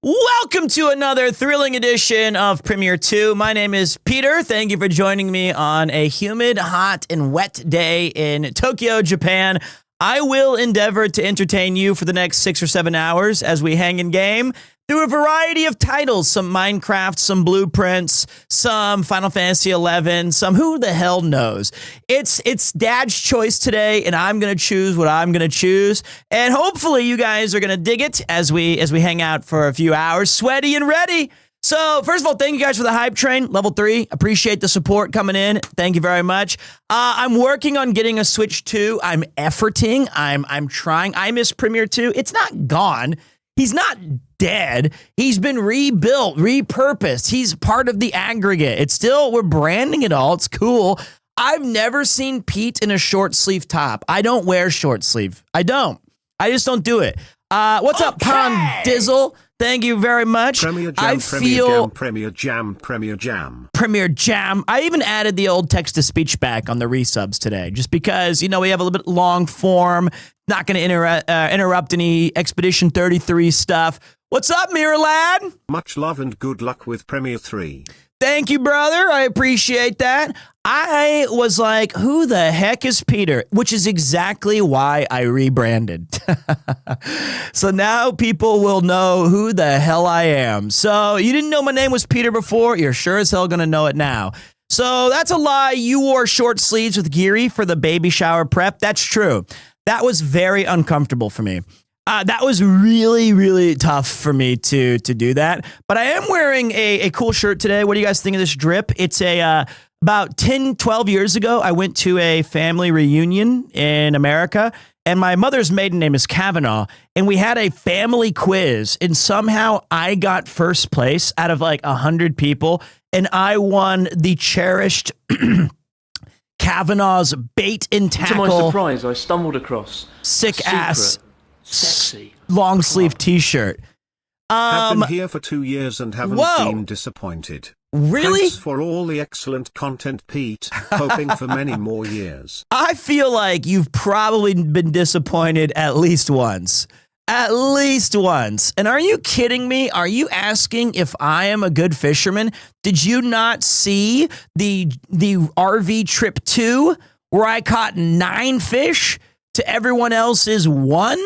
Welcome to another thrilling edition of PremierTwo. My name is Peter. Thank you for joining me on a humid, hot, and wet day in Tokyo, Japan. I will endeavor to entertain you for the next 6 or 7 hours as we hang in game through a variety of titles, some Minecraft, some Blueprints, some Final Fantasy XI, some who the hell knows. It's Dad's choice today, and I'm going to choose what I'm going to choose, and hopefully you guys are going to dig it as we hang out for a few hours, sweaty and ready. So, first of all, thank you guys for the hype train, level 3. Appreciate the support coming in. Thank you very much. I'm working on getting a Switch 2. I'm efforting. I'm trying. I miss PremierTwo. It's not gone. He's not dead. He's been rebuilt, repurposed. He's part of the aggregate. It's still, we're branding it all. It's cool. I've never seen Pete in a short sleeve top. I don't wear short sleeve. I just don't do it. What's up, Pond Dizzle? Thank you very much. Premier Jam. Premier Jam. I even added the old text-to-speech back on the resubs today, just because, you know, we have a little bit long form, not going to interrupt any Expedition 33 stuff. What's up, Mirror Lad? Much love and good luck with Premier 3. Thank you, brother. I appreciate that. I was like, who the heck is Peter? Which is exactly why I rebranded. So now people will know who the hell I am. So you didn't know my name was Peter before? You're sure as hell going to know it now. So that's a lie. You wore short sleeves with Geary for the baby shower prep. That's true. That was very uncomfortable for me. That was really, really tough for me to do that. But I am wearing a cool shirt today. What do you guys think of this drip? It's about 10, 12 years ago, I went to a family reunion in America, and my mother's maiden name is Kavanaugh, and we had a family quiz, and somehow I got first place out of like 100 people, and I won the cherished Kavanaugh's bait and tackle. To my surprise, I stumbled across sick ass sexy long sleeve t-shirt. I've been here for 2 years and haven't been disappointed. Really? Thanks for all the excellent content, Pete. Hoping for many more years. I feel like you've probably been disappointed at least once. At least once. And are you kidding me? Are you asking if I am a good fisherman? Did you not see the RV trip 2 where I caught 9 fish to everyone else's 1?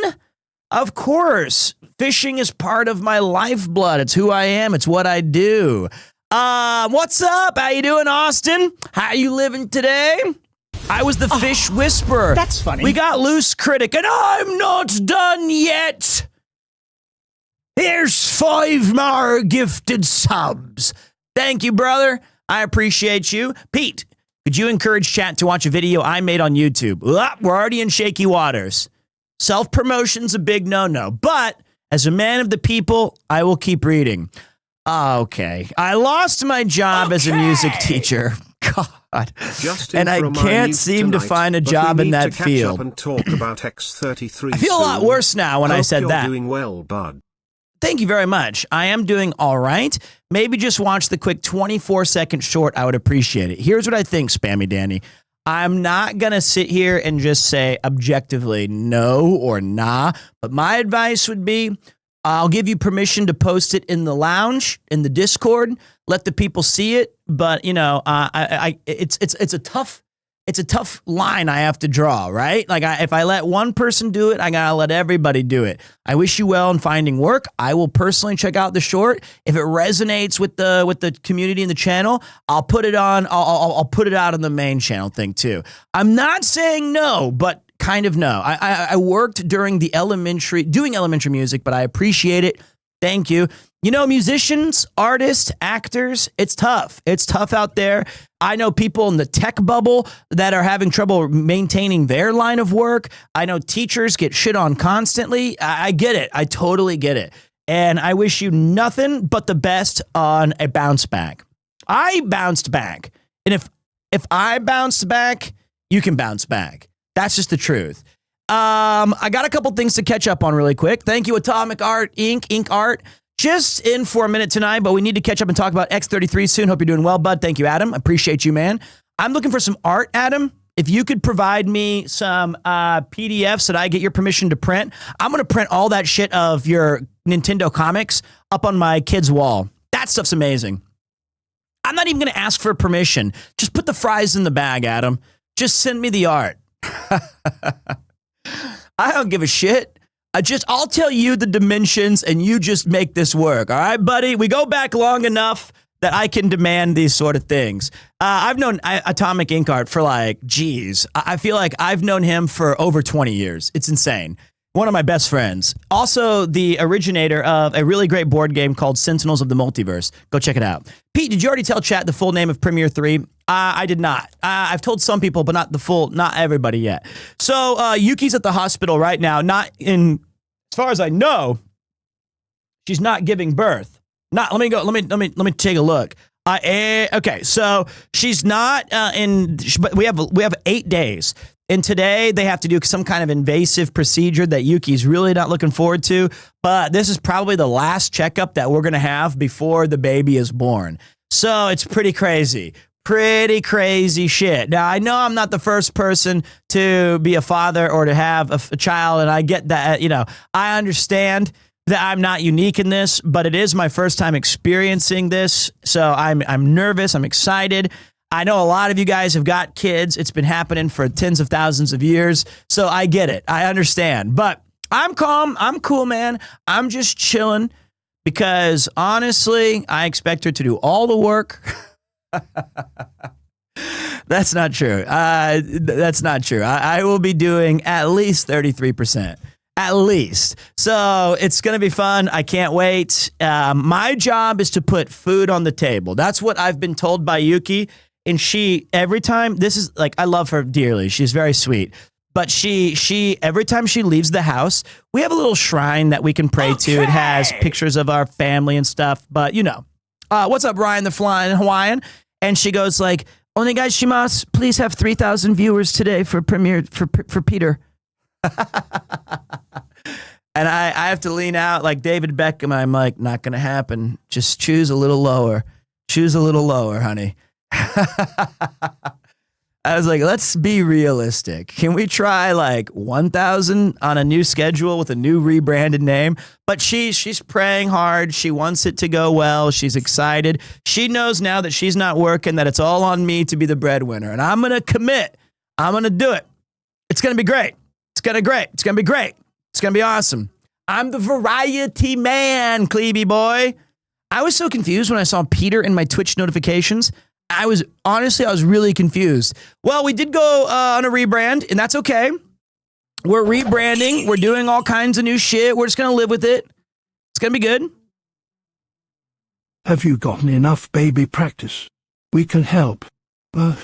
Of course. Fishing is part of my lifeblood. It's who I am. It's what I do. What's up? How you doing, Austin? How you living today? I was the fish whisperer. That's funny. We got Loose Critic, and I'm not done yet. Here's 5 more gifted subs. Thank you, brother. I appreciate you. Pete, could you encourage chat to watch a video I made on YouTube? We're already in shaky waters. Self-promotion's a big no-no, but as a man of the people, I will keep reading. Okay. I lost my job as a music teacher. God. And I can't seem to find a job in that field. And talk about X33 I feel a lot worse now when I said that. Doing well, bud. Thank you very much. I am doing all right. Maybe just watch the quick 24-second short. I would appreciate it. Here's what I think, Spammy Danny. I'm not going to sit here and just say objectively no or nah, but my advice would be I'll give you permission to post it in the lounge, in the Discord, let the people see it. But, you know, it's a tough line I have to draw, right? Like if I let one person do it, I got to let everybody do it. I wish you well in finding work. I will personally check out the short. If it resonates with the community and the channel, I'll put it on. I'll put it out on the main channel thing too. I'm not saying no, but kind of no. I worked during doing elementary music, but I appreciate it. Thank you. You know, musicians, artists, actors, it's tough. It's tough out there. I know people in the tech bubble that are having trouble maintaining their line of work. I know teachers get shit on constantly. I get it. I totally get it. And I wish you nothing but the best on a bounce back. I bounced back. And if I bounced back, you can bounce back. That's just the truth. I got a couple things to catch up on really quick. Thank you, Atomic Art, Ink Art. Just in for a minute tonight, but we need to catch up and talk about X33 soon. Hope you're doing well, bud. Thank you, Adam. Appreciate you, man. I'm looking for some art, Adam. if you could provide me some PDFs that I get your permission to print, I'm going to print all that shit of your Nintendo comics up on my kid's wall. That stuff's amazing. I'm not even going to ask for permission. Just put the fries in the bag, Adam. Just send me the art. I don't give a shit. I'll tell you the dimensions and you just make this work. All right, buddy? We go back long enough that I can demand these sort of things. I've known Atomic Ink Art for I feel like I've known him for over 20 years. It's insane. One of my best friends. Also the originator of a really great board game called Sentinels of the Multiverse. Go check it out. Pete, did you already tell chat the full name of PremierTwo? I did not. I've told some people, but not everybody yet. So Yuki's at the hospital right now. As far as I know, she's not giving birth. Let me take a look. Okay, so she's not but we have 8 days. And today they have to do some kind of invasive procedure that Yuki's really not looking forward to. But this is probably the last checkup that we're going to have before the baby is born. So it's pretty crazy. Pretty crazy shit. Now, I know I'm not the first person to be a father or to have a child. And I get that, I understand that I'm not unique in this, but it is my first time experiencing this. So I'm nervous. I'm excited. I know a lot of you guys have got kids. It's been happening for tens of thousands of years. So I get it. I understand. But I'm calm. I'm cool, man. I'm just chilling because honestly, I expect her to do all the work. That's not true. That's not true. I will be doing at least 33%. At least. So it's going to be fun. I can't wait. My job is to put food on the table. That's what I've been told by Yuki. And every time, I love her dearly. She's very sweet. But every time she leaves the house, we have a little shrine that we can pray to. It has pictures of our family and stuff. But, what's up, Ryan the Flying Hawaiian? And she goes like, Onegaishimasu, please have 3,000 viewers today for Peter. And I have to lean out like David Beckham. I'm like, not going to happen. Just choose a little lower. Choose a little lower, honey. I was like, let's be realistic. Can we try 1,000 on a new schedule with a new rebranded name? But she's praying hard. She wants it to go well. She's excited. She knows now that she's not working, that it's all on me to be the breadwinner. And I'm going to commit. I'm going to do it. It's going to be great. It's going to be great. It's going to be great. It's going to be awesome. I'm the variety man, Cleby boy. I was so confused when I saw Peter in my Twitch notifications. I was really confused. Well, we did go on a rebrand, and that's okay. We're rebranding. We're doing all kinds of new shit. We're just going to live with it. It's going to be good. Have you gotten enough baby practice? We can help. I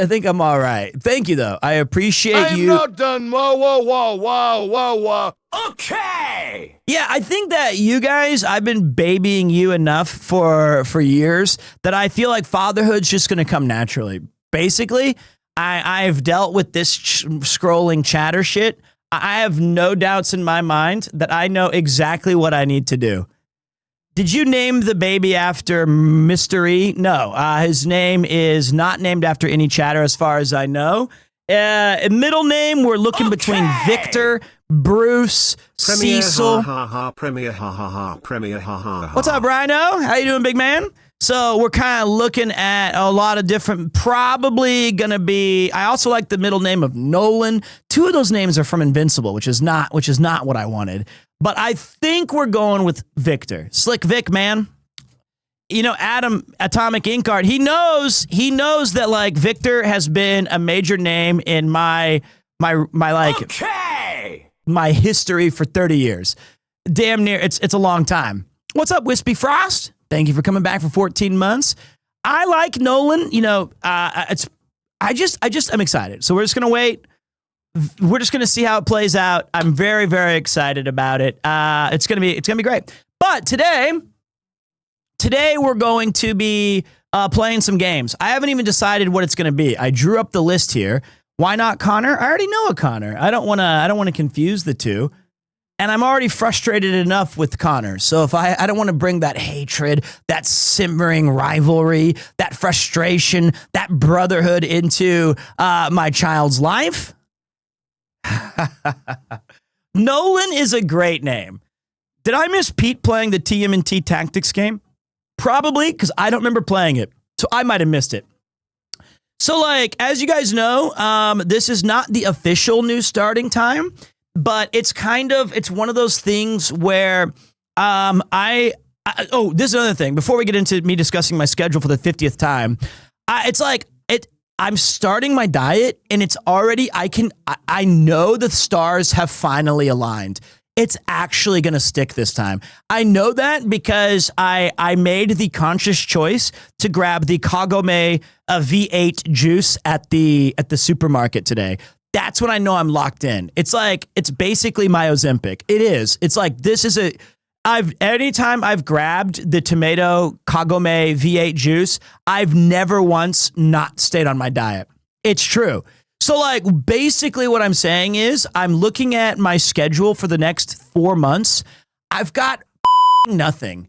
think I'm all right. Thank you, though. I appreciate you. I'm not done. Whoa. Okay. Yeah, I think that you guys, I've been babying you enough for years that I feel like fatherhood's just going to come naturally. Basically, I've dealt with this scrolling chatter shit. I have no doubts in my mind that I know exactly what I need to do. Did you name the baby after Mr. E? No, his name is not named after any chatter as far as I know. Middle name, we're looking between Victor, Bruce, Premier, Cecil. Premier, What's up, Rhino? How you doing, big man? So we're kind of looking at a lot of different, probably going to be, I also like the middle name of Nolan. 2 of those names are from Invincible, which is not what I wanted. But I think we're going with Victor. Slick Vic, man. Adam, Atomic Ink Art, he knows that Victor has been a major name in my history for 30 years. Damn near, it's a long time. What's up, Wispy Frost? Thank you for coming back for 14 months. I like Nolan. I'm excited. So we're just gonna wait. We're just gonna see how it plays out. I'm very, very excited about it. It's gonna be great. But today we're going to be playing some games. I haven't even decided what it's gonna be. I drew up the list here. Why not Connor? I already know a Connor. I don't want to confuse the two. And I'm already frustrated enough with Connor. So if I don't want to bring that hatred, that simmering rivalry, that frustration, that brotherhood into my child's life. Nolan is a great name. Did I miss Pete playing the TMNT Tactics game? Probably, because I don't remember playing it. So I might have missed it. So, like, as you guys know, this is not the official new starting time, but it's one of those things where this is another thing. Before we get into me discussing my schedule for the 50th time, I'm starting my diet and it's already, I know the stars have finally aligned. It's actually going to stick this time. I know that because I made the conscious choice to grab the Kagome V8 juice at the supermarket today. That's when I know I'm locked in. It's basically my Ozempic. It is. It's like, anytime I've grabbed the tomato Kagome V8 juice, I've never once not stayed on my diet. It's true. So, like, basically what I'm saying is I'm looking at my schedule for the next 4 months. I've got nothing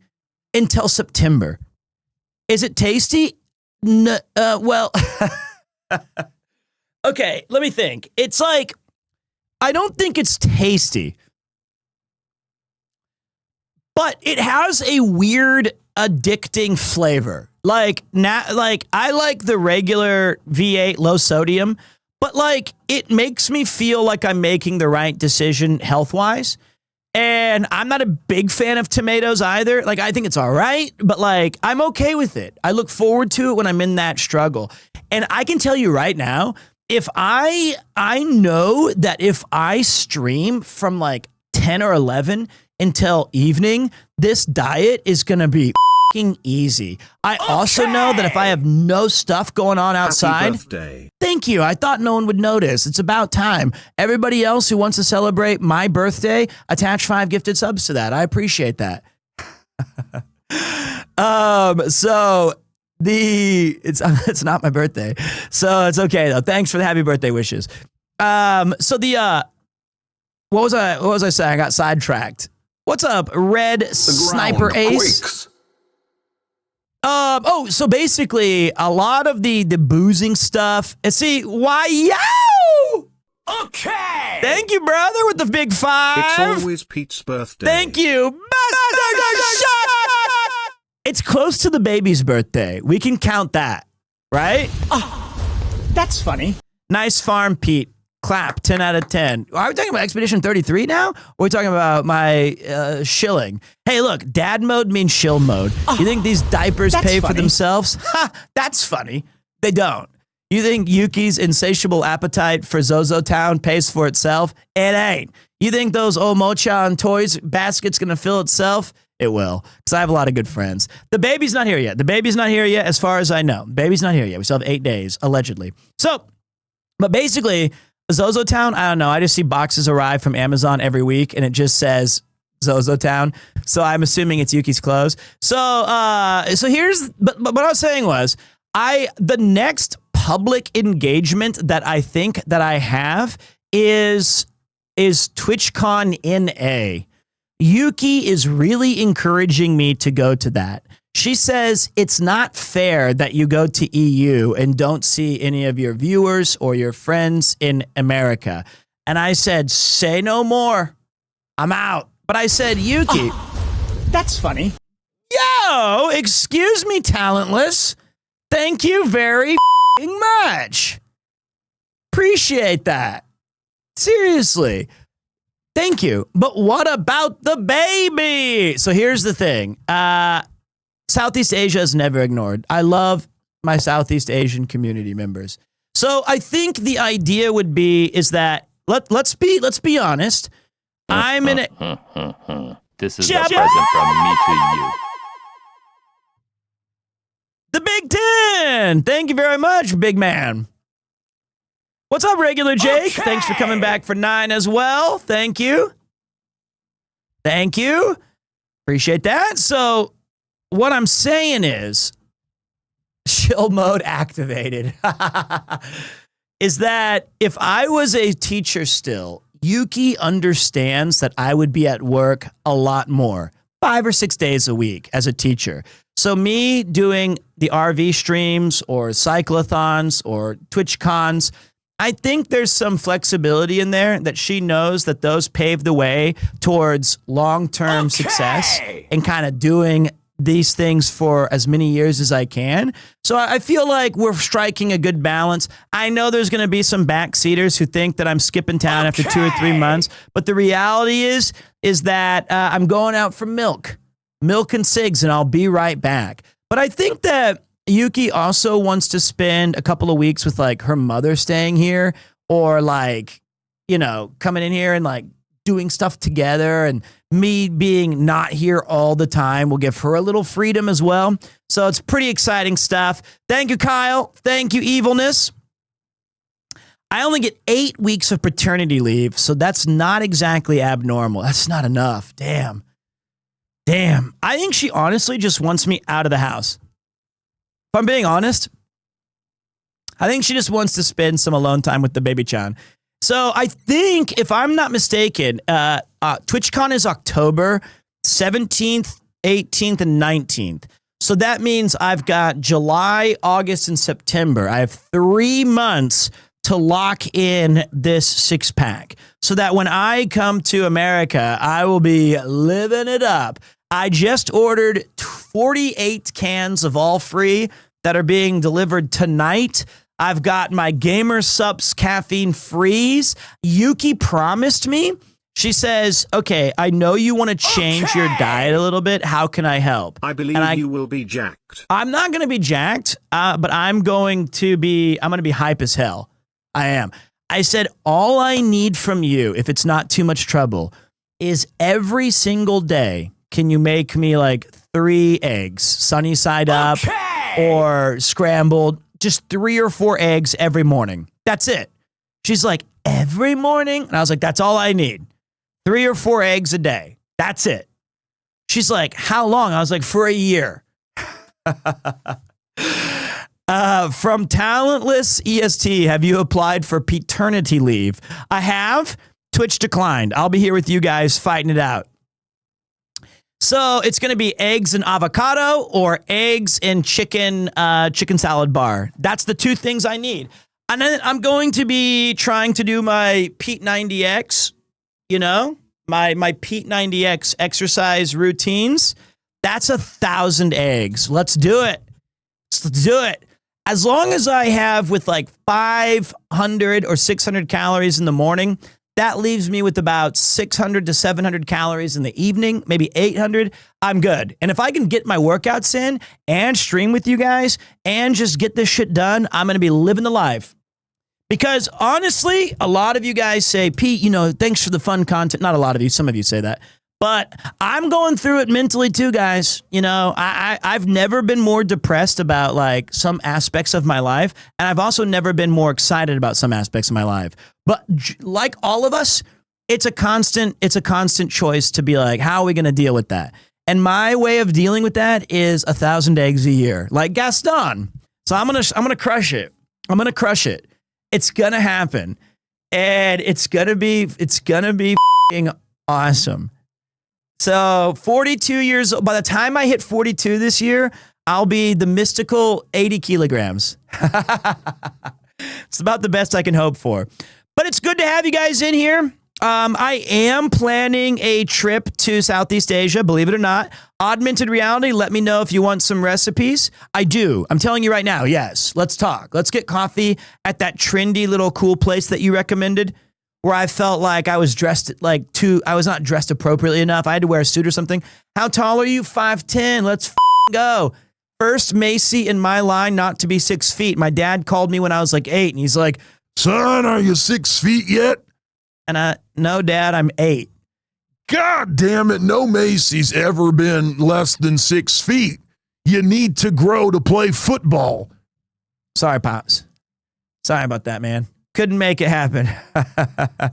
until September. Is it tasty? No, well, okay, let me think. It's like, I don't think it's tasty, but it has a weird, addicting flavor. Like, I like the regular V8 low sodium, but, like, it makes me feel like I'm making the right decision health-wise. And I'm not a big fan of tomatoes either. Like, I think it's all right, but, like, I'm okay with it. I look forward to it when I'm in that struggle. And I can tell you right now, if I know that if I stream from, like, 10 or 11 until evening, this diet is going to be easy. I also know that if I have no stuff going on outside. Happy birthday. Thank you. I thought no one would notice. It's about time. Everybody else who wants to celebrate my birthday, attach 5 gifted subs to that. I appreciate that. It's not my birthday, so it's okay though. Thanks for the happy birthday wishes. What was I saying? I got sidetracked. What's up, Red Sniper Ace? Quakes. So basically, a lot of the boozing stuff. And see, why, yo! Okay! Thank you, brother, with the big 5. It's always Pete's birthday. Thank you, Master. It's close to the baby's birthday. We can count that, right? Oh, that's funny. Nice farm, Pete. Clap, 10 out of 10. Are we talking about Expedition 33 now? Or are we talking about my shilling? Hey, look, dad mode means shill mode. You think these diapers pay for themselves? Ha, that's funny. They don't. You think Yuki's insatiable appetite for Zozo Town pays for itself? It ain't. You think those Omochan toys basket's gonna fill itself? It will, because I have a lot of good friends. The baby's not here yet. The baby's not here yet, as far as I know. Baby's not here yet. We still have 8 days, allegedly. So, but basically, Zozo Town, I don't know. I just see boxes arrive from Amazon every week, and it just says Zozo Town. So I'm assuming it's Yuki's clothes. So here's, but what I was saying was, the next public engagement that I think that I have is TwitchCon NA. Yuki is really encouraging me to go to that. She says it's not fair that you go to EU and don't see any of your viewers or your friends in America. And I said, say no more. I'm out. But I said, Yuki. Oh, that's funny. Yo, excuse me, talentless. Thank you very much. Appreciate that. Seriously. Thank you. But what about the baby? So here's the thing. Southeast Asia is never ignored. I love my Southeast Asian community members. So I think the idea would be is that let's be honest. I'm in a This is a present from me to you. The Big 10. Thank you very much, big man. What's up, regular Jake? Okay. Thanks for coming back for 9 as well. Thank you. Thank you. Appreciate that. So what I'm saying is, chill mode activated, is that if I was a teacher still, Yuki understands that I would be at work a lot more, 5 or 6 days a week as a teacher. So me doing the RV streams or cyclothons or Twitch cons, I think there's some flexibility in there that she knows that those pave the way towards long-term success and kind of doing these things for as many years as I can. So I feel like we're striking a good balance. I know there's going to be some backseaters who think that I'm skipping town after 2 or 3 months, but the reality is that I'm going out for milk and cigs, and I'll be right back. But I think that Yuki also wants to spend a couple of weeks with like her mother staying here, or like, you know, coming in here and like doing stuff together, and me being not here all the time will give her a little freedom as well. So it's pretty exciting stuff. Thank you, Kyle. Thank you, Evilness. I only get 8 weeks of paternity leave, so that's not exactly abnormal. That's not enough. Damn. I think she honestly just wants me out of the house. If I'm being honest, I think she just wants to spend some alone time with the baby-chan. So I think, if I'm not mistaken, TwitchCon is October 17th, 18th, and 19th. So that means I've got July, August, and September. I have 3 months to lock in this 6-pack so that when I come to America, I will be living it up. I just ordered 48 cans of All Free that are being delivered tonight. I've got my Gamer Sups caffeine freeze. Yuki promised me. She says, okay, I know you want to change your diet a little bit. How can I help? I believe you will be jacked. I'm not going to be jacked, but I'm going to be hype as hell. I am. I said, all I need from you, if it's not too much trouble, is every single day, can you make me like 3 eggs, sunny side up or scrambled? Just 3 or 4 eggs every morning. That's it. She's like, every morning? And I was like, that's all I need. 3 or 4 eggs a day. That's it. She's like, how long? I was like, for a year. From Talentless EST, have you applied for paternity leave? I have. Twitch declined. I'll be here with you guys fighting it out. So it's going to be eggs and avocado or eggs and chicken salad bar. That's the 2 things I need. And then I'm going to be trying to do my Pete 90X, you know, my Pete 90X exercise routines. That's 1,000 eggs. Let's do it. Let's do it. As long as I have with like 500 or 600 calories in the morning, that leaves me with about 600 to 700 calories in the evening, maybe 800. I'm good. And if I can get my workouts in and stream with you guys and just get this shit done, I'm going to be living the life. Because honestly, a lot of you guys say, Pete, you know, thanks for the fun content. Not a lot of you. Some of you say that. But I'm going through it mentally too, guys. You know, I've never been more depressed about like some aspects of my life. And I've also never been more excited about some aspects of my life. But like all of us, it's a constant choice to be like, how are we going to deal with that? And my way of dealing with that is 1,000 eggs a year, like Gaston. So I'm going to crush it. I'm going to crush it. It's going to happen. And it's going to be f***ing awesome. So 42 years old. By the time I hit 42 this year, I'll be the mystical 80 kilograms. It's about the best I can hope for. But it's good to have you guys in here. I am planning a trip to Southeast Asia, believe it or not. Augmented reality, let me know if you want some recipes. I do. I'm telling you right now, yes. Let's talk. Let's get coffee at that trendy little cool place that you recommended, where I felt like I was dressed I was not dressed appropriately enough. I had to wear a suit or something. How tall are you? 5'10". Let's go. First Macy in my line not to be 6 feet. My dad called me when I was like 8, and he's like, Son, are you 6 feet yet? and no, Dad, I'm 8. God damn it, no Macy's ever been less than 6 feet. You need to grow to play football. Sorry, Pops. Sorry about that, man. Couldn't make it happen. I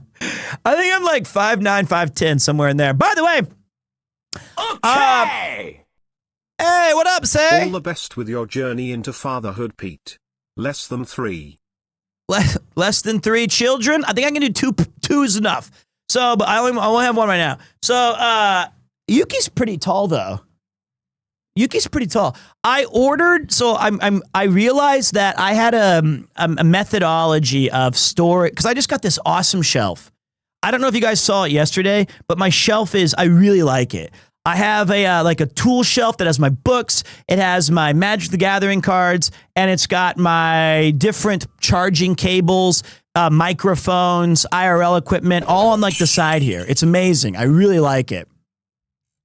think I'm like 5'9", 5'10", somewhere in there. By the way, Okay. Hey, what up, Say? All the best with your journey into fatherhood, Pete. Less than 3. less than 3 children. I think I can do two is enough. So, but I only have one right now. So, Yuki's pretty tall though. Yuki's pretty tall. I ordered, so I realized that I had a methodology of store, because I just got this awesome shelf. I don't know if you guys saw it yesterday, but my shelf I really like it. I have a tool shelf that has my books. It has my Magic the Gathering cards, and it's got my different charging cables, microphones, IRL equipment, all on like the side here. It's amazing. I really like it.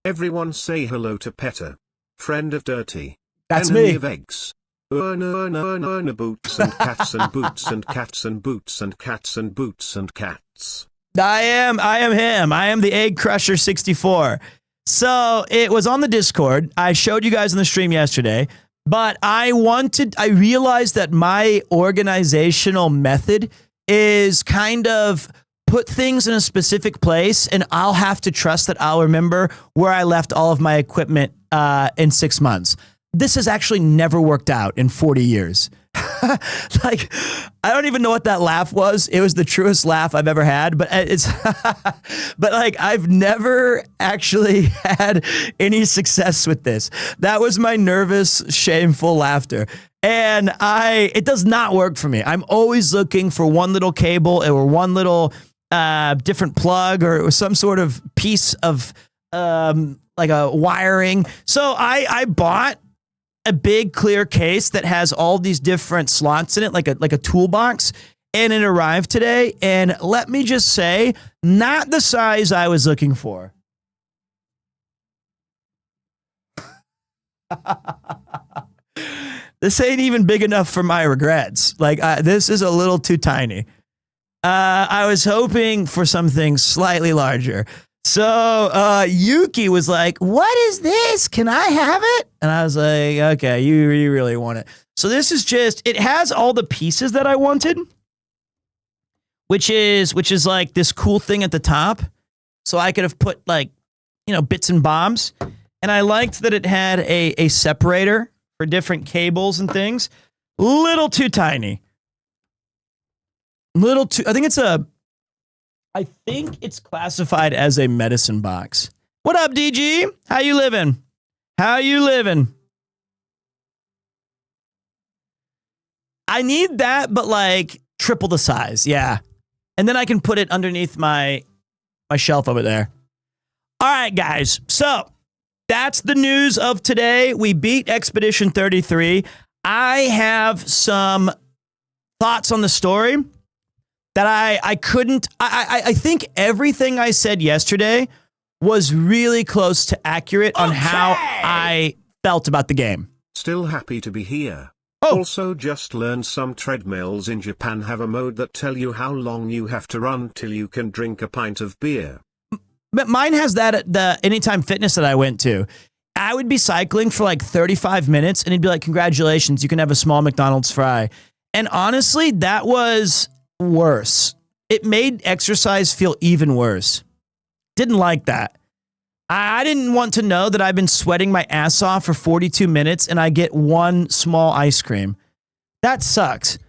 Everyone say hello to Petter. Friend of Dirty. That's Enemy me. of eggs. Boots and cats and boots and cats and boots and cats and boots and cats. I am him. I am the Egg Crusher 64. So it was on the Discord. I showed you guys in the stream yesterday, but I realized that my organizational method is kind of put things in a specific place, and I'll have to trust that I'll remember where I left all of my equipment in 6 months. This has actually never worked out in 40 years. Like, I don't even know what that laugh was. It was the truest laugh I've ever had, but it's, but like, I've never actually had any success with this. That was my nervous, shameful laughter. And it does not work for me. I'm always looking for one little cable or one little different plug or some sort of piece of like a wiring. So I bought a big clear case that has all these different slots in it, like a toolbox, and it arrived today. And let me just say, not the size I was looking for. This ain't even big enough for my regrets. Like, this is a little too tiny. I was hoping for something slightly larger. So Yuki was like, what is this? Can I have it? And I was like, okay, you really want it. So this is it has all the pieces that I wanted, which is like this cool thing at the top. So I could have put like, bits and bobs. And I liked that it had a separator for different cables and things. Little too tiny. I think it's classified as a medicine box. What up, DG? How you living? I need that, but like triple the size. Yeah. And then I can put it underneath my shelf over there. All right, guys. So that's the news of today. We beat Expedition 33. I have some thoughts on the story that I think everything I said yesterday was really close to accurate on how I felt about the game. Still happy to be here. Oh. Also just learned some treadmills in Japan have a mode that tell you how long you have to run till you can drink a pint of beer. But mine has that at the Anytime Fitness that I went to. I would be cycling for like 35 minutes and it'd be like, congratulations, you can have a small McDonald's fry. And honestly, that was worse. It made exercise feel even worse. Didn't like that. I didn't want to know that I've been sweating my ass off for 42 minutes and I get one small ice cream. That sucks.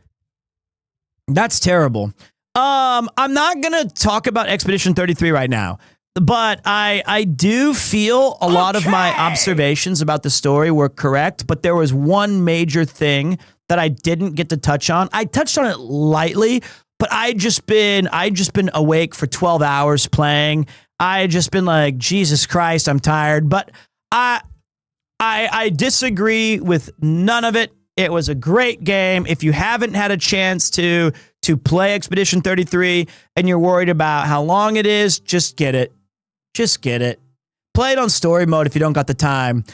That's terrible. I'm not going to talk about Expedition 33 right now, but I do feel a lot of my observations about the story were correct, but there was one major thing that I didn't get to touch on. I touched on it lightly, but I just been awake for 12 hours playing. I just been like, Jesus Christ, I'm tired. But I disagree with none of it. It was a great game. If you haven't had a chance to play Expedition 33 and you're worried about how long it is, just get it. Just get it. Play it on story mode if you don't got the time.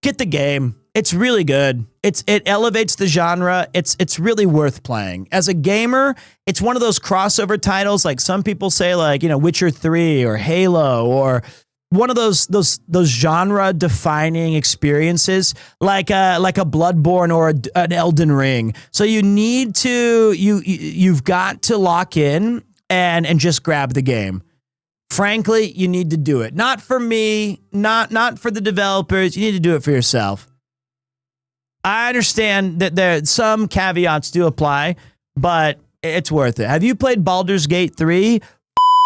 Get the game. It's really good. It elevates the genre. It's really worth playing. As a gamer, it's one of those crossover titles, like some people say, like, Witcher 3 or Halo, or one of those genre defining experiences, like a Bloodborne or an Elden Ring. So you need to you've got to lock in and just grab the game. Frankly, you need to do it. Not for me, not for the developers. You need to do it for yourself. I understand that some caveats do apply, but it's worth it. Have you played Baldur's Gate 3?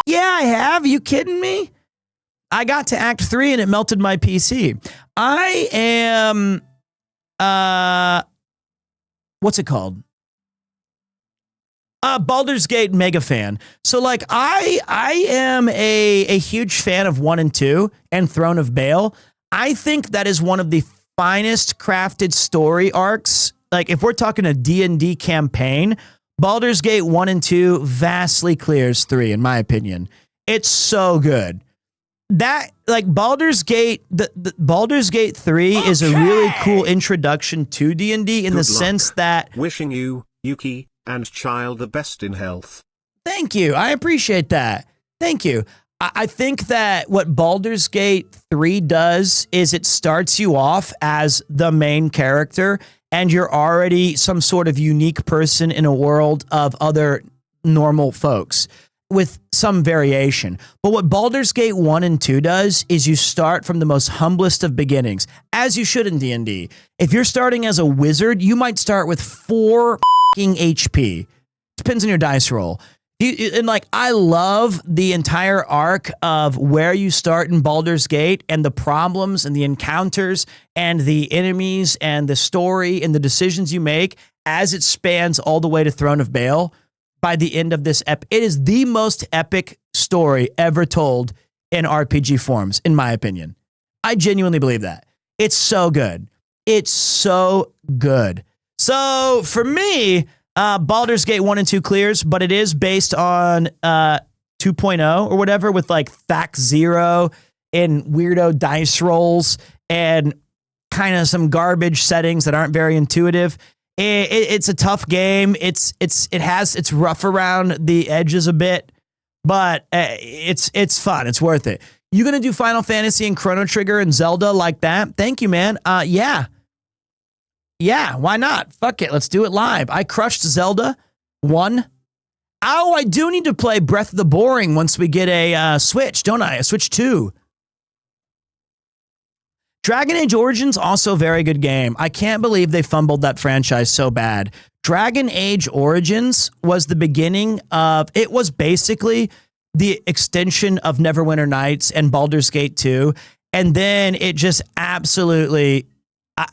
Yeah, I have. Are you kidding me? I got to Act 3 and it melted my PC. I am, what's it called? Baldur's Gate mega fan. So like I am a huge fan of 1 and 2 and Throne of Baal. I think that is one of the finest crafted story arcs. Like if we're talking a D&D campaign, Baldur's Gate 1 and 2 vastly clears 3 in my opinion. It's so good. That like Baldur's Gate, the Baldur's Gate 3 is a really cool introduction to D&D in the sense that wishing you, Yuki, and child the best in health. Thank you. I appreciate that. Thank you. I think that what Baldur's Gate 3 does is it starts you off as the main character and you're already some sort of unique person in a world of other normal folks with some variation. But what Baldur's Gate 1 and 2 does is you start from the most humblest of beginnings, as you should in D&D. If you're starting as a wizard, you might start with 4 HP. Depends on your dice roll. And like, I love the entire arc of where you start in Baldur's Gate and the problems and the encounters and the enemies and the story and the decisions you make as it spans all the way to Throne of Baal by the end of this it is the most epic story ever told in RPG forms, in my opinion. I genuinely believe that. It's so good. It's so good. So for me, Baldur's Gate 1 and 2 clears, but it is based on 2.0 or whatever with like Thax 0 and weirdo dice rolls and kind of some garbage settings that aren't very intuitive. It's a tough game. It's rough around the edges a bit, but it's fun. It's worth it. You gonna do Final Fantasy and Chrono Trigger and Zelda like that? Thank you, man. Yeah, why not? Fuck it, let's do it live. I crushed Zelda 1. Oh, I do need to play Breath of the Boring once we get a Switch, don't I? A Switch 2. Dragon Age Origins, also a very good game. I can't believe they fumbled that franchise so bad. Dragon Age Origins was the beginning of, it was basically the extension of Neverwinter Nights and Baldur's Gate 2. And then it just absolutely,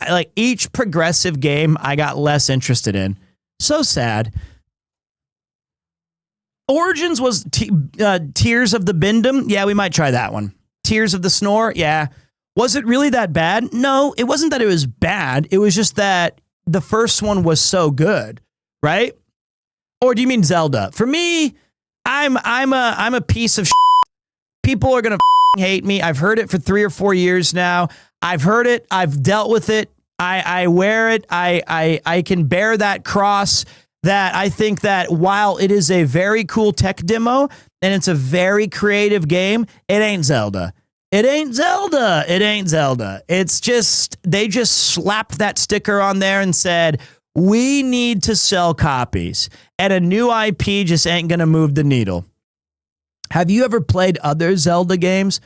like each progressive game I got less interested in. So sad. Origins was Tears of the Bindum. Yeah, we might try that one. Tears of the Snore. Yeah. Was it really that bad? No, it wasn't that it was bad. It was just that the first one was so good, right? Or do you mean Zelda? For me, I'm a piece of shit. People are going to hate me. I've heard it for 3 or 4 years now. I've heard it. I've dealt with it. I wear it. I can bear that cross that I think that while it is a very cool tech demo and it's a very creative game, it ain't Zelda. It ain't Zelda. It ain't Zelda. It's just, they just slapped that sticker on there and said, we need to sell copies. And a new IP just ain't going to move the needle. Have you ever played other Zelda games?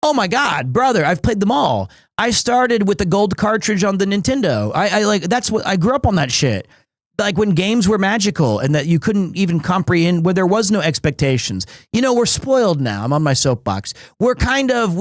Oh my God, brother, I've played them all. I started with the gold cartridge on the Nintendo. I like, that's what I grew up on that shit. Like when games were magical and that you couldn't even comprehend, where there was no expectations. You know, we're spoiled now. I'm on my soapbox. We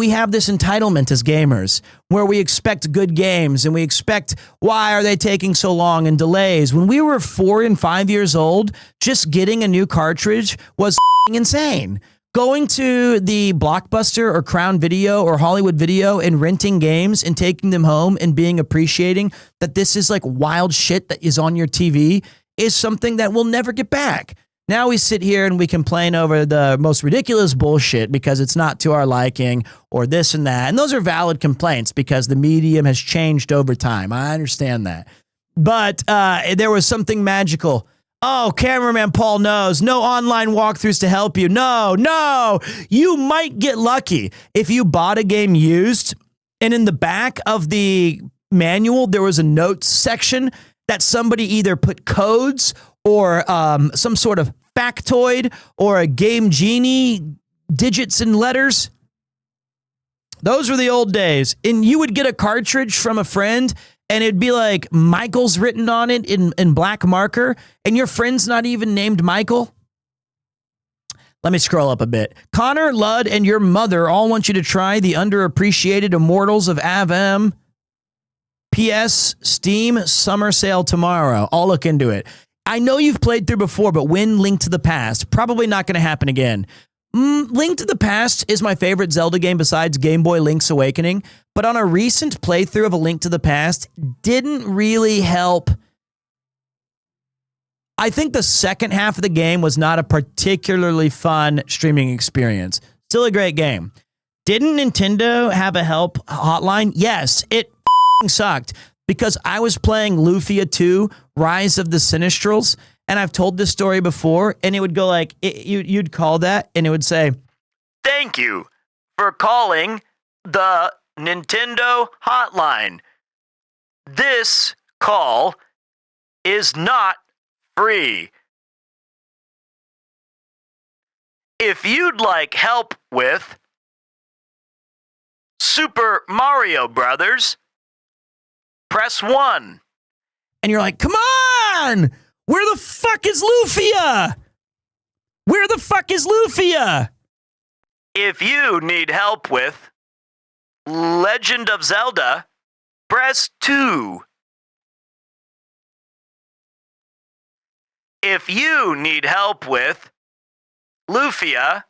have this entitlement as gamers where we expect good games and we expect, why are they taking so long and delays? When we were 4 and 5 years old, just getting a new cartridge was insane. Going to the Blockbuster or Crown Video or Hollywood Video and renting games and taking them home and appreciating that this is like wild shit that is on your TV is something that we'll never get back. Now we sit here and we complain over the most ridiculous bullshit because it's not to our liking or this and that. And those are valid complaints because the medium has changed over time. I understand that. But there was something magical. Oh, cameraman Paul knows. No online walkthroughs to help you. No. You might get lucky if you bought a game used and in the back of the manual, there was a notes section that somebody either put codes or some sort of factoid or a Game Genie digits and letters. Those were the old days. And you would get a cartridge from a friend and it'd be like Michael's written on it in black marker, and your friend's not even named Michael. Let me scroll up a bit. Connor, Ludd, and your mother all want you to try the underappreciated Immortals of Avem. P.S. Steam summer sale tomorrow. I'll look into it. I know you've played through before, but when Link to the Past? Probably not going to happen again. Link to the Past is my favorite Zelda game besides Game Boy Link's Awakening, but on a recent playthrough of A Link to the Past, didn't really help. I think the second half of the game was not a particularly fun streaming experience. Still a great game. Didn't Nintendo have a help hotline? Yes, it sucked because I was playing Lufia 2, Rise of the Sinistrals, and I've told this story before, and it would go like, you'd call that, and it would say, "Thank you for calling the Nintendo hotline. This call is not free. If you'd like help with Super Mario Brothers, press 1. And you're like, come on! Where the fuck is Lufia? Where the fuck is Lufia? If you need help with Legend of Zelda, press 2. If you need help with Lufia,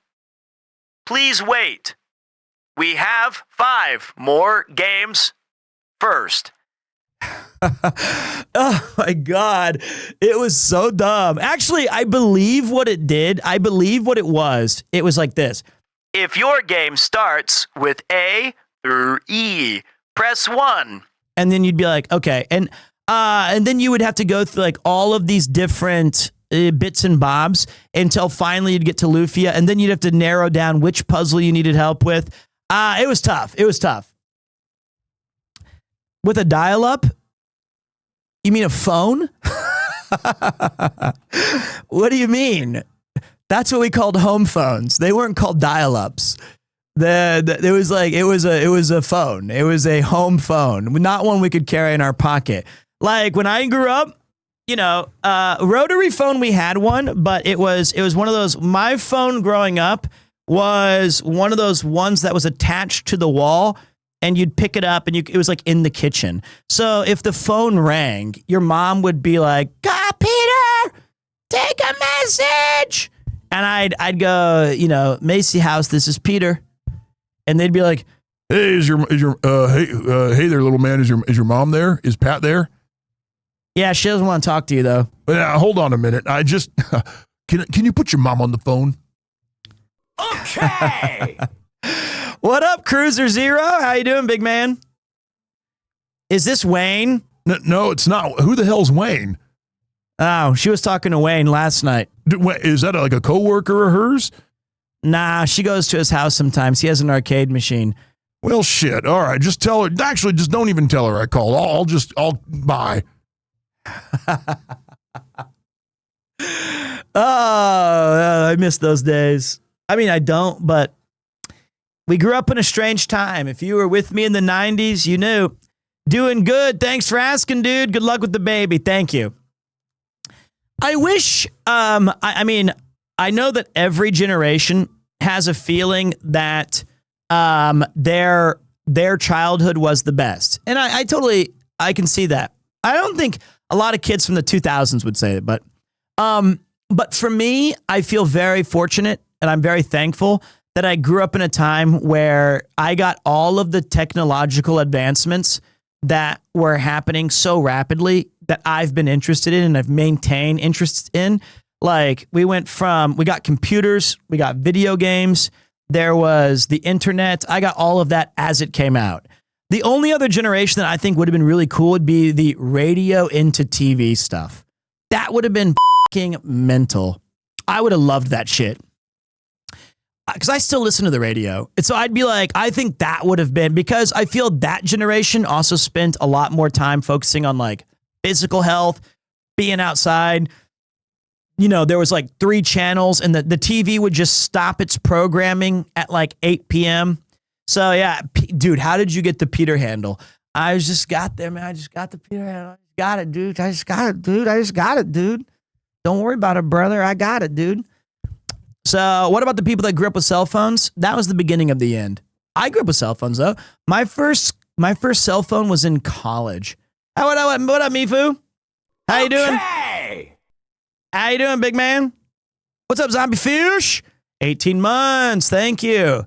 please wait. We have 5 more games first. Oh my God. It was so dumb. Actually, I believe what it did. I believe what it was. It was like this. If your game starts with A through E, press 1. And then you'd be like, okay. And then you would have to go through like all of these different bits and bobs until finally you'd get to Lufia. And then you'd have to narrow down which puzzle you needed help with. It was tough. It was tough. With a dial-up? You mean a phone? What do you mean? That's what we called home phones. They weren't called dial-ups. It was a phone. It was a home phone, not one we could carry in our pocket. Like when I grew up, rotary phone, we had one, but it was one of those. My phone growing up was one of those ones that was attached to the wall. And you'd pick it up, and it was like in the kitchen. So if the phone rang, your mom would be like, Peter, take a message. And I'd go, Macy House, this is Peter. And they'd be like, hey, hey there, little man, is your mom there? Is Pat there? Yeah, she doesn't want to talk to you though. Hold on a minute. I just can you put your mom on the phone? Okay. What up, Cruiser Zero? How you doing, big man? Is this Wayne? No, it's not. Who the hell's Wayne? Oh, she was talking to Wayne last night. Is that like a coworker of hers? Nah, she goes to his house sometimes. He has an arcade machine. Well, shit. All right, just tell her. Actually, just don't even tell her I called. I'll bye. Oh, I miss those days. I mean, I don't, but we grew up in a strange time. If you were with me in the 90s, you knew. Doing good. Thanks for asking, dude. Good luck with the baby. Thank you. I wish, I mean, I know that every generation has a feeling that their childhood was the best. And I can see that. I don't think a lot of kids from the 2000s would say it, but for me, I feel very fortunate and I'm very thankful that I grew up in a time where I got all of the technological advancements that were happening so rapidly that I've been interested in and I've maintained interest in. Like we got computers, we got video games, there was the internet. I got all of that as it came out. The only other generation that I think would have been really cool would be the radio into TV stuff. That would have been fucking mental. I would have loved that shit. Because I still listen to the radio. And so I'd be like, I think that would have been, because I feel that generation also spent a lot more time focusing on like physical health, being outside. There was like 3 channels and the TV would just stop its programming at like 8 p.m. So yeah, dude, how did you get the Peter handle? I just got there, man. I just got the Peter. I got it, dude. I just got it, dude. I just got it, dude. Don't worry about it, brother. I got it, dude. So what about the people that grew up with cell phones? That was the beginning of the end. I grew up with cell phones, though. My first cell phone was in college. Hey, what up, Mifu? How you doing? How you doing, big man? What's up, zombie fish? 18 months. Thank you.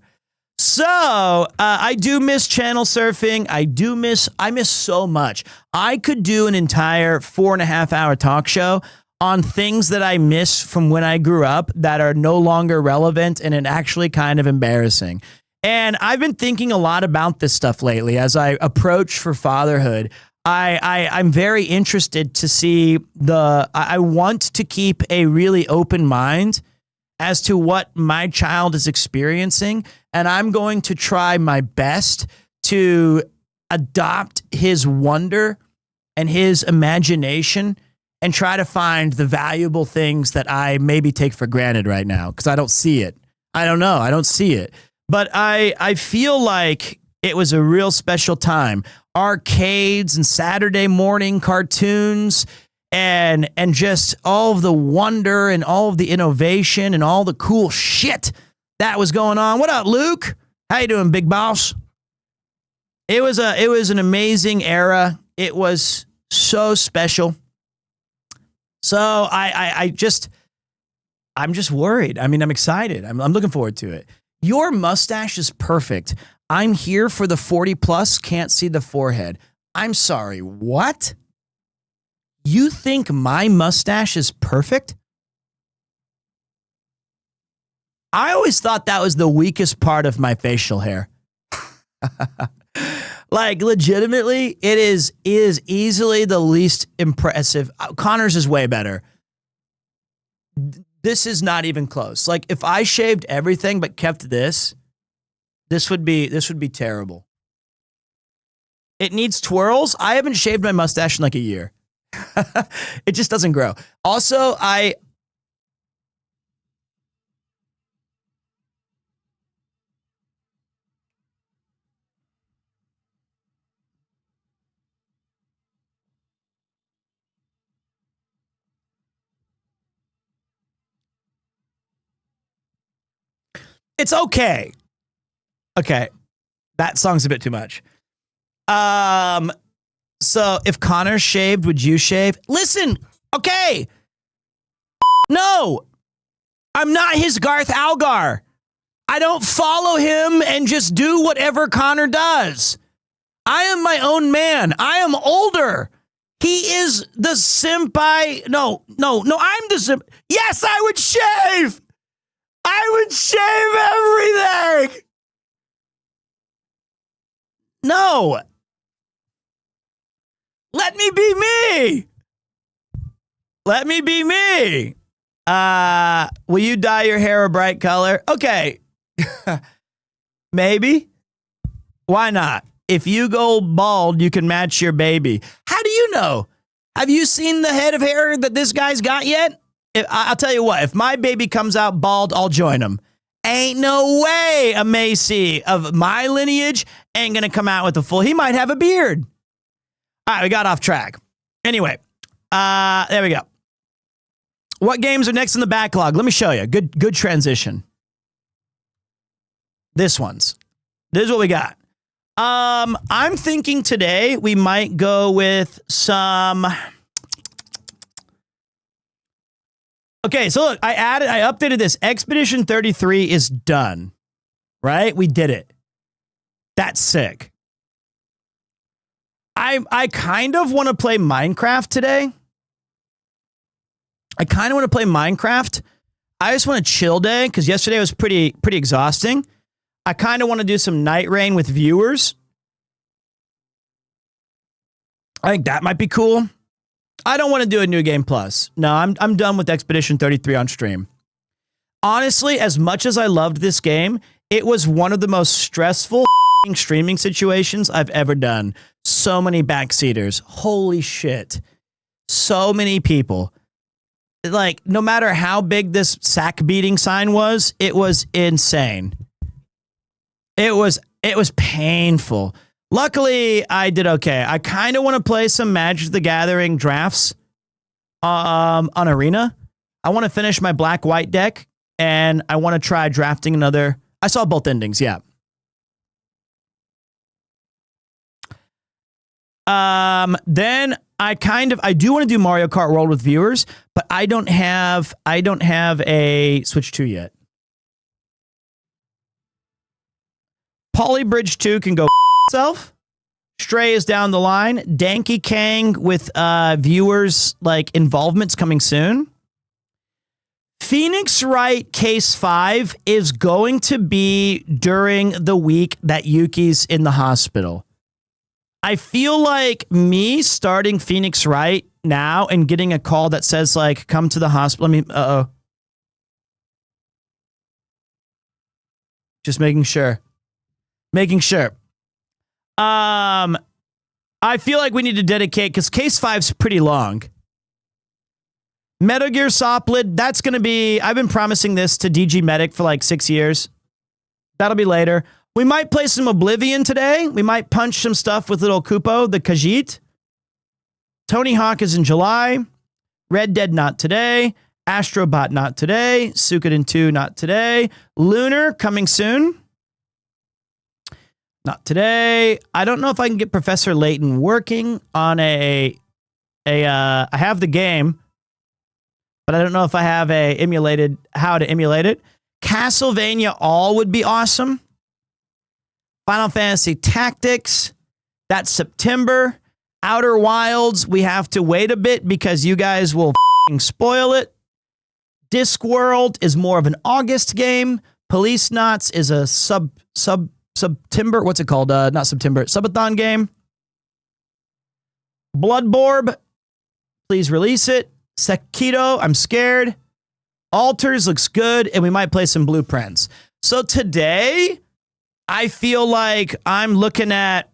So I do miss channel surfing. I miss so much. I could do an entire 4.5 hour talk show on things that I miss from when I grew up that are no longer relevant and actually kind of embarrassing. And I've been thinking a lot about this stuff lately as I approach for fatherhood. I'm very interested to see I want to keep a really open mind as to what my child is experiencing. And I'm going to try my best to adopt his wonder and his imagination and try to find the valuable things that I maybe take for granted right now because I don't see it. I don't know. I don't see it. But I feel like it was a real special time. Arcades and Saturday morning cartoons and just all of the wonder and all of the innovation and all the cool shit that was going on. What up, Luke? How you doing, big boss? It was an amazing era. It was so special. So I'm just worried. I mean, I'm excited. I'm looking forward to it. Your mustache is perfect. I'm here for the 40 plus, can't see the forehead. I'm sorry, what? You think my mustache is perfect? I always thought that was the weakest part of my facial hair. Like, legitimately, it is easily the least impressive. Connor's is way better. This is not even close. Like, if I shaved everything but kept this would be terrible. It needs twirls. I haven't shaved my mustache in like a year. It just doesn't grow. Also, it's okay. Okay. That song's a bit too much. So if Connor shaved, would you shave? Listen, okay. No, I'm not his Garth Algar. I don't follow him and just do whatever Connor does. I am my own man. I am older. He is the senpai. No, I'm the simp. Yes, I would shave. I would shave everything. No. Let me be me. Let me be me. Will you dye your hair a bright color? Okay. Maybe. Why not? If you go bald, you can match your baby. How do you know? Have you seen the head of hair that this guy's got yet? I'll tell you what, if my baby comes out bald, I'll join him. Ain't no way a Macy of my lineage ain't going to come out with a full. He might have a beard. All right, we got off track. Anyway, there we go. What games are next in the backlog? Let me show you. Good transition. This is what we got. I'm thinking today we might go with some. Okay, so look, I updated this. Expedition 33 is done. Right? We did it. That's sick. I kind of want to play Minecraft today. I kind of want to play Minecraft. I just want a chill day because yesterday was pretty exhausting. I kind of want to do some Night Rain with viewers. I think that might be cool. I don't want to do a New Game Plus. No, I'm done with Expedition 33 on stream. Honestly, as much as I loved this game, it was one of the most stressful streaming situations I've ever done. So many backseaters. Holy shit. So many people. Like, no matter how big this sack beating sign was, it was insane. It was painful. Luckily, I did okay. I kind of want to play some Magic the Gathering drafts on Arena. I want to finish my black-white deck, and I want to try drafting another. I saw both endings, yeah. Then I do want to do Mario Kart World with viewers, but I don't have a Switch 2 yet. Polybridge 2 can go itself. Stray is down the line. Danky Kang with viewers like involvement's coming soon. Phoenix Wright Case 5 is going to be during the week that Yuki's in the hospital. I feel like me starting Phoenix Wright now and getting a call that says like, come to the hospital. Just making sure. I feel like we need to dedicate, because Case 5's pretty long. Metal Gear Solid, that's going to be, I've been promising this to DG Medic for like 6 years. That'll be later. We might play some Oblivion today. We might punch some stuff with little Kupo, the Khajiit. Tony Hawk is in July. Red Dead, not today. Astrobot, not today. Suikoden 2, not today. Lunar, coming soon. Not today. I don't know if I can get Professor Layton working on I have the game, but I don't know if I have how to emulate it. Castlevania All would be awesome. Final Fantasy Tactics, that's September. Outer Wilds, we have to wait a bit because you guys will spoil it. Discworld is more of an August game. Police Knots is a September, what's it called? Not September, Subathon game. Bloodborne, please release it. Sekiro, I'm scared. Altars looks good, and we might play some Blueprints. So today, I feel like I'm looking at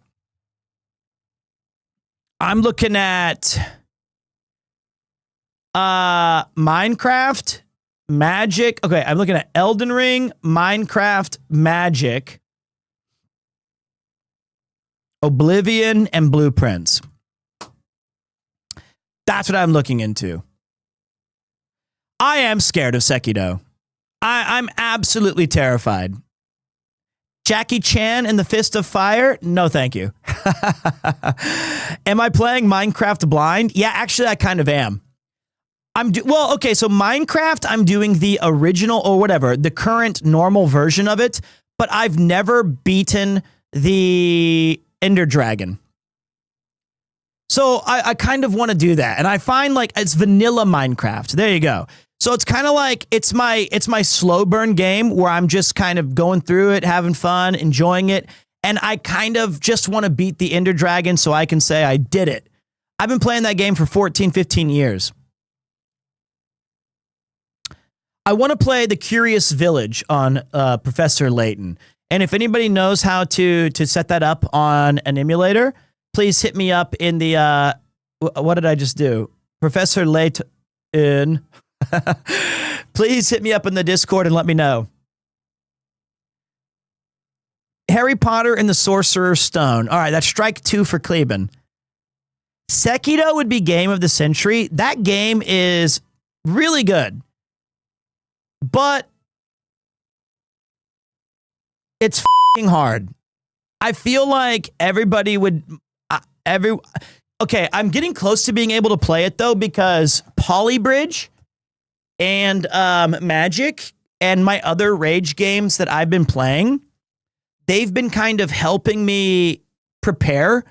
Minecraft, Magic. Okay, I'm looking at Elden Ring, Minecraft, Magic, Oblivion, and Blueprints. That's what I'm looking into. I am scared of Sekiro. I'm absolutely terrified. Jackie Chan in the Fist of Fire? No, thank you. Am I playing Minecraft blind? Yeah, actually, I kind of am. So Minecraft, I'm doing the original or whatever, the current normal version of it, but I've never beaten the Ender Dragon. So I kind of want to do that. And I find like it's vanilla Minecraft. There you go. So it's kind of like it's my slow burn game where I'm just kind of going through it, having fun, enjoying it. And I kind of just want to beat the Ender Dragon so I can say I did it. I've been playing that game for 14, 15 years. I want to play the Curious Village on Professor Layton. And if anybody knows how to set that up on an emulator, please hit me up in the, what did I just do? Professor Layton. Please hit me up in the Discord and let me know. Harry Potter and the Sorcerer's Stone. All right, that's strike 2 for Kleben. Sekiro would be game of the century. That game is really good. But it's f***ing hard. I feel like everybody would... Okay, I'm getting close to being able to play it, though, because Polybridge and Magic and my other Rage games that I've been playing, they've been kind of helping me prepare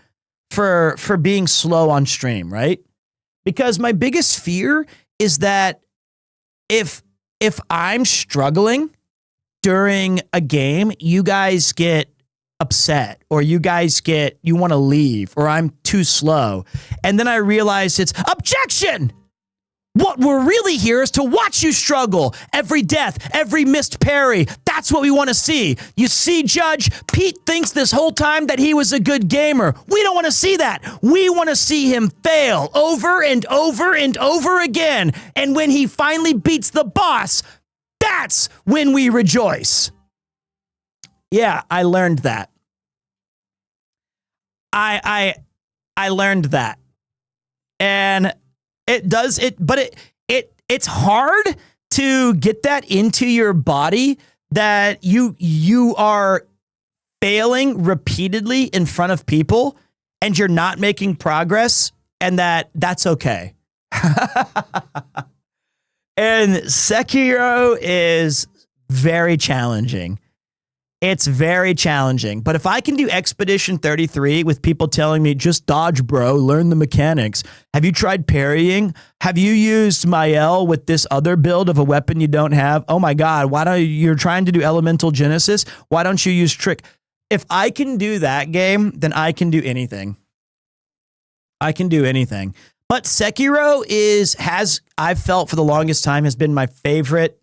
for being slow on stream, right? Because my biggest fear is that if I'm struggling during a game, you guys get upset or you want to leave or I'm too slow. And then I realize it's objection. What we're really here is to watch you struggle. Every death, every missed parry. That's what we want to see. You see, Judge, Pete thinks this whole time that he was a good gamer. We don't want to see that. We want to see him fail over and over and over again. And when he finally beats the boss, that's when we rejoice. Yeah, I learned that. I learned that. And it's hard to get that into your body that you are failing repeatedly in front of people and you're not making progress, and that's okay. And Sekiro is very challenging. It's very challenging. But if I can do Expedition 33 with people telling me, just dodge, bro, learn the mechanics. Have you tried parrying? Have you used Mael with this other build of a weapon you don't have? Oh my God, you're trying to do Elemental Genesis? Why don't you use Trick? If I can do that game, then I can do anything. I can do anything. But Sekiro I've felt for the longest time, has been my favorite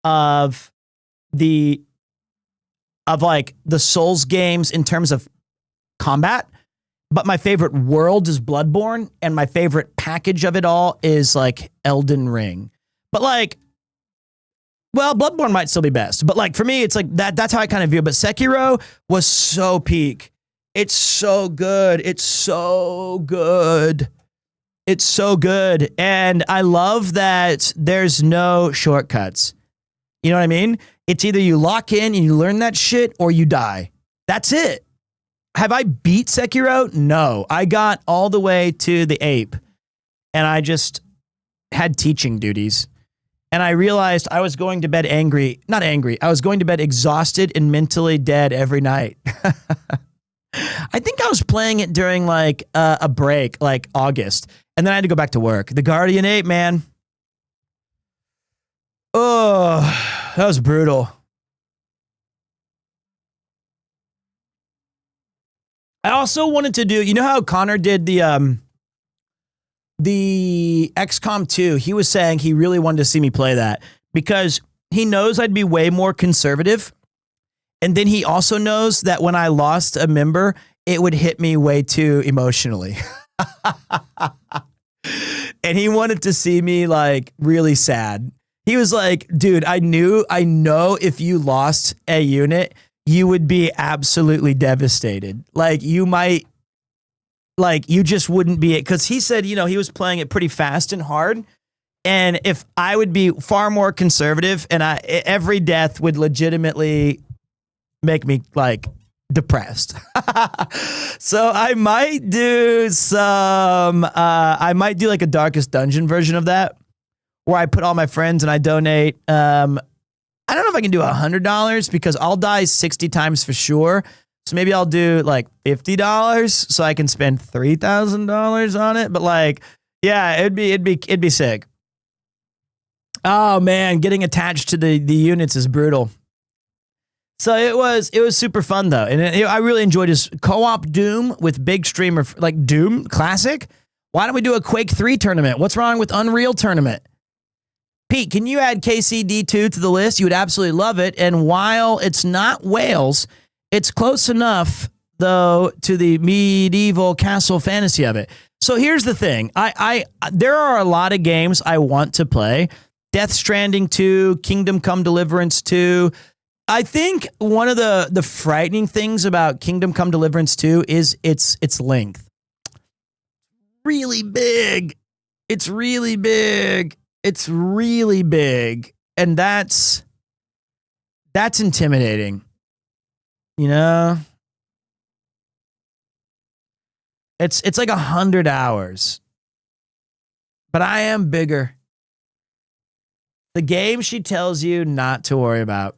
of the Souls games in terms of combat. But my favorite world is Bloodborne, and my favorite package of it all is like Elden Ring. But Bloodborne might still be best. But for me, it's like that's how I kind of view it. But Sekiro was so peak. It's so good. It's so good. It's so good. And I love that there's no shortcuts. You know what I mean? It's either you lock in and you learn that shit or you die. That's it. Have I beat Sekiro? No. I got all the way to the ape and I just had teaching duties. And I realized I was going to bed not angry. I was going to bed exhausted and mentally dead every night. I think I was playing it during a break, August. And then I had to go back to work. The Guardian Ape, man. Oh, that was brutal. I also wanted to do, you know how Connor did the XCOM 2? He was saying he really wanted to see me play that because he knows I'd be way more conservative. And then he also knows that when I lost a member, it would hit me way too emotionally. And he wanted to see me really sad. He was like, dude, I know if you lost a unit, you would be absolutely devastated. You might, you just wouldn't be it. Cause he said, he was playing it pretty fast and hard. And if I would be far more conservative and every death would legitimately make me depressed. So I might do a Darkest Dungeon version of that where I put all my friends and I donate. I don't know if I can do $100 because I'll die 60 times for sure. So maybe I'll do $50 so I can spend $3,000 on it. But yeah, it'd be sick. Oh man, getting attached to the units is brutal. So it was super fun though, and I really enjoyed his co-op Doom with big streamer Doom Classic. Why don't we do a Quake 3 tournament? What's wrong with Unreal Tournament? Pete, can you add KCD2 to the list? You would absolutely love it. And while it's not Wales, it's close enough though to the medieval castle fantasy of it. So here's the thing: there are a lot of games I want to play. Death Stranding 2, Kingdom Come Deliverance 2. I think one of the frightening things about Kingdom Come Deliverance 2 is its length. Really big. It's really big. It's really big. And that's intimidating. It's 100 hours. But I am bigger. The game she tells you not to worry about.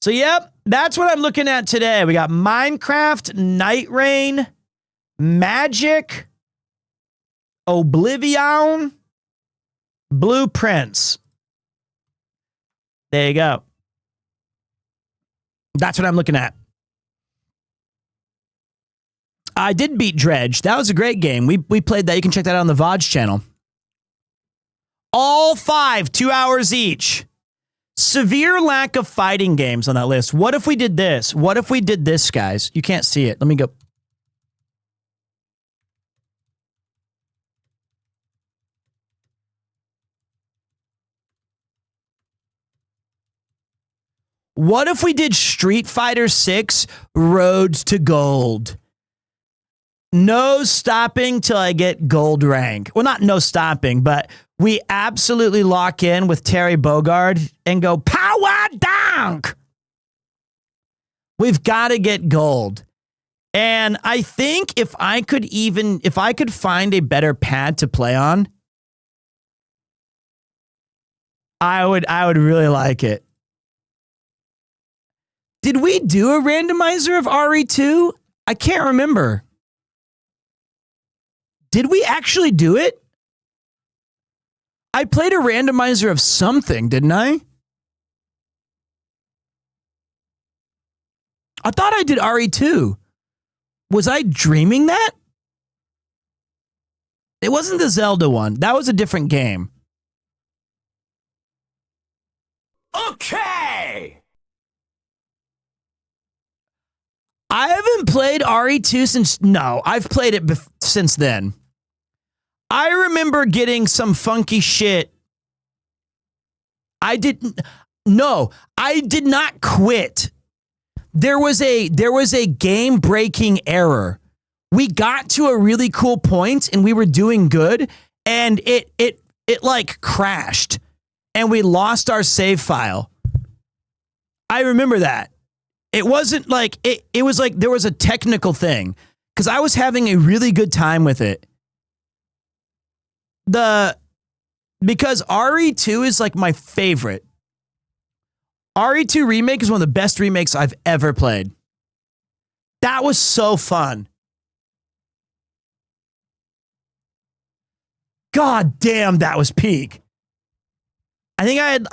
So, yep, that's what I'm looking at today. We got Minecraft, Night Rain, Magic, Oblivion, Blueprints. There you go. That's what I'm looking at. I did beat Dredge. That was a great game. We played that. You can check that out on the VODs channel. All 5, 2 hours each. Severe lack of fighting games on that list. What if we did this? What if we did this, guys? You can't see it. Let me go. What if we did Street Fighter 6 Road to Gold? No stopping till I get gold rank. Well, not no stopping, but we absolutely lock in with Terry Bogard and go power dunk. We've got to get gold. And I think if I could find a better pad to play on, I would really like it. Did we do a randomizer of RE2? I can't remember. Did we actually do it? I played a randomizer of something, didn't I? I thought I did RE2. Was I dreaming that? It wasn't the Zelda one. That was a different game. Okay. I haven't played RE2 since... No, I've played it since then. I remember getting some funky shit. I did not quit. There was a game-breaking error. We got to a really cool point and we were doing good, and it like crashed and we lost our save file. I remember that. It wasn't like it was like there was a technical thing because I was having a really good time with it. Because RE2 is like my favorite. RE2 Remake is one of the best remakes I've ever played. That was so fun. God damn, that was peak. I think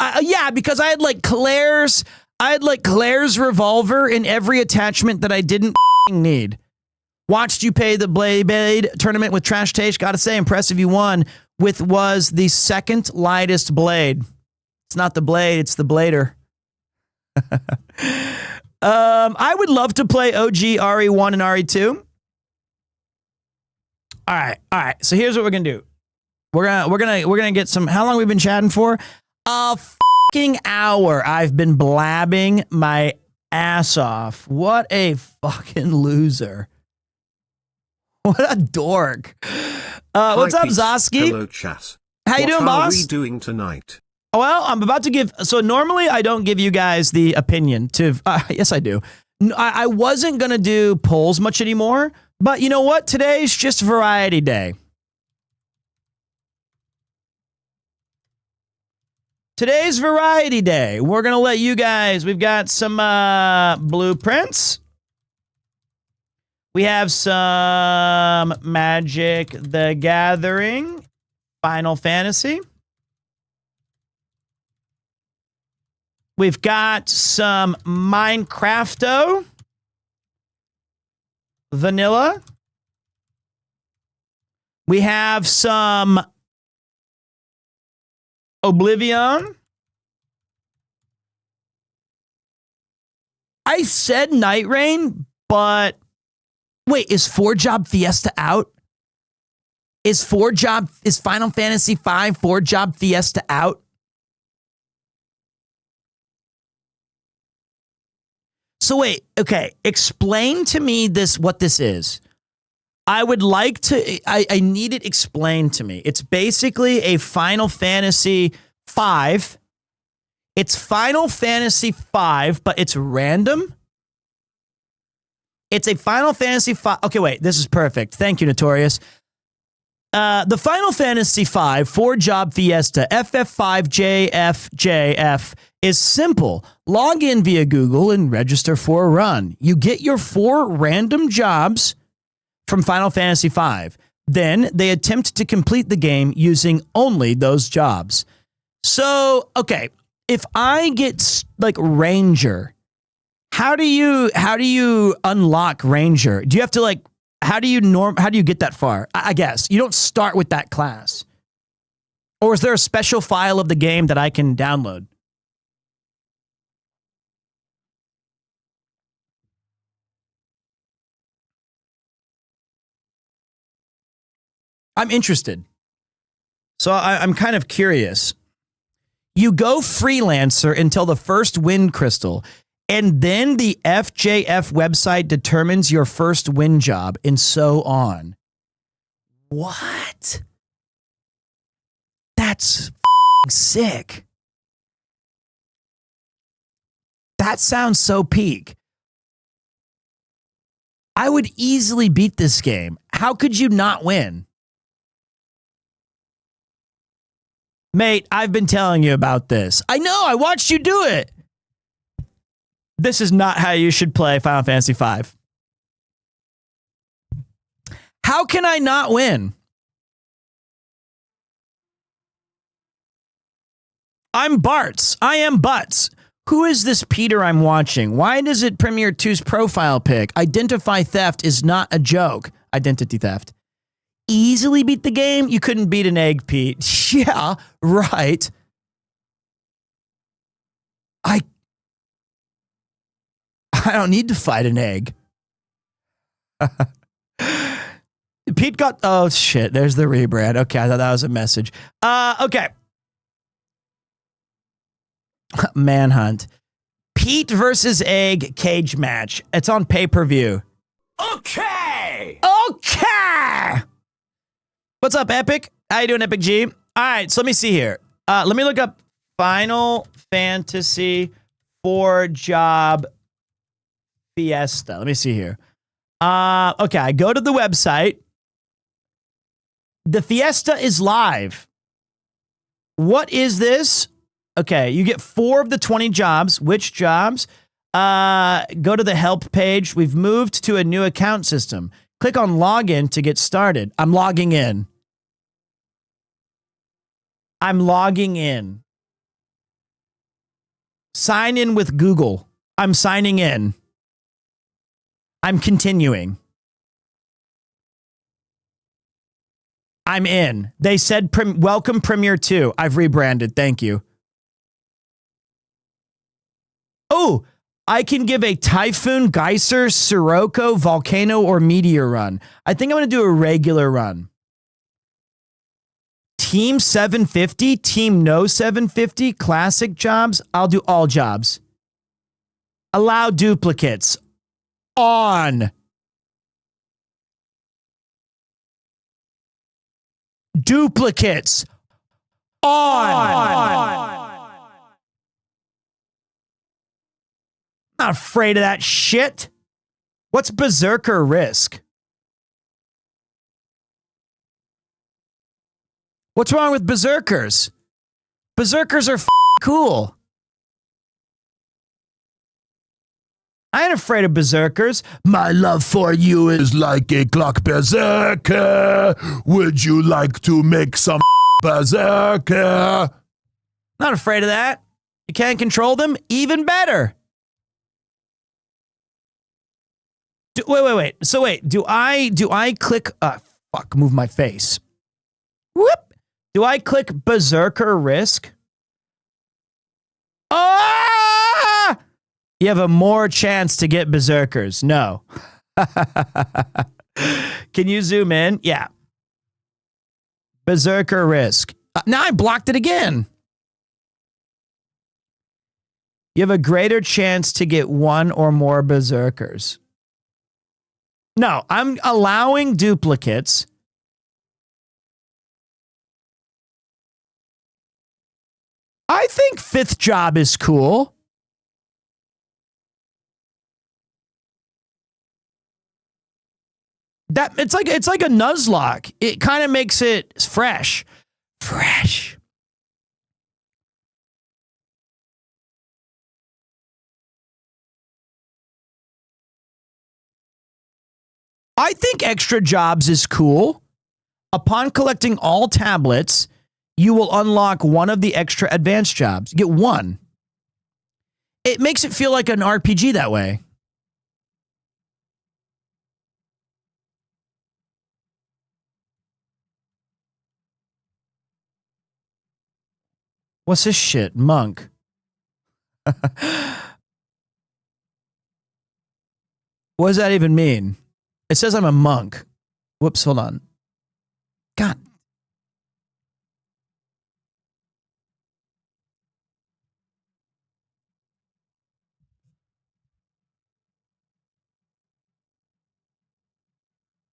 because I had like Claire's revolver in every attachment that I didn't need. Watched you pay the Blade tournament with Trash Taste. Gotta say, impressive you won with was the second lightest blade. It's not the blade, it's the blader. I would love to play OG RE1 and RE2. All right. So here's what we're gonna do. We're gonna get some. How long have we been chatting for? A fucking hour. I've been blabbing my ass off. What a fucking loser. What a dork. What's up, Zosky? Hello, chat. How you doing, boss? What are we doing tonight? Well, I'm about to give... So normally I don't give you guys the opinion to... yes, I do. I wasn't going to do polls much anymore, but you know what? Today's just variety day. Today's variety day. We're going to let you guys... We've got some blueprints. We have some Magic the Gathering, Final Fantasy. We've got some Minecrafto, Vanilla. We have some Oblivion. I said Night Rain, but wait, is 4-Job Fiesta out? Is Final Fantasy V 4-Job Fiesta out? So wait, okay, explain to me what this is. I would like to, I need it explained to me. It's basically a Final Fantasy V. It's Final Fantasy V, but it's random. It's a Final Fantasy V. Okay, wait, this is perfect. Thank you, Notorious. The Final Fantasy V 4-Job Fiesta FF5JFJF is simple. Log in via Google and register for a run. You get your 4 random jobs from Final Fantasy V. Then they attempt to complete the game using only those jobs. So, okay, if I get like Ranger, how do you unlock Ranger? Do you have to like how do you get that far? I guess you don't start with that class. Or is there a special file of the game that I can download? I'm interested. So I'm kind of curious. You go freelancer until the first wind crystal. And then the FJF website determines your first win job and so on. What? That's sick. That sounds so peak. I would easily beat this game. How could you not win? Mate, I've been telling you about this. I know, I watched you do it. This is not how you should play Final Fantasy V. How can I not win? I'm Bartz. I am Butts. Who is this Peter I'm watching? Why does it PremierTwo's profile pic? Identify theft is not a joke. Identity theft. Easily beat the game? You couldn't beat an egg, Pete. Yeah, right. I don't need to fight an egg. Pete got... Oh, shit. There's the rebrand. Okay, I thought that was a message. Okay. Manhunt. Pete versus Egg cage match. It's on pay-per-view. Okay. What's up, Epic? How you doing, Epic G? All right, so let me see here. Let me look up Final Fantasy 4 job Fiesta. Let me see here. Okay, I go to the website. The Fiesta is live. What is this? Okay, you get 4 of the 20 jobs. Which jobs? Go to the help page. We've moved to a new account system. Click on login to get started. I'm logging in. Sign in with Google. I'm signing in. I'm continuing. I'm in. They said, welcome PremierTwo. I've rebranded. Thank you. Oh, I can give a Typhoon, Geyser, Sirocco, Volcano, or Meteor run. I think I'm going to do a regular run. Team 750, Team No 750, Classic jobs. I'll do all jobs. Allow duplicates. On. Duplicates. On. Not afraid of that shit. What's Berserker Risk? What's wrong with Berserkers? Berserkers are cool. I ain't afraid of Berserkers. My love for you is like a clock berserker. Would you like to make some berserker? Not afraid of that. You can't control them? Even better. Wait. So wait, do I click, move my face. Whoop. Do I click Berserker Risk? Ah! You have a more chance to get Berserkers. No. Can you zoom in? Yeah. Berserker Risk. Now I blocked it again. You have a greater chance to get 1 or more Berserkers. No, I'm allowing duplicates. I think 5th job is cool. That it's like a Nuzlocke. It kind of makes it fresh. Fresh. I think extra jobs is cool. Upon collecting all tablets, you will unlock one of the extra advanced jobs. You get 1. It makes it feel like an RPG that way. What's this shit? Monk. What does that even mean? It says I'm a monk. Whoops, hold on. God.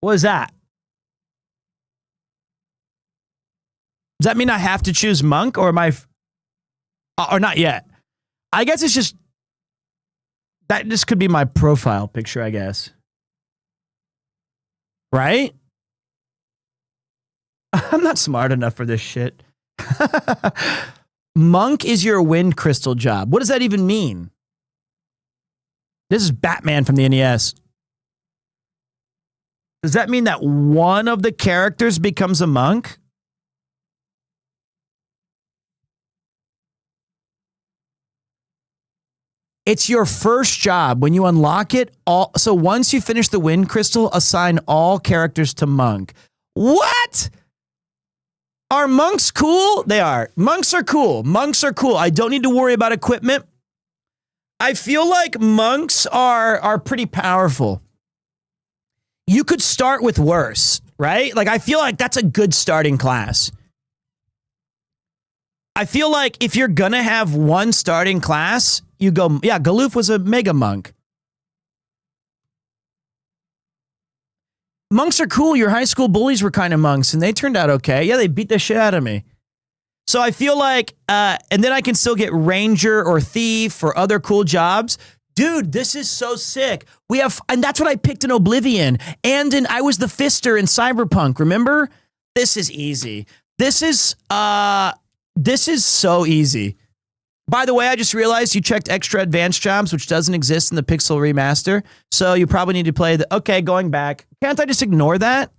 What is that? Does that mean I have to choose monk or am I, or not yet? I guess it's just, that just could be my profile picture, I guess. Right? I'm not smart enough for this shit. Monk is your wind crystal job. What does that even mean? This is Batman from the NES. Does that mean that one of the characters becomes a monk? It's your first job when you unlock it. So once you finish the wind crystal, assign all characters to monk. What? Are monks cool? They are. Monks are cool. Monks are cool. I don't need to worry about equipment. I feel like monks are pretty powerful. You could start with worse, right? Like, I feel like that's a good starting class. I feel like if you're going to have one starting class, you go, yeah, Galoof was a mega monk. Monks are cool. Your high school bullies were kind of monks, and they turned out okay. Yeah, they beat the shit out of me. So I feel like, and then I can still get ranger or thief or other cool jobs. Dude, this is so sick. We have, and that's what I picked in Oblivion. And I was the Fister in Cyberpunk, remember? This is easy. This is so easy. By the way, I just realized you checked extra advanced jobs, which doesn't exist in the Pixel remaster. So you probably need to play the, okay, going back. Can't I just ignore that?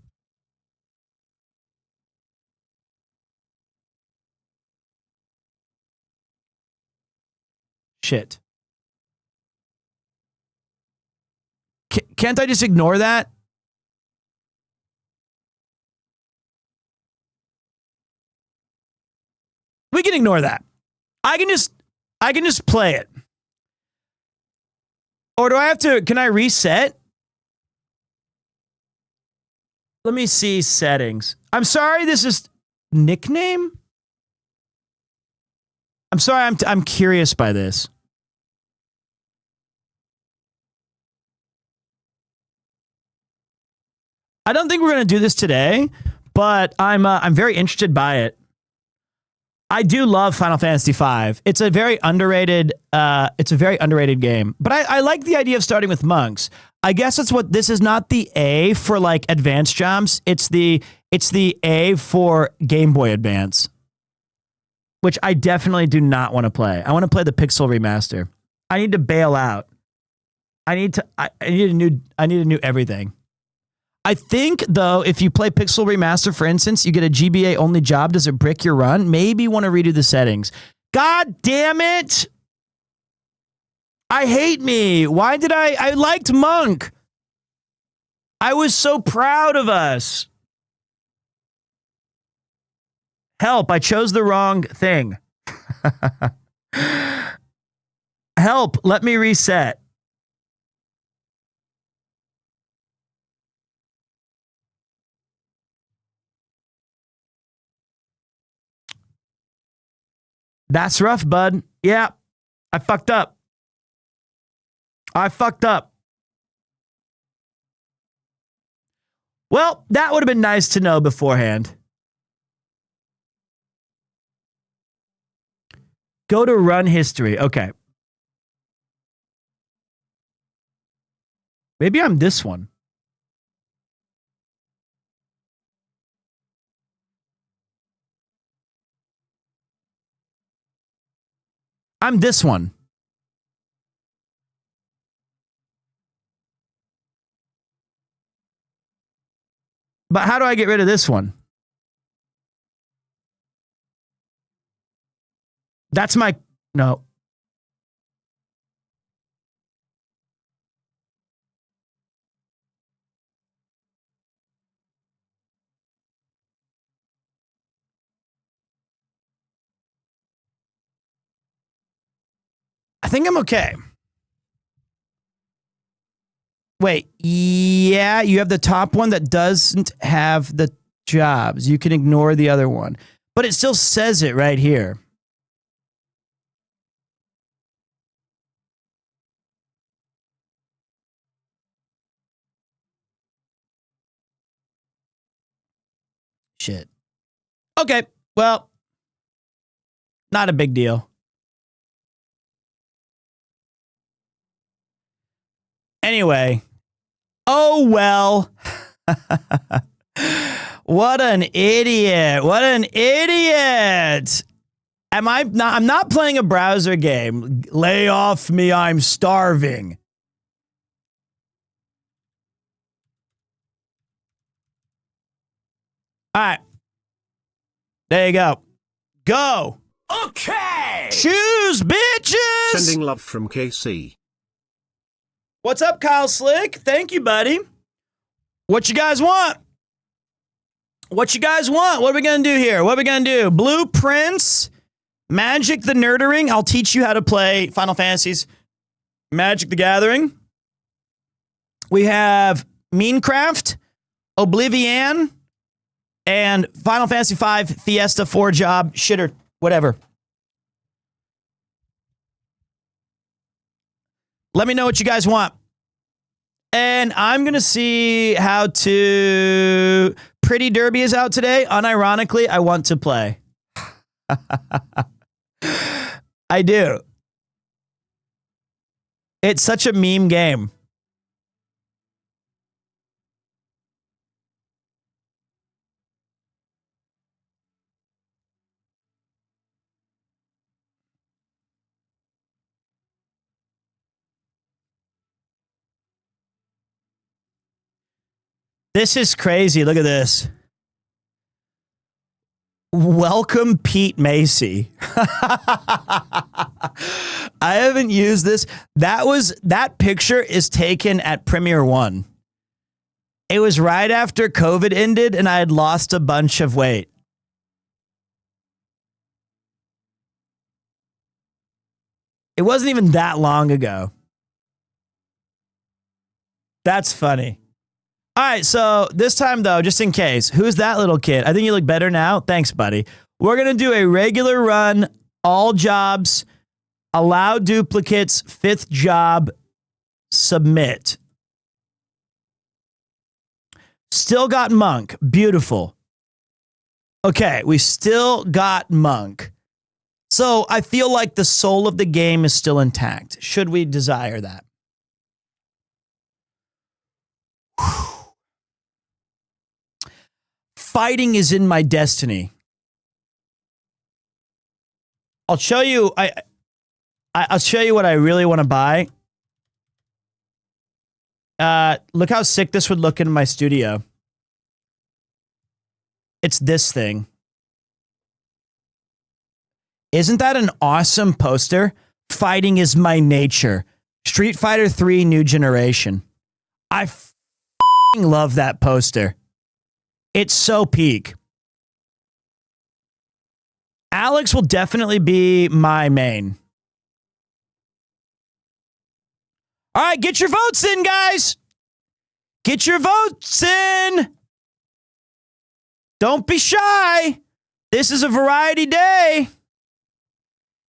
Shit. Can't I just ignore that? We can ignore that. I can just play it. Or do I have to, can I reset? Let me see settings. I'm sorry, this is nickname? I'm sorry, I'm curious by this. I don't think we're going to do this today, but I'm very interested by it. I do love Final Fantasy V. It's a very underrated game. But I like the idea of starting with monks. I guess it's what this is not the A for like advanced jobs. It's the A for Game Boy Advance, which I definitely do not want to play. I want to play the Pixel remaster. I need to bail out. I need a new everything. I think, though, if you play Pixel Remaster, for instance, you get a GBA-only job. Does it brick your run? Maybe want to redo the settings. God damn it! I hate me. Why did I liked Monk. I was so proud of us. Help, I chose the wrong thing. Help, let me reset. That's rough, bud. Yeah, I fucked up. Well, that would have been nice to know beforehand. Go to run history. Okay. Maybe I'm this one. I'm this one. But how do I get rid of this one? That's my... No. I think I'm okay. Wait, yeah, you have the top one that doesn't have the jobs. You can ignore the other one. But it still says it right here. Shit. Okay, well, not a big deal. Anyway, oh well. What an idiot. What an idiot. I'm not playing a browser game. Lay off me, I'm starving. All right. There you go. Go. Okay. Choose, bitches. Sending love from KC. What's up, Kyle Slick? Thank you, buddy. What you guys want? What you guys want? What are we going to do here? What are we going to do? Blueprints, Magic the Nerdering. I'll teach you how to play Final Fantasies, Magic the Gathering. We have Minecraft, Oblivion, and Final Fantasy V, Fiesta, 4-Job, shitter, whatever. Let me know what you guys want. And I'm going to see how to... Pretty Derby is out today. Unironically, I want to play. I do. It's such a meme game. This is crazy. Look at this. Welcome, Pete Macy. I haven't used this. That picture is taken at Premier1. It was right after COVID ended and I had lost a bunch of weight. It wasn't even that long ago. That's funny. All right, so this time, though, just in case, who's that little kid? I think you look better now. Thanks, buddy. We're going to do a regular run, all jobs, allow duplicates, 5th job, submit. Still got Monk. Beautiful. Okay, we still got Monk. So I feel like the soul of the game is still intact. Should we desire that? Whew. Fighting is in my destiny. I'll show you. I'll show you what I really want to buy. Look how sick this would look in my studio. It's this thing. Isn't that an awesome poster? Fighting is my nature. Street Fighter 3 New Generation. I f***ing love that poster. It's so peak. Alex will definitely be my main. All right, get your votes in, guys. Get your votes in. Don't be shy. This is a variety day.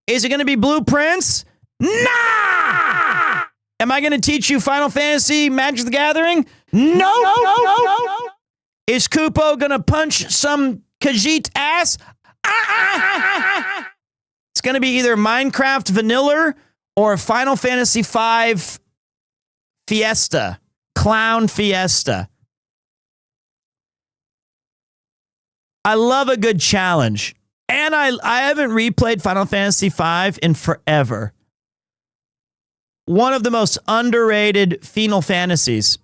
Is it going to be Blueprints? Nah! Am I going to teach you Final Fantasy Magic the Gathering? No. Is Kupo going to punch some Khajiit ass? It's going to be either Minecraft Vanilla or Final Fantasy V Fiesta. Clown Fiesta. I love a good challenge. And I haven't replayed Final Fantasy V in forever. One of the most underrated Final Fantasies.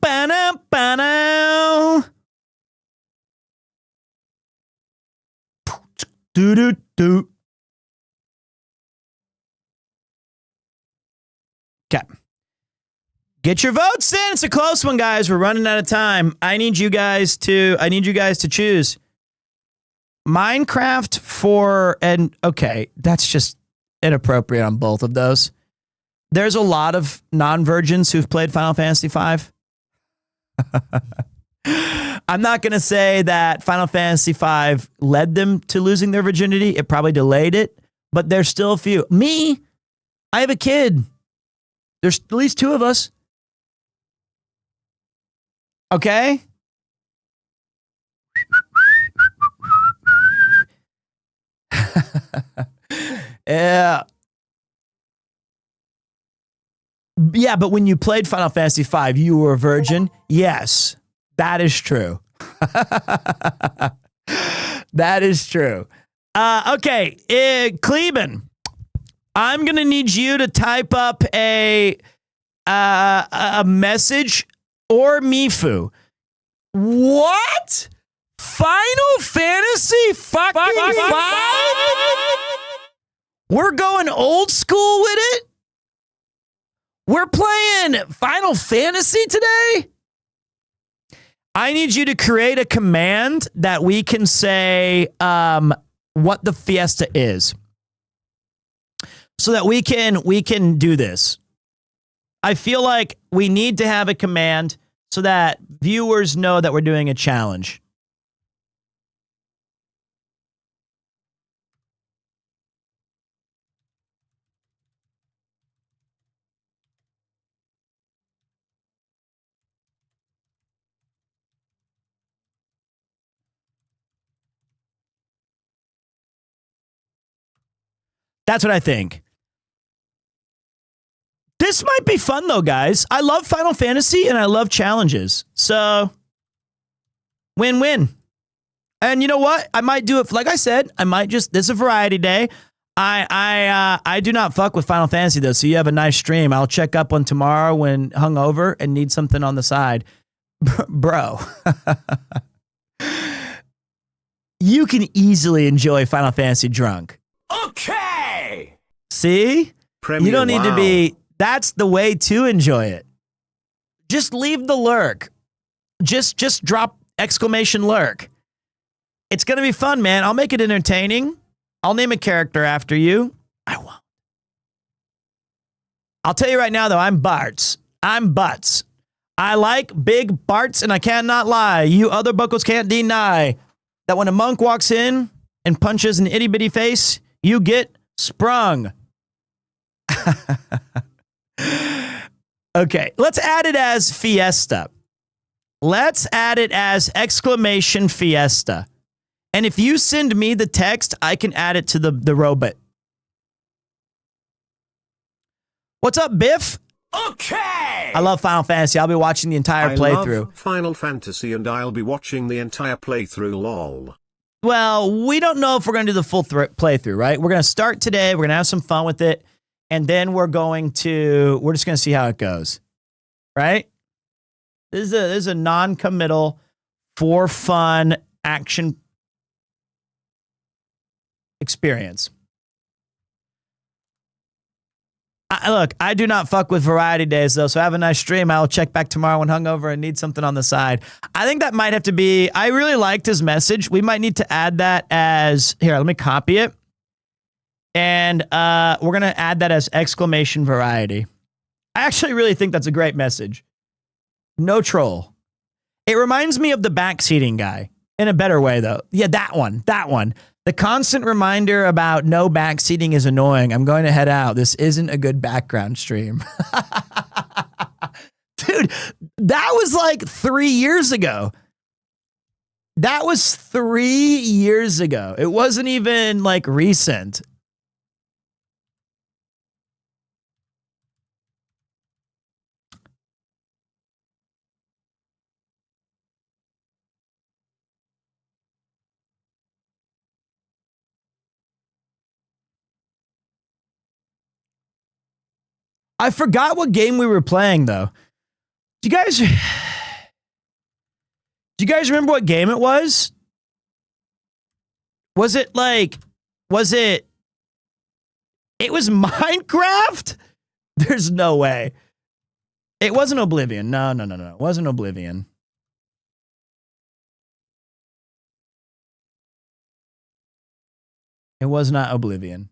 Ba-na, ba-na. Do-do-do. Okay. Get your votes in. It's a close one, guys. We're running out of time. I need you guys to choose. Minecraft okay, that's just inappropriate on both of those. There's a lot of non-virgins who've played Final Fantasy V. I'm not going to say that Final Fantasy V led them to losing their virginity. It probably delayed it, but there's still a few. Me, I have a kid. There's at least 2 of us. Okay? Yeah. Yeah, but when you played Final Fantasy V, you were a virgin? Yes, that is true. That is true. Okay, Kleben, I'm going to need you to type up a message or Mifu. What? Final Fantasy fucking 5? We're going old school with it? We're playing Final Fantasy today? I need you to create a command that we can say what the Fiesta is, so that we can do this. I feel like we need to have a command so that viewers know that we're doing a challenge. That's what I think. This might be fun, though, guys. I love Final Fantasy and I love challenges. So, win-win. And you know what? I might do it. Like I said, I might just, this is a variety day. I do not fuck with Final Fantasy, though, so you have a nice stream. I'll check up on tomorrow when hungover and need something on the side. Bro. You can easily enjoy Final Fantasy drunk. Okay! See? Premier, you don't need to wow. be... That's the way to enjoy it. Just leave the lurk. Just drop exclamation lurk. It's going to be fun, man. I'll make it entertaining. I'll name a character after you. I won't. I'll tell you right now, though, I'm Bartz. I'm Butts. I like big Barts, and I cannot lie. You other buckles can't deny that when a monk walks in and punches an itty-bitty face, you get sprung. Okay, let's add it as Fiesta. Let's add it as exclamation Fiesta. And if you send me the text, I can add it to the robot. What's up, Biff? Okay! I love Final Fantasy. I'll be watching the entire I playthrough. love Final Fantasy and I'll be watching the entire playthrough, lol. Well, we don't know if we're going to do the full playthrough, right? We're going to start today. We're going to have some fun with it. And then we're just going to see how it goes. Right? This is a non-committal, for fun action experience. Look, I do not fuck with variety days, though, so have a nice stream. I'll check back tomorrow when hungover and need something on the side. I think that might have to be... I really liked his message. We might need to add that as... Here, let me copy it. And we're going to add that as exclamation variety. I actually really think that's a great message. No troll. It reminds me of the backseating guy. In a better way, though. Yeah, that one. That one. The constant reminder about no backseating is annoying. I'm going to head out. This isn't a good background stream. Dude, that was like 3 years ago. That was 3 years ago. It wasn't even like recent. I forgot what game we were playing, though. Do you guys remember what game it was? Was it Minecraft? There's no way. It wasn't Oblivion. No. It wasn't Oblivion. It was not Oblivion.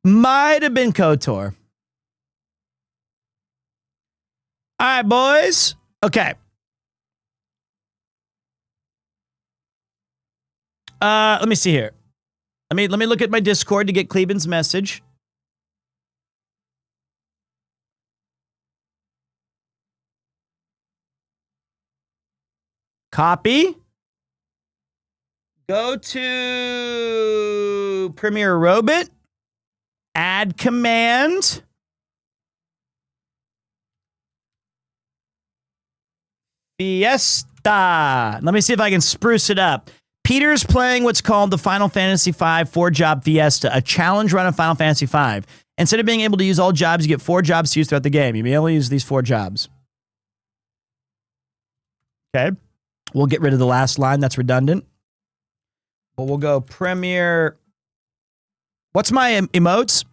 Might have been KOTOR. All right, boys. Okay. Let me see here. Let me look at my Discord to get Cleveland's message. Copy. Go to Premier Robot. Add command. Fiesta. Let me see if I can spruce it up. Peter's playing what's called the Final Fantasy V 4-job Fiesta, a challenge run of Final Fantasy V. Instead of being able to use all jobs, you get 4 jobs to use throughout the game. You may only use these 4 jobs. Okay. We'll get rid of the last line. That's redundant. But we'll go Premier. What's my emotes?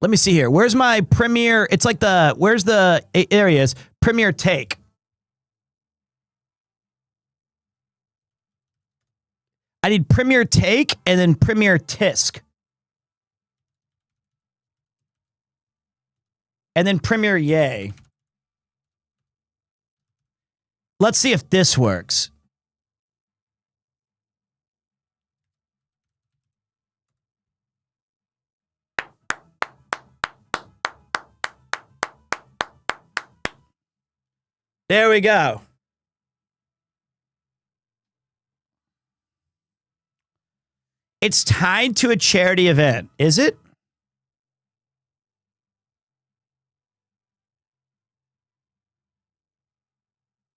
Let me see here. Where's my Premier? It's like where's the areas? Premier Take. I need Premier Take and then Premier Tisk. And then Premier Yay. Let's see if this works. There we go. It's tied to a charity event, is it?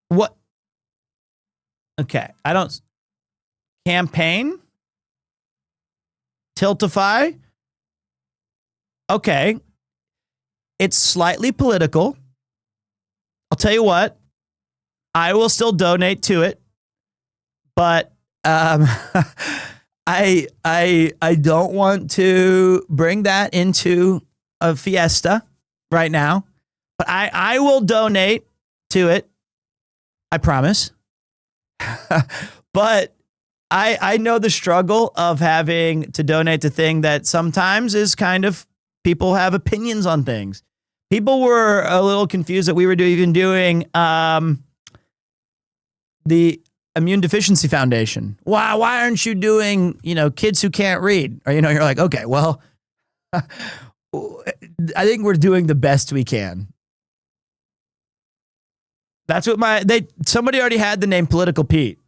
What? Okay, I don't. Campaign? Tiltify? Okay. It's slightly political. I'll tell you what. I will still donate to it, but I don't want to bring that into a fiesta right now. But I will donate to it. I promise. But I know the struggle of having to donate to thing that sometimes is kind of people have opinions on things. People were a little confused that we were even doing the Immune Deficiency Foundation. Why aren't you doing, kids who can't read? Or, you're like, okay, well, I think we're doing the best we can. That's what somebody already had the name Political Pete.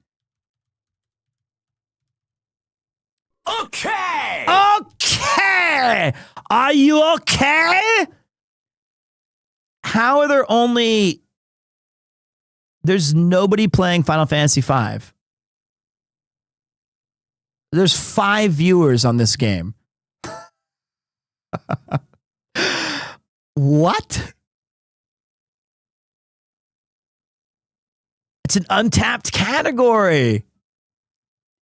Okay! Okay! Are you okay? How are there only... There's nobody playing Final Fantasy V. There's 5 viewers on this game. What? It's an untapped category.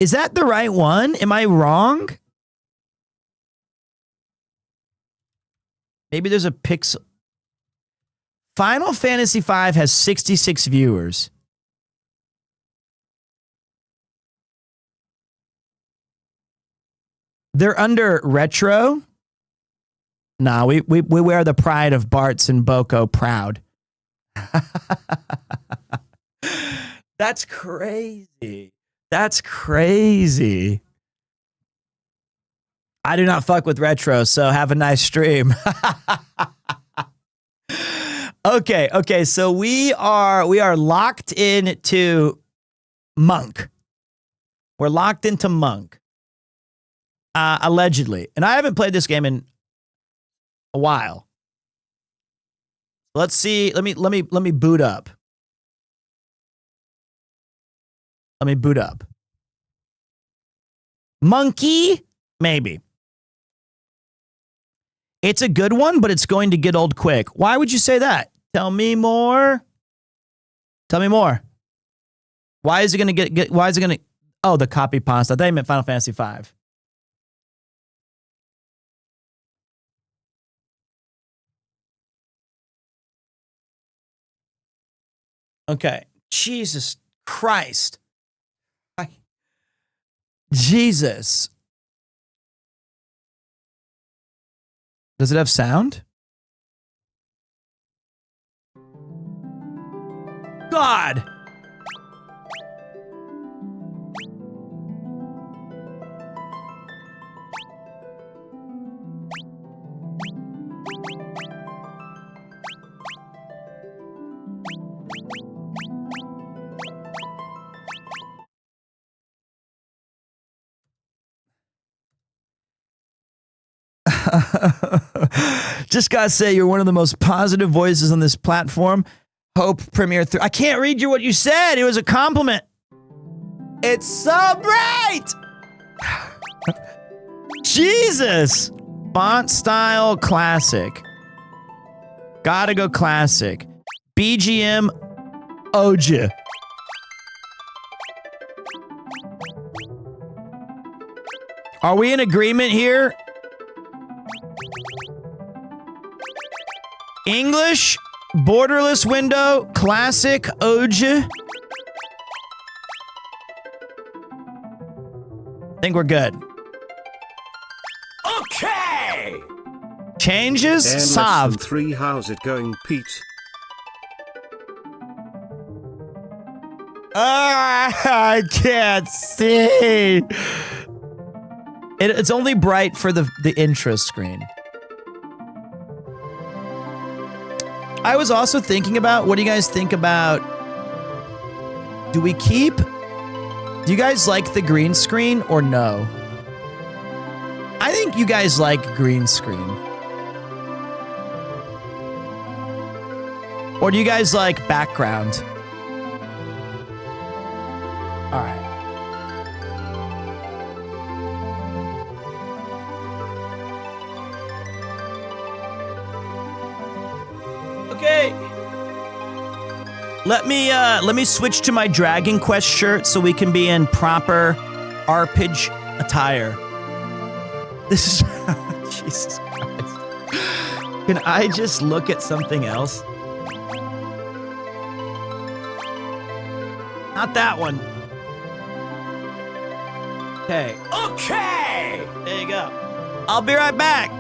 Is that the right one? Am I wrong? Maybe there's a pixel. Final Fantasy V has 66 viewers. They're under retro. Nah, we wear the pride of Bart's and Boko proud. That's crazy. That's crazy. I do not fuck with retro, so have a nice stream. Okay, so we are locked into Monk. We're locked into Monk. Allegedly. And I haven't played this game in a while. Let's see. Let me boot up. Let me boot up. Monkey? Maybe. It's a good one, but it's going to get old quick. Why would you say that? Tell me more. Tell me more. Why is it going to get why is it going to... Oh, the copy pasta. I thought you meant Final Fantasy V. Okay. Jesus Christ. Jesus. Does it have sound? God. Just gotta say, you're one of the most positive voices on this platform. Hope PremierTwo. I can't read you what you said. It was a compliment. It's so bright. Jesus. Font style classic. Gotta go classic. BGM Oja. Are we in agreement here? English, borderless window, classic, Oja. I think we're good. Okay! And Changes, less than solved. 3. How's it going, Pete? I can't see. It's only bright for the interest screen. I was also thinking about, what do you guys think about, do we keep, do you guys like the green screen or no? I think you guys like green screen. Or do you guys like background? All right. Okay. Let me switch to my Dragon Quest shirt so we can be in proper arpege attire. This is Jesus Christ. Can I just look at something else? Not that one. Okay. Okay! There you go. I'll be right back.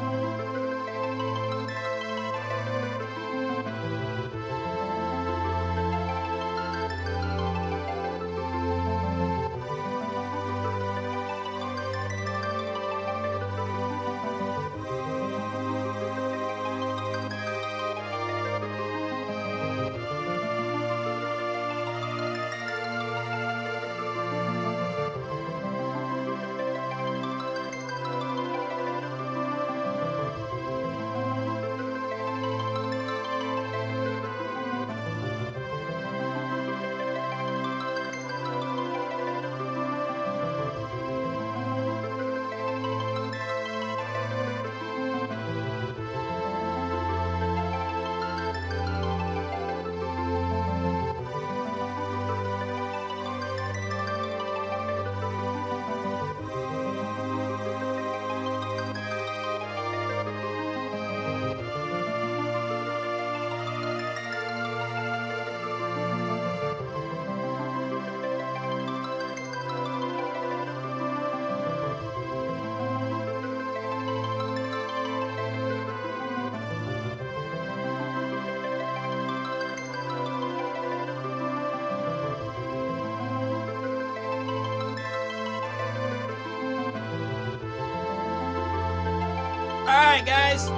Alright, guys.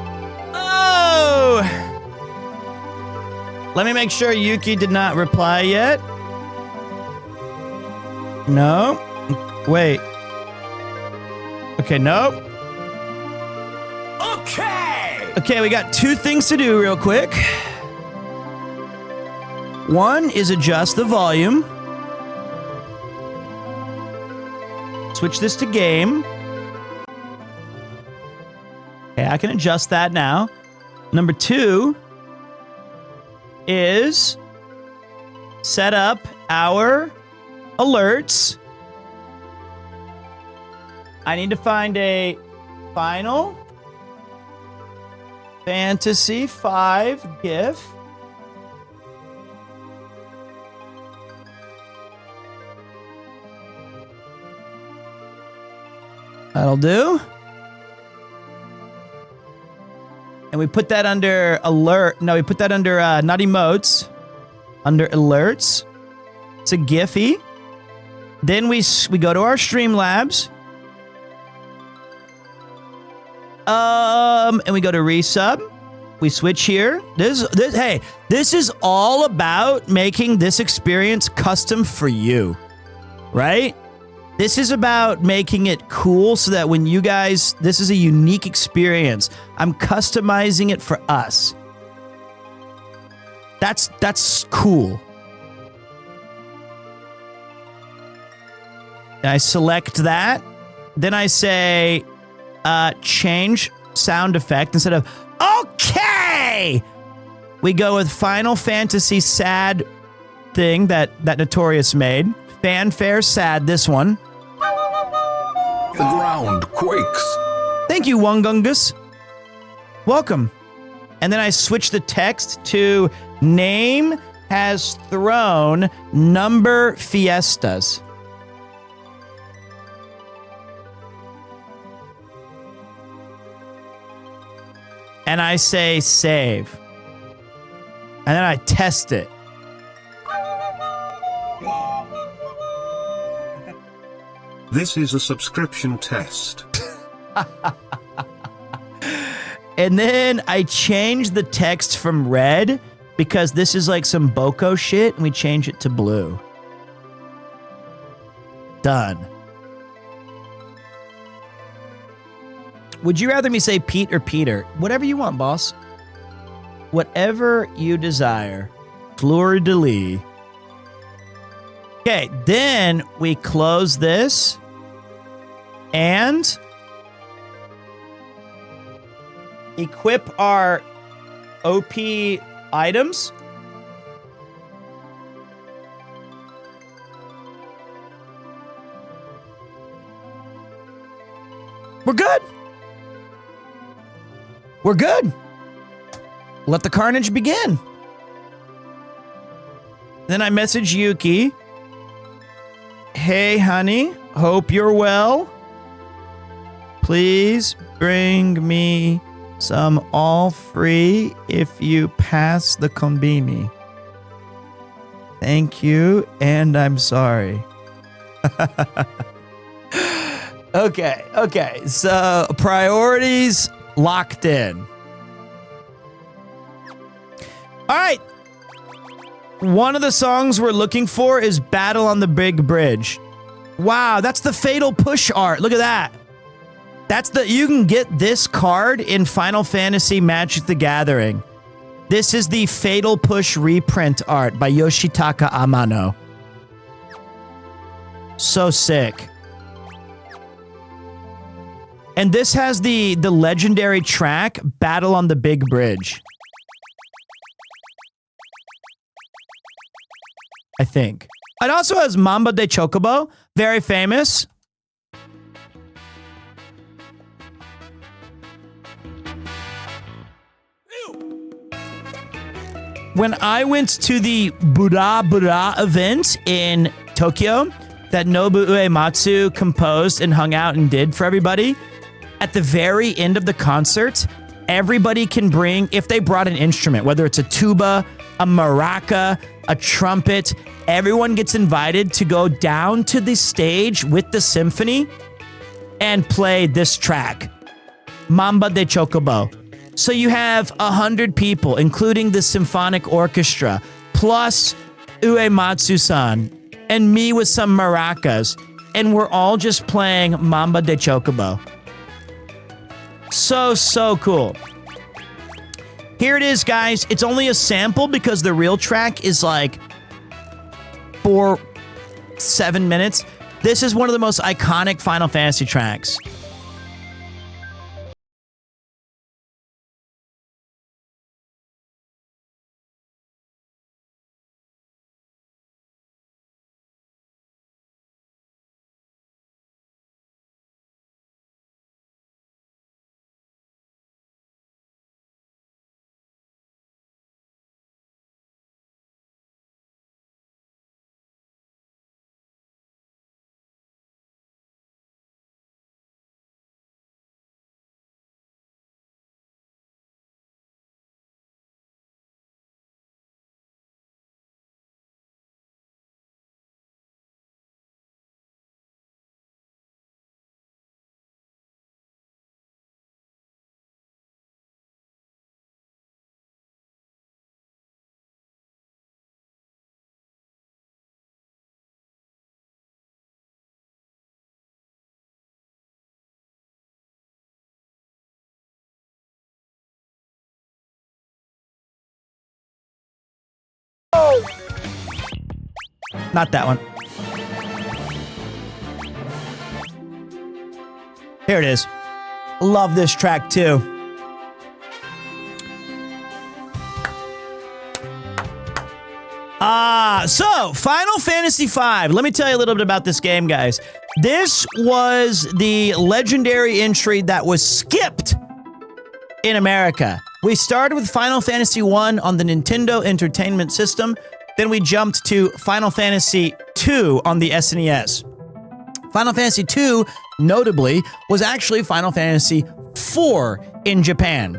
Oh! Let me make sure Yuki did not reply yet. No. Wait. Okay, nope. Okay! Okay, we got two things to do real quick. One is adjust the volume. Switch this to game. Okay, I can adjust that now. Number two is set up our alerts. I need to find a Final Fantasy V GIF. That'll do. And we put that under alert. No, we put that under not emotes. Under alerts. It's a Giphy. Then we go to our Streamlabs. And we go to resub. We switch here. Hey, this is all about making this experience custom for you, right? This is about making it cool so that when you guys, this is a unique experience. I'm customizing it for us. That's cool. I select that. Then I say, change sound effect instead of, okay! We go with Final Fantasy sad thing that Notorious made. Fanfare sad, this one. The ground quakes. Thank you, Wungungus. Welcome. And then I switch the text to name has thrown number fiestas. And I say save. And then I test it. This is a subscription test. And then I change the text from red because this is like some Boko shit, and we change it to blue. Done. Would you rather me say Pete or Peter? Whatever you want, boss. Whatever you desire. Fleur de lis. Okay, then we close this. And equip our OP items. We're good. We're good. Let the carnage begin. Then I message Yuki. Hey, honey, hope you're well. Please bring me some all free if you pass the konbini. Thank you, and I'm sorry. Okay, so priorities locked in. All right. One of the songs we're looking for is Battle on the Big Bridge. Wow, that's the Fatal Push art. Look at that. You can get this card in Final Fantasy Magic the Gathering. This is the Fatal Push reprint art by Yoshitaka Amano. So sick. And this has the legendary track, Battle on the Big Bridge. I think. It also has Mamba de Chocobo, very famous. When I went to the Bura Bura event in Tokyo that Nobu Uematsu composed and hung out and did for everybody, at the very end of the concert, everybody can bring, if they brought an instrument, whether it's a tuba, a maraca, a trumpet, everyone gets invited to go down to the stage with the symphony and play this track, Mamba de Chocobo. So you have 100 people, including the symphonic orchestra, plus Uematsu-san, and me with some maracas, and we're all just playing Mamba de Chocobo. So cool. Here it is, guys. It's only a sample because the real track is like 7 minutes. This is one of the most iconic Final Fantasy tracks. Not that one. Here it is. Love this track too. So Final Fantasy V. Let me tell you a little bit about this game, guys. This was the legendary entry that was skipped in America. We started with Final Fantasy I on the Nintendo Entertainment System. Then we jumped to Final Fantasy II on the SNES. Final Fantasy II, notably, was actually Final Fantasy IV in Japan.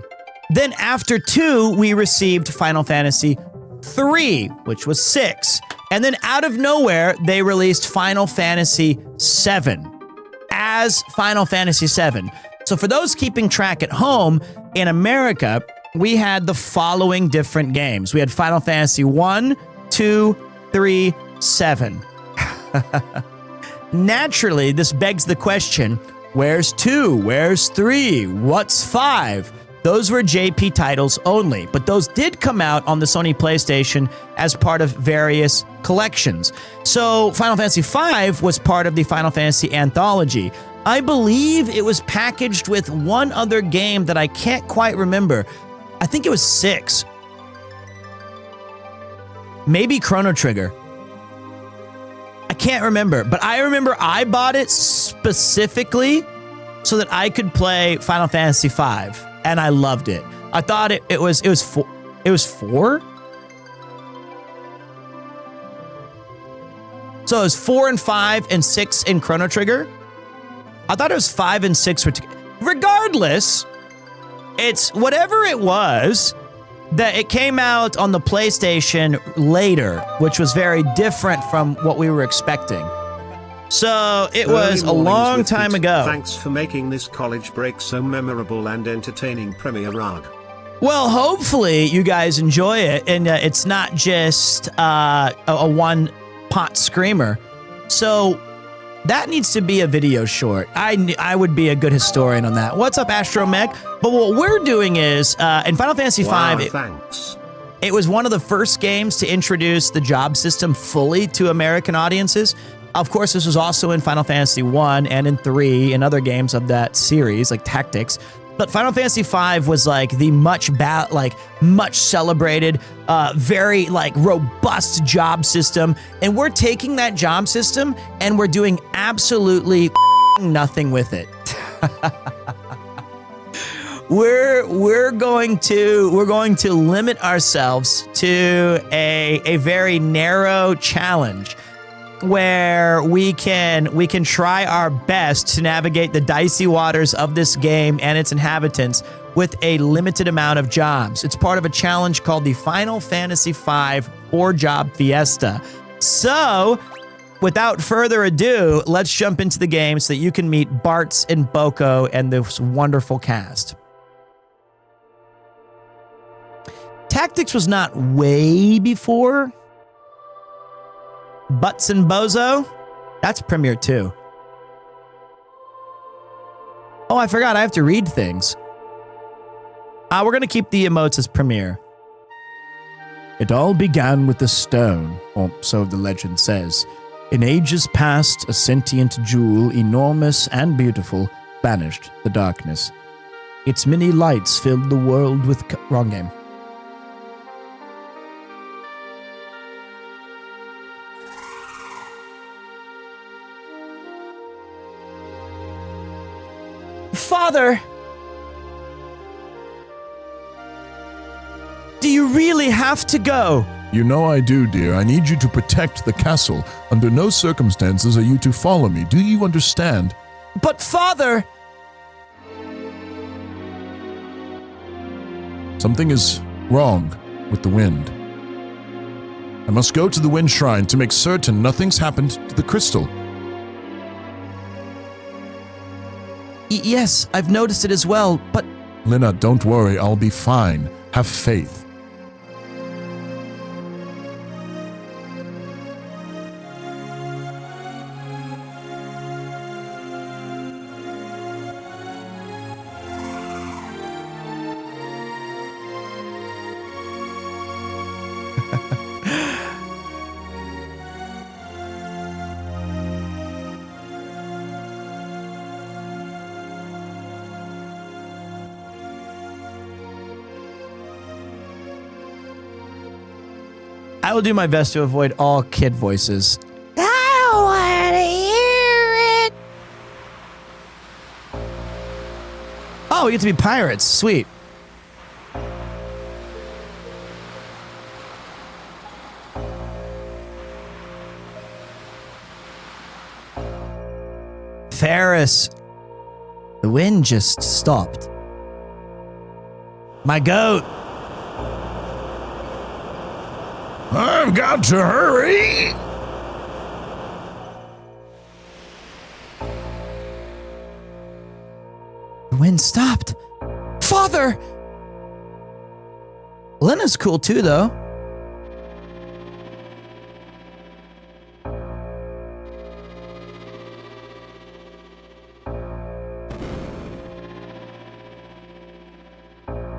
Then after 2, we received Final Fantasy III, which was 6. And then out of nowhere, they released Final Fantasy VII as Final Fantasy VII. So for those keeping track at home, in America, we had the following different games. We had Final Fantasy 1, 2, 3, 7. Naturally, this begs the question, where's 2? Where's 3? What's 5? Those were JP titles only, but those did come out on the Sony PlayStation as part of various collections. So Final Fantasy V was part of the Final Fantasy Anthology. I believe it was packaged with one other game that I can't quite remember. I think it was 6. Maybe Chrono Trigger. I can't remember, but I remember I bought it specifically so that I could play Final Fantasy V, and I loved it. I thought it was 4. It was 4? So it was 4 and 5 and 6 in Chrono Trigger? I thought it was 5 and 6 were regardless, it's whatever it was, that it came out on the PlayStation later, which was very different from what we were expecting. So it was a long time ago. Thanks for making this college break so memorable and entertaining, PremierTwo. Well, hopefully you guys enjoy it, and it's not just a one-pot screamer. So that needs to be a video short. I would be a good historian on that. What's up, Astromech? But what we're doing is, in Final Fantasy V, Thanks. It was one of the first games to introduce the job system fully to American audiences. Of course, this was also in Final Fantasy 1 and in 3 and other games of that series, like Tactics. But Final Fantasy V was like the much celebrated, very robust job system. And we're taking that job system and we're doing absolutely nothing with it. We're going to limit ourselves to a very narrow challenge where we can try our best to navigate the dicey waters of this game and its inhabitants with a limited amount of jobs. It's part of a challenge called the Final Fantasy V 4-Job Fiesta. So, without further ado, let's jump into the game so that you can meet Bartz and Boko and this wonderful cast. Tactics was not way before Butts and Bozo. That's PremierTwo. Oh, I forgot. I have to read things. We're going to keep the emotes as Premiere. It all began with a stone, or so the legend says. In ages past, a sentient jewel, enormous and beautiful, banished the darkness. Its many lights filled the world with... Wrong game. Father! Do you really have to go? You know I do, dear. I need you to protect the castle. Under no circumstances are you to follow me. Do you understand? But Father! Something is wrong with the wind. I must go to the wind shrine to make certain nothing's happened to the crystal. Yes, I've noticed it as well, but... Lina, don't worry. I'll be fine. Have faith. I will do my best to avoid all kid voices. I don't want to hear it. Oh, we get to be pirates. Sweet. Ferris. The wind just stopped. My goat. I've got to hurry. The wind stopped. Father! Lena's cool too, though.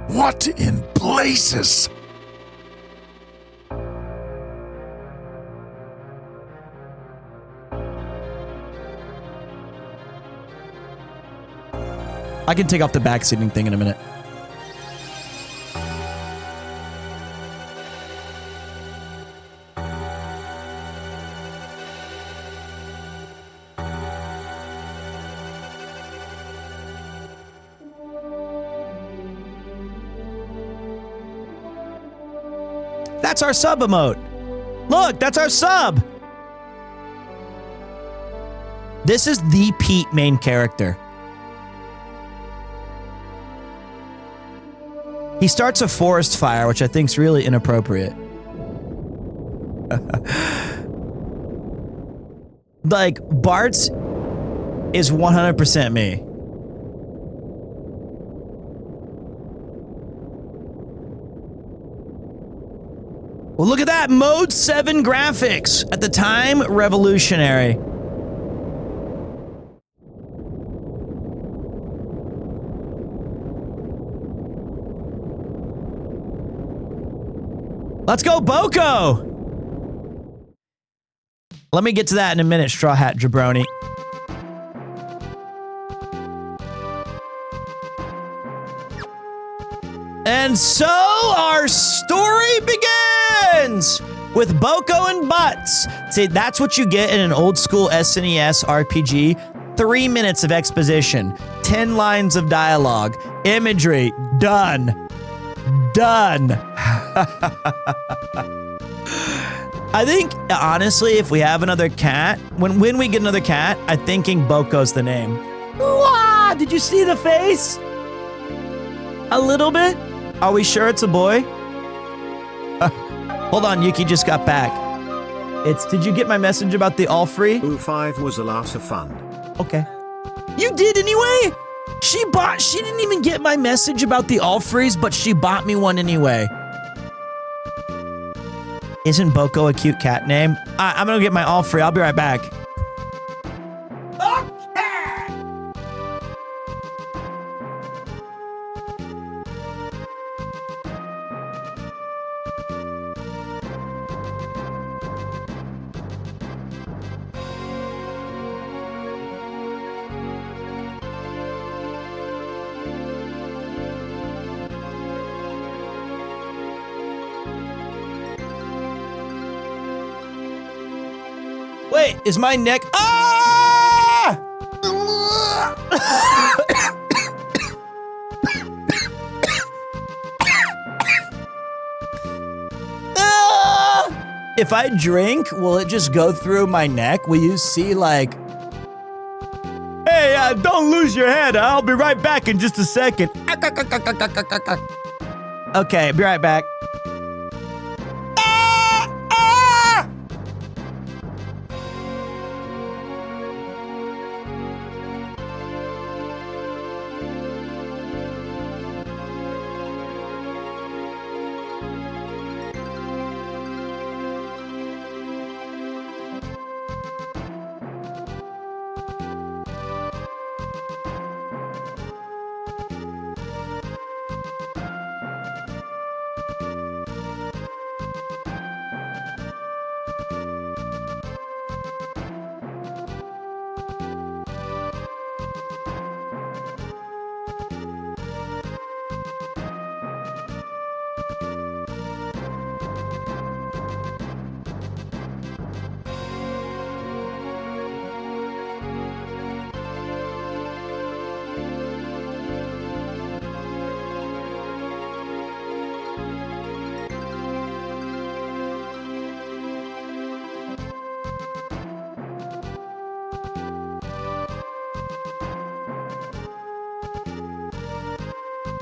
What in places? I can take off the backseating thing in a minute. That's our sub emote. Look, that's our sub. This is the Pete main character. He starts a forest fire, which I think is really inappropriate. Like, Bart's is 100% me. Well, look at that. Mode 7 graphics. At the time, revolutionary. Let's go, Boko! Let me get to that in a minute, Straw Hat Jabroni. And so our story begins with Boko and Butts. See, that's what you get in an old school SNES RPG. 3 minutes of exposition, 10 lines of dialogue, imagery, done. Done. I think, honestly, if we have another cat, when we get another cat, I'm thinking Boko's the name. Wah! Did you see the face? A little bit? Are we sure it's a boy? Hold on, Yuki just got back. Did you get my message about the all free? Ooh, 5 was a lot of fun. Okay. You did anyway? She didn't even get my message about the all frees, but she bought me one anyway. Isn't Boko a cute cat name? I'm gonna get my all free. I'll be right back. Wait, is my neck? Ah! If I drink, will it just go through my neck? Will you see, like, hey, don't lose your head. I'll be right back in just a second. Okay, be right back.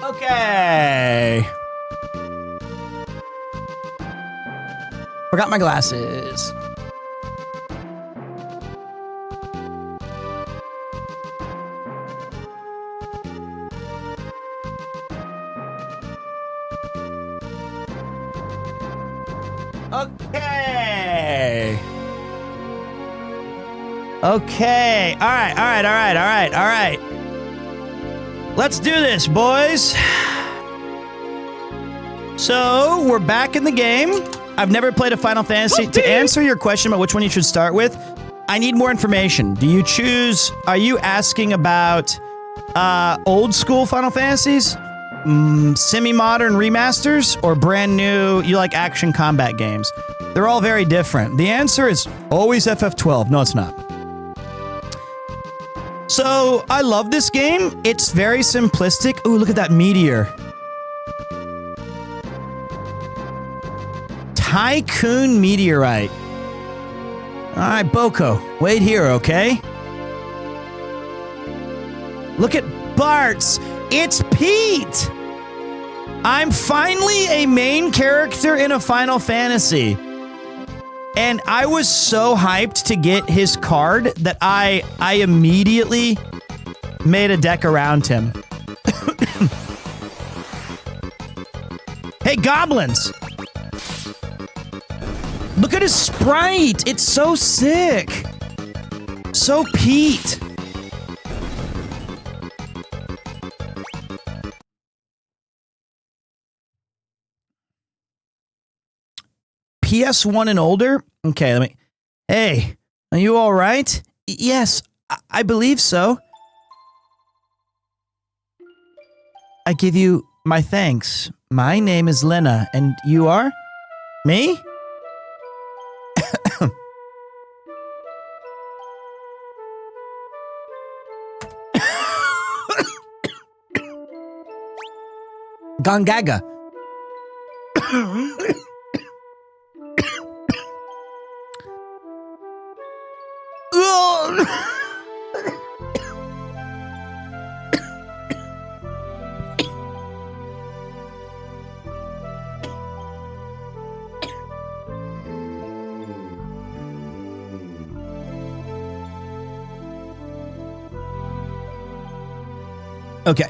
Okay. Forgot my glasses. Okay. Okay. All right. Let's do this, boys. So, we're back in the game. I've never played a Final Fantasy. To answer your question about which one you should start with, I need more information. Do you choose... Are you asking about old school Final Fantasies? Semi-modern remasters? Or brand new, you like action combat games? They're all very different. The answer is always FF12. No, it's not. So, I love this game. It's very simplistic. Ooh, look at that meteor. Tycoon Meteorite. Alright, Boko. Wait here, okay? Look at Bart's. It's Pete! I'm finally a main character in a Final Fantasy. And I was so hyped to get his card that I immediately made a deck around him. Hey, goblins! Look at his sprite! It's so sick! So Pete! PS1 and older? Okay, let me... Hey, are you alright? Yes, I believe so. I give you my thanks. My name is Lena, and you are? Me? Gongaga. Okay.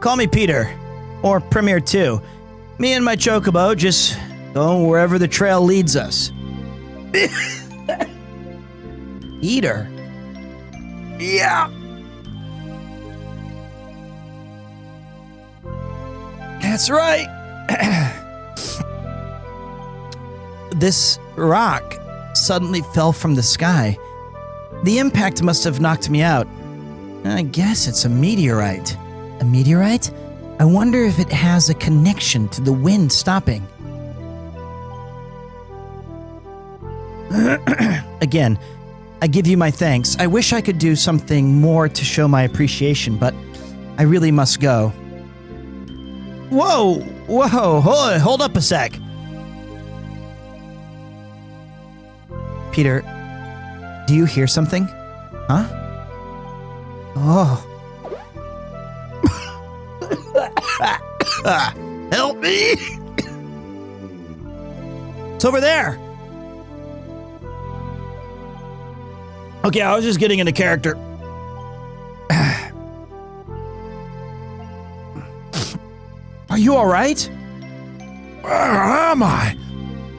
Call me Peter, or PremierTwo. Me and my chocobo just go wherever the trail leads us. Peter? Yeah. That's right. This rock suddenly fell from the sky. The impact must have knocked me out. I guess it's a meteorite. A meteorite? I wonder if it has a connection to the wind stopping. Again, I give you my thanks. I wish I could do something more to show my appreciation, but I really must go. Whoa! Hold up a sec. Peter, do you hear something? Huh? Oh. Help me! It's over there! Okay, I was just getting into character. Are you alright? Where am I?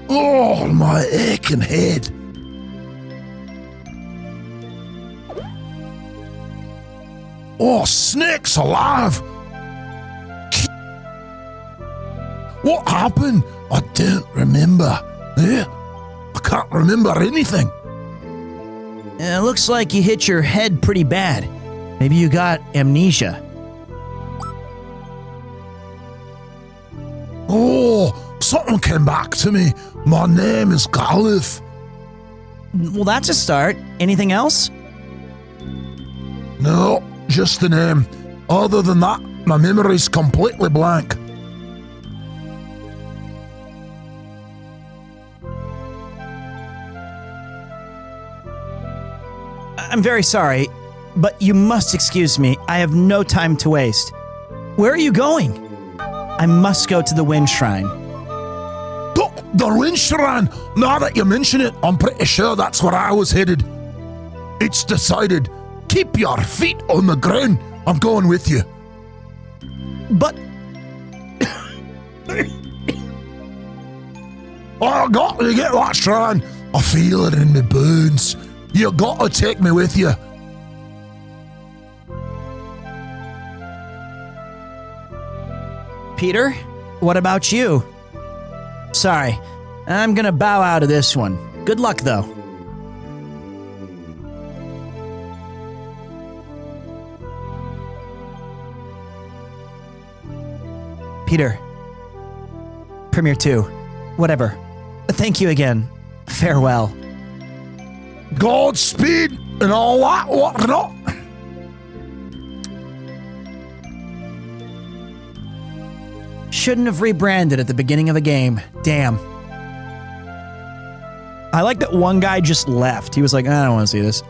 Oh, my aching head. Oh, snakes alive! What happened? I don't remember. Yeah, I can't remember anything. It looks like you hit your head pretty bad. Maybe you got amnesia. Oh, something came back to me. My name is Galif. Well, that's a start. Anything else? No, just the name. Other than that, my memory's completely blank. I'm very sorry. but you must excuse me. I have no time to waste. Where are you going? I must go to the Wind Shrine. The Wind Shrine! Now that you mention it, I'm pretty sure that's where I was headed. It's decided. Keep your feet on the ground. I'm going with you. But I got to get that shrine. I feel it in my bones. You got to take me with you. Peter, what about you? Sorry, I'm gonna bow out of this one. Good luck, though. Peter, PremierTwo, whatever. Thank you again. Farewell. Godspeed and all that whatnot. Shouldn't have rebranded at the beginning of a game. Damn. I like that one guy just left. He was like, I don't want to see this.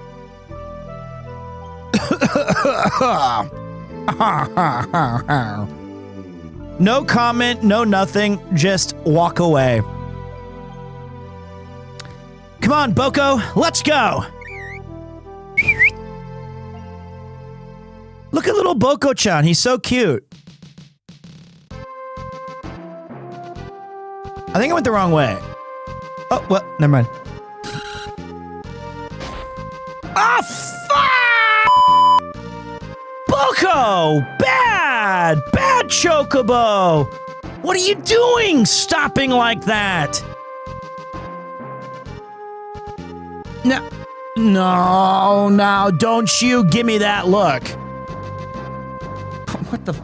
No comment, no nothing. Just walk away. Come on, Boko. Let's go. Look at little Boko-chan. He's so cute. I think I went the wrong way. Oh, well, never mind. Ah, fuck! Boko! Bad! Bad Chocobo! What are you doing stopping like that? No, don't you give me that look. What the...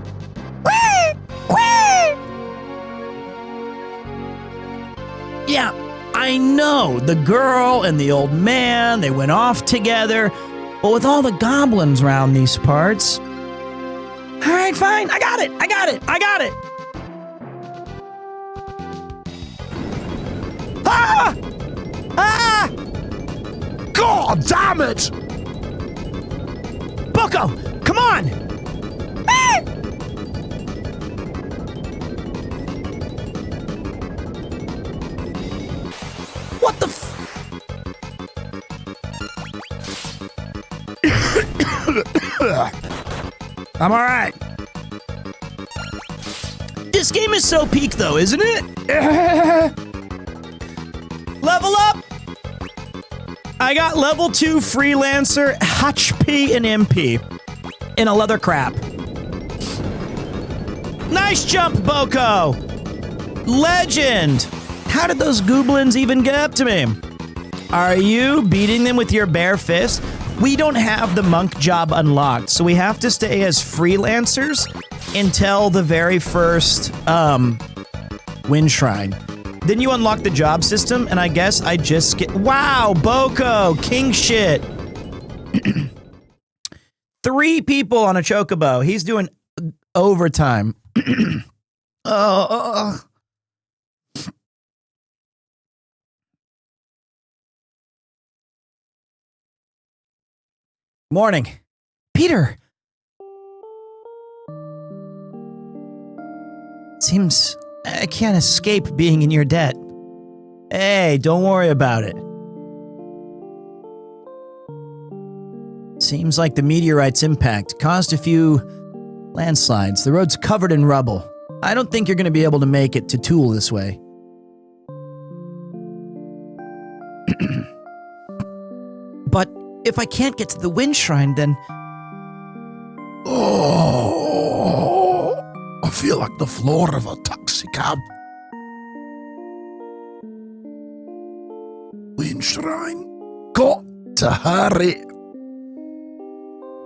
Yeah, I know. The girl and the old man, they went off together. But with all the goblins around these parts... All right, fine. I got it. Ah! Ah! God damn it! Boko, come on! Ah! What the I'm all right. This game is so peak, though, isn't it? Level up! I got level 2 freelancer, HP, and MP in a leather crap. Nice jump, Boko! Legend! How did those goblins even get up to me? Are you beating them with your bare fist? We don't have the monk job unlocked, so we have to stay as freelancers until the very first Wind Shrine. Then you unlock the job system, and I guess I just get... Wow, Boko, king shit. 3 people on a chocobo. He's doing overtime. Morning. Peter. Seems I can't escape being in your debt. Hey, don't worry about it. Seems like the meteorite's impact caused a few landslides. The road's covered in rubble. I don't think you're going to be able to make it to Tool this way. But if I can't get to the Wind Shrine, then... Oh, I feel like the floor of a taxi cab. Wind Shrine. Got to hurry.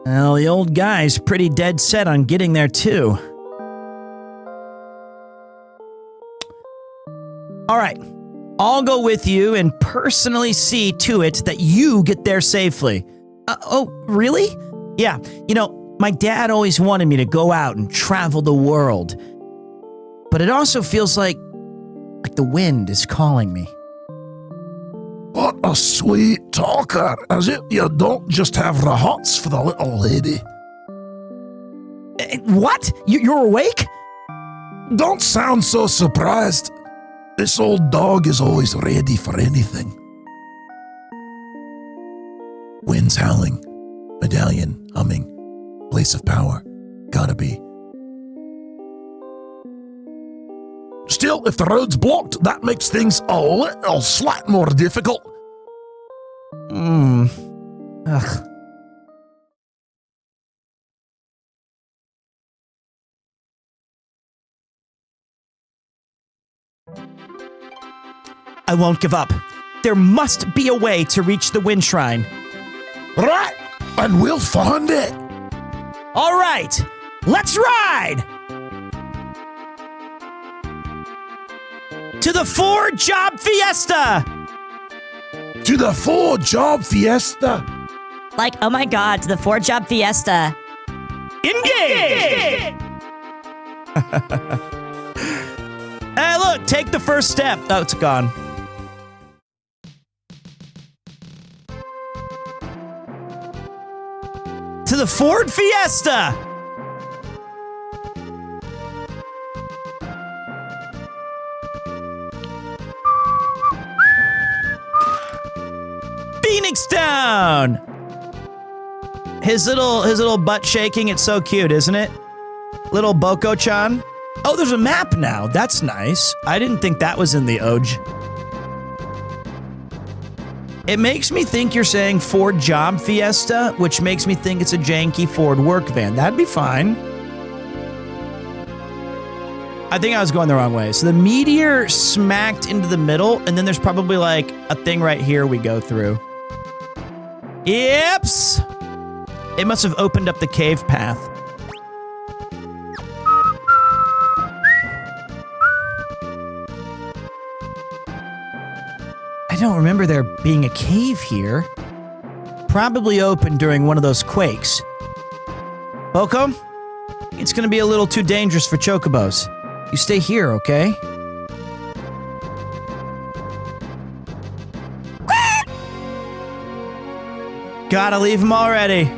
Well, the old guy's pretty dead set on getting there, too. All right. I'll go with you and personally see to it that you get there safely. Oh, really? Yeah, you know, my dad always wanted me to go out and travel the world. But it also feels like the wind is calling me. What a a sweet talker, as if you don't just have the hots for the little lady. What? You're awake? Don't sound so surprised. This old dog is always ready for anything. Winds howling, medallion humming, place of power, gotta be. Still, if the road's blocked, that makes things a little slight more difficult. Ugh. I won't give up. There must be a way to reach the wind shrine. Right, and we'll find it. All right, let's ride! To the 4-job Fiesta! To the 4-job Fiesta. Like, oh my god, to the 4-job Fiesta. Engage! Hey, look, take the first step. Oh, it's gone. To the Ford Fiesta! Phoenix Town! His little butt shaking, it's so cute, isn't it? Little Boko-chan. Oh, there's a map now. That's nice. I didn't think that was in the OJ. It makes me think you're saying Ford Job Fiesta, which makes me think it's a janky Ford work van. That'd be fine. I think I was going the wrong way. So the meteor smacked into the middle, and then there's probably like a thing right here we go through. Yeps! It must have opened up the cave path. I don't remember there being a cave here. Probably opened during one of those quakes. Boko, it's gonna be a little too dangerous for chocobos. You stay here, okay? Gotta leave him already.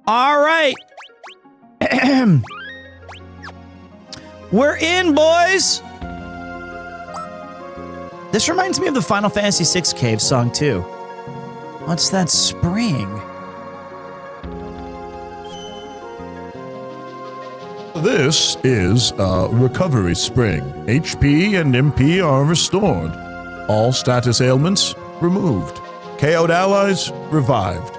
All right. We're in, boys. This reminds me of the Final Fantasy VI cave song, too. What's that spring? This is a recovery spring. HP and MP are restored. All status ailments removed. KO'd allies revived.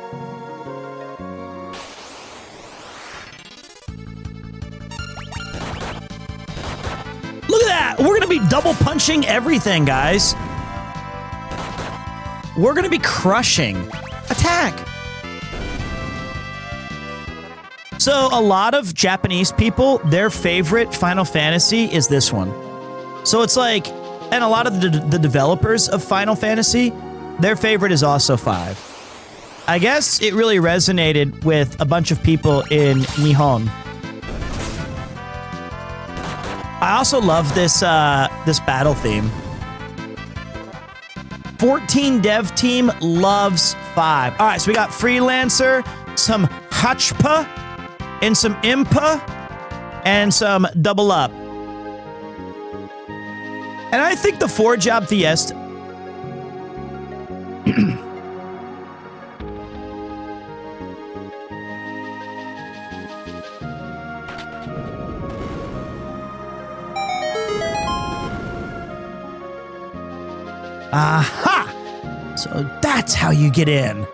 Look at that! We're gonna be double punching everything, guys. We're gonna be crushing. Attack! So a lot of Japanese people, their favorite Final Fantasy is this one. So it's like, and a lot of the developers of Final Fantasy, their favorite is also 5. I guess it really resonated with a bunch of people in Nihon. I also love this this battle theme. 14 dev team loves 5. All right, so we got Freelancer, some Hachpa, and some Impa, and some Double Up. And I think the 4-job Fiesta... Aha! So that's how you get in.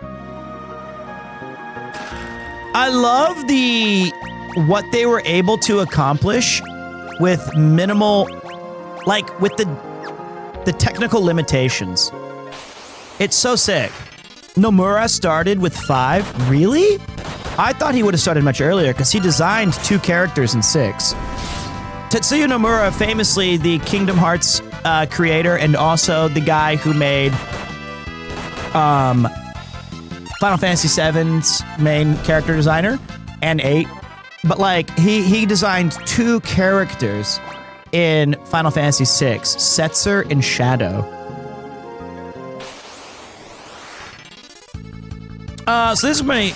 I love what they were able to accomplish with minimal, like with the technical limitations. It's so sick. Nomura started with 5. Really? I thought he would have started much earlier because he designed 2 characters in 6. Tetsuya Nomura, famously the Kingdom Hearts creator and also the guy who made Final Fantasy VII's main character designer and 8. But like he designed 2 characters in Final Fantasy VI, Setzer and Shadow. So this is my...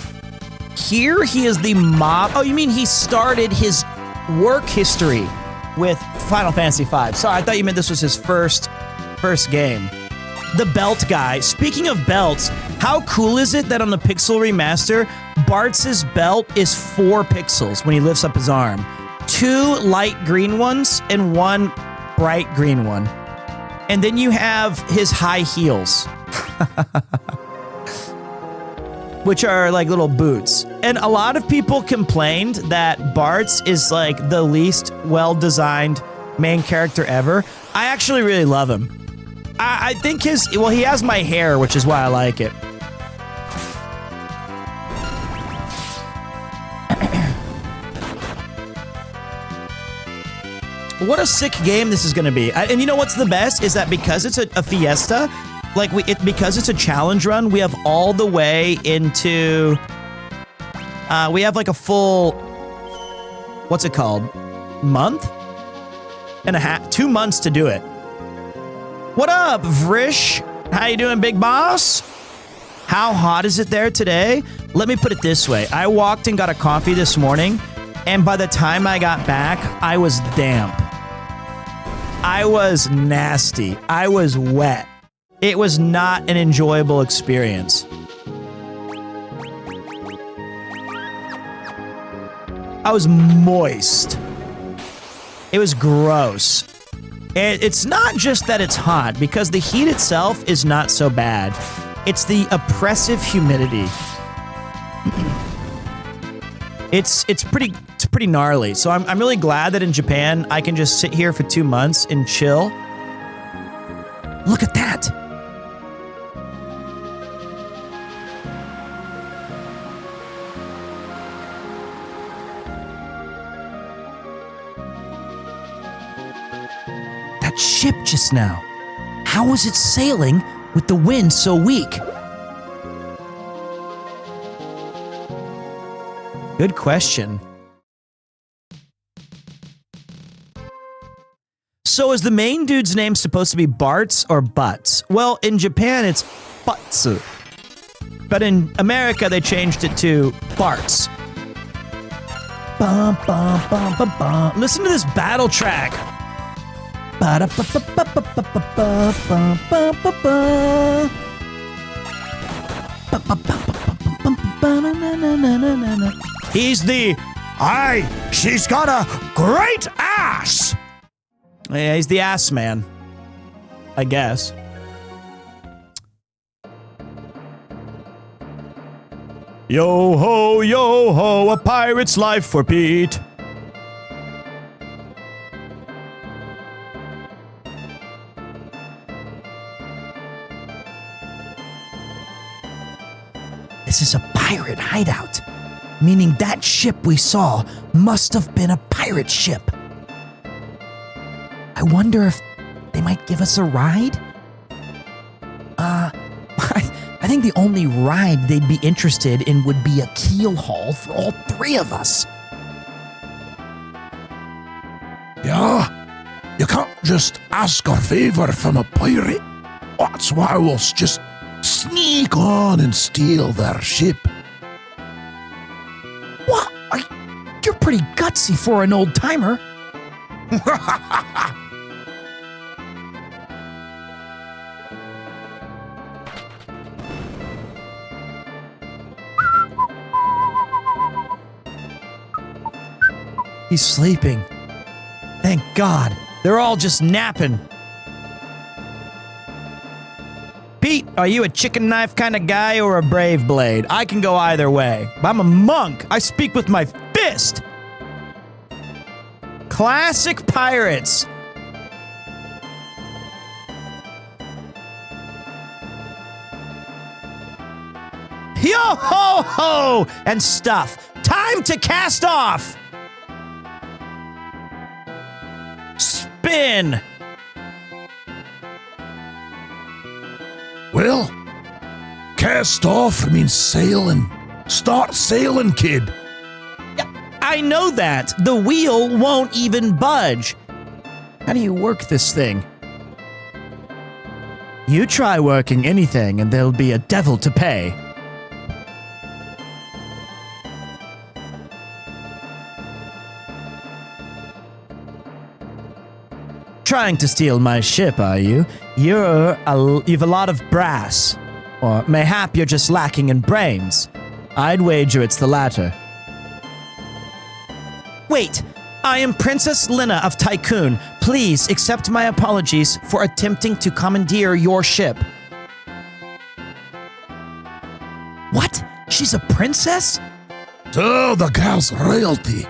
Here, he is the mob... Oh, you mean he started his work history with Final Fantasy V. Sorry, I thought you meant this was his first game. The belt guy. Speaking of belts, how cool is it that on the Pixel Remaster, Bart's belt is 4 pixels when he lifts up his arm. 2 light green ones and 1 bright green one. And then you have his high heels. Which are like little boots. And a lot of people complained that Bart's is like the least well-designed main character ever. I actually really love him. I think he has my hair, which is why I like it. What a sick game this is going to be. And you know what's the best is that because it's a Fiesta, like because it's a challenge run, we have all the way into we have like a full, what's it called? Month and a half, 2 months to do it. What up, Vrish? How you doing, big boss? How hot is it there today? Let me put it this way. I walked and got a coffee this morning, and by the time I got back, I was damp. I was nasty. I was wet. It was not an enjoyable experience. I was moist. It was gross. It's not just that it's hot, because the heat itself is not so bad. It's the oppressive humidity. It's pretty gnarly. So I'm really glad that in Japan I can just sit here for 2 months and chill. Look at that. That ship just now. How was it sailing with the wind so weak? Good question. So is the main dude's name supposed to be Bart's or Butts? Well, in Japan it's Butsu. But in America they changed it to Bart's. Bum, bum, bum, bum, bum. Listen to this battle track. He's the... She's got a great ass! Yeah, he's the ass man. I guess. Yo ho, a pirate's life for Pete. This is a pirate hideout, meaning that ship we saw must have been a pirate ship. I wonder if they might give us a ride? I think the only ride they'd be interested in would be a keel haul for all 3 of us. Yeah, you can't just ask a favor from a pirate. That's why we'll just sneak on and steal their ship. What? You're pretty gutsy for an old timer. He's sleeping. Thank God. They're all just napping. Pete, are you a chicken knife kind of guy or a brave blade? I can go either way. I'm a monk. I speak with my fist. Classic pirates. Yo ho ho and stuff. Time to cast off. Spin. Well, cast off means sailing. Start sailing, kid. I know that. The wheel won't even budge. How do you work this thing? You try working anything and there'll be a devil to pay. Trying to steal my ship, are you? You've a lot of brass. Or mayhap you're just lacking in brains. I'd wager it's the latter. Wait! I am Princess Lina of Tycoon. Please accept my apologies for attempting to commandeer your ship. What? She's a princess? So the gal's royalty.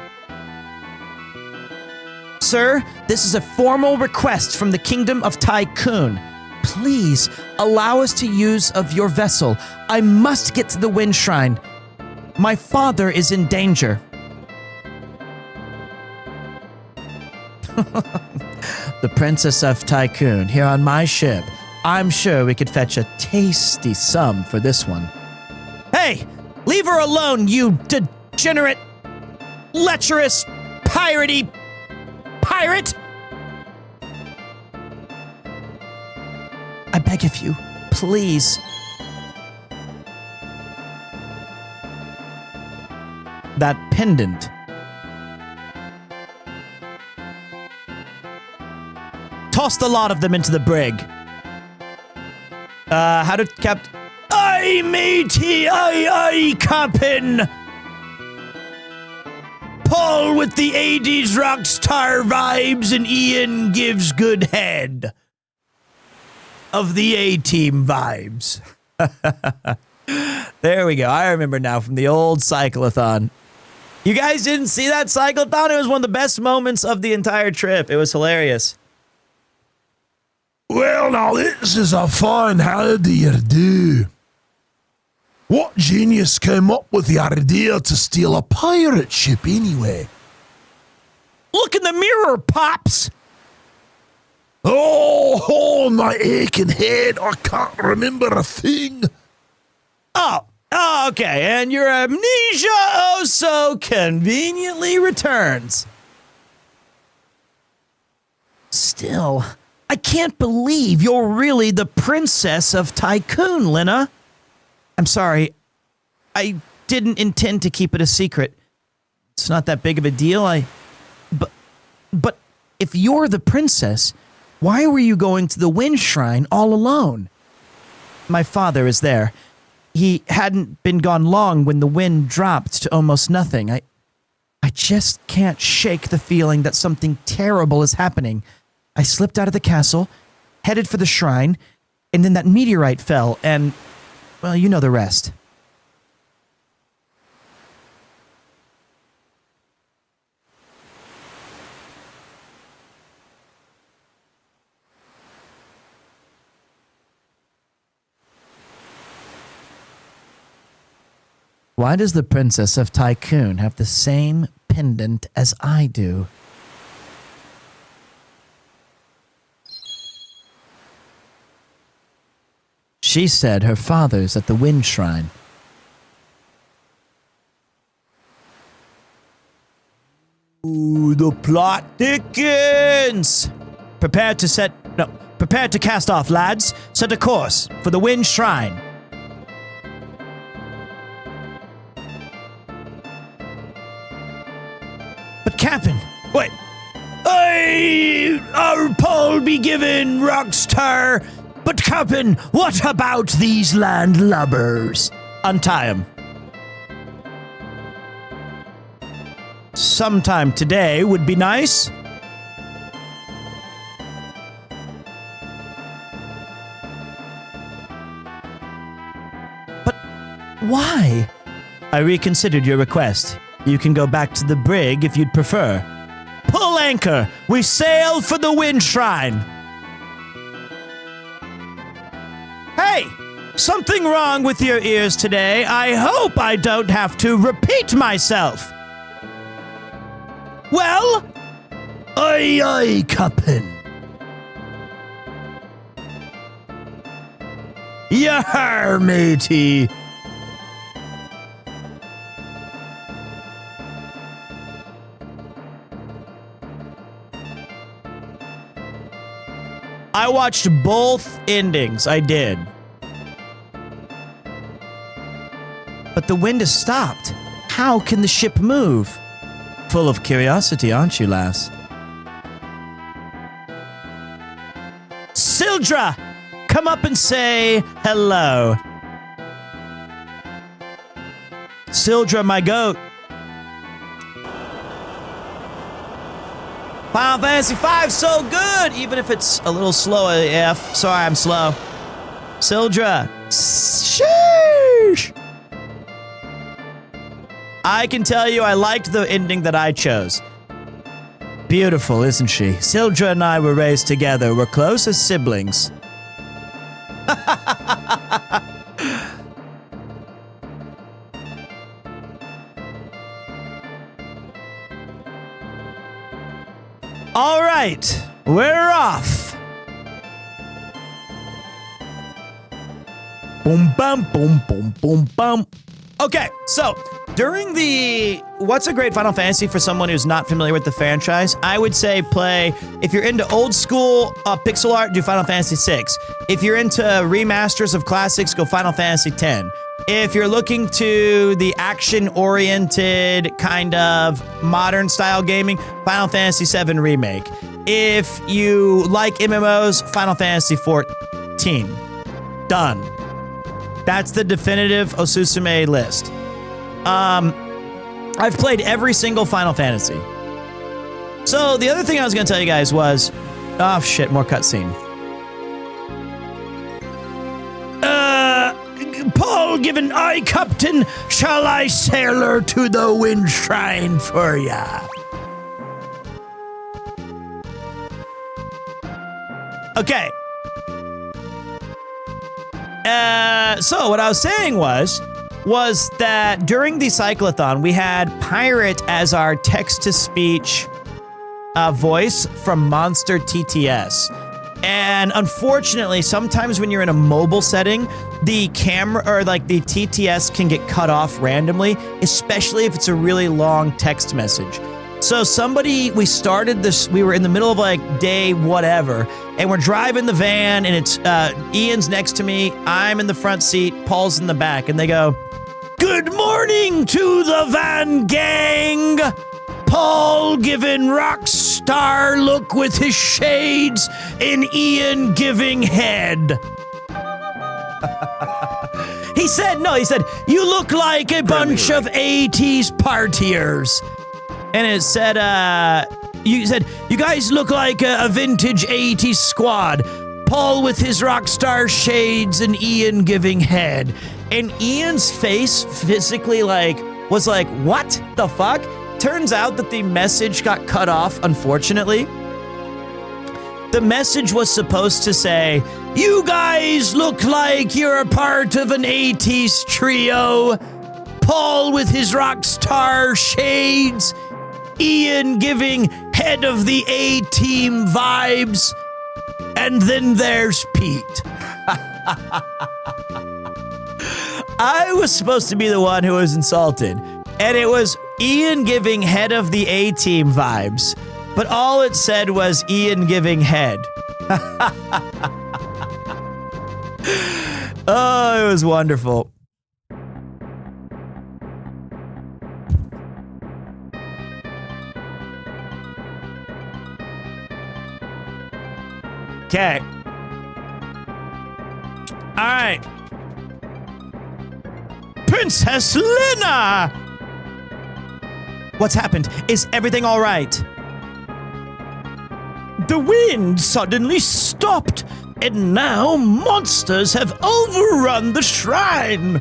Sir, this is a formal request from the Kingdom of Tycoon. Please allow us to use of your vessel. I must get to the Wind Shrine. My father is in danger. The Princess of Tycoon here on my ship. I'm sure we could fetch a tasty sum for this one. Hey! Leave her alone, you degenerate, lecherous, piratey pirate! I beg of you, please. That pendant. Toss the lot of them into the brig. How did Captain... Aye, matey, aye, Captain! Paul with the 80s rock star vibes and Ian gives good head. Of the A-Team vibes. There we go. I remember now from the old cyclothon. You guys didn't see that cyclothon? It was one of the best moments of the entire trip. It was hilarious. Well, now this is a fine how do you do. What genius came up with the idea to steal a pirate ship anyway? Look in the mirror, Pops! Oh, my aching head, I can't remember a thing. Oh, okay, and your amnesia oh so conveniently returns. Still, I can't believe you're really the Princess of Tycoon, Lina. I'm sorry. I didn't intend to keep it a secret. It's not that big of a deal. But if you're the princess, why were you going to the Wind Shrine all alone? My father is there. He hadn't been gone long when the wind dropped to almost nothing. I just can't shake the feeling that something terrible is happening. I slipped out of the castle, headed for the shrine, and then that meteorite fell, and, well, you know the rest. Why does the Princess of Tycoon have the same pendant as I do? She said her father's at the Wind Shrine. Ooh, the plot thickens! Prepare to cast off, lads. Set a course for the Wind Shrine. But Captain, wait. Our Paul be given, Rockstar. But Captain, what about these landlubbers? Untie him. Sometime today would be nice. But why? I reconsidered your request. You can go back to the brig if you'd prefer. Pull anchor! We sail for the Wind Shrine! Hey! Something wrong with your ears today. I hope I don't have to repeat myself. Well? Aye, Captain. Yar, matey. I watched both endings. I did. But the wind has stopped. How can the ship move? Full of curiosity, aren't you, lass? Sildra, come up and say hello. Sildra, my goat. Final Fantasy V, so good, even if it's a little slow AF. Sorry, I'm slow. Sildra, sheesh. I can tell you I liked the ending that I chose. Beautiful, isn't she? Sildra and I were raised together. We're close as siblings. All right, we're off. Boom, bum, boom, boom, boom, bum. Okay, so during the what's a great Final Fantasy for someone who's not familiar with the franchise, I would say play, if you're into old school pixel art, do Final Fantasy VI. If you're into remasters of classics, go Final Fantasy X. If you're looking to the action-oriented kind of modern style gaming, Final Fantasy VII Remake. If you like MMOs, Final Fantasy XIV. Done. That's the definitive Osusume list. I've played every single Final Fantasy. So the other thing I was going to tell you guys was, oh shit, more cutscene. Paul, give an eye, Captain. Shall I sail her to the wind shrine for ya? Okay. So what I was saying was that during the cyclothon, we had Pirate as our text-to-speech voice from Monster TTS. And unfortunately, sometimes when you're in a mobile setting, the camera or like the TTS can get cut off randomly, especially if it's a really long text message. So we started this, we were in the middle of like day whatever, and we're driving the van, and it's Ian's next to me, I'm in the front seat, Paul's in the back, and they go, "Good morning to the van gang! Paul giving rock star look with his shades, and Ian giving head." He said, "You look like a bunch of 80s partiers." And it said, "You guys look like a vintage 80s squad. Paul with his rock star shades and Ian giving head." And Ian's face physically was like, what the fuck? Turns out that the message got cut off, unfortunately. The message was supposed to say, "You guys look like you're a part of an 80s trio. Paul with his rock star shades, Ian giving head of the A-team vibes, and then there's Pete." I was supposed to be the one who was insulted, and it was Ian giving head of the A-team vibes, but all it said was Ian giving head. Oh, it was wonderful. Okay. All right. Princess Lena! What's happened? Is everything all right? The wind suddenly stopped, and now monsters have overrun the shrine.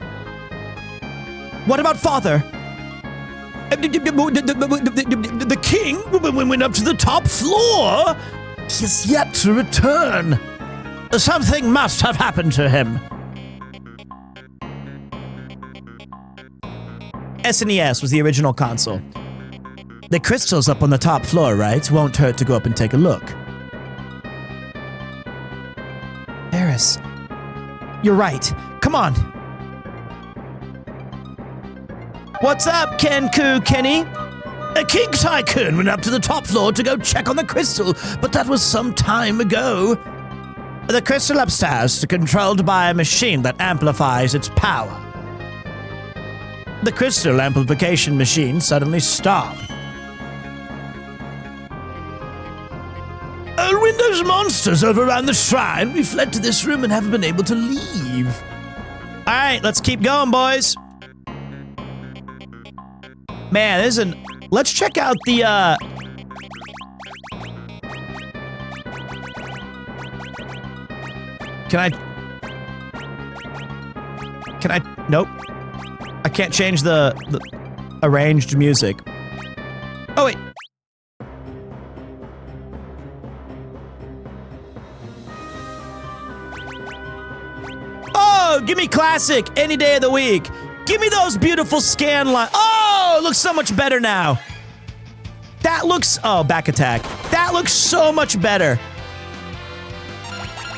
What about Father? The king went up to the top floor. He's yet to return. Something must have happened to him. SNES was the original console. The crystal's up on the top floor, right? Won't hurt to go up and take a look. Eris, you're right. Come on. What's up, Kenku Kenny? A King Tycoon went up to the top floor to go check on the crystal, but that was some time ago. The crystal upstairs is controlled by a machine that amplifies its power. The crystal amplification machine suddenly stopped. When those monsters overran the shrine, we fled to this room and haven't been able to leave. All right, let's keep going, boys. Man, this is let's check out the, Can I, nope. I can't change the arranged music. Oh, wait. Oh, give me classic any day of the week. Give me those beautiful scan lines. Oh, it looks so much better now. That looks, oh, back attack. That looks so much better.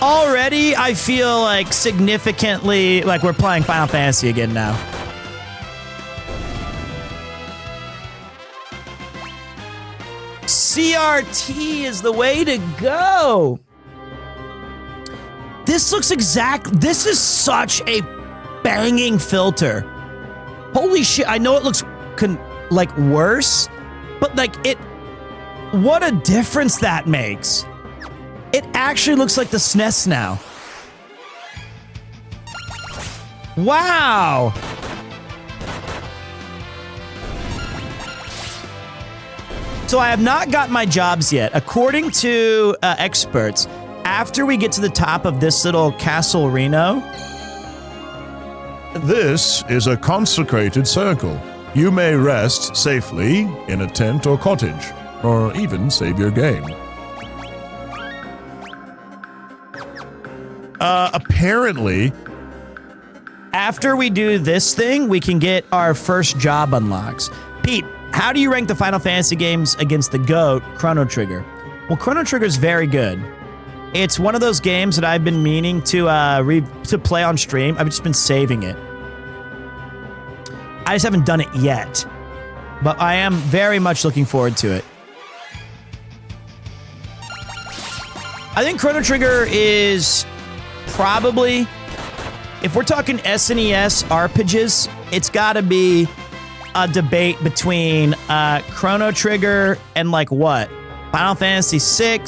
Already, I feel like significantly, like we're playing Final Fantasy again now. CRT is the way to go. This looks this is such a banging filter. Holy shit, I know it looks like worse, but like what a difference that makes. It actually looks like the SNES now. Wow. So I have not got my jobs yet. According to experts, after we get to the top of this little Castle Reno. This is a consecrated circle. You may rest safely in a tent or cottage, or even save your game. Apparently, after we do this thing, we can get our first job unlocks. Pete, how do you rank the Final Fantasy games against the GOAT, Chrono Trigger? Well, Chrono Trigger is very good. It's one of those games that I've been meaning to play on stream. I've just been saving it. I just haven't done it yet. But I am very much looking forward to it. I think Chrono Trigger is probably, if we're talking SNES RPGs, it's got to be a debate between Chrono Trigger and like what? Final Fantasy VI,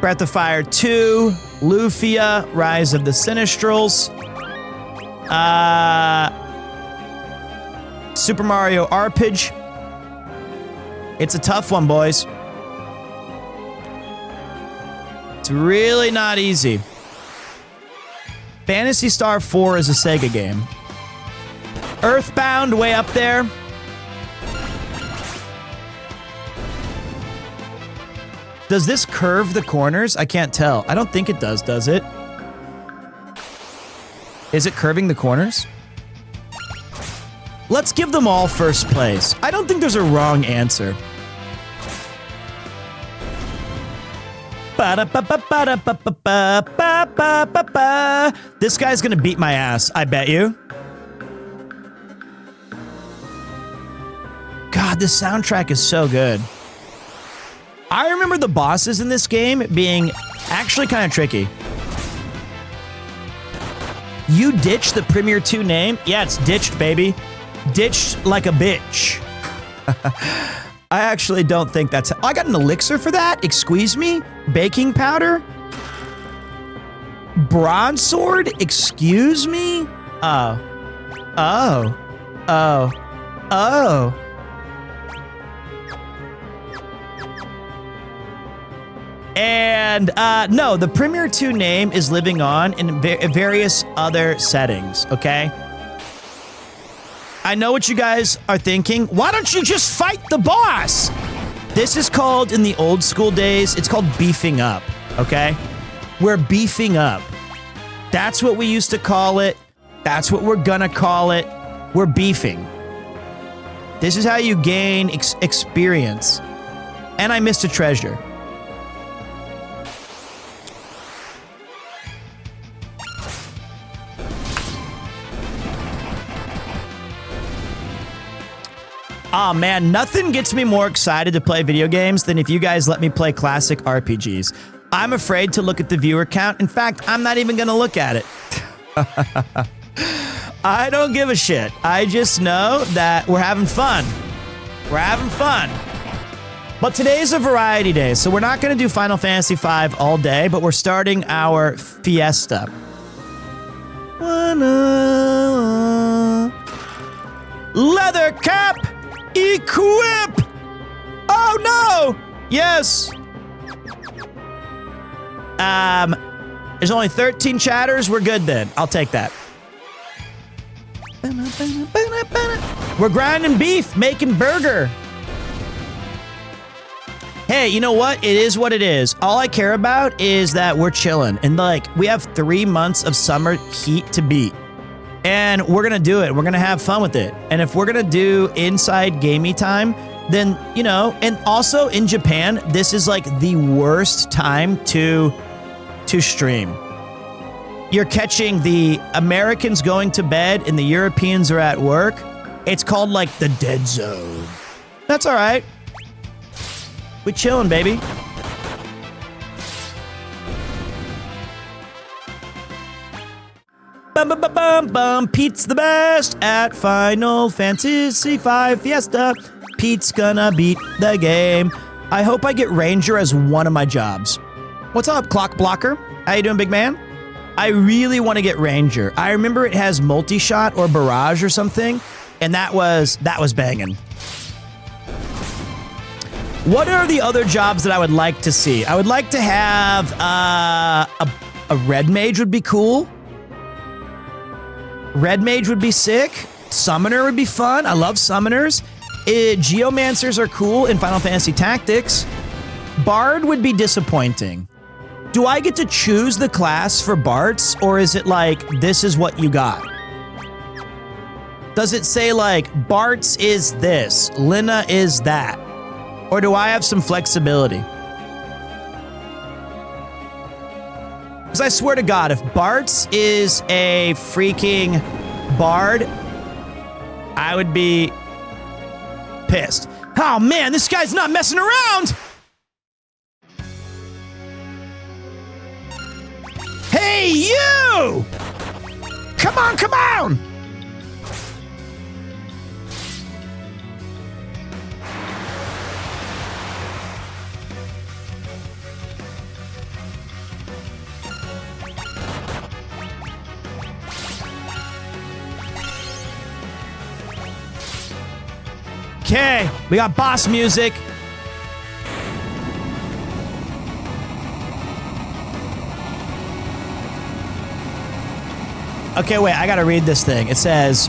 Breath of Fire 2, Lufia, Rise of the Sinistrals, Super Mario RPG. It's a tough one, boys. It's really not easy. Phantasy Star 4 is a Sega game. Earthbound, way up there. Does this curve the corners? I can't tell. I don't think it does it? Is it curving the corners? Let's give them all first place. I don't think there's a wrong answer. This guy's gonna beat my ass, I bet you. God, this soundtrack is so good. I remember the bosses in this game being actually kind of tricky. You ditched the PremierTwo name? Yeah, it's ditched, baby. Ditched like a bitch. I actually don't think that's... I got an elixir for that? Excuse me? Baking powder? Broadsword? Excuse me? Oh. And no, the PremierTwo name is living on in various other settings, okay? I know what you guys are thinking. Why don't you just fight the boss? This is called, in the old school days, it's called beefing up, okay? We're beefing up. That's what we used to call it. That's what we're gonna call it. We're beefing. This is how you gain experience. And I missed a treasure. Oh man, nothing gets me more excited to play video games than if you guys let me play classic RPGs. I'm afraid to look at the viewer count. In fact, I'm not even going to look at it. I don't give a shit. I just know that we're having fun. We're having fun. But today's a variety day, so we're not going to do Final Fantasy V all day, but we're starting our Fiesta. Leather cap, equip. Oh no! Yes. There's only 13 chatters. We're good then. I'll take that. We're grinding beef, making burger. Hey, you know what? It is what it is. All I care about is that we're chilling. And like, we have 3 months of summer heat to beat. And we're going to do it. We're going to have fun with it. And if we're going to do inside gamey time, then, you know, and also in Japan, this is like the worst time to stream. You're catching the Americans going to bed and the Europeans are at work. It's called like the dead zone. That's all right. We chilling, baby. Bum, bum, bum, bum, bum. Pete's the best at Final Fantasy V Fiesta. Pete's gonna beat the game. I hope I get Ranger as one of my jobs. What's up, Clock Blocker? How you doing, big man? I really want to get Ranger. I remember it has multi-shot or barrage or something, and that was banging. What are the other jobs that I would like to see? I would like to have a red mage would be cool. Red mage would be sick. Summoner would be fun. I love summoners. Geomancers are cool in Final Fantasy Tactics. Bard would be disappointing. Do I get to choose the class for Bards, or is it like, this is what you got? Does it say like, Bart's is this, Lina is that? Or do I have some flexibility? Because I swear to God, if Bart's is a freaking Bard, I would be pissed. Oh man, this guy's not messing around! Hey, you! Come on, come on! Okay, we got boss music. Okay, wait, I gotta read this thing. It says,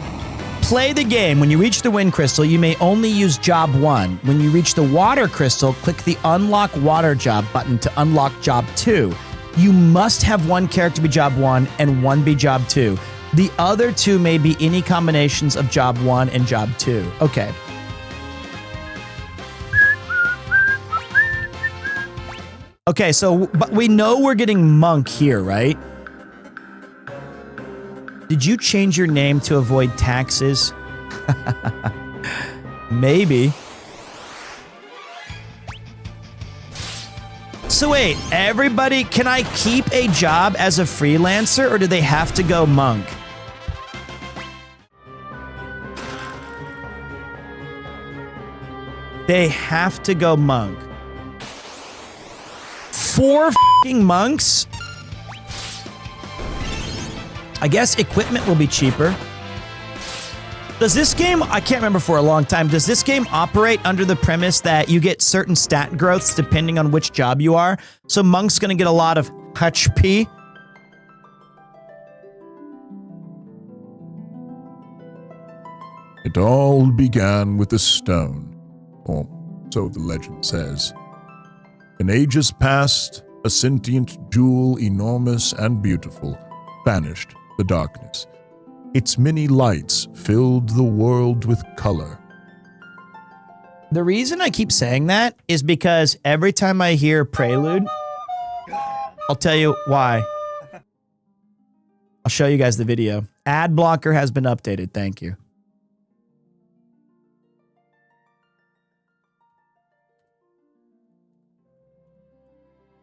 play the game. When you reach the wind crystal, you may only use job 1. When you reach the water crystal, click the unlock water job button to unlock job 2. You must have one character be job 1 and one be job 2. The other 2 may be any combinations of job 1 and job 2. Okay. Okay, so but we know we're getting monk here, right? Did you change your name to avoid taxes? Maybe. So wait, everybody, can I keep a job as a freelancer or do they have to go monk? They have to go monk. 4 f***ing monks? I guess equipment will be cheaper. Does this game, I can't remember for a long time, does this game operate under the premise that you get certain stat growths depending on which job you are? So Monk's gonna get a lot of HP. It all began with a stone, or so the legend says. In ages past, a sentient jewel, enormous and beautiful, banished the darkness. Its many lights filled the world with color. The reason I keep saying that is because every time I hear Prelude, I'll tell you why. I'll show you guys the video. Ad blocker has been updated. Thank you.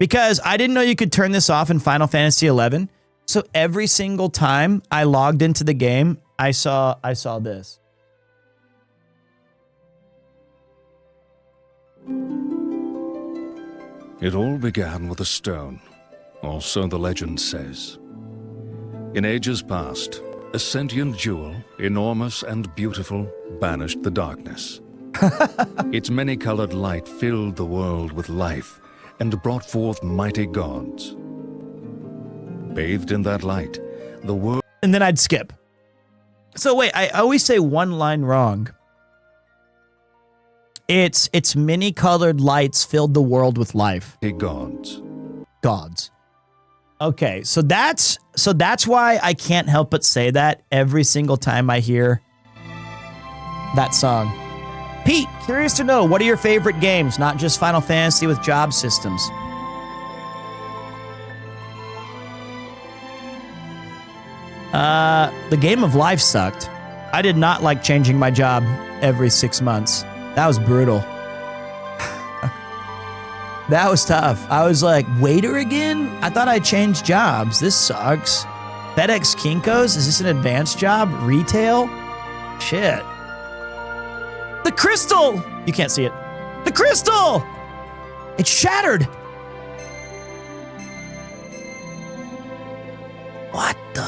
because I didn't know you could turn this off in Final Fantasy XI. So every single time I logged into the game, I saw this. It all began with a stone, or so the legend says. In ages past, a sentient jewel, enormous and beautiful, banished the darkness. Its many-colored light filled the world with life and brought forth mighty gods. Bathed in that light, the world... And then I'd skip. So wait, I always say one line wrong. It's many-colored lights filled the world with life. Gods. Gods. Okay, so that's why I can't help but say that every single time I hear that song. Pete, curious to know, what are your favorite games? Not just Final Fantasy with job systems. The game of life sucked. I did not like changing my job every 6 months. That was brutal. That was tough. I was like, waiter again? I thought I changed jobs. This sucks. FedEx Kinko's? Is this an advanced job? Retail? Shit. The crystal! You can't see it. The crystal! It shattered. What the?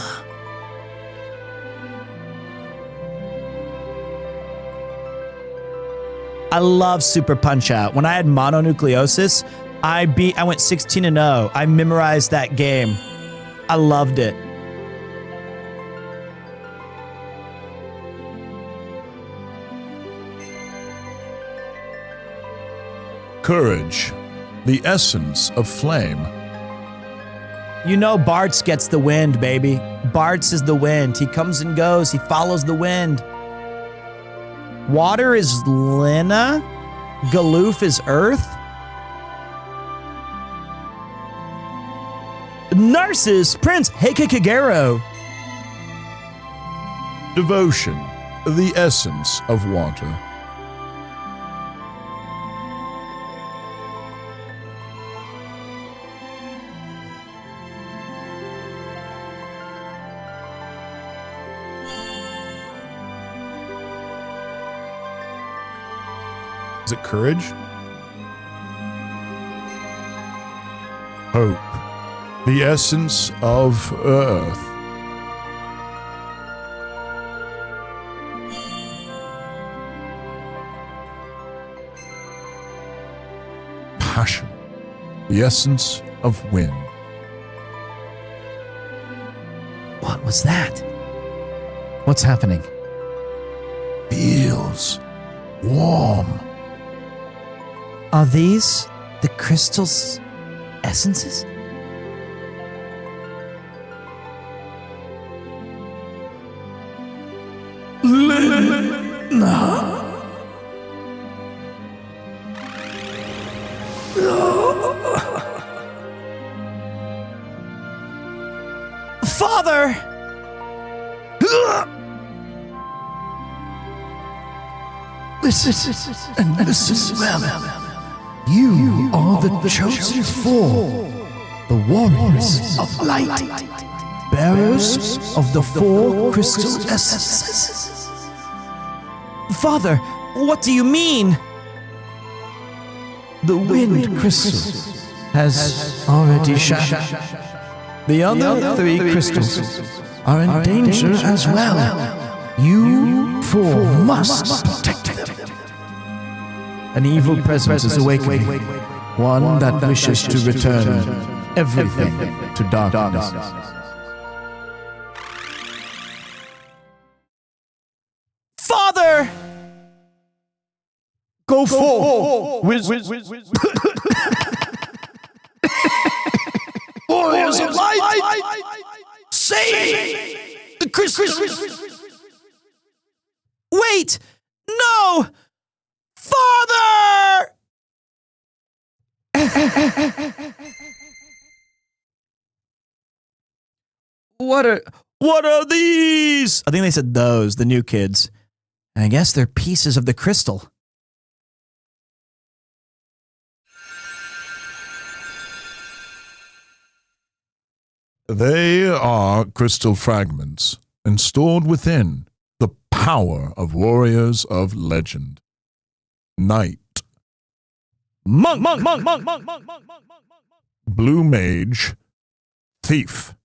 I love Super Punch-Out. When I had mononucleosis, I went 16-0. I memorized that game. I loved it. Courage, the essence of flame. You know Bartz gets the wind, baby. Bartz is the wind. He comes and goes. He follows the wind. Water is Lena. Galoof is Earth. Narcissus, Prince Heike Kagero. Devotion, the essence of water. Is it courage? Hope, the essence of earth. Passion, the essence of wind. What was that? What's happening? Feels warm. Are these the crystal's essences? Father! Listen, and listen well. You are the chosen four, the warriors of light, bearers of the four crystal essences. Father, what do you mean? The wind crystal has already shattered. The other three crystals are in danger as well. You four must protect them. An evil presence is awakening, one that wishes to return everything to darkness. Father! Go forth, warriors of light! Save the crystals! Wait! No! Father! What are these? I think they said those, the new kids. And I guess they're pieces of the crystal. They are crystal fragments, and stored within the power of warriors of legend. Knight, Monk. blue mage, thief,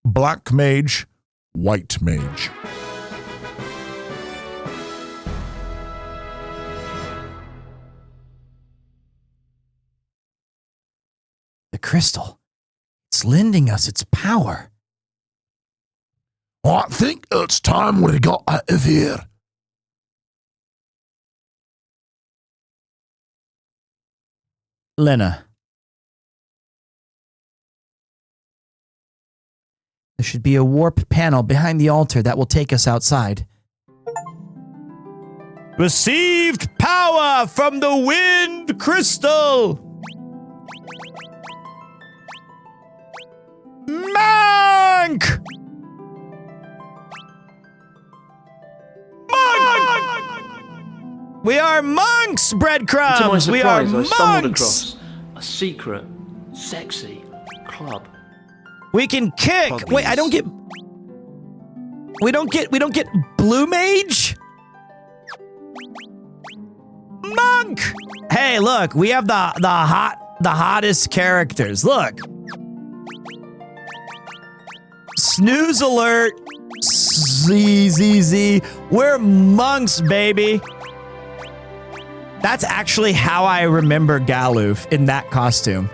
black mage, white mage. The crystal. It's lending us its power. I think it's time we got out of here. Lena. There should be a warp panel behind the altar that will take us outside. Received power from the wind crystal. Monk! We are monks, breadcrumbs. To my We are surprise, I stumbled monks. across a secret, sexy club. We can kick. Puppies. Wait, I don't get. We don't get blue mage. Monk. Hey, look, we have the hottest characters. Look. Snooze alert. ZZZ. We're monks, baby. That's actually how I remember Galoof in that costume.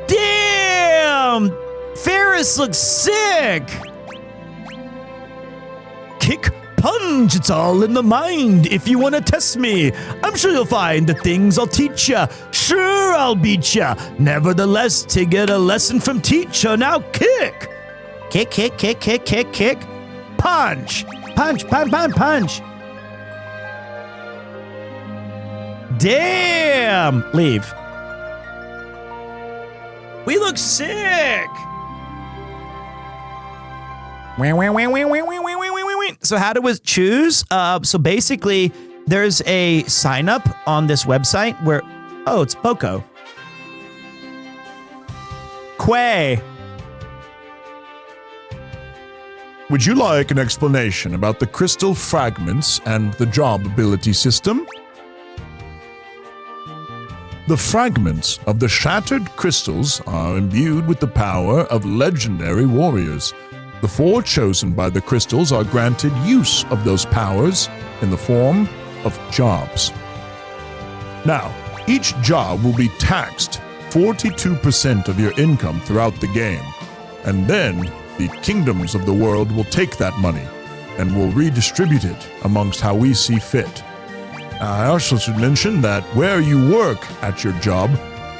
Damn! Ferris looks sick! Kick, punch, it's all in the mind. If you want to test me, I'm sure you'll find the things I'll teach ya. Sure, I'll beat ya. Nevertheless, to get a lesson from teacher, now kick. Kick, kick, kick, kick, kick, kick. Punch. Punch, punch, punch, punch. Damn! Leave. We look sick! So how do we choose? So basically, there's a sign up on this website where... Oh, it's Boko. Quay. Would you like an explanation about the crystal fragments and the job ability system? The fragments of the shattered crystals are imbued with the power of legendary warriors. The four chosen by the crystals are granted use of those powers in the form of jobs. Now, each job will be taxed 42% of your income throughout the game, and then the kingdoms of the world will take that money and will redistribute it amongst how we see fit. I also should mention that where you work at your job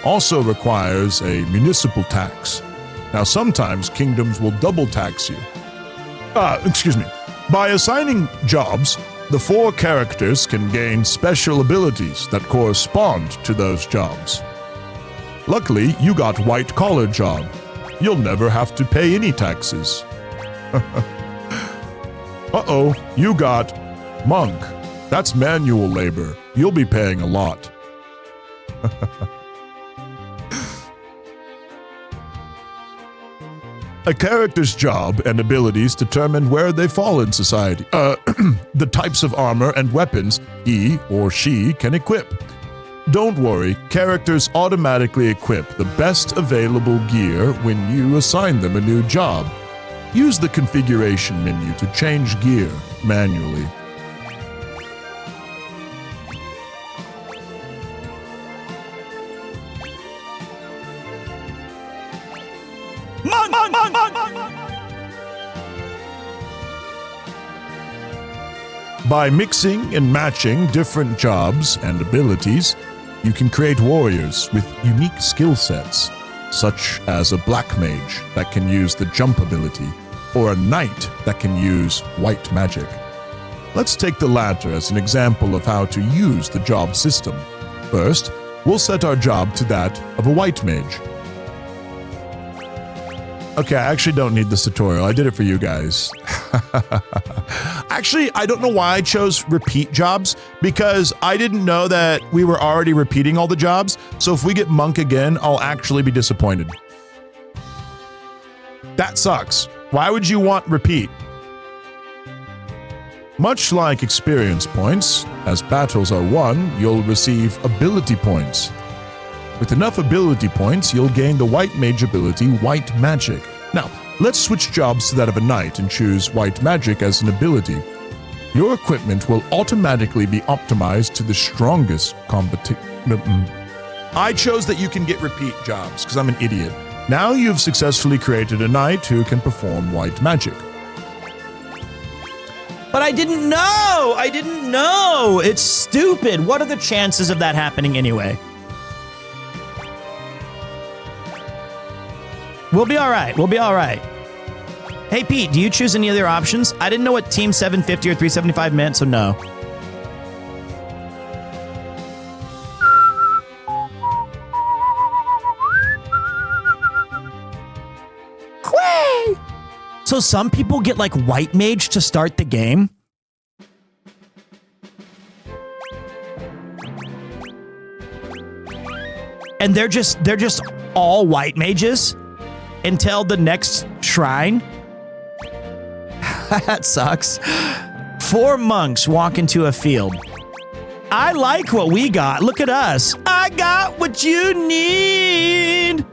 also requires a municipal tax. Now, sometimes kingdoms will double tax you. By assigning jobs, the four characters can gain special abilities that correspond to those jobs. Luckily, you got white-collar job. You'll never have to pay any taxes. Uh-oh, you got monk. That's manual labor. You'll be paying a lot. A character's job and abilities determine where they fall in society. The types of armor and weapons he or she can equip. Don't worry, characters automatically equip the best available gear when you assign them a new job. Use the configuration menu to change gear manually. By mixing and matching different jobs and abilities, you can create warriors with unique skill sets, such as a black mage that can use the jump ability, or a knight that can use white magic. Let's take the latter as an example of how to use the job system. First, we'll set our job to that of a white mage. Okay, I actually don't need this tutorial. I did it for you guys. Actually, I don't know why I chose repeat jobs, because I didn't know that we were already repeating all the jobs. So if we get monk again, I'll actually be disappointed. That sucks. Why would you want repeat? Much like experience points, as battles are won, you'll receive ability points. With enough ability points, you'll gain the White Mage ability White Magic. Now, let's switch jobs to that of a knight and choose White Magic as an ability. Your equipment will automatically be optimized to the strongest I chose that you can get repeat jobs, because I'm an idiot. Now you've successfully created a knight who can perform White Magic. But I didn't know! I didn't know! It's stupid! What are the chances of that happening anyway? We'll be alright, we'll be alright. Hey Pete, do you choose any other options? I didn't know what Team 750 or 375 meant, so no. Quay! So some people get like White Mage to start the game? And they're just all White Mages until the next shrine? That sucks. 4 monks walk into a field. I like what we got. Look at us. I got what you need.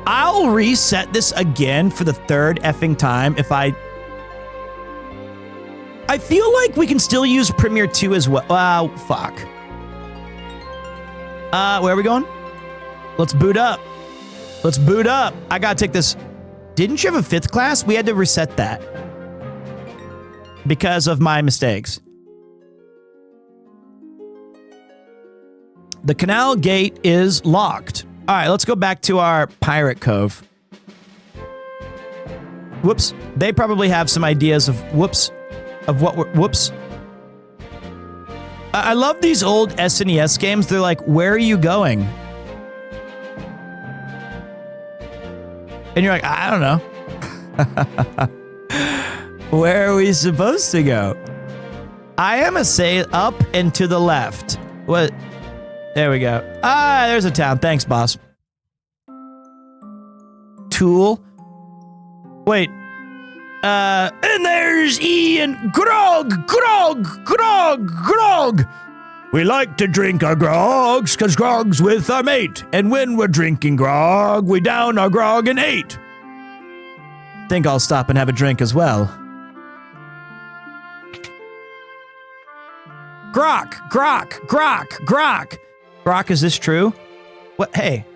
I'll reset this again for the 3rd effing time if I feel like we can still use PremierTwo as well. Oh, fuck. Where are we going? Let's boot up. Let's boot up. I gotta take this. Didn't you have a 5th class? We had to reset that because of my mistakes. The canal gate is locked. All right, let's go back to our pirate cove. Whoops. They probably have some ideas of whoops. Of what we're, whoops. I love these old SNES games. They're like, where are you going? And you're like, I don't know. Where are we supposed to go? I am a say up and to the left. What? There we go. Ah, there's a town. Thanks, boss. Tool. Wait. And there's Ian. Grog. We like to drink our grogs, 'cause grog's with our mate. And when we're drinking grog, we down our grog and 8. Think I'll stop and have a drink as well. Grok. Grok, is this true? What? Hey.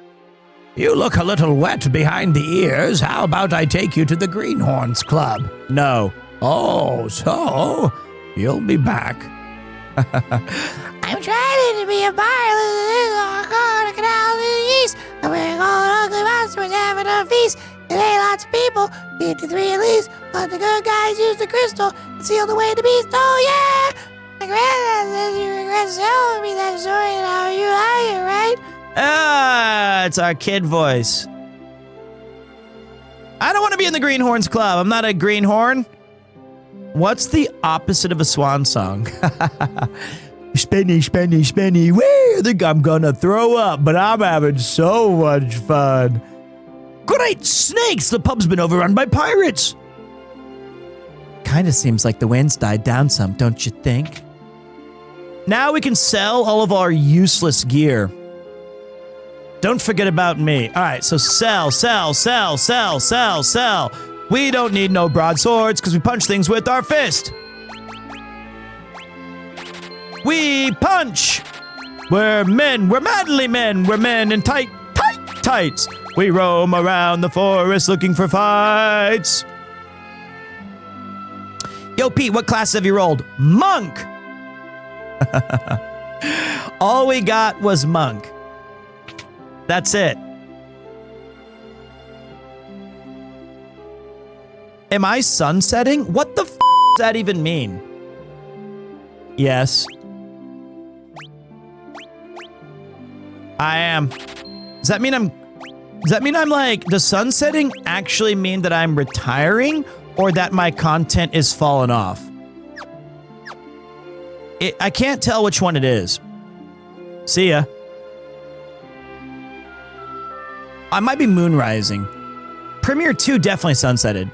You look a little wet behind the ears. How about I take you to the Greenhorns Club? No. Oh, so? You'll be back. I'm trying to be a pilot. On a canal to the east. I'm wearing all an ugly monster was having a feast. Today lots of people, 53 at least. But the good guys use the crystal and seal the way to beast. Oh yeah! My granddad says you regret telling me that story and how you lying, right? Ah, it's our kid voice. I don't want to be in the Greenhorns Club. I'm not a greenhorn. What's the opposite of a swan song? Spenny. Wait, I think I'm gonna throw up, but I'm having so much fun. Great snakes! The pub's been overrun by pirates. Kinda seems like the wind's died down some, don't you think? Now we can sell all of our useless gear. Don't forget about me. All right, so sell. We don't need no broadswords because we punch things with our fist. We punch. We're men. We're manly men. We're men in tights. We roam around the forest looking for fights. Yo, Pete, what class have you rolled? Monk. All we got was monk. That's it. Am I sunsetting? What the f does that even mean? Yes. I am. Does that mean I'm like, does sunsetting actually mean that I'm retiring or that my content is falling off? I can't tell which one it is. See ya. I might be moonrising. PremierTwo definitely sunsetted.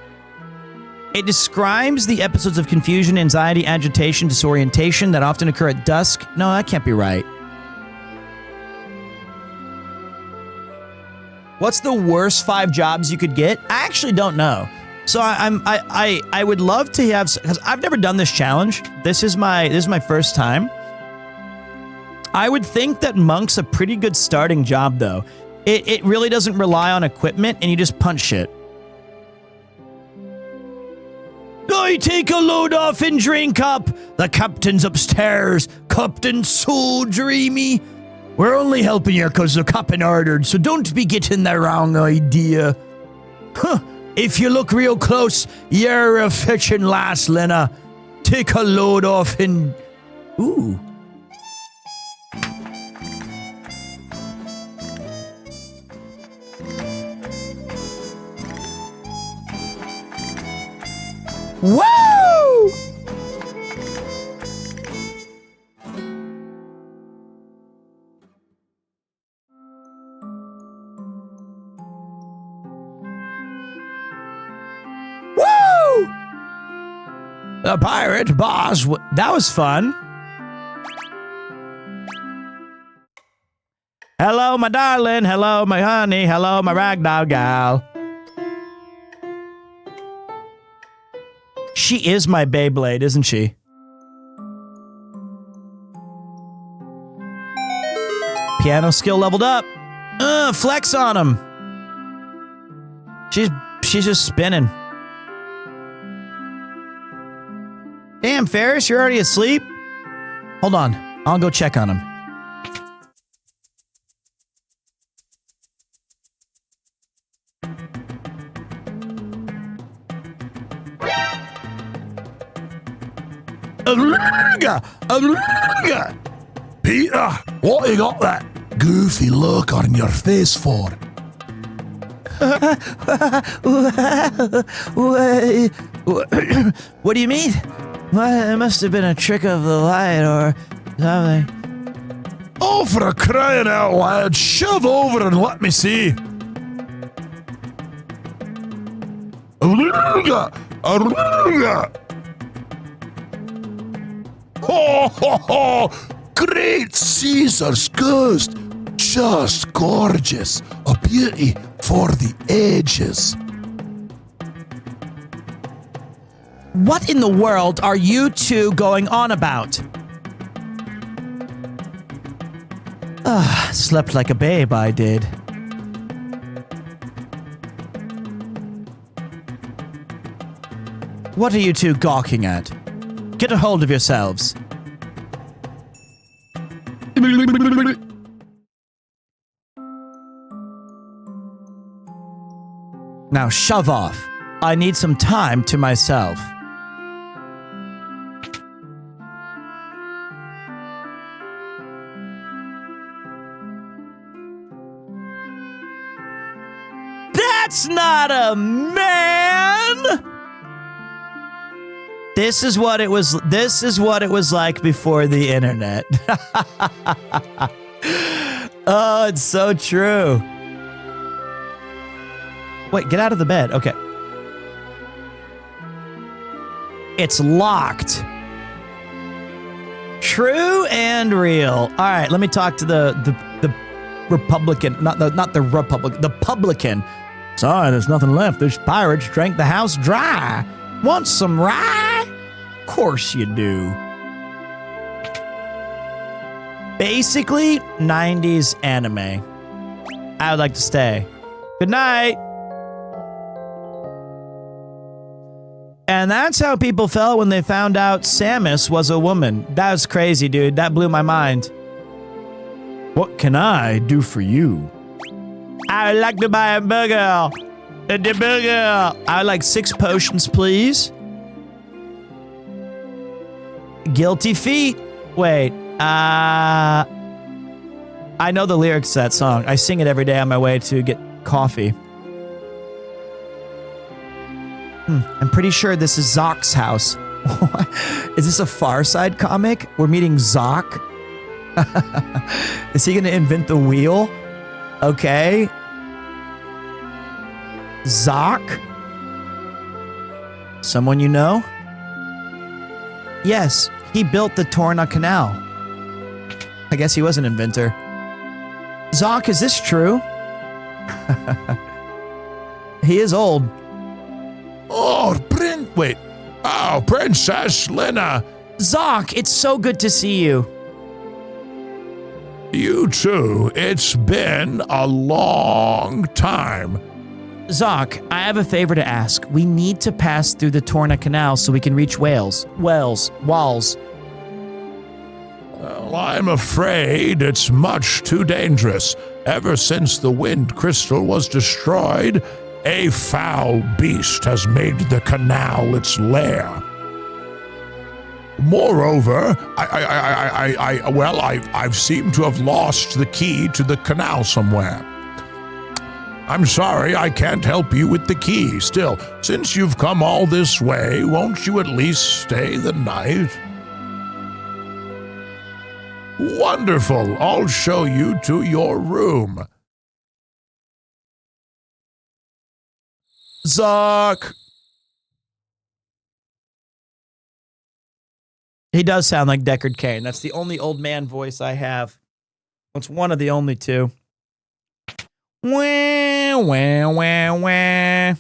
It describes the episodes of confusion, anxiety, agitation, disorientation that often occur at dusk. No, that can't be right. What's the worst 5 jobs you could get? I actually don't know. So I would love to have, because I've never done this challenge. This is my first time. I would think that monk's a pretty good starting job though. It really doesn't rely on equipment and you just punch shit. I take a load off and drink up. The captain's upstairs. Captain's so dreamy. We're only helping you because the captain ordered, so don't be getting the wrong idea. Huh. If you look real close, you're a fetching lass, Lena. Take a load off and... Ooh. Woo! Woo! The pirate boss. That was fun. Hello, my darling. Hello, my honey. Hello, my ragdoll gal. She is my Beyblade, isn't she? Piano skill leveled up. Flex on him. She's just spinning. Damn, Ferris, you're already asleep? Hold on. I'll go check on him. Peter, what you got that goofy look on your face for? What do you mean? Well, it must have been a trick of the light or something. Oh, for a crying out loud, shove over and let me see. Ho, ho, ho! Great Caesar's ghost! Just gorgeous! A beauty for the ages! What in the world are you two going on about? Slept like a babe, I did. What are you two gawking at? Get a hold of yourselves. Now shove off. I need some time to myself. That's not a man! This is what it was like before the internet. Oh, it's so true. Wait, get out of the bed. Okay. It's locked. True and real. All right, let me talk to the Republican, not the Republican, the publican. Sorry, there's nothing left. Those pirates drank the house dry. Want some rye? Of course you do. Basically, 90s anime. I would like to stay. Good night. And that's how people felt when they found out Samus was a woman. That was crazy, dude. That blew my mind. What can I do for you? I would like to buy a burger. A burger. I would like 6 potions, please. Guilty feet. Wait. I know the lyrics to that song. I sing it every day on my way to get coffee. I'm pretty sure this is Zock's house. Is this a Far Side comic? We're meeting Zock? Is he going to invent the wheel? Okay. Zock? Someone you know? Yes, he built the Torna Canal. I guess he was an inventor. Zock, is this true? He is old. Oh, Princess Lena. Zock, it's so good to see you. You too. It's been a long time. Zock, I have a favor to ask. We need to pass through the Torna Canal so we can reach Walls. Walls. Well, I'm afraid it's much too dangerous. Ever since the wind crystal was destroyed, a foul beast has made the canal its lair. Moreover, I've seemed to have lost the key to the canal somewhere. I'm sorry I can't help you with the key. Still, since you've come all this way, won't you at least stay the night? Wonderful. I'll show you to your room. Zock. He does sound like Deckard Cain. That's the only old man voice I have. It's one of the only two. Wah, wah, wah, wah.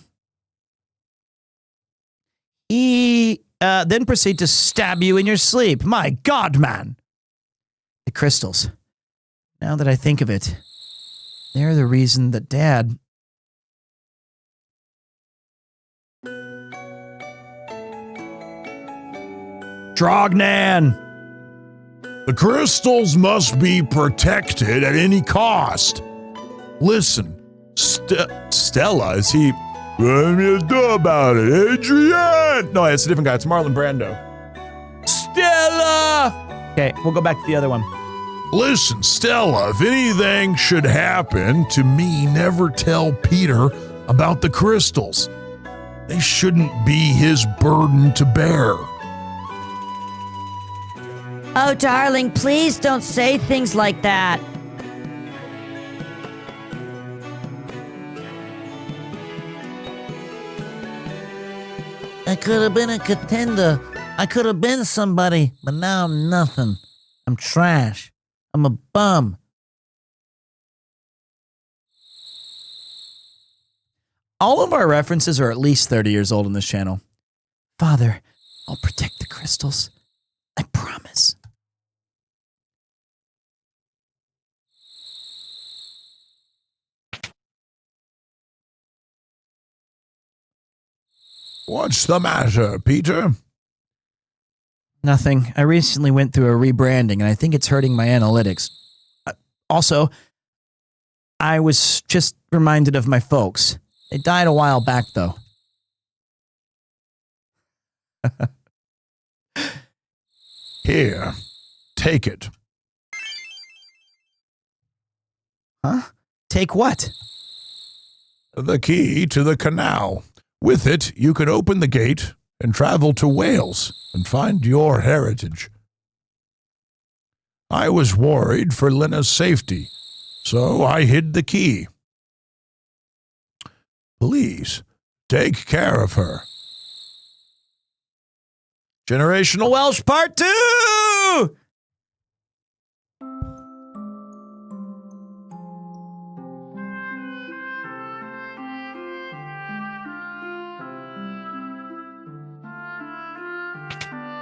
He then proceed to stab you in your sleep. My God, man. The crystals. Now that I think of it, they're the reason that Dad... Drognan! The crystals must be protected at any cost. Listen, Stella, is he... What do you do about it, Adrian? No, it's a different guy. It's Marlon Brando. Stella! Okay, we'll go back to the other one. Listen, Stella, if anything should happen to me, never tell Peter about the crystals. They shouldn't be his burden to bear. Oh, darling, please don't say things like that. I could have been a contender. I could have been somebody, but now I'm nothing. I'm trash. I'm a bum. All of our references are at least 30 years old on this channel. Father, I'll protect the crystals. I promise. What's the matter, Peter? Nothing. I recently went through a rebranding, and I think it's hurting my analytics. Also, I was just reminded of my folks. They died a while back, though. Here, take it. Huh? Take what? The key to the canal. With it, you can open the gate and travel to Wales and find your heritage. I was worried for Lena's safety, so I hid the key. Please, take care of her. Generational Welsh Part 2!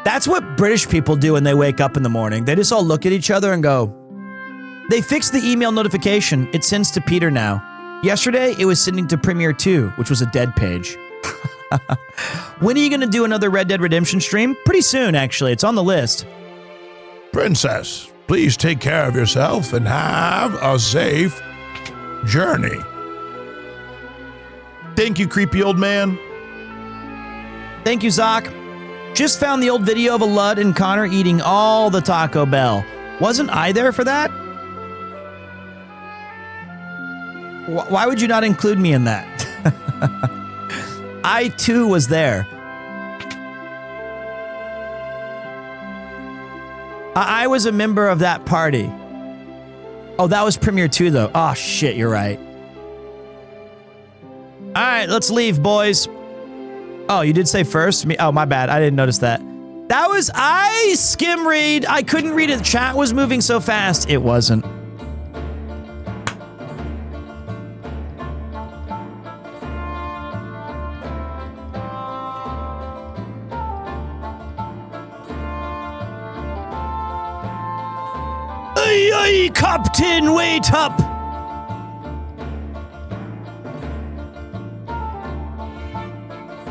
That's what British people do when they wake up in the morning. They just all look at each other and go, they fixed the email notification. It sends to Peter now. Yesterday, it was sending to PremierTwo, which was a dead page. When are you going to do another Red Dead Redemption stream? Pretty soon, actually. It's on the list. Princess, please take care of yourself and have a safe journey. Thank you, creepy old man. Thank you, Zock. Just found the old video of a Lud and Connor eating all the Taco Bell. Wasn't I there for that? Why would you not include me in that? I too was there. I was a member of that party. Oh, that was PremierTwo though. Oh shit, you're right. All right, let's leave, boys. Oh, you did say first? Oh, my bad. I didn't notice that. That was, I skim read. I couldn't read it. The chat was moving so fast. It wasn't. Aye, aye, Captain, wait up.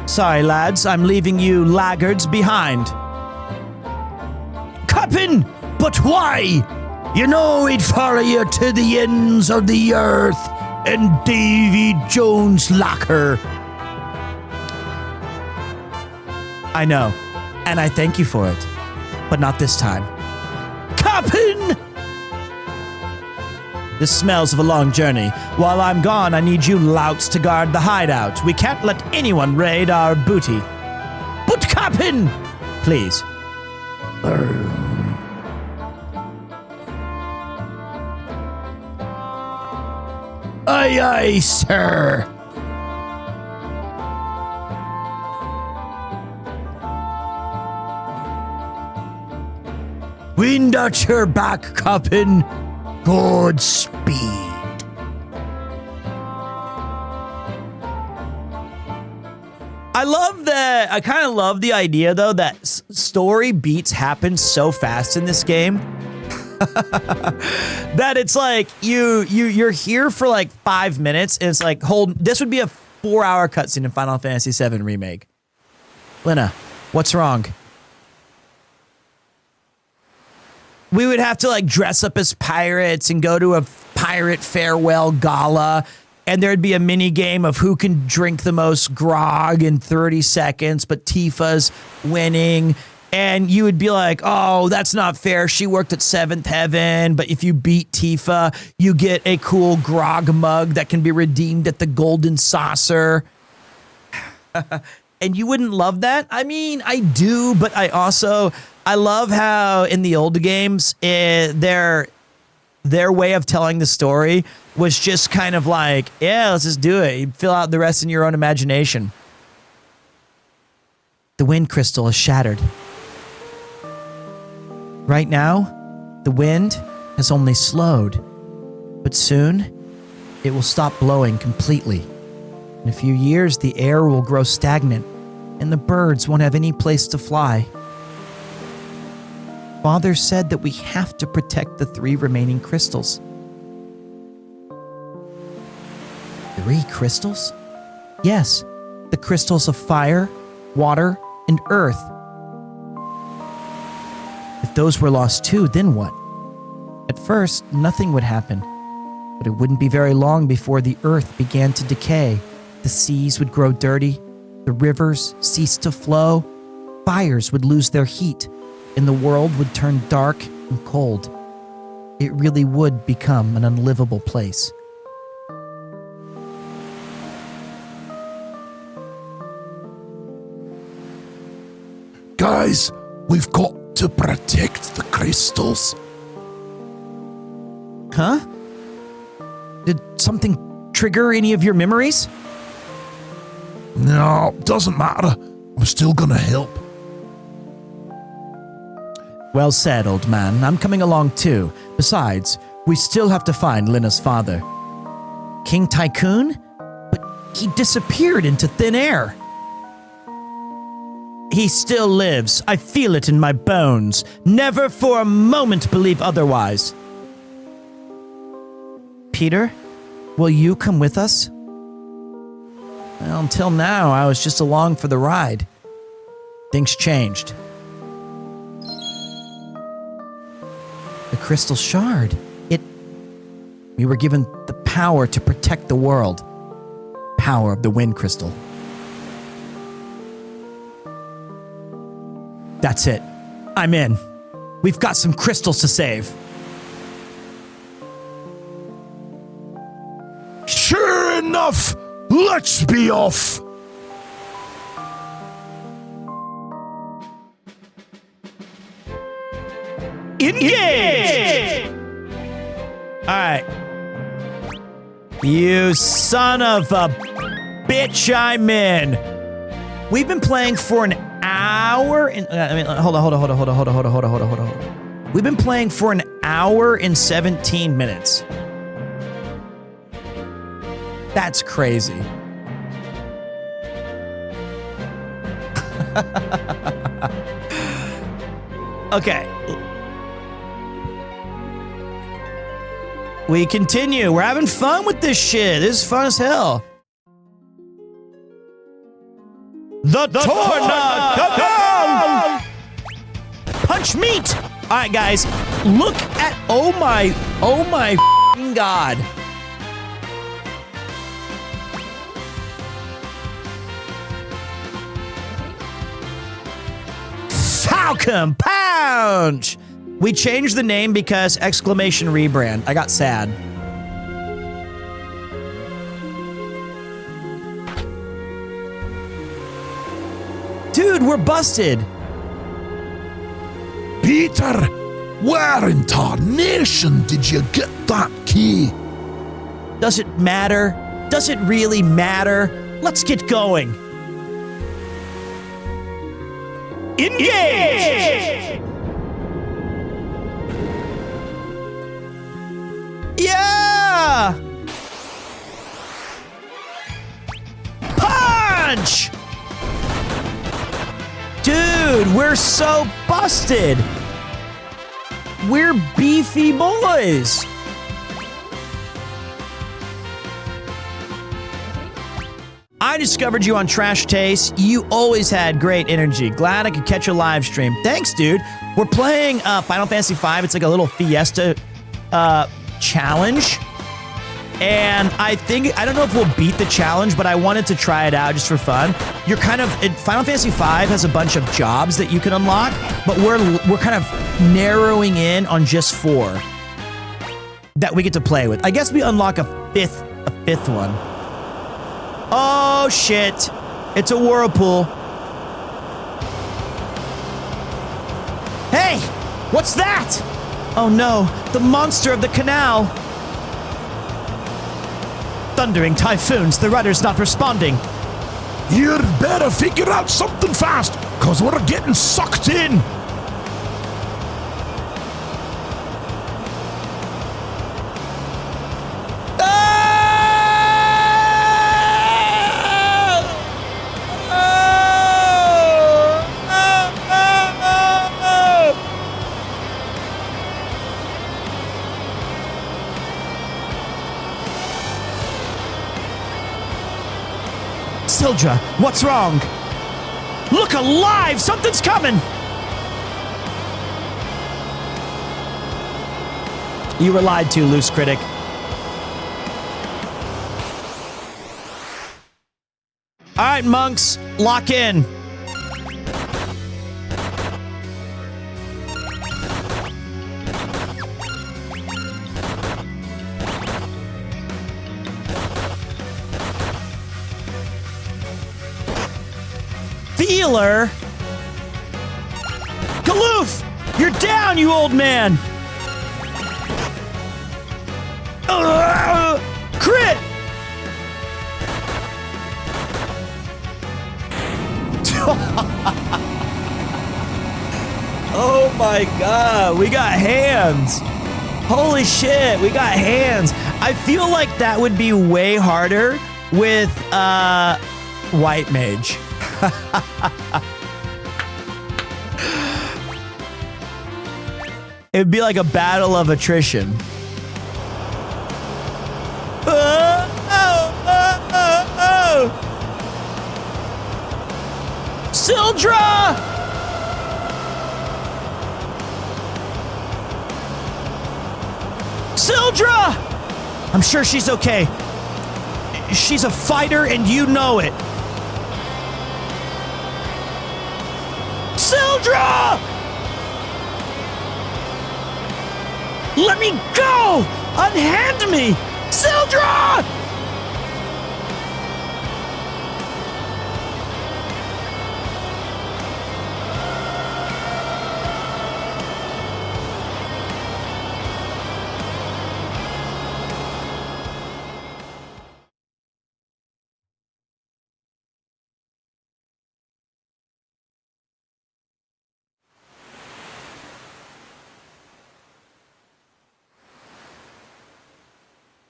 Sorry, lads, I'm leaving you laggards behind. Captain, but why? You know he'd follow you to the ends of the earth and Davy Jones locker. I know, and I thank you for it, but not this time. Captain! This smells of a long journey. While I'm gone, I need you louts to guard the hideout. We can't let anyone raid our booty. But Captain! Please. Aye, aye, sir. Wind at your back, Captain. Godspeed. I kind of love the idea though that story beats happen so fast in this game that it's like you're here for like 5 minutes and it's like this would be a 4-hour cutscene in Final Fantasy VII Remake. Lena, what's wrong? We would have to like dress up as pirates and go to a pirate farewell gala, and there'd be a mini game of who can drink the most grog in 30 seconds, but Tifa's winning. And you would be like, oh, that's not fair. She worked at Seventh Heaven, but if you beat Tifa, you get a cool grog mug that can be redeemed at the Golden Saucer. And you wouldn't love that? I mean, I do, but I love how in the old games, their way of telling the story was just kind of like, yeah, let's just do it. You fill out the rest in your own imagination. The wind crystal is shattered. Right now, the wind has only slowed, but soon it will stop blowing completely. In a few years, the air will grow stagnant, and the birds won't have any place to fly. Father said that we have to protect the 3 remaining crystals. 3 crystals? Yes, the crystals of fire, water, and earth. If those were lost too, then what? At first, nothing would happen, but it wouldn't be very long before the earth began to decay. The seas would grow dirty, the rivers cease to flow, fires would lose their heat, and the world would turn dark and cold. It really would become an unlivable place. Guys, we've got to protect the crystals. Huh? Did something trigger any of your memories? No, doesn't matter. I'm still gonna help. Well said, old man. I'm coming along too. Besides, we still have to find Lena's father. King Tycoon? But he disappeared into thin air. He still lives. I feel it in my bones. Never for a moment believe otherwise. Peter, will you come with us? Well, until now, I was just along for the ride. Things changed. The crystal shard. We were given the power to protect the world. Power of the wind crystal. That's it. I'm in. We've got some crystals to save. Shut Let's be off! Engage! Alright. You son of a bitch, I'm in. We've been playing for an hour and hold on. We've been playing for an hour and 17 minutes. That's crazy. Okay. We continue. We're having fun with this shit. This is fun as hell. The Tornado! Punch meat! Alright, guys. Look at... Oh my f***ing God. Falcon Punch! We changed the name because exclamation rebrand. I got sad. Dude, we're busted. Peter, where in tarnation did you get that key? Does it matter? Does it really matter? Let's get going. Engage! Yeah! Punch! Dude, we're so busted. We're beefy boys. I discovered you on Trash Taste. You always had great energy. Glad I could catch a live stream. Thanks, dude. We're playing Final Fantasy V. It's like a little Fiesta challenge. And I don't know if we'll beat the challenge, but I wanted to try it out just for fun. You're kind of... Final Fantasy V has a bunch of jobs that you can unlock, but we're kind of narrowing in on just 4 that we get to play with. I guess we unlock a fifth one. Oh, shit. It's a whirlpool. Hey! What's that? Oh, no. The monster of the canal. Thundering typhoons. The rudder's not responding. You'd better figure out something fast, cause we're getting sucked in. Sildra, what's wrong? Look alive! Something's coming! You were lied to, loose critic. Alright, monks, lock in. Feeler? Galoof! You're down, you old man! Crit! Oh my god, we got hands! Holy shit, we got hands! I feel like that would be way harder with, White Mage. It'd be like a battle of attrition. Sildra! Sildra! I'm sure she's okay. She's a fighter and you know it. Sildra! Let me go! Unhand me! Sildra!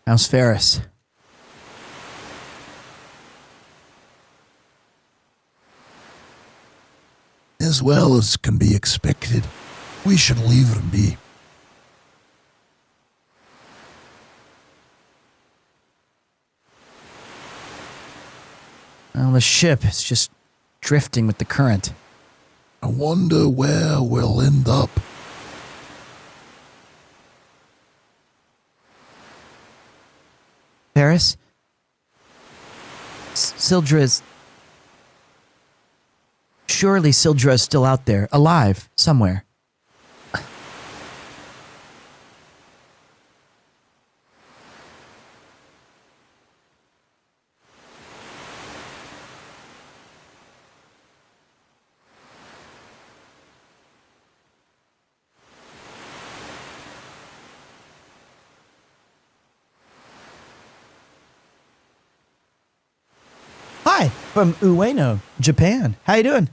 How's Ferris? As well as can be expected. We should leave him be. Well, the ship is just drifting with the current. I wonder where we'll end up. Ferris? Sildra's... Surely Sildra's still out there, alive, somewhere. Hi, from Ueno, Japan. How you doing?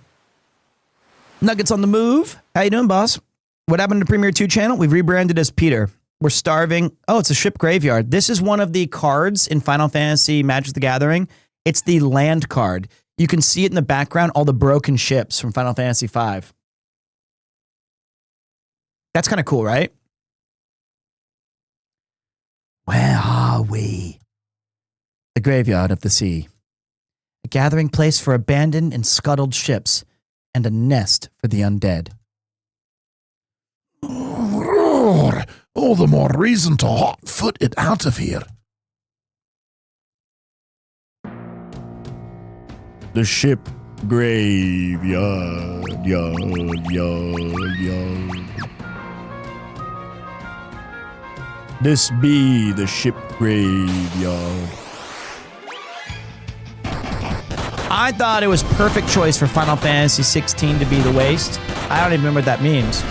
Nuggets on the move. How you doing, boss? What happened to PremierTwo channel? We've rebranded as Peter. We're starving. Oh, it's a ship graveyard. This is one of the cards in Final Fantasy Magic the Gathering. It's the land card. You can see it in the background, all the broken ships from Final Fantasy V. That's kind of cool, right? Where are we? The graveyard of the sea. A gathering place for abandoned and scuttled ships, and a nest for the undead. Roar! All the more reason to hot-foot it out of here. The ship graveyard, yard. This be the ship graveyard. I thought it was perfect choice for Final Fantasy 16 to be the waste. I don't even remember what that means.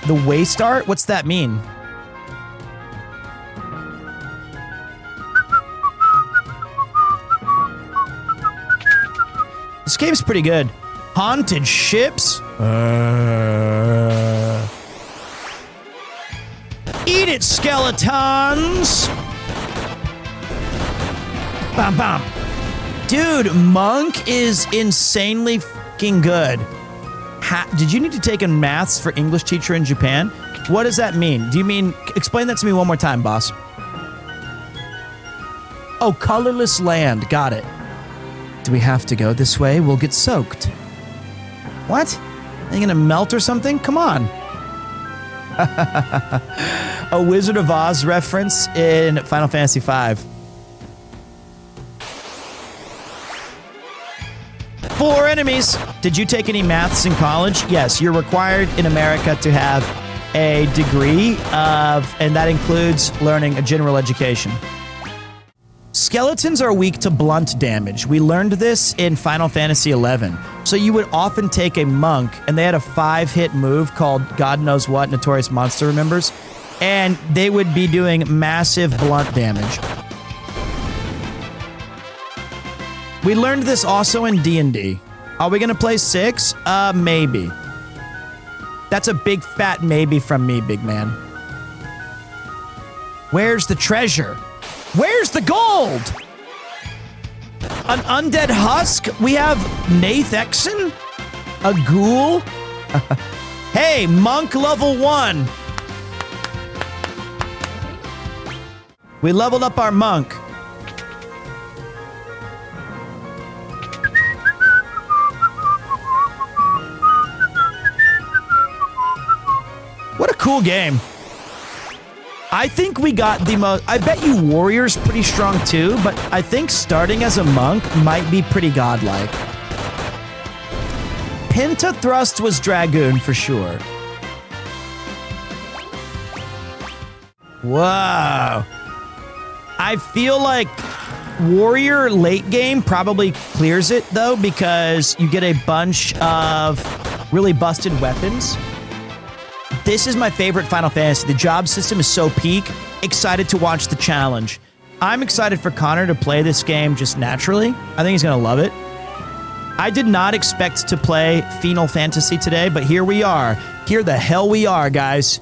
The waste art? What's that mean? This game's pretty good. Haunted ships? Eat it, skeletons! Bam, bam. Dude, Monk is insanely fucking good. Did you need to take a maths for English teacher in Japan? What does that mean? Do you mean... Explain that to me one more time, boss. Oh, colorless land. Got it. Do we have to go this way? We'll get soaked. What? Are you gonna melt or something? Come on. A Wizard of Oz reference in Final Fantasy V. 4 enemies. Did you take any maths in college? Yes, you're required in America to have a degree and that includes learning a general education. Skeletons are weak to blunt damage. We learned this in Final Fantasy XI. So you would often take a monk, and they had a 5-hit move called God knows what, Notorious Monster remembers, and they would be doing massive blunt damage. We learned this also in D&D. Are we going to play 6? Maybe. That's a big fat maybe from me, big man. Where's the treasure? Where's the gold? An undead husk? We have Nath Exon? A ghoul? Hey, monk level 1. We leveled up our monk. What a cool game. I think we got the most... I bet you Warrior's pretty strong too, but I think starting as a monk might be pretty godlike. Pentathrust was Dragoon for sure. Whoa. I feel like Warrior late game probably clears it though, because you get a bunch of really busted weapons. This is my favorite Final Fantasy. The job system is so peak. Excited to watch the challenge. I'm excited for Connor to play this game just naturally. I think he's going to love it. I did not expect to play Final Fantasy today, but here we are. Here the hell we are, guys.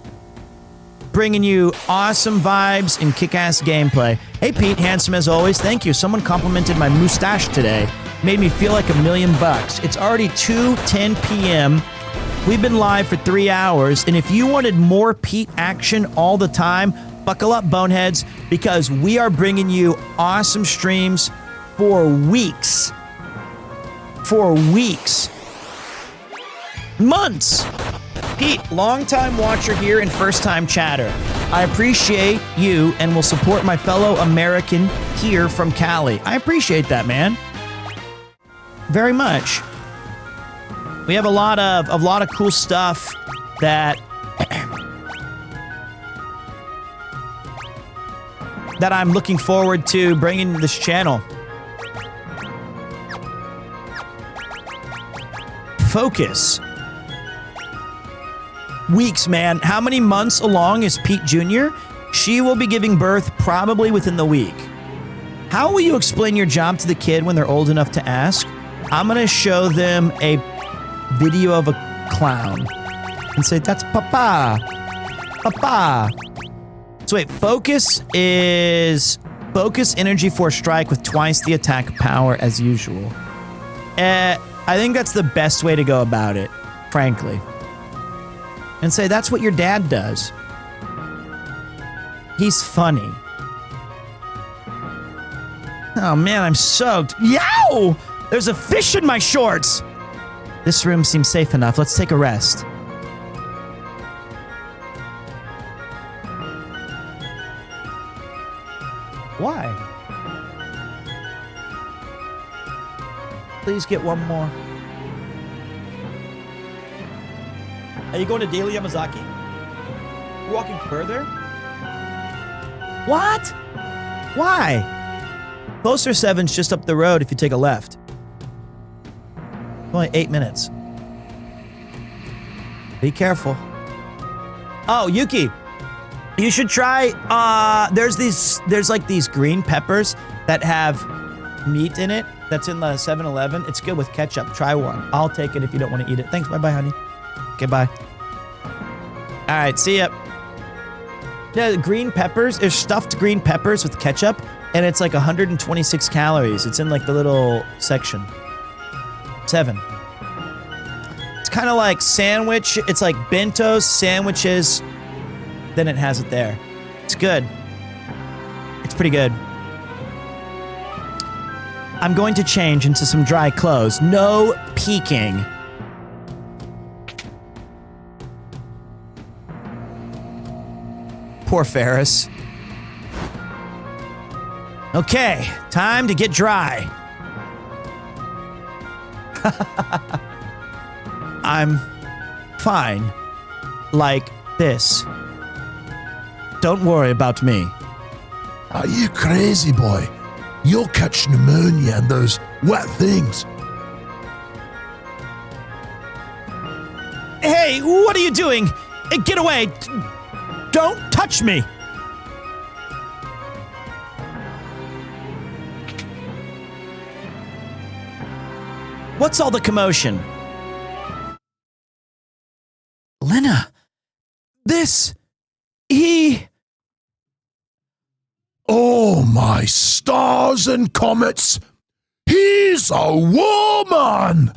bringing you awesome vibes and kick-ass gameplay. Hey, Pete, handsome as always. Thank you. Someone complimented my mustache today. Made me feel like $1,000,000. It's already 2:10 p.m. We've been live for 3 hours, and if you wanted more Pete action all the time, buckle up, boneheads, because we are bringing you awesome streams for weeks. For weeks. Months. Pete, long-time watcher here and first-time chatter. I appreciate you and will support my fellow American here from Cali. I appreciate that, man. Very much. We have a lot of cool stuff that that I'm looking forward to bringing to this channel. Focus. Weeks, man. How many months along is Pete Jr.? She will be giving birth probably within the week. How will you explain your job to the kid when they're old enough to ask? I'm going to show them a video of a clown and say, that's Papa. Papa. So wait, focus is focus energy for strike with twice the attack power as usual. I think that's the best way to go about it, frankly. And say, that's what your dad does. He's funny. Oh man, I'm soaked. Yow! There's a fish in my shorts! This room seems safe enough. Let's take a rest. Why? Please get one more. Are you going to Daily Yamazaki? You're walking further? What? Why? Closer 7's just up the road if you take a left. Only 8 minutes. Be careful. Oh, Yuki. You should try, there's like these green peppers that have meat in it that's in the 7-Eleven. It's good with ketchup. Try one. I'll take it if you don't want to eat it. Thanks. Bye-bye, honey. Okay, bye. All right, see ya. Yeah, green peppers. There's stuffed green peppers with ketchup, and it's like 126 calories. It's in like the little section. 7. It's kind of like sandwich. It's like bentos, sandwiches. Then it has it there. It's good. It's pretty good. I'm going to change into some dry clothes. No peeking. Poor Ferris. Okay, time to get dry. I'm fine. Like this. Don't worry about me. Are you crazy, boy? You'll catch pneumonia and those wet things. Hey, what are you doing? Get away! Don't touch me! What's all the commotion? Lena, he... Oh, my stars and comets! He's a woman!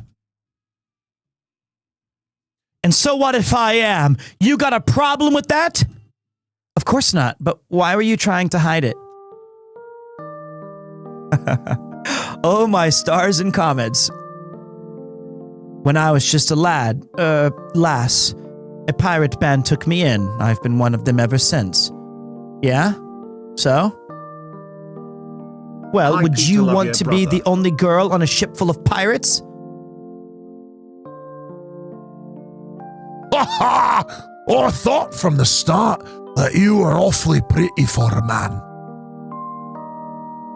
And so what if I am? You got a problem with that? Of course not, but why were you trying to hide it? Oh, my stars and comets. When I was just a lass, a pirate band took me in. I've been one of them ever since. Yeah? So? Well, Hi, would Peter, you love want your to be brother. the only girl on a ship full of pirates? Ha ha! I thought from the start that you were awfully pretty for a man.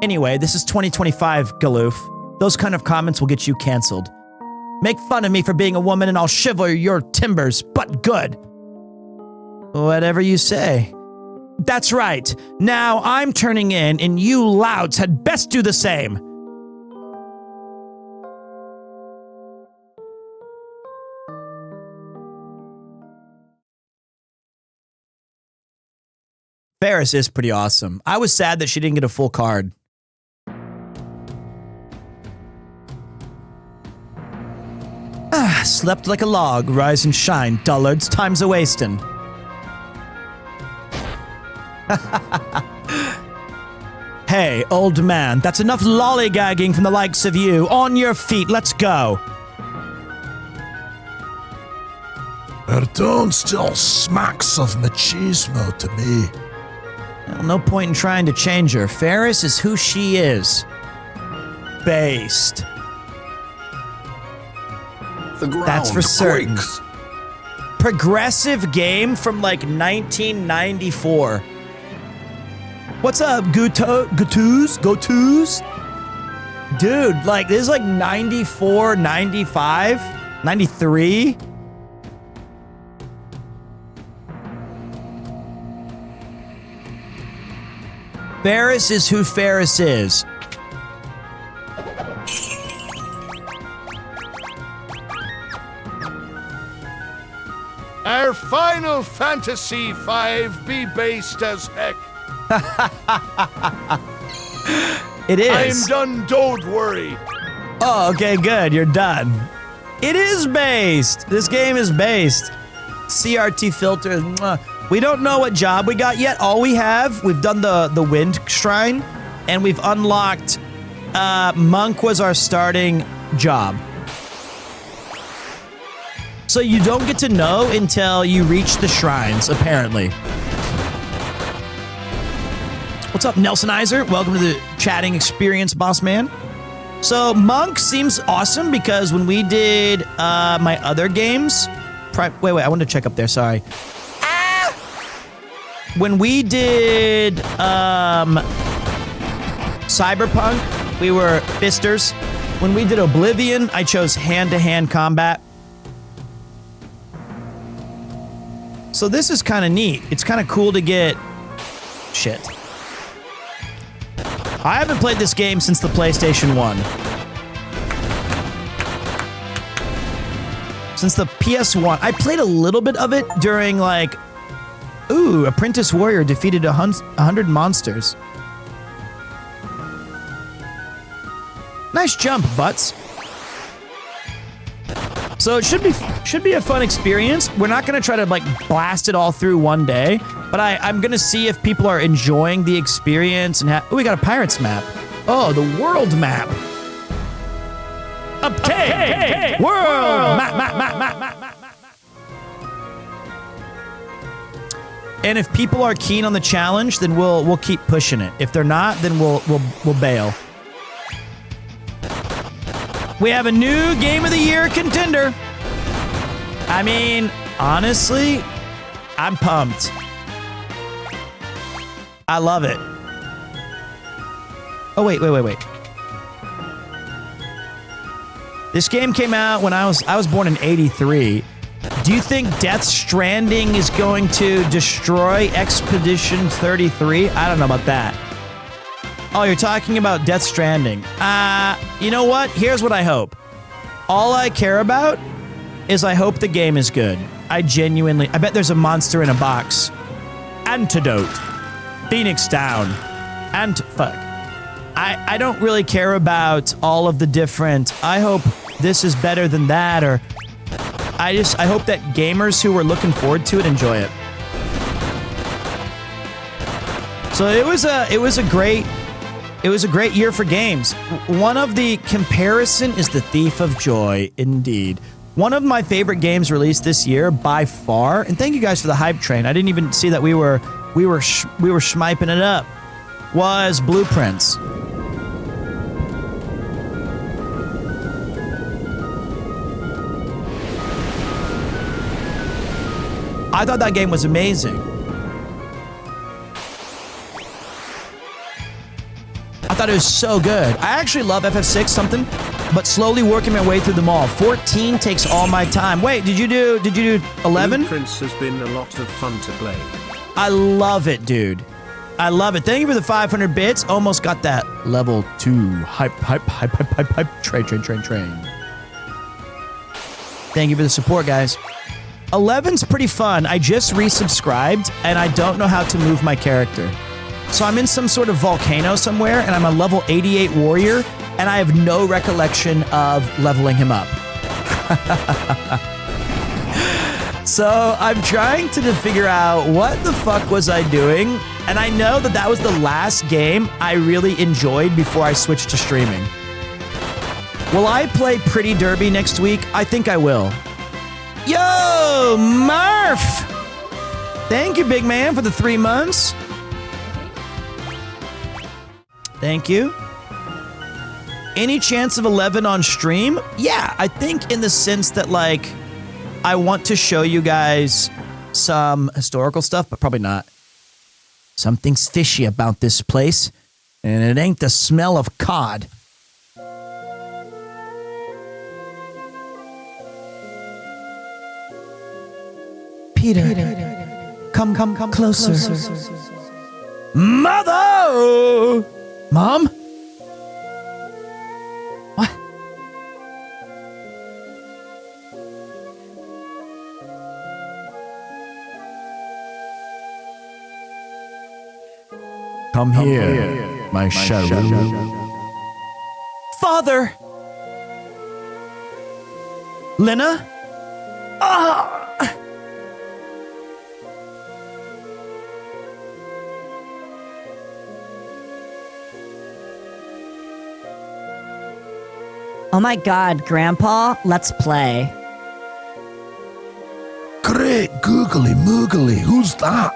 Anyway, this is 2025, Galoof. Those kind of comments will get you canceled. Make fun of me for being a woman and I'll shiver your timbers, but good. Whatever you say. That's right. Now I'm turning in and you louds had best do the same. Ferris is pretty awesome. I was sad that she didn't get a full card. Slept like a log, rise and shine, dullards, time's a-wastin'. Hey, old man, that's enough lollygagging from the likes of you. On your feet, let's go. Her tone still smacks of machismo to me. Well, no point in trying to change her. Ferris is who she is. Based. The ground That's for certain. quakes. Progressive game from like 1994. What's up, Gotoos? Dude, like this is like 94, 95, 93. Ferris is who Ferris is. Our Final Fantasy V be based as heck. It is. I'm done, don't worry. Oh, okay, good. You're done. It is based. This game is based. CRT filter. Mwah. We don't know what job we got yet. All we have, we've done the Wind Shrine, and we've unlocked Monk was our starting job. So you don't get to know until you reach the shrines, apparently. What's up, Nelsonizer? Welcome to the chatting experience, boss man. So Monk seems awesome because when we did my other games, wait, I wanted to check up there. Sorry. When we did Cyberpunk, we were fisters. When we did Oblivion, I chose hand-to-hand combat. So this is kind of neat. It's kind of cool to get... Shit. I haven't played this game since the PlayStation 1. Since the PS1. I played a little bit of it during, like... Ooh, Apprentice Warrior defeated 100 monsters. Nice jump, butts. So it should be a fun experience. We're not gonna try to like blast it all through one day, but I'm gonna see if people are enjoying the experience and oh, we got a Pirates map. Oh, the world map. Obtain world map. And if people are keen on the challenge, then we'll keep pushing it. If they're not, then we'll bail. We have a new Game of the Year contender. I mean, honestly, I'm pumped. I love it. Oh, wait. This game came out when I was born in '83. Do you think Death Stranding is going to destroy Expedition 33? I don't know about that. Oh, you're talking about Death Stranding. You know what? Here's what I hope. All I care about is I hope the game is good. I bet there's a monster in a box. Antidote. Phoenix Down. Fuck. I don't really care about all of the different, I hope this is better than that, or I hope that gamers who are looking forward to it enjoy it. So it was a great year for games. One of the comparison is The Thief of Joy, indeed. One of my favorite games released this year by far, and thank you guys for the hype train. I didn't even see that we were schmiping it up. Was Blueprints. I thought that game was amazing. I thought it was so good. I actually love FF6 something, but slowly working my way through them all. 14 takes all my time. Wait, did you do 11? Blueprints has been a lot of fun to play. I love it, dude. I love it. Thank you for the 500 bits. Almost got that level 2 hype. Train. Thank you for the support, guys. 11's pretty fun. I just resubscribed, and I don't know how to move my character. So I'm in some sort of volcano somewhere, and I'm a level 88 warrior, and I have no recollection of leveling him up. So I'm trying to figure out what the fuck was I doing, and I know that that was the last game I really enjoyed before I switched to streaming. Will I play Pretty Derby next week? I think I will. Yo, Murph! Thank you, big man, for the 3 months. Thank you. Any chance of 11 on stream? Yeah, I think in the sense that, like, I want to show you guys some historical stuff, but probably not. Something's fishy about this place, and it ain't the smell of cod. Peter, come closer. Mother! Mom? What? Come here, my shadow. Father! Lena? Ah! Oh my god, Grandpa, let's play. Great googly moogly, who's that?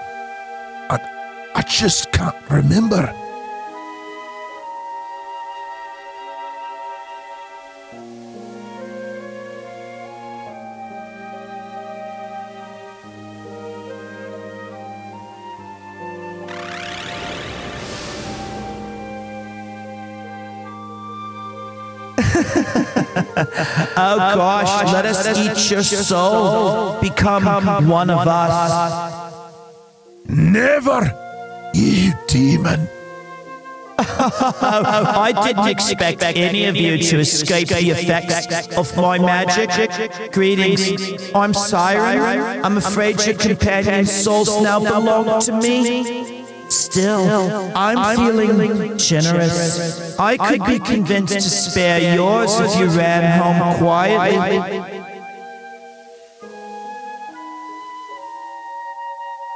I just can't remember. Oh gosh, let us eat your soul. Become one of us. Never, you demon. I didn't expect any of you to escape the effects of my magic. Greetings. I'm Siren. I'm afraid your companion's souls now belong to me. Still, I'm feeling generous. I could be convinced to spare yours if you ran home quietly.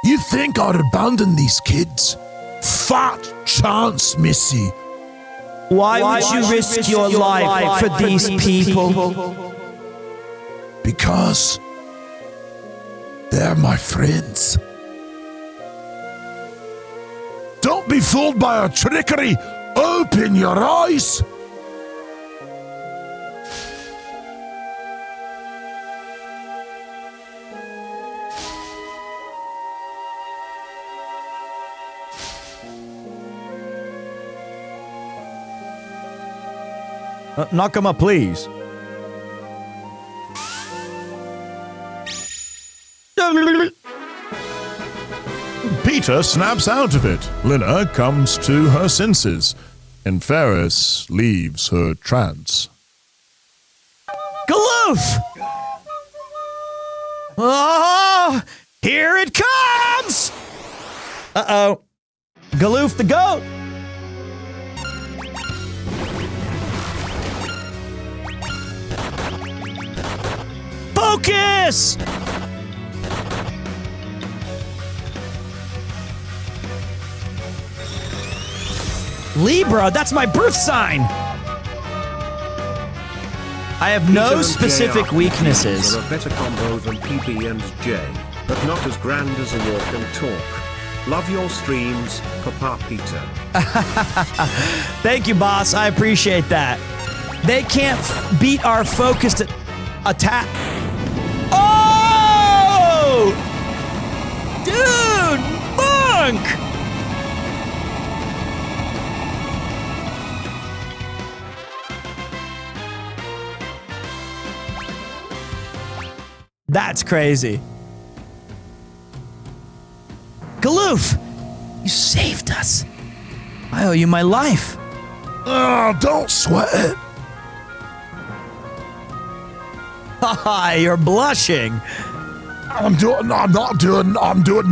You think I'd abandon these kids? Fat chance, Missy. Why would you risk your life for these people? Because they're my friends. Don't be fooled by our trickery. Open your eyes. Knock him up, please. Peter snaps out of it. Lina comes to her senses, and Ferris leaves her trance. Galoof! Oh, here it comes! Uh-oh. Galoof the goat! Focus! Libra, that's my birth sign! I have no specific weaknesses. Are a better combo than PB and J, but not as grand as a walk and talk. Love your streams, Papa Peter. Thank you, boss. I appreciate that. They can't beat our focused attack. Oh! Dude, monk! That's crazy. Galoof, you saved us. I owe you my life. Oh, don't sweat it. Haha, you're blushing. I'm doing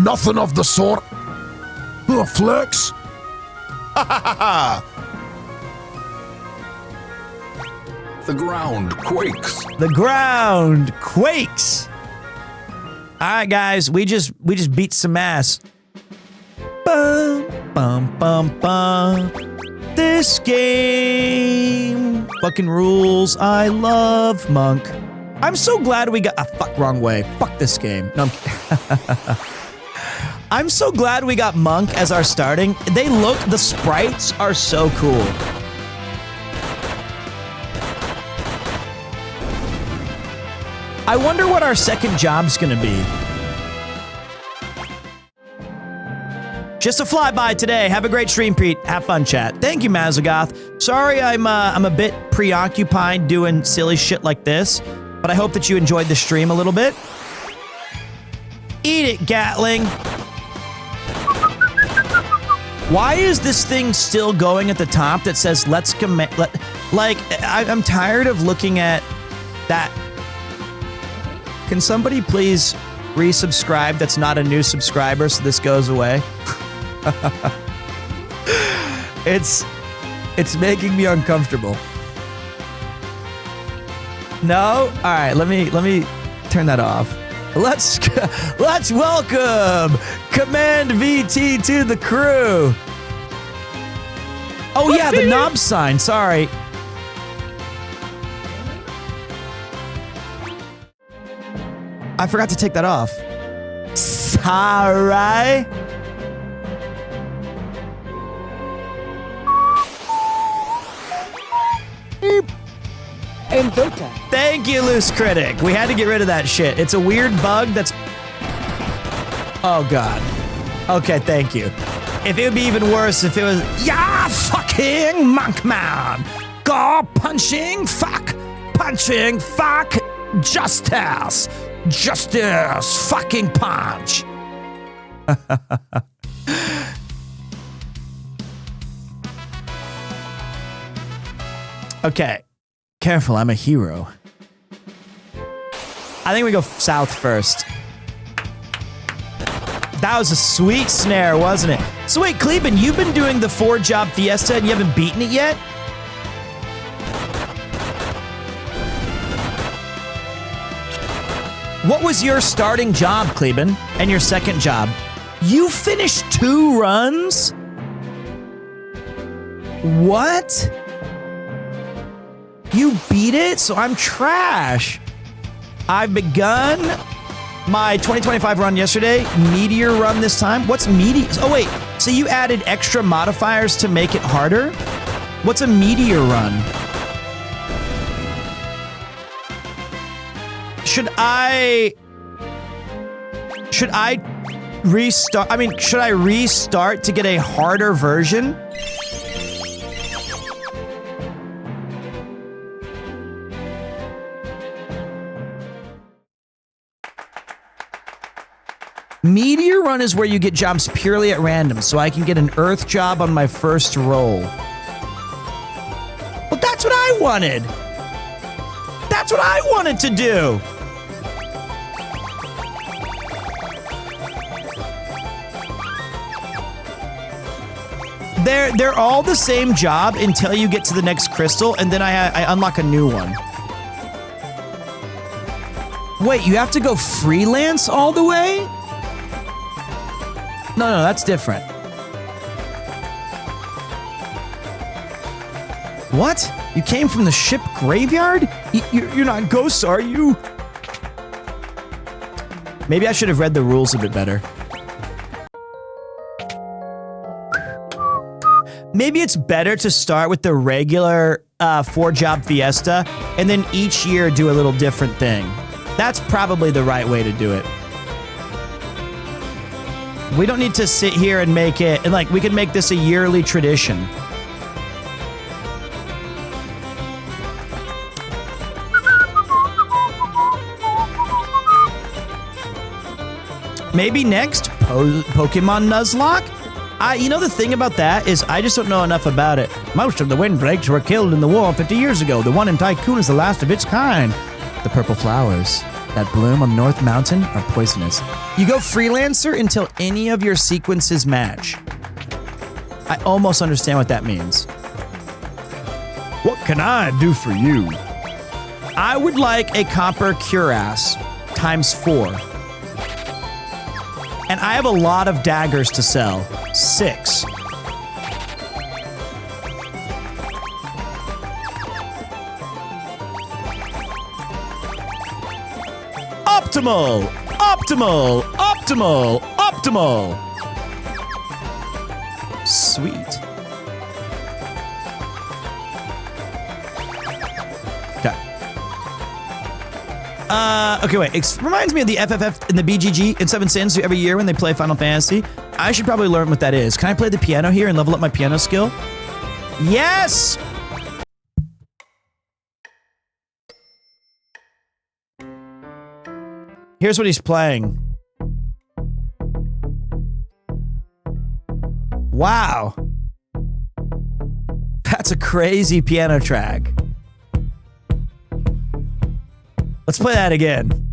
nothing of the sort. Flex. The ground quakes. The ground quakes. All right, guys, we just beat some ass. Bum, bum, bum, bum. This game fucking rules. I love Monk. I'm so glad we got fuck wrong way. Fuck this game. No, I'm so glad we got Monk as our starting. The sprites are so cool. I wonder what our second job's gonna be. Just a flyby today. Have a great stream, Pete. Have fun, chat. Thank you, Mazagoth. Sorry, I'm a bit preoccupied doing silly shit like this, but I hope that you enjoyed the stream a little bit. Eat it, Gatling. Why is this thing still going at the top that says let's commit? I'm tired of looking at that. Can somebody please resubscribe that's not a new subscriber so this goes away? It's making me uncomfortable. No? All right, let me turn that off. Let's welcome Command VT to the crew. Oh yeah, the knob sign, sorry. I forgot to take that off. Sorry. Thank you, Loose Critic. We had to get rid of that shit. It's a weird bug that's... Oh, God. Okay, thank you. If it would be even worse if it was... Yeah, fucking monk man. Go punching, fuck. Punching, fuck. Justice. Justice. Fucking punch. Okay. Careful, I'm a hero. I think we go south first. That was a sweet snare, wasn't it? So wait, Cleben, you've been doing the 4-job Fiesta and you haven't beaten it yet? What was your starting job, Cleben, and your second job? You finished 2 runs? What? You beat it? So I'm trash. I've begun my 2025 run yesterday. Meteor run this time. What's Meteor? Oh, wait. So you added extra modifiers to make it harder? What's a Meteor run? Should I restart? I mean, should I restart to get a harder version? Meteor run is where you get jobs purely at random, so I can get an Earth job on my first roll. Well, that's what I wanted. That's what I wanted to do. They're all the same job until you get to the next crystal, and then I unlock a new one. Wait, you have to go freelance all the way? No, that's different. What? You came from the ship graveyard? You're not ghosts, are you? Maybe I should have read the rules a bit better. Maybe it's better to start with the regular 4-job Fiesta and then each year do a little different thing. That's probably the right way to do it. We don't need to sit here and make it, and like, we could make this a yearly tradition. Maybe next, Pokemon Nuzlocke? You know, the thing about that is I just don't know enough about it. Most of the Windbreaks were killed in the war 50 years ago. The one in Tycoon is the last of its kind. The purple flowers. that bloom on North Mountain are poisonous. You go freelancer until any of your sequences match. I almost understand what that means. What can I do for you? I would like a copper cuirass times 4. And I have a lot of daggers to sell. 6. Optimal! Optimal! Optimal! Optimal! Sweet. Okay, wait. It reminds me of the FFF and the BGG in Seven Sins every year when they play Final Fantasy. I should probably learn what that is. Can I play the piano here and level up my piano skill? Yes! Here's what he's playing. Wow. That's a crazy piano track. Let's play that again.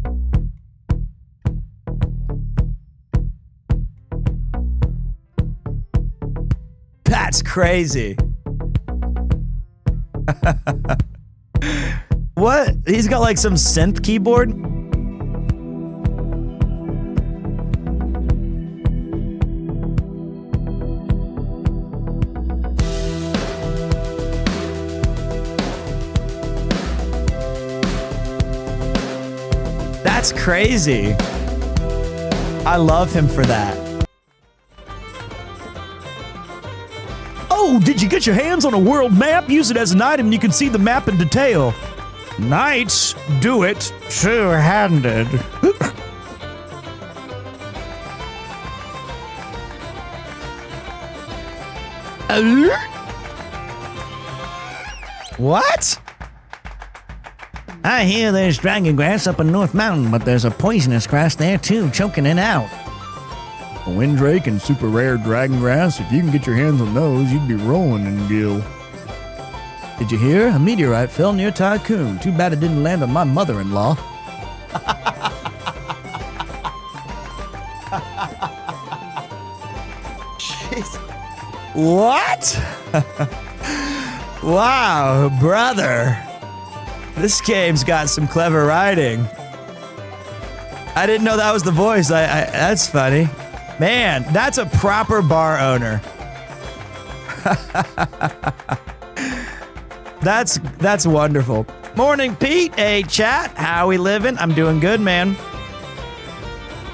That's crazy. What? He's got like some synth keyboard? That's crazy. I love him for that. Oh, did you get your hands on a world map? Use it as an item and you can see the map in detail. Knights do it two-handed. What? I hear there's dragon grass up in North Mountain, but there's a poisonous grass there too, choking it out. A windrake and super rare dragon grass, if you can get your hands on those, you'd be rolling in gil. Did you hear? A meteorite fell near Tycoon. Too bad it didn't land on my mother-in-law. Jeez. What? Wow, brother. This game's got some clever writing. I didn't know that was the voice. That's funny. Man, that's a proper bar owner. That's wonderful. Morning, Pete. Hey, chat. How we living? I'm doing good, man.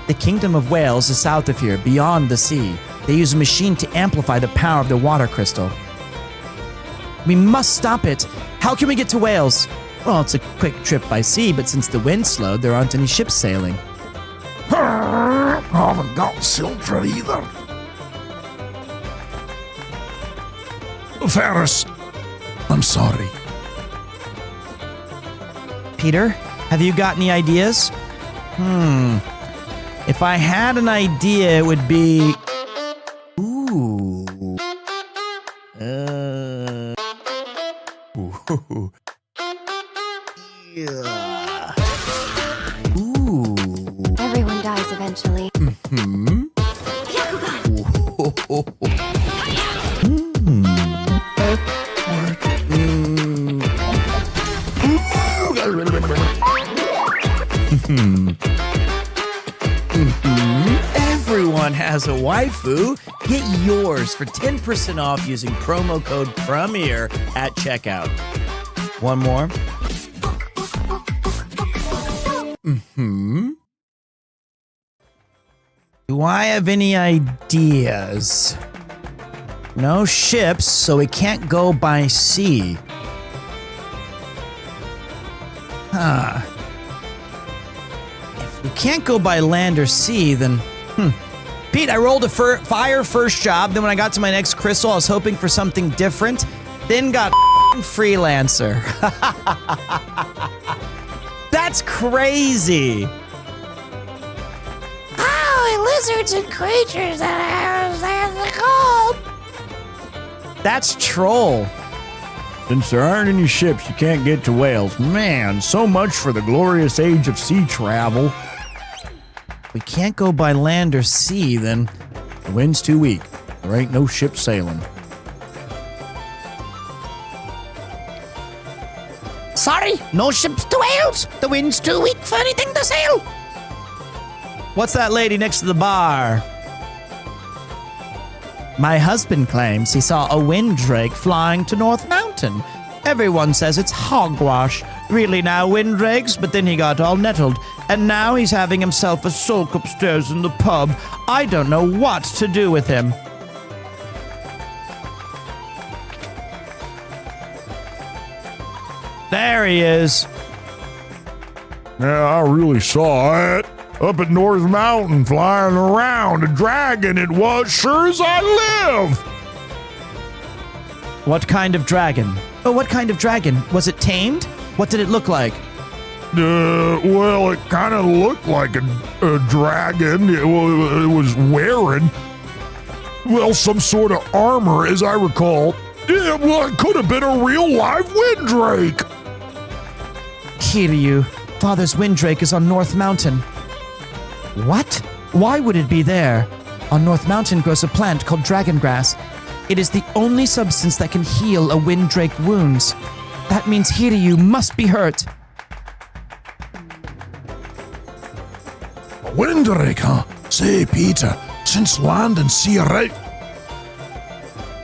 The Kingdom of Wales is south of here, beyond the sea. They use a machine to amplify the power of the water crystal. We must stop it. How can we get to Wales? Well, it's a quick trip by sea, but since the wind's slowed, there aren't any ships sailing. I haven't got Siltra either. Ferris, I'm sorry. Peter, have you got any ideas? If I had an idea, it would be... Ooh. Ooh. Yeah. Ooh. Everyone dies eventually. Everyone has a waifu. Get yours for 10% off using promo code Premier at checkout. One more. Do I have any ideas? No ships, so we can't go by sea. If we can't go by land or sea, then... Pete, I rolled a fire first job, then when I got to my next crystal, I was hoping for something different, then got freelancer. That's crazy. Oh, lizards and creatures that are the cold. That's troll. Since there aren't any ships, you can't get to Wales. Man, so much for the glorious age of sea travel. We can't go by land or sea, then. The wind's too weak. There ain't no ship sailing. Sorry, no ships to Wales. The wind's too weak for anything to sail. What's that lady next to the bar? My husband claims he saw a windrake flying to North Mountain. Everyone says it's hogwash. Really now, windrakes? But then he got all nettled, and now he's having himself a sulk upstairs in the pub. I don't know what to do with him. There he is. Yeah, I really saw it. Up at North Mountain, flying around. A dragon it was, sure as I live. What kind of dragon? Oh, what kind of dragon? Was it tamed? What did it look like? Well, it kind of looked like a dragon. It was wearing, well, some sort of armor, as I recall. Yeah, well, it could have been a real live windrake. Kiryu, Father's windrake is on North Mountain. What? Why would it be there? On North Mountain grows a plant called dragon grass. It is the only substance that can heal a windrake wounds. That means Hiryu must be hurt. A windrake, huh? Say, Peter, since land and sea are right.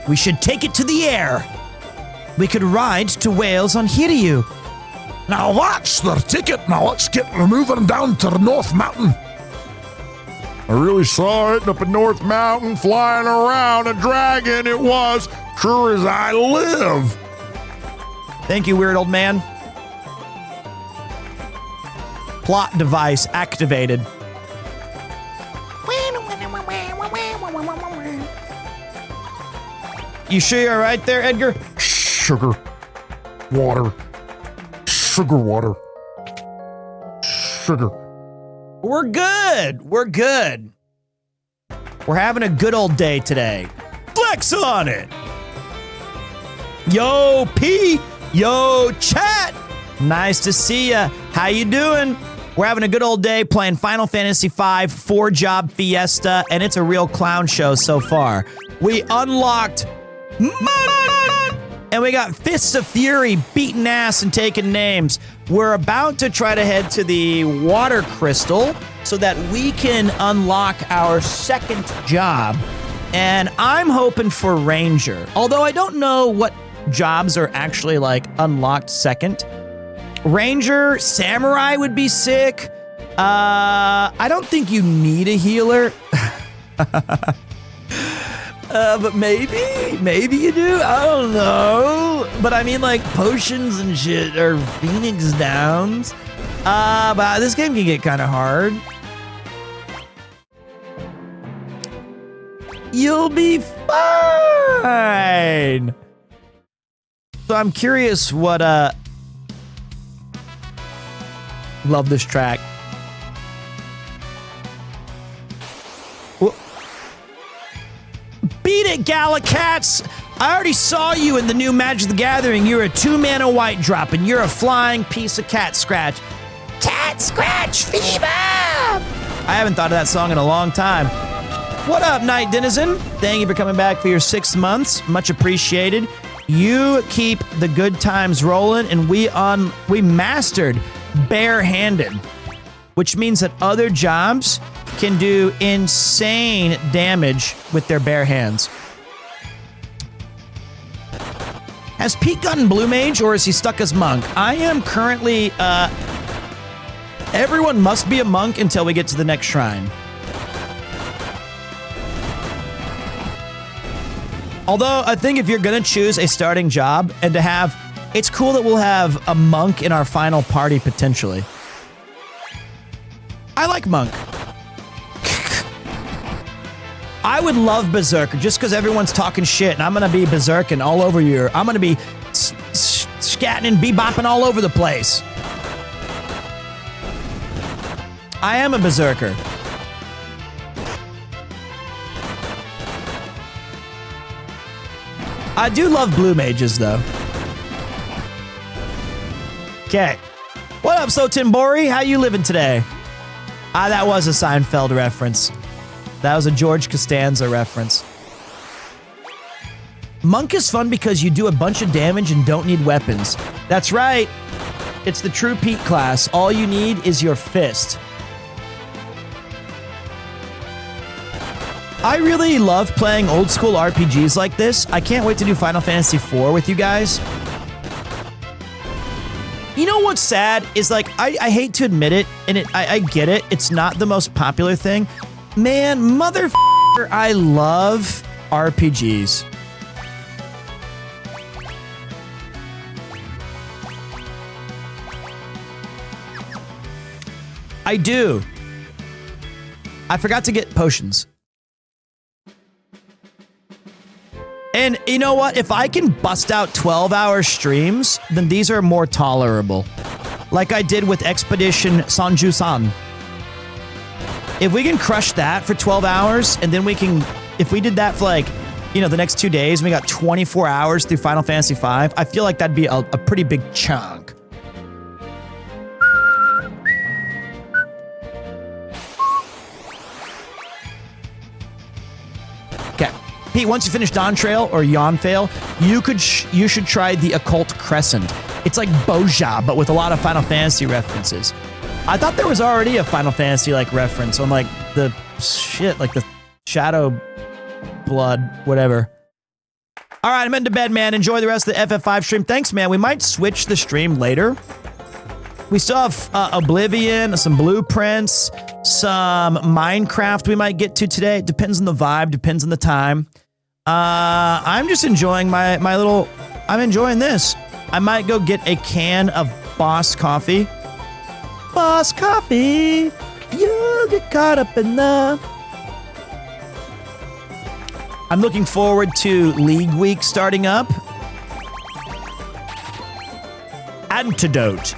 We should take it to the air. We could ride to Wales on Hiryu. Now that's their ticket. Now let's get moving down to North Mountain. I really saw it up at North Mountain, flying around. A dragon it was, sure as I live. Thank you, weird old man. Plot device activated. You sure you're right there, Edgar? Sugar. Water. Sugar water. Sugar. We're good. We're good. We're having a good old day today. Flex on it. Yo, P. Yo, chat. Nice to see ya. How you doing? We're having a good old day playing Final Fantasy V 4-job Fiesta, and it's a real clown show so far. We unlocked and we got Fists of Fury beating ass and taking names. We're about to try to head to the water crystal so that we can unlock our second job. And I'm hoping for Ranger. Although I don't know what jobs are actually like unlocked second. Ranger, Samurai would be sick. I don't think you need a healer. But maybe you do. I don't know. But I mean, like, potions and shit are Phoenix Downs. But this game can get kind of hard. You'll be fine. So I'm curious what, love this track. Beat it, Galacats! I already saw you in the new Magic the Gathering. You're a 2-mana white drop, and you're a flying piece of cat scratch. Cat scratch fever! I haven't thought of that song in a long time. What up, Night Denizen? Thank you for coming back for your 6 months. Much appreciated. You keep the good times rolling, and we mastered barehanded, which means that other jobs can do insane damage with their bare hands. Has Pete gotten Blue Mage, or is he stuck as Monk? I am currently, everyone must be a Monk until we get to the next shrine. Although, I think if you're gonna choose a starting job and to have, it's cool that we'll have a Monk in our final party potentially. I like Monk. I would love Berserker just because everyone's talking shit and I'm going to be berserking all over you. I'm going to be scatting and bebopping all over the place. I am a Berserker. I do love blue mages though. Okay. What up, So Timbori? How you living today? That was a Seinfeld reference. That was a George Costanza reference. Monk is fun because you do a bunch of damage and don't need weapons. That's right. It's the true Pete class. All you need is your fist. I really love playing old school RPGs like this. I can't wait to do Final Fantasy IV with you guys. You know what's sad is, like, I hate to admit it, and I get it. It's not the most popular thing. Man, motherfucker, I love RPGs. I do. I forgot to get potions. And you know what? If I can bust out 12-hour streams, then these are more tolerable. Like I did with Expedition Sanju-san. If we can crush that for 12 hours, and then we can... If we did that for, like, you know, the next 2 days, and we got 24 hours through Final Fantasy V, I feel like that'd be a pretty big chunk. Okay. Pete, once you finish Dawn Trail or Yon Fail, you should try the Occult Crescent. It's like Boja, but with a lot of Final Fantasy references. I thought there was already a Final Fantasy like reference on like the shit, like the Shadow Blood, whatever. All right, I'm into bed, man. Enjoy the rest of the FF5 stream. Thanks, man. We might switch the stream later. We still have Oblivion, some Blueprints, some Minecraft we might get to today. It depends on the vibe, depends on the time. I'm just enjoying my little... I'm enjoying this. I might go get a can of Boss Coffee. Boss Coffee, you get caught up in the... I'm looking forward to League Week starting up. Antidote.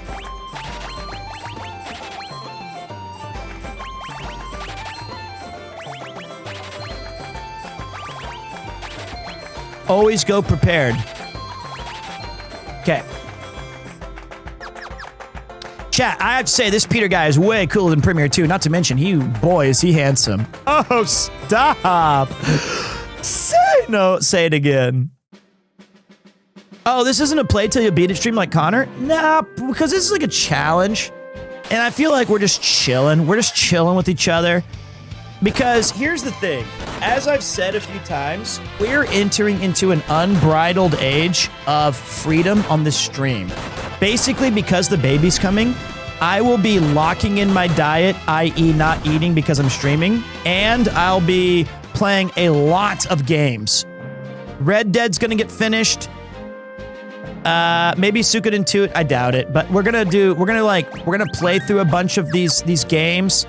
Always go prepared. Okay. Chat, I have to say, this Peter guy is way cooler than PremierTwo. Not to mention, boy, is he handsome. Oh, stop. Say it again. Oh, this isn't a play till you beat it stream like Connor? Nah, because this is like a challenge. And I feel like we're just chilling. We're just chilling with each other. Because here's the thing. As I've said a few times, we're entering into an unbridled age of freedom on this stream. Basically, because the baby's coming, I will be locking in my diet, i.e. not eating because I'm streaming, and I'll be playing a lot of games. Red Dead's gonna get finished. Maybe Suikoden 2, I doubt it, but we're gonna play through a bunch of these games.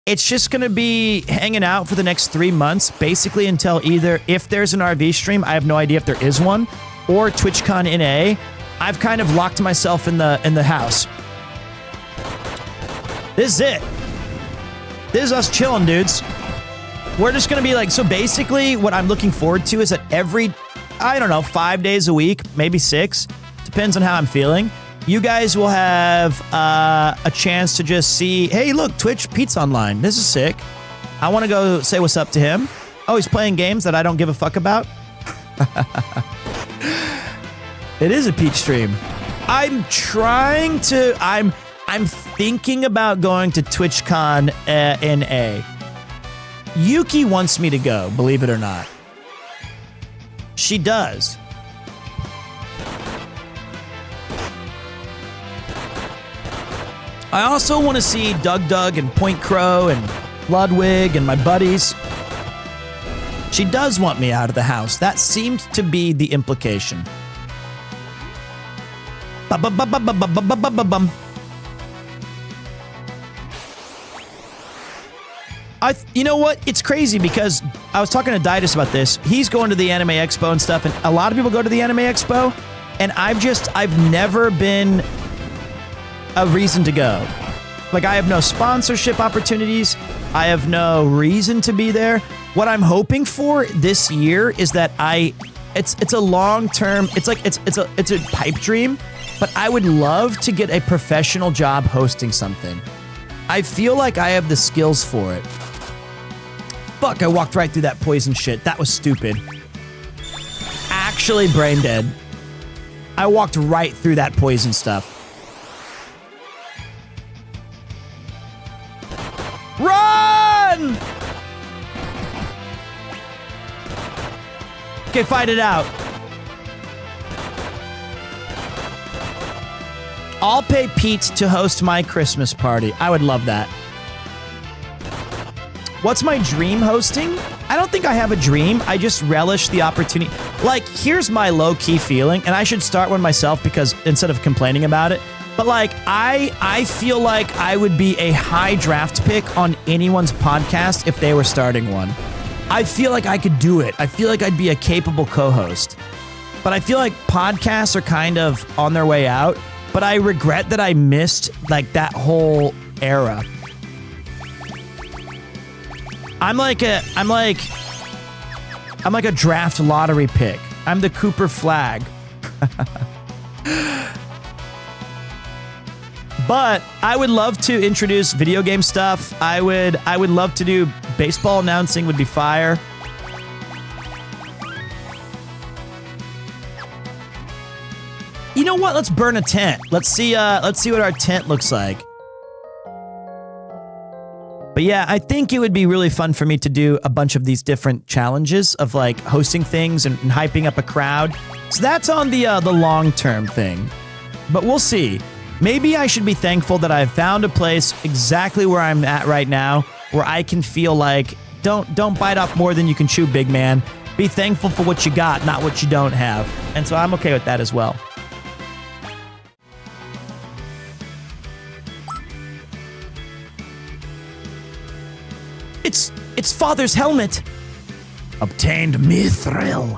It's just gonna be hanging out for the next 3 months, basically until either, if there's an RV stream, I have no idea if there is one, or TwitchCon NA. I've kind of locked myself in the house. This is it. This is us chilling, dudes. We're just gonna be like, so basically what I'm looking forward to is that every, I don't know, 5 days a week, maybe 6, depends on how I'm feeling, you guys will have a chance to just see, hey, look, Twitch, Pete's online. This is sick. I want to go say what's up to him. Oh, he's playing games that I don't give a fuck about. It is a Pete stream. I'm thinking about going to TwitchCon NA. Yuki wants me to go, believe it or not. She does. I also want to see Doug and Point Crow and Ludwig and my buddies. She does want me out of the house. That seemed to be the implication. You know what? It's crazy because I was talking to Didus about this. He's going to the Anime Expo and stuff, and a lot of people go to the Anime Expo, and I've never been a reason to go. Like, I have no sponsorship opportunities. I have no reason to be there. What I'm hoping for this year is that it's a long-term, it's a pipe dream but I would love to get a professional job hosting something. I feel like I have the skills for it. Fuck, I walked right through that poison shit. That was stupid. Actually brain dead. I walked right through that poison stuff. Run! Okay, fight it out. I'll pay Pete to host my Christmas party. I would love that. What's my dream hosting? I don't think I have a dream. I just relish the opportunity. Like, here's my low-key feeling, and I should start one myself because instead of complaining about it. But like, I feel like I would be a high draft pick on anyone's podcast if they were starting one. I feel like I could do it. I feel like I'd be a capable co-host. But I feel like podcasts are kind of on their way out. But I regret that I missed like that whole era. I'm like a draft lottery pick. I'm the Cooper Flag. But I would love to introduce video game stuff. I would love to do baseball announcing. Would be fire. You know what? Let's burn a tent. Let's see what our tent looks like. But yeah, I think it would be really fun for me to do a bunch of these different challenges of like hosting things and hyping up a crowd. So that's on the long-term thing. But we'll see. Maybe I should be thankful that I've found a place exactly where I'm at right now, where I can feel like, don't bite off more than you can chew, big man. Be thankful for what you got, not what you don't have. And so I'm okay with that as well. It's Father's helmet. Obtained mithril.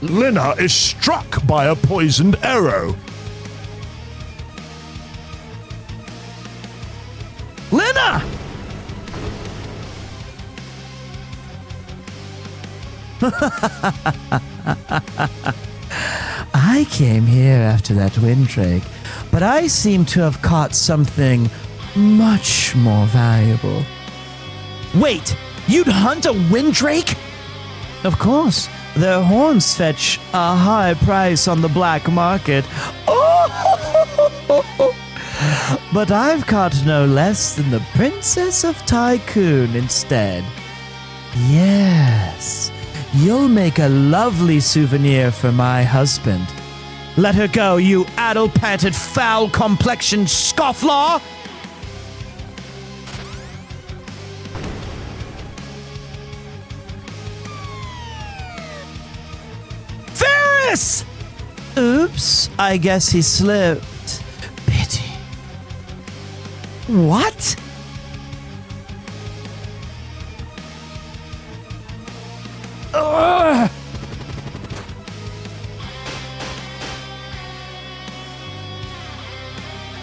Lena is struck by a poisoned arrow. Lena! I came here after that windrake, but I seem to have caught something much more valuable. Wait, you'd hunt a windrake? Of course. Their horns fetch a high price on the black market. Oh! But I've caught no less than the Princess of Tycoon instead. Yes, you'll make a lovely souvenir for my husband. Let her go, you addle-panted, foul-complexioned scofflaw! Oops, I guess he slipped. Pity. What? Ugh.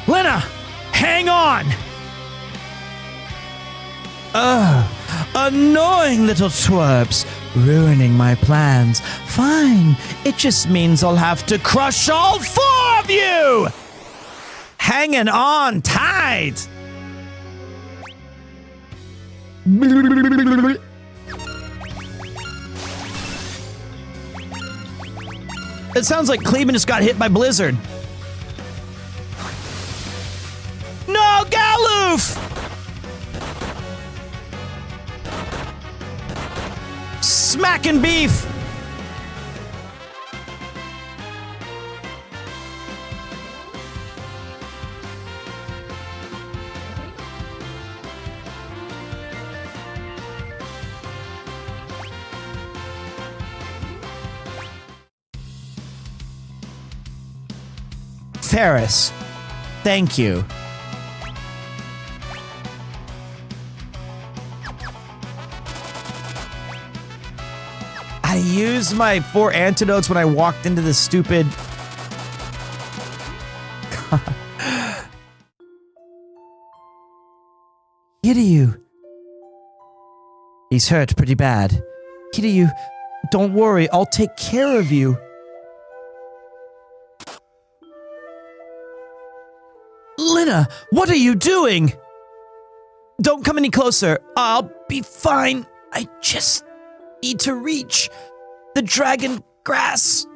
Lena, hang on! Annoying little twerps. Ruining my plans. Fine. It just means I'll have to crush all four of you! Hanging on tight! It sounds like Cleveland just got hit by Blizzard. No, Galoof! Smacking beef! Ferris, thank you. I used my 4 antidotes when I walked into this stupid... Kiryu. He's hurt pretty bad. Kiryu, don't worry, I'll take care of you. Lena, what are you doing? Don't come any closer. I'll be fine. I just need to reach the dragon grass.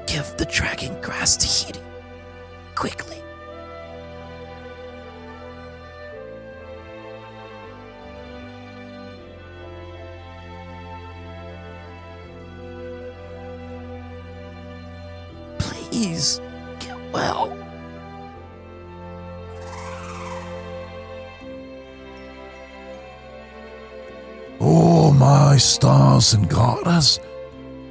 Give the dragon grass to Hiri. Quickly. Please, get well. Oh, my stars and garters.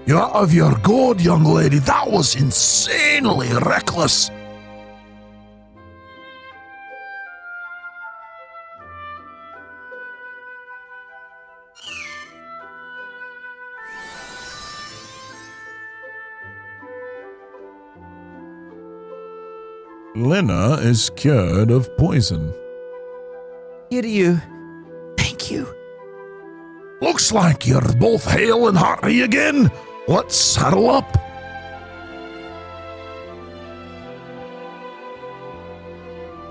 You're out of your gourd, young lady. That was insanely reckless. Lena is cured of poison. Kiryu, thank you. Looks like you're both hale and hearty again. Let's saddle up.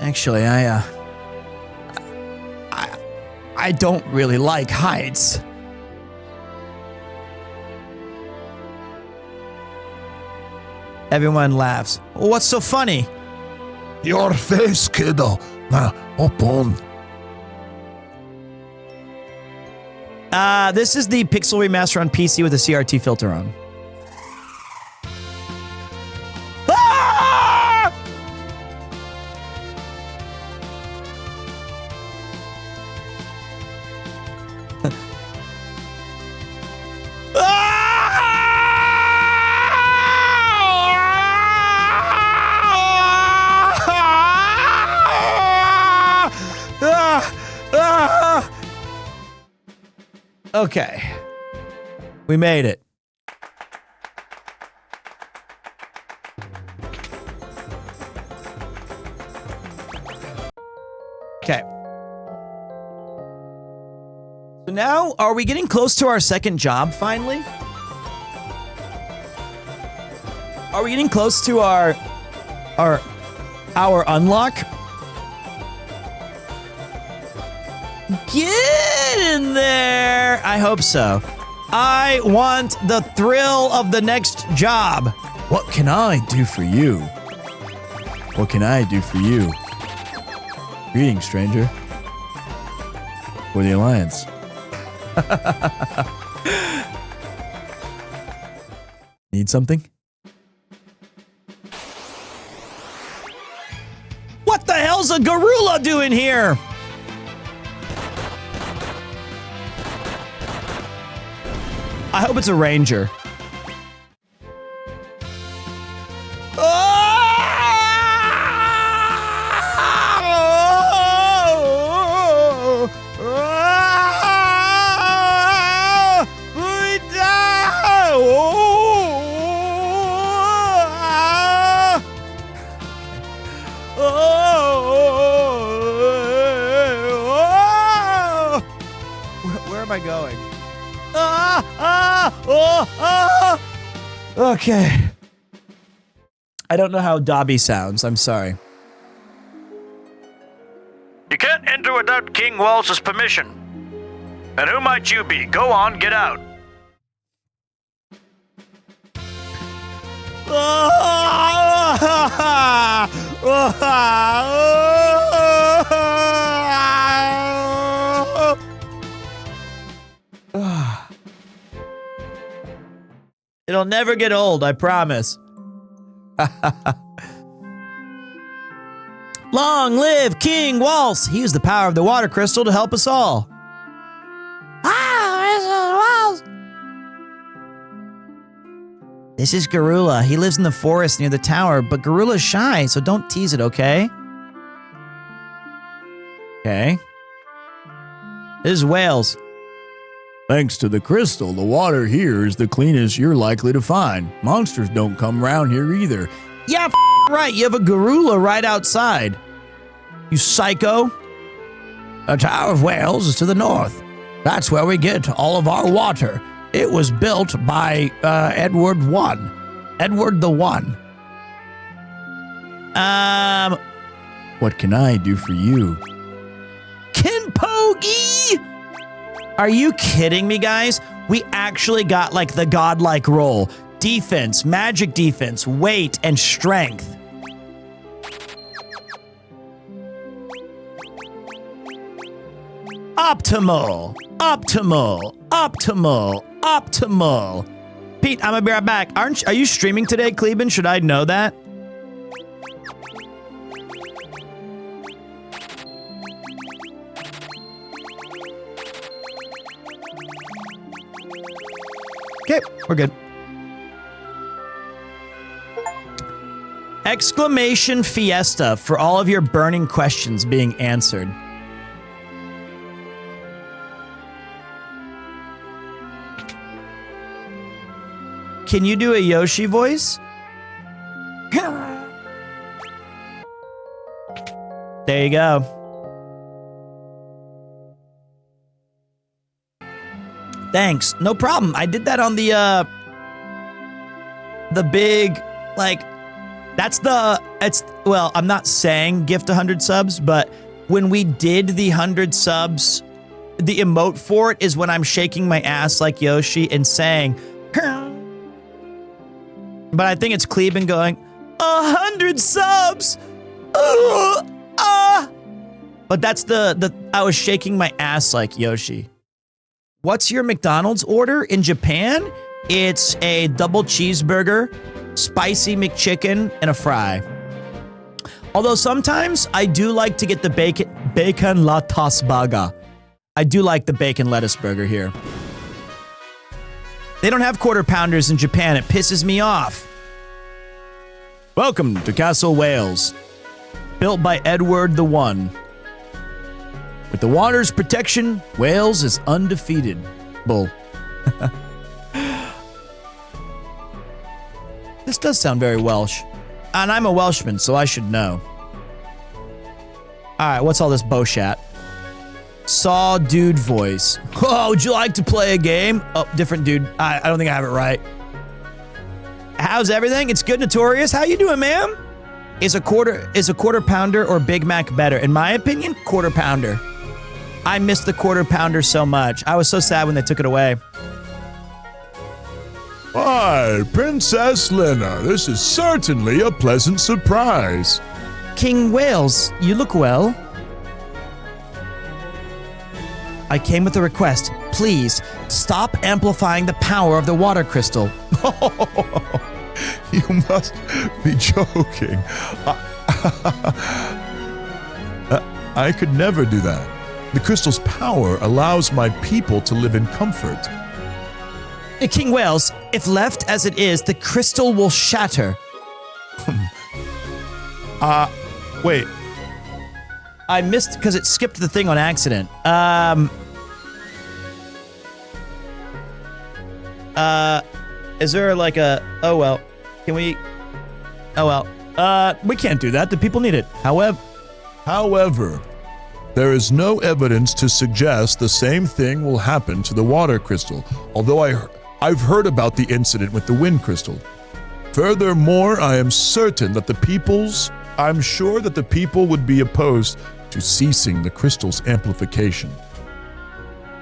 Actually, I don't really like heights. Everyone laughs. What's so funny? Your face, kiddo. Now, up on. This is the Pixel Remaster on PC with a CRT filter on. Ah! Okay. We made it. Okay. So now, are we getting close to our second job finally? Are we getting close to our unlock? Get in there! I hope so. I want the thrill of the next job. What can I do for you? What can I do for you? Greetings, stranger. For the Alliance. Need something? What the hell's a gorilla doing here? I hope it's a ranger. Where am I going? Okay. I don't know how Dobby sounds. I'm sorry. You can't enter without King Walsh's permission. And who might you be? Go on, get out. It'll never get old, I promise. Long live King Waltz! He used the power of the water crystal to help us all. This is Garula. He lives in the forest near the tower, but Garula's shy, so don't tease it, okay? Okay. This is Wales. Thanks to the crystal, the water here is the cleanest you're likely to find. Monsters don't come round here either. Yeah, right. You have a Garula right outside. You psycho. The Tower of Wales is to the north. That's where we get all of our water. It was built by Edward the One. What can I do for you? Kinpogi! Are you kidding me, guys? We actually got like the godlike roll. Defense, magic defense, weight, and strength. Optimal. Pete, I'm gonna be right back. Are you streaming today, Cleben? Should I know that? Okay, we're good. Exclamation Fiesta for all of your burning questions being answered. Can you do a Yoshi voice? There you go. Thanks. No problem. I did that on the big, like, well, I'm not saying gift 100 subs, but when we did the 100 subs, the emote for it is when I'm shaking my ass like Yoshi and saying, but I think it's Cleben going, 100 subs! But that's I was shaking my ass like Yoshi. What's your McDonald's order in Japan? It's a double cheeseburger, spicy McChicken, and a fry. Although sometimes I do like to get the bacon lettuce burger. I do like the bacon lettuce burger here. They don't have quarter pounders in Japan. It pisses me off. Welcome to Castle Wales. Built by Edward the One. With the water's protection, Wales is undefeated. Bull. This does sound very Welsh. And I'm a Welshman, so I should know. Alright, what's all this bullshit? Saw dude voice. Oh, would you like to play a game? Oh, different dude. I don't think I have it right. How's everything? It's good, Notorious. How you doing, ma'am? Is a quarter pounder or Big Mac better? In my opinion, quarter pounder. I miss the quarter pounder so much. I was so sad when they took it away. Hi, Princess Lena. This is certainly a pleasant surprise. King Wales, you look well. I came with a request. Please, stop amplifying the power of the water crystal. You must be joking. I could never do that. The crystal's power allows my people to live in comfort. King Wales, if left as it is, the crystal will shatter. Wait. I missed because it skipped the thing on accident. Is there like a, oh well, can we, oh well, we can't do that. The people need it. However, there is no evidence to suggest the same thing will happen to the water crystal, although I've heard about the incident with the wind crystal. Furthermore, I'm sure that the people would be opposed to ceasing the crystal's amplification.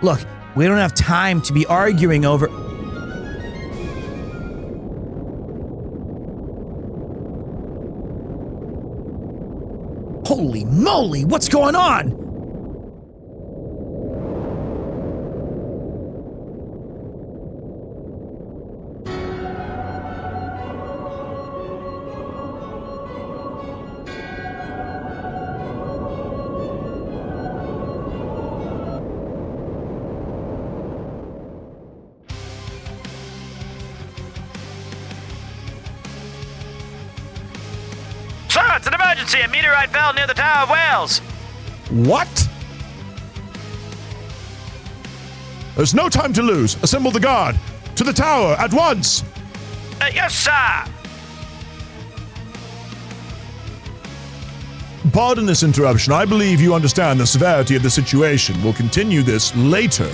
Look, we don't have time to be arguing over... Holy moly, what's going on? Sir, it's an emergency. A meteorite fell near the Tower of Wales. What? There's no time to lose. Assemble the guard. To the tower at once. Yes, sir. Pardon this interruption. I believe you understand the severity of the situation. We'll continue this later.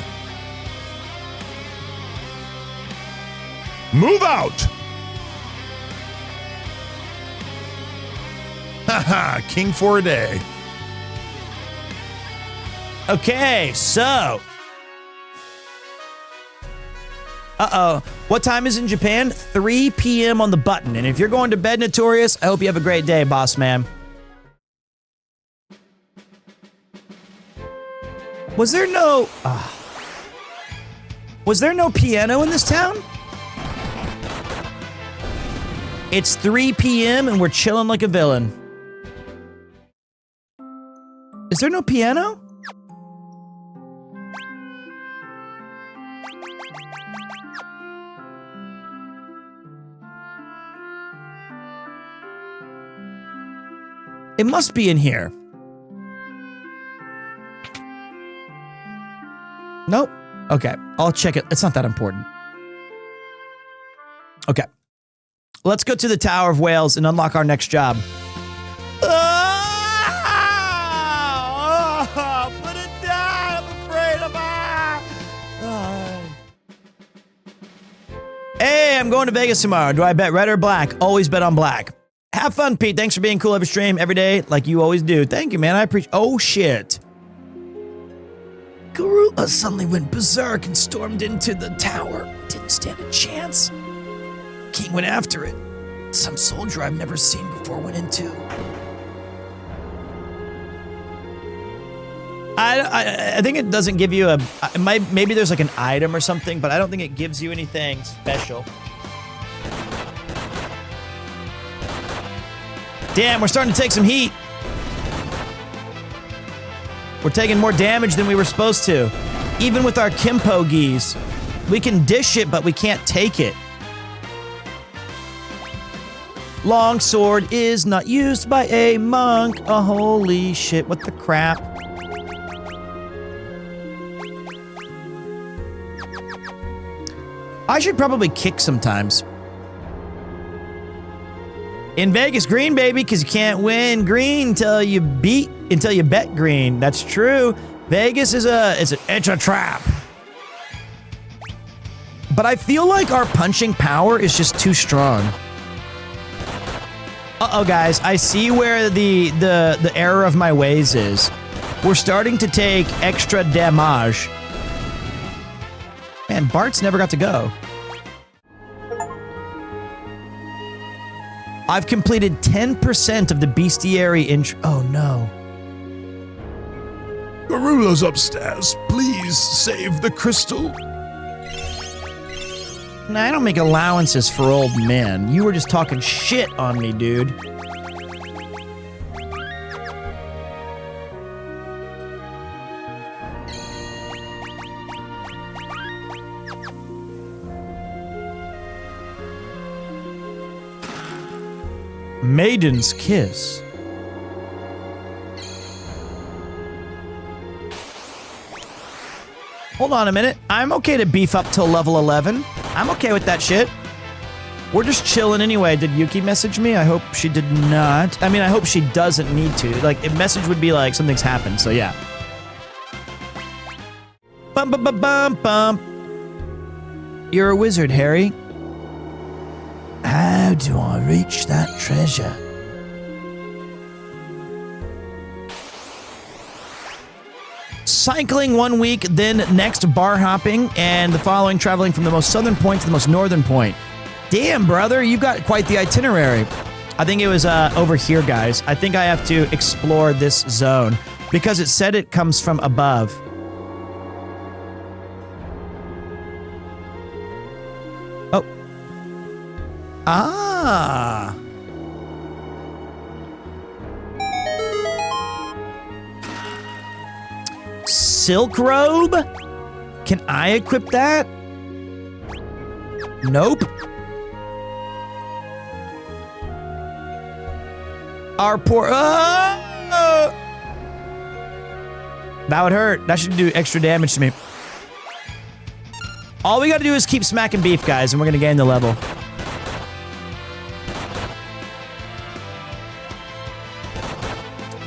Move out! Haha, king for a day. Okay, so. Uh-oh. What time is in Japan? 3 p.m. on the button. And if you're going to bed, Notorious, I hope you have a great day, boss man. Was there no piano in this town? It's 3 p.m. and we're chilling like a villain. Is there no piano? It must be in here. Nope. Okay, I'll check it. It's not that important. Okay. Let's go to the Tower of Whales and unlock our next job. Put it down. I'm afraid of Hey, I'm going to Vegas tomorrow. Do I bet red or black? Always bet on black. Have fun, Pete. Thanks for being cool every stream, every day, like you always do. Thank you, man. I appreciate. Oh shit. Gorilla suddenly went berserk and stormed into the tower. Didn't stand a chance. King went after it. Some soldier I've never seen before went into. I think it doesn't give you maybe there's like an item or something, but I don't think it gives you anything special. Damn, we're starting to take some heat. We're taking more damage than we were supposed to. Even with our Kimpo geese. We can dish it, but we can't take it. Longsword is not used by a monk. Oh, holy shit, what the crap? I should probably kick sometimes. In Vegas, green, baby, because you can't win green until you bet green. That's true. Vegas is it's a trap. But I feel like our punching power is just too strong. Uh-oh, guys, I see where the error of my ways is. We're starting to take extra damage. Man, Bart's never got to go. I've completed 10% of the bestiary intro. Oh, no. Garula's upstairs. Please save the crystal. Nah, I don't make allowances for old men. You were just talking shit on me, dude. Maiden's Kiss. Hold on a minute. I'm okay to beef up till level 11. I'm okay with that shit. We're just chilling anyway. Did Yuki message me? I hope she did not. I mean, I hope she doesn't need to. Like, a message would be like, something's happened, so yeah. Bum, bum, bum, bum, bum. You're a wizard, Harry. How do I reach that treasure? Cycling 1 week, then next bar hopping, and the following traveling from the most southern point to the most northern point. Damn, brother, you got quite the itinerary. I think it was over here, guys. I think I have to explore this zone because it said it comes from above. Oh. Ah. Silk robe? Can I equip that? Nope. Our poor... That would hurt. That should do extra damage to me. All we gotta do is keep smacking beef, guys, and we're gonna gain the level.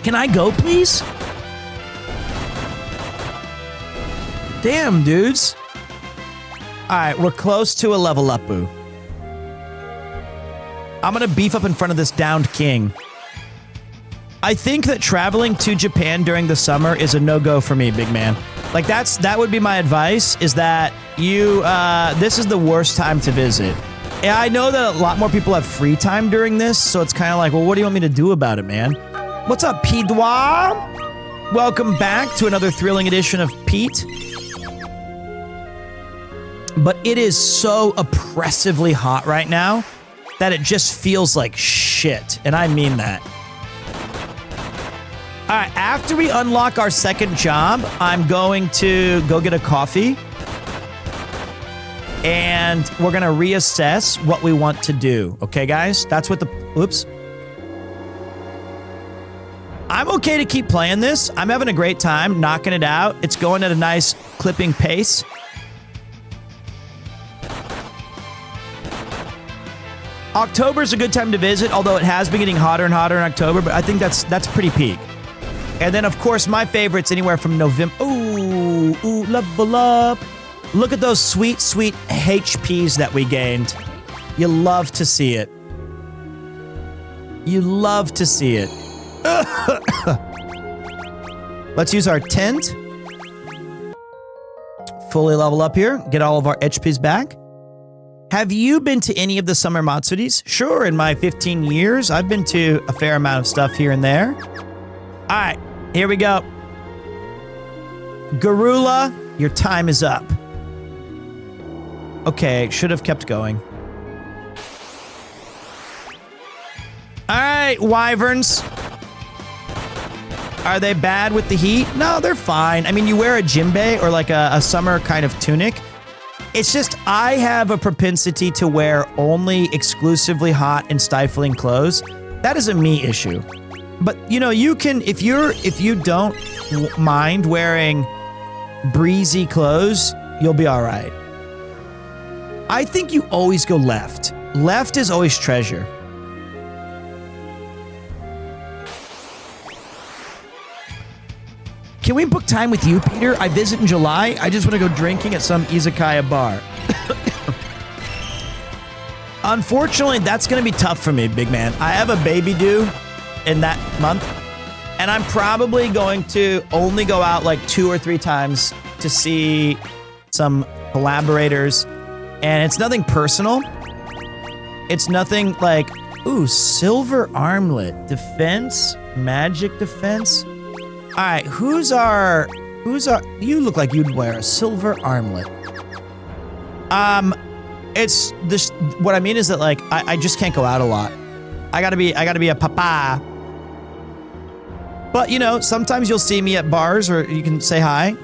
Can I go, please? Damn, dudes. All right, we're close to a level up, boo. I'm going to beef up in front of this downed king. I think that traveling to Japan during the summer is a no-go for me, big man. Like that would be my advice, is that this is the worst time to visit. And I know that a lot more people have free time during this, so it's kind of like, well, what do you want me to do about it, man? What's up, Piedwa? Welcome back to another thrilling edition of Pete. But it is so oppressively hot right now that it just feels like shit, and I mean that. All right, after we unlock our second job, I'm going to go get a coffee. And we're going to reassess what we want to do. Okay, guys? That's what oops. I'm okay to keep playing this. I'm having a great time knocking it out. It's going at a nice clipping pace. October's a good time to visit, although it has been getting hotter and hotter in October, but I think that's pretty peak. And then, of course, my favorites anywhere from November. Ooh, level up. Look at those sweet, sweet HPs that we gained. You love to see it. You love to see it. Let's use our tent. Fully level up here. Get all of our HPs back. Have you been to any of the summer Matsuris? Sure, in my 15 years, I've been to a fair amount of stuff here and there. All right, here we go. Garula, your time is up. Okay, should have kept going. All right, wyverns. Are they bad with the heat? No, they're fine. I mean, you wear a djembe or like a summer kind of tunic. It's just I have a propensity to wear only exclusively hot and stifling clothes. That is a me issue. But, you know, you can, if you don't mind wearing breezy clothes, you'll be all right. I think you always go left. Left is always treasure. Can we book time with you, Peter? I visit in July. I just want to go drinking at some izakaya bar. Unfortunately, that's going to be tough for me, big man. I have a baby due in that month, and I'm probably going to only go out like 2 or 3 times to see some collaborators, and it's nothing personal. It's nothing like, ooh, silver armlet, defense, magic defense. All right, who's our, you look like you'd wear a silver armlet. It's this, what I mean is that like, I just can't go out a lot. I gotta be a papa. But, you know, sometimes you'll see me at bars or you can say hi.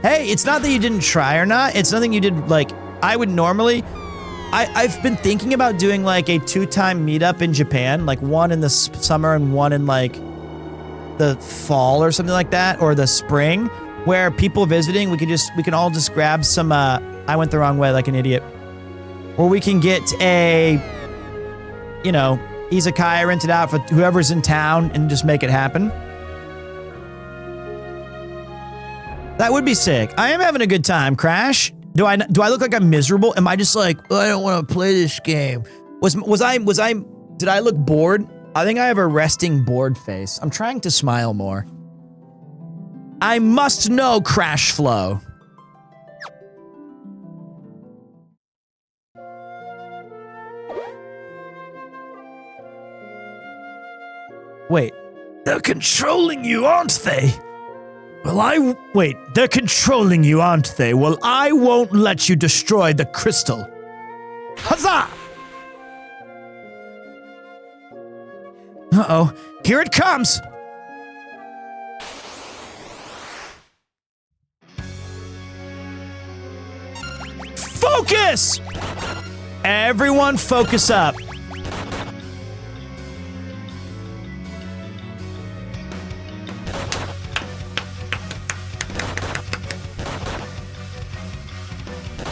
Hey, it's not that you didn't try or not. It's nothing you did, like, I would normally... I've been thinking about doing, like, a 2-time meetup in Japan. Like, one in the summer and one in, like, the fall or something like that. Or the spring. Where people visiting, we can all just grab some... I went the wrong way like an idiot. Or we can get a... You know... izakaya rented out for whoever's in town and just make it happen. That would be sick. I am having a good time, Crash. Do I look like I'm miserable? Am I just like, oh, I don't want to play this game? Did I look bored? I think I have a resting bored face. I'm trying to smile more. I must know Crash Flow. Wait, they're controlling you, aren't they? Well, wait, they're controlling you, aren't they? Well, I won't let you destroy the crystal. Huzzah! Uh-oh, here it comes! Focus! Everyone focus up.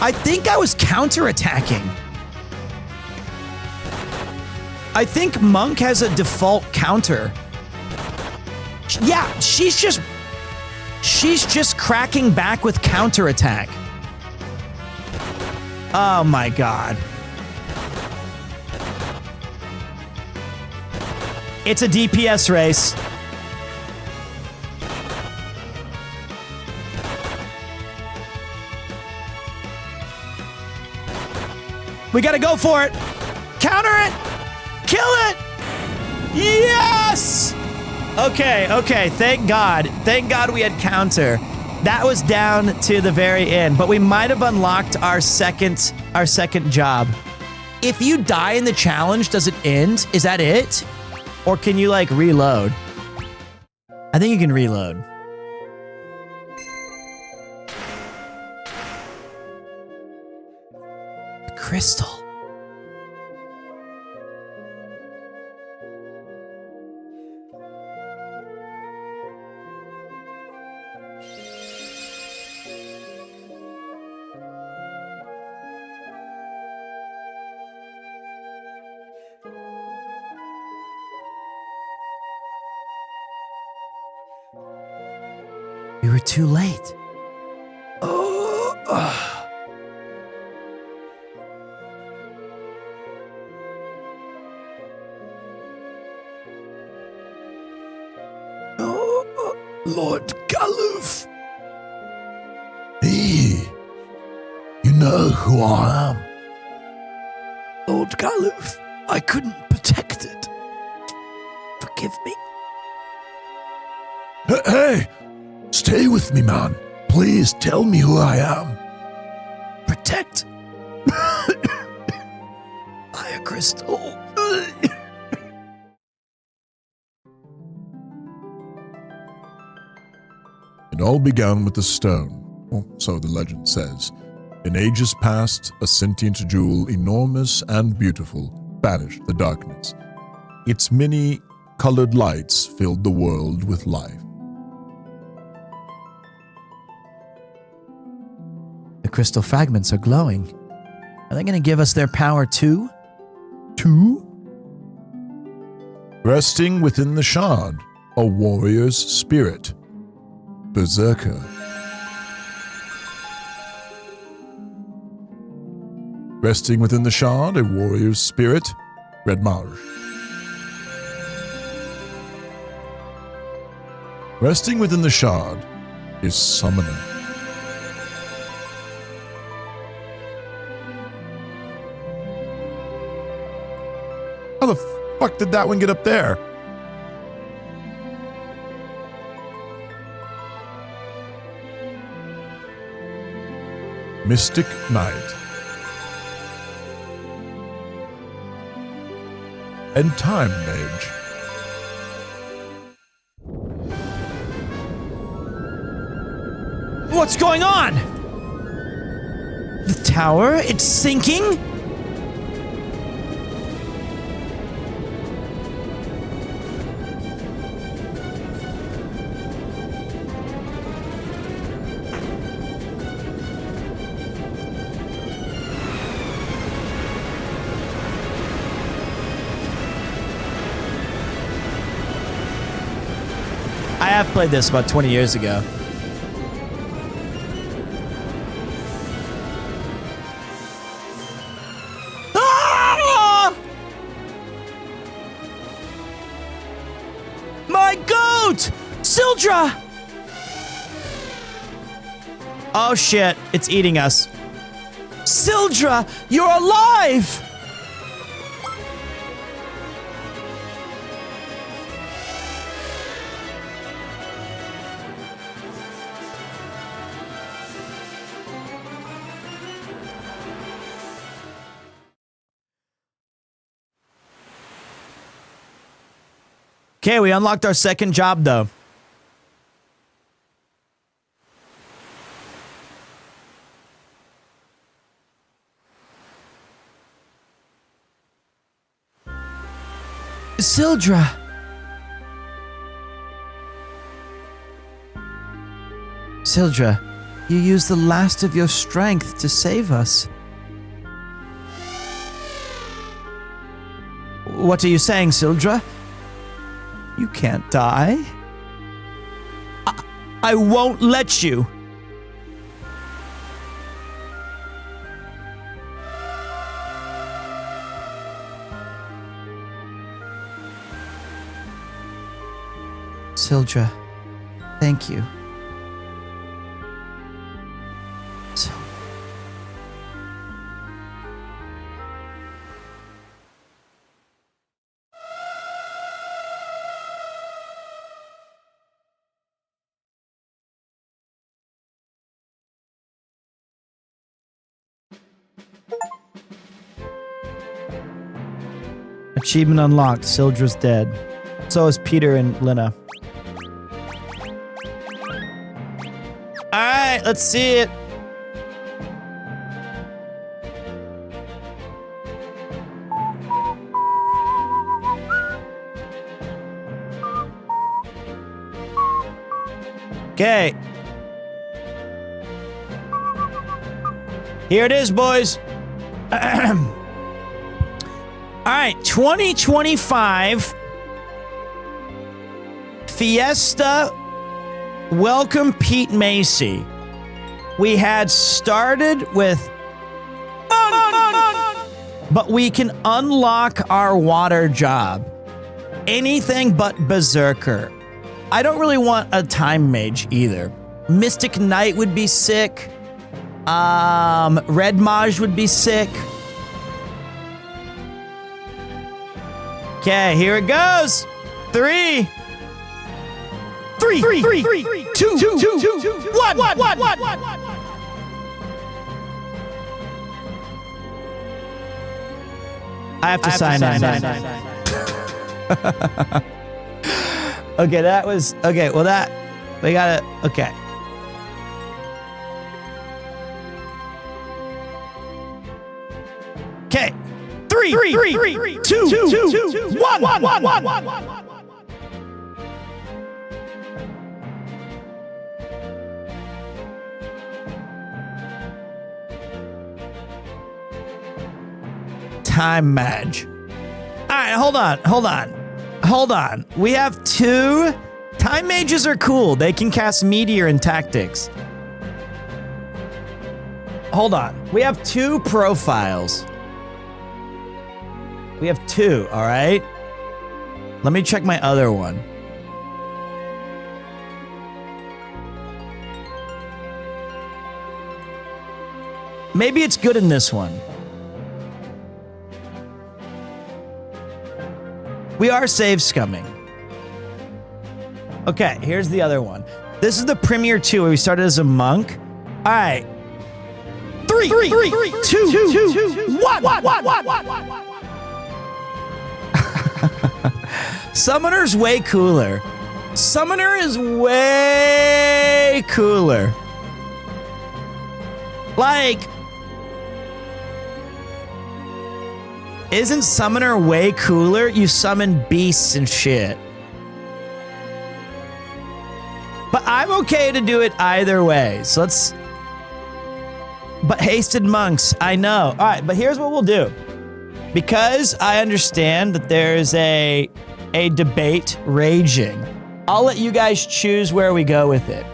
I think I was counterattacking. I think Monk has a default counter. Yeah, she's just cracking back with counterattack. Oh my god. It's a DPS race. We gotta go for it. Counter it. Kill it. Yes. Okay. Thank God. Thank God we had counter. That was down to the very end, but we might have unlocked our second job. If you die in the challenge, does it end? Is that it? Or can you like reload? I think you can reload. Crystal. We were too late. Lord Galuf. Hey, you know who I am. Lord Galuf, I couldn't protect it. Forgive me. Hey, stay with me, man. Please tell me who I am. Protect. Fire crystal. It all began with a stone, or so the legend says. In ages past, a sentient jewel, enormous and beautiful, banished the darkness. Its many colored lights filled the world with life. The crystal fragments are glowing. Are they going to give us their power too? Resting within the shard, a warrior's spirit. Berserker. Resting within the shard, a warrior's spirit. Red Mage. Resting within the shard is Summoner. How the fuck did that one get up there? Mystic Knight. And Time Mage. What's going on? The tower? It's sinking? I have played this about 20 years ago. Ah! My goat! Sildra! Oh shit, it's eating us. Sildra, you're alive! Okay, we unlocked our second job, though. Sildra. Sildra, you used the last of your strength to save us. What are you saying, Sildra? You can't die. I won't let you. Sildra, thank you. Achievement unlocked. Sildra's dead. So is Peter and Lena. Alright, let's see it. Okay. Here it is, boys. All right, 2025 Fiesta. Welcome, Pete Macy. We had started with but we can unlock our water job. Anything but Berserker. I don't really want a time mage either. Mystic Knight would be sick. Red Mage would be sick. Okay, here it goes. Three, two, one. I have to sign in. Okay, that was okay. Well, that we gotta. Okay. Okay. Three, two, one. Time Mage. All right, hold on. We have two. Time Mages are cool. They can cast Meteor and Tactics. Hold on. We have two profiles. We have two, all right? Let me check my other one. Maybe it's good in this one. We are save scumming. Okay, here's the other one. This is the PremierTwo where we started as a monk. All right. Three, two, one. Summoner's way cooler. Summoner is way cooler. Like, isn't Summoner way cooler? You summon beasts and shit. But I'm okay to do it either way. So let's... But Hasted Monks, I know. All right, but here's what we'll do. Because I understand that there's a debate raging, I'll let you guys choose where we go with it.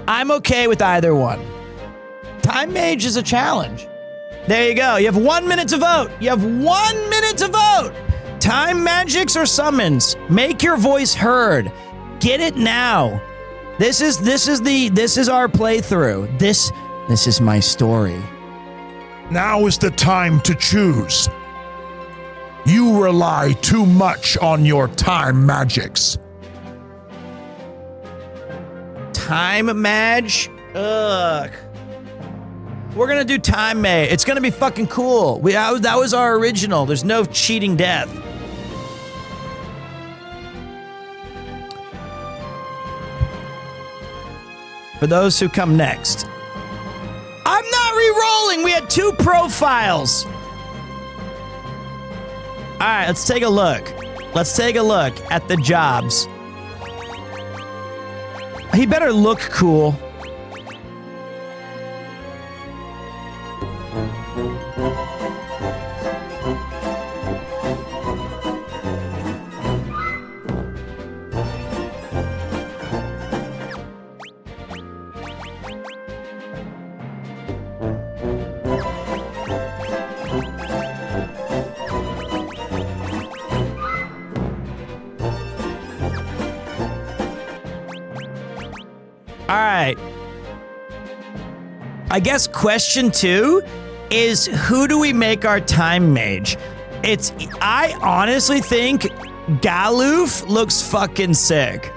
I'm okay with either one. Time Mage is a challenge. There you go. You have 1 minute to vote. You have 1 minute to vote. Time magics or summons. Make your voice heard. Get it now. This is our playthrough. This is my story. Now is the time to choose. You rely too much on your time magics. Time Mage? Ugh. We're gonna do Time Mage. It's gonna be fucking cool. That was our original. There's no cheating death. For those who come next. I'm not re-rolling. We had two profiles. All right, let's take a look. Let's take a look at the jobs. He better look cool. All right. I guess question 2 is who do we make our time mage? I honestly think Galoof looks fucking sick.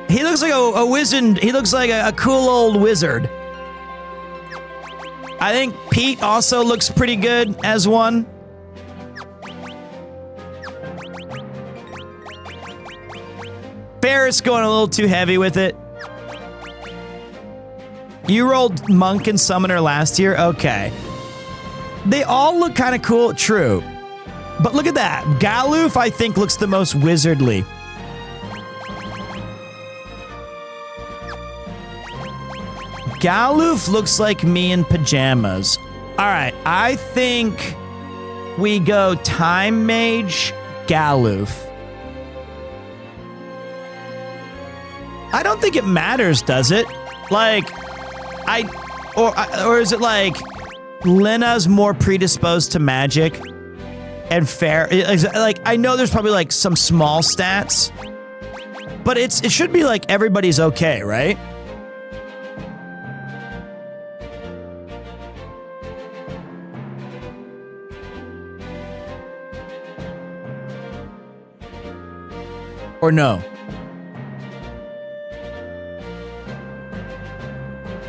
He looks like a wizard. He looks like a cool old wizard. I think Pete also looks pretty good as one. Ferris going a little too heavy with it. You rolled Monk and Summoner last year? Okay. They all look kind of cool. True. But look at that. Galoof, I think, looks the most wizardly. Galoof looks like me in pajamas. All right. I think we go Time Mage, Galoof. I don't think it matters, does it? Like, or is it like Lena's more predisposed to magic and fair? Like, I know there's probably like some small stats, but it should be like everybody's okay, right? Or no?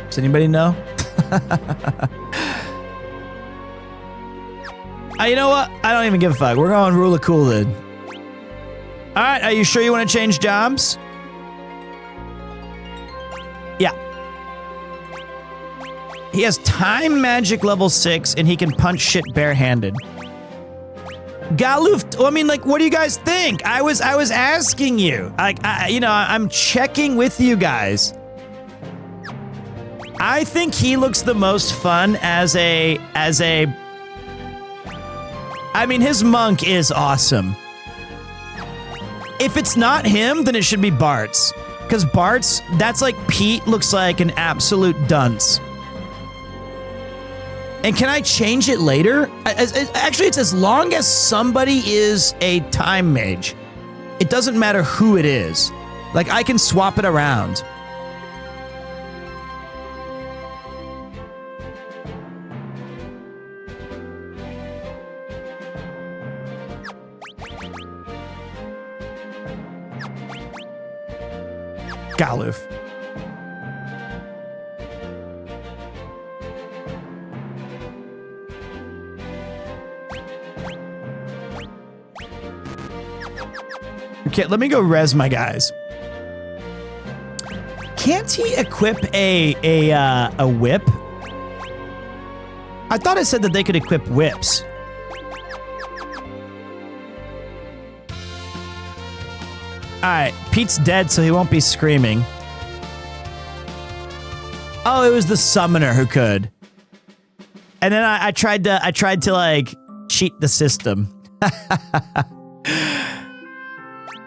Does anybody know? You know what? I don't even give a fuck. We're going rule of cool then. All right, are you sure you want to change jobs? Yeah. He has time magic level 6 and he can punch shit barehanded. Galoof, I mean, like, what do you guys think? I was asking you. I'm checking with you guys. I think he looks the most fun as a I mean, his monk is awesome. If it's not him, then it should be Bart's. Because Bart's, that's like Pete looks like an absolute dunce. And can I change it later? Actually, it's as long as somebody is a time mage. It doesn't matter who it is. Like, I can swap it around. Galoof. Okay, let me go res my guys. Can't he equip a whip? I thought it said that they could equip whips. Alright, Pete's dead, so he won't be screaming. Oh, it was the summoner who could. And then I tried to like cheat the system.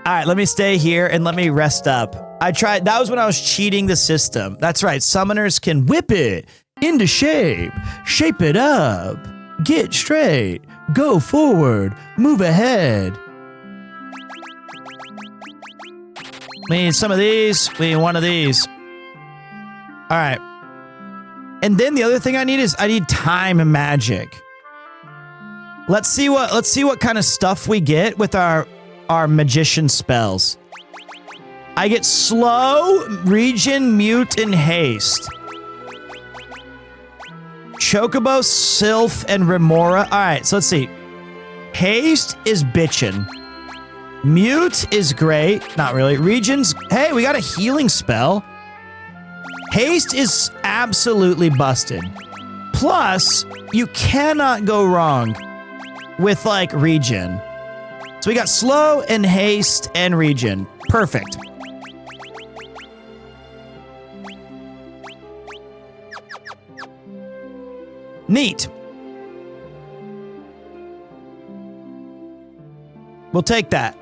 Alright, let me stay here and let me rest up. That was when I was cheating the system. That's right, summoners can whip it into shape, shape it up, get straight, go forward, move ahead. We need some of these. We need one of these. All right. And then the other thing I need time magic. Let's see what kind of stuff we get with our magician spells. I get slow, regen, mute, and haste. Chocobo, Sylph, and Remora. All right, so let's see. Haste is bitchin'. Mute is great. Not really. Regions. Hey, we got a healing spell. Haste is absolutely busted. Plus, you cannot go wrong with, like, regen. So we got slow and haste and regen. Perfect. Neat. We'll take that.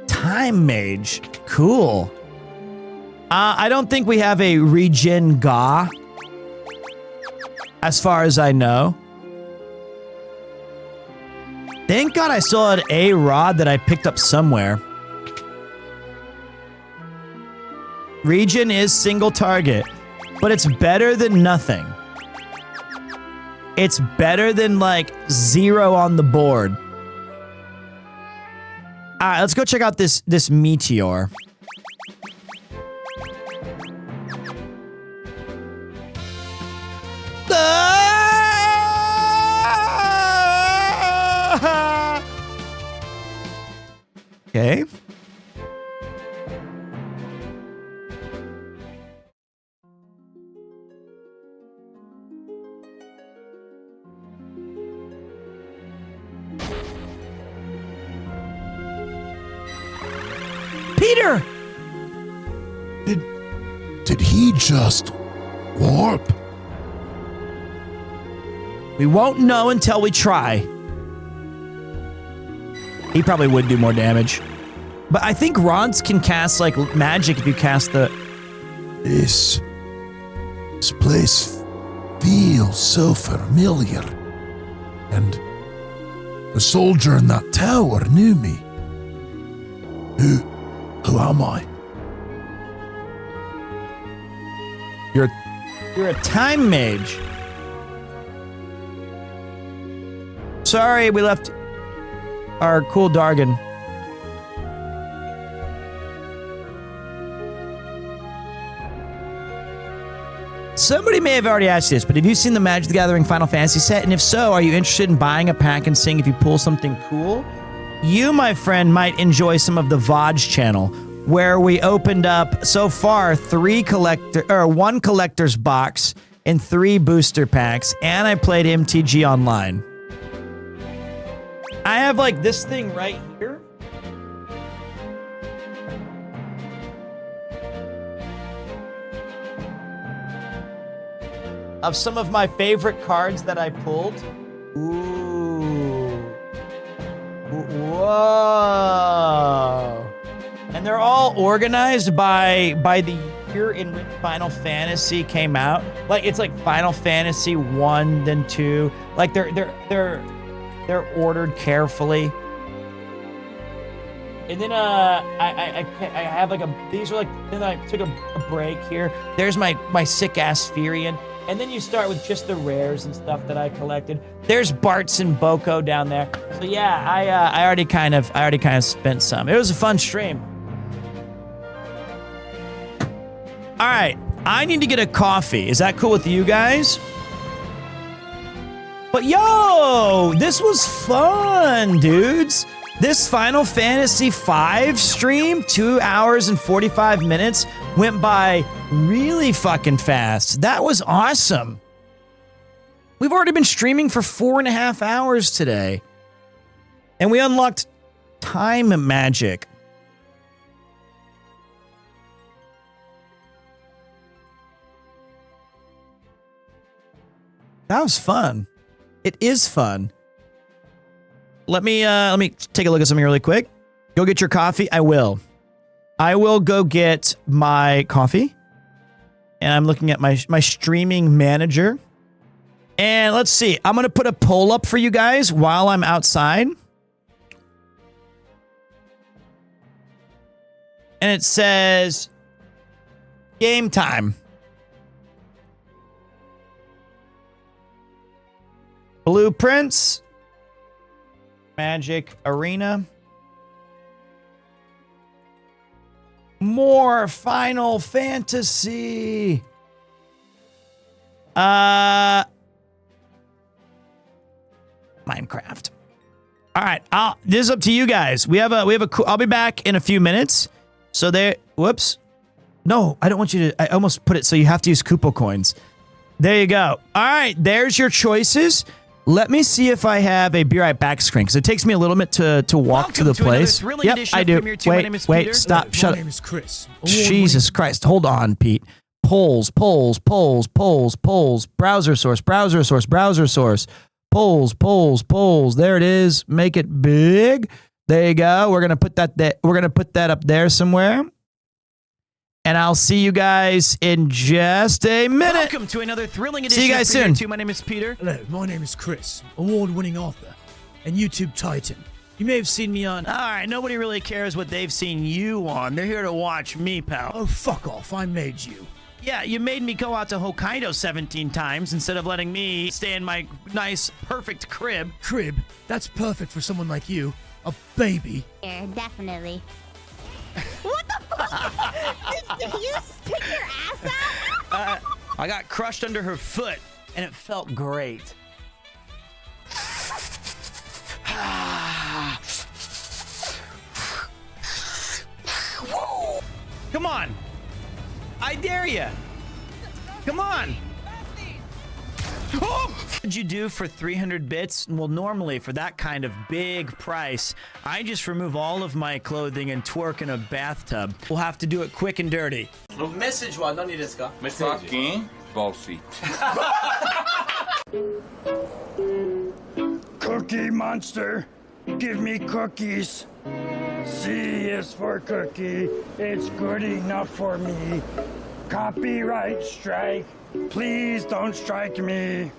Time Mage. Cool. I don't think we have a regen Ga. As far as I know. Thank God I still had a rod that I picked up somewhere. Region is single target, but it's better than nothing. It's better than like 0 on the board. All right, let's go check out this meteor. Okay. Peter! Did he just warp? We won't know until we try. He probably would do more damage. But I think rods can cast, like, magic if you cast the... This place feels so familiar. And the soldier in that tower knew me. Who am I? You're a time mage. Sorry, we left our cool Dargon. Somebody may have already asked this, but have you seen the Magic the Gathering Final Fantasy set? And if so, are you interested in buying a pack and seeing if you pull something cool? You, my friend, might enjoy some of the VODs channel, where we opened up, so far, 1 collector's box and 3 booster packs, and I played MTG Online. I have, like, this thing right here. Of some of my favorite cards that I pulled. Ooh. Whoa. And they're all organized by the year in which Final Fantasy came out. Like, it's like Final Fantasy 1, then 2. Like, they're ordered carefully. And then I have like these are like, then I took a break here. There's my sick ass Furion. And then you start with just the rares and stuff that I collected. There's Bartz and Boko down there. So yeah, I already kind of spent some. It was a fun stream. All right, I need to get a coffee. Is that cool with you guys? But yo, this was fun, dudes. This Final Fantasy V stream, 2 hours and 45 minutes, went by really fucking fast. That was awesome. We've already been streaming for 4.5 hours today. And we unlocked time magic. That was fun. It is fun. Let me take a look at something really quick. Go get your coffee. I will go get my coffee. And I'm looking at my streaming manager. And let's see. I'm going to put a poll up for you guys while I'm outside. And it says game time. Blueprints. Magic Arena. More Final Fantasy. Minecraft. All right, this is up to you guys. We have a I'll be back in a few minutes. So there, whoops. No, I don't want you to, I almost put it so you have to use Koopa coins. There you go. All right, there's your choices. Let me see if I have a Be Right Back screen, because it takes me a little bit to walk to the place. Yep, I do. Wait, stop, shut up. My name is Chris. Jesus Christ, hold on, Pete. Polls. Browser source. Polls. There it is. Make it big. There you go. We're gonna put that up there somewhere. And I'll see you guys in just a minute. Welcome to another thrilling edition see you guys of PremierTwo. soon. My name is Peter. Hello, my name is Chris, award-winning author. and YouTube Titan. You may have seen me on... All right, nobody really cares what they've seen you on. They're here to watch me, pal. Oh, fuck off. I made you. Yeah, you made me go out to Hokkaido 17 times instead of letting me stay in my nice, perfect crib. Crib? That's perfect for someone like you. A baby. Yeah, definitely. What the fuck? Did you stick your ass out? I got crushed under her foot, and it felt great. Come on. I dare you. Come on. Oh! What would you do for 300 bits? Well, normally for that kind of big price, I just remove all of my clothing and twerk in a bathtub. We'll have to do it quick and dirty. Message wa nani desu ka? Fucking bossy. Cookie Monster, give me cookies. C is for cookie, it's good enough for me. Copyright strike, please don't strike me.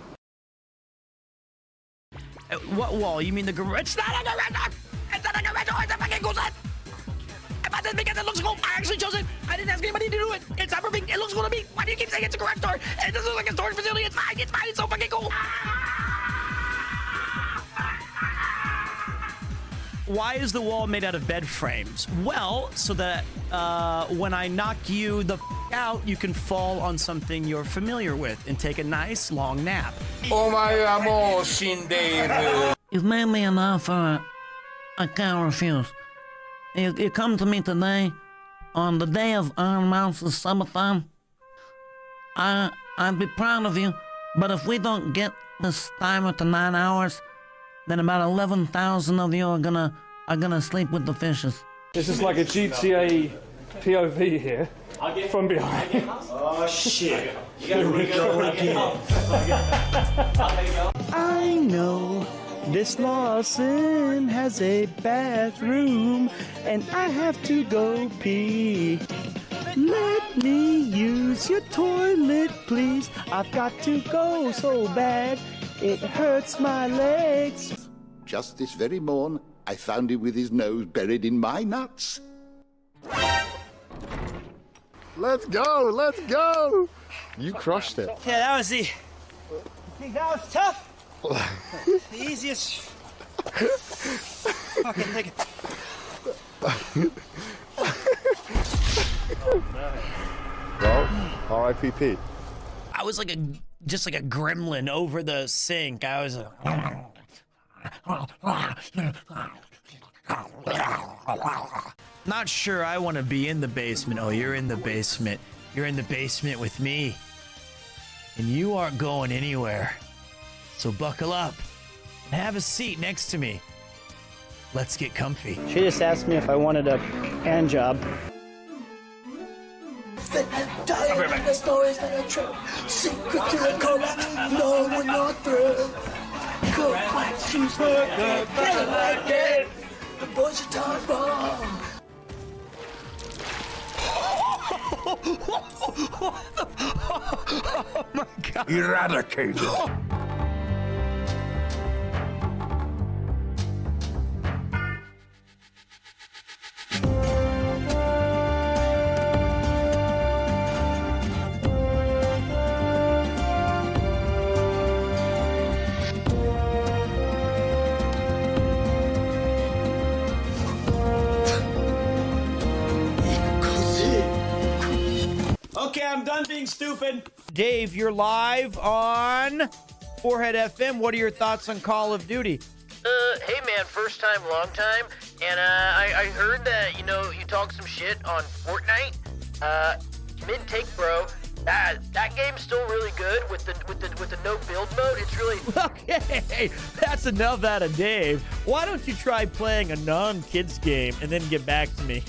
What wall? You mean the garage? It's not a garage! It's not a garage! It's a fucking closet! I bought this because it looks cool. I actually chose it. I didn't ask anybody to do it. It's not perfect. It looks cool to me. Why do you keep saying it's a garage door? It doesn't look like a storage facility. It's fine. It's fine. It's so fucking cool. Why is the wall made out of bed frames? Well, so that when I knock you the out, you can fall on something you're familiar with and take a nice long nap. Oh my amor, Shinderu. You've made me an offer I can't refuse. You come to me today on the day of Iron Mouse's summertime. I'd be proud of you, but if we don't get this timer to 9 hours, then about 11,000 of you are gonna sleep with the fishes. This is like a GTA POV here, from behind. Oh shit. You gotta re-go again. I know this Lawson has a bathroom, and I have to go pee. Let me use your toilet, please. I've got to go so bad, it hurts my legs. Just this very morn, I found him with his nose buried in my nuts. Let's go, let's go! You crushed it. Yeah, that was the... You think that was tough? The easiest... Fucking thing. Well, R.I.P.P. I was like just like a gremlin over the sink. I was not sure I want to be in the basement. Oh, you're in the basement. You're in the basement with me. And you aren't going anywhere. So buckle up and have a seat next to me. Let's get comfy. She just asked me if I wanted a hand job. The stories that are true. Secret to the collect. No, we're not through. Cook like cheeseburger. Play like it. The boys are time bomb. Oh my god. Eradicated. Okay, I'm done being stupid. Dave, you're live on Forehead FM. What are your thoughts on Call of Duty? Hey man, first time, long time. And I heard that, you know, you talk some shit on Fortnite. Mid-take, bro. That game's still really good with the no build mode. It's really Okay, that's enough out of Dave. Why don't you try playing a non-kids game and then get back to me?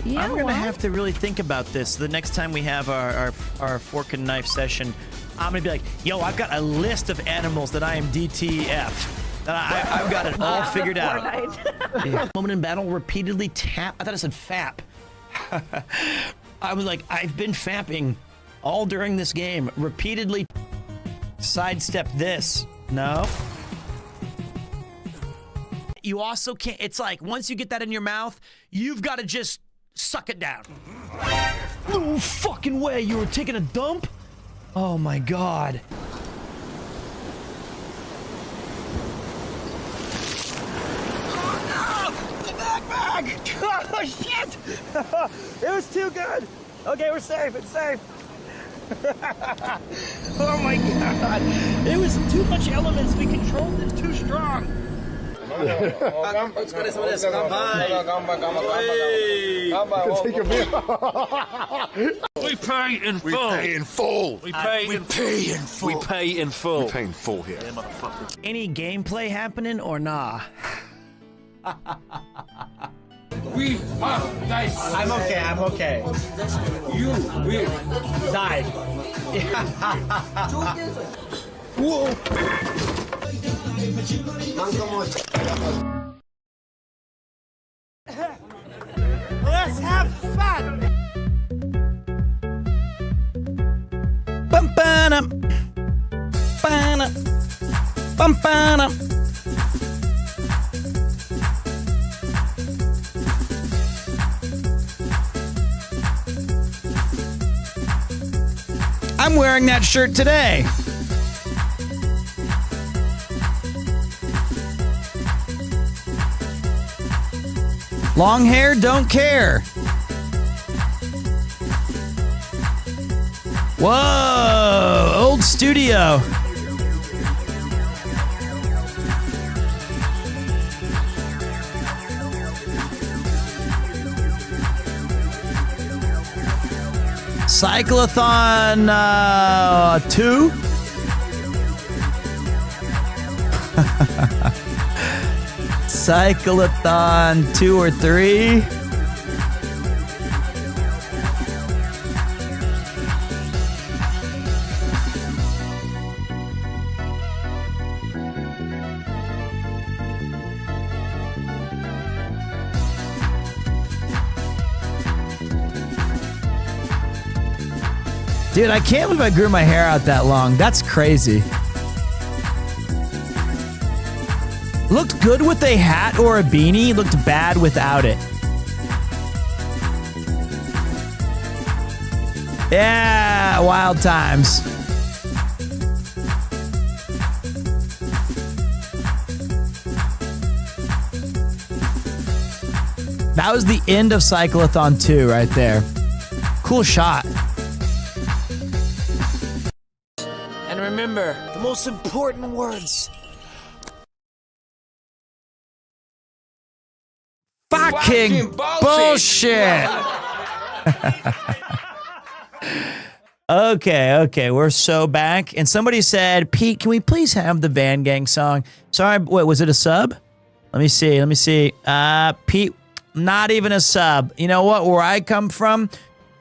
I'm gonna have to really think about this the next time we have our fork and knife session. I'm gonna be like, yo, I've got a list of animals that I am DTF. I've got it all figured out. Moment in battle, repeatedly tap. I thought I said fap. I was like, I've been fapping all during this game. Repeatedly sidestep this. No. But you also can't, it's like, once you get that in your mouth, you've got to just suck it down. No fucking way, you were taking a dump? Oh my god. Oh shit! It was too good! Okay, we're safe, it's safe. Oh my god! It was too much elements, we controlled it too strong. We pay in full. We pay in full. We pay in full. We pay in full. We pay in full here. Any gameplay happening or nah? We are nice. I'm okay. You will Die. Whoa. Let's have fun! Bum-ba-dum. Ba-dum. Bum-ba-dum. I'm wearing that shirt today. Long hair, don't care. Whoa, old studio. Cyclothon 2. Cyclothon 2 or 3. Dude, I can't believe I grew my hair out that long. That's crazy. Looked good with a hat or a beanie. Looked bad without it. Yeah, wild times. That was the end of Cyclothon 2 right there. Cool shot. And remember, the most important words. Fucking bullshit. Okay, we're so back. And somebody said, Pete, can we please have the Van Gang song? Sorry, wait, was it a sub? Let me see. Pete, not even a sub. You know what? Where I come from,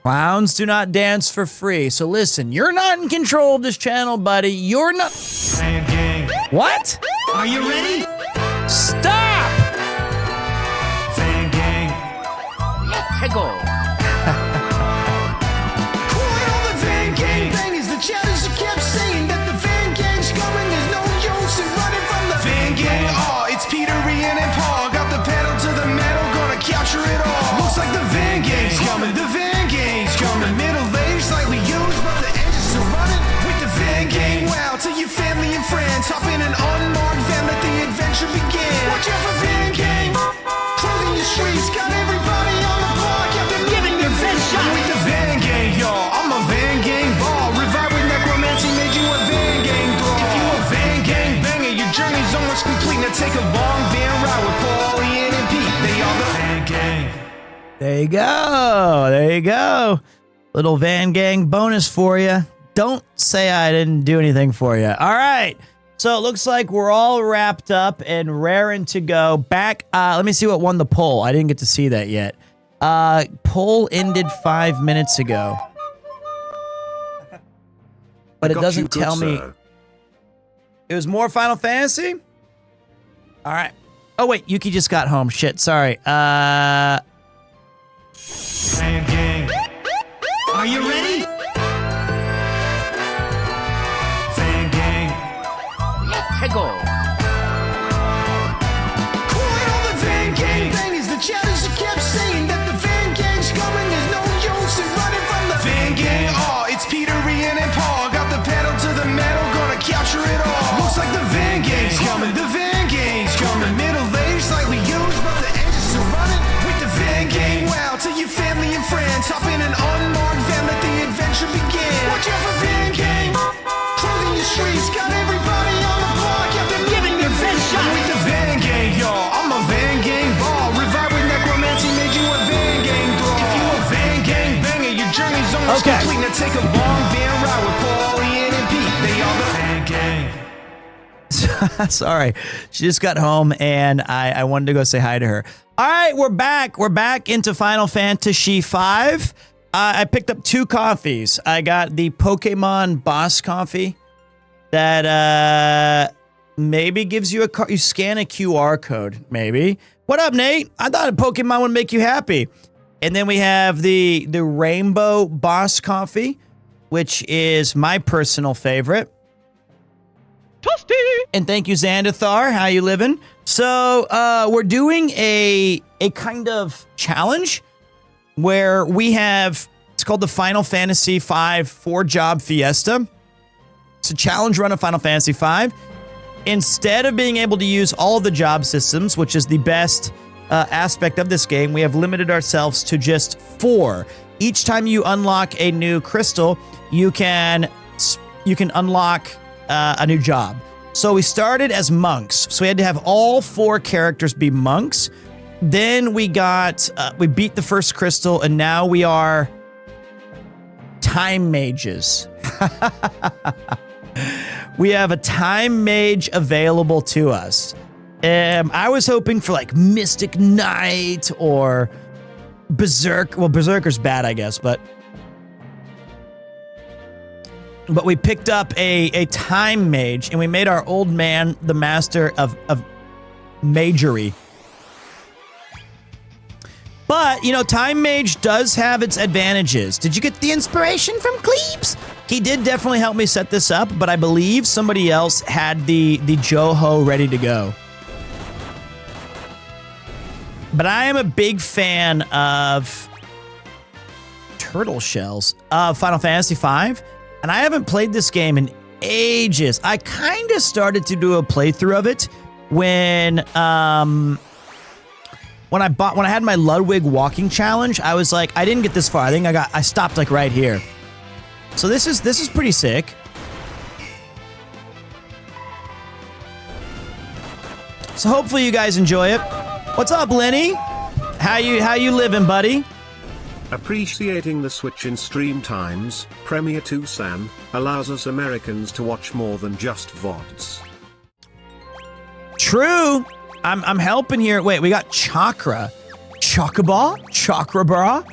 clowns do not dance for free. So listen, you're not in control of this channel, buddy. You're not. Van Gang. What? Are you ready? Stop! Van Gang. Let's go. Capture it all. Looks like the Van Gang's coming. The Van Gang's coming. Middle aged, slightly used, but the engine's still running. With the Van Gang, wow, to your family and friends. Hop in an unmarked van, let the adventure begin. Watch out for Van Gang. Closing the streets, got everybody on the block. Yeah, they're giving your best shot. With the Van Gang, y'all. I'm a Van Gang ball. Revive with necromancy, made you a Van Gang thrall. If you a Van Gang banger, your journey's almost complete. Now take a long van ride with Paul, Ian, and Pete. They are the Van Gang. There you go. Little Van Gang bonus for you. Don't say I didn't do anything for you. All right. So it looks like we're all wrapped up and raring to go. Back, let me see what won the poll. I didn't get to see that yet. Poll ended 5 minutes ago. But it doesn't tell me. It was more Final Fantasy? All right. Oh, wait. Yuki just got home. Shit. Sorry. Van Gang. Are you ready? Van Gang. Let's go. chatter, she kept saying that the Van Gang's coming. There's no use in running from the Van Gang. Oh, it's Peter, Ian, and Paul. Got the pedal to the metal, gonna capture it all. Looks like the Van Gang's coming. The Van Gang's coming. Middle-aged, slightly used, but the engine's still running with the Van Gang. Wow, to your family and friends, hop in an unmarked van, let the adventure begin. Watch out for Van Gang, closing your streets, got everybody on the block. Yeah, they're giving their best shot with the Van Gang, y'all. I'm a Van Gang ball. Revive with necromancy made you a Van Gang thrall. If you a Van Gang banger, your journey's almost complete. Now take a long van ride with Paul, Ian, and Pete. They are the Van Gang. Sorry, she just got home and I wanted to go say hi to her. All right, we're back. We're back into Final Fantasy V. I picked up 2 coffees. I got the Pokemon Boss Coffee that maybe gives you you scan a QR code, maybe. What up, Nate? I thought a Pokemon would make you happy. And then we have the Rainbow Boss Coffee, which is my personal favorite. Toasty! And thank you, Xandathar. How you living? So we're doing a kind of challenge where we have, it's called the Final Fantasy V 4-job Fiesta. It's a challenge run of Final Fantasy V. Instead of being able to use all the job systems, which is the best aspect of this game, we have limited ourselves to just 4. Each time you unlock a new crystal, you can unlock a new job. So we started as monks. So we had to have all 4 characters be monks. Then we beat the first crystal, and now we are time mages. We have a time mage available to us. I was hoping for like Mystic Knight or Berserk. Well, Berserker's bad, I guess, but we picked up a time mage, and we made our old man the master of magery. But, you know, time mage does have its advantages. Did you get the inspiration from Cleves? He did definitely help me set this up, but I believe somebody else had the Joho ready to go. But I am a big fan of turtle shells of Final Fantasy V. And I haven't played this game in ages. I kind of started to do a playthrough of it when I had my Ludwig walking challenge. I was like, I didn't get this far. I think I stopped like right here. So this is pretty sick. So hopefully you guys enjoy it. What's up, Lenny? How you living, buddy? Appreciating the switch in stream times, PremierTwo San allows us Americans to watch more than just VODs. True. I'm helping here. Wait, we got Chakra. Chakra Bra?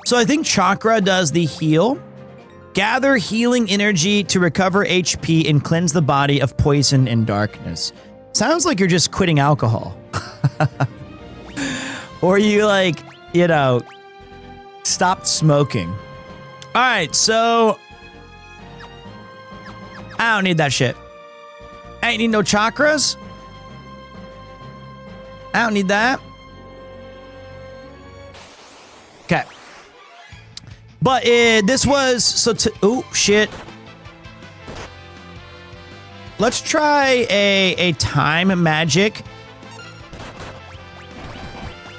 So I think Chakra does the heal. Gather healing energy to recover HP and cleanse the body of poison and darkness. Sounds like you're just quitting alcohol. Or you like, you know, stopped smoking. All right, so I don't need that shit. I ain't need no chakras. I don't need that. Okay. But this was oh shit. Let's try a time magic.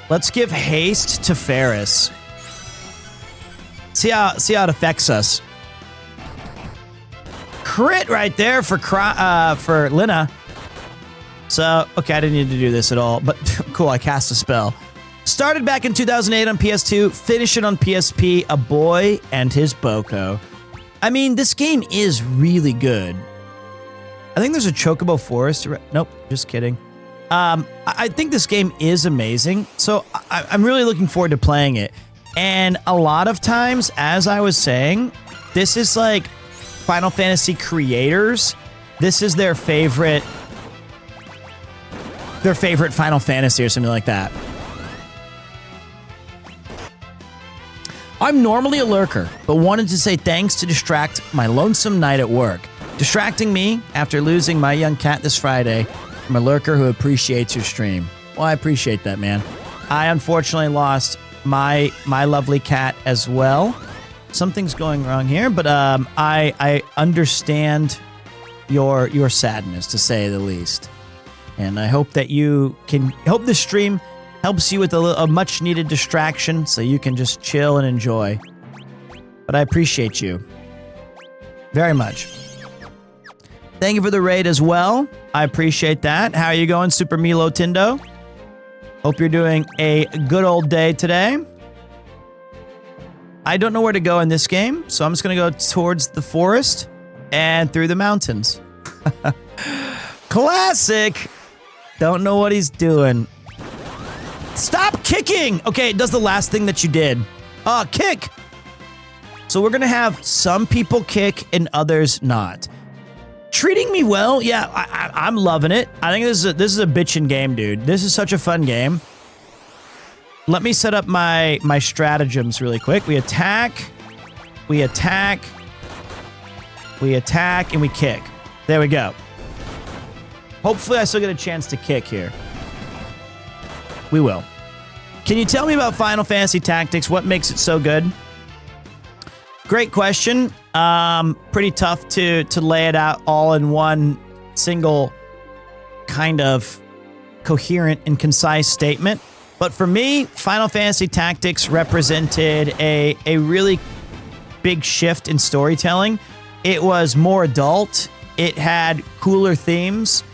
Let's give haste to Ferris. See how it affects us. Crit right there for Lina. So, okay, I didn't need to do this at all, but cool, I cast a spell. Started back in 2008 on PS2, finished it on PSP, A Boy and His Boko. I mean, this game is really good. I think there's a Chocobo Forest. Nope, just kidding. I think this game is amazing, so I'm really looking forward to playing it. And a lot of times, as I was saying, this is like Final Fantasy creators. This is their favorite Final Fantasy or something like that. I'm normally a lurker, but wanted to say thanks to distract my lonesome night at work. Distracting me after losing my young cat this Friday from a lurker who appreciates your stream. Well, I appreciate that, man. I unfortunately lost my lovely cat as well. Something's going wrong here, but I understand your sadness, to say the least. And I hope that hope this stream helps you with a much needed distraction so you can just chill and enjoy. But I appreciate you very much. Thank you for the raid as well. I appreciate that. How are you going, Super Milo Tindo? Hope you're doing a good old day today. I don't know where to go in this game, so I'm just going to go towards the forest and through the mountains. Classic! Don't know what he's doing. Stop kicking! Okay, it does the last thing that you did. Kick! So we're going to have some people kick and others not. Treating me well? Yeah, I'm loving it. I think this is a bitchin' game, dude. This is such a fun game. Let me set up my stratagems really quick. We attack, and we kick. There we go. Hopefully I still get a chance to kick here. We will. Can you tell me about Final Fantasy Tactics? What makes it so good? Great question. Pretty tough to lay it out all in one single kind of coherent and concise statement. But for me, Final Fantasy Tactics represented a really big shift in storytelling. It was more adult. It had cooler themes.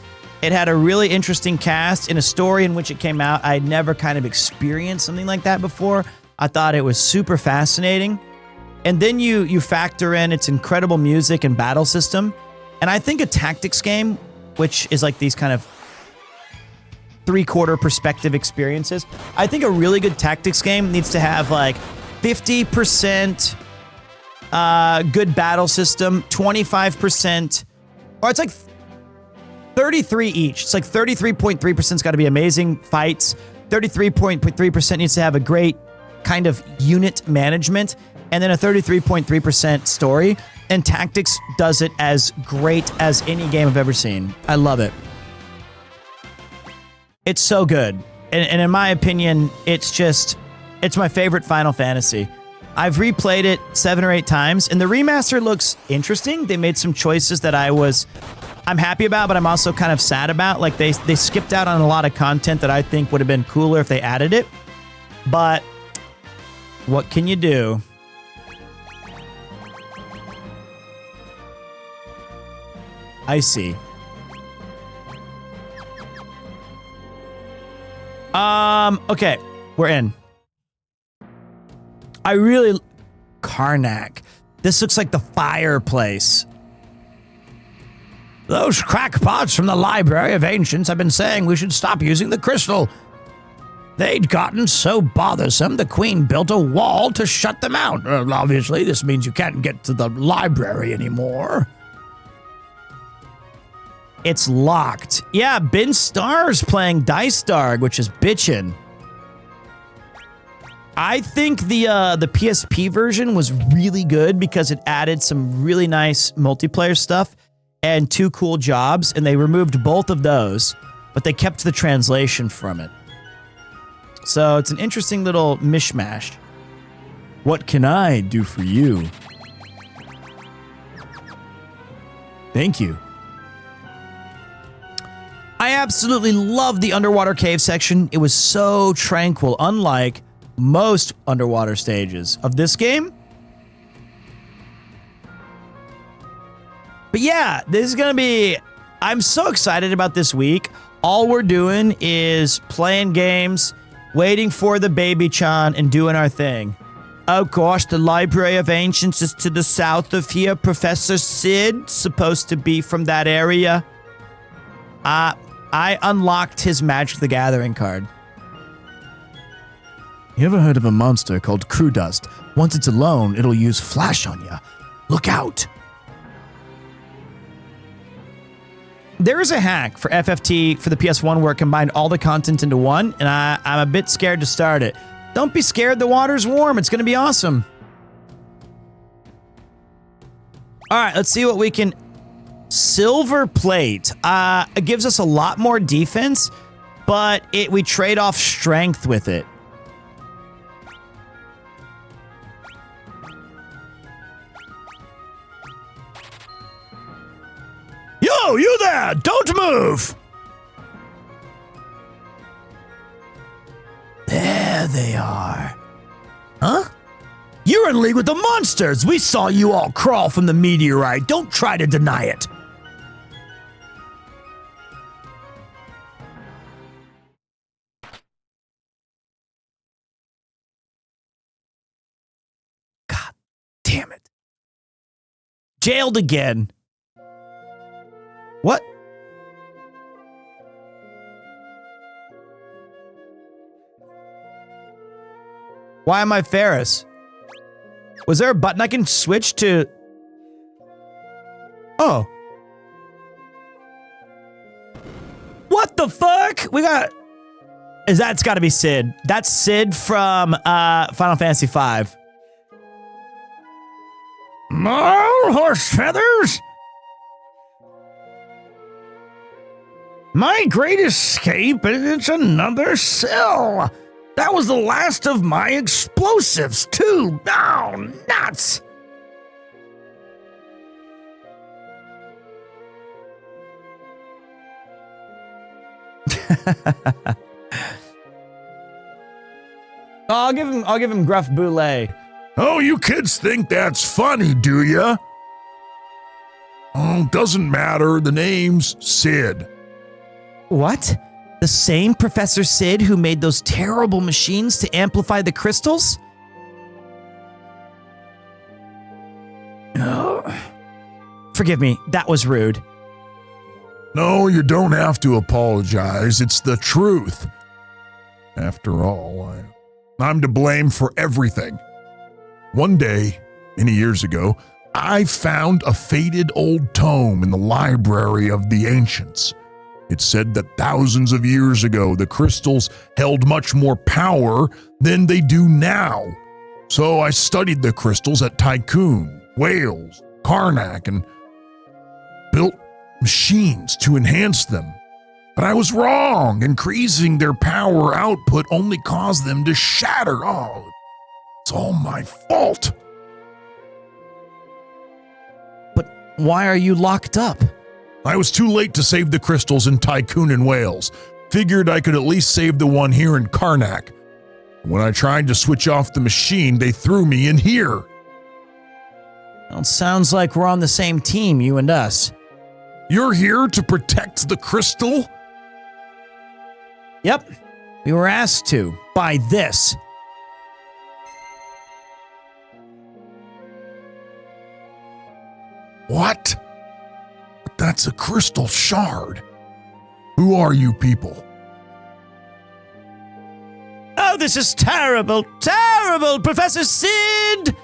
It had a really interesting cast in a story in which it came out. I'd never kind of experienced something like that before. I thought it was super fascinating. And then you factor in its incredible music and battle system. And I think a tactics game, which is like these kind of three-quarter perspective experiences, I think a really good tactics game needs to have like 50% good battle system, 25%, or it's like 33 each. It's like 33.3%'s got to be amazing fights. 33.3% needs to have a great kind of unit management, and then a 33.3% story. And Tactics does it as great as any game I've ever seen. I love it. It's so good. And in my opinion, it's my favorite Final Fantasy. I've replayed it 7 or 8 times, and the remaster looks interesting. They made some choices that I'm happy about, but I'm also kind of sad about. Like they skipped out on a lot of content that I think would have been cooler if they added it. But what can you do? I see. Okay, we're in. Karnak. This looks like the fireplace. Those crackpots from the Library of Ancients have been saying we should stop using the crystal. They'd gotten so bothersome, the Queen built a wall to shut them out. Obviously, this means you can't get to the library anymore. It's locked. Yeah, Ben Starr's playing Dice Dark, which is bitchin'. I think the PSP version was really good because it added some really nice multiplayer stuff and 2 cool jobs, and they removed both of those, but they kept the translation from it. So it's an interesting little mishmash. What can I do for you? Thank you. I absolutely love the underwater cave section. It was so tranquil, unlike most underwater stages of this game. But yeah, this is going to be... I'm so excited about this week. All we're doing is playing games, waiting for the baby-chan, and doing our thing. Oh gosh, the Library of Ancients is to the south of here. Professor Sid, supposed to be from that area. I unlocked his Magic the Gathering card. You ever heard of a monster called Crew Dust? Once it's alone, it'll use flash on you. Look out! There is a hack for FFT for the PS1 where it combined all the content into one, and I'm a bit scared to start it. Don't be scared, the water's warm. It's going to be awesome. All right, let's see what we can... Silver plate. It gives us a lot more defense, but we trade off strength with it. Yo, you there! Don't move! There they are. Huh? You're in league with the monsters! We saw you all crawl from the meteorite. Don't try to deny it. God damn it. Jailed again. What? Why am I Ferris? Was there a button I can switch to? Oh. What the fuck? We got... It's gotta be Sid. That's Sid from Final Fantasy V. More horse feathers? My great escape, and it's another cell. That was the last of my explosives, too. Oh, nuts! I'll give him Gruff Boulay. Oh, you kids think that's funny, do ya? Oh, doesn't matter. The name's Sid. What? The same Professor Sid who made those terrible machines to amplify the crystals? Oh. Forgive me, that was rude. No, you don't have to apologize. It's the truth. After all, I'm to blame for everything. One day, many years ago, I found a faded old tome in the library of the ancients. It said that thousands of years ago, the crystals held much more power than they do now. So I studied the crystals at Tycoon, Wales, Karnak, and built machines to enhance them. But I was wrong. Increasing their power output only caused them to shatter. Oh, it's all my fault. But why are you locked up? I was too late to save the crystals in Tycoon and Wales. Figured I could at least save the one here in Karnak. When I tried to switch off the machine, they threw me in here. Well, it sounds like we're on the same team, you and us. You're here to protect the crystal? Yep. We were asked to, by this. What? That's a crystal shard. Who are you people? Oh, this is terrible, terrible, Professor Sid!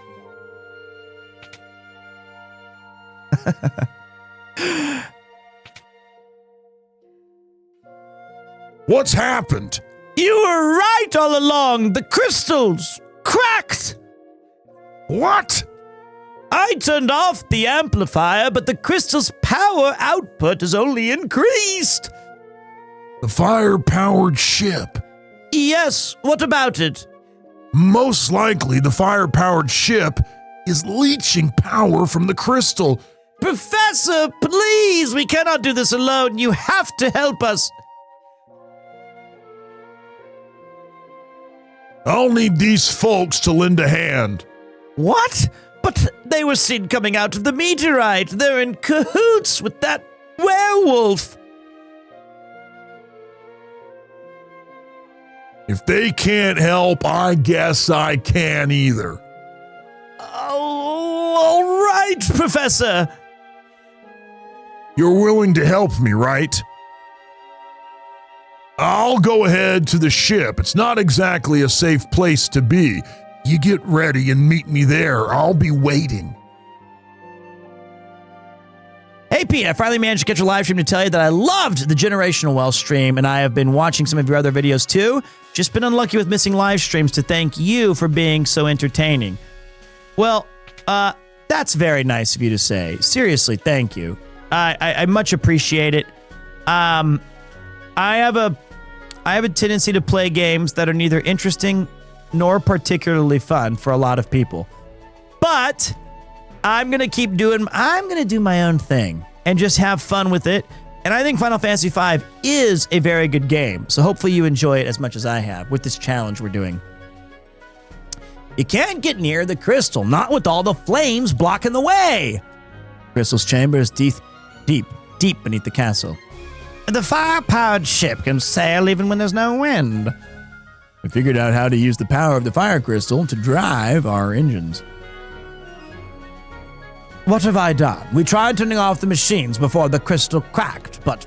What's happened? You were right all along. The crystals cracked. What? I turned off the amplifier, but the crystal's power output has only increased. The fire-powered ship. Yes, what about it? Most likely the fire-powered ship is leeching power from the crystal. Professor, please, we cannot do this alone. You have to help us. I'll need these folks to lend a hand. What? But they were seen coming out of the meteorite. They're in cahoots with that werewolf. If they can't help, I guess I can't either. Oh, all right, Professor. You're willing to help me, right? I'll go ahead to the ship. It's not exactly a safe place to be. You get ready and meet me there. I'll be waiting. Hey, Pete, I finally managed to catch a live stream to tell you that I loved the Generational Wealth stream, and I have been watching some of your other videos too. Just been unlucky with missing live streams to thank you for being so entertaining. Well, that's very nice of you to say. Seriously, thank you. I much appreciate it. I have I have a tendency to play games that are neither interesting nor particularly fun for a lot of people. But I'm going to do my own thing and just have fun with it. And I think Final Fantasy V is a very good game. So hopefully you enjoy it as much as I have with this challenge we're doing. You can't get near the crystal, not with all the flames blocking the way. Crystal's chamber is deep beneath the castle. The fire-powered ship can sail even when there's no wind. We figured out how to use the power of the fire crystal to drive our engines. What have I done? We tried turning off the machines before the crystal cracked, but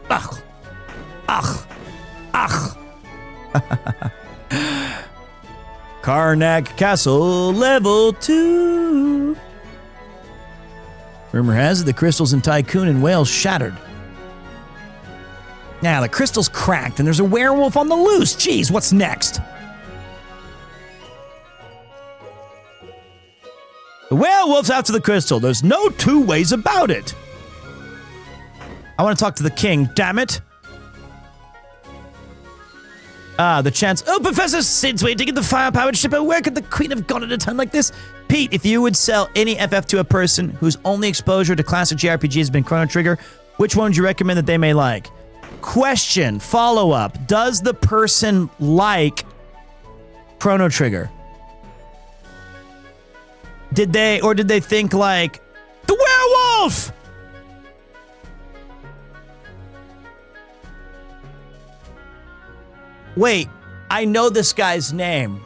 Karnak Castle, level 2. Rumor has it the crystals in Tycoon and Whale shattered. Now, the crystal's cracked and there's a werewolf on the loose. Jeez, what's next? The werewolf's after the crystal. There's no two ways about it. I want to talk to the king, damn it. The chance. Oh, Professor Sid's waiting to get the fire-powered ship. Where could the queen have gone at a time like this? Pete, if you would sell any FF to a person whose only exposure to classic JRPG has been Chrono Trigger, which one would you recommend that they may like? Question, follow-up. Does the person like Chrono Trigger? Did they think like, the werewolf? Wait, I know this guy's name.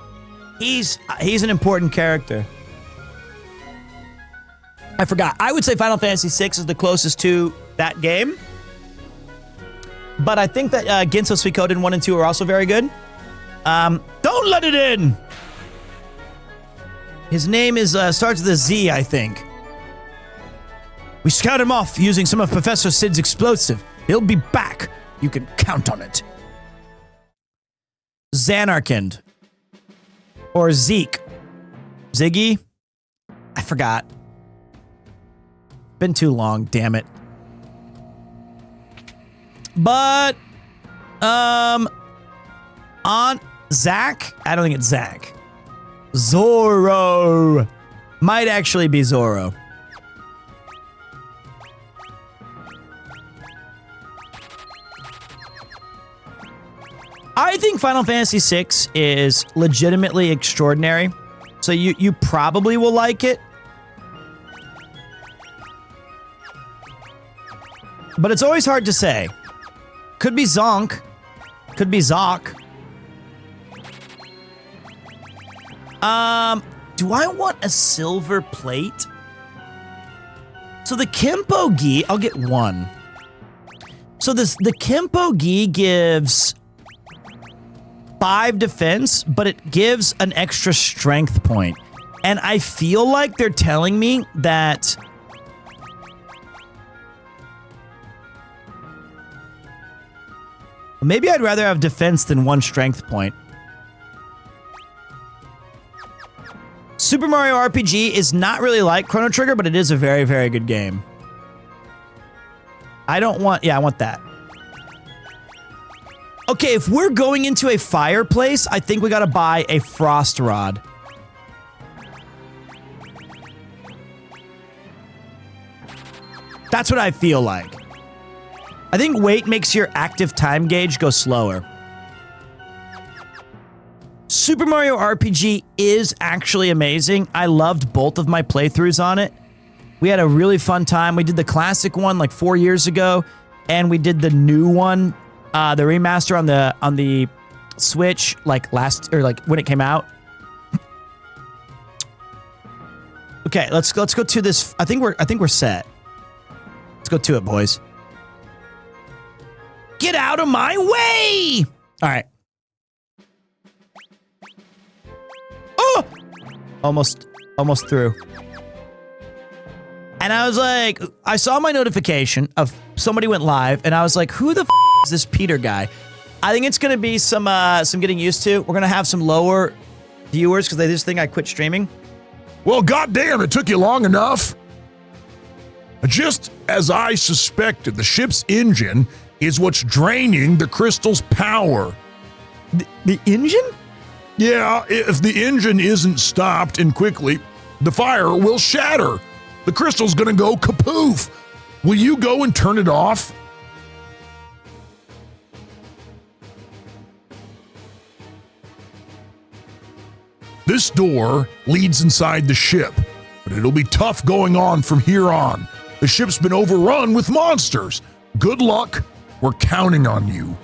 He's an important character. I forgot. I would say Final Fantasy VI is the closest to that game. But I think that Ginso Suikoden 1 and 2 are also very good. Don't let it in! His name is starts with a Z, I think. We scout him off using some of Professor Sid's explosive. He'll be back. You can count on it. Xanarkand. Or Zeke. Ziggy? I forgot. Been too long, damn it. But, on Zach? I don't think it's Zach. Zoro. Might actually be Zoro. I think Final Fantasy VI is legitimately extraordinary. So you probably will like it. But it's always hard to say. Could be Zonk. Could be Zoc. Do I want a silver plate? So the Kempo Gi, I'll get one. So the Kempo Gi gives 5 defense, but it gives an extra strength point. And I feel like they're telling me that maybe I'd rather have defense than 1 strength point. Super Mario RPG is not really like Chrono Trigger, but it is a very, very good game. I want that. Okay, if we're going into a fireplace, I think we gotta buy a frost rod. That's what I feel like. I think weight makes your active time gauge go slower. Super Mario RPG is actually amazing. I loved both of my playthroughs on it. We had a really fun time. We did the classic one like 4 years ago, and we did the new one, the remaster on the Switch like when it came out. Okay, let's go to this. I think we're set. Let's go to it, boys. Get out of my way! All right. Oh! Almost through. And I was like, I saw my notification of somebody went live, and I was like, who the f is this Peter guy? I think it's going to be some getting used to. We're going to have some lower viewers because they just think I quit streaming. Well, goddamn, it took you long enough. Just as I suspected, the ship's engine is what's draining the crystal's power. The engine? Yeah, if the engine isn't stopped and quickly, the fire will shatter. The crystal's gonna go kapoof. Will you go and turn it off? This door leads inside the ship, but it'll be tough going on from here on. The ship's been overrun with monsters. Good luck. We're counting on you.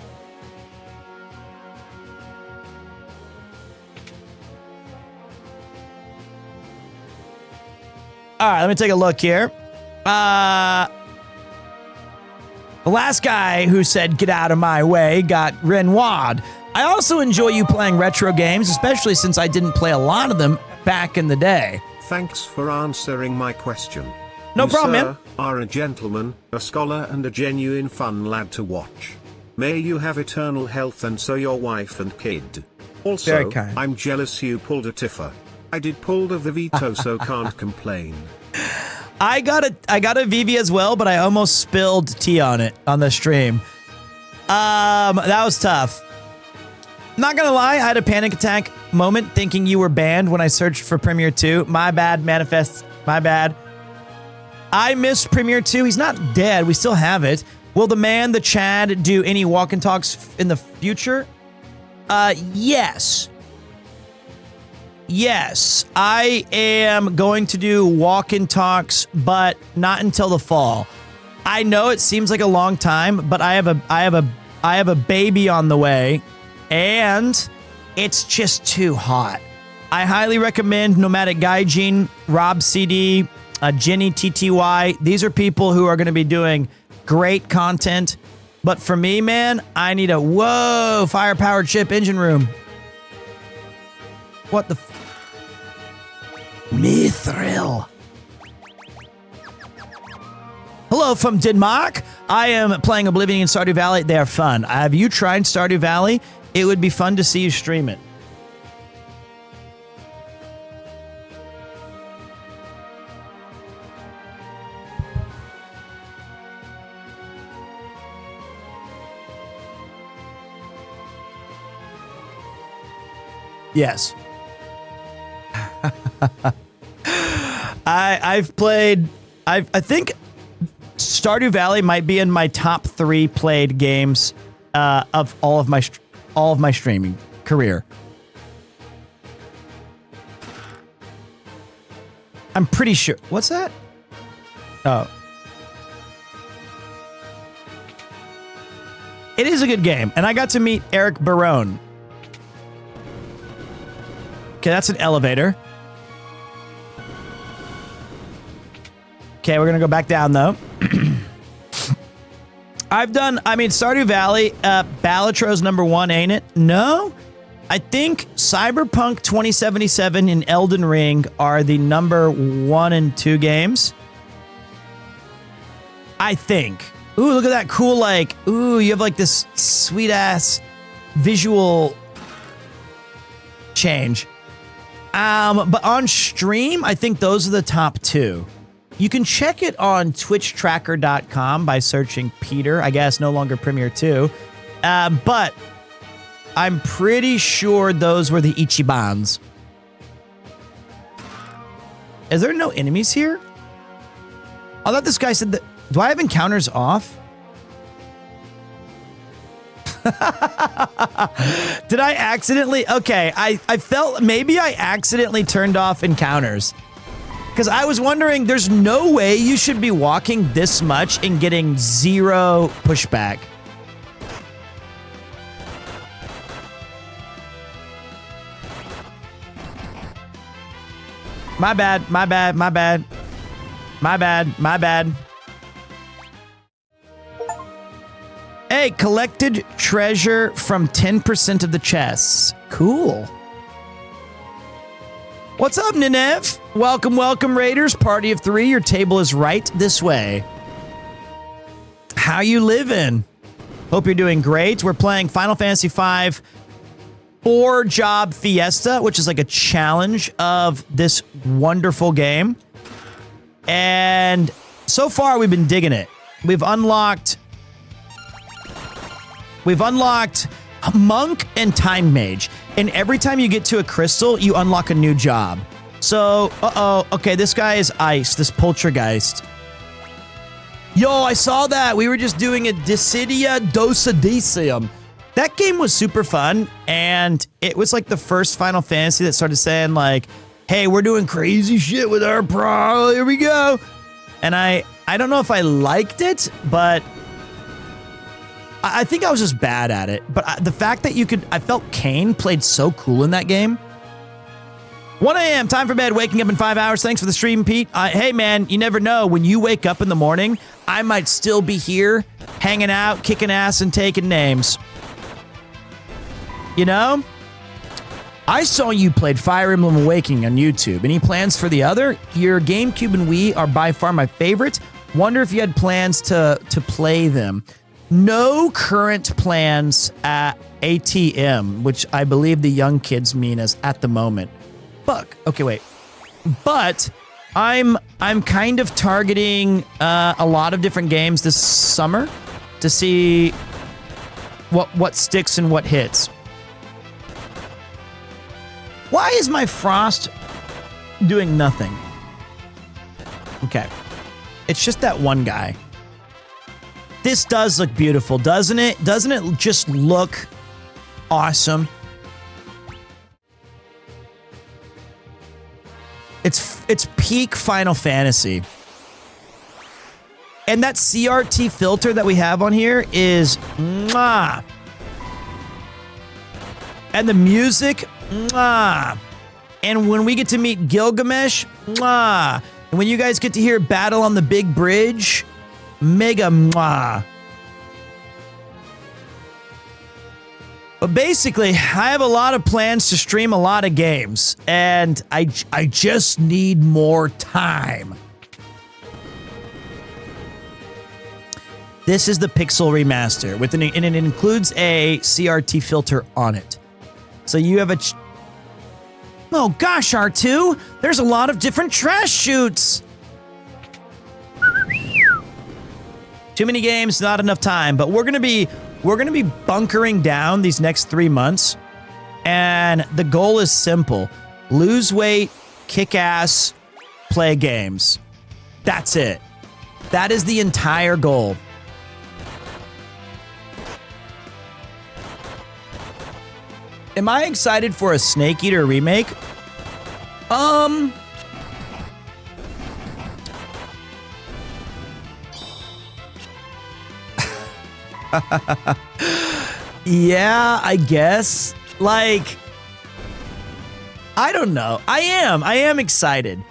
All right, let me take a look here. The last guy who said, get out of my way, got Renoir. I also enjoy you playing retro games, especially since I didn't play a lot of them back in the day. Thanks for answering my question. No You, problem, sir, man. Are a gentleman, a scholar, and a genuine fun lad to watch. May you have eternal health, and so your wife and kid. Also, Very kind. I'm jealous you pulled a Tiffer. I did pulled a Vivito, so can't complain. I got a Vivi as well, but I almost spilled tea on it on the stream. That was tough. Not gonna lie, I had a panic attack moment thinking you were banned when I searched for PremierTwo. My bad, Manifest. My bad. I missed PremierTwo. He's not dead. We still have it. Will the man, the Chad, do any walk and talks in the future? Yes. Yes, I am going to do walk and talks, but not until the fall. I know it seems like a long time, but I have a baby on the way, and it's just too hot. I highly recommend Nomadic Gaijin, Rob CD, Jenny TTY. These are people who are going to be doing great content. But for me, man, I need a fire-powered ship engine room. What the Mithril. Hello from Denmark. I am playing Oblivion and Stardew Valley. They are fun. Have you tried Stardew Valley? It would be fun to see you stream it. Yes. I think Stardew Valley might be in my top 3 played games of all of my streaming career. I'm pretty sure. What's that? Oh. It is a good game, and I got to meet Eric Barone. Okay, that's an elevator. Okay, we're gonna go back down though. Stardew Valley, Ballatro's #1, ain't it? No? I think Cyberpunk 2077 and Elden Ring are the #1 and 2 games. I think. Ooh, look at that cool, you have this sweet ass visual change. But on stream, I think those are the top 2. You can check it on twitchtracker.com by searching Peter. I guess no longer PremierTwo. But I'm pretty sure those were the Ichibans. Is there no enemies here? I thought this guy said that. Do I have encounters off? Did I accidentally? Okay, I felt maybe I accidentally turned off encounters. Because I was wondering, there's no way you should be walking this much and getting 0 pushback. My bad, my bad, my bad. My bad, my bad. Hey, collected treasure from 10% of the chests. Cool. What's up, Ninev? Welcome, welcome, Raiders. Party of 3. Your table is right this way. How you living? Hope you're doing great. We're playing Final Fantasy V 4-Job Fiesta, which is like a challenge of this wonderful game. And so far, we've been digging it. We've unlocked Monk and Time Mage. And every time you get to a crystal, you unlock a new job. So, okay, this guy is ice, this poltergeist. Yo, I saw that. We were just doing a Dissidia Dosadicium. That game was super fun, and it was like the first Final Fantasy that started saying like, hey, we're doing crazy shit with our pro. Here we go. And I don't know if I liked it, but I think I was just bad at it. But the fact that I felt Kane played so cool in that game. 1 a.m., time for bed, waking up in 5 hours. Thanks for the stream, Pete. Hey, man, you never know. When you wake up in the morning, I might still be here, hanging out, kicking ass, and taking names. You know? I saw you played Fire Emblem Awakening on YouTube. Any plans for the other? Your GameCube and Wii are by far my favorites. Wonder if you had plans to play them. No current plans at ATM, which I believe the young kids mean as at the moment. Fuck. Okay, wait. But I'm kind of targeting a lot of different games this summer to see what sticks and what hits. Why is my Frost doing nothing? Okay. It's just that one guy. This does look beautiful, doesn't it? Doesn't it just look awesome? It's peak Final Fantasy. And that CRT filter that we have on here is mwah. And the music, mwah. And when we get to meet Gilgamesh, mwah. And when you guys get to hear Battle on the Big Bridge, mega mwah. But basically, I have a lot of plans to stream a lot of games, and I just need more time. This is the Pixel Remaster, and it includes a CRT filter on it. So you have oh gosh, R2, there's a lot of different trash chutes. Too many games, not enough time, but we're gonna be bunkering down these next 3 months, and the goal is simple: lose weight, kick ass, play games. That's it. That is the entire goal. Am I excited for a Snake Eater remake? Yeah, I guess. Like, I don't know. I am excited.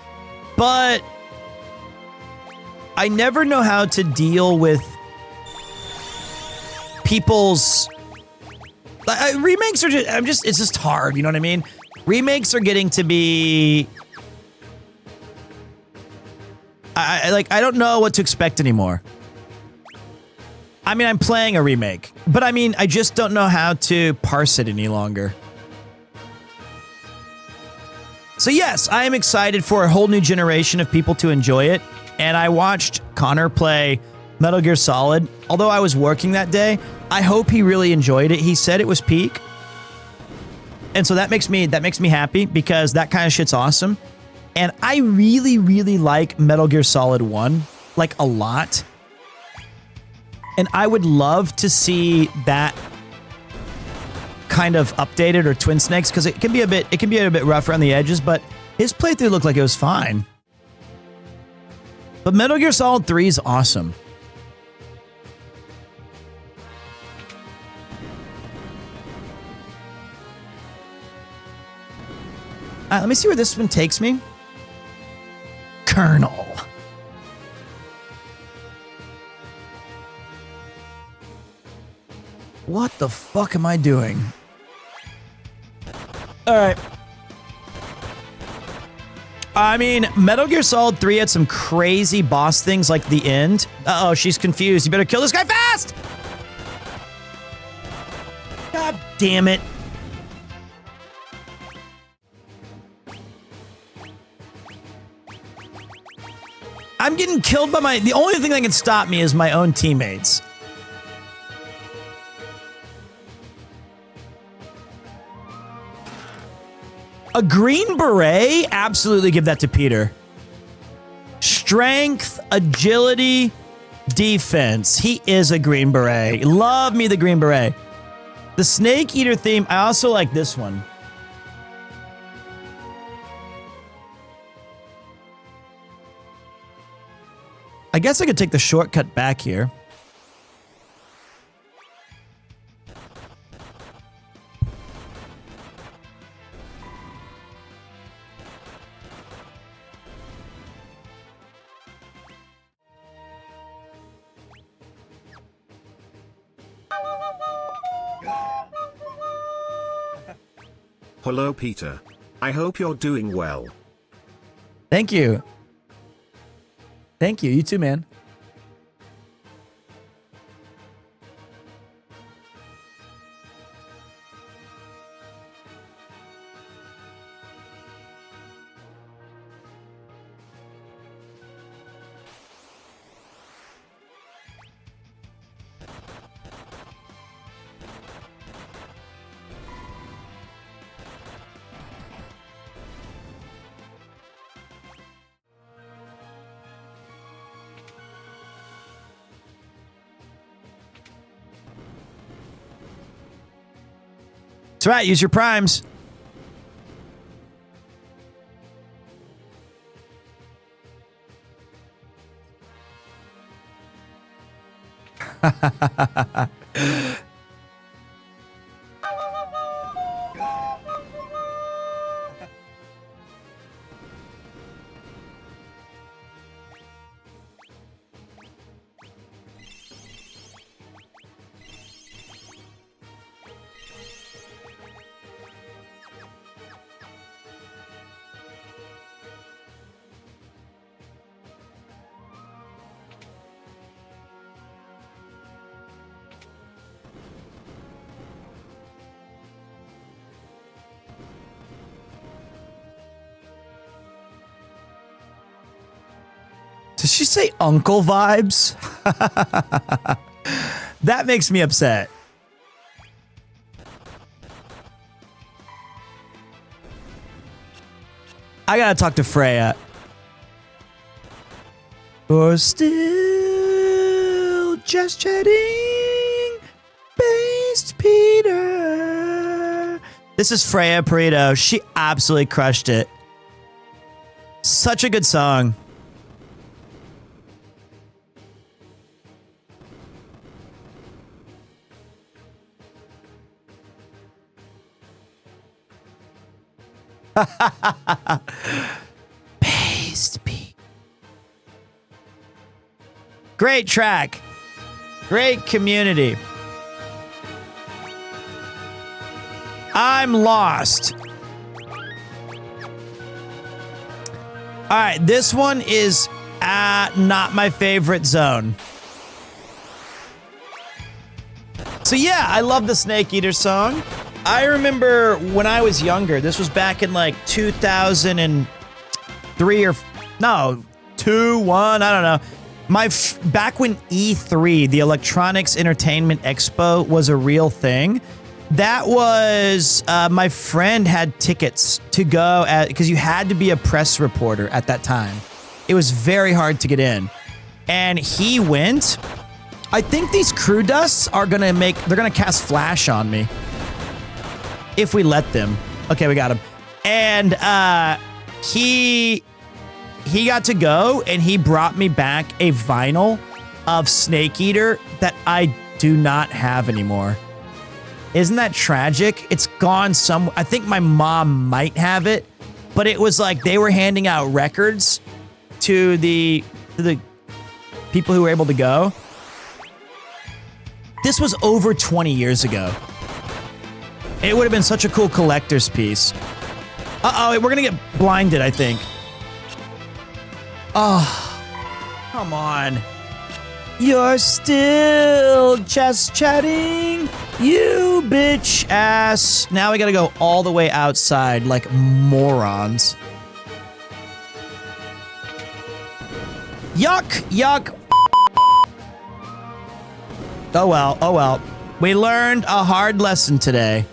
But I never know how to deal with people's remakes are just it's just hard, you know what I mean? Remakes are getting to be I don't know what to expect anymore. I mean, I'm playing a remake, but I mean, I just don't know how to parse it any longer. So yes, I am excited for a whole new generation of people to enjoy it. And I watched Connor play Metal Gear Solid. Although I was working that day, I hope he really enjoyed it. He said it was peak. And so that makes me happy, because that kind of shit's awesome. And I really, really like Metal Gear Solid 1, like a lot. And I would love to see that kind of updated, or Twin Snakes, because it can be a bit rough around the edges, but his playthrough looked like it was fine. But Metal Gear Solid 3 is awesome. Let me see where this one takes me. Colonel. What the fuck am I doing? All right. I mean, Metal Gear Solid 3 had some crazy boss things like the end. Uh-oh, she's confused. You better kill this guy fast! God damn it. I'm getting killed by the only thing that can stop me is my own teammates. A green beret? Absolutely give that to Peter. Strength, agility, defense. He is a green beret. Love me the green beret. The snake eater theme, I also like this one. I guess I could take the shortcut back here. Hello, Peter. I hope you're doing well. Thank you. Thank you. You too, man. That's right. Use your primes. Did she say uncle vibes? That makes me upset. I gotta talk to Freya. We're still just chatting, based Peter. This is Freya Perito. She absolutely crushed it. Such a good song. Based Pete. Great track. Great community. I'm lost. All right, this one is not my favorite zone. So yeah, I love the Snake Eater song. I remember when I was younger, this was back in like 2003 or no, 2, 1, I don't know. Back when E3, the Electronics Entertainment Expo, was a real thing. That was my friend had tickets to go because you had to be a press reporter at that time. It was very hard to get in, and he went. I think these crew dusts are gonna they're gonna cast flash on me. If we let them. Okay, we got him. And he got to go, and he brought me back a vinyl of Snake Eater that I do not have anymore. Isn't that tragic? It's gone I think my mom might have it, but it was like they were handing out records to the people who were able to go. This was over 20 years ago. It would have been such a cool collector's piece. Uh-oh, we're gonna get blinded, I think. Oh, come on. You're still just chatting, you bitch ass. Now we gotta go all the way outside like morons. Yuck, yuck. Oh well, oh well. We learned a hard lesson today.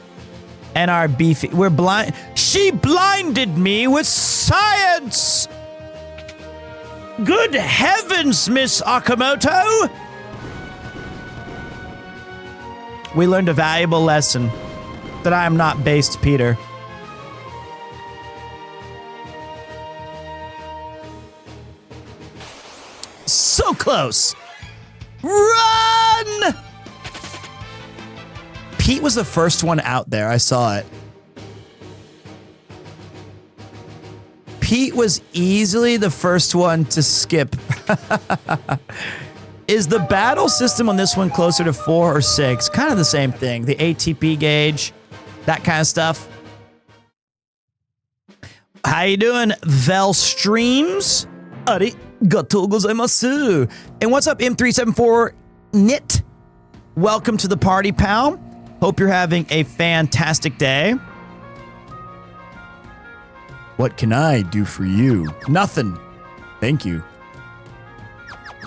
And our beefy. We're blind. She blinded me with science! Good heavens, Miss Akamoto! We learned a valuable lesson. That I am not based, Peter. So close! Run! Pete was the first one out there. I saw it. Pete was easily the first one to skip. Is the battle system on this one closer to 4 or 6? Kind of the same thing. The ATP gauge, that kind of stuff. How you doing, Vel Streams? Arigatou gozaimasu. And what's up, M374 Knit? Welcome to the party, pal. Hope you're having a fantastic day. What can I do for you? Nothing. Thank you.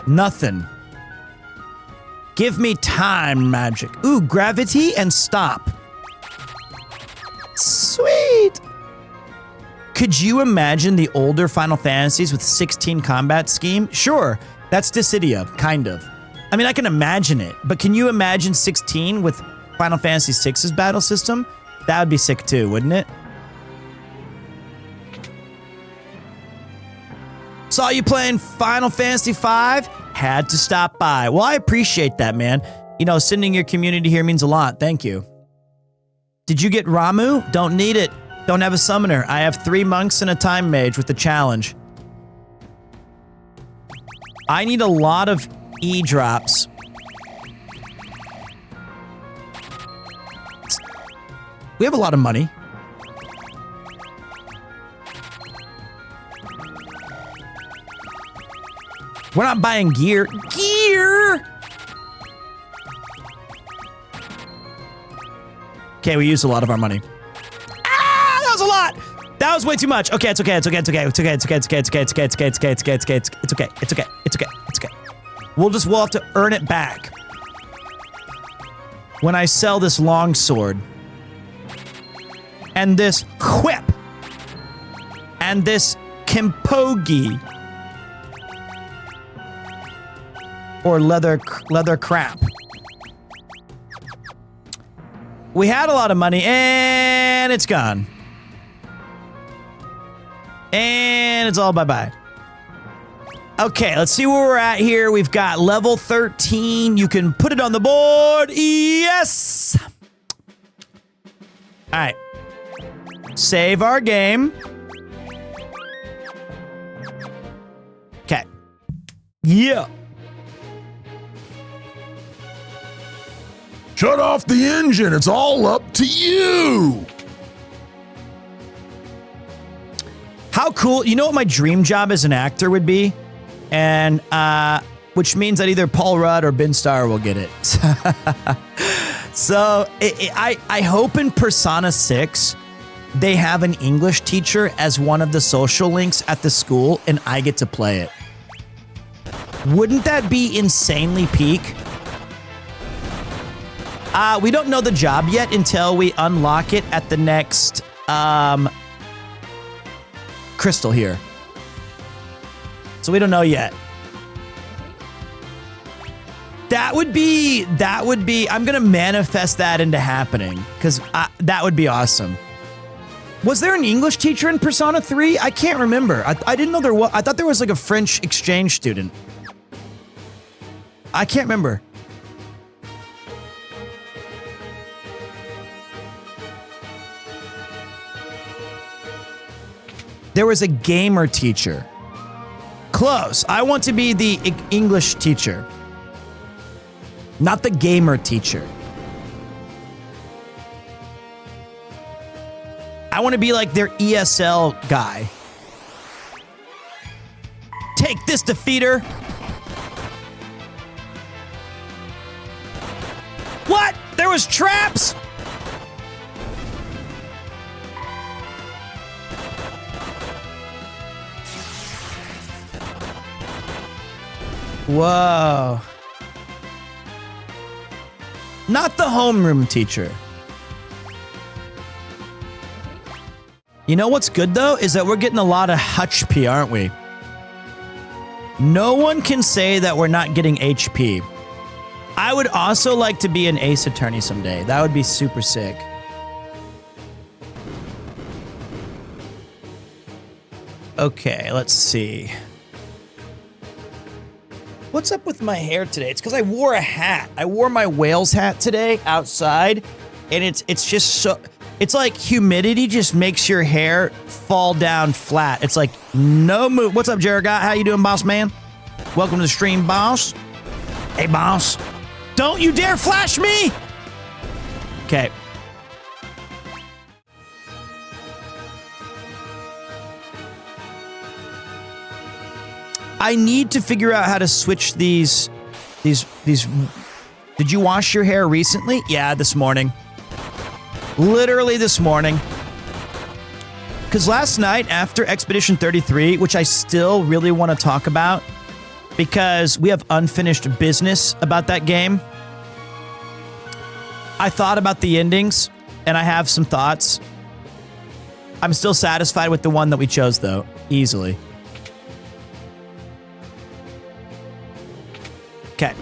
Nothing. Give me time, magic. Ooh, gravity and stop. Sweet. Could you imagine the older Final Fantasies with 16 combat scheme? Sure, that's Dissidia, kind of. I mean, I can imagine it, but can you imagine 16 with Final Fantasy VI's battle system? That would be sick too, wouldn't it? Saw you playing Final Fantasy V. Had to stop by. Well, I appreciate that, man. You know, sending your community here means a lot. Thank you. Did you get Ramu? Don't need it. Don't have a summoner. I have 3 monks and a time mage with the challenge. I need a lot of E-drops. We have a lot of money. We're not buying gear. Gear! Okay, we used a lot of our money. Ah, that was a lot! That was way too much. Okay, it's okay, it's okay, it's okay, it's okay, it's okay, it's okay, it's okay, it's okay, it's okay, it's okay, it's okay, it's okay, it's okay, it's okay, it's okay, it's okay. We'll have to earn it back. When I sell this longsword. And this whip. And this kimpogi. Or leather crap. We had a lot of money and it's gone. And it's all bye-bye. Okay, let's see where we're at here. We've got level 13. You can put it on the board. Yes! All right. Save our game. Okay. Yeah. Shut off the engine. It's all up to you. How cool. You know what my dream job as an actor would be? And, which means that either Paul Rudd or Ben Starr will get it. So, I hope in Persona 6, they have an English teacher as one of the social links at the school, and I get to play it. Wouldn't that be insanely peak? We don't know the job yet until we unlock it at the next, crystal here. So we don't know yet. That would be, I'm going to manifest that into happening because that would be awesome. Was there an English teacher in Persona 3? I can't remember. I didn't know there was. I thought there was like a French exchange student. I can't remember. There was a gamer teacher. Close. I want to be the English teacher. Not the gamer teacher. I want to be like their ESL guy. Take this, defeater. What? There was traps? Whoa. Not the homeroom teacher. You know what's good, though, is that we're getting a lot of HP, aren't we? No one can say that we're not getting HP. I would also like to be an Ace Attorney someday. That would be super sick. Okay, let's see. What's up with my hair today? It's because I wore a hat. I wore my whale's hat today outside, and it's just so... It's like humidity just makes your hair fall down flat. It's like no move. What's up, Jared? How you doing, boss man? Welcome to the stream, boss. Hey, boss. Don't you dare flash me! Okay. I need to figure out how to switch these. Did you wash your hair recently? Yeah, this morning. Literally this morning. Because last night, after Expedition 33, which I still really want to talk about, because we have unfinished business about that game, I thought about the endings, and I have some thoughts. I'm still satisfied with the one that we chose, though, easily. Okay.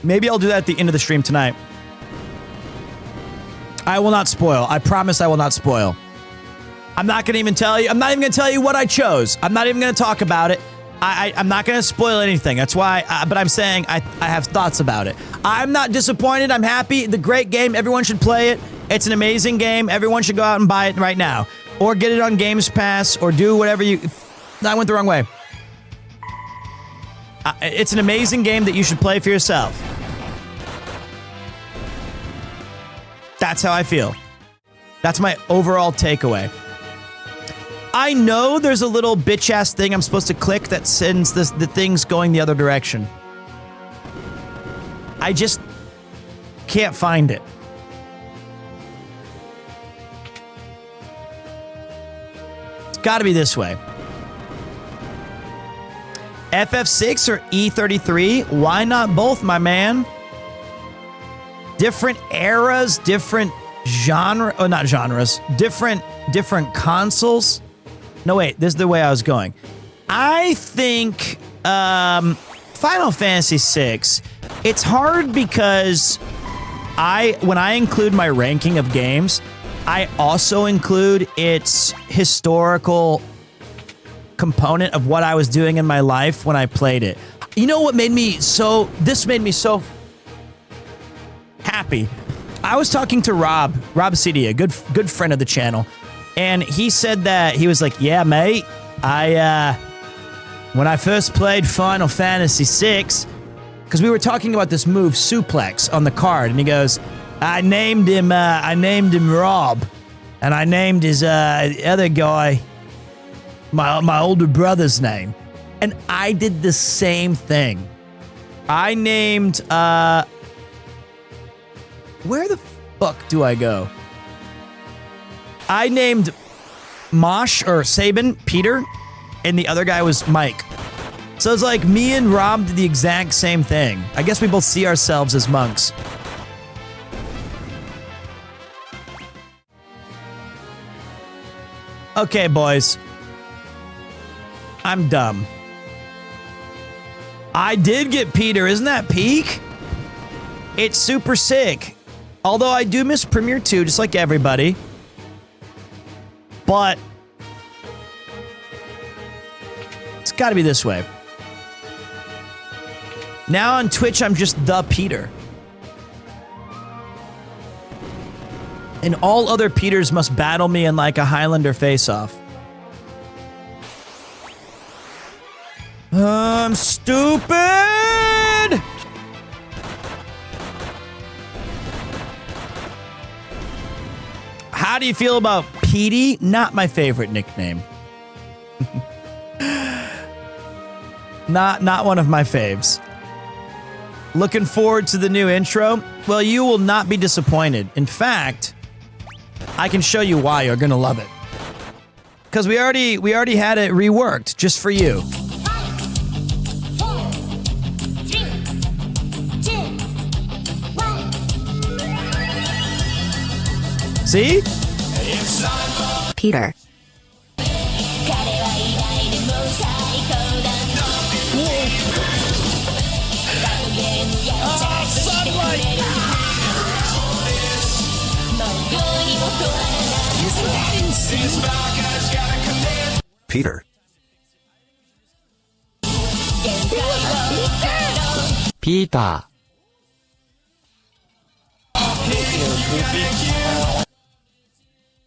Maybe I'll do that at the end of the stream tonight. I will not spoil. I promise I will not spoil. I'm not going to even tell you. I'm not even going to tell you what I chose. I'm not even going to talk about it. I'm not going to spoil anything. That's why, but I'm saying I have thoughts about it. I'm not disappointed. I'm happy. The great game. Everyone should play it. It's an amazing game. Everyone should go out and buy it right now. Or get it on Games Pass, or do whatever you... I went the wrong way. It's an amazing game that you should play for yourself. That's how I feel. That's my overall takeaway. I know there's a little bitch-ass thing I'm supposed to click that sends the things going the other direction. I just can't find it. It's got to be this way. FF6 or E33? Why not both, my man? Different eras, different genre... Oh, not genres. Different consoles. No, wait. This is the way I was going. I think Final Fantasy VI, it's hard because when I include my ranking of games, I also include its historical component of what I was doing in my life when I played it. You know what made me so... This made me so happy. I was talking to Rob City, a good friend of the channel, and he said that he was like, yeah, mate, when I first played Final Fantasy VI, because we were talking about this move, suplex, on the card, and he goes, I named him Rob, and I named his other guy my older brother's name, and I did the same thing. I named where the fuck do I go? I named Mosh or Sabin Peter, and the other guy was Mike. So it's like me and Rob did the exact same thing. I guess we both see ourselves as monks. Okay, boys. I'm dumb. I did get Peter. Isn't that peak? It's super sick. Although I do miss PremierTwo, just like everybody. But it's got to be this way. Now on Twitch, I'm just the Peter. And all other Peters must battle me in like a Highlander face-off. I'm stupid! How do you feel about Petey? Not my favorite nickname. Not one of my faves. Looking forward to the new intro? Well, you will not be disappointed. In fact, I can show you why you're gonna love it. Because we already had it reworked just for you. 5, 4, 3, 2, 1. See? Peter. Peter. Peter.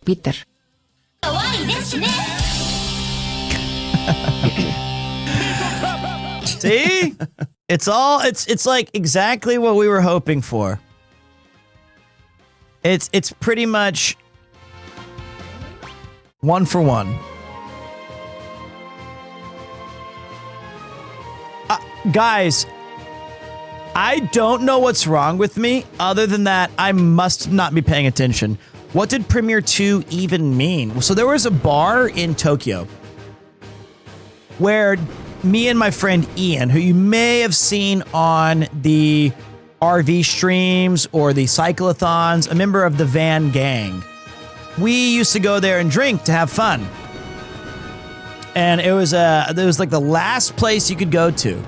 Peter. See? It's like exactly what we were hoping for. It's pretty much one for one. Guys, I don't know what's wrong with me other than that I must not be paying attention. What did PremierTwo even mean? So there was a bar in Tokyo where me and my friend Ian, who you may have seen on the RV streams or the cyclothons, a member of the Van Gang, we used to go there and drink to have fun. And it was like the last place you could go to.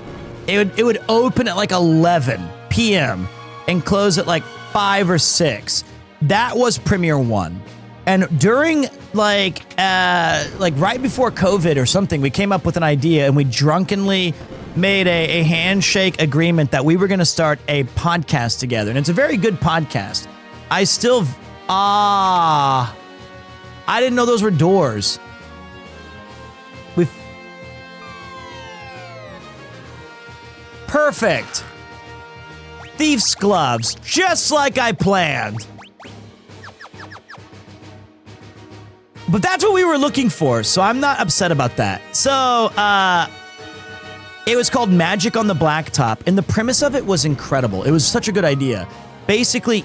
It would open at like 11 p.m. and close at like 5 or 6. That was Premier 1. And during like right before COVID or something, we came up with an idea and we drunkenly made a handshake agreement that we were going to start a podcast together. And it's a very good podcast. I didn't know those were doors. Perfect. Thief's gloves, just like I planned. But that's what we were looking for, so I'm not upset about that. So, it was called Magic on the Blacktop, and the premise of it was incredible. It was such a good idea. Basically,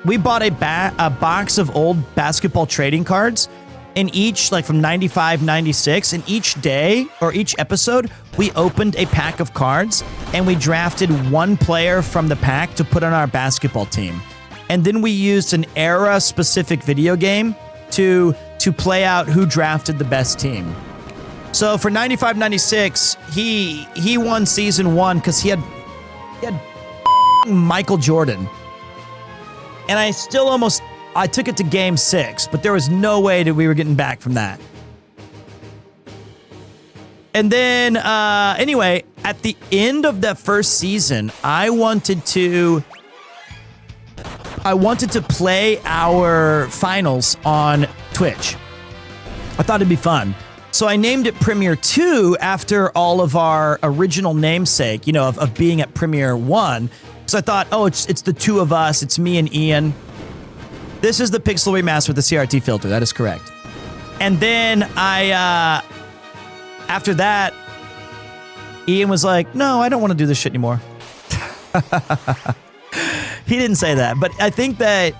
we bought a box of old basketball trading cards, and each, like from 95, 96, and each day, or each episode, we opened a pack of cards, and we drafted one player from the pack to put on our basketball team. And then we used an era-specific video game to play out who drafted the best team. So for 95, 96, he won season 1 because he had Michael Jordan. And I took it to game 6, but there was no way that we were getting back from that. And then, anyway, at the end of that first season, I wanted to play our finals on Twitch. I thought it'd be fun. So I named it PremierTwo after all of our original namesake, of being at Premier 1. So I thought, it's the two of us. It's me and Ian. This is the pixel remaster with the CRT filter. That is correct. And then after that, Ian was like, no, I don't want to do this shit anymore. He didn't say that, but I think that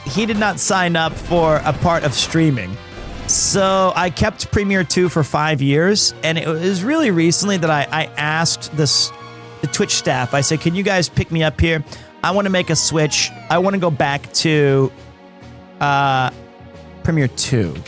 he did not sign up for a part of streaming. So I kept PremierTwo for 5 years, and it was really recently that I asked the Twitch staff, I said, can you guys pick me up here? I want to make a switch. I want to go back to PremierTwo.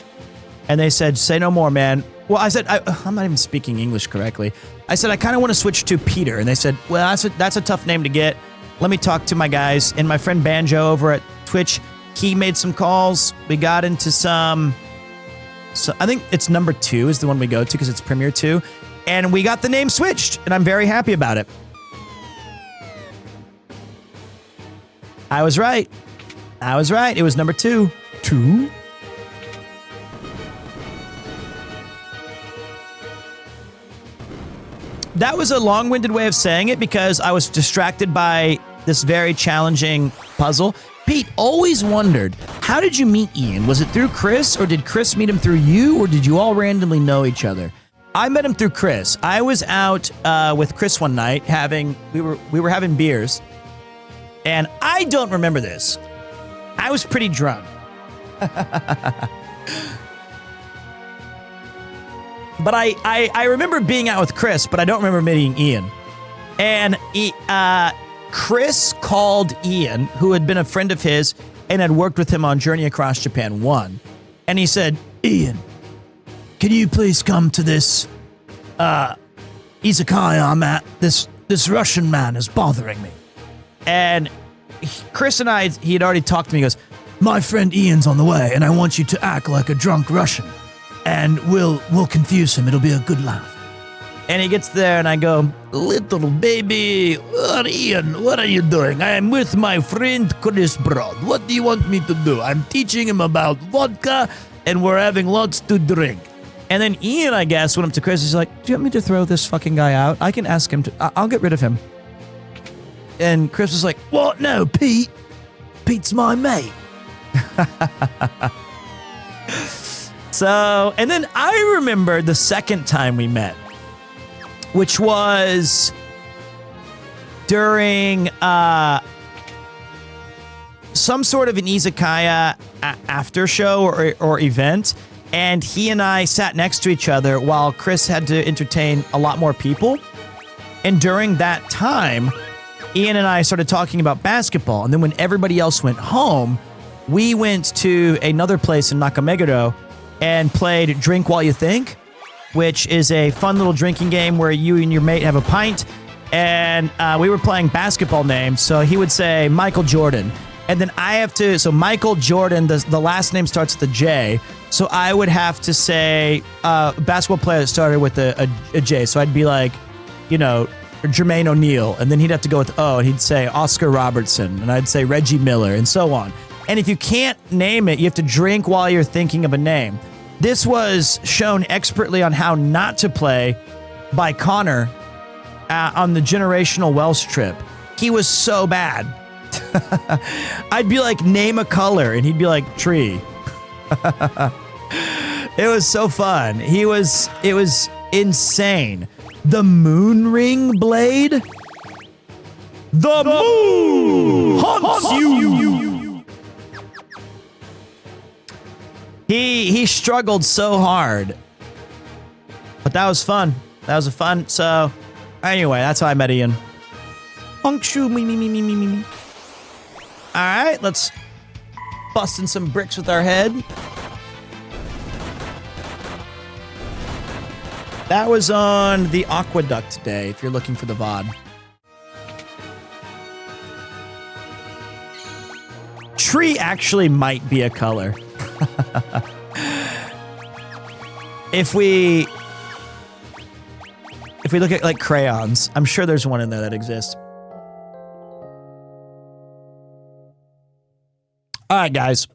And they said, say no more, man. Well, I said, I'm not even speaking English correctly. I said, I kind of want to switch to Peter. And they said, well, that's a tough name to get. Let me talk to my guys. And my friend Banjo over at Twitch, he made some calls. We got into some... So I think it's number 2 is the one we go to because it's PremierTwo. And we got the name switched, and I'm very happy about it. I was right. It was number 2. 2? That was a long-winded way of saying it because I was distracted by this very challenging puzzle. Pete, always wondered, how did you meet Ian? Was it through Chris, or did Chris meet him through you, or did you all randomly know each other? I met him through Chris. I was out with Chris one night we were having beers, and I don't remember this. I was pretty drunk. But I remember being out with Chris, but I don't remember meeting Ian. And Chris called Ian, who had been a friend of his. and had worked with him on Journey Across Japan 1. And he said, Ian, can you please come to this izakaya I'm at? This Russian man is bothering me. And Chris and I, he had already talked to me. He goes, my friend Ian's on the way, and I want you to act like a drunk Russian. And we'll confuse him. It'll be a good laugh. And he gets there, and I go, little baby, Ian, what are you doing? I am with my friend Chris Broad. What do you want me to do? I'm teaching him about vodka, and we're having lots to drink. And then Ian, I guess, went up to Chris. He's like, do you want me to throw this fucking guy out? I can ask him to. I'll get rid of him. And Chris was like, what? No, Pete. Pete's my mate. So, and then I remember the second time we met, which was during some sort of an izakaya after show or event, and he and I sat next to each other while Chris had to entertain a lot more people. And during that time, Ian and I started talking about basketball, and then when everybody else went home, we went to another place in Nakameguro and played Drink While You Think, which is a fun little drinking game where you and your mate have a pint, and we were playing basketball names. So he would say Michael Jordan, and then I have to, so Michael Jordan, the last name starts with a J, so I would have to say a basketball player that started with a J, so I'd be like, you know, Jermaine O'Neal, and then he'd have to go with O, and he'd say Oscar Robertson, and I'd say Reggie Miller, and so on. And if you can't name it, you have to drink while you're thinking of a name. This was shown expertly on how not to play by Connor on the Generational Welsh trip. He was so bad. I'd be like, name a color, and he'd be like, tree. It was so fun. It was insane. The moon ring blade? The moon haunts you! He struggled so hard. But that was fun. That was fun. So, anyway, that's how I met Ian. Me. Alright, let's bust in some bricks with our head. That was on the Aqueduct today, if you're looking for the VOD. Tree actually might be a color. If we look at like crayons, I'm sure there's one in there that exists. All right, guys.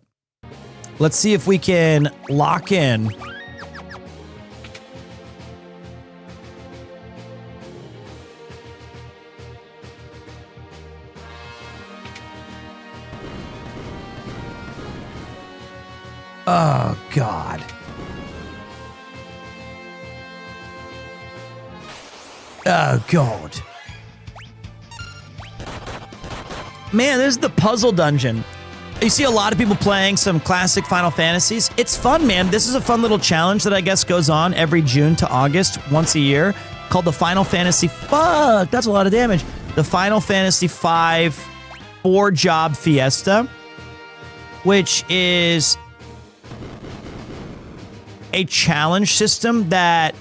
Let's see if we can lock in oh, God. Oh, God. Man, this is the puzzle dungeon. You see a lot of people playing some classic Final Fantasies. It's fun, man. This is a fun little challenge that I guess goes on every June to August once a year called the Final Fantasy... Fuck, that's a lot of damage. The Final Fantasy V 4-job Fiesta, which is a challenge system that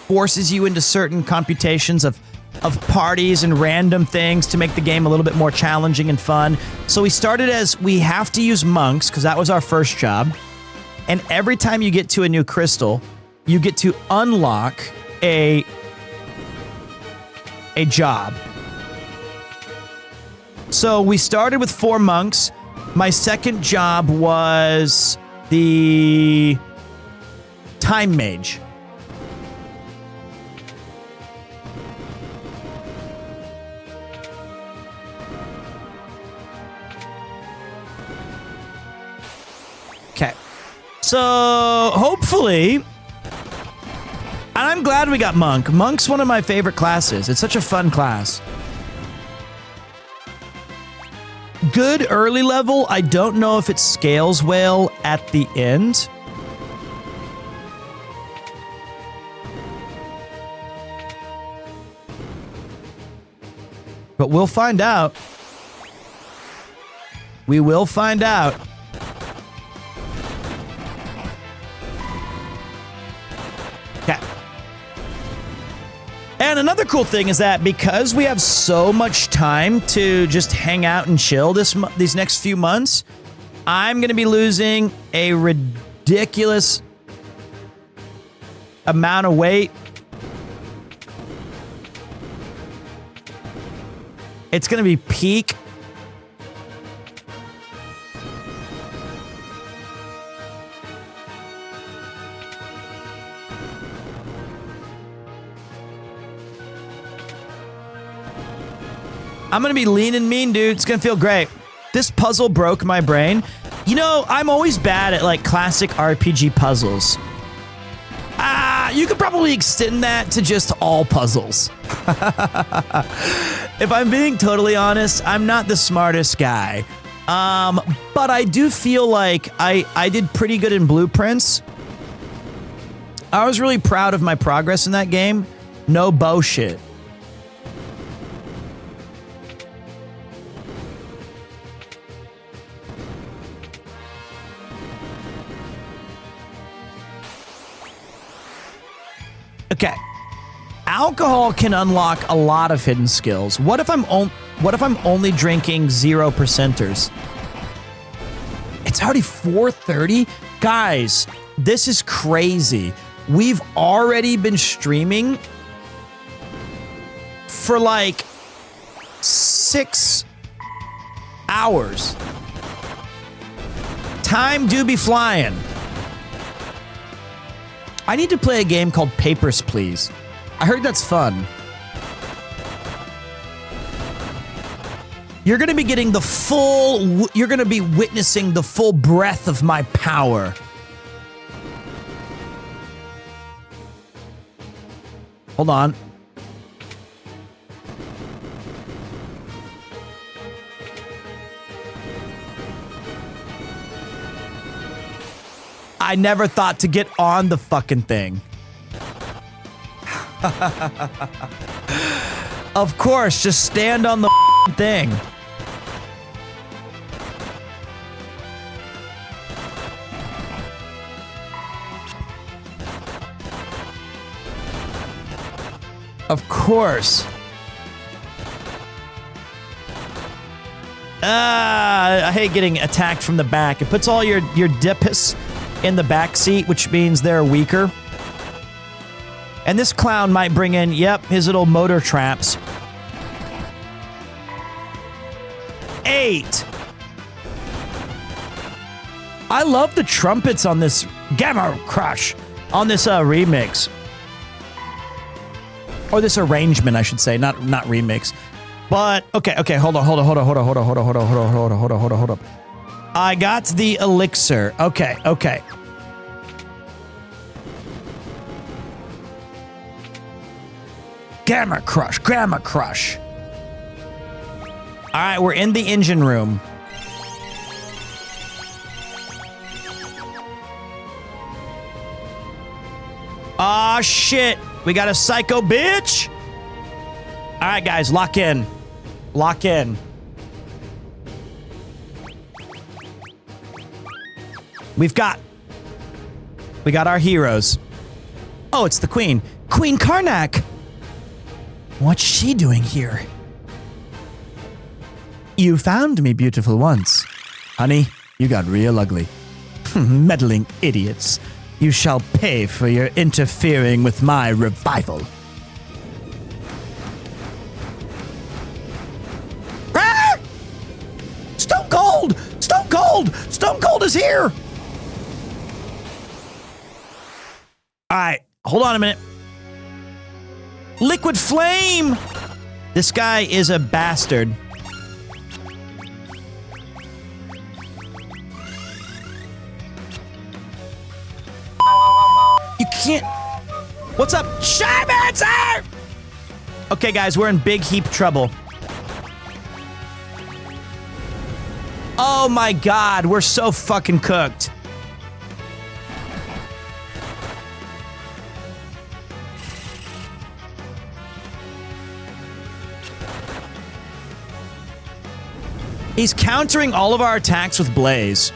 forces you into certain computations of parties and random things to make the game a little bit more challenging and fun. So we started as we have to use monks because that was our first job. And every time you get to a new crystal, you get to unlock a job. So we started with 4 monks. My second job was the Time Mage. Okay. So, hopefully... And I'm glad we got Monk. Monk's one of my favorite classes. It's such a fun class. Good early level. I don't know if it scales well at the end. But we'll find out. We will find out. Okay. And another cool thing is that because we have so much time to just hang out and chill these next few months, I'm going to be losing a ridiculous amount of weight. It's going to be peak. I'm going to be lean and mean, dude. It's going to feel great. This puzzle broke my brain. You know, I'm always bad at like classic RPG puzzles. You could probably extend that to just all puzzles. If I'm being totally honest, I'm not the smartest guy. But I do feel like I did pretty good in Blueprints. I was really proud of my progress in that game. No bullshit. Okay. Alcohol can unlock a lot of hidden skills. What if I'm only drinking 0%ers? It's already 4:30? Guys, this is crazy. We've already been streaming for like 6 hours. Time do be flying. I need to play a game called Papers, Please. I heard that's fun. You're going to be getting the full... You're going to be witnessing the full breadth of my power. Hold on. I never thought to get on the fucking thing. Of course, just stand on the thing. Of course. I hate getting attacked from the back. It puts all your dippus in the back seat, which means they're weaker. And this clown might bring in, yep, his little motor traps. 8. I love the trumpets on this Gamma Crush, on this remix. Or this arrangement, I should say, not remix. But okay, hold on. I got the elixir. Okay. Gamma Crush. All right, we're in the engine room. Aw, shit. We got a psycho bitch. All right, guys, lock in. We got our heroes. Oh, it's the Queen. Queen Karnak. What's she doing here? You found me beautiful once. Honey, you got real ugly. Meddling idiots. You shall pay for your interfering with my revival. Ah! Stone Cold! Stone Cold is here! Alright, hold on a minute. Liquid Flame! This guy is a bastard. You can't... What's up? Shymancer! Okay, guys, we're in big heap trouble. Oh my god, we're so fucking cooked. He's countering all of our attacks with Blaze.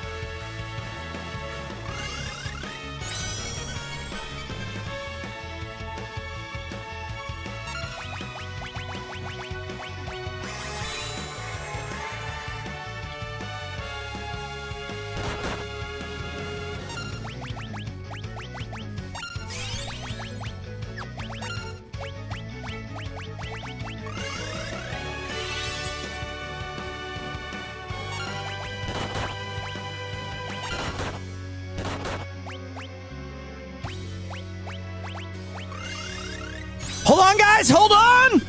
Hold on, guys, hold on!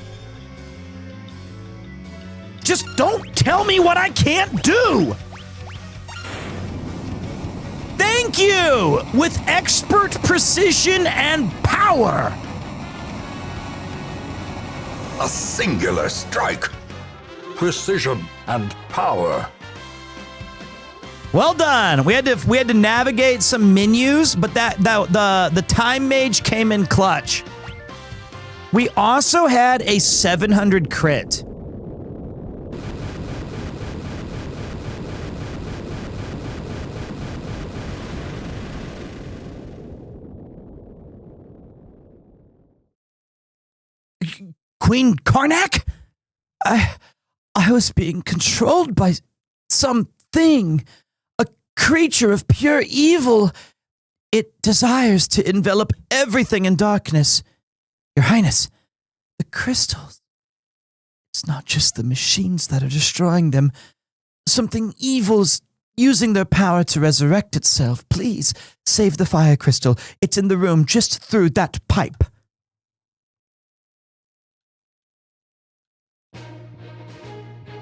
Just don't tell me what I can't do! Thank you! With expert precision and power! A singular strike. Precision and power. Well done. We had to navigate some menus, but the time mage came in clutch. We also had a 700 crit. Queen Karnak? I was being controlled by something, a creature of pure evil. It desires to envelop everything in darkness. Your Highness, the crystals. It's not just the machines that are destroying them. Something evil's using their power to resurrect itself. Please, save the fire crystal. It's in the room just through that pipe.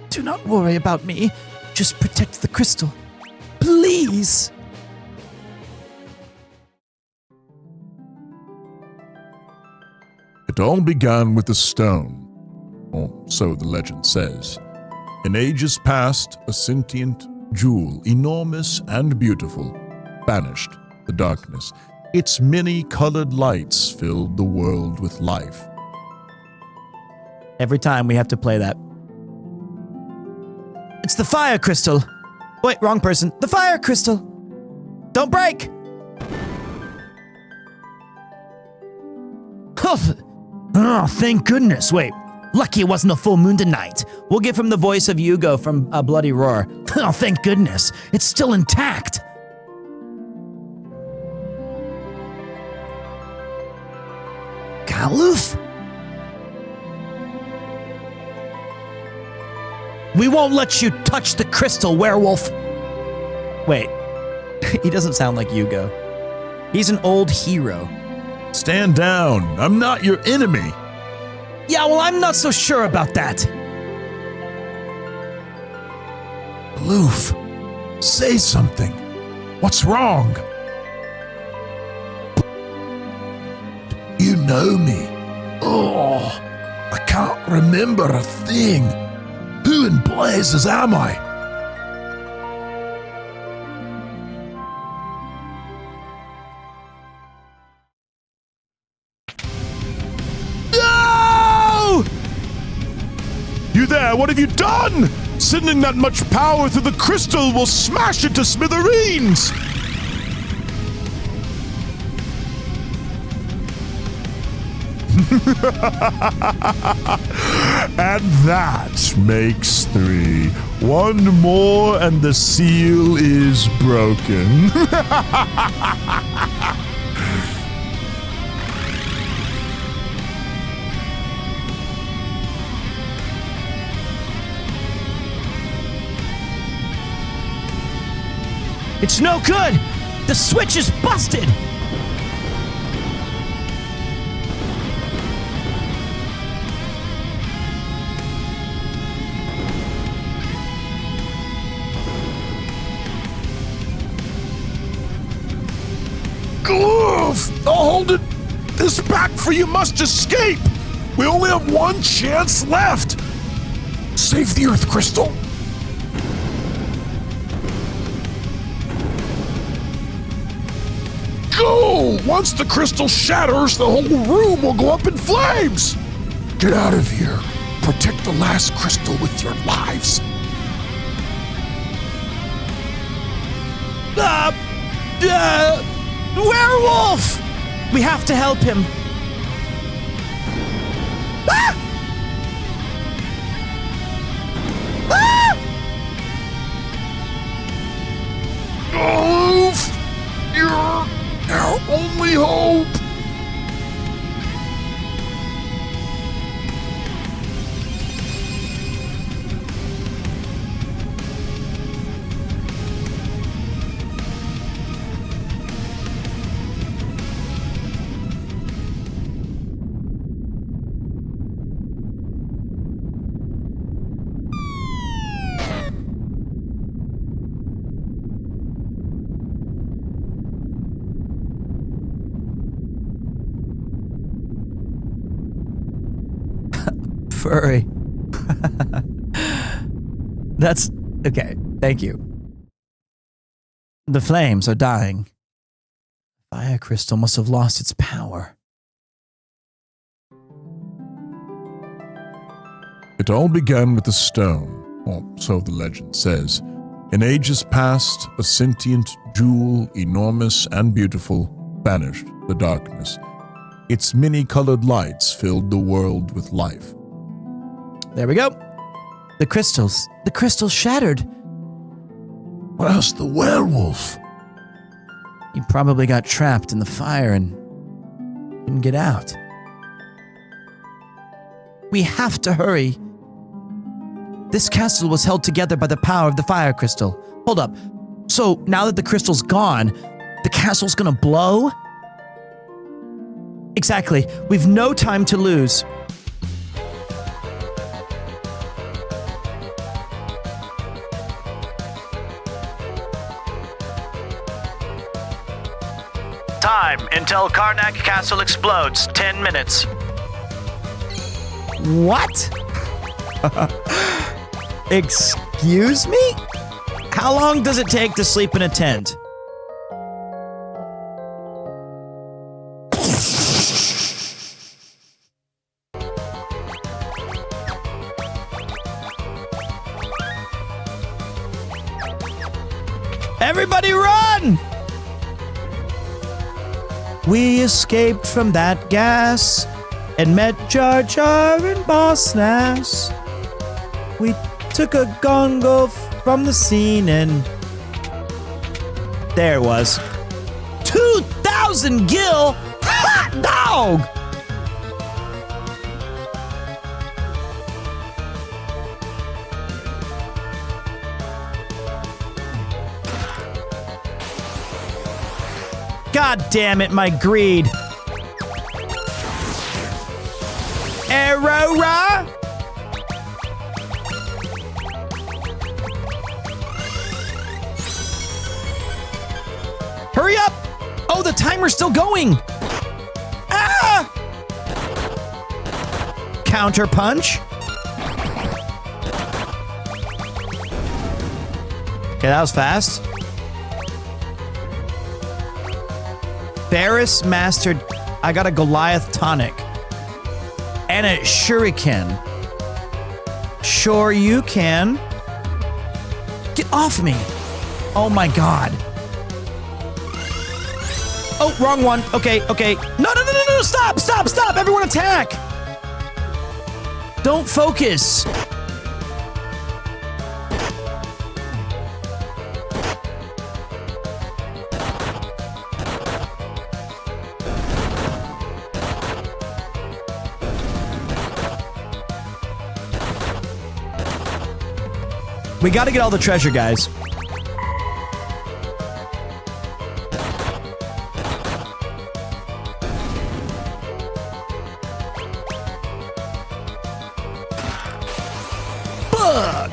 Do not worry about me. Just protect the crystal. Please. It all began with a stone, or so the legend says. In ages past, a sentient jewel, enormous and beautiful, banished the darkness. Its many colored lights filled the world with life. Every time we have to play that. It's the fire crystal. Wait, wrong person. The fire crystal. Don't break. Oh, thank goodness. Wait, lucky it wasn't a full moon tonight. We'll give him the voice of Yugo from Bloody Roar. Oh, thank goodness. It's still intact. Kaluf? We won't let you touch the crystal, werewolf. Wait, he doesn't sound like Yugo. He's an old hero. Stand down. I'm not your enemy. Yeah, well, I'm not so sure about that. Aloof, say something. What's wrong? You know me. Oh, I can't remember a thing. Who in blazes am I? No! You there, what have you done? Sending that much power through the crystal will smash it to smithereens! And that makes 3. One more and the seal is broken. It's no good! The switch is busted! Glove! I'll hold it. This back for you must escape. We only have one chance left. Save the Earth Crystal. Go! Once the crystal shatters, the whole room will go up in flames. Get out of here. Protect the last crystal with your lives. Werewolf! We have to help him. Ah! Ah! Wolf! You're our only hope! Furry. That's okay. Thank you. The flames are dying. Fire crystal must have lost its power. It all began with a stone, or so the legend says. In ages past, a sentient jewel, enormous and beautiful, banished the darkness. Its many-colored lights filled the world with life. There we go. The crystals shattered. Where's the werewolf? He probably got trapped in the fire and didn't get out. We have to hurry. This castle was held together by the power of the fire crystal. Hold up. So now that the crystal's gone, the castle's gonna blow? Exactly. We've no time to lose. Time until Karnak Castle explodes. 10 minutes. What? Excuse me? How long does it take to sleep in a tent? Everybody run! We escaped from that gas and met Jar Jar and Boss Nass. We took a gongo from the scene and there it was. 2,000 gil? Hot dog! God damn it, my greed. Aurora? Hurry up! Oh, the timer's still going! Ah! Counter punch. Okay, that was fast. Barris mastered. I got a Goliath tonic. And a shuriken. Sure you can. Get off me. Oh my god. Oh, wrong one. Okay. No. Stop. Everyone attack. Don't focus. We gotta get all the treasure, guys. Fuck!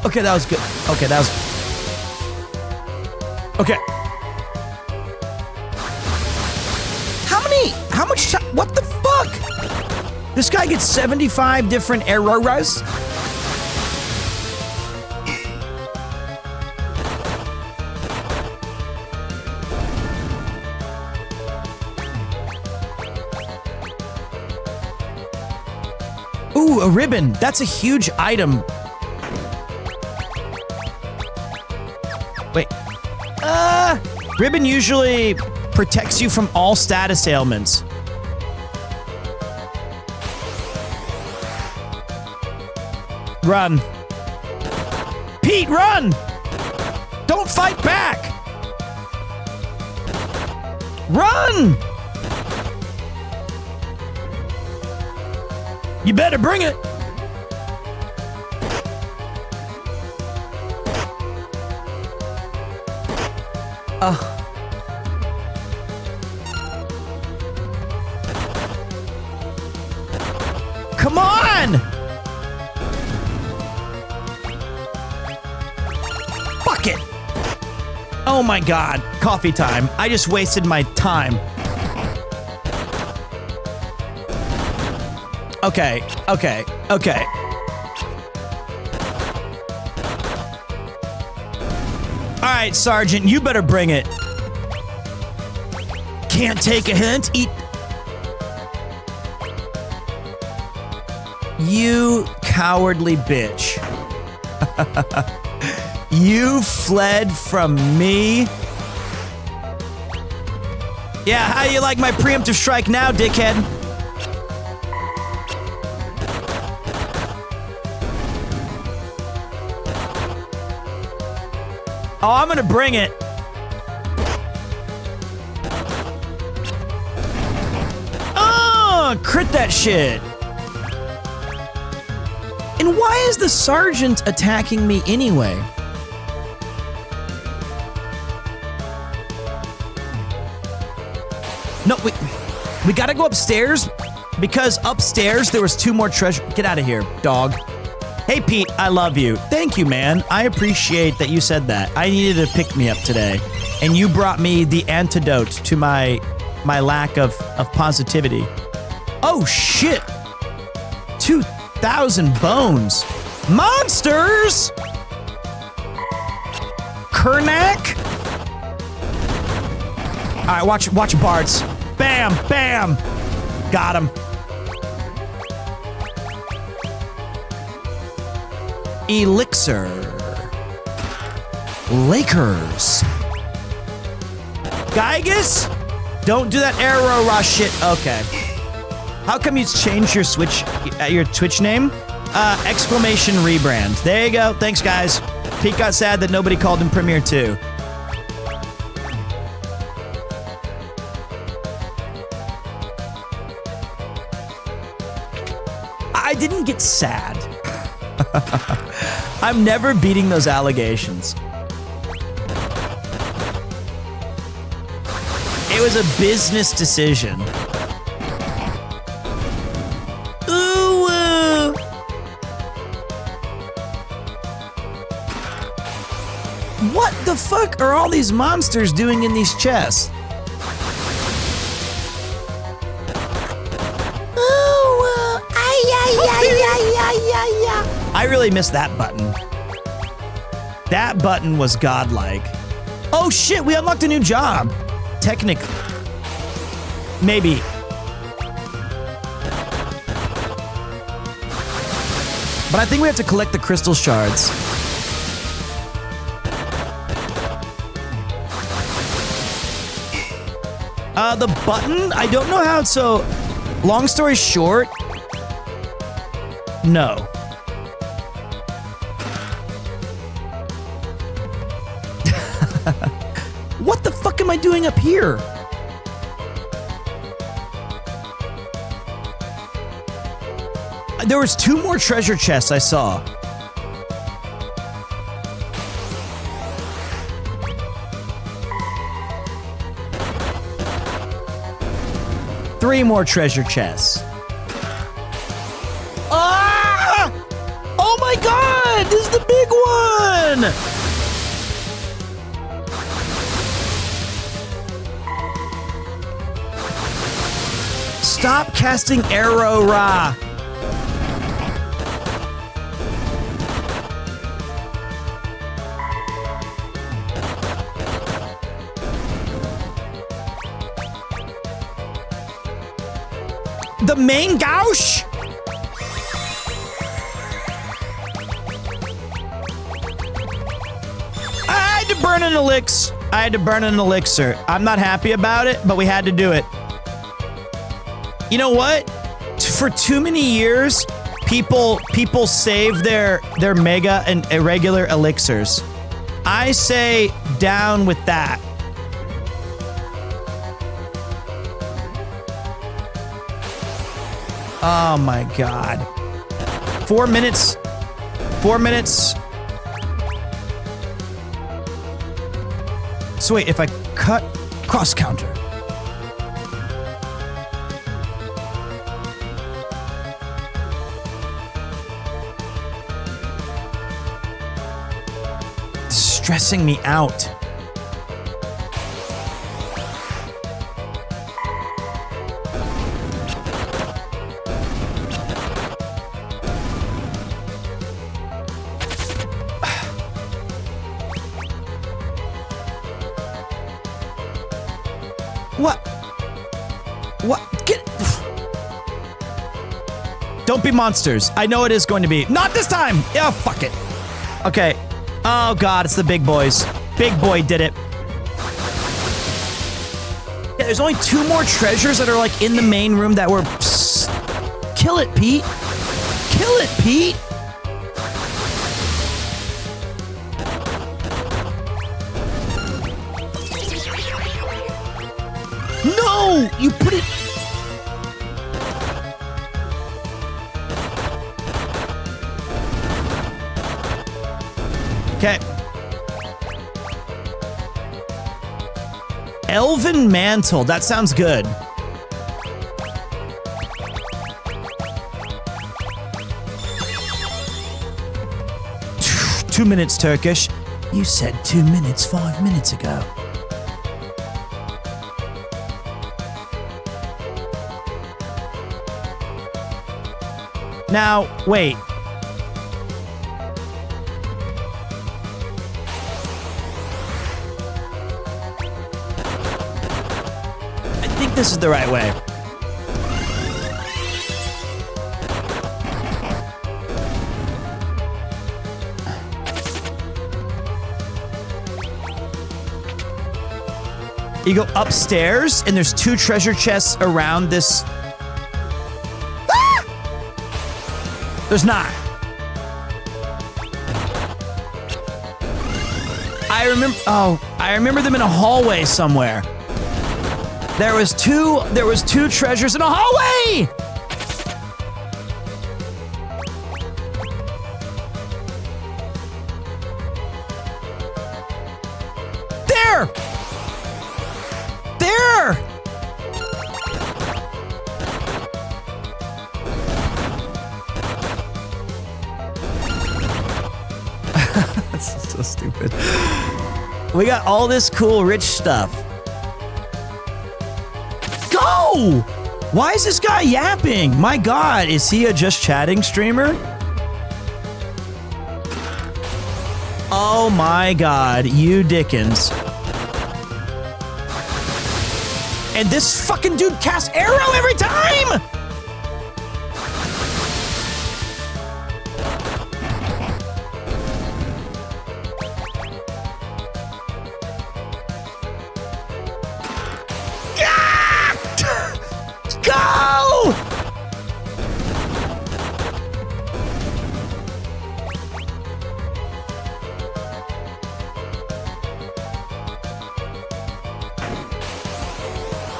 Okay, that was good. Okay, that was... Okay. How much time? What the fuck? This guy gets 75 different arrows? Ooh, a ribbon. That's a huge item. Wait. Ribbon usually protects you from all status ailments. Run. Pete, run! Don't fight back! Run! You better bring it! Come on! Fuck it! Oh my god, coffee time. I just wasted my time. Okay. Alright, Sergeant, you better bring it. Can't take a hint? Eat. You cowardly bitch. You fled from me? Yeah, how you like my preemptive strike now, dickhead? Oh, I'm gonna bring it. Oh, crit that shit. And why is the sergeant attacking me anyway? No, we gotta go upstairs because upstairs there was 2 more treasure. Get out of here, dog. Hey, Pete, I love you. Thank you, man. I appreciate that you said that. I needed to pick me up today, and you brought me the antidote to my lack of positivity. Oh, shit. 2,000 bones. Monsters! Kernak? All right, watch Bart's. Bam, bam. Got him. Elixir. Lakers. Gygus? Don't do that arrow rush shit. Okay. How come you changed your Twitch name? Exclamation rebrand. There you go. Thanks, guys. Pete got sad that nobody called him PremierTwo. I didn't get sad. I'm never beating those allegations. It was a business decision. Ooh. What the fuck are all these monsters doing in these chests? I really missed that button. That button was godlike. Oh shit, we unlocked a new job. Technically. Maybe. But I think we have to collect the crystal shards. The button? I don't know how it's so... Long story short... No. What the fuck am I doing up here? There was 2 more treasure chests I saw. Three more treasure chests. Ah! Oh my god! This is the big one! Stop casting arrow ra. The main gauche? burn an elixir. I had to burn an elixir. I'm not happy about it, but we had to do it. You know what? For too many years, people save their mega and irregular elixirs. I say down with that. Oh my god. 4 minutes. 4 minutes. So wait, if I cut cross counter. It's stressing me out. What? Get... Don't be monsters. I know it is going to be. Not this time! Yeah, fuck it. Okay. Oh god, it's the big boys. Big boy did it. Yeah, there's only 2 more treasures that are like in the main room that were... Psst. Kill it, Pete. Kill it, Pete. No! You put it... Okay. Elven Mantle. That sounds good. Two minutes, Turkish. You said 2 minutes 5 minutes ago. Now, wait. I think this is the right way. You go upstairs, and there's 2 treasure chests around this. There's not. I remember. Oh, I remember them in a hallway somewhere. There was two treasures in a hallway. There. There. That's so stupid. We got all this cool rich stuff. Go! Why is this guy yapping? My god, is he a just chatting streamer? Oh my god, you Dickens. And this fucking dude casts arrow every time! Go!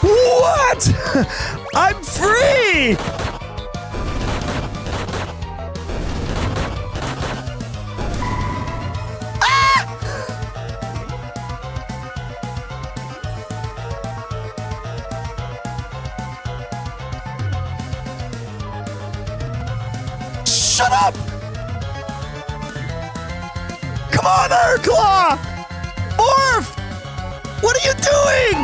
What? I'm free! Shut up! Come on, Urclaw! Orf! What are you doing?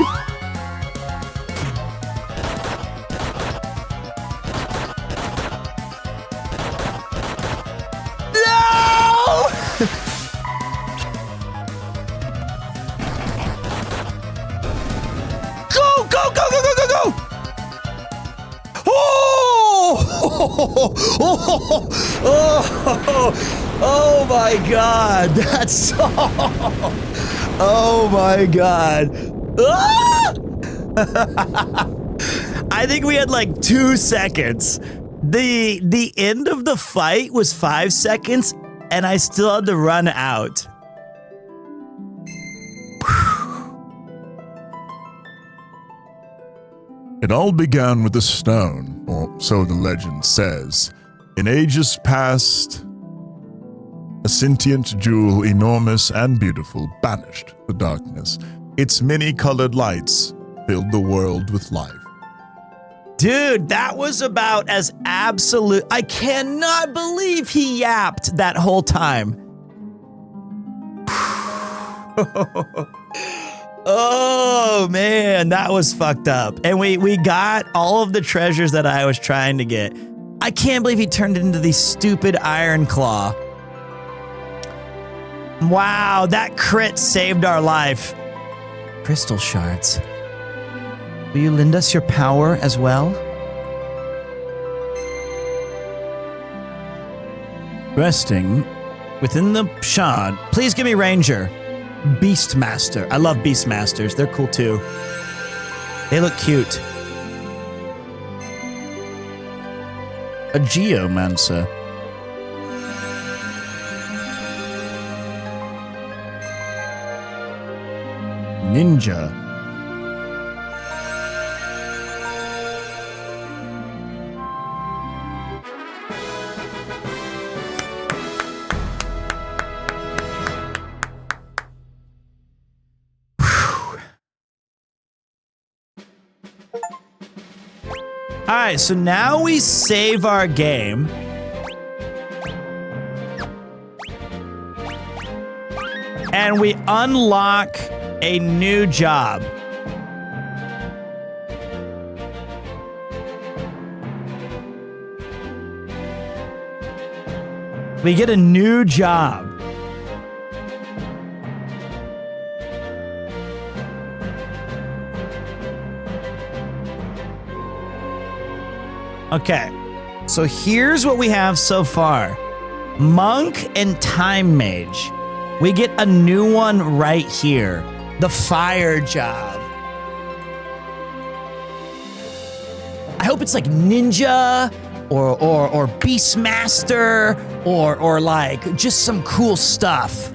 No! Go, go, go, go, go, go, go! Oh my god, that's so... Oh my God. Ah! I think we had like 2 seconds. The end of the fight was 5 seconds, and I still had to run out. It all began with a stone, or so the legend says. In ages past, a sentient jewel, enormous and beautiful, banished the darkness. Its many-colored lights filled the world with life. Dude, that was about as absolute. I cannot believe he yapped that whole time. Oh man, that was fucked up. And we got all of the treasures that I was trying to get. I can't believe he turned it into the stupid Iron Claw. Wow, that crit saved our life. Crystal shards. Will you lend us your power as well? Resting within the shard. Please give me Ranger. Beastmaster. I love Beastmasters. They're cool too. They look cute. A Geomancer. Ninja. All right, so now we save our game. And we unlock a new job. We get a new job. Okay, so here's what we have so far. Monk and Time Mage. We get a new one right here. The fire job. I hope it's like ninja or Beastmaster or like just some cool stuff.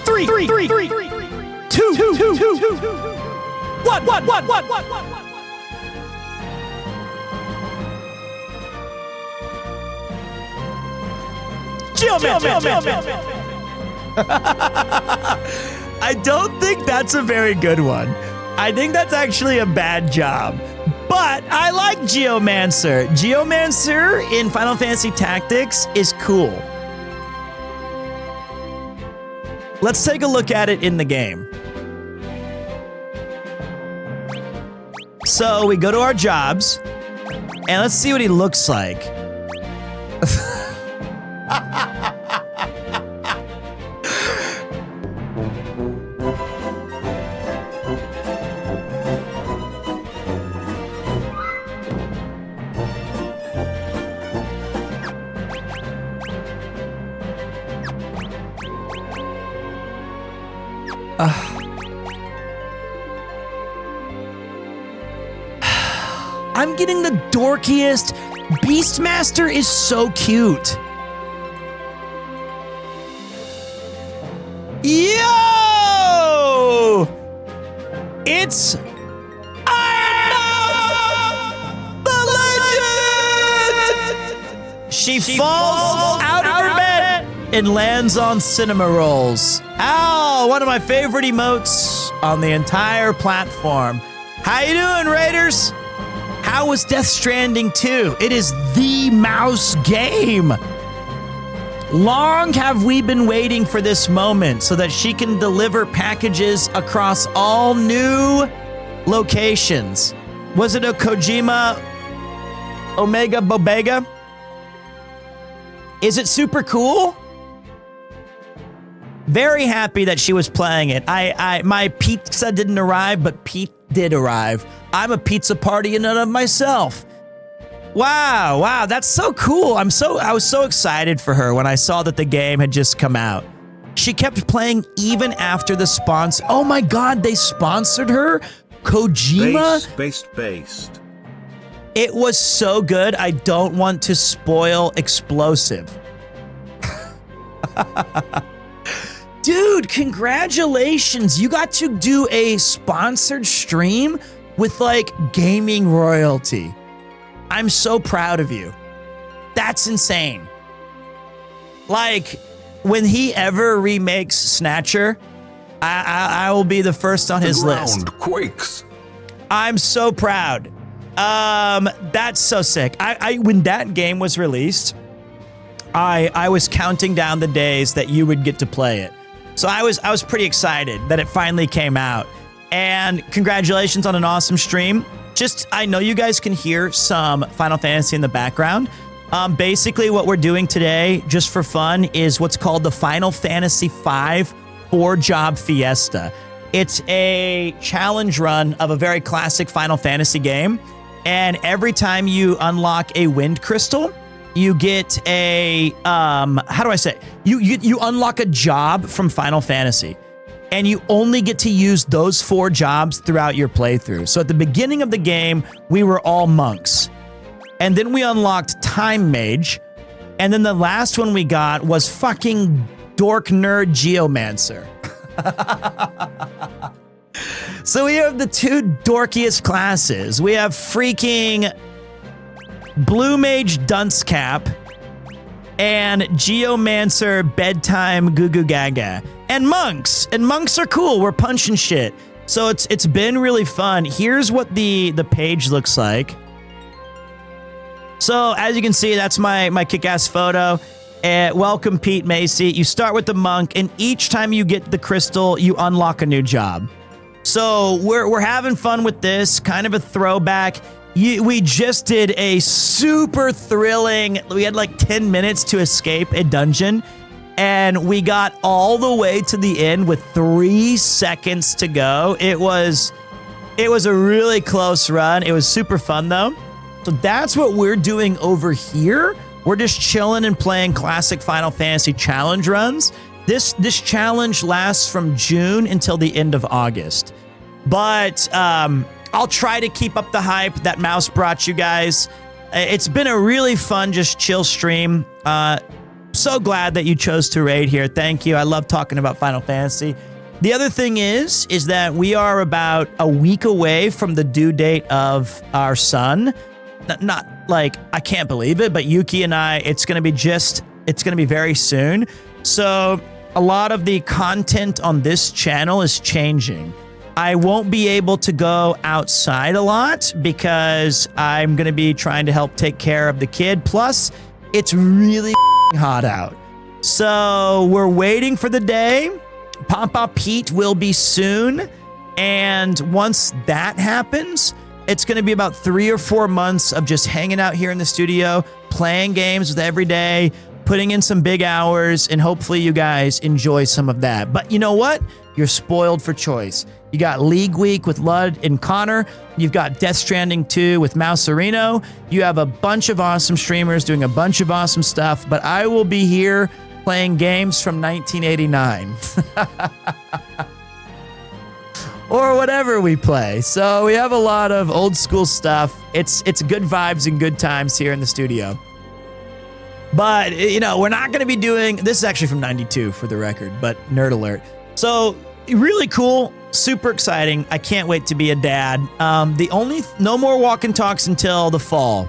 Three, two, one. I don't think that's a very good one. I think that's actually a bad job. But I like Geomancer. Geomancer in Final Fantasy Tactics is cool. Let's take a look at it in the game. So we go to our jobs, and let's see what he looks like. I'm getting the dorkiest. Beastmaster is so cute. Yo! It's Iron the Legend! She falls out of her bed and lands on cinema rolls. Ow! One of my favorite emotes on the entire platform. How you doing, Raiders? How was Death Stranding 2? It is the mouse game. Long have we been waiting for this moment so that she can deliver packages across all new locations. Was it a Kojima Omega Bobega? Is it super cool? Very happy that she was playing it. My pizza didn't arrive, but Pete did arrive. I'm a pizza party in and of myself. Wow, that's so cool. I was so excited for her when I saw that the game had just come out. She kept playing even after the sponsor. Oh my God, they sponsored her? Kojima? Based. It was so good, I don't want to spoil Explosive. Dude, congratulations. You got to do a sponsored stream with like gaming royalty. I'm so proud of you. That's insane. Like, when he ever remakes Snatcher, I will be the first on his list. The ground quakes. I'm so proud. That's so sick. When that game was released, I was counting down the days that you would get to play it. So I was pretty excited that it finally came out. And congratulations on an awesome stream. I know you guys can hear some Final Fantasy in the background. Basically what we're doing today, just for fun, is what's called the Final Fantasy V 4-Job Fiesta. It's a challenge run of a very classic Final Fantasy game. And every time you unlock a wind crystal, you get a, how do I say? You unlock a job from Final Fantasy. And you only get to use those 4 jobs throughout your playthrough. So at the beginning of the game, we were all monks. And then we unlocked Time Mage. And then the last one we got was fucking Dork Nerd Geomancer. So we have the 2 dorkiest classes. We have freaking Blue Mage Dunce Cap and Geomancer Bedtime Goo Goo Gaga. And monks are cool. We're punching shit. So it's been really fun. Here's what the page looks like. So as you can see, that's my kick-ass photo. Welcome, Pete Macy. You start with the monk, and each time you get the crystal, you unlock a new job. So we're having fun with this, kind of a throwback. We just did a super thrilling, we had like 10 minutes to escape a dungeon, and we got all the way to the end with 3 seconds to go. It was a really close run. It was super fun though. So that's what we're doing over here. We're just chilling and playing classic Final Fantasy challenge runs. This challenge lasts from June until the end of August. But I'll try to keep up the hype that Mouse brought you guys. It's been a really fun, just chill stream. So glad that you chose to raid here. Thank you. I love talking about Final Fantasy. The other thing is that we are about a week away from the due date of our son. Not like, I can't believe it, but Yuki and I, it's going to be very soon. So a lot of the content on this channel is changing. I won't be able to go outside a lot because I'm going to be trying to help take care of the kid. Plus, it's really hot out. So we're waiting for the day. Papa Pete will be soon. And once that happens, it's going to be about 3 or 4 months of just hanging out here in the studio, playing games with every day, putting in some big hours, and hopefully you guys enjoy some of that. But you know what? You're spoiled for choice. You got League Week with Lud and Connor. You've got Death Stranding 2 with Mouserino. You have a bunch of awesome streamers doing a bunch of awesome stuff, but I will be here playing games from 1989. Or whatever we play. So we have a lot of old school stuff. It's good vibes and good times here in the studio. But, you know, we're not going to be doing... This is actually from 92 for the record, but nerd alert. So, really cool. Super exciting. I can't wait to be a dad. No more walk and talks until the fall.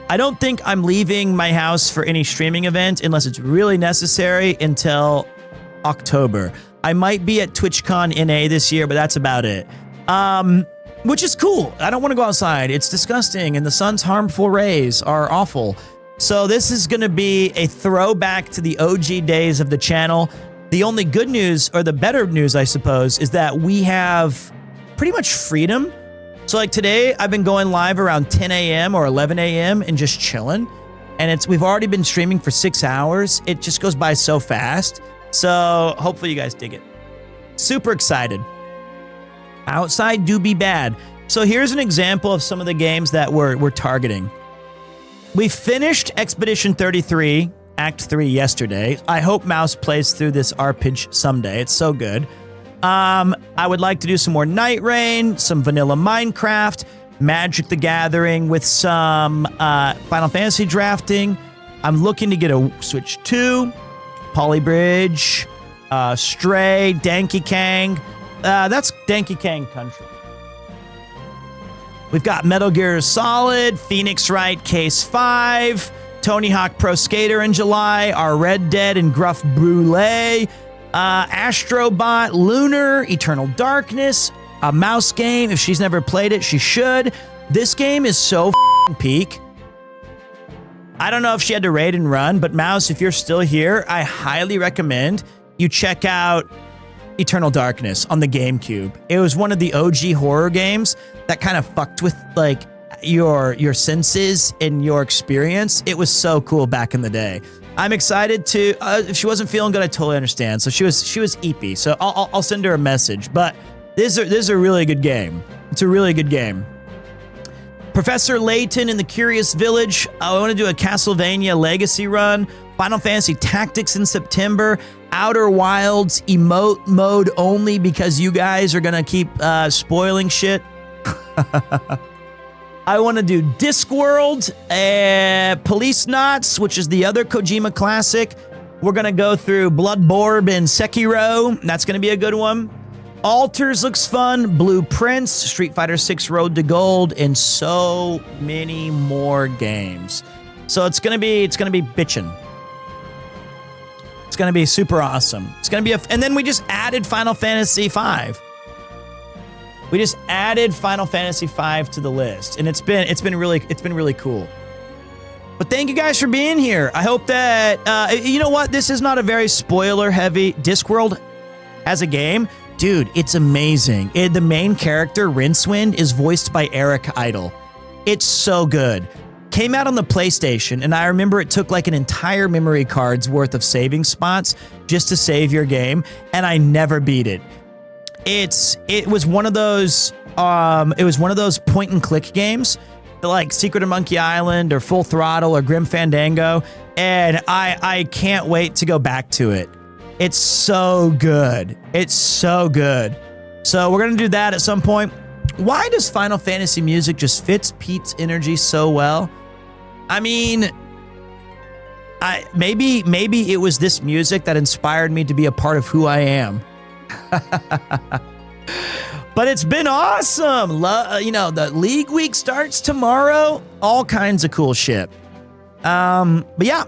I don't think I'm leaving my house for any streaming event unless it's really necessary until October. I might be at TwitchCon NA this year, but that's about it. Which is cool. I don't want to go outside. It's disgusting, and the sun's harmful rays are awful. So this is going to be a throwback to the OG days of the channel. The only good news, or the better news, I suppose, is that we have pretty much freedom. So like today, I've been going live around 10 a.m. or 11 a.m. and just chilling. And we've already been streaming for 6 hours. It just goes by so fast. So hopefully you guys dig it. Super excited. Outside do be bad. So here's an example of some of the games that we're targeting. We finished Expedition 33, Act 3 yesterday. I hope Mouse plays through this RPG someday. It's so good. I would like to do some more Night Rain, some vanilla Minecraft, Magic the Gathering with some Final Fantasy drafting. I'm looking to get a Switch 2, Polybridge, Stray, Danky Kang. That's Danky Kang Country. We've got Metal Gear Solid, Phoenix Wright Case 5, Tony Hawk Pro Skater in July, our Red Dead and Gruff Brûlée, Astrobot, Lunar, Eternal Darkness, a Mouse game. If she's never played it, she should. This game is so f***ing peak. I don't know if she had to raid and run, but Mouse, if you're still here, I highly recommend you check out Eternal Darkness on the GameCube. It was one of the OG horror games that kind of fucked with like your senses and your experience. It was so cool back in the day. I'm excited to. If she wasn't feeling good, I totally understand. So she was eepy. So I'll send her a message. But this is a really good game. It's a really good game. Professor Layton in the Curious Village. I want to do a Castlevania Legacy run. Final Fantasy Tactics in September. Outer Wilds emote mode only because you guys are gonna keep spoiling shit. I want to do Discworld, Police Knots, which is the other Kojima classic. We're going to go through Bloodborne and Sekiro. That's going to be a good one. Altars looks fun. Blueprints, Street Fighter 6 Road to Gold, and so many more games. So it's going to be bitchin'. It's going to be super awesome. It's going to be and then we just added Final Fantasy V. We just added Final Fantasy V to the list, and it's been really cool. But thank you guys for being here. I hope that you know what, this is not a very spoiler heavy. Discworld as a game, dude, it's amazing. The main character Rincewind is voiced by Eric Idle. It's so good. Came out on the PlayStation, and I remember it took like an entire memory card's worth of saving spots just to save your game, and I never beat it. It was one of those point and click games, like Secret of Monkey Island or Full Throttle or Grim Fandango, and I can't wait to go back to it. It's so good. It's so good. So we're gonna do that at some point. Why does Final Fantasy music just fits Pete's energy so well? I mean, maybe it was this music that inspired me to be a part of who I am. But it's been awesome. You know, the League Week starts tomorrow. All kinds of cool shit. But yeah.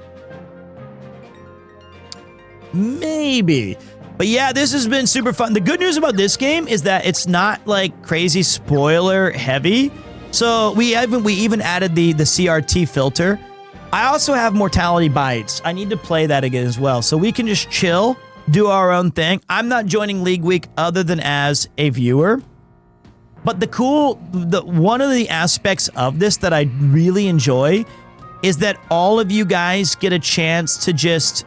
Maybe. But yeah, this has been super fun. The good news about this game is that it's not like crazy spoiler heavy. So we even added the CRT filter. I also have Mortality Bites. I need to play that again as well. So we can just chill, do our own thing. I'm not joining League Week other than as a viewer. But one of the aspects of this that I really enjoy is that all of you guys get a chance to just,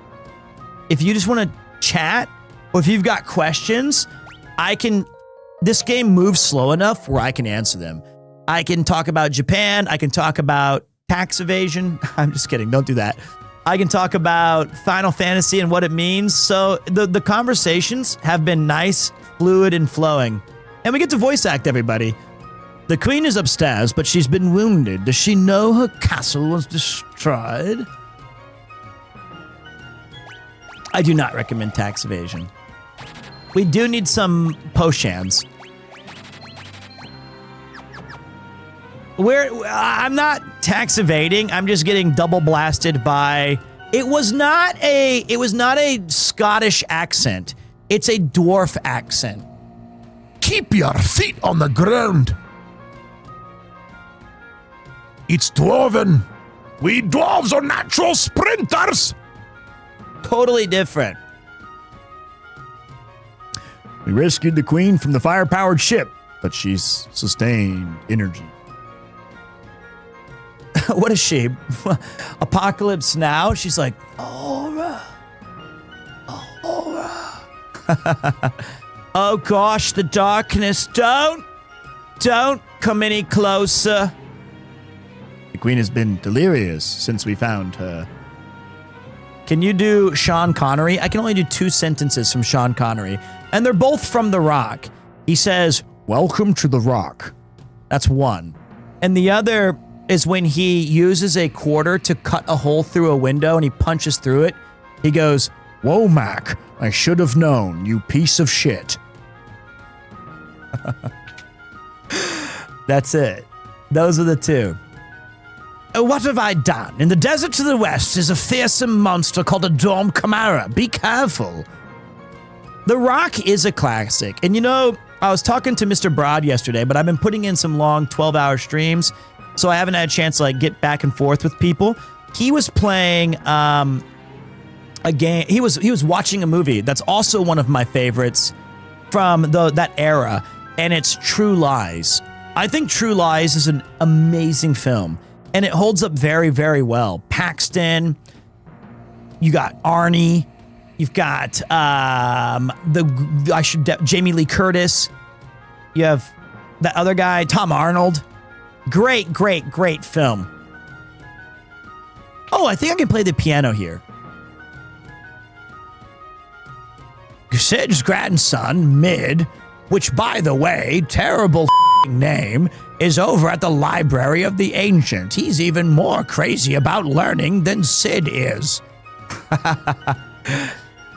if you just want to chat or if you've got questions, this game moves slow enough where I can answer them. I can talk about Japan. I can talk about tax evasion. I'm just kidding. Don't do that. I can talk about Final Fantasy and what it means. So the conversations have been nice, fluid, and flowing. And we get to voice act everybody. The queen is upstairs, but she's been wounded. Does she know her castle was destroyed? I do not recommend tax evasion. We do need some potions. I'm not tax evading. I'm just getting double blasted by. It was not a Scottish accent. It's a dwarf accent. Keep your feet on the ground. It's dwarven. We dwarves are natural sprinters. Totally different. We rescued the queen from the fire-powered ship, but she's sustained energy. What is she? Apocalypse Now? She's like, Aura. Oh gosh, the darkness. Don't come any closer. queen has been delirious since we found her. Can you do Sean Connery? I can only do 2 sentences from Sean Connery, and they're both from The Rock. He says, "Welcome to The Rock." That's one. And the other is when he uses a quarter to cut a hole through a window and he punches through it. He goes, "Whoa, Mac, I should have known, you piece of shit." That's it. Those are the 2. What have I done? In the desert to the west is a fearsome monster called a Dorm Chimera. Be careful. The Rock is a classic. And you know, I was talking to Mr. Broad yesterday, but I've been putting in some long 12-hour streams, so I haven't had a chance to like get back and forth with people. He was playing a game. He was watching a movie that's also one of my favorites from that era, and it's True Lies. I think True Lies is an amazing film, and it holds up very, very well. Paxton, you got Arnie, you've got Jamie Lee Curtis, you have that other guy, Tom Arnold. Great, great, great film. Oh, I think I can play the piano here. Sid's grandson, Mid, which, by the way, terrible name, is over at the Library of the Ancient. He's even more crazy about learning than Sid is.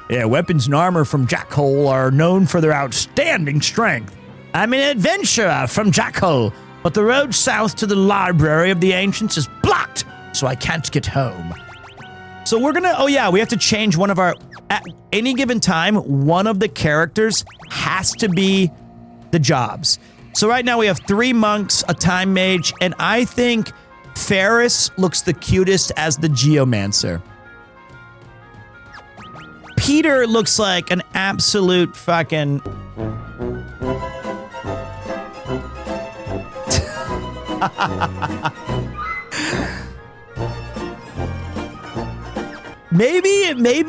Yeah, weapons and armor from Jackhole are known for their outstanding strength. I'm an adventurer from Jackhole, but the road south to the Library of the Ancients is blocked, so I can't get home. So we're gonna, oh yeah, we have to change one of our, at any given time, one of the characters has to be the jobs. So right now we have 3 monks, a time mage, and I think Ferris looks the cutest as the geomancer. Peter looks like an absolute fucking... Maybe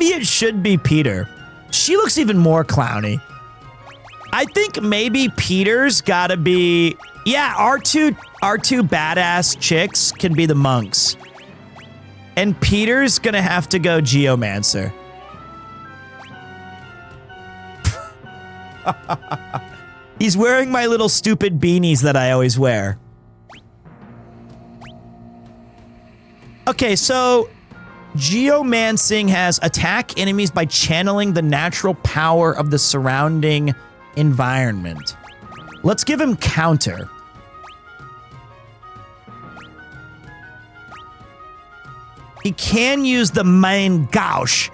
it should be Peter. She looks even more clowny. I think maybe Peter's gotta be... Yeah, our two badass chicks can be the monks. And Peter's gonna have to go geomancer. He's wearing my little stupid beanies that I always wear. Okay, so geomancing has attack enemies by channeling the natural power of the surrounding environment. Let's give him counter. He can use the main gauche.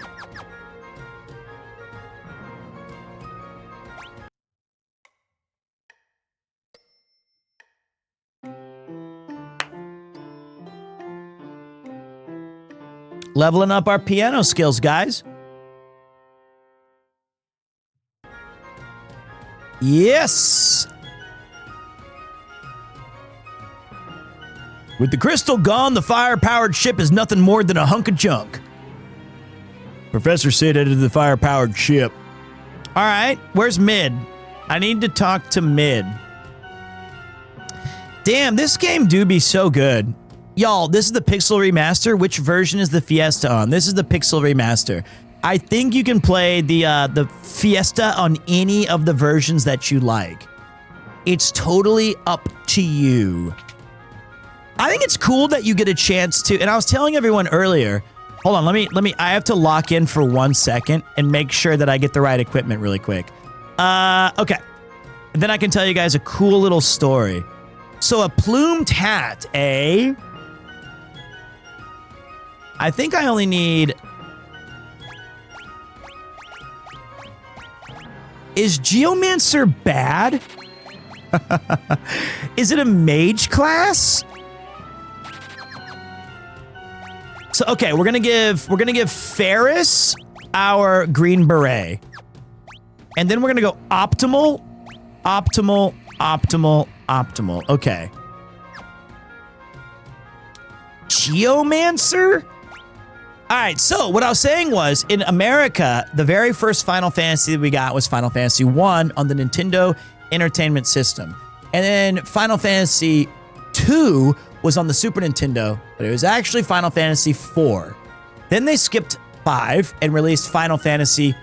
Leveling up our piano skills, guys. Yes! With the crystal gone, the fire-powered ship is nothing more than a hunk of junk. Professor Sid entered the fire-powered ship. All right, where's Mid? I need to talk to Mid. Damn, this game do be so good. Y'all, this is the Pixel Remaster. Which version is the Fiesta on? This is the Pixel Remaster. I think you can play the Fiesta on any of the versions that you like. It's totally up to you. I think it's cool that you get a chance to, and I was telling everyone earlier, hold on, let me, I have to lock in for 1 second and make sure that I get the right equipment really quick. Okay. And then I can tell you guys a cool little story. So a plumed hat, eh? I think I only need... Is Geomancer bad? Is it a mage class? So okay, we're gonna give Ferris our green beret. And then we're gonna go optimal, optimal, optimal, optimal. Okay. Geomancer? Alright, so what I was saying was, in America, the very first Final Fantasy that we got was Final Fantasy 1 on the Nintendo Entertainment System. And then Final Fantasy 2 was on the Super Nintendo, but it was actually Final Fantasy 4. Then they skipped 5 and released Final Fantasy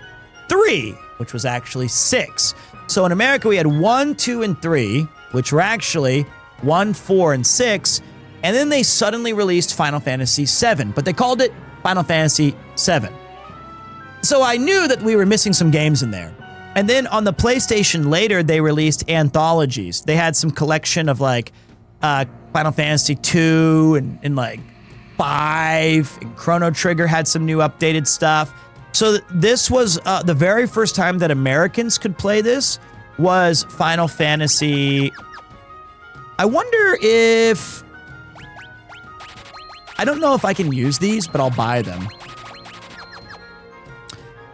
3, which was actually 6. So in America, we had 1, 2, and 3, which were actually 1, 4, and 6. And then they suddenly released Final Fantasy 7, but they called it Final Fantasy 7. So I knew that we were missing some games in there. And then on the PlayStation later, they released anthologies. They had some collection of like Final Fantasy 2 and like 5, and Chrono Trigger had some new updated stuff. So this was the very first time that Americans could play this was Final Fantasy. I wonder if... I don't know if I can use these, but I'll buy them.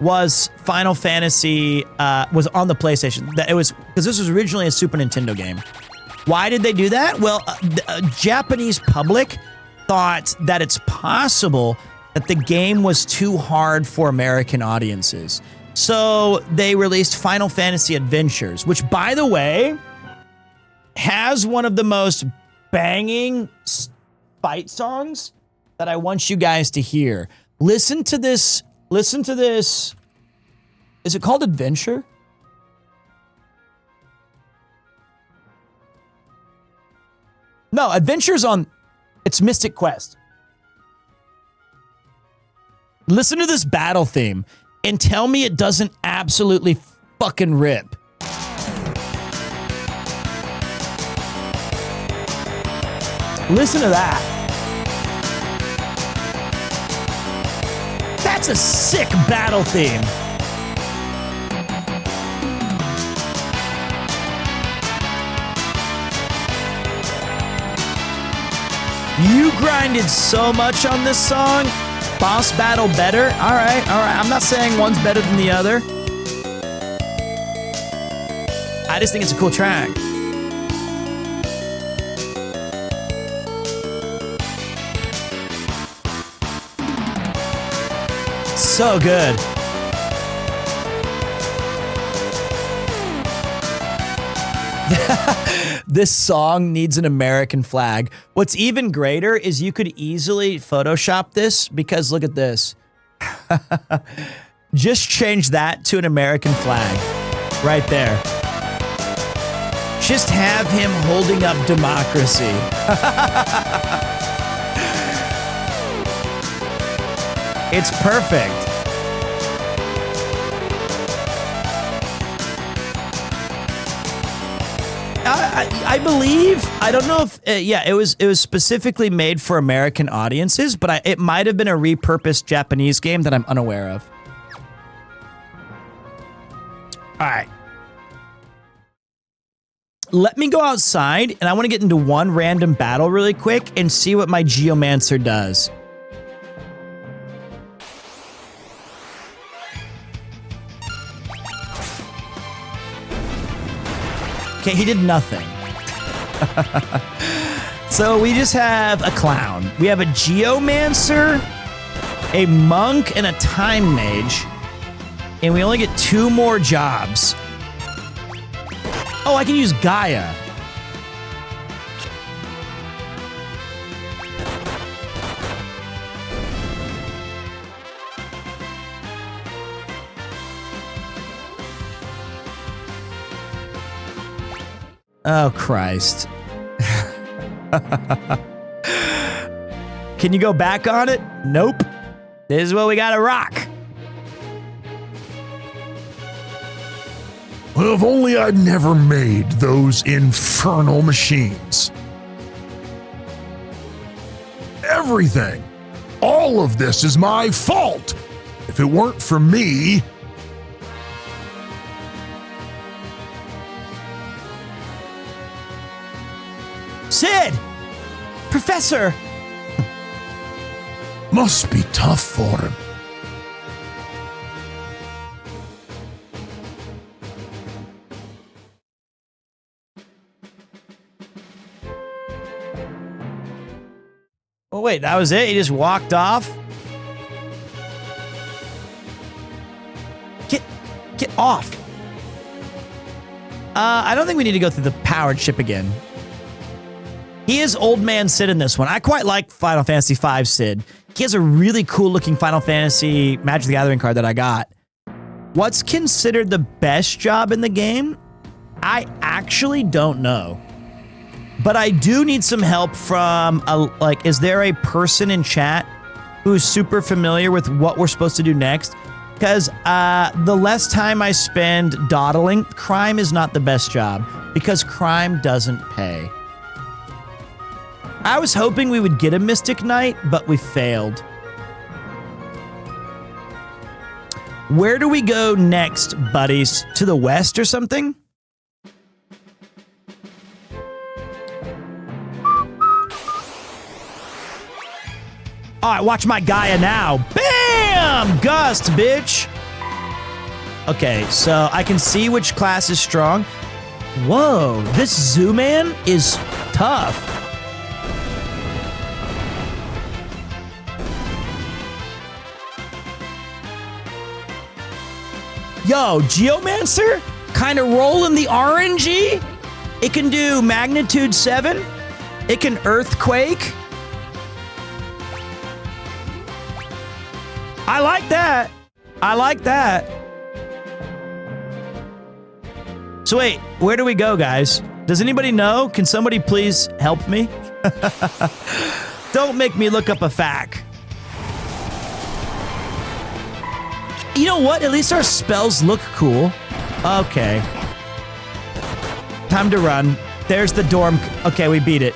Was Final Fantasy, was on the PlayStation. It was, because this was originally a Super Nintendo game. Why did they do that? Well, the Japanese public thought that it's possible that the game was too hard for American audiences. So they released Final Fantasy Adventures, which, by the way, has one of the most banging fight songs that I want you guys to hear. Listen to this. Listen to this. Is it called Adventure? No, Adventure's on... It's Mystic Quest. Listen to this battle theme and tell me it doesn't absolutely fucking rip. Listen to that. That's a sick battle theme. You grinded so much on this song. Boss battle better. All right. I'm not saying one's better than the other. I just think it's a cool track. So good. This song needs an American flag. What's even greater is you could easily Photoshop this because look at this. Just change that to an American flag right there. Just have him holding up democracy. It's perfect. I believe, I don't know if, yeah, it was specifically made for American audiences, but it might have been a repurposed Japanese game that I'm unaware of. All right. Let me go outside, and I want to get into one random battle really quick and see what my Geomancer does. Okay, he did nothing. So we just have a clown. We have a Geomancer, a monk, and a time mage. And we only get 2 more jobs. Oh, I can use Gaia. Oh, Christ. Can you go back on it? Nope. This is what we gotta rock. Well, if only I'd never made those infernal machines. Everything. All of this is my fault. If it weren't for me... Sid! Professor! Must be tough for him. Oh, wait, that was it? He just walked off? Get off. I don't think we need to go through the powered ship again. He is Old Man Sid in this one. I quite like Final Fantasy V Sid. He has a really cool looking Final Fantasy Magic the Gathering card that I got. What's considered the best job in the game? I actually don't know. But I do need some help from, is there a person in chat who's super familiar with what we're supposed to do next? Because the less time I spend dawdling, crime is not the best job because crime doesn't pay. I was hoping we would get a Mystic Knight, but we failed. Where do we go next, buddies? To the west or something? All right, watch my Gaia now. Bam! Gust, bitch. Okay, so I can see which class is strong. Whoa, this Zoo-Man is tough. Yo, Geomancer? Kind of rolling the RNG? It can do Magnitude 7. It can Earthquake. I like that. I like that. So wait, where do we go, guys? Does anybody know? Can somebody please help me? Don't make me look up a fact. You know what? At least our spells look cool. Okay. Time to run. There's the dorm. Okay, we beat it.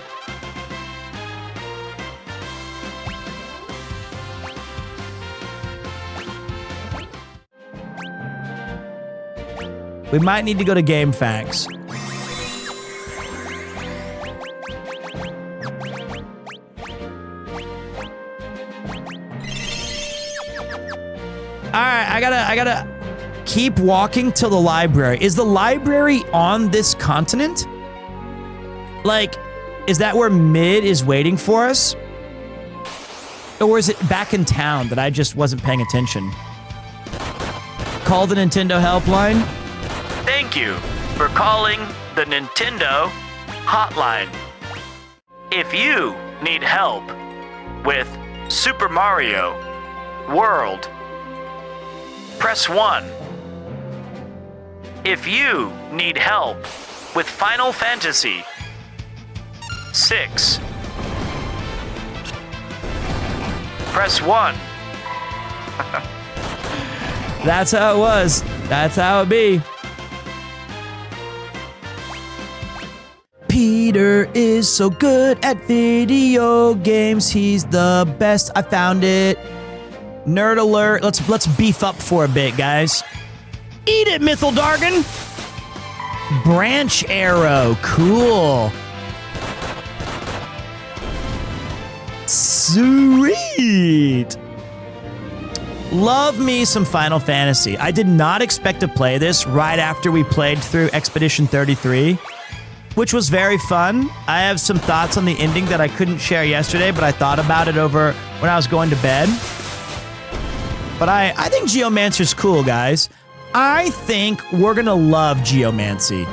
We might need to go to Game Facts. All right, I gotta keep walking till the library. Is the library on this continent? Like, is that where Mid is waiting for us? Or is it back in town that I just wasn't paying attention? Call the Nintendo helpline. Thank you for calling the Nintendo hotline. If you need help with Super Mario World, press 1. If you need help with Final Fantasy 6, press 1. That's how it was. That's how it be. Peter is so good at video games. He's the best. I found it. Nerd alert. Let's beef up for a bit, guys. Eat it, Mythildargan. Branch arrow. Cool. Sweet. Love me some Final Fantasy. I did not expect to play this right after we played through Expedition 33, which was very fun. I have some thoughts on the ending that I couldn't share yesterday, but I thought about it over when I was going to bed. But I think Geomancer's cool, guys. I think we're going to love Geomancy.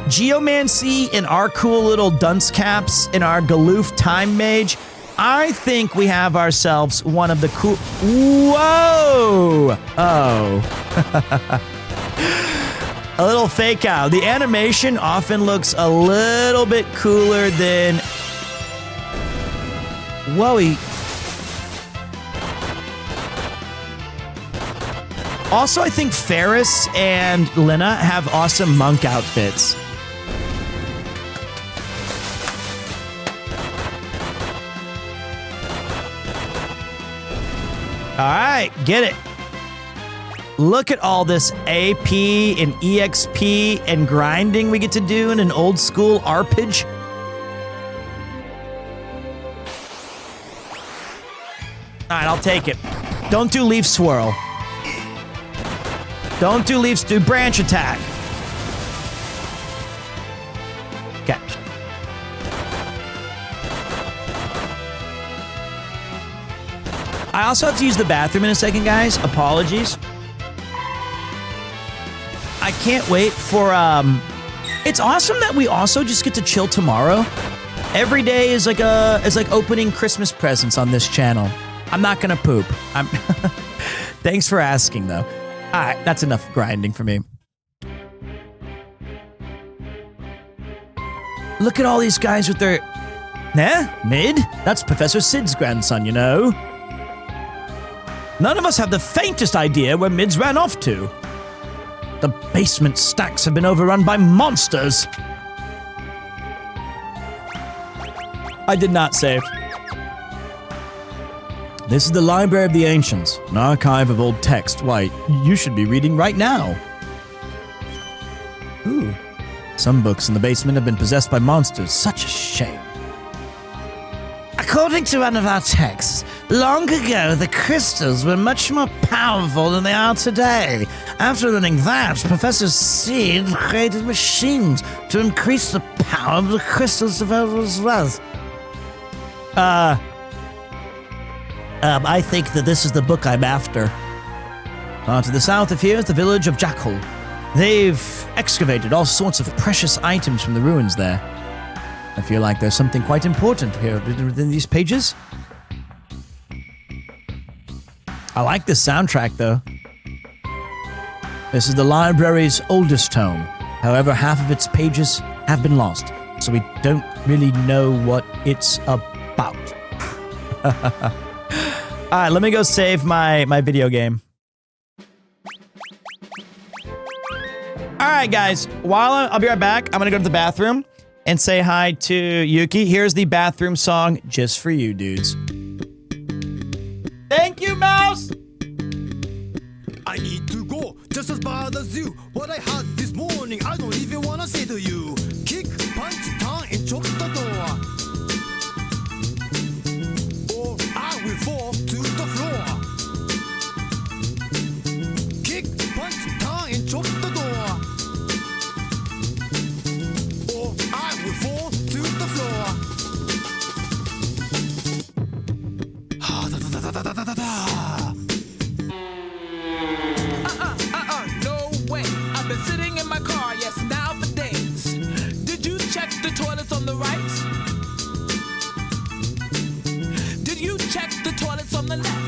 Geomancy in our cool little dunce caps, in our Galoof Time Mage, I think we have ourselves one of the cool... Whoa! Oh. A little fake out. The animation often looks a little bit cooler than... Whoa, Also, I think Ferris and Lina have awesome monk outfits. All right, get it. Look at all this AP and EXP and grinding we get to do in an old school arpege. All right, I'll take it. Don't do leaf swirl. Don't do leaves, do branch attack. Okay. I also have to use the bathroom in a second, guys. Apologies. I can't wait for, it's awesome that we also just get to chill tomorrow. Every day is like opening Christmas presents on this channel. I'm not gonna poop. Thanks for asking, though. All right, that's enough grinding for me. Look at all these guys with their... Mid? That's Professor Sid's grandson, you know. None of us have the faintest idea where Mid's ran off to. The basement stacks have been overrun by monsters. I did not save. This is the Library of the Ancients, an archive of old text. Why, you should be reading right now. Ooh. Some books in the basement have been possessed by monsters. Such a shame. According to one of our texts, long ago the crystals were much more powerful than they are today. After learning that, Professor Seed created machines to increase the power of the crystals available as well. I think that this is the book I'm after. To the south of here is the village of Jackal. They've excavated all sorts of precious items from the ruins there. I feel like there's something quite important here within these pages. I like this soundtrack, though. This is the library's oldest tome. However, half of its pages have been lost, so we don't really know what it's about. All right, let me go save my video game. All right, guys. I'll be right back. I'm gonna go to the bathroom and say hi to Yuki. Here's the bathroom song just for you, dudes. Thank you, Mouse. I need to go just as bad as you. What I had this morning, I don't even wanna say to you. Kick, punch, turn, and chop the door. Or I will fall to the floor. Kick, punch, turn, and chop the door. Or I will fall to the floor. Ha da da da da da da da. No way. I've been sitting in my car, yes, now for days. Did you check the toilets on the right? Did you check the toilets on the left?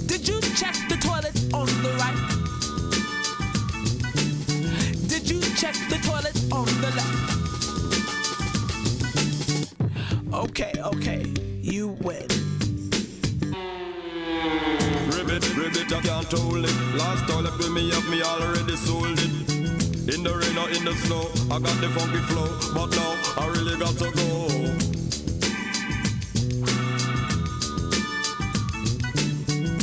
Did you check the toilets on the right? Did you check the toilets on the left? Okay, you win. Ribbit, I can't hold it. Last toilet with me up, me already sold it. In the rain or in the snow, I got the funky flow, but now I really got to go.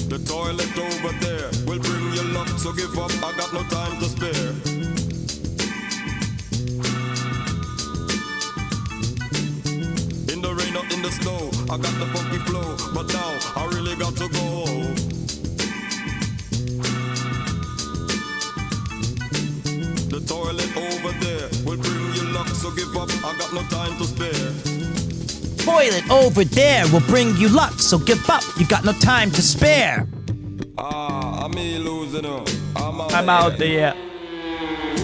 The toilet over there will bring you luck, so give up, I got no time to spare. In the rain or in the snow, I got the funky flow, but now I really got to go. The toilet over there will bring you luck, so give up, I got no time to spare. Toilet over there will bring you luck, so give up, you got no time to spare. I'm me losing her. I'm out there.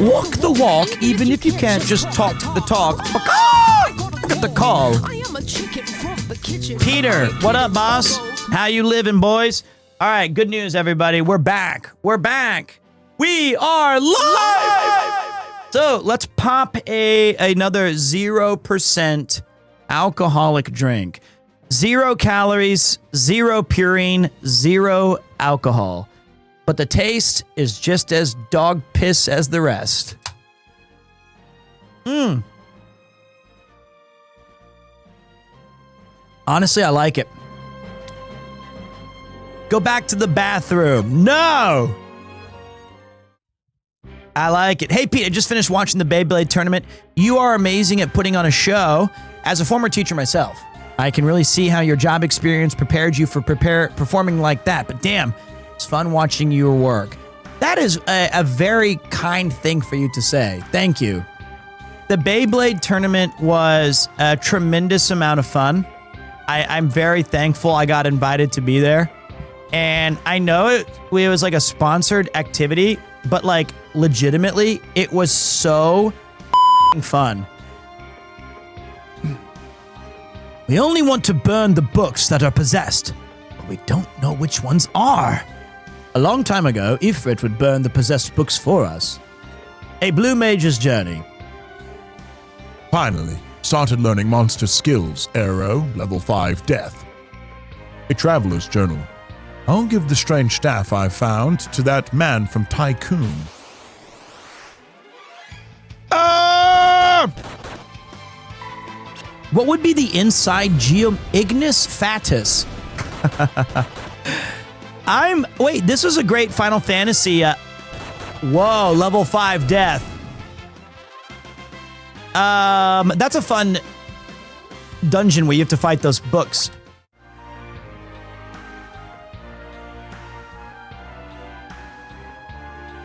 Walk the walk, even if you can't just talk the talk. Look at the call. Peter, what up, boss? How you living, boys? All right, good news, everybody. We're back. We are live! So let's pop another 0% alcoholic drink. 0 calories, 0 purine, 0 alcohol. But the taste is just as dog piss as the rest. Honestly, I like it. Go back to the bathroom. No! I like it. Hey, Pete, I just finished watching the Beyblade tournament. You are amazing at putting on a show. As a former teacher myself, I can really see how your job experience prepared you for performing like that. But damn, it's fun watching your work. That is a very kind thing for you to say. Thank you. The Beyblade tournament was a tremendous amount of fun. I'm very thankful I got invited to be there. And I know it was like a sponsored activity, but like legitimately, it was so fun. We only want to burn the books that are possessed, but we don't know which ones are. A long time ago, Ifrit would burn the possessed books for us. A Blue Mage's Journey. Finally, started learning monster skills. Arrow, level 5, Death. A Traveler's Journal. I'll give the strange staff I found to that man from Tycoon. What would be the inside geom Ignis Fatus? Wait, this was a great Final Fantasy. Whoa, level 5 Death. That's a fun dungeon where you have to fight those books.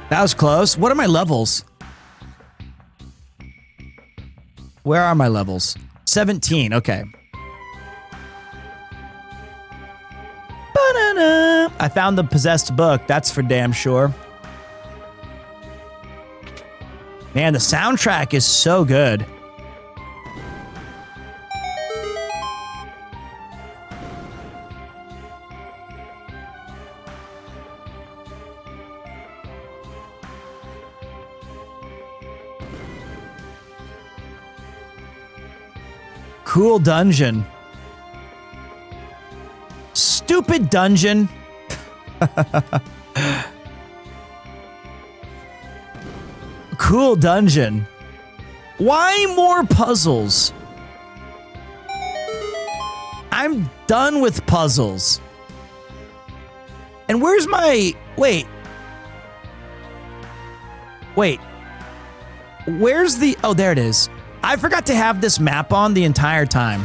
That was close. What are my levels? Where are my levels? 17, okay. Ba-na-na. I found the possessed book, that's for damn sure. Man, the soundtrack is so good. Cool dungeon. Stupid dungeon. Cool dungeon. Why more puzzles? I'm done with puzzles. And where's my... Wait. Where's the... Oh, there it is. I forgot to have this map on the entire time.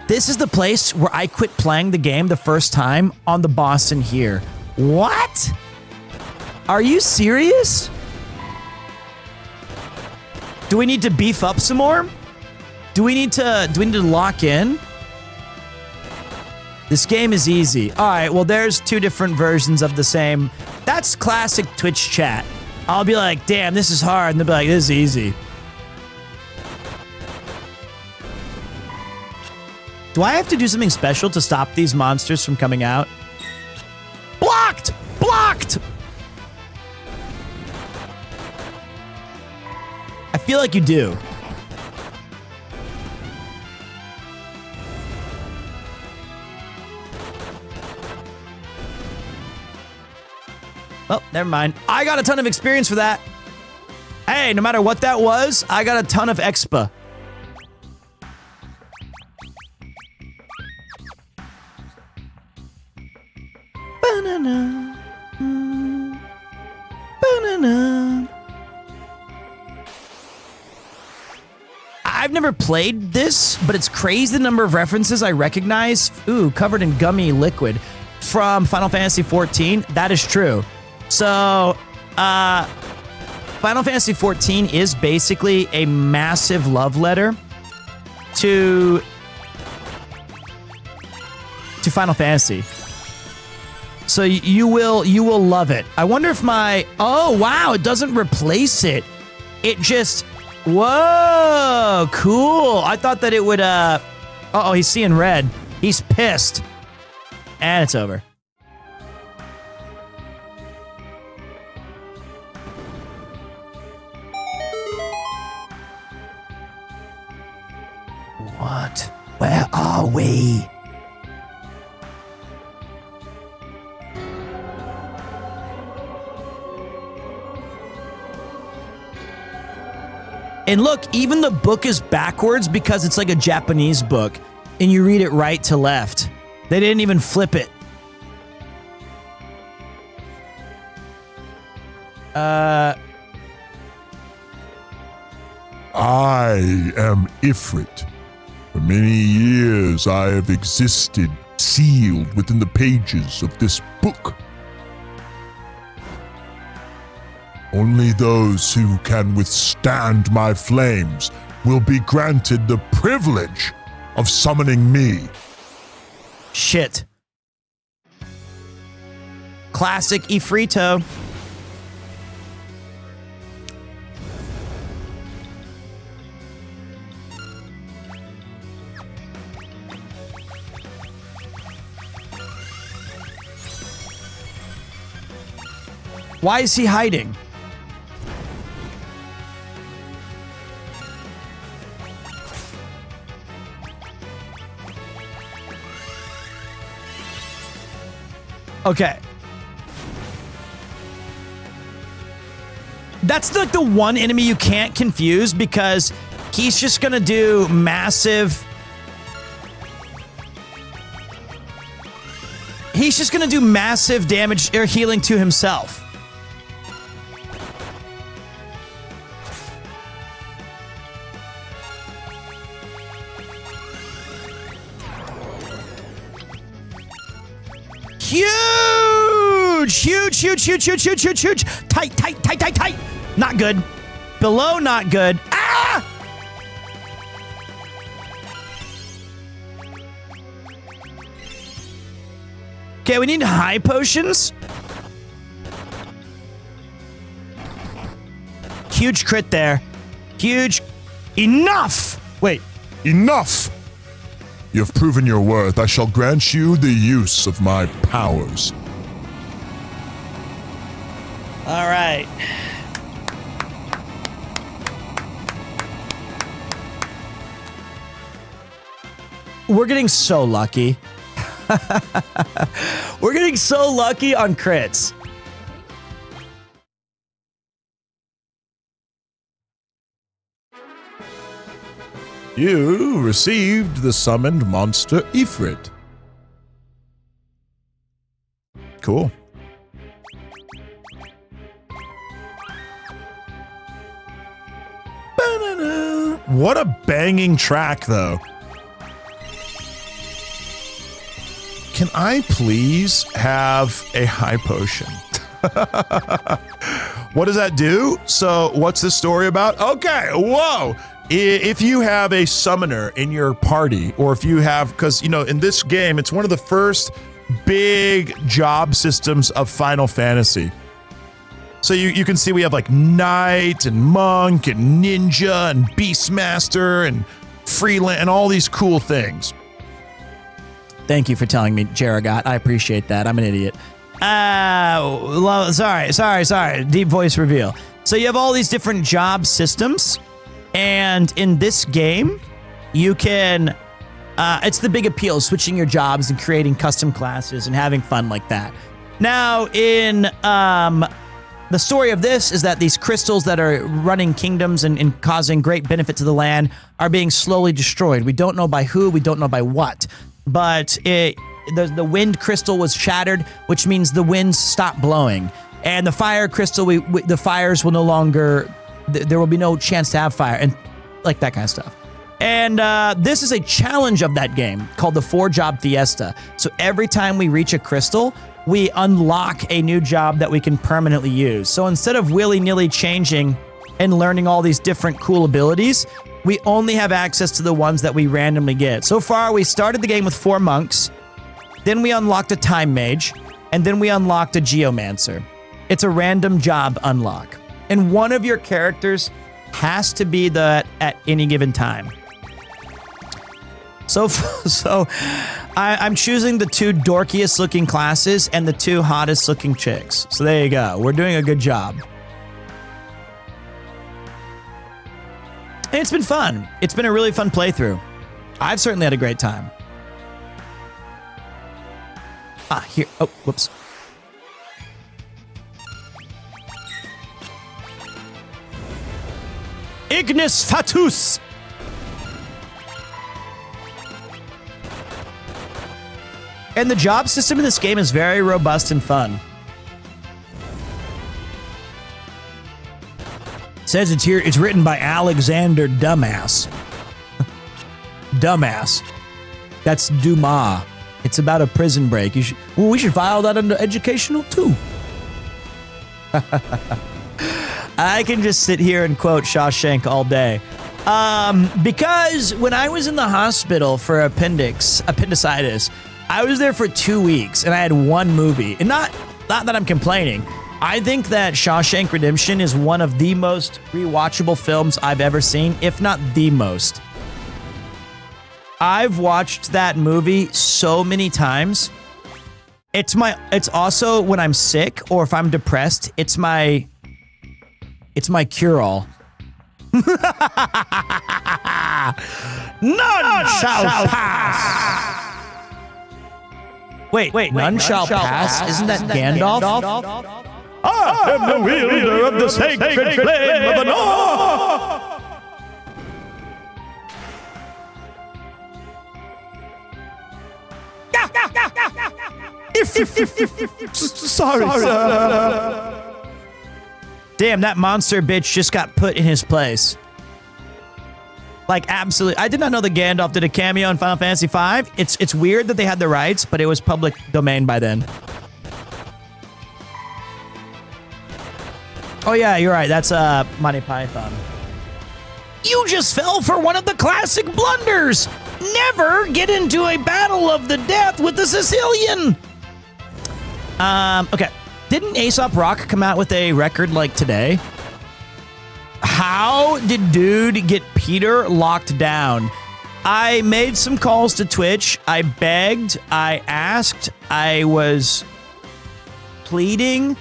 This is the place where I quit playing the game the first time on the boss in here. What? Are you serious? Do we need to beef up some more? Do we need to lock in? This game is easy. All right, well, there's 2 different versions of the same. That's classic Twitch chat. I'll be like, damn, this is hard. And they'll be like, this is easy. Do I have to do something special to stop these monsters from coming out? Blocked! Blocked! I feel like you do. Oh, never mind. I got a ton of experience for that. Hey, no matter what that was, I got a ton of expa. Banana. Banana. I've never played this, but it's crazy the number of references I recognize. Ooh, covered in gummy liquid from Final Fantasy XIV. That is true. So, Final Fantasy XIV is basically a massive love letter to Final Fantasy. So you will love it. I wonder if my... Oh, wow, it doesn't replace it. It just... Whoa, cool. I thought that it would... Uh-oh, he's seeing red. He's pissed. And it's over. What? Where are we? And look, even the book is backwards because it's like a Japanese book, and you read it right to left. They didn't even flip it. I am Ifrit. For many years I have existed sealed within the pages of this book. Only those who can withstand my flames will be granted the privilege of summoning me. Shit. Classic Ifrito. Why is he hiding? Okay. That's like the one enemy you can't confuse because he's just gonna do massive... He's just gonna do massive damage or healing to himself. Huge. Tight. Not good. Below, not good. Ah! Okay, we need high potions. Huge crit there. Huge. Enough! Wait. Enough! You have proven your worth. I shall grant you the use of my powers. All right. We're getting so lucky. We're getting so lucky on crits. You received the summoned monster Ifrit. Cool. What a banging track, though. Can I please have a high potion? What does that do? So what's this story about? Okay, whoa. If you have a summoner in your party, or if you have, because, you know, in this game, it's one of the first big job systems of Final Fantasy. So you can see we have like Knight and Monk and Ninja and Beastmaster and Freelance and all these cool things. Thank you for telling me, Jaragot. I appreciate that. I'm an idiot. Sorry. Deep voice reveal. So you have all these different job systems, and in this game, you can... it's the big appeal, switching your jobs and creating custom classes and having fun like that. Now, in... the story of this is that these crystals that are running kingdoms and causing great benefit to the land are being slowly destroyed. We don't know by who, we don't know by what, but the wind crystal was shattered, which means the winds stopped blowing. And the fire crystal, the fires will no longer, there will be no chance to have fire, and like that kind of stuff. And this is a challenge of that game called the 4-job Fiesta. So every time we reach a crystal, we unlock a new job that we can permanently use. So instead of willy-nilly changing and learning all these different cool abilities, we only have access to the ones that we randomly get. So far, we started the game with 4 monks, then we unlocked a time mage, and then we unlocked a geomancer. It's a random job unlock. And one of your characters has to be that at any given time. So I'm choosing the 2 dorkiest looking classes and the 2 hottest looking chicks. So there you go. We're doing a good job. And it's been fun. It's been a really fun playthrough. I've certainly had a great time. Here. Oh, whoops. Ignis Fatus. And the job system in this game is very robust and fun. It says it's here. It's written by Alexander Dumbass. Dumbass. That's Dumas. It's about a prison break. We should file that under educational too. I can just sit here and quote Shawshank all day. Because when I was in the hospital for appendicitis, I was there for 2 weeks and I had 1 movie. And not that I'm complaining. I think that Shawshank Redemption is one of the most rewatchable films I've ever seen, if not the most. I've watched that movie so many times. It's also when I'm sick or if I'm depressed, it's my cure-all. None shall pass. Wait, none shall pass? Isn't that Gandalf? I am the wielder of the sacred flame of the North! Sorry, sir. Damn, that monster bitch just got put in his place. Like, absolutely. I did not know that Gandalf did a cameo in Final Fantasy V. It's weird that they had the rights, but it was public domain by then. Oh, yeah, you're right. That's Monty Python. You just fell for one of the classic blunders. Never get into a battle of the death with a Sicilian. Okay. Didn't Aesop Rock come out with a record like today? How did dude get Peter locked down? I made some calls to Twitch. I begged. I asked. I was pleading.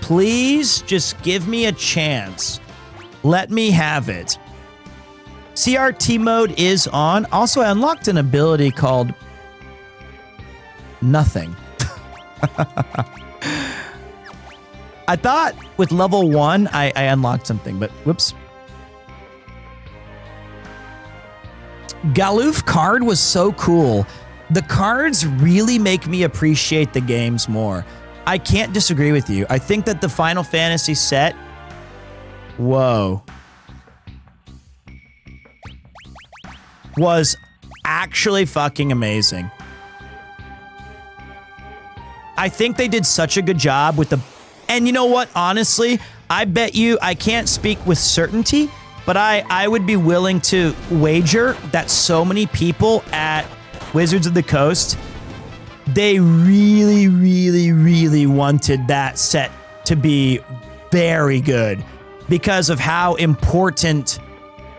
Please just give me a chance. Let me have it. CRT mode is on. Also, I unlocked an ability called Nothing. I thought with level 1, I unlocked something, but whoops. Galoof card was so cool. The cards really make me appreciate the games more. I can't disagree with you. I think that the Final Fantasy set, whoa, was actually fucking amazing. I think they did such a good job with the... And you know what? Honestly, I bet you, I can't speak with certainty, but I would be willing to wager that so many people at Wizards of the Coast, they really, really, really wanted that set to be very good because of how important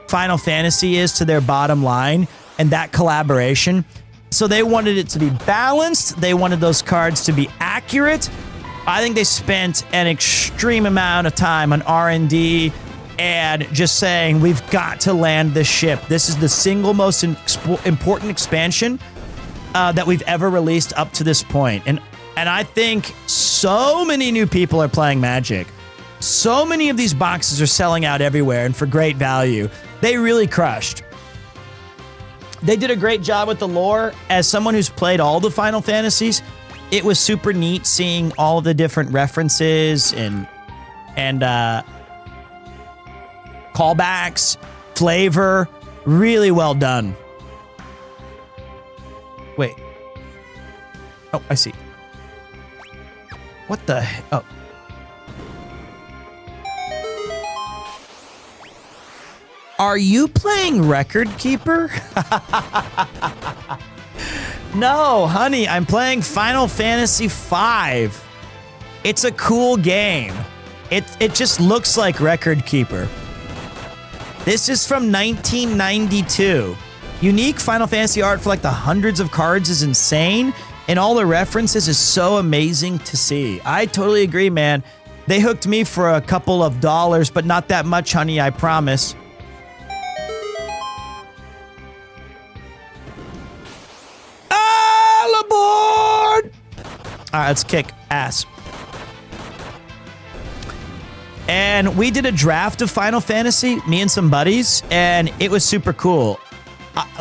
Final Fantasy is to their bottom line and that collaboration. So they wanted it to be balanced. They wanted those cards to be accurate. I think they spent an extreme amount of time on R&D and just saying, we've got to land this ship. This is the single most important expansion that we've ever released up to this point. And I think so many new people are playing Magic. So many of these boxes are selling out everywhere and for great value. They really crushed. They did a great job with the lore. As someone who's played all the Final Fantasies, it was super neat seeing all of the different references and callbacks, flavor. Really well done. Wait. Oh, I see. What the? Oh. Are you playing Record Keeper? No, honey, I'm playing Final Fantasy V. It's a cool game. It just looks like Record Keeper. This is from 1992. Unique Final Fantasy art for like the hundreds of cards is insane, and all the references is so amazing to see. I totally agree, man. They hooked me for a couple of dollars, but not that much, honey, I promise. All right, let's kick ass. And we did a draft of Final Fantasy, me and some buddies, and it was super cool.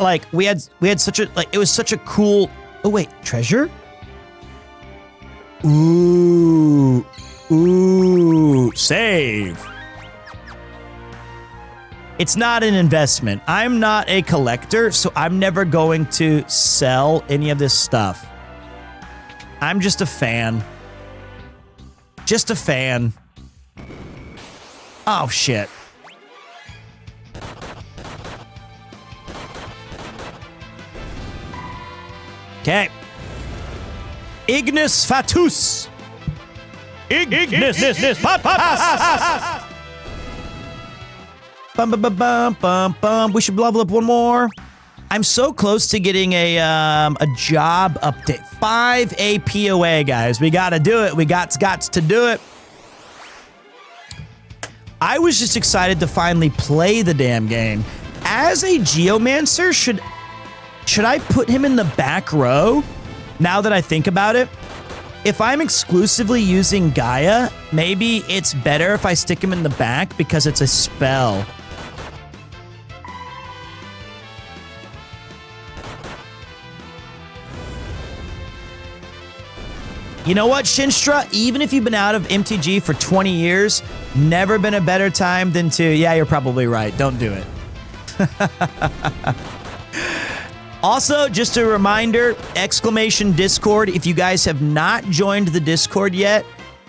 Like we had such a it was such a cool. Oh wait, treasure? Ooh, save. It's not an investment. I'm not a collector, so I'm never going to sell any of this stuff. I'm just a fan. Just a fan. Oh, shit. Okay. Ignis Fatus. Ignis Fatus. Bum, bum, bum, bum, bum, bum. We should level up one more. I'm so close to getting a job update. 5 APOA, guys. We got to do it. We got to do it. I was just excited to finally play the damn game. As a Geomancer, should I put him in the back row? Now that I think about it, if I'm exclusively using Gaia, maybe it's better if I stick him in the back because it's a spell. You know what, Shinstra? Even if you've been out of MTG for 20 years, never been a better time than to... Yeah, you're probably right. Don't do it. Also, just a reminder, !Discord. If you guys have not joined the Discord yet,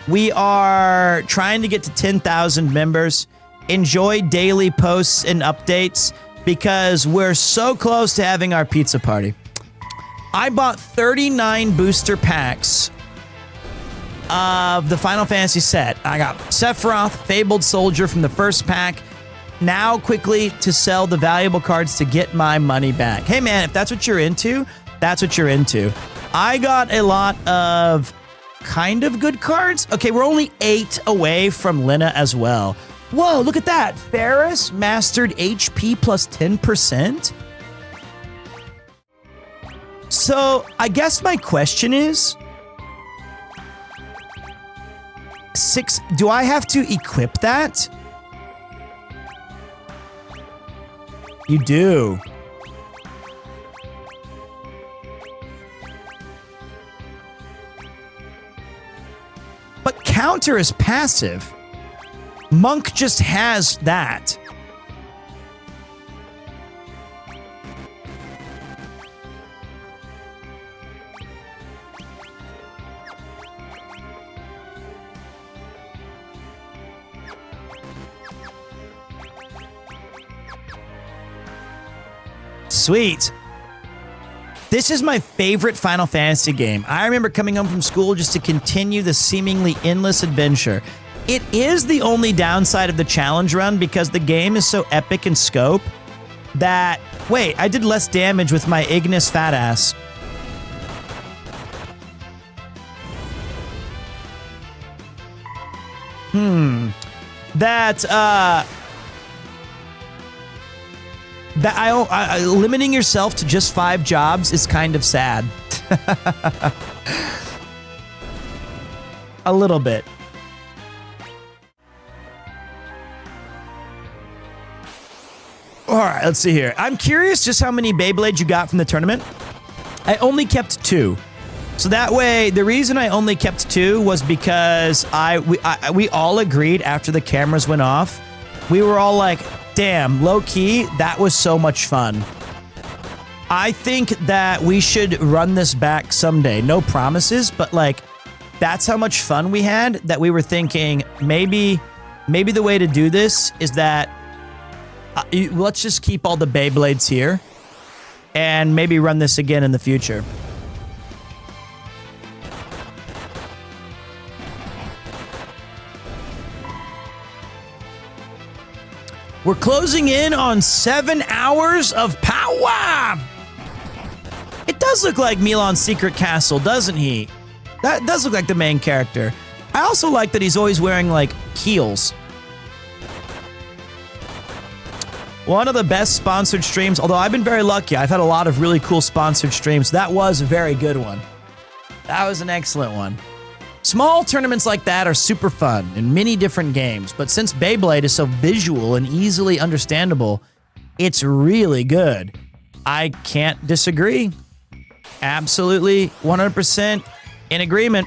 we are trying to get to 10,000 members. Enjoy daily posts and updates because we're so close to having our pizza party. I bought 39 booster packs of the Final Fantasy set. I got Sephiroth, Fabled Soldier from the first pack. Now quickly to sell the valuable cards to get my money back. Hey man, if that's what you're into, that's what you're into. I got a lot of kind of good cards. Okay, we're only 8 away from Lina as well. Whoa, look at that. Ferris mastered HP plus 10%. So I guess my question is, do I have to equip that? You do. But counter is passive. Monk just has that. Sweet. This is my favorite Final Fantasy game. I remember coming home from school just to continue the seemingly endless adventure. It is the only downside of the challenge run because the game is so epic in scope that... Wait, I did less damage with my Ignis fat ass. Limiting yourself to just 5 jobs is kind of sad. A little bit. All right, let's see here. I'm curious just how many Beyblades you got from the tournament. I only kept 2. So that way, the reason I only kept 2 was because we all agreed after the cameras went off. We were all like, damn, low-key, that was so much fun. I think that we should run this back someday. No promises, but like, that's how much fun we had that we were thinking maybe the way to do this is that let's just keep all the Beyblades here and maybe run this again in the future. We're closing in on 7 hours of power. It does look like Milan's secret castle, doesn't he? That does look like the main character. I also like that he's always wearing, like, heels. One of the best sponsored streams, although I've been very lucky. I've had a lot of really cool sponsored streams. That was a very good one. That was an excellent one. Small tournaments like that are super fun in many different games, but since Beyblade is so visual and easily understandable, it's really good. I can't disagree. Absolutely 100% in agreement.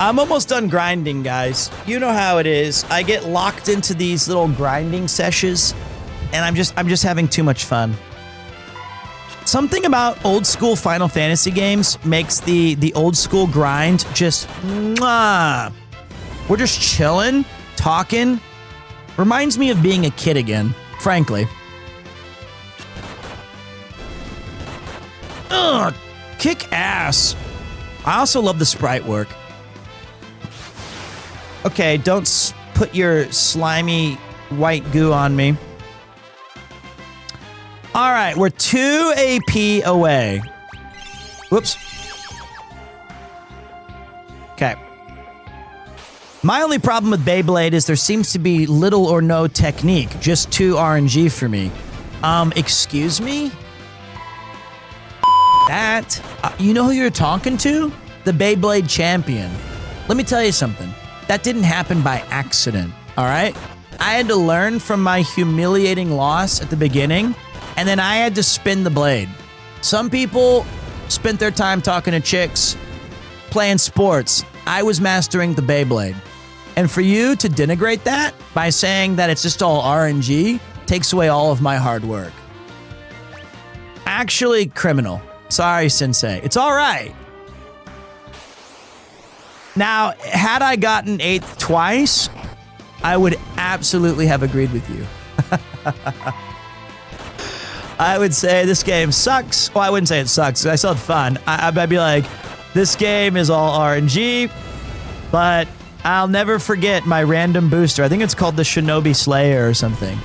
I'm almost done grinding, guys. You know how it is. I get locked into these little grinding sessions, and I'm just having too much fun. Something about old school Final Fantasy games makes the old school grind just mwah. We're just chilling, talking. Reminds me of being a kid again, frankly. Ugh, kick ass. I also love the sprite work. Okay, don't put your slimy white goo on me. All right, we're 2 AP away. Whoops. Okay. My only problem with Beyblade is there seems to be little or no technique, just 2 RNG for me. Excuse me? That, you know who you're talking to? The Beyblade champion. Let me tell you something. That didn't happen by accident, all right? I had to learn from my humiliating loss at the beginning, and then I had to spin the blade. Some people spent their time talking to chicks, playing sports. I was mastering the Beyblade. And for you to denigrate that by saying that it's just all RNG takes away all of my hard work. Actually, criminal. Sorry, Sensei. It's all right. Now, had I gotten 8th twice, I would absolutely have agreed with you. I would say this game sucks. Well, I wouldn't say it sucks. I still had fun. I'd be like, this game is all RNG, but I'll never forget my random booster. I think it's called the Shinobi Slayer or something.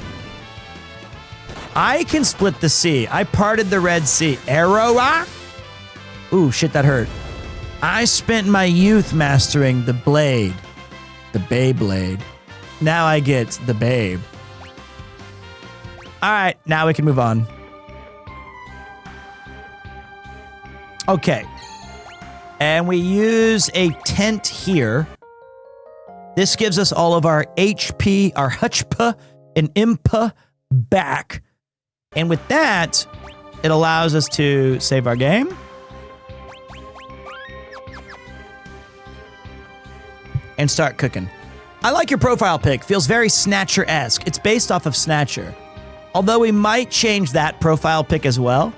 I can split the sea. I parted the Red Sea. Arrow? Ooh, shit, that hurt. I spent my youth mastering the blade. The Beyblade. Now I get the babe. All right, now we can move on. Okay. And we use a tent here. This gives us all of our HP, our HPA, and IMPA back. And with that, it allows us to save our game. And start cooking. I like your profile pic. Feels very Snatcher-esque. It's based off of Snatcher. Although we might change that profile pic as well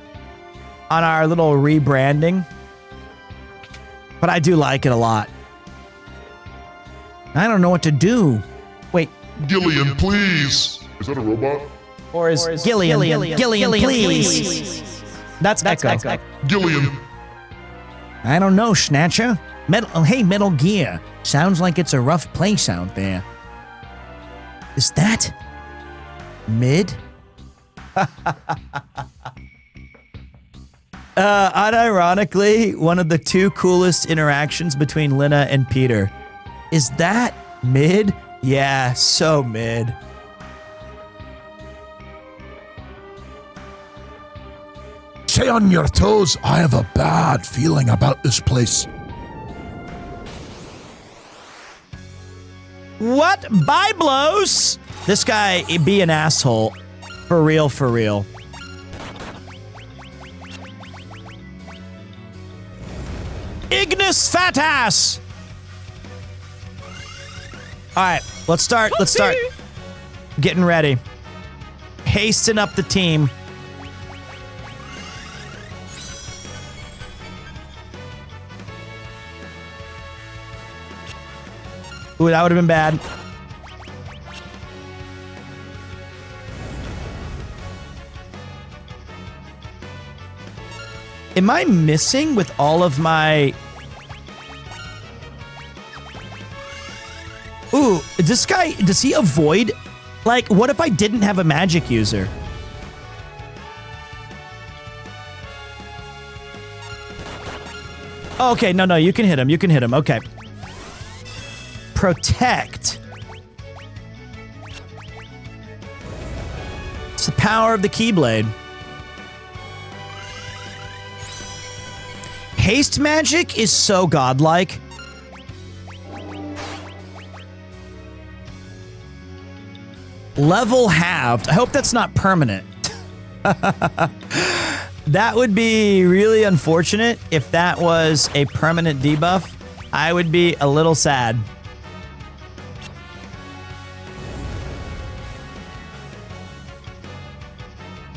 on our little rebranding. But I do like it a lot. I don't know what to do. Wait. Gillian, please. Is that a robot? Or is Gillian, please. That's Echo. Gillian. I don't know, Snatcher. Hey, Metal Gear. Sounds like it's a rough place out there. Is that mid? Unironically, one of the 2 coolest interactions between Lena and Peter. Is that mid? Yeah, so mid. Stay on your toes. I have a bad feeling about this place. What? Byblos? This guy be an asshole. For real, for real. Ignis fat ass! Alright, let's start getting ready. Hasten up the team. Ooh, that would have been bad. Am I missing with all of my... Ooh, this guy, does he avoid? Like, what if I didn't have a magic user? Okay, no, you can hit him. You can hit him. Okay. Protect. It's the power of the Keyblade. Haste magic is so godlike. Level halved. I hope that's not permanent. That would be really unfortunate if that was a permanent debuff. I would be a little sad.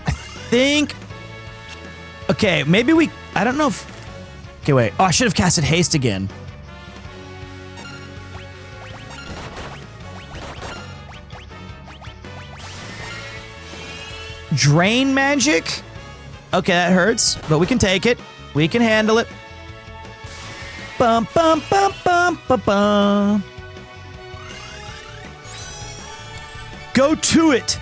I think... Okay, maybe we... I don't know if... Okay, wait. Oh, I should have casted haste again. Drain magic? Okay, that hurts, but we can take it. We can handle it. Bum, bum, bum, bum, bum, bum. Go to it.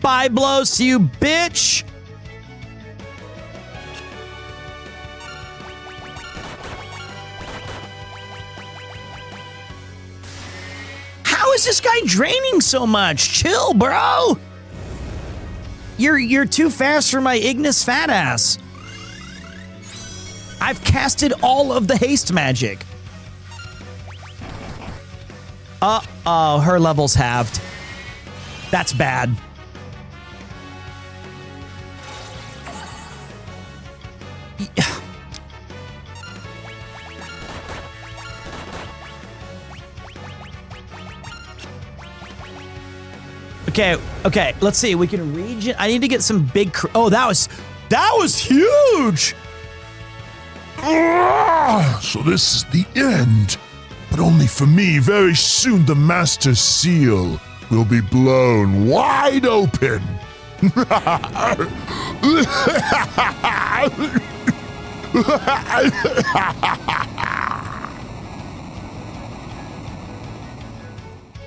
Spy blows to you, bitch! How is this guy draining so much? Chill, bro! You're too fast for my Ignis fat ass. I've casted all of the haste magic. Uh-oh, her level's halved. That's bad. Okay, let's see. We can regen. I need to get some big. Oh, that was huge. So this is the end. But only for me. Very soon the Master Seal will be blown wide open.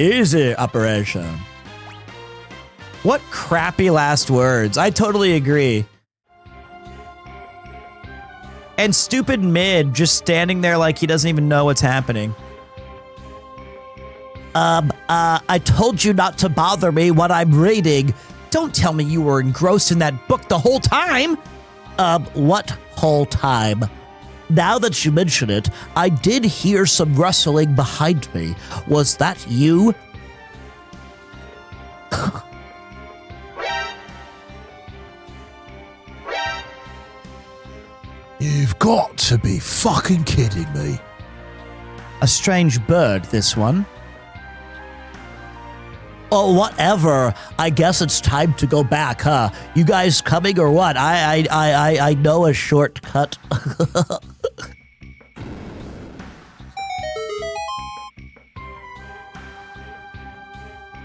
Easy operation. What crappy last words. I totally agree. And stupid Mid just standing there like he doesn't even know what's happening. I told you not to bother me when I'm reading. Don't tell me you were engrossed in that book the whole time. What whole time? Now that you mention it, I did hear some rustling behind me. Was that you? You've got to be fucking kidding me. A strange bird, this one. Oh, whatever. I guess it's time to go back, huh? You guys coming or what? I know a shortcut.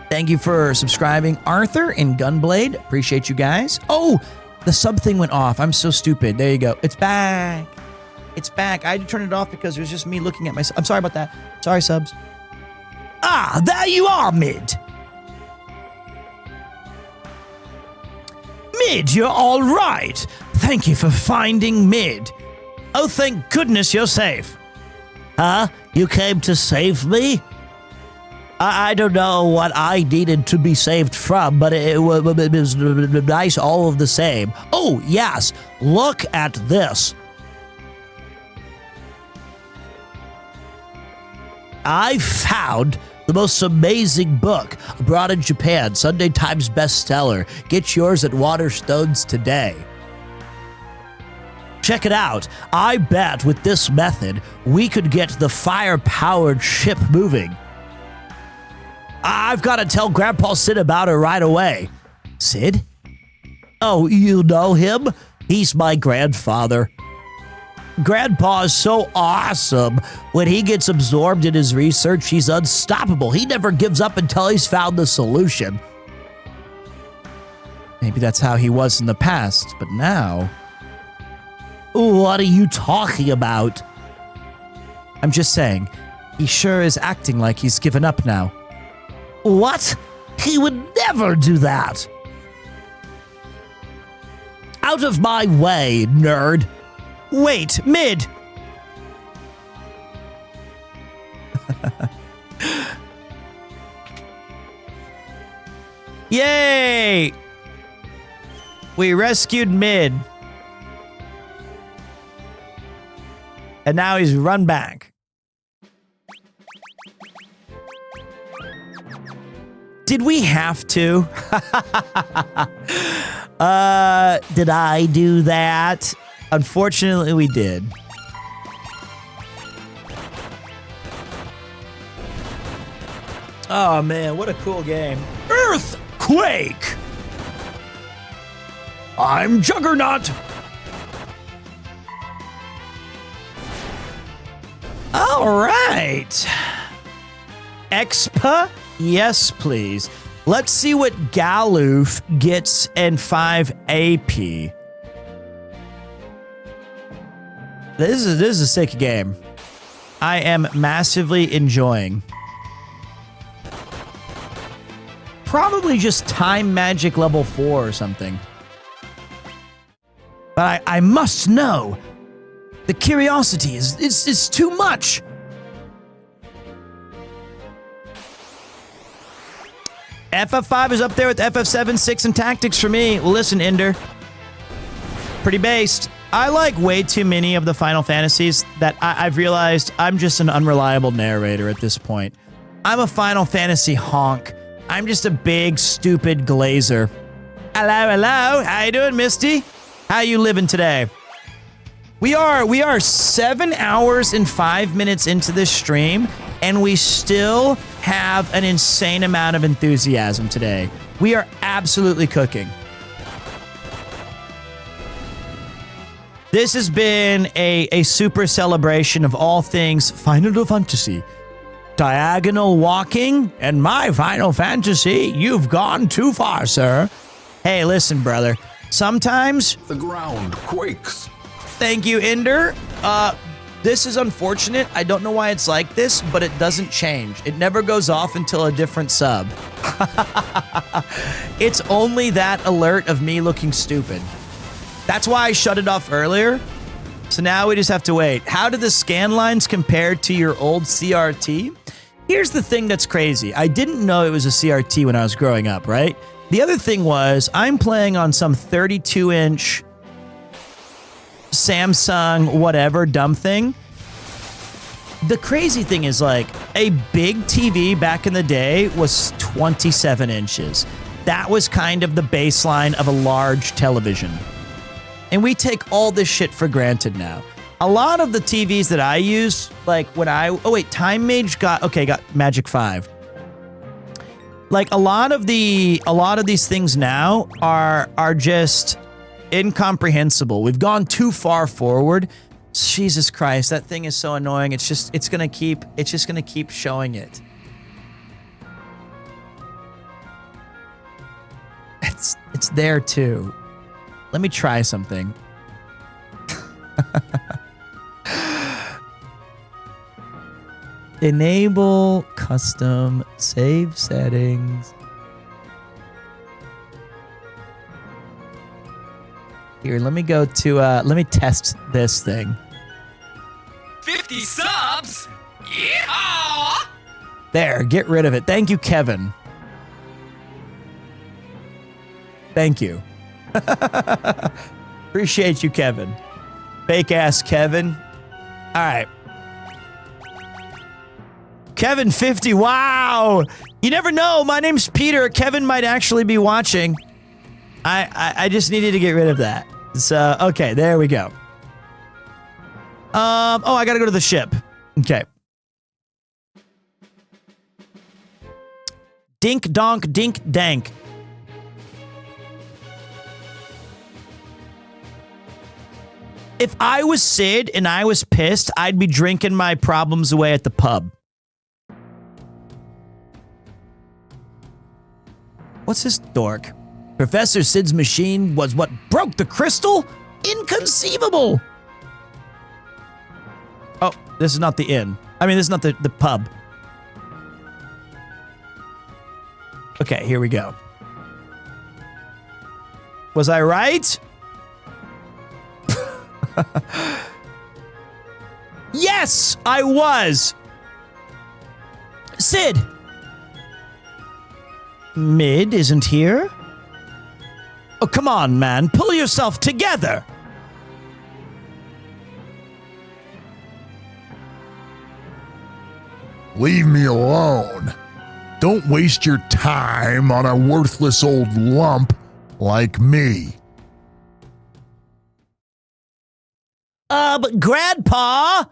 Thank you for subscribing, Arthur and Gunblade. Appreciate you guys. Oh, the sub thing went off. I'm so stupid. There you go. It's back. It's back. I had to turn it off because it was just me looking at myself. I'm sorry about that. Sorry, subs. Ah, there you are, Mid. Mid, you're all right. Thank you for finding Mid. Oh, thank goodness you're safe. Huh? You came to save me? I don't know what I needed to be saved from, but it was nice all of the same. Oh, yes. Look at this. I found the most amazing book abroad in Japan, Sunday Times bestseller. Get yours at Waterstones today. Check it out. I bet with this method, we could get the fire-powered ship moving. I've got to tell Grandpa Sid about it right away. Sid? Oh, you know him? He's my grandfather. Grandpa is so awesome. When he gets absorbed in his research, he's unstoppable. He never gives up until he's found the solution. Maybe that's how he was in the past, but now... What are you talking about? I'm just saying, he sure is acting like he's given up now. What? He would never do that. Out of my way, nerd. Wait, Mid. Yay! We rescued Mid. And now he's run back. Did we have to? Did I do that? Unfortunately, we did. Oh, man, what a cool game. Earthquake! I'm Juggernaut! All right. Expa? Yes, please. Let's see what Galoof gets in 5 AP. This is a sick game. I am massively enjoying. probably just time magic level 4 or something. But I must know. The curiosity is too much. FF5 is up there with FF7, 6, and Tactics for me. Well, listen, Ender. Pretty based. I like way too many of the Final Fantasies that I've realized I'm just an unreliable narrator at this point. I'm a Final Fantasy honk. I'm just a big, stupid glazer. Hello. How you doing, Misty? How you living today? We are 7 hours and 5 minutes into this stream, and we still have an insane amount of enthusiasm today. We are absolutely cooking. This has been a super celebration of all things Final Fantasy. Diagonal walking and my Final Fantasy. You've gone too far, sir. Hey, listen, brother. Sometimes the ground quakes. Thank you, Ender. This is unfortunate. I don't know why it's like this, but it doesn't change. It never goes off until a different sub. It's only that alert of me looking stupid. That's why I shut it off earlier. So now we just have to wait. How do the scan lines compare to your old CRT? Here's the thing that's crazy. I didn't know it was a CRT when I was growing up, right? The other thing was I'm playing on some 32-inch Samsung whatever dumb thing. The crazy thing is, like, a big TV back in the day was 27 inches. That was kind of the baseline of a large television. And we take all this shit for granted now. A lot of the TVs that I use, like when Time Mage got Magic 5. Like a lot of these things now are just incomprehensible. We've gone too far forward. Jesus Christ, that thing is so annoying. It's just gonna keep showing it. It's there too. Let me try something. Enable custom save settings. Here, let me go to, let me test this thing. 50 subs? Yeah! There, get rid of it. Thank you, Kevin. Thank you. Appreciate you, Kevin. Fake ass Kevin. All right. Kevin 50. Wow. You never know. My name's Peter. Kevin might actually be watching. I just needed to get rid of that. So, okay, there we go. Oh, I gotta go to the ship. Okay. Dink donk dink dank. If I was Sid and I was pissed, I'd be drinking my problems away at the pub. What's this dork? Professor Sid's machine was what broke the crystal? Inconceivable! Oh, this is not the inn. I mean, this is not the pub. Okay, here we go. Was I right? Yes, I was. Sid. Mid isn't here? Oh, come on, man. Pull yourself together. Leave me alone. Don't waste your time on a worthless old lump like me. But Grandpa!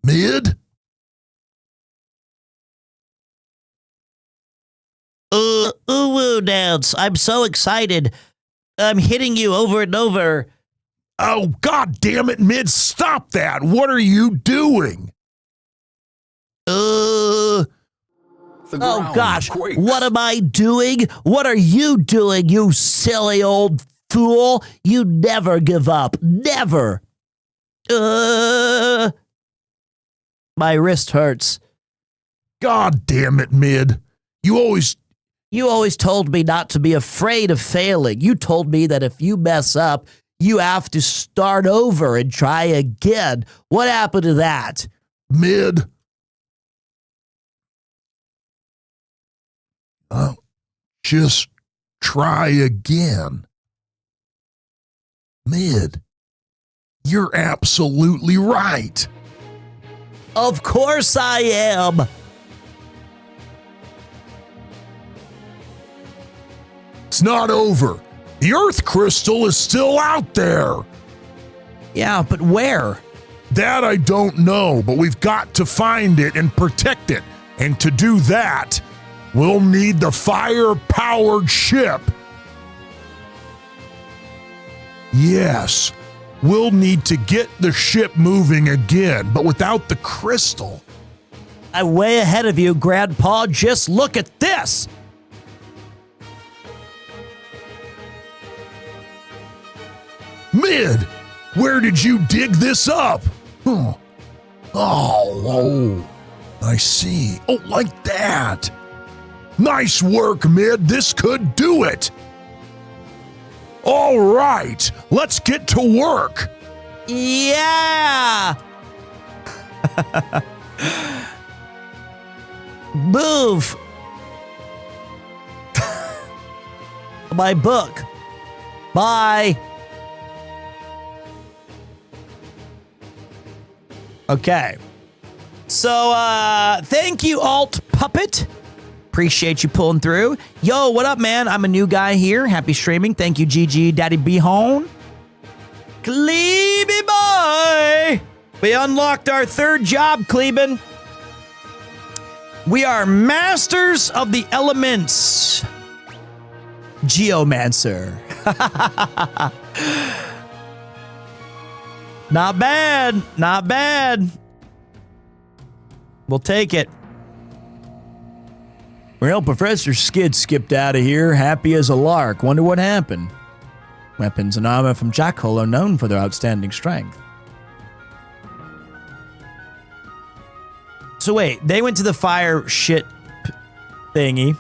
Mid? Ooh, dance. I'm so excited. I'm hitting you over and over. Oh, God damn it, Mid, stop that. What are you doing? Oh, gosh. Quakes. What am I doing? What are you doing, you silly old fool? You never give up. Never. My wrist hurts. God damn it, Mid. You always told me not to be afraid of failing. You told me that if you mess up, you have to start over and try again. What happened to that? Mid. Just try again. Mid. You're absolutely right. Of course I am. It's not over. The Earth crystal is still out there. Yeah, but where? That I don't know, but we've got to find it and protect it. And to do that, we'll need the fire-powered ship. Yes, we'll need to get the ship moving again, but without the crystal. I'm way ahead of you, Grandpa. Just look at this. Mid, where did you dig this up? Oh, I see. Oh, like that. Nice work, Mid. This could do it. All right, let's get to work. Yeah. Move. My book. Bye. Okay. So, thank you, Alt Puppet. Appreciate you pulling through. Yo, what up, man? I'm a new guy here. Happy streaming. Thank you, GG Daddy Behone. Cleeby boy. We unlocked our third job, Cleben. We are masters of the elements. Geomancer. Not bad. Not bad. We'll take it. Well, Professor Skid skipped out of here, happy as a lark. Wonder what happened. Weapons and armor from Jackhole are known for their outstanding strength. So wait, they went to the fire shit thingy.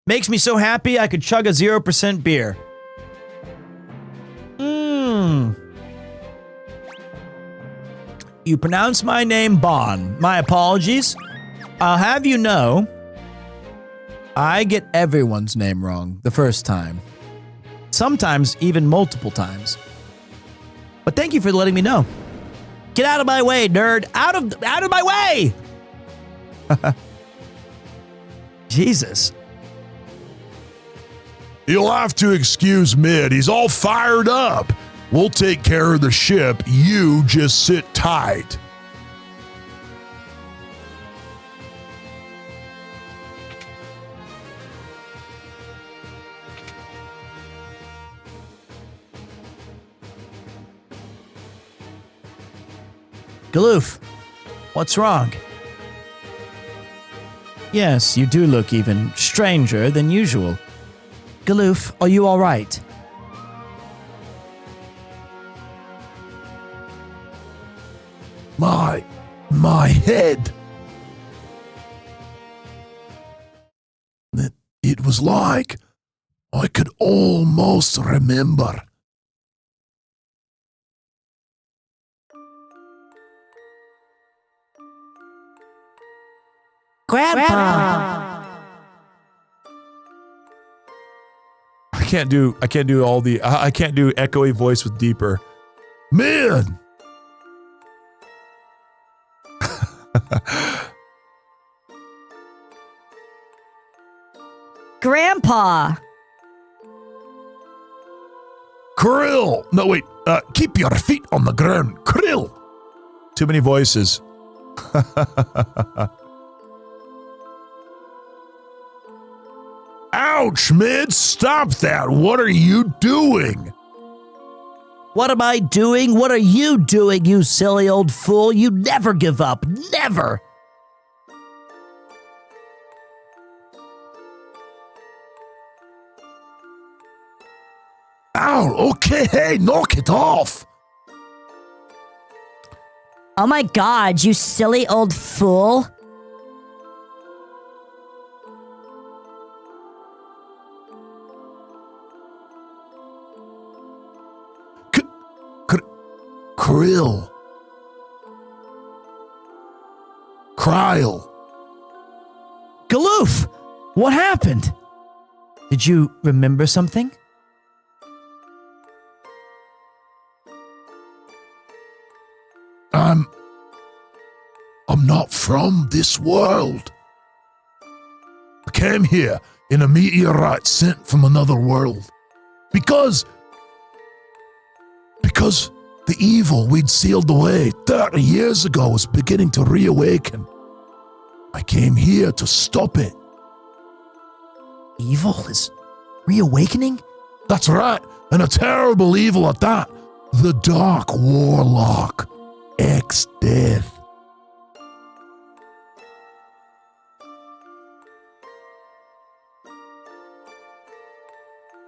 Makes me so happy I could chug a 0% beer. You pronounce my name Bon. My apologies. I'll have you know, I get everyone's name wrong the first time. Sometimes even multiple times. But thank you for letting me know. Get out of my way, nerd. Out of my way! Jesus. You'll have to excuse Mid. He's all fired up. We'll take care of the ship. You just sit tight. Galoof, what's wrong? Yes, you do look even stranger than usual. Galoof, are you all right? My head. It was like I could almost remember. Grandpa. I can't do all the I can't do echoey voice with deeper. Man. Grandpa. Krill. No, wait. Keep your feet on the ground. Krill. Too many voices. Ouch, Mid. Stop that. What are you doing? What am I doing? What are you doing, you silly old fool? You never give up. Never. Ow, okay, hey, knock it off. Oh my God, you silly old fool. Krill. Kryl. Galoof, what happened? Did you remember something? I'm not from this world. I came here in a meteorite sent from another world. Because the evil we'd sealed away 30 years ago was beginning to reawaken. I came here to stop it. Evil is reawakening? That's right, and a terrible evil at that. The Dark Warlock, X-Death.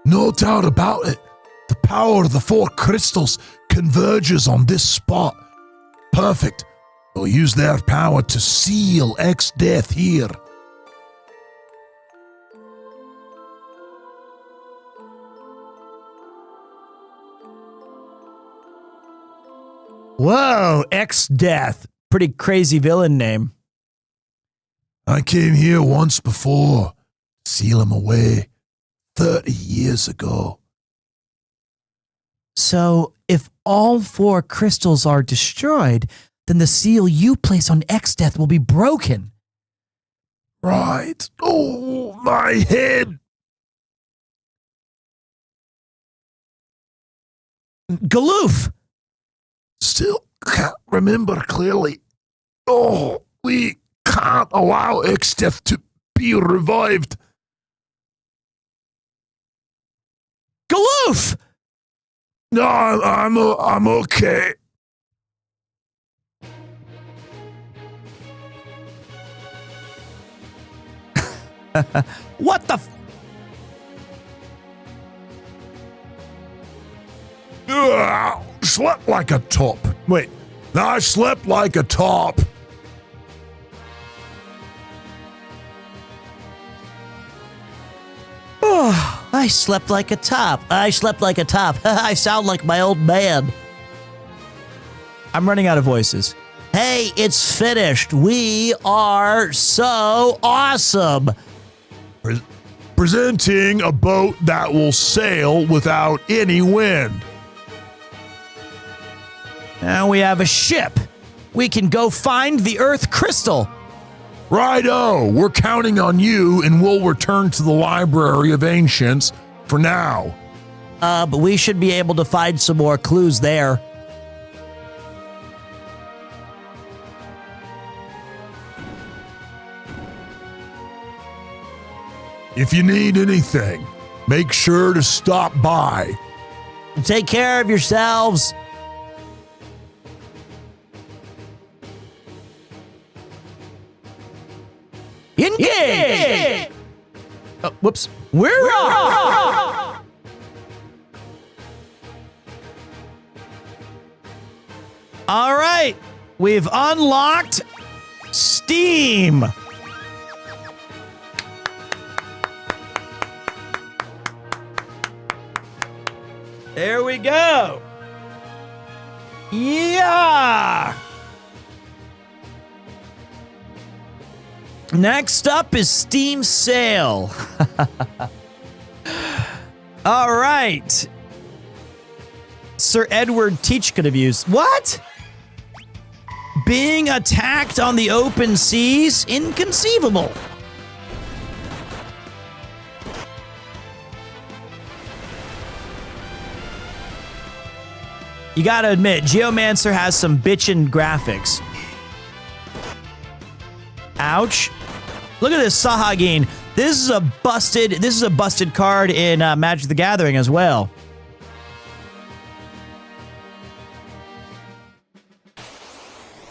No doubt about it. The power of the 4 crystals converges on this spot. Perfect. They'll use their power to seal X-Death here. Whoa, X-Death. Pretty crazy villain name. I came here once before. Seal him away 30 years ago. So, if all 4 crystals are destroyed, then the seal you place on X-Death will be broken. Right. Oh, my head. Galoof! Still can't remember clearly. Oh, we can't allow X-Death to be revived. Galoof! No, I'm okay. What the Slept like a top. Wait, I slept like a top. Oh, I slept like a top. I slept like a top. I sound like my old man. I'm running out of voices. Hey, it's finished. We are so awesome. Presenting a boat that will sail without any wind. Now we have a ship. We can go find the Earth Crystal. Righto, we're counting on you, and we'll return to the Library of Ancients for now. But we should be able to find some more clues there. If you need anything, make sure to stop by. Take care of yourselves. Engage! Oh, whoops. We're off! All right. We've unlocked Steam. There we go. Yeah. Next up is Steam Sale. All right. Sir Edward Teach could have used. What? Being attacked on the open seas? Inconceivable. You gotta admit, Geomancer has some bitchin' graphics. Ouch. Look at this Sahagin. This is a busted card in Magic the Gathering as well.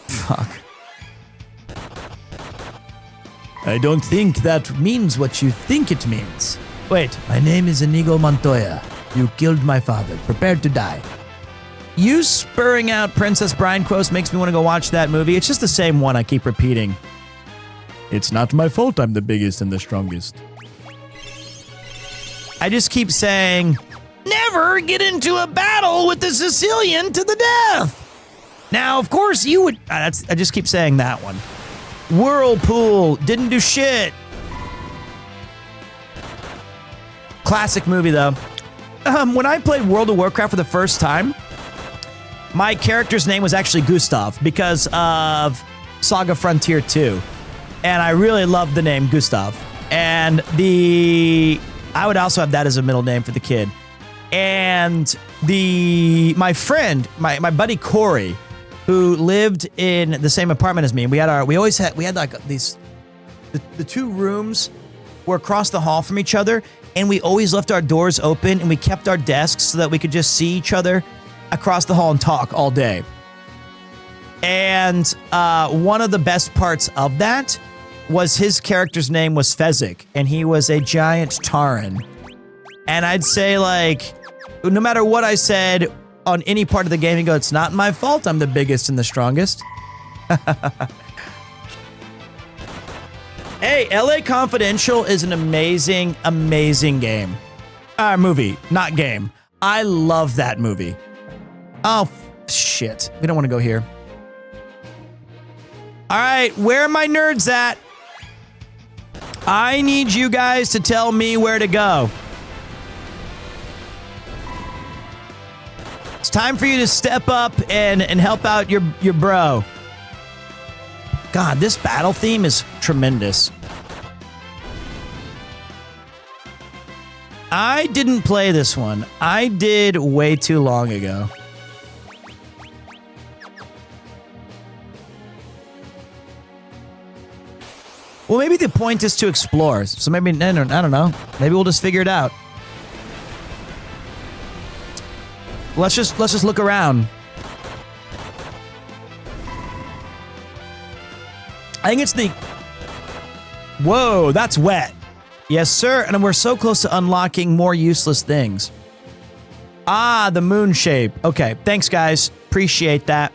Fuck. I don't think that means what you think it means. Wait, my name is Inigo Montoya. You killed my father. Prepare to die. You spurring out Princess Bride Quest makes me want to go watch that movie. It's just the same one I keep repeating. It's not my fault I'm the biggest and the strongest. I just keep saying, never get into a battle with the Sicilian to the death. Now, of course, you would... I just keep saying that one. Whirlpool didn't do shit. Classic movie, though. When I played World of Warcraft for the first time, my character's name was actually Gustav because of Saga Frontier 2. And I really loved the name Gustav. And I would also have that as a middle name for the kid. And my friend, my buddy Corey, who lived in the same apartment as me, and we had like these, the two rooms were across the hall from each other, and we always left our doors open and we kept our desks so that we could just see each other across the hall and talk all day. And one of the best parts of that was his character's name was Fezzik, and he was a giant Tauren. And I'd say, like, no matter what I said on any part of the game, he'd go, it's not my fault I'm the biggest and the strongest. Hey, LA Confidential is an amazing, amazing game. Movie, not game. I love that movie. Oh, shit. We don't want to go here. All right, where are my nerds at? I need you guys to tell me where to go. It's time for you to step up and help out your bro. God, this battle theme is tremendous. I didn't play this one. I did way too long ago. Well, maybe the point is to explore. So maybe, I don't know. Maybe we'll just figure it out. Let's just look around. I think it's the... Whoa, that's wet. Yes, sir. And we're so close to unlocking more useless things. Ah, the moon shape. Okay, thanks, guys. Appreciate that.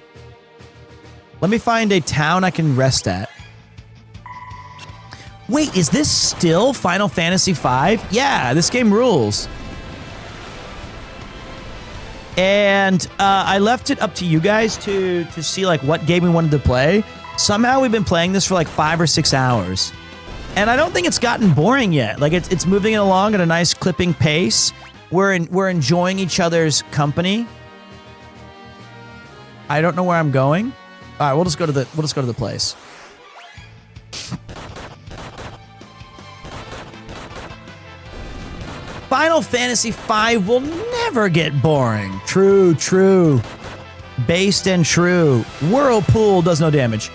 Let me find a town I can rest at. Wait, is this still Final Fantasy V? Yeah, this game rules. And I left it up to you guys to see like what game we wanted to play. Somehow we've been playing this for like 5 or 6 hours. And I don't think it's gotten boring yet. Like it's moving it along at a nice clipping pace. We're enjoying each other's company. I don't know where I'm going. All right, we'll just go to the place. Final Fantasy V will never get boring. True. Based and true. Whirlpool does no damage.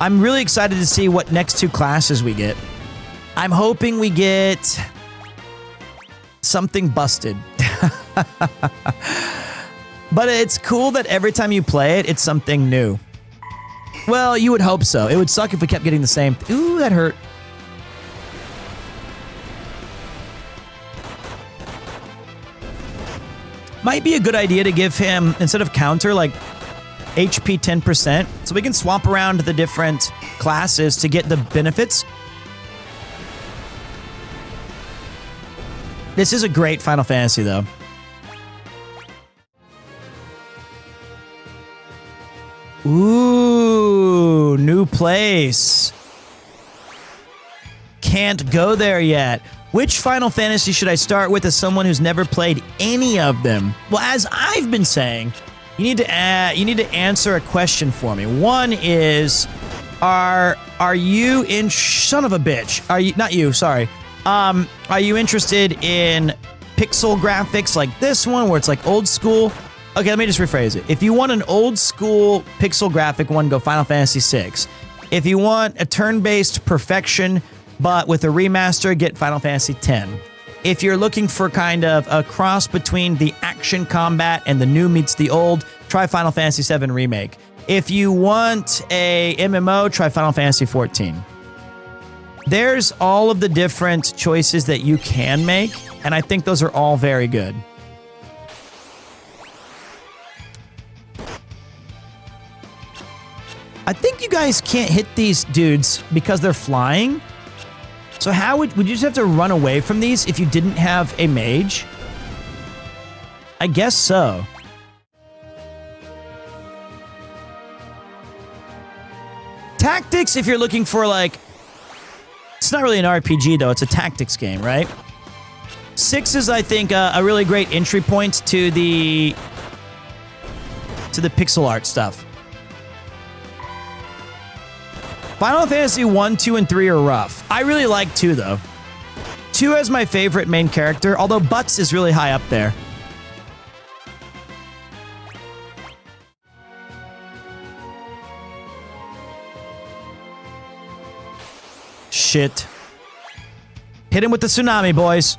I'm really excited to see what next 2 classes we get. I'm hoping we get something busted. But it's cool that every time you play it, it's something new. Well, you would hope so. It would suck if we kept getting the same. Ooh, that hurt. Might be a good idea to give him, instead of counter, like HP 10%, so we can swap around the different classes to get the benefits. This is a great Final Fantasy, though. Ooh, new place. Can't go there yet. Which Final Fantasy should I start with as someone who's never played any of them? Well, as I've been saying, you need to answer a question for me. One is, are you in son of a bitch? Are you not you? Sorry. Are you interested in pixel graphics like this one, where it's like old school? Okay, let me just rephrase it. If you want an old school pixel graphic one, go Final Fantasy VI. If you want a turn-based perfection, but with a remaster, get Final Fantasy X. If you're looking for kind of a cross between the action combat and the new meets the old, try Final Fantasy VII Remake. If you want a MMO, try Final Fantasy XIV. There's all of the different choices that you can make, and I think those are all very good. I think you guys can't hit these dudes because they're flying. So how would you just have to run away from these if you didn't have a mage? I guess so. Tactics, if you're looking for like... It's not really an RPG, though. It's a tactics game, right? 6 is, I think, a really great entry point to the pixel art stuff. Final Fantasy 1, 2, and 3 are rough. I really like 2, though. 2 is my favorite main character, although Butts is really high up there. Shit. Hit him with the tsunami, boys.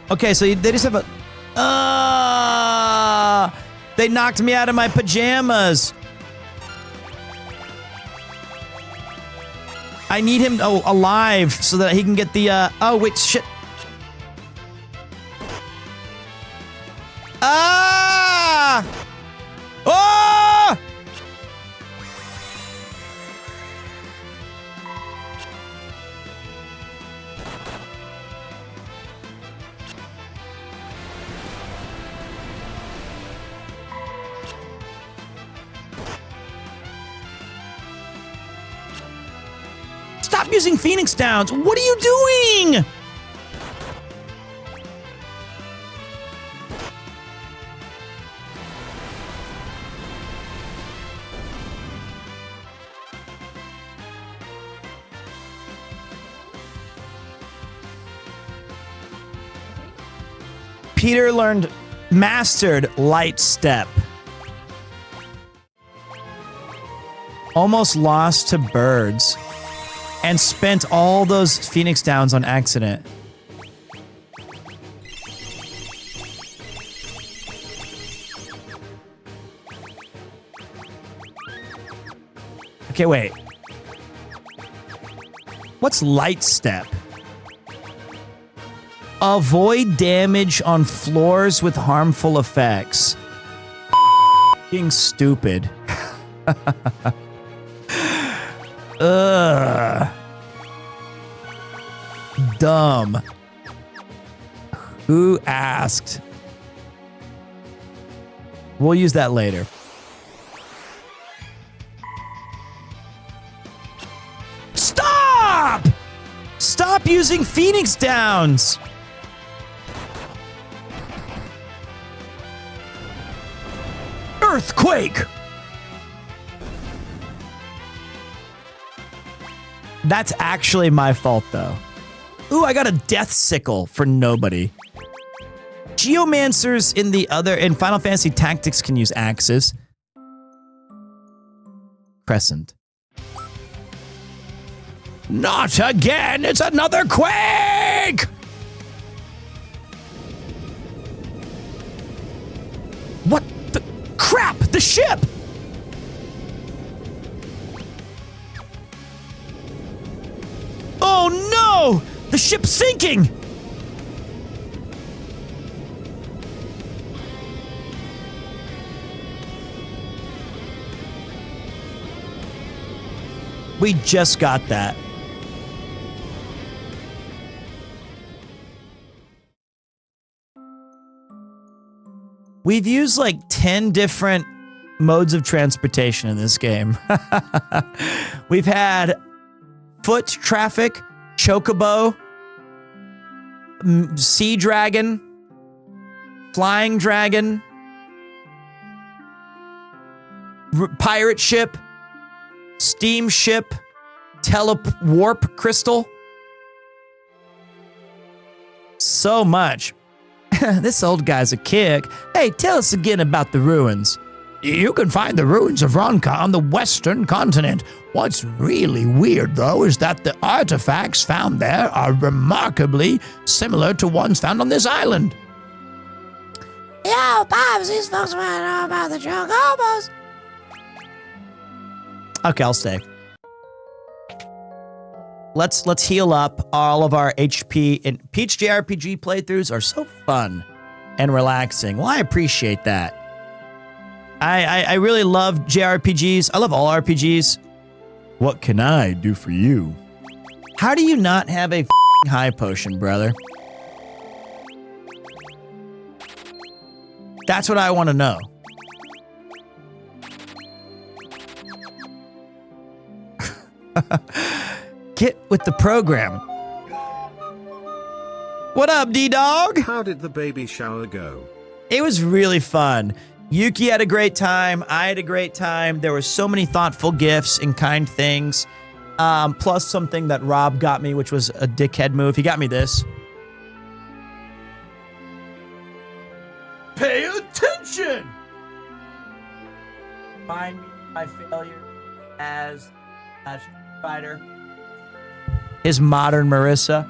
Okay, so they just have a... they knocked me out of my pajamas. I need him alive so that he can get the... oh, wait, shit. Ah! Oh! Stop using Phoenix Downs! What are you doing? Peter mastered Light Step. Almost lost to birds. And spent all those Phoenix Downs on accident. Okay, wait. What's Light Step? Avoid damage on floors with harmful effects. Being stupid. Ugh. Dumb. Who asked? We'll use that later. Stop! Stop using Phoenix Downs! Earthquake! That's actually my fault, though. Ooh, I got a death sickle for nobody. Geomancers in Final Fantasy Tactics can use axes. Crescent. Not again! It's another quake! What the crap? The ship! Oh no! The ship's sinking! We just got that. We've used like 10 different modes of transportation in this game. We've had foot traffic, chocobo, sea dragon, flying dragon, pirate ship, steamship, warp crystal. So much. This old guy's a kick. Hey, tell us again about the ruins. You can find the ruins of Ronka on the western continent. What's really weird, though, is that the artifacts found there are remarkably similar to ones found on this island. Yo, Pops, these folks want to know about the Chocobos. Okay, I'll stay. Let's heal up all of our HP. And Peach JRPG playthroughs are so fun and relaxing. Well, I appreciate that. I really love JRPGs. I love all RPGs. What can I do for you? How do you not have a high potion, brother? That's what I want to know. Get with the program. What up, D-Dog? How did the baby shower go? It was really fun. Yuki had a great time. I had a great time. There were so many thoughtful gifts and kind things. Plus something that Rob got me, which was a dickhead move. He got me this. Pay attention! Find me my failure as a fighter. His modern Marissa.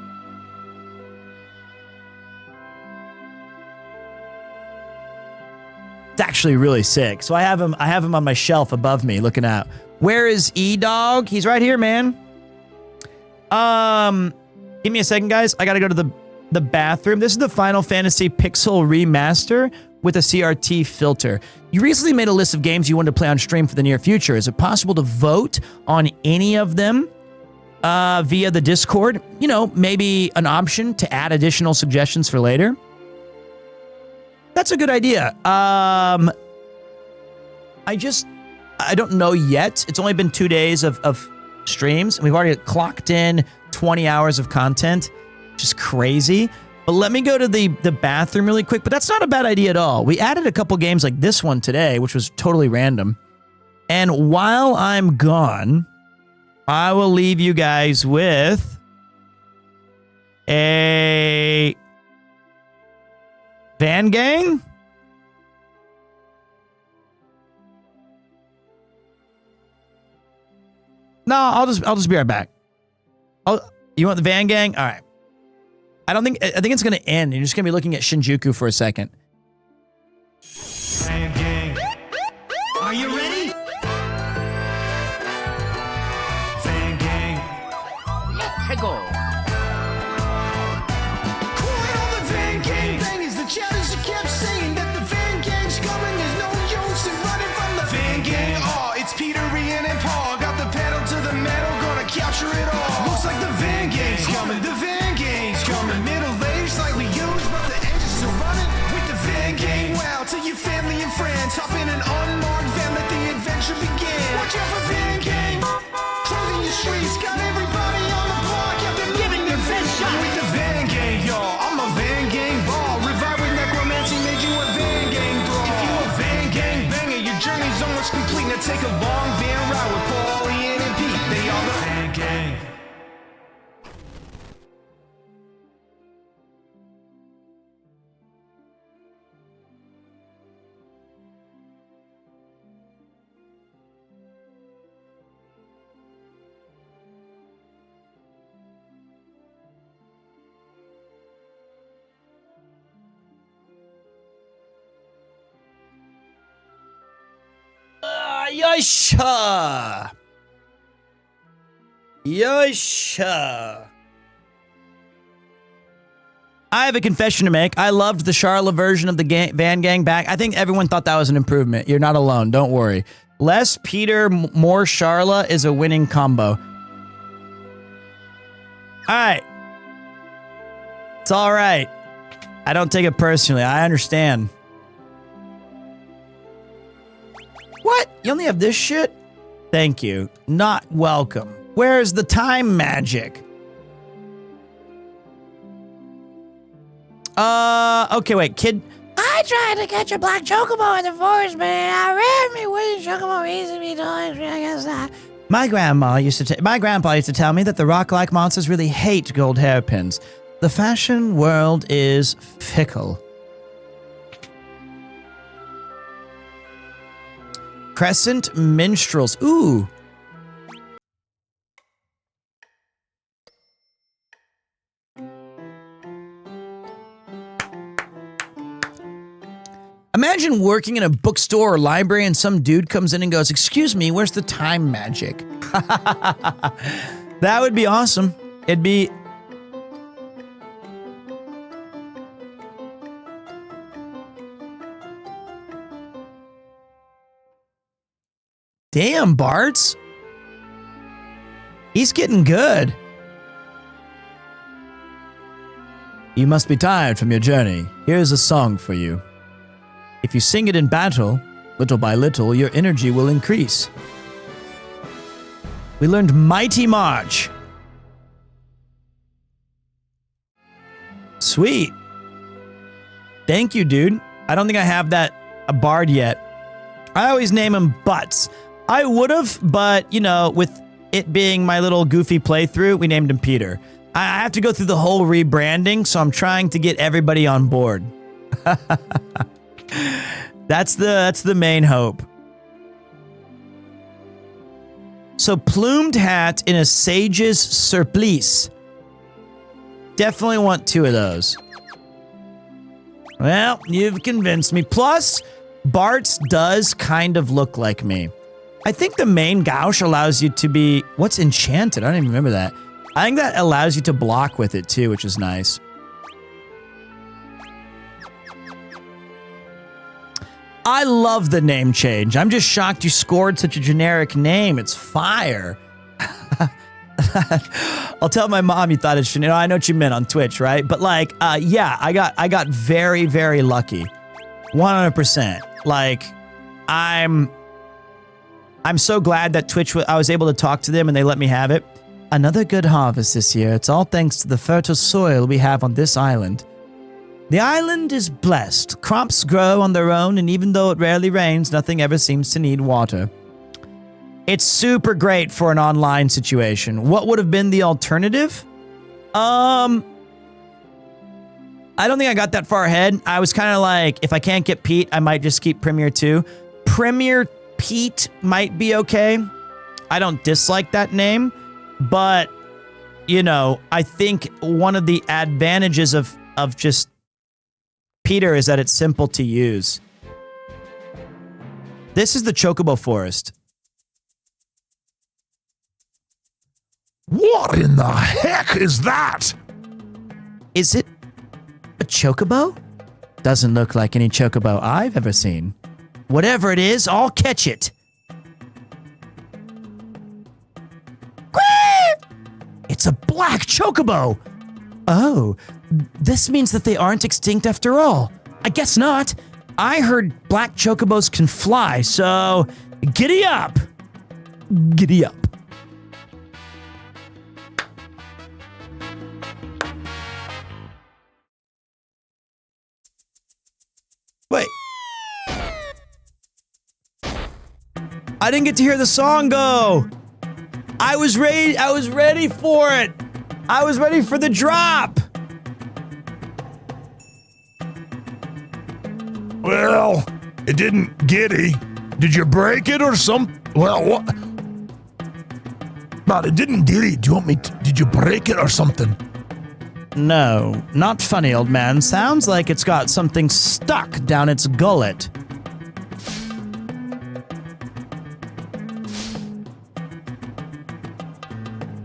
It's actually really sick. So I have him on my shelf above me looking out. Where is E-Dog? He's right here, man. Give me a second, guys. I gotta go to the bathroom. This is the Final Fantasy Pixel Remaster with a CRT filter. You recently made a list of games you wanted to play on stream for the near future. Is it possible to vote on any of them via the Discord? You know, maybe an option to add additional suggestions for later. That's a good idea. I don't know yet. It's only been 2 days of streams, and we've already clocked in 20 hours of content, which is crazy. But let me go to the bathroom really quick. But that's not a bad idea at all. We added a couple games like this one today, which was totally random. And while I'm gone, I will leave you guys with a Van Gang? No, I'll just be right back. You want the Van Gang? All right. I think it's gonna end. You're just gonna be looking at Shinjuku for a second. Van Gang. Are you ready? Van Gang. Let's go. Chatters you kept saying that the Van Gang's coming. There's no use in running from the Van Gang. Oh, it's Peter, Ian, and Paul. Got the pedal to the metal, gonna capture it all. Looks like the Van Gang's coming. The Van Gang's coming. Middle aged, slightly used, but the engine's still running. With the Van Gang, wow, to your family and friends. Hop in an unmarked van, let the adventure begin. Watch out for Van Gang. Closing your streets, got everybody on the block. Yeah, they're giving their best shot. With the Van Gang, y'all. I'm a Van Gang ball. Made you a Van Gang thrall. If you a Van Gang banger, your journey's almost complete. Now take a long van ride with Paul, Ian, and Pete. They are the Van Gang. Yosha! Yosha! I have a confession to make. I loved the Charla version of the Van Gang back. I think everyone thought that was an improvement. You're not alone. Don't worry. Less Peter, more Charla is a winning combo. All right. It's all right. I don't take it personally. I understand. What? You only have this shit? Thank you. Not welcome. Where's the time magic? Okay, wait, kid. I tried to catch a black chocobo in the forest, but it outran me. Wooden chocobo easy me times. I guess not. My grandpa used to tell me that the rock-like monsters really hate gold hairpins. The fashion world is fickle. Crescent minstrels. Ooh. Imagine working in a bookstore or library and some dude comes in and goes, "Excuse me, where's the time magic?" That would be awesome. It'd be... Damn, Bart's. He's getting good. You must be tired from your journey. Here's a song for you. If you sing it in battle, little by little, your energy will increase. We learned Mighty March. Sweet. Thank you, dude. I don't think I have that a bard yet. I always name him Butts. I would have, but, you know, with it being my little goofy playthrough, we named him Peter. I have to go through the whole rebranding, so I'm trying to get everybody on board. That's the main hope. So, plumed hat in a sage's surplice. Definitely want 2 of those. Well, you've convinced me. Plus, Bart's does kind of look like me. I think the main gouge allows you to be... What's enchanted? I don't even remember that. I think that allows you to block with it too, which is nice. I love the name change. I'm just shocked you scored such a generic name. It's fire. I'll tell my mom you thought it should. You know, I know what you meant on Twitch, right? But like, yeah, I got very, very lucky. 100%. Like, I'm so glad that Twitch, I was able to talk to them and they let me have it. Another good harvest this year. It's all thanks to the fertile soil we have on this island. The island is blessed. Crops grow on their own, and even though it rarely rains, nothing ever seems to need water. It's super great for an online situation. What would have been the alternative? I don't think I got that far ahead. I was kind of like, if I can't get Pete, I might just keep PremierTwo. Premier Pete might be okay. I don't dislike that name, but, you know, I think one of the advantages of just Peter is that it's simple to use. This is the Chocobo Forest. What in the heck is that? Is it a chocobo? Doesn't look like any chocobo I've ever seen. Whatever it is, I'll catch it. It's a black chocobo. Oh, this means that they aren't extinct after all. I guess not. I heard black chocobos can fly, so giddy up. Giddy up. Wait. I didn't get to hear the song go. I was ready for it. I was ready for the drop. Well, it didn't giddy. Did you break it or some? Well, what? But it didn't giddy. Do you want me to, did you break it or something? No, not funny, old man. Sounds like it's got something stuck down its gullet.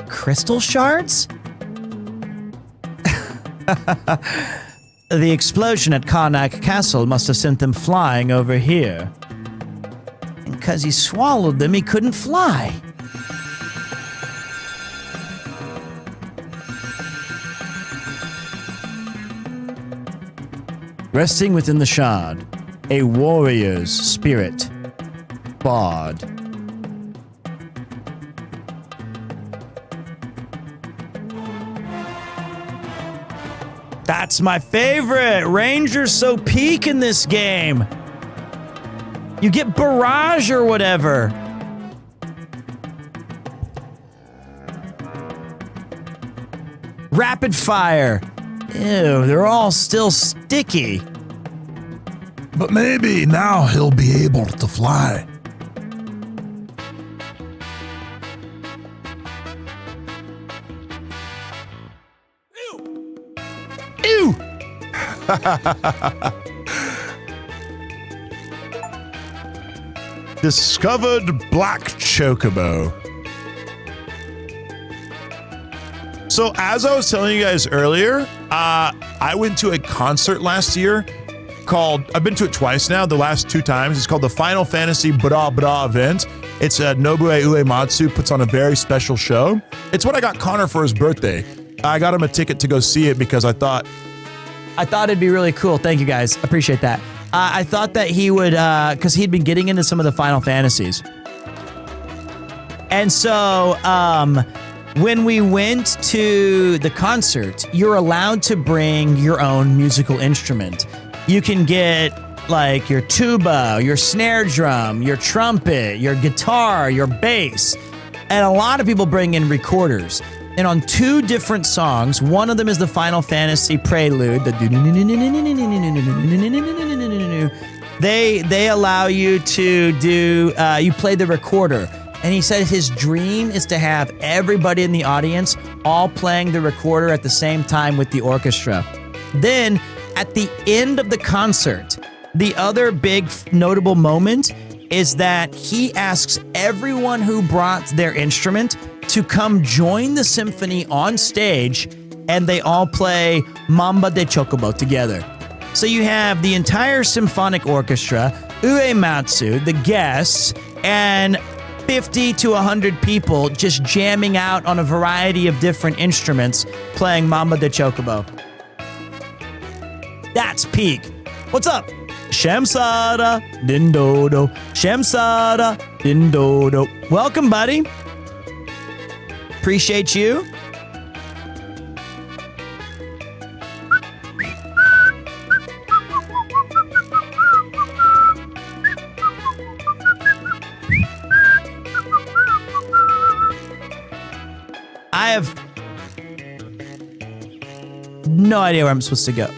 Crystal shards? The explosion at Karnak Castle must have sent them flying over here. And because he swallowed them, he couldn't fly. Resting within the shard, a warrior's spirit, Bard. That's my favorite. Ranger's so peak in this game. You get barrage or whatever. Rapid fire. Ew, they're all still sticky. But maybe now he'll be able to fly. Ew! Discovered black chocobo. So as I was telling you guys earlier, I went to a concert last year called, I've been to it twice now, the last 2 times. It's called the Final Fantasy Bra Bra event. It's Nobue Uematsu puts on a very special show. It's what I got Connor for his birthday. I got him a ticket to go see it because I thought it'd be really cool. Thank you guys. Appreciate that. I thought that he would, because he'd been getting into some of the Final Fantasies. And so when we went to the concert, you're allowed to bring your own musical instrument. You can get like your tuba, your snare drum, your trumpet, your guitar, your bass. And a lot of people bring in recorders. And on 2 different songs, one of them is the Final Fantasy Prelude. They allow you to do, you play the recorder. And he said his dream is to have everybody in the audience all playing the recorder at the same time with the orchestra. Then at the end of the concert, the other big notable moment is that he asks everyone who brought their instrument to come join the symphony on stage, and they all play Mamba de Chocobo together. So you have the entire symphonic orchestra, Uematsu, the guests, and 50 to 100 people just jamming out on a variety of different instruments playing Mamba de Chocobo. That's peak. What's up? Shamsada, Dindodo, Shamsada, Dindodo. Welcome, buddy. Appreciate you. I have no idea where I'm supposed to go.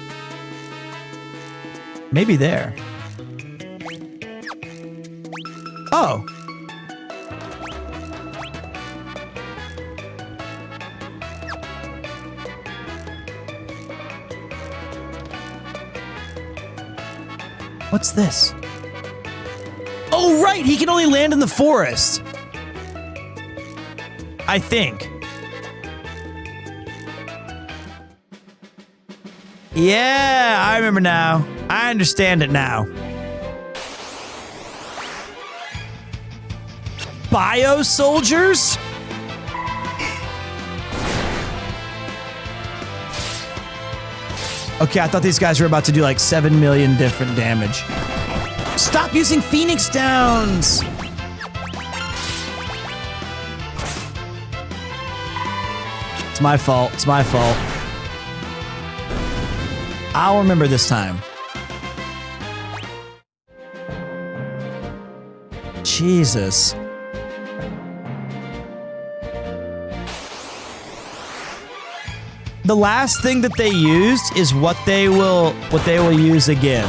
Maybe there. Oh. What's this? Oh, right! He can only land in the forest. I think. Yeah, I remember now. I understand it now. Bio soldiers? Okay, I thought these guys were about to do like 7 million different damage. Stop using Phoenix Downs! It's my fault. It's my fault. I'll remember this time. Jesus. The last thing that they used is what they will use again.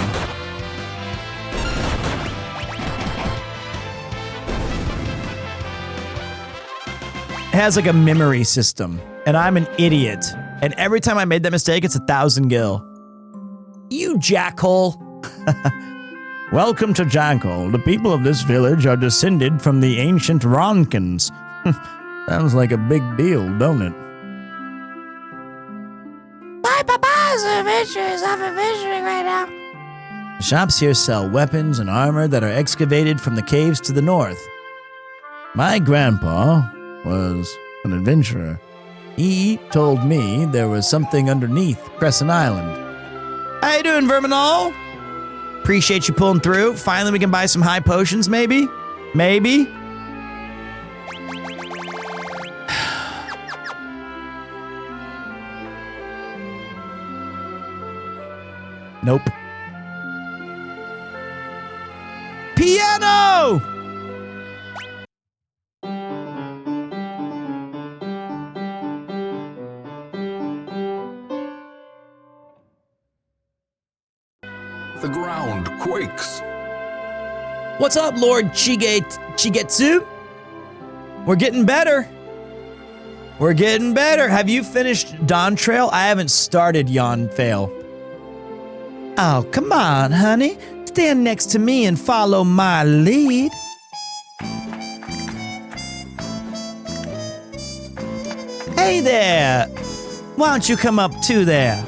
It has like a memory system, and I'm an idiot. And every time I made that mistake, it's 1,000 gil. You jackhole. Welcome to Jackhole. The people of this village are descended from the ancient Ronkins. Sounds like a big deal, don't it? My papa's adventures. I'm adventuring right now. Shops here sell weapons and armor that are excavated from the caves to the north. My grandpa was an adventurer. He told me there was something underneath Crescent Island. How you doing, Verminal? Appreciate you pulling through. Finally, we can buy some high potions, maybe? Maybe? Nope. Piano! The ground quakes. What's up, Lord Chigetsu? We're getting better. We're getting better. Have you finished Dawn Trail? I haven't started Yon Fail. Oh, come on, honey. Stand next to me and follow my lead. Hey there. Why don't you come up too there?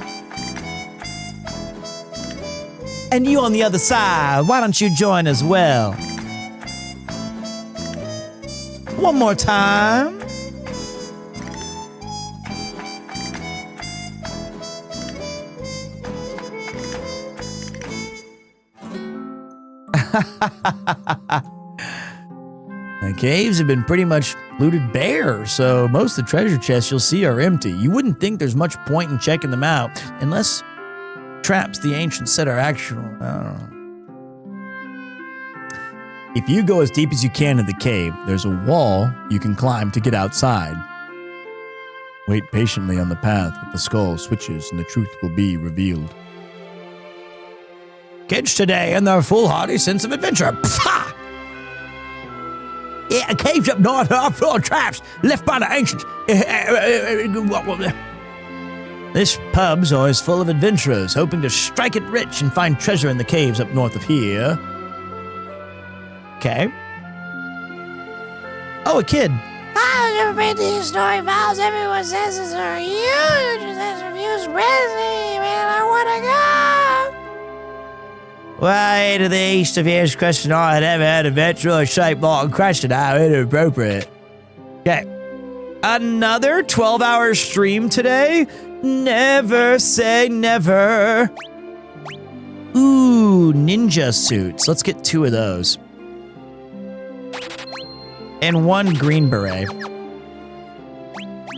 And you on the other side, why don't you join as well? One more time. The caves have been pretty much looted bare, so most of the treasure chests you'll see are empty. You wouldn't think there's much point in checking them out, unless traps the ancients said are actual. I don't know. If you go as deep as you can in the cave, there's a wall you can climb to get outside. Wait patiently on the path with the skull switches and the truth will be revealed. Kids today and their foolhardy sense of adventure. Pah! Yeah, caves up north are full of traps left by the ancients. This pub's always full of adventurers hoping to strike it rich and find treasure in the caves up north of here. Okay. Oh, a kid. I've never been to these story valves. Everyone says it's a huge. There's reviews spreading, man. I want to go. Way to the east of here's question I never had a adventurer shaped like a question. How inappropriate. Okay. Another 12-hour stream today? Never say never. Ooh, ninja suits. Let's get 2 of those. And 1 green beret.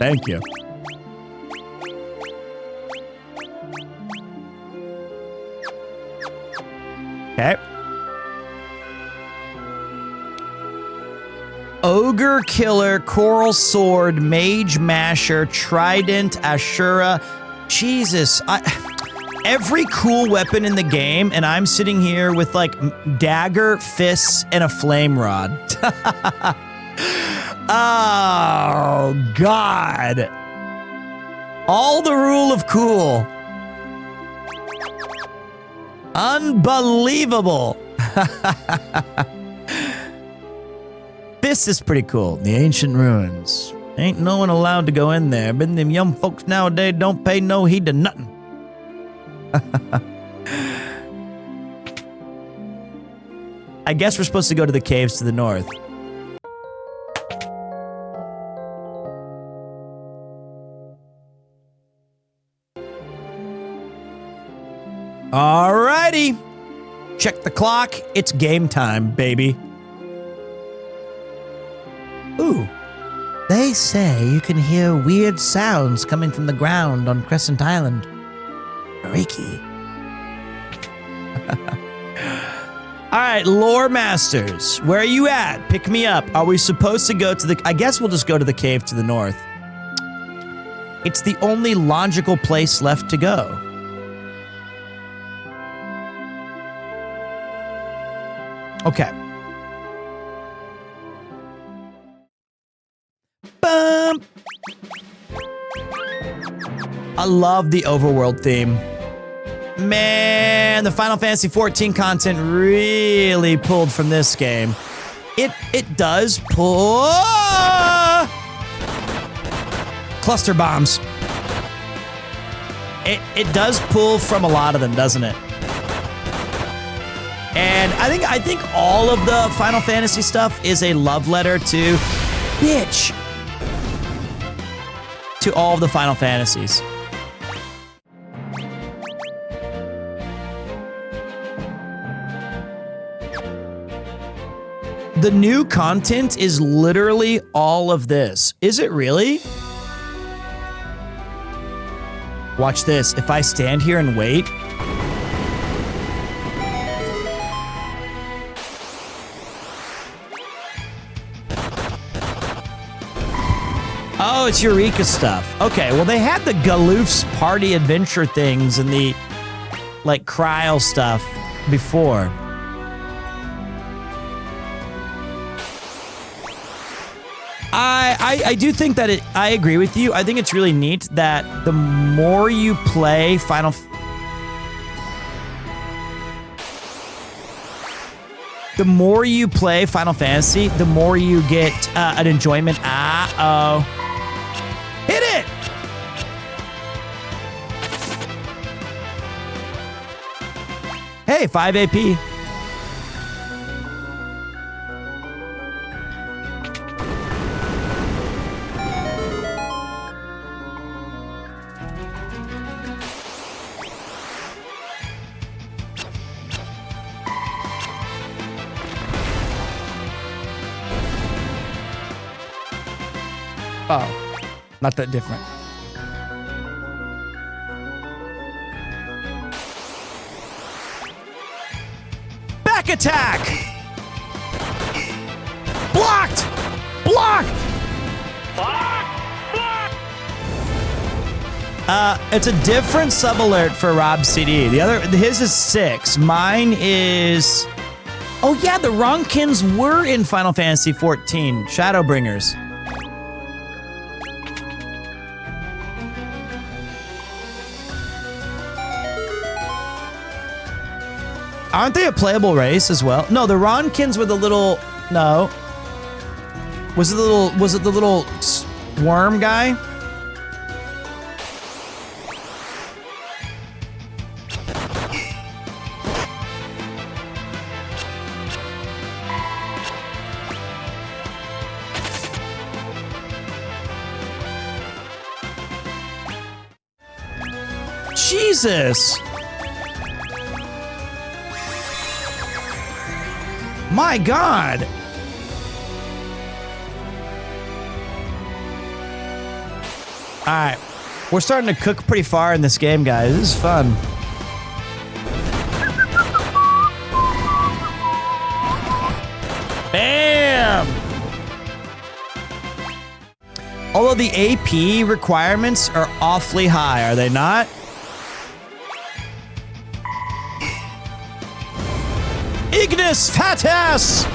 Thank you. Okay. Ogre Killer, Coral Sword, Mage Masher, Trident, Ashura. Jesus, every cool weapon in the game, and I'm sitting here with like dagger, fists, and a flame rod. Oh, God. All the rule of cool. Unbelievable. This is pretty cool. The ancient ruins. Ain't no one allowed to go in there, but them young folks nowadays don't pay no heed to nothing. I guess we're supposed to go to the caves to the north. Alrighty. Check the clock. It's game time, baby. Ooh. They say you can hear weird sounds coming from the ground on Crescent Island. Freaky. Alright, lore masters. Where are you at? Pick me up. Are we supposed to go to the... I guess we'll just go to the cave to the north. It's the only logical place left to go. Okay. Bum. I love the overworld theme. Man, the Final Fantasy XIV content really pulled from this game. It does pull. Cluster bombs. It does pull from a lot of them, doesn't it? And I think all of the Final Fantasy stuff is a love letter to bitch. To all of the Final Fantasies. The new content is literally all of this. Is it really? Watch this. If I stand here and wait. Oh, it's Eureka stuff. Okay, well, they had the Galoof's party adventure things and the, like, cryo stuff before. I do think that I agree with you. I think it's really neat that the more you play Final Fantasy, the more you get an enjoyment. Uh-oh. Hit it! Hey, 5 AP. Oh, not that different. Back attack! Blocked! Blocked! It's a different sub alert for Rob CD. His is 6. Mine is... Oh yeah, the Ronkins were in Final Fantasy XIV. Shadowbringers. Aren't they a playable race as well? No, the Ronkins were the little... No. Was it the little worm guy? Jesus! My God! Alright. We're starting to cook pretty far in this game, guys. This is fun. Bam! Although the AP requirements are awfully high, are they not? Ignis Fatus!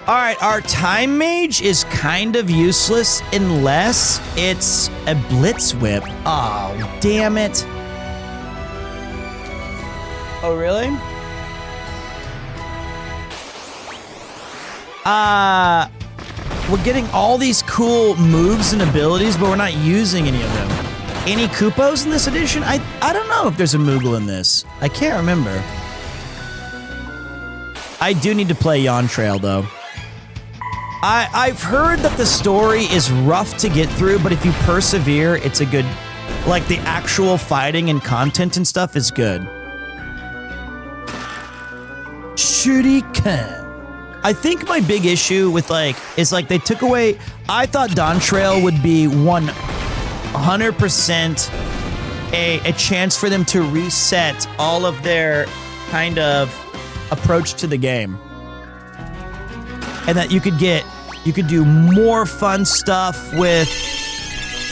Alright, our time mage is kind of useless unless it's a blitz whip. Oh, damn it. Oh, really? We're getting all these cool moves and abilities, but we're not using any of them. Any Koopos in this edition? I don't know if there's a Moogle in this. I can't remember. I do need to play Yon Trail, though. I've heard that the story is rough to get through, but if you persevere, it's a good... Like, the actual fighting and content and stuff is good. Shuriken. I think my big issue with, like, is, like, they took away... I thought Dawn Trail would be 100% a chance for them to reset all of their kind of approach to the game. And that you could do more fun stuff with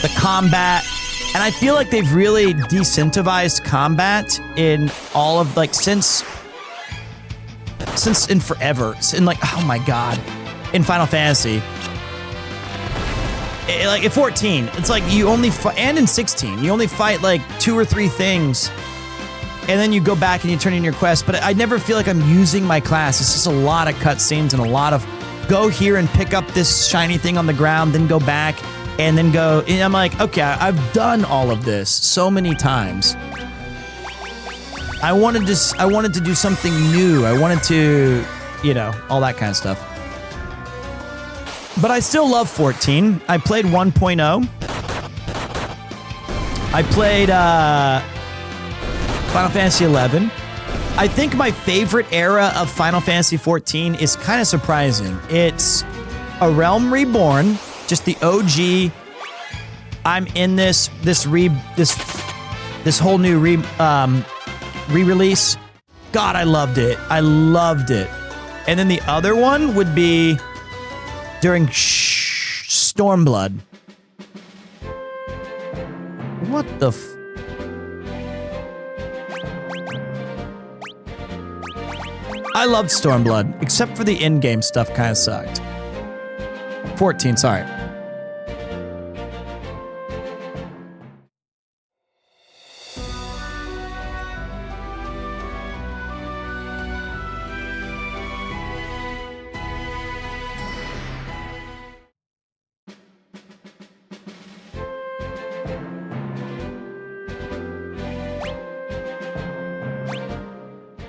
the combat. And I feel like they've really decentivized combat in all of, like, since in forever. In, like, oh my God. In Final Fantasy. Like, in 14, it's like you only fight, and in 16, you only fight, like, 2 or 3 things. And then you go back and you turn in your quest. But I never feel like I'm using my class. It's just a lot of cutscenes and a lot of go here and pick up this shiny thing on the ground, then go back, and then go. And I'm like, okay, I've done all of this so many times. I wanted to do something new. I wanted to, you know, all that kind of stuff. But I still love 14. I played 1.0. I played Final Fantasy 11. I think my favorite era of Final Fantasy 14 is kind of surprising. It's A Realm Reborn, just the OG. I'm in this whole new re-release. God, I loved it. I loved it. And then the other one would be during Stormblood. What the I loved Stormblood, except for the in-game stuff kind of sucked. 14, sorry.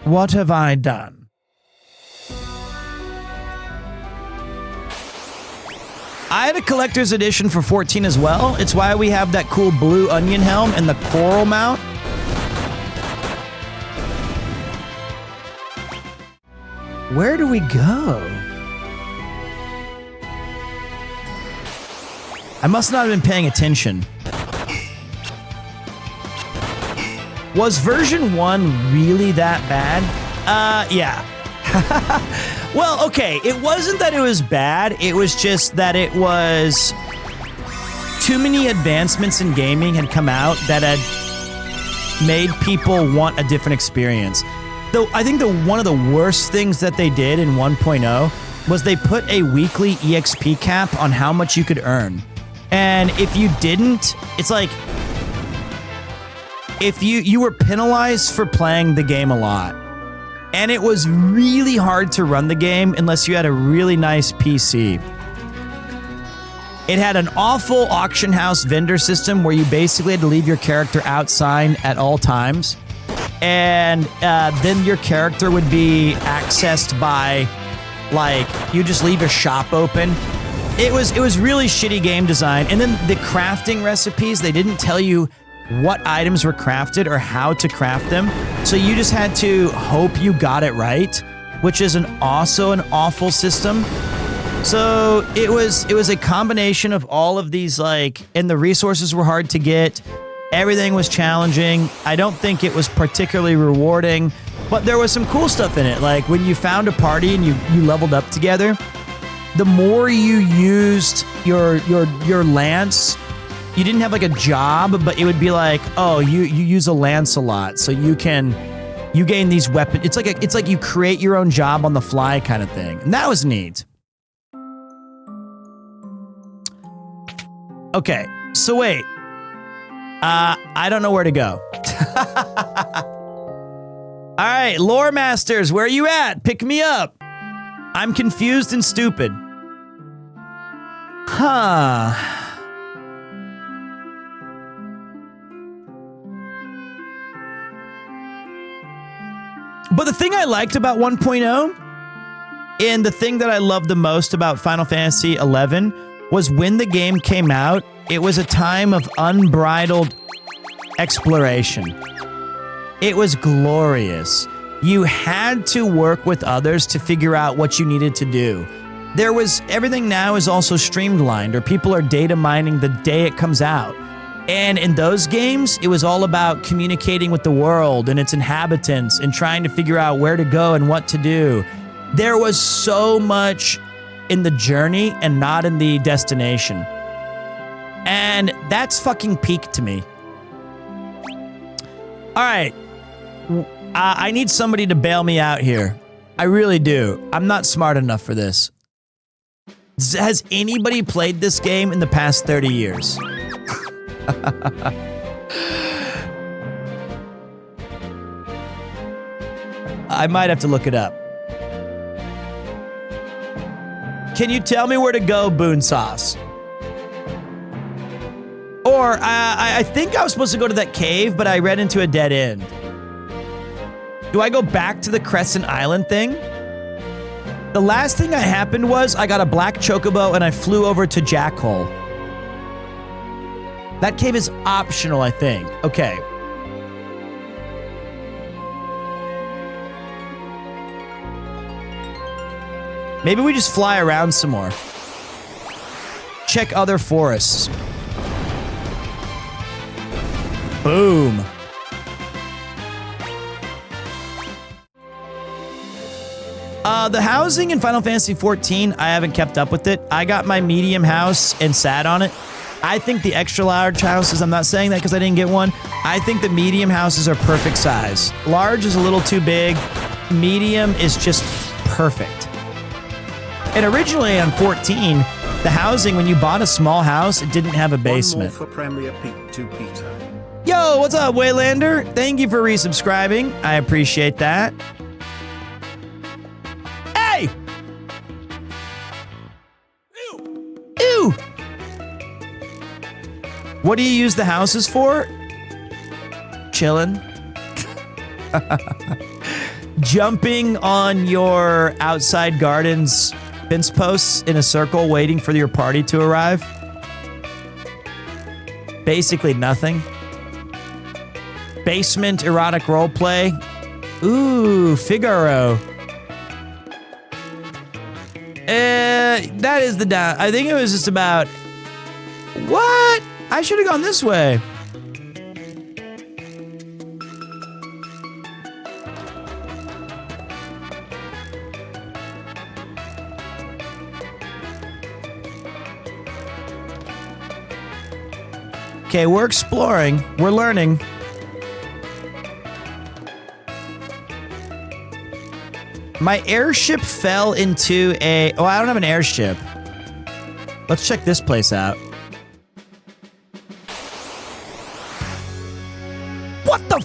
What have I done? I had a collector's edition for 14 as well. It's why we have that cool blue onion helm and the coral mount. Where do we go? I must not have been paying attention. Was version 1 really that bad? Yeah. Well, okay, it wasn't that it was bad, it was just that it was... Too many advancements in gaming had come out that had made people want a different experience. Though I think one of the worst things that they did in 1.0 was they put a weekly EXP cap on how much you could earn. And if you didn't, it's like... If you were penalized for playing the game a lot. And it was really hard to run the game unless you had a really nice PC. It had an awful auction house vendor system where you basically had to leave your character outside at all times. And then your character would be accessed by, like, you just leave your shop open. It was really shitty game design. And then the crafting recipes, they didn't tell you what items were crafted or how to craft them. So you just had to hope you got it right, which is also an awful system. So it was a combination of all of these, like, and the resources were hard to get. Everything was challenging. I don't think it was particularly rewarding, but there was some cool stuff in it. Like when you found a party and you leveled up together, the more you used your lance, you didn't have like a job, but it would be like, oh, you use a lance a lot, so you gain these weapons. It's like you create your own job on the fly kind of thing, and that was neat. Okay, so wait. I don't know where to go. All right, Lore Masters, where are you at? Pick me up. I'm confused and stupid. Huh. But the thing I liked about 1.0, and the thing that I loved the most about Final Fantasy XI, was when the game came out, it was a time of unbridled exploration. It was glorious. You had to work with others to figure out what you needed to do. Everything now is also streamlined, or people are data mining the day it comes out. And in those games, it was all about communicating with the world and its inhabitants and trying to figure out where to go and what to do. There was so much in the journey and not in the destination. And that's fucking peak to me. All right. I need somebody to bail me out here. I really do. I'm not smart enough for this. Has anybody played this game in the past 30 years? I might have to look it up. Can you tell me where to go, Boone Sauce? Or I think I was supposed to go to that cave, but I ran into a dead end. Do I go back to the Crescent Island thing? The last thing that happened was I got a black chocobo and I flew over to Jackhole. That cave is optional, I think. Okay. Maybe we just fly around some more. Check other forests. Boom. The housing in Final Fantasy XIV, I haven't kept up with it. I got my medium house and sat on it. I think the extra large houses, I'm not saying that because I didn't get one. I think the medium houses are perfect size. Large is a little too big. Medium is just perfect. And originally on 14, the housing, when you bought a small house, it didn't have a basement. One more for PremierTwo Peter. Yo, what's up, Waylander? Thank you for resubscribing. I appreciate that. Hey! Ew! What do you use the houses for? Chilling. Jumping on your outside garden's fence posts in a circle waiting for your party to arrive. Basically nothing. Basement erotic roleplay. Ooh, Figaro. That is the down. I think it was just about What? I should have gone this way. Okay, we're exploring. We're learning. My airship fell into a... Oh, I don't have an airship. Let's check this place out. What the...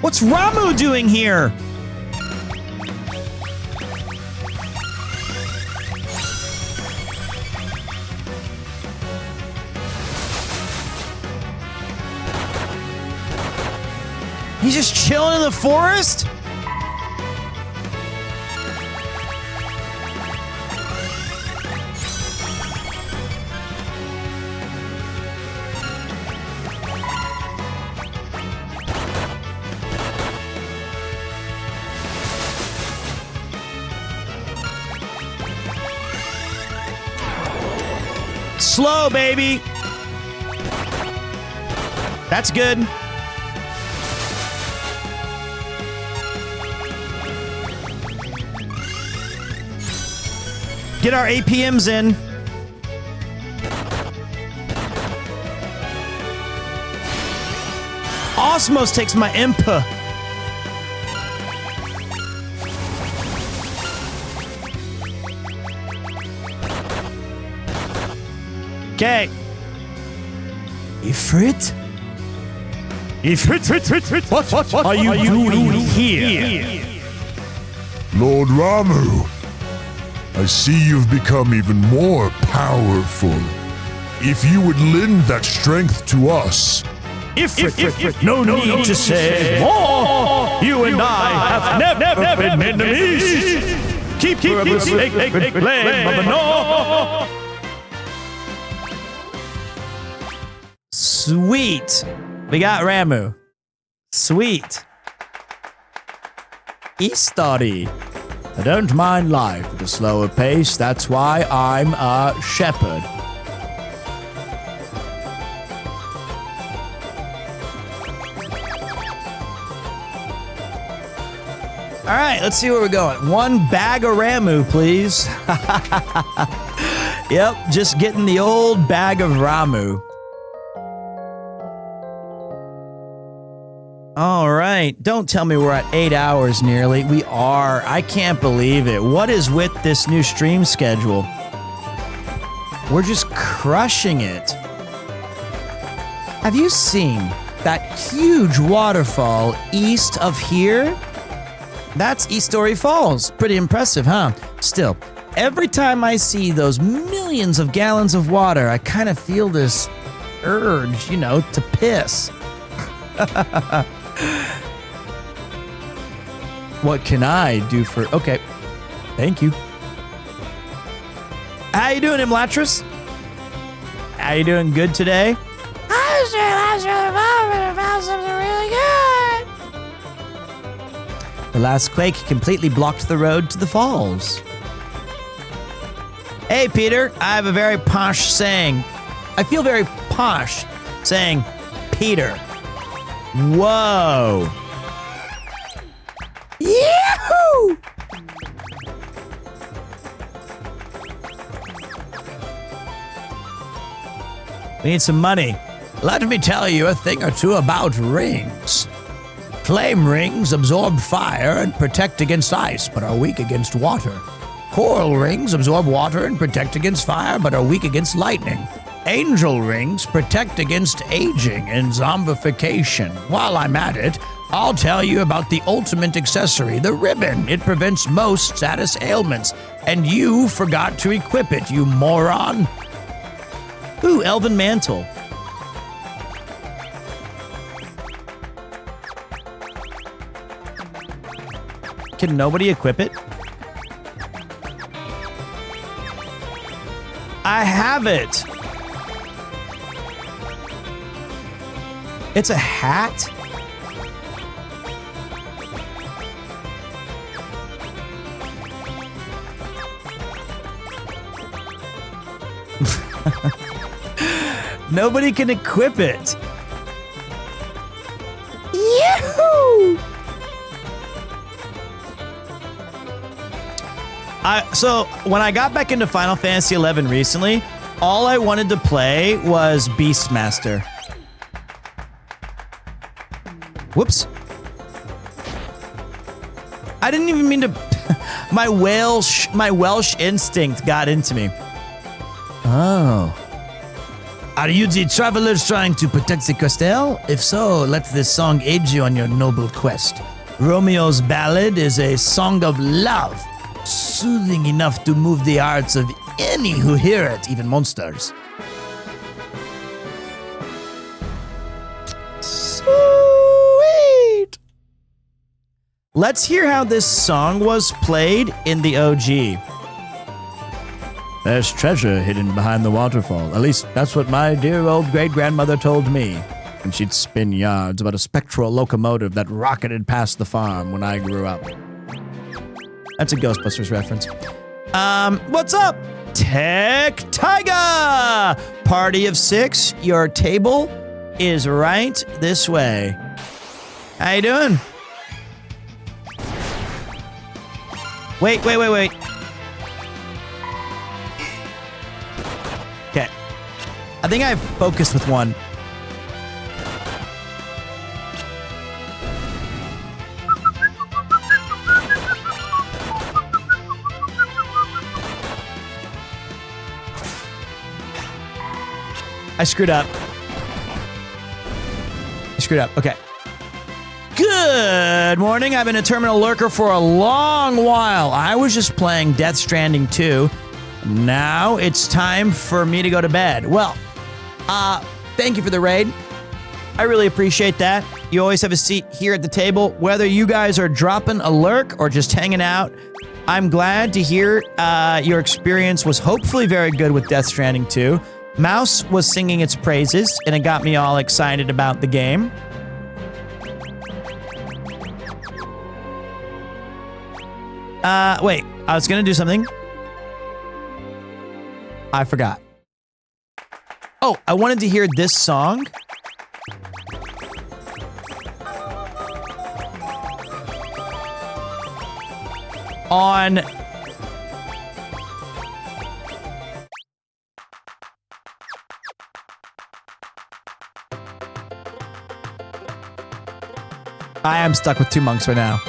What's Ramu doing here? He's just chilling in the forest? Slow, baby. That's good. Get our APMs in. Osmos takes my impa. Okay. Ifrit? Ifrit? What are you doing here? Lord Ramu, I see you've become even more powerful. If you would lend that strength to us... No need to say more. You and I have never been enemies. Keep a sacred flame of the north. Sweet. We got Ramu. Sweet. History. I don't mind life at a slower pace. That's why I'm a shepherd. All right, let's see where we're going. 1 bag of Ramu, please. Yep, just getting the old bag of Ramu. All right, don't tell me we're at 8 hours nearly. We are. I can't believe it. What is with this new stream schedule? We're just crushing it. Have you seen that huge waterfall east of here? That's East Story Falls. Pretty impressive, huh? Still, every time I see those millions of gallons of water, I kind of feel this urge, you know, to piss. What can I do for... Okay. Thank you. How you doing, Imlatris? How you doing good today? I was really fun, but I found something really good. The last quake completely blocked the road to the falls. Hey, Peter. I have a very posh saying. I feel very posh saying Peter. Whoa. Yahoo! We need some money. Let me tell you a thing or two about rings. Flame rings absorb fire and protect against ice, but are weak against water. Coral rings absorb water and protect against fire, but are weak against lightning. Angel rings protect against aging and zombification. While I'm at it, I'll tell you about the ultimate accessory, the ribbon. It prevents most status ailments, and you forgot to equip it, you moron. Ooh, Elven Mantle. Can nobody equip it? I have it. It's a hat? Nobody can equip it. Yahoo! So when I got back into Final Fantasy XI recently, all I wanted to play was Beastmaster. Whoops. I didn't even mean to... my Welsh instinct got into me. Oh. Are you the travelers trying to protect the castle? If so, let this song aid you on your noble quest. Romeo's Ballad is a song of love, soothing enough to move the hearts of any who hear it, even monsters. Sweet! Let's hear how this song was played in the OG. There's treasure hidden behind the waterfall. At least that's what my dear old great-grandmother told me when she'd spin yards about a spectral locomotive that rocketed past the farm when I grew up. That's a Ghostbusters reference. What's up? Tech Tiger! Party of 6, your table is right this way. How you doing? Wait. Okay. I think I've focused with one. I screwed up. Okay. Good morning. I've been a terminal lurker for a long while. I was just playing Death Stranding 2. Now it's time for me to go to bed. Well, thank you for the raid. I really appreciate that. You always have a seat here at the table. Whether you guys are dropping a lurk or just hanging out, I'm glad to hear your experience was hopefully very good with Death Stranding 2. Mouse was singing its praises, and it got me all excited about the game. Wait, I was gonna do something. I forgot. Oh, I wanted to hear this song. On... I am stuck with 2 monks right now.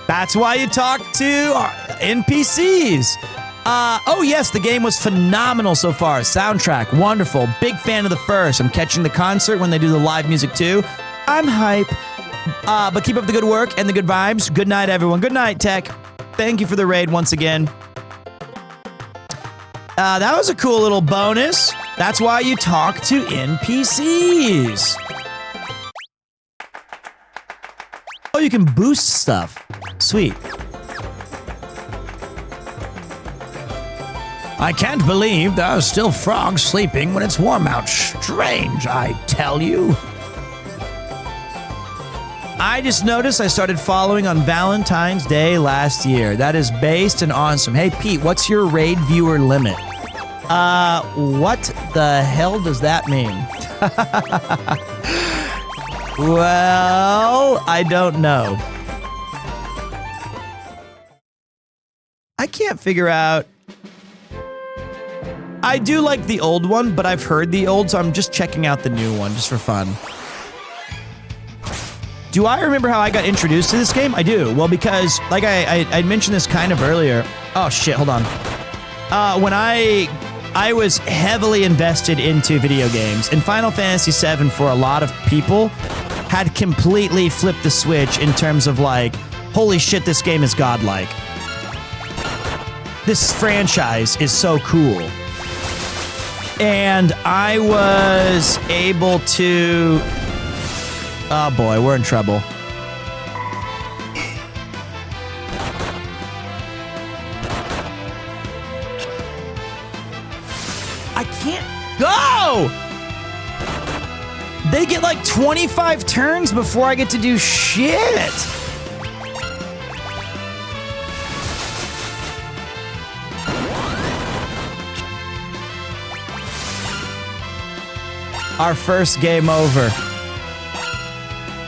That's why you talk to NPCs. Oh yes, the game was phenomenal so far. Soundtrack, wonderful. Big fan of the first. I'm catching the concert when they do the live music too. I'm hype. But keep up the good work and the good vibes. Good night, everyone. Good night, Tech. Thank you for the raid once again. That was a cool little bonus. That's why you talk to NPCs. Oh, you can boost stuff. Sweet. I can't believe there are still frogs sleeping when it's warm out. Strange, I tell you. I just noticed I started following on Valentine's Day last year. That is based and awesome. Hey, Pete, what's your raid viewer limit? What the hell does that mean? Well, I don't know. I can't figure out. I do like the old one, but I've heard the old, so I'm just checking out the new one just for fun. Do I remember how I got introduced to this game? I do. Well, because like I mentioned this kind of earlier. Oh shit, hold on. When I was heavily invested into video games, and Final Fantasy VII for a lot of people had completely flipped the switch in terms of like, holy shit, this game is godlike. This franchise is so cool. And I was able to... Oh boy, we're in trouble. I can't go! They get like 25 turns before I get to do shit. Our first game over.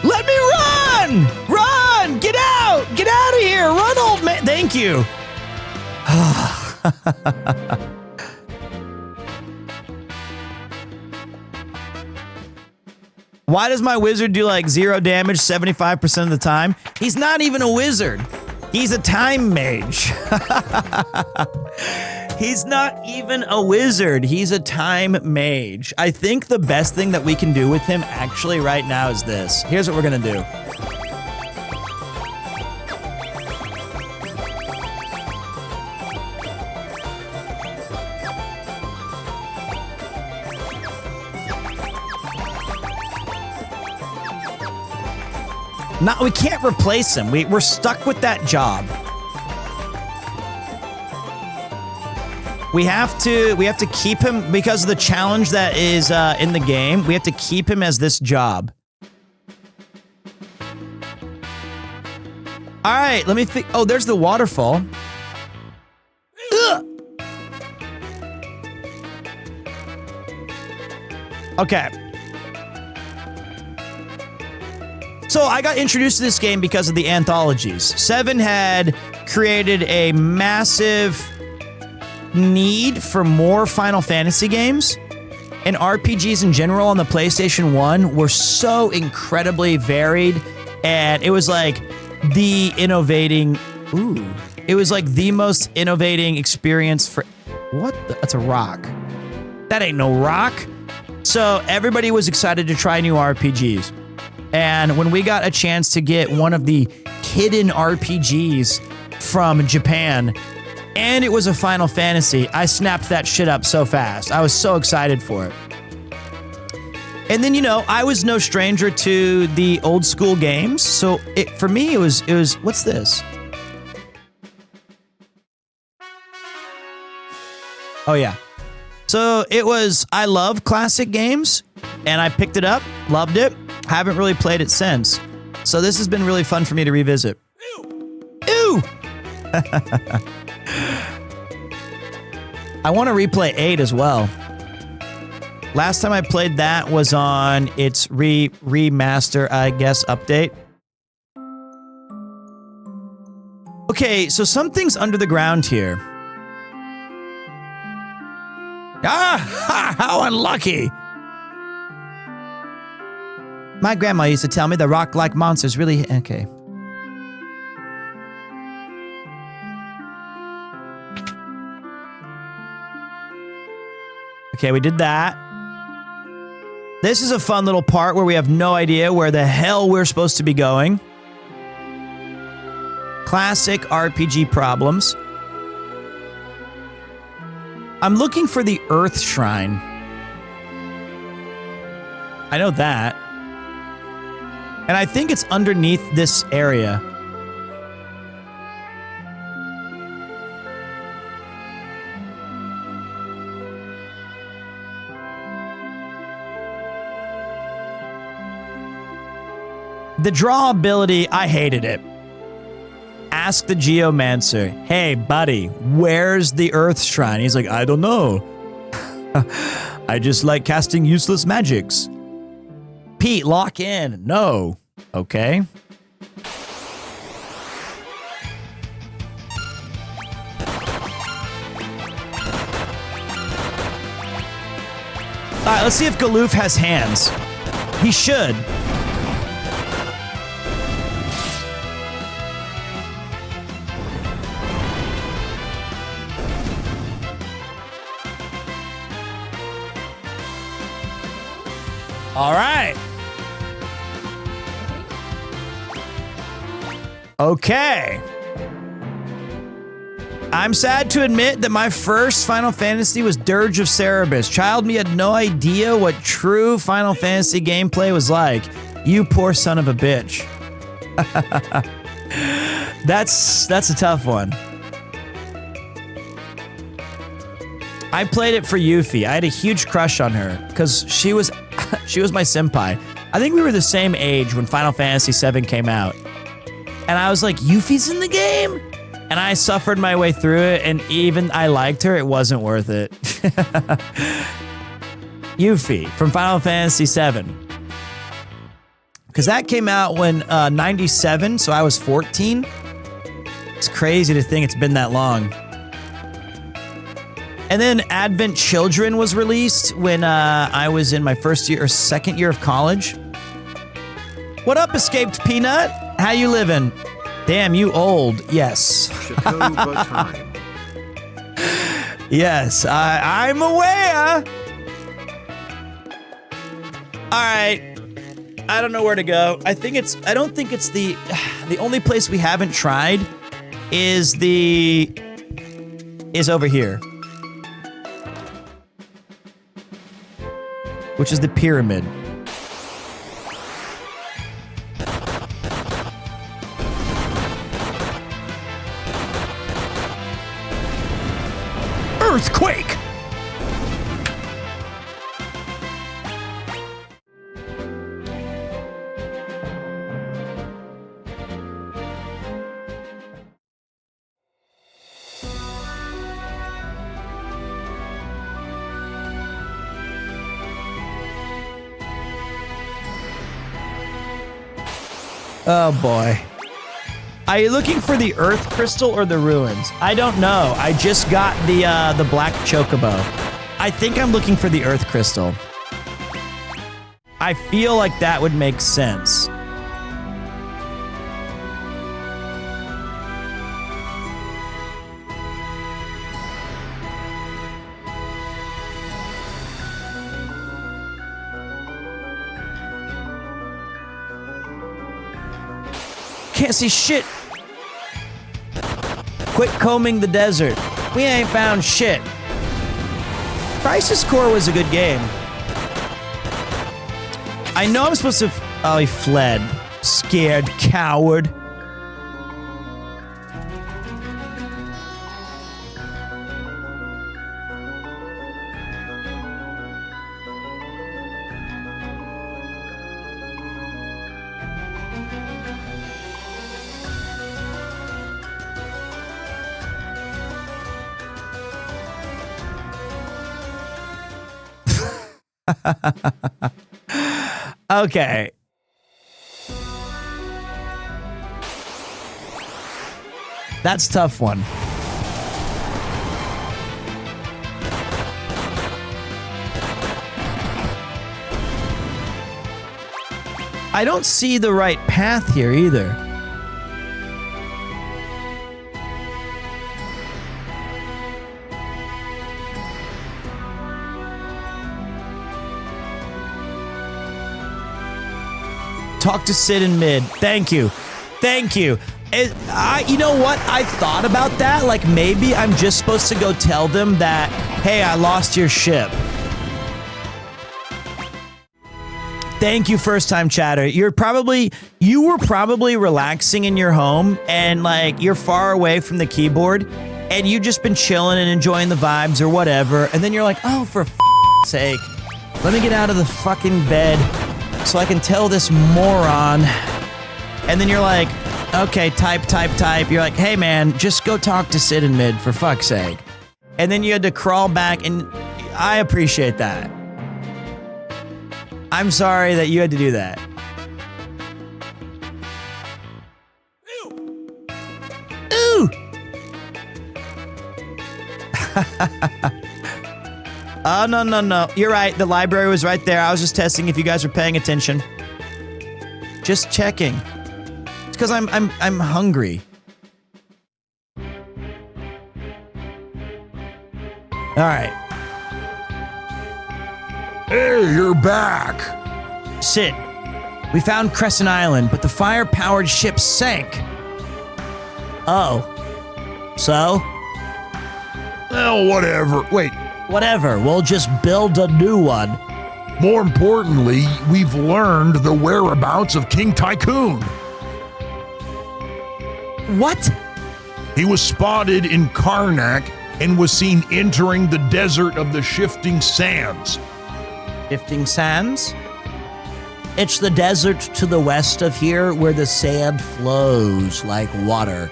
Let me run! Run! Get out! Get out of here! Run, old man! Thank you. Why does my wizard do like 0 damage 75% of the time? He's not even a wizard. He's a time mage. He's not even a wizard. He's a time mage. I think the best thing that we can do with him actually right now is this. Here's what we're gonna do. No, we can't replace him. We're stuck with that job. We have to keep him because of the challenge that is in the game. We have to keep him as this job. All right, let me think. Oh, there's the waterfall. Ugh. Okay. So I got introduced to this game because of the anthologies. 7 had created a massive need for more Final Fantasy games, and RPGs in general on the PlayStation 1 were so incredibly varied, and it was like the innovating, it was like the most innovating experience for, that's a rock. That ain't no rock. So everybody was excited to try new RPGs. And when we got a chance to get one of the hidden RPGs from Japan, and it was a Final Fantasy, I snapped that shit up so fast. I was so excited for it. And then, you know, I was no stranger to the old school games. So for me, it was, what's this? Oh yeah. So it was, I love classic games, and I picked it up, loved it. Haven't really played it since. So this has been really fun for me to revisit. Ew! I want to replay 8 as well. Last time I played that was on its remaster, I guess, update. Okay, so something's under the ground here. Ah! How unlucky! My grandma used to tell me the rock-like monsters really... Okay. Okay, we did that. This is a fun little part where we have no idea where the hell we're supposed to be going. Classic RPG problems. I'm looking for the Earth Shrine. I know that. And I think it's underneath this area. The draw ability, I hated it. Ask the Geomancer, hey buddy, where's the Earth Shrine? He's like, I don't know. I just like casting useless magics. Pete, lock in. No. Okay. All right, let's see if Galoof has hands. He should. All right. Okay. I'm sad to admit that my first Final Fantasy was Dirge of Cerberus. Child me had no idea what true Final Fantasy gameplay was like. You poor son of a bitch. That's a tough one. I played it for Yuffie. I had a huge crush on her because she was my senpai. I think we were the same age when Final Fantasy VII came out. And I was like, Yuffie's in the game? And I suffered my way through it, and even I liked her, it wasn't worth it. Yuffie from Final Fantasy VII. Because that came out when 97, so I was 14. It's crazy to think it's been that long. And then Advent Children was released when I was in my first year or second year of college. What up, Escaped Peanut? How you living? Damn, you old. Yes. Time. Yes, I'm aware. All right. I don't know where to go. I don't think it's the only place we haven't tried is over here. Which is the pyramid. Earthquake! Oh boy. Are you looking for the Earth Crystal or the ruins? I don't know. I just got the black chocobo. I think I'm looking for the Earth Crystal. I feel like that would make sense. Can't see shit. Quit combing the desert. We ain't found shit. Crisis Core was a good game. I know I'm supposed to... Oh, he fled. Scared coward. Okay. That's a tough one. I don't see the right path here either. Talk to Sid in mid. Thank you. Thank you. You know what? I thought about that. Like, maybe I'm just supposed to go tell them that, hey, I lost your ship. Thank you, first time chatter. You were probably relaxing in your home and like you're far away from the keyboard and you've just been chilling and enjoying the vibes or whatever. And then you're like, oh, for sake, let me get out of the fucking bed so I can tell this moron. And then you're like, okay, type. You're like, hey man, just go talk to Sid in mid for fuck's sake. And then you had to crawl back, and I appreciate that. I'm sorry that you had to do that. Ooh! Oh, no. You're right. The library was right there. I was just testing if you guys were paying attention. Just checking. It's because I'm hungry. All right. Hey, you're back. Sid, we found Crescent Island, but the fire-powered ship sank. Oh. So? Well, whatever. Wait. Whatever. We'll just build a new one. More importantly, we've learned the whereabouts of King Tycoon. What? He was spotted in Karnak and was seen entering the desert of the Shifting Sands. Shifting Sands? It's the desert to the west of here where the sand flows like water.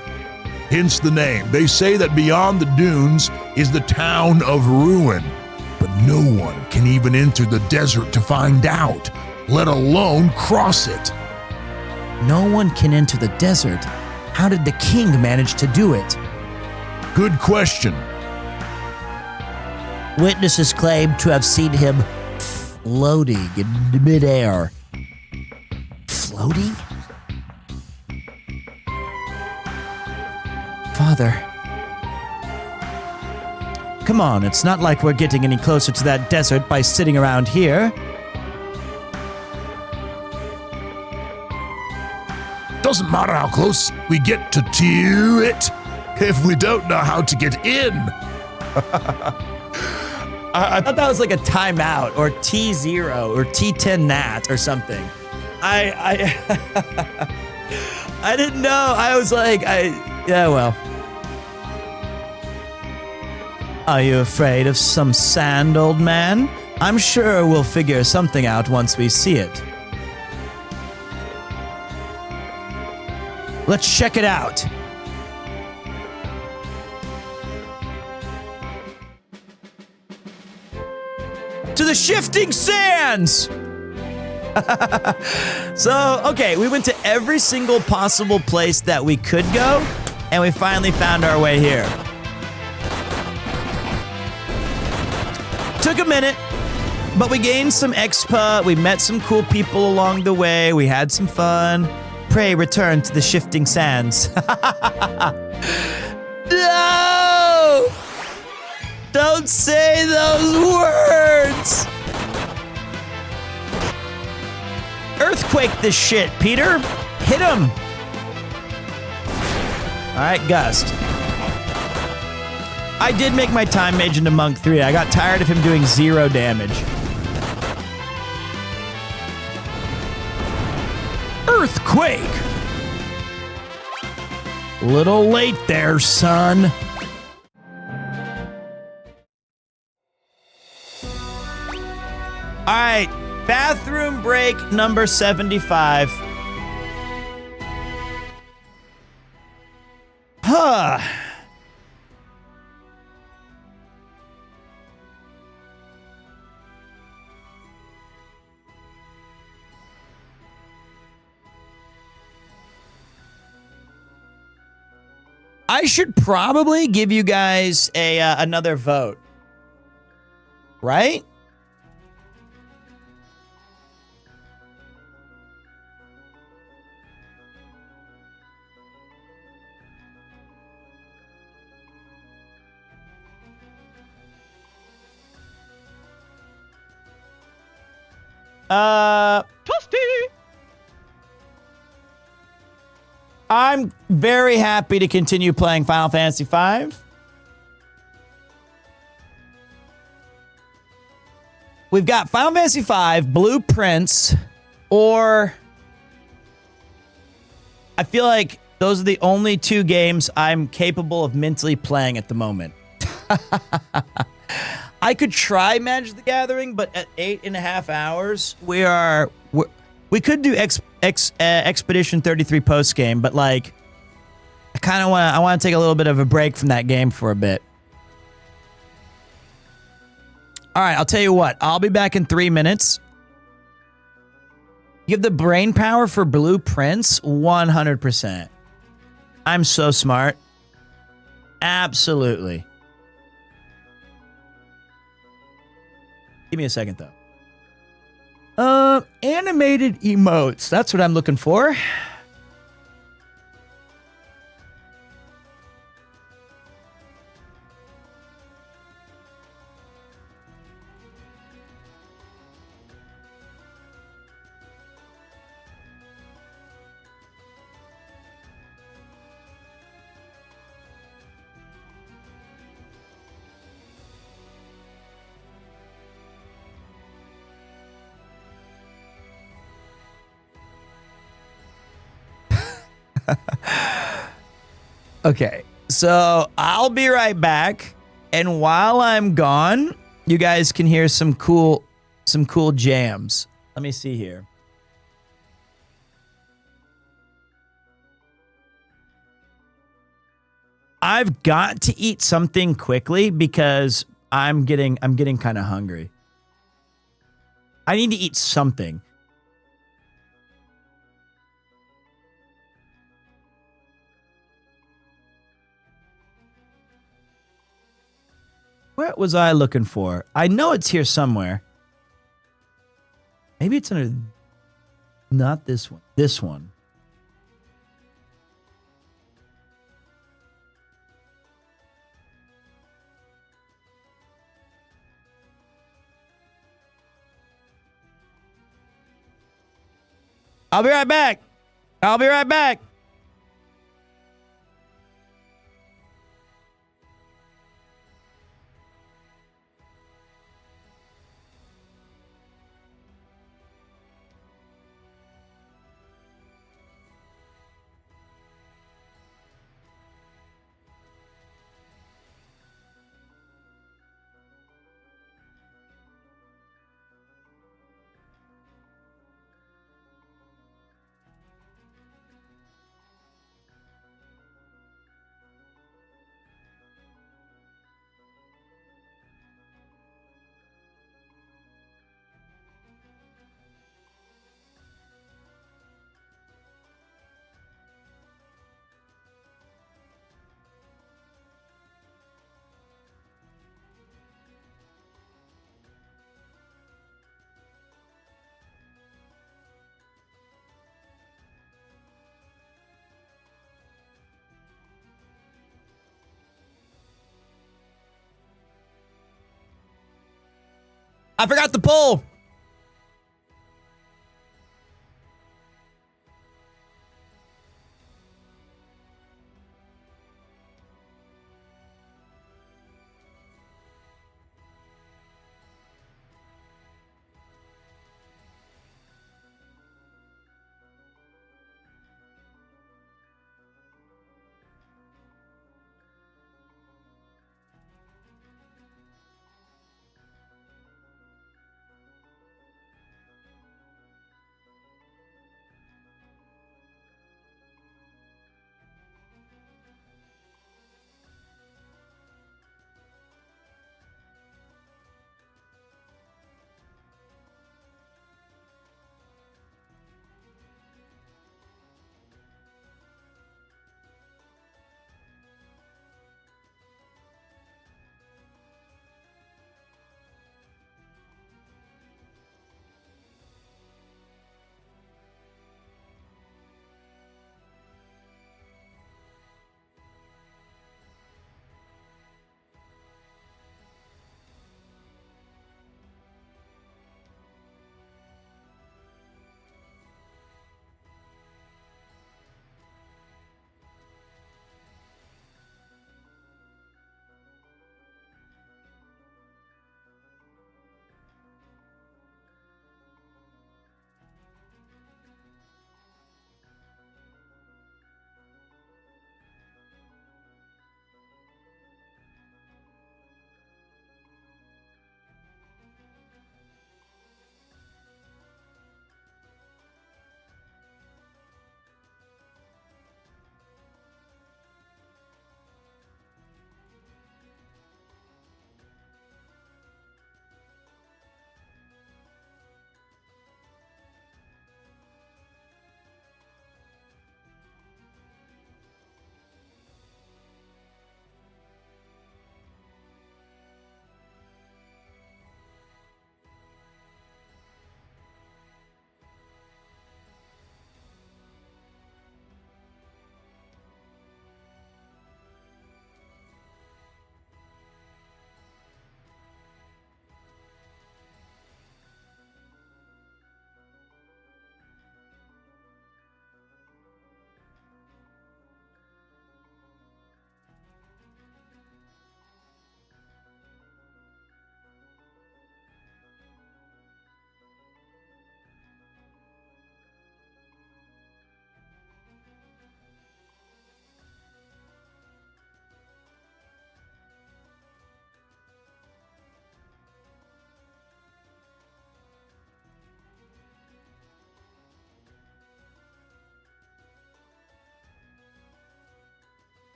Hence the name. They say that beyond the dunes is the town of Ruin, but no one can even enter the desert to find out, let alone cross it. No one can enter the desert? How did the king manage to do it? Good question. Witnesses claim to have seen him floating in midair. Floating? Father. Come on, it's not like we're getting any closer to that desert by sitting around here. Doesn't matter how close we get to it if we don't know how to get in. I thought that was like a timeout or T0 or T10 nat or something. I didn't know. I was like, yeah, well. Are you afraid of some sand, old man? I'm sure we'll figure something out once we see it. Let's check it out. To the Shifting Sands! So, okay, we went to every single possible place that we could go, and we finally found our way here. Took a minute, but we gained some expa, we met some cool people along the way, we had some fun. Pray return to the Shifting Sands. No! Don't say those words! Earthquake this shit, Peter. Hit him. All right, Gust. I did make my time mage into Monk 3. I got tired of him doing 0 damage. Earthquake! Little late there, son. All right, bathroom break number 75. Huh. I should probably give you guys another vote. Right? Toasty. I'm very happy to continue playing Final Fantasy V. We've got Final Fantasy V, Blueprints, or I feel like those are the only 2 games I'm capable of mentally playing at the moment. I could try Magic the Gathering, but at 8.5 hours, we could do Expedition 33 post game, but like, I want to take a little bit of a break from that game for a bit. All right, I'll tell you what. I'll be back in 3 minutes. You have the brain power for Blueprints, 100%. I'm so smart. Absolutely. Give me a second, though. Animated emotes. That's what I'm looking for. Okay, so I'll be right back, and while I'm gone, you guys can hear some cool jams. Let me see here. I've got to eat something quickly because I'm getting kind of hungry. I need to eat something. What was I looking for? I know it's here somewhere. Maybe it's under... Not this one. This one. I'll be right back. I'll be right back. I forgot the poll.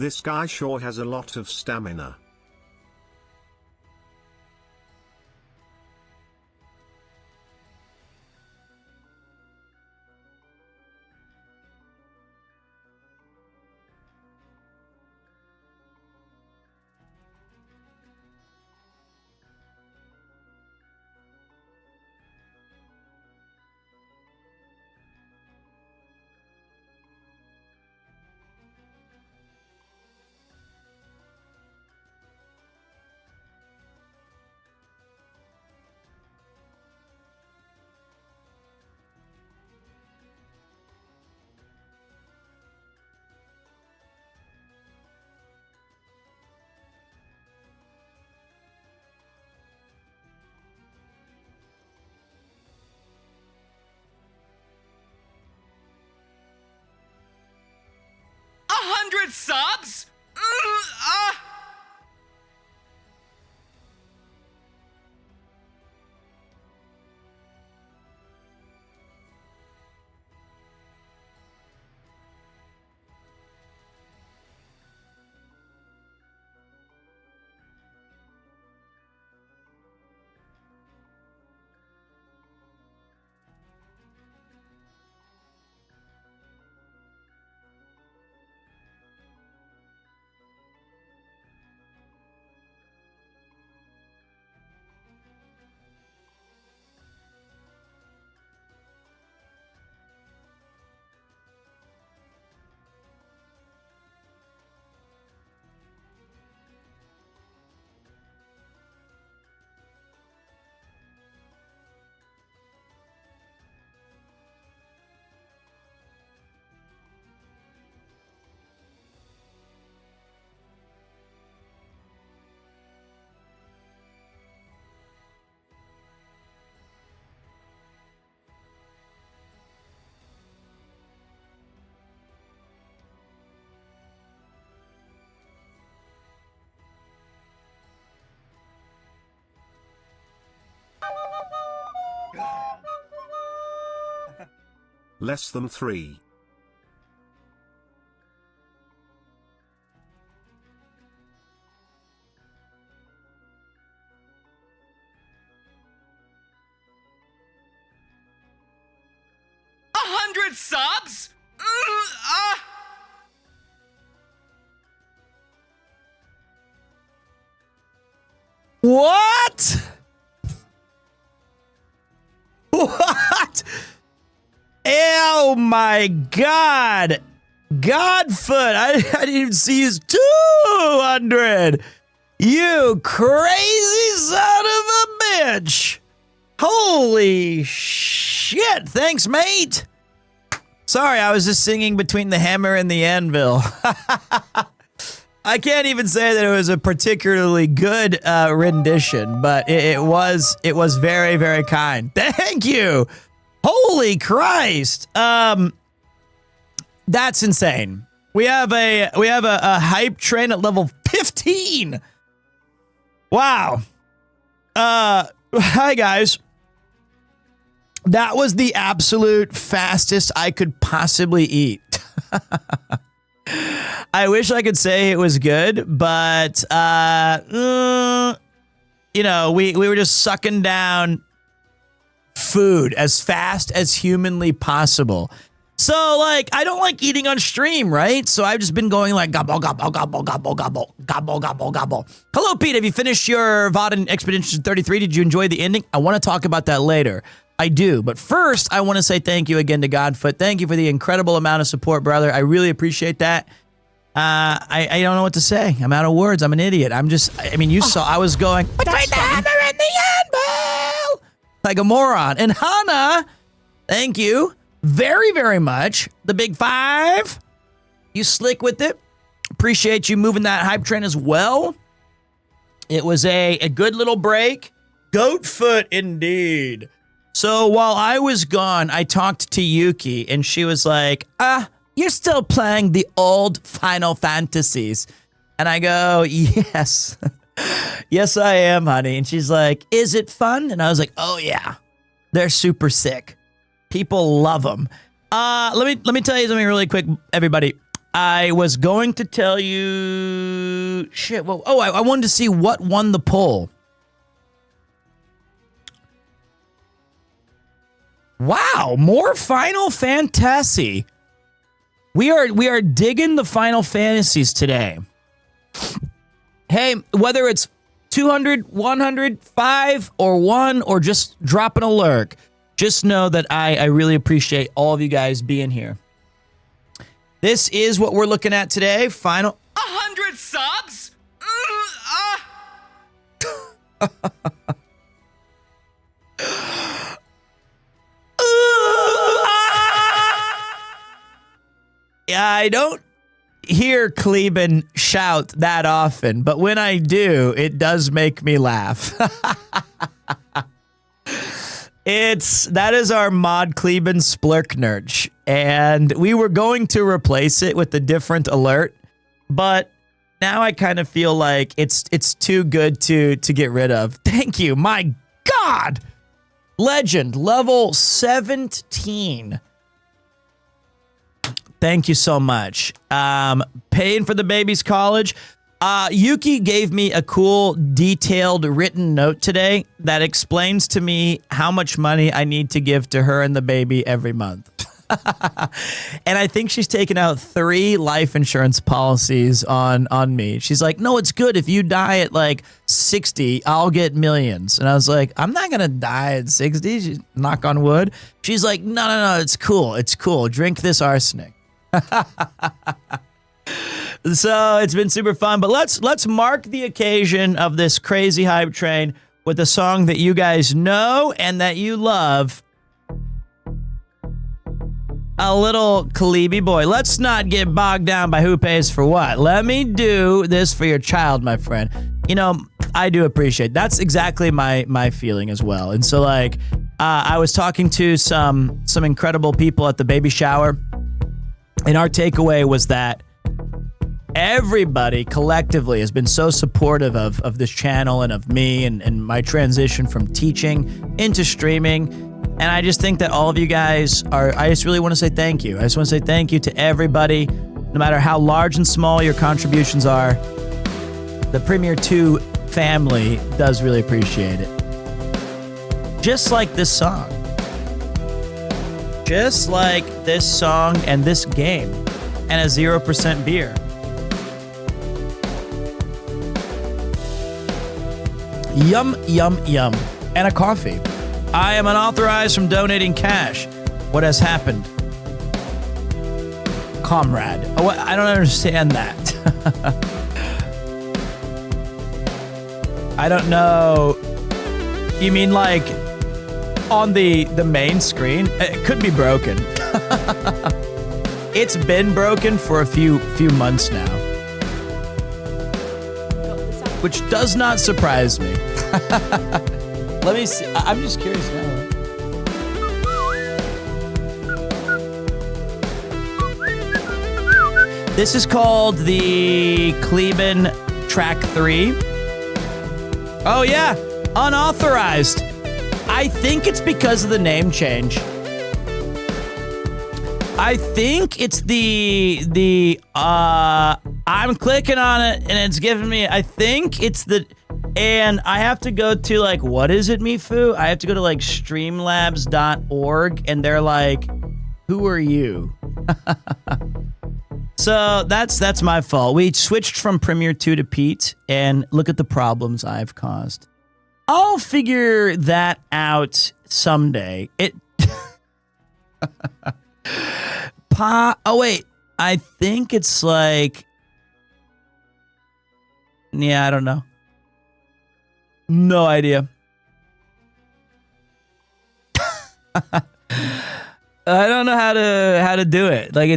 This guy sure has a lot of stamina. Subs? Less than 3. Subs? What? What? Oh my God. Godfoot, I didn't even see his 200. You crazy son of a bitch. Holy shit. Thanks, mate. Sorry, I was just singing between the hammer and the anvil. I can't even say that it was a particularly good rendition, but it was very, very kind. Thank you. Holy Christ. That's insane. We have a hype train at level 15. Wow. Hi guys. That was the absolute fastest I could possibly eat. I wish I could say it was good, but you know, we were just sucking down food as fast as humanly possible. So, like, I don't like eating on stream, right? So I've just been going like gobble, gobble, gobble, gobble, gobble, gobble, gobble, gobble. Hello, Pete. Have you finished your VOD in Expedition 33? Did you enjoy the ending? I want to talk about that later. I do. But first, I want to say thank you again to Godfoot. Thank you for the incredible amount of support, brother. I really appreciate that. I don't know what to say. I'm out of words. I'm an idiot. I mean, you saw I was going between the hammer and the anvil like a moron. And Hannah, thank you very, very much. The big 5. You slick with it. Appreciate you moving that hype train as well. It was a good little break. Goatfoot indeed. So while I was gone, I talked to Yuki and she was like, you're still playing the old Final Fantasies. And I go, yes. Yes, I am, honey. And she's like, is it fun? And I was like, oh yeah, they're super sick. People love them. Let me tell you something really quick, everybody. I was going to tell you... Shit, well, I wanted to see what won the poll. Wow, more Final Fantasy. We are digging the Final Fantasies today. Hey, whether it's 200, 100, 5, or 1, or just dropping a lurk, just know that I really appreciate all of you guys being here. This is what we're looking at today. Final... 100 subs? I don't hear Kleben shout that often, but when I do, it does make me laugh. That is our Mod Kleben Splurknerch, and we were going to replace it with a different alert, but now I kind of feel like it's too good to get rid of. Thank you, my God! Legend, level 17. Thank you so much. Paying for the baby's college. Yuki gave me a cool, detailed written note today that explains to me how much money I need to give to her and the baby every month. And I think she's taken out 3 life insurance policies on me. She's like, no, it's good. If you die at like 60, I'll get millions. And I was like, I'm not going to die at 60. Knock on wood. She's like, no, it's cool. It's cool. Drink this arsenic. So it's been super fun, but let's mark the occasion of this crazy hype train with a song that you guys know and that you love. A little Kalibi boy. Let's not get bogged down by who pays for what. Let me do this for your child, my friend. You know, I do appreciate. That's exactly my feeling as well. And so like, I was talking to some incredible people at the baby shower. And our takeaway was that everybody collectively has been so supportive of this channel and of me and my transition from teaching into streaming. And I just think that all of you guys I just really want to say thank you. I just want to say thank you to everybody, no matter how large and small your contributions are. The PremierTwo family does really appreciate it. Just like this song. Just like this song and this game and a 0% beer. Yum, yum, yum. And a coffee. I am unauthorized from donating cash. What has happened? Comrade. Oh, I don't understand that. I don't know. You mean like on the main screen? It could be broken. It's been broken for a few months now. Which does not surprise me. Let me see. I'm just curious now. This is called the Kleben Track 3. Oh yeah, unauthorized. I think it's because of the name change. I think it's I'm clicking on it and it's giving me, I think it's and I have to go to like, what is it, Mifu? I have to go to like streamlabs.org and they're like, who are you? So that's my fault. We switched from PremierTwo to Pete and look at the problems I've caused. I'll figure that out someday. Oh wait, I think it's like, yeah, I don't know. No idea. I don't know how to do it. Like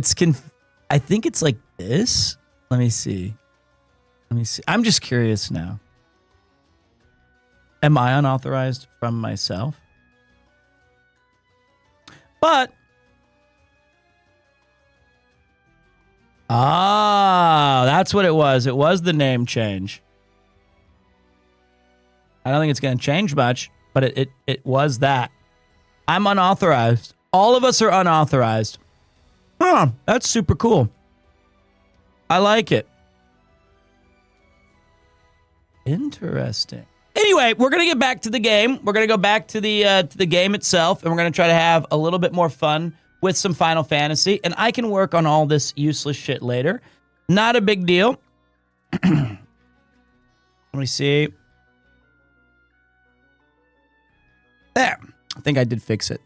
I think it's like this. Let me see. I'm just curious now. Am I unauthorized from myself? But that's what it was. It was the name change. I don't think it's going to change much, but it was that. I'm unauthorized. All of us are unauthorized. Huh, that's super cool. I like it. Interesting. Anyway, we're going to get back to the game. We're going to go back to the game itself, and we're going to try to have a little bit more fun with some Final Fantasy, and I can work on all this useless shit later. Not a big deal. Let me see. There. I think I did fix it.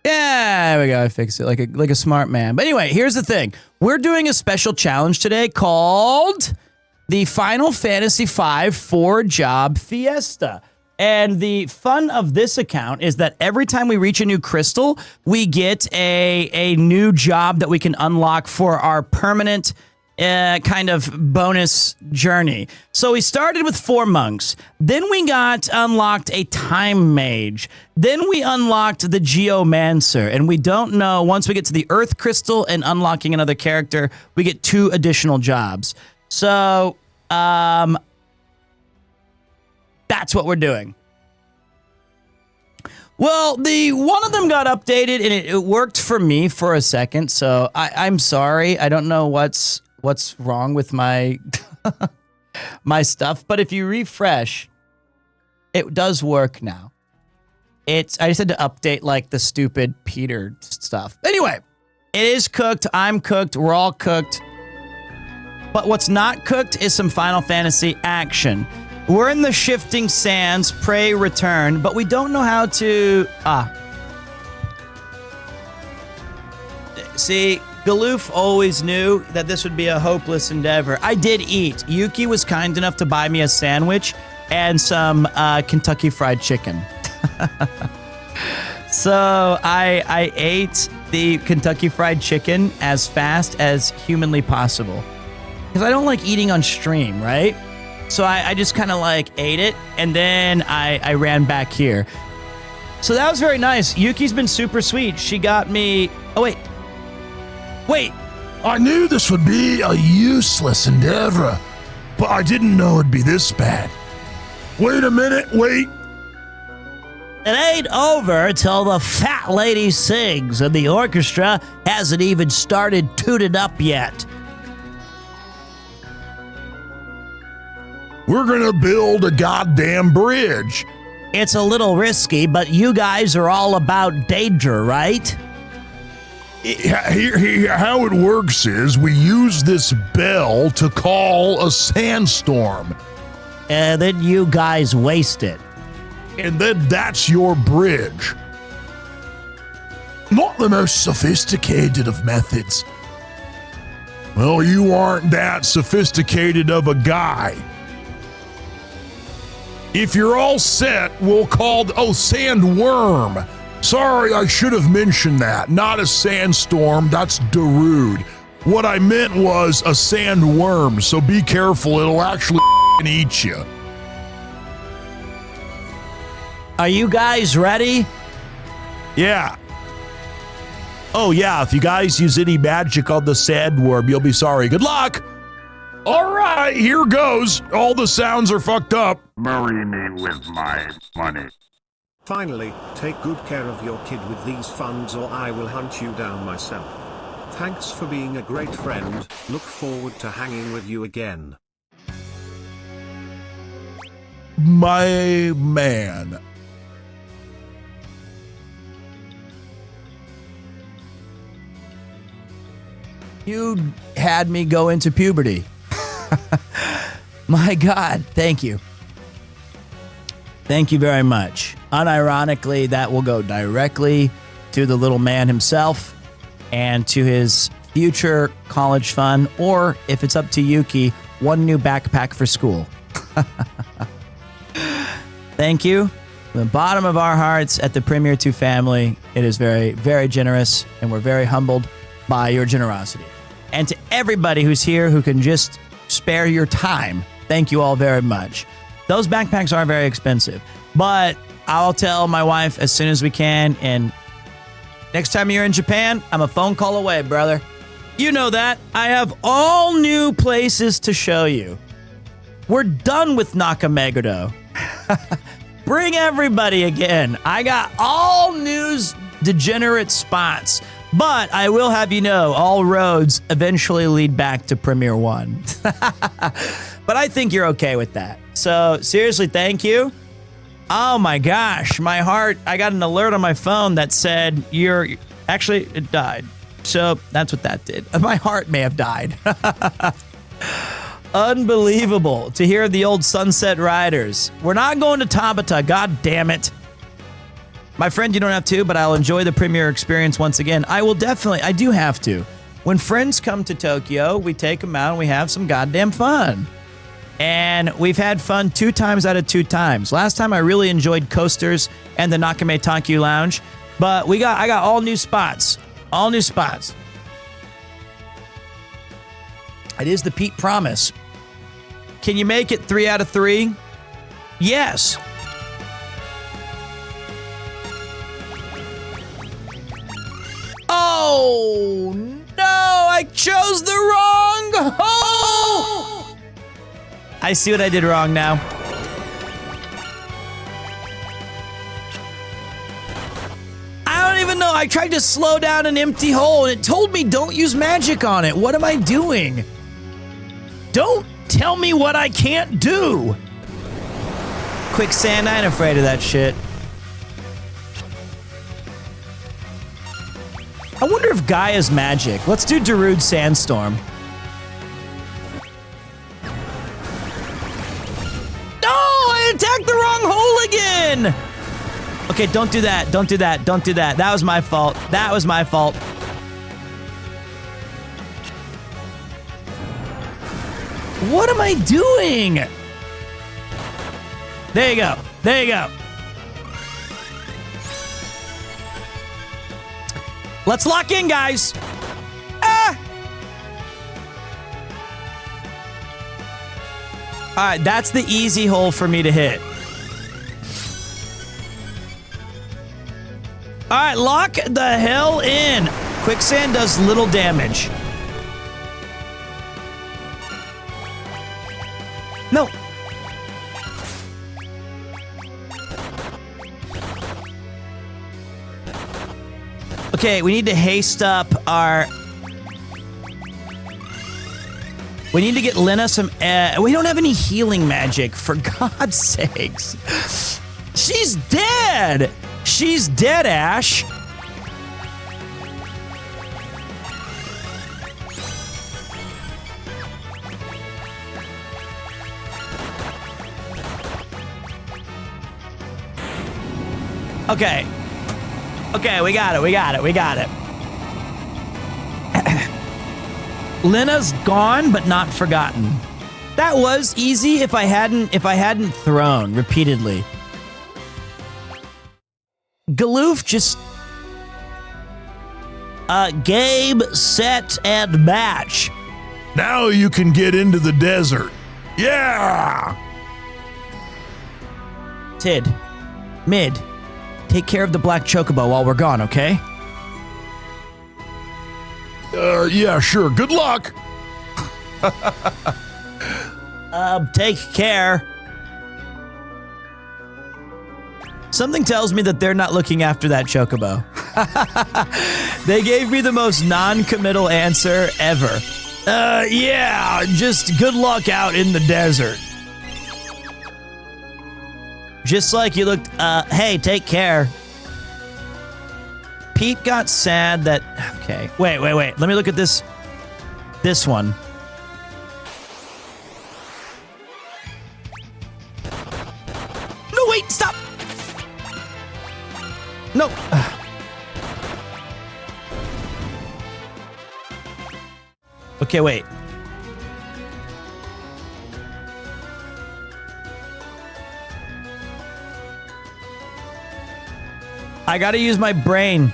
Yeah, there we go. I fixed it like a smart man. But anyway, here's the thing. We're doing a special challenge today called the Final Fantasy V 4-Job Fiesta. And the fun of this account is that every time we reach a new crystal, we get a new job that we can unlock for our permanent kind of bonus journey. So we started with 4 monks. Then we got unlocked a time mage. Then we unlocked the geomancer. And we don't know, once we get to the earth crystal and unlocking another character, we get 2 additional jobs. So, that's what we're doing. Well, one of them got updated and it worked for me for a second. So I'm sorry. I don't know what's wrong with my my stuff. But if you refresh, it does work now. I just had to update like the stupid Peter stuff. Anyway, it is cooked. I'm cooked. We're all cooked. But what's not cooked is some Final Fantasy action. We're in the Shifting Sands, Pray Return, but we don't know how to... See, Galoof always knew that this would be a hopeless endeavor. I did eat. Yuki was kind enough to buy me a sandwich and some Kentucky Fried Chicken. So I ate the Kentucky Fried Chicken as fast as humanly possible. Because I don't like eating on stream, right? So I just kind of like ate it, and then I ran back here. So that was very nice. Yuki's been super sweet. She got me... Oh, wait. Wait. I knew this would be a useless endeavor, but I didn't know it'd be this bad. Wait a minute, wait. It ain't over till the fat lady sings, and the orchestra hasn't even started tuning up yet. We're gonna build a goddamn bridge. It's a little risky, but you guys are all about danger, right? How it works is we use this bell to call a sandstorm. And then you guys waste it. And then that's your bridge. Not the most sophisticated of methods. Well, you aren't that sophisticated of a guy. If you're all set, we'll call... sandworm. Sorry, I should have mentioned that. Not a sandstorm, that's Darude. What I meant was a sandworm, so be careful, it'll actually eat you. Are you guys ready? Yeah. Oh yeah, if you guys use any magic on the sandworm, you'll be sorry. Good luck! All right, here goes. All the sounds are fucked up. Marry me with my money. Finally, take good care of your kid with these funds or I will hunt you down myself. Thanks for being a great friend. Look forward to hanging with you again. My man. You had me go into puberty. My God, thank you. Thank you very much. Unironically, that will go directly to the little man himself and to his future college fund, or if it's up to Yuki, one new backpack for school. Thank you. From the bottom of our hearts at the PremierTwo family, it is very, very generous, and we're very humbled by your generosity. And to everybody who's here who can just spare your time, thank you all very much. Those backpacks are very expensive, but I'll tell my wife as soon as we can, and next time you're in Japan, I'm a phone call away, brother. You know that. I have all new places to show you. We're done with Nakameguro. Bring everybody again. I got all new degenerate spots. But I will have you know, all roads eventually lead back to Premier 1. But I think you're okay with that. So seriously, thank you. Oh my gosh, my heart, I got an alert on my phone that said actually, it died. So that's what that did. My heart may have died. Unbelievable to hear the old Sunset Riders. We're not going to Tabata, god damn it. My friend, you don't have to, but I'll enjoy the premiere experience once again. I will definitely, I do have to. When friends come to Tokyo, we take them out and we have some goddamn fun. And we've had fun 2 times out of 2 times. Last time I really enjoyed Coasters and the Nakame Tankyu Lounge, but I got all new spots. All new spots. It is the Pete promise. Can you make it 3 out of 3? Yes. Oh, no, I chose the wrong hole. I see what I did wrong now. I don't even know. I tried to slow down an empty hole and it told me don't use magic on it. What am I doing? Don't tell me what I can't do. Quicksand, I ain't afraid of that shit. I wonder if Gaia's magic. Let's do Darude Sandstorm. Attacked the wrong hole again! Okay, don't do that. Don't do that. Don't do that. That was my fault. That was my fault. What am I doing? There you go. There you go. Let's lock in, guys. Ah! All right, that's the easy hole for me to hit. All right, lock the hell in. Quicksand does little damage. No. Okay, we need to haste up our... We need to get Lena some... we don't have any healing magic, for God's sakes. She's dead! She's dead, Ash. Okay. Okay, we got it, we got it, we got it. Lena's gone, but not forgotten. That was easy if I hadn't thrown repeatedly. Galoof just... game, set, and match. Now you can get into the desert. Yeah! Tid, Mid, take care of the black chocobo while we're gone, okay? Yeah, sure. Good luck. Take care. Something tells me that they're not looking after that chocobo. They gave me the most non-committal answer ever. Yeah, just good luck out in the desert. Just like you looked, hey, take care. Pete got sad that, okay, wait. Let me look at this one. No, wait, stop. No. Okay, wait. I gotta use my brain.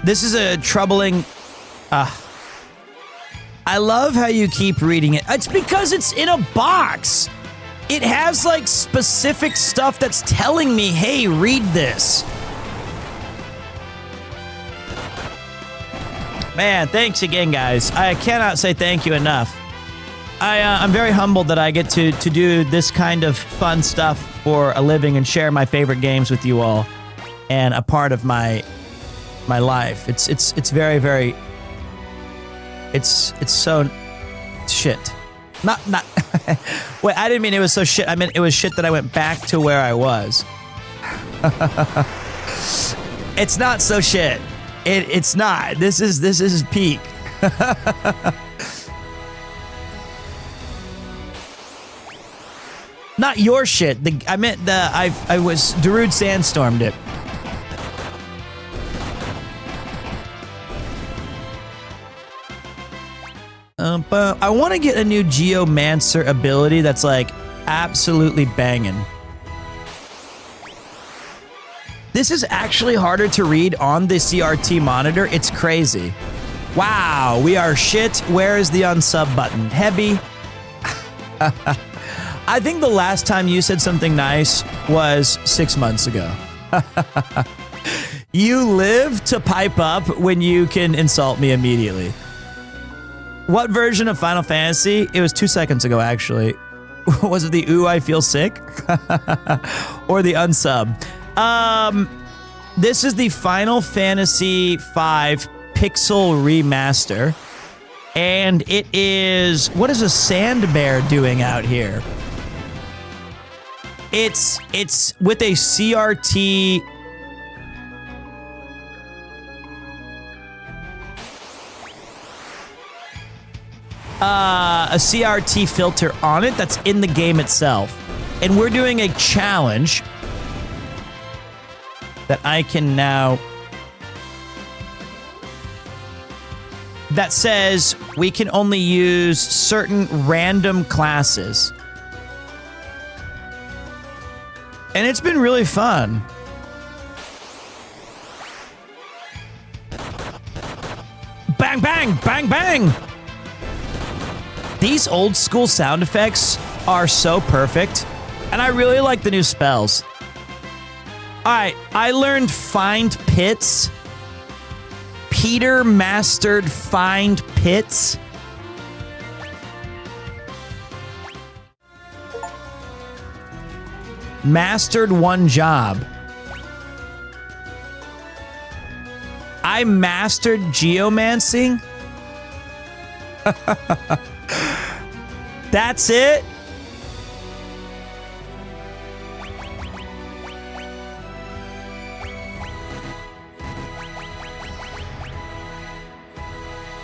This is a troubling... I love how you keep reading it. It's because it's in a box. It has, like, specific stuff that's telling me, hey, read this. Man, thanks again, guys. I cannot say thank you enough. I'm very humbled that I get to do this kind of fun stuff for a living and share my favorite games with you all. And a part of my my life. It's very, very. It's so shit. Not. Wait, I didn't mean it was so shit. I meant it was shit that I went back to where I was. It's not so shit. It's not. This is peak. Not your shit. I meant I was Darude sandstormed it. But I want to get a new Geomancer ability that's like absolutely banging. This is actually harder to read on the CRT monitor. It's crazy. Wow, we are shit. Where is the unsub button? Heavy. I think the last time you said something nice was 6 months ago. You live to pipe up when you can insult me immediately. What version of Final Fantasy? It was 2 seconds ago, actually. Was it the ooh, I feel sick? Or the unsub? This is the Final Fantasy V Pixel Remaster. And it is... What is a sand bear doing out here? It's with a CRT... a CRT filter on it that's in the game itself. And we're doing a challenge that I can now... that says we can only use certain random classes. And it's been really fun. Bang, bang, bang, bang! These old school sound effects are so perfect, and I really like the new spells. Alright, I learned Find Pits. Peter mastered Find Pits. Mastered one job. I mastered geomancy. That's it?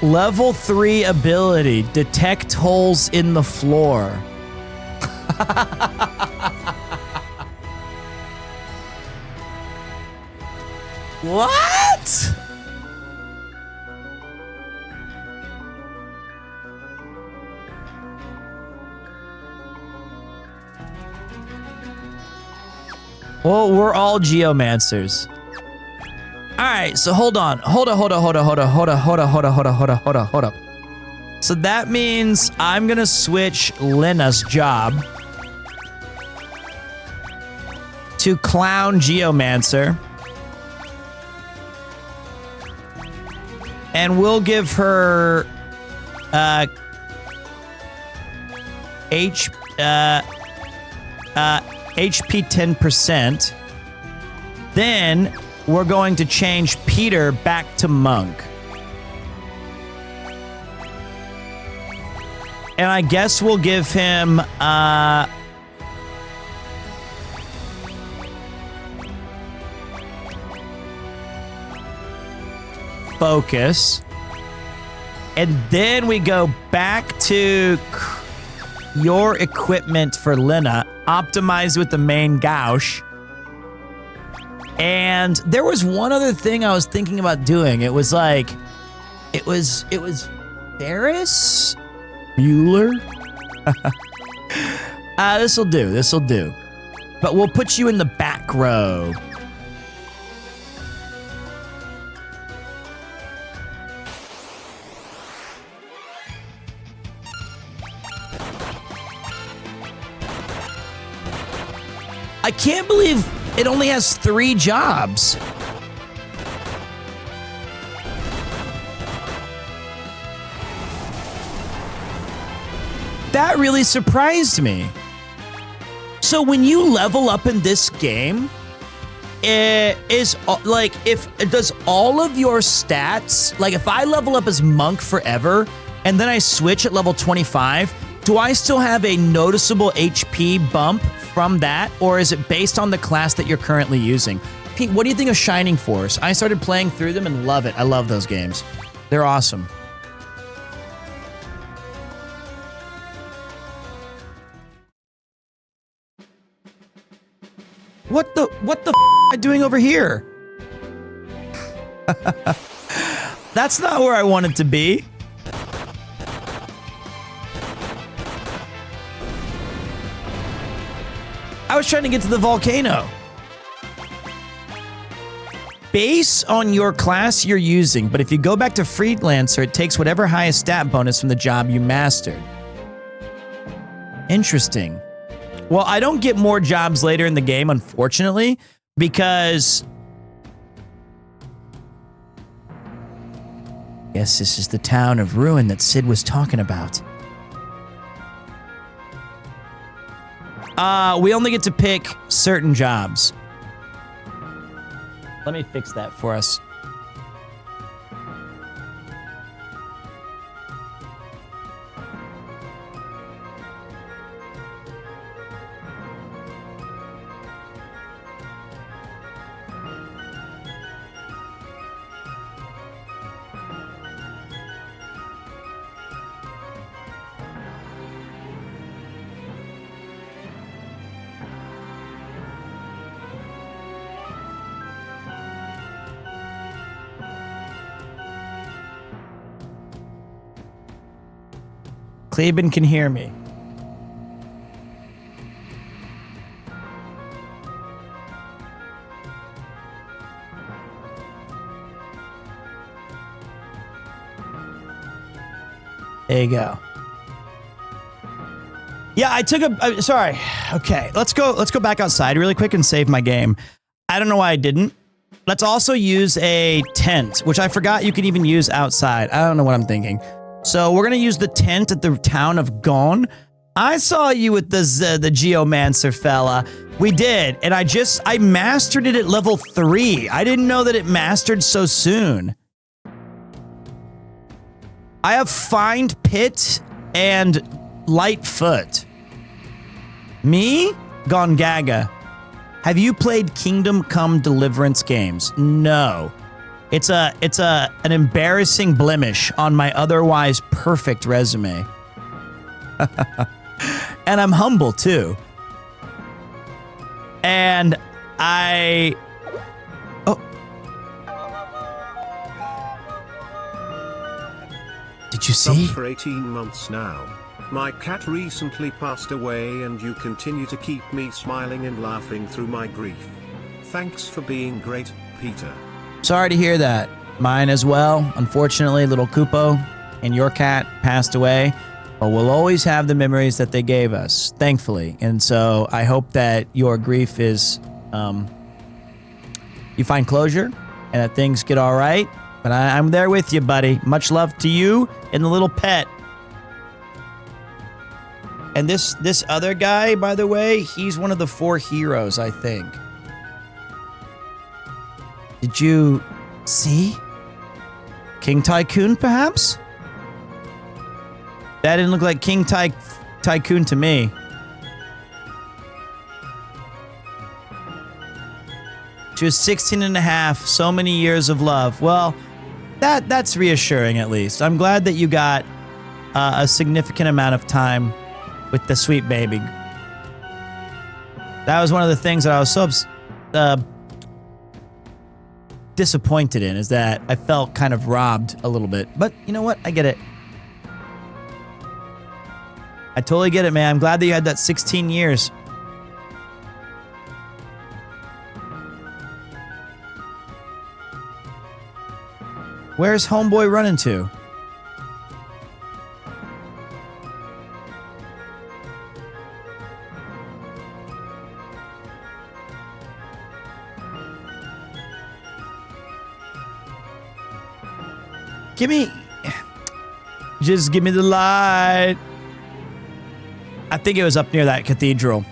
Level 3 ability. Detect holes in the floor. What? Well, we're all geomancers. All right, so hold on. Hold up. So that means I'm gonna switch Lena's job to Clown Geomancer. And we'll give her HP 10%. Then we're going to change Peter back to Monk. And I guess we'll give him focus. And then we go back to your equipment for Lena, optimized with the main gouge. And there was one other thing I was thinking about doing. It was like, it was Ferris Bueller. This'll do. But we'll put you in the back row. I can't believe it only has 3 jobs. That really surprised me. So when you level up in this game, is like does all of your stats, like if I level up as monk forever and then I switch at level 25, do I still have a noticeable HP bump from that, or is it based on the class that you're currently using? Pete, what do you think of Shining Force? I started playing through them and love it. I love those games. They're awesome. What the am I doing over here? That's not where I wanted to be. I was trying to get to the volcano. Base on your class you're using, but if you go back to Freelancer, it takes whatever highest stat bonus from the job you mastered. Interesting. Well, I don't get more jobs later in the game, unfortunately, because... Guess this is the town of ruin that Sid was talking about. We only get to pick certain jobs. Let me fix that for us. Cleben can hear me. There you go. Yeah, I took a... sorry. Okay, let's go back outside really quick and save my game. I don't know why I didn't. Let's also use a tent, which I forgot you could even use outside. I don't know what I'm thinking. So we're going to use the tent at the town of Gon. I saw you with the Geomancer fella. We did, and I mastered it at level 3. I didn't know that it mastered so soon. I have Find Pit and Light Foot. Me? Gongaga. Have you played Kingdom Come Deliverance games? No. It's an embarrassing blemish on my otherwise perfect resume. And I'm humble too. And oh. Did you see? For 18 months now. My cat recently passed away and you continue to keep me smiling and laughing through my grief. Thanks for being great, Peter. Sorry to hear that. Mine as well. Unfortunately, little Kupo and your cat passed away. But we'll always have the memories that they gave us, thankfully. And so I hope that your grief is, you find closure and that things get all right. But I'm there with you, buddy. Much love to you and the little pet. And this other guy, by the way, he's one of the 4 heroes, I think. Did you see? King Tycoon, perhaps? That didn't look like King Tycoon to me. She was 16 and a half, so many years of love. Well, that's reassuring at least. I'm glad that you got a significant amount of time with the sweet baby. That was one of the things that I was so disappointed in, is that I felt kind of robbed a little bit. But you know what? I get it. I totally get it, man. I'm glad that you had that 16 years. Where's homeboy running to? Just give me the light. I think it was up near that cathedral.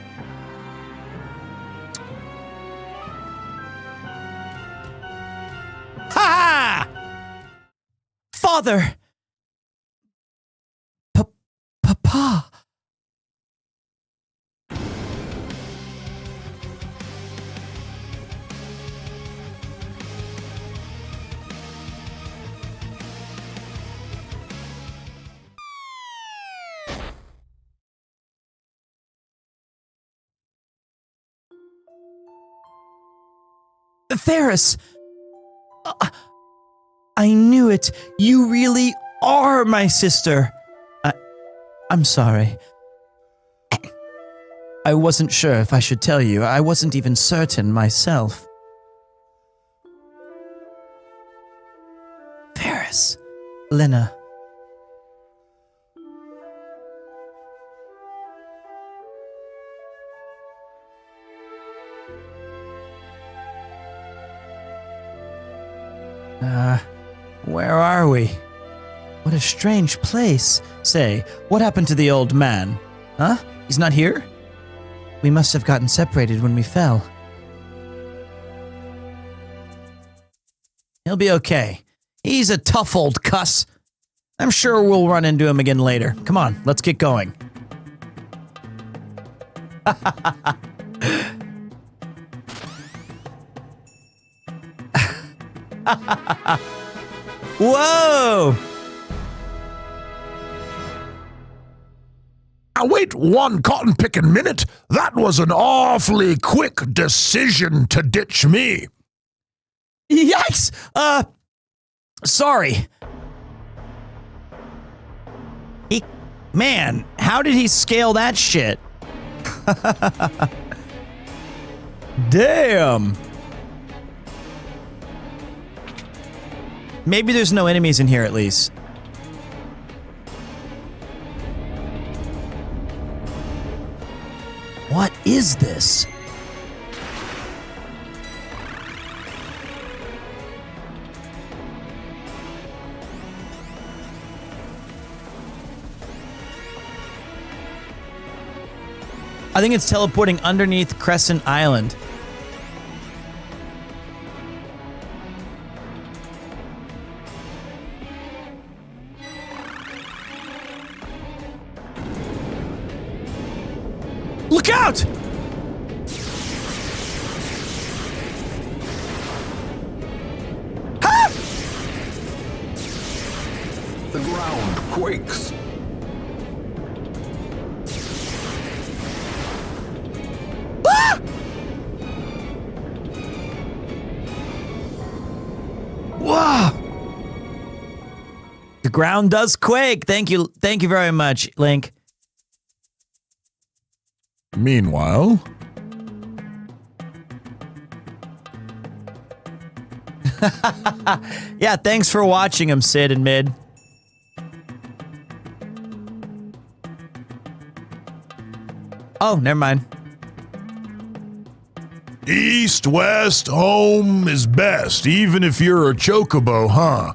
Ferris! I knew it. You really are my sister. I'm sorry. I wasn't sure if I should tell you. I wasn't even certain myself. Ferris. Lena. Where are we? What a strange place. Say, what happened to the old man? Huh? He's not here? We must have gotten separated when we fell. He'll be okay. He's a tough old cuss. I'm sure we'll run into him again later. Come on, let's get going. Whoa! Now wait one cotton-picking minute. That was an awfully quick decision to ditch me. Yikes! Sorry. Man, how did he scale that shit? Damn. Maybe there's no enemies in here at least. What is this? I think it's teleporting underneath Crescent Island. Look out! Ah! The ground quakes. Ah! Wow! The ground does quake. Thank you very much, Link. Meanwhile... Yeah, thanks for watching him, Sid and Mid. Oh, never mind. East, west, home is best, even if you're a chocobo, huh?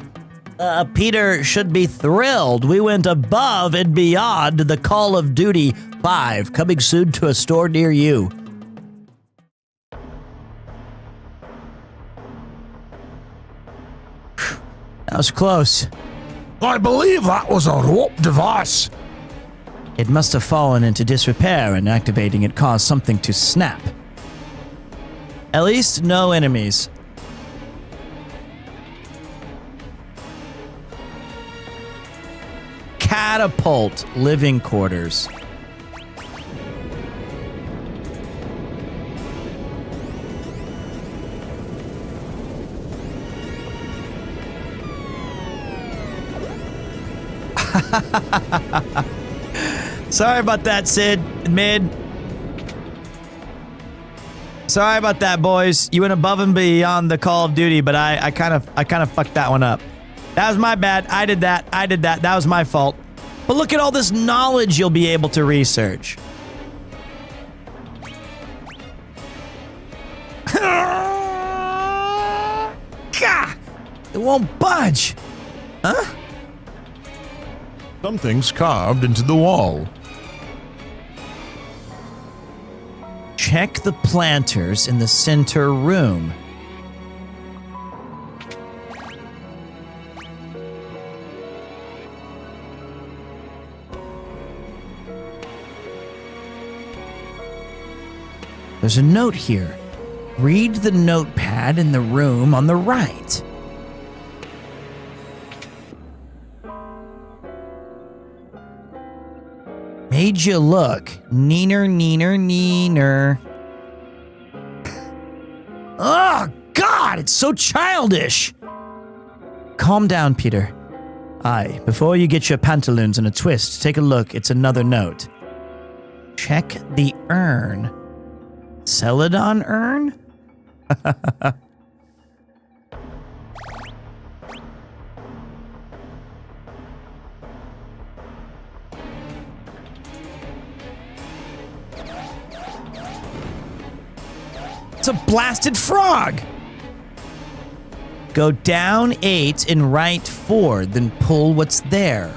Peter should be thrilled. We went above and beyond the Call of Duty 5, coming soon to a store near you. That was close. I believe that was a rope device. It must have fallen into disrepair, and activating it caused something to snap. At least no enemies. Catapult living quarters. Sorry about that, Sid. Mid. Sorry about that, boys. You went above and beyond the Call of Duty, but I kind of fucked that one up. That was my bad. I did that. That was my fault. But look at all this knowledge you'll be able to research. It won't budge. Huh? Something's carved into the wall. Check the planters in the center room. There's a note here. Read the notepad in the room on the right. Made you look. Neener, neener, neener. Oh, God! God, it's so childish. Calm down, Peter. Aye, before you get your pantaloons in a twist, take a look. It's another note. Check the urn. Celadon urn? It's a blasted frog. Go down 8 and right 4, then pull what's there.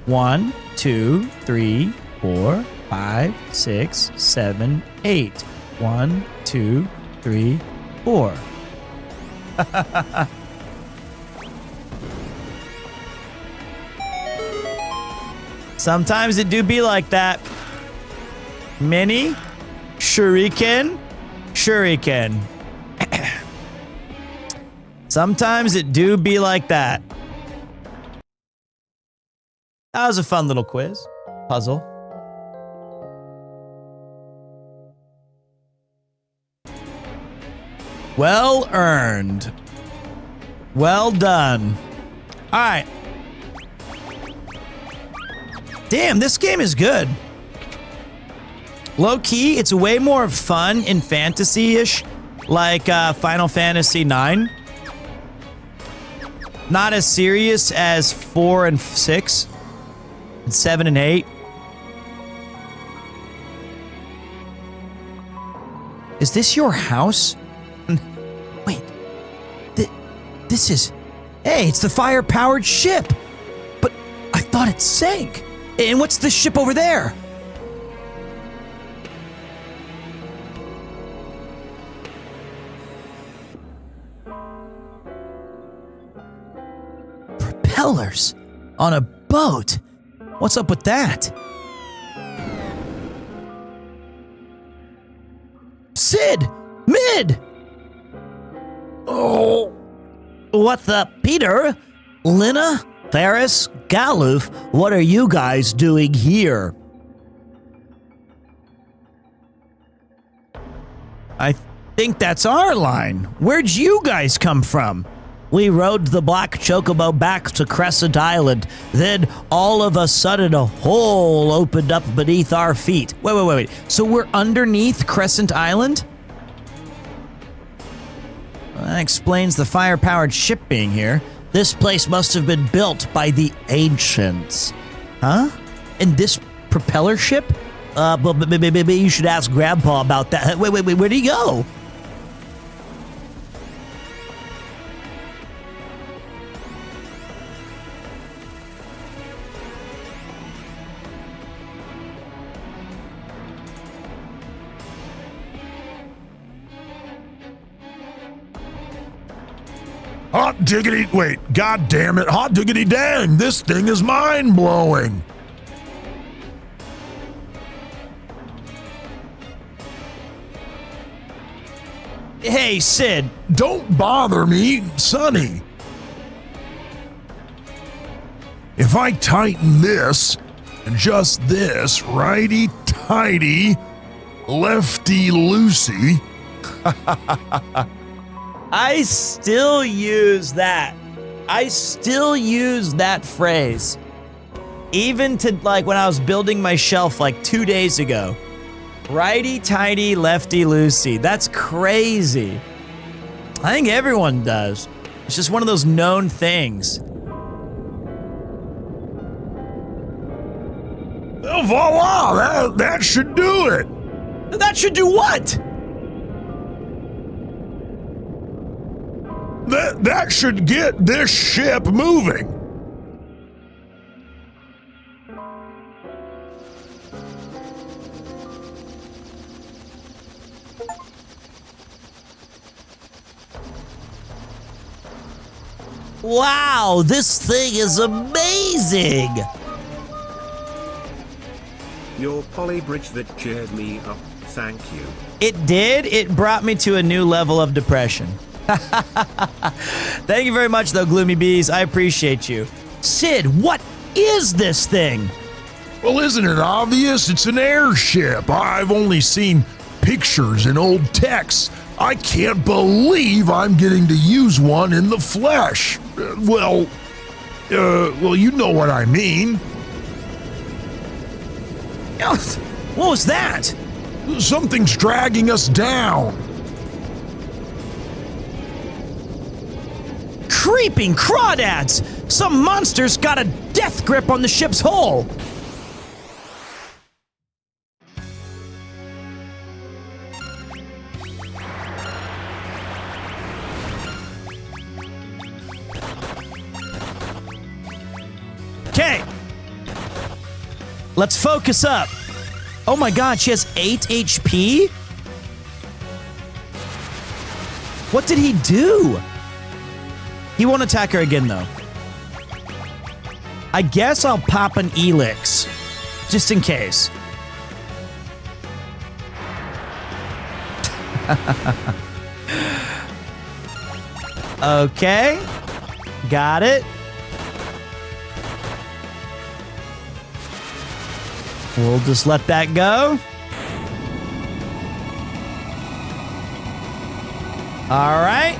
1, 2, 3, 4, 5, 6, 7, 8. 1, 2, 3, 4. Sometimes it do be like that. Mini, shuriken, shuriken. Sometimes it do be like that. That was a fun little quiz. Puzzle. Well earned. Well done. All right. Damn, this game is good. Low key, it's way more fun and fantasy-ish, like Final Fantasy IX. Not as serious as 4 and 6, and 7 and 8. Is this your house? Wait, this is... Hey, it's the fire-powered ship! But I thought it sank! And what's this ship over there? Propellers on a boat? What's up with that? Sid! Mid! Oh. What the? Peter? Lina? Ferris? Galuf? What are you guys doing here? I think that's our line. Where'd you guys come from? We rode the Black Chocobo back to Crescent Island. Then, all of a sudden, a hole opened up beneath our feet. Wait. So we're underneath Crescent Island? Well, that explains the fire-powered ship being here. This place must have been built by the ancients. Huh? And this propeller ship? But maybe you should ask Grandpa about that. Wait, where'd he go? Hot diggity, wait, god damn it, hot diggity dang, this thing is mind-blowing. Hey, Sid. Don't bother me, Sonny. If I tighten this, and just this, righty-tighty, lefty-loosey. I still use that. I still use that phrase. Even to, like, when I was building my shelf, like, 2 days ago. Righty-tighty, lefty-loosey. That's crazy. I think everyone does. It's just one of those known things. Well, voila! That should do it. That should do what? That should get this ship moving. Wow, this thing is amazing! Your poly bridge that cheered me up, thank you. It did. It brought me to a new level of depression. Thank you very much, though, Gloomy Bees. I appreciate you. Sid, what is this thing? Well, isn't it obvious? It's an airship. I've only seen pictures and old texts, I can't believe I'm getting to use one in the flesh. Well, you know what I mean. What was that? Something's dragging us down. Creeping crawdads! Some monster's got a death grip on the ship's hull! Okay. Let's focus up. Oh my god, she has 8 HP? What did he do? He won't attack her again, though. I guess I'll pop an Elix, just in case. Okay. Got it. We'll just let that go. All right.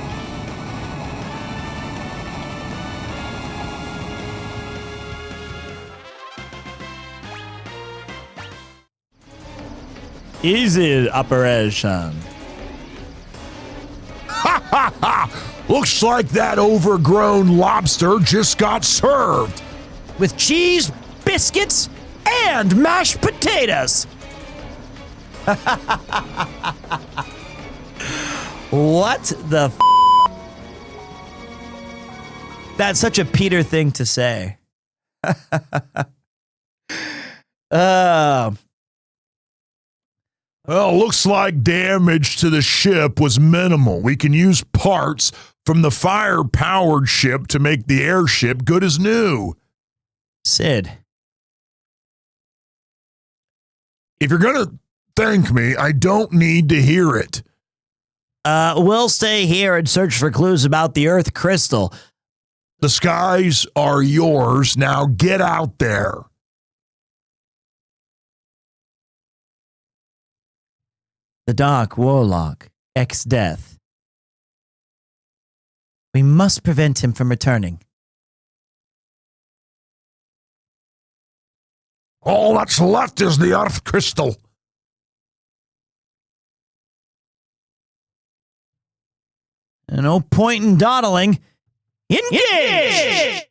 Easy operation. Ha ha ha! Looks like that overgrown lobster just got served. With cheese, biscuits, and mashed potatoes. What the f? That's such a Peter thing to say. Well, looks like damage to the ship was minimal. We can use parts from the fire-powered ship to make the airship good as new. Sid. If you're going to thank me, I don't need to hear it. We'll stay here and search for clues about the Earth crystal. The skies are yours. Now get out there. The Dark Warlock, ex-death. We must prevent him from returning. All that's left is the Earth crystal. No point in dawdling. Engage!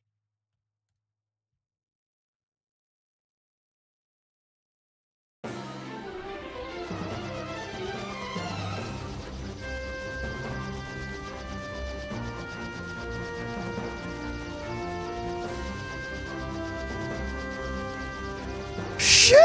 Sheesh!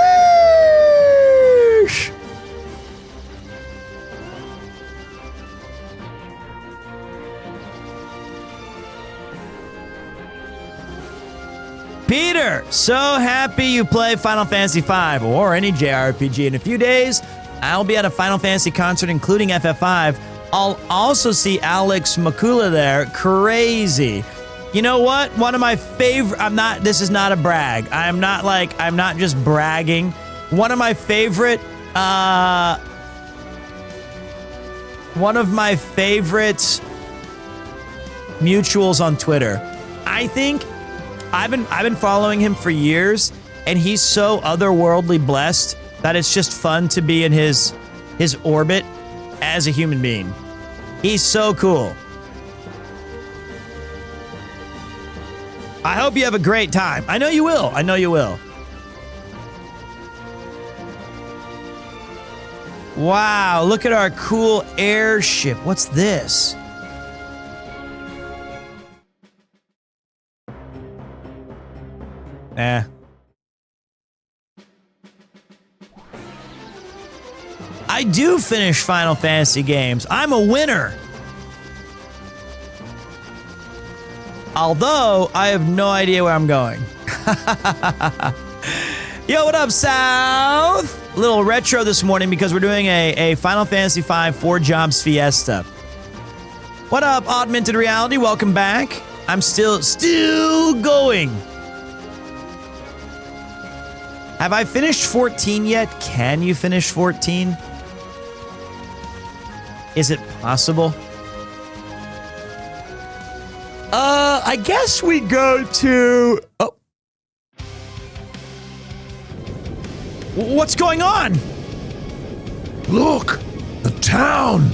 Peter, so happy you play Final Fantasy V or any JRPG. In a few days, I'll be at a Final Fantasy concert, including FF5. I'll also see Alex Makula there. Crazy. You know what? One of my favorite, this is not a brag. I'm not just bragging. One of my favorite mutuals on Twitter. I think I've been following him for years, and he's so otherworldly blessed that it's just fun to be in his orbit as a human being. He's so cool. I hope you have a great time. I know you will. I know you will. Wow, look at our cool airship. What's this? I do finish Final Fantasy games. I'm a winner. Although, I have no idea where I'm going. Yo, what up, South? A little retro this morning because we're doing a Final Fantasy V 4 Jobs Fiesta. What up, Augmented Reality? Welcome back. I'm still going. Have I finished 14 yet? Can you finish 14? Is it possible? I guess we go to... Oh. What's going on? Look! The town!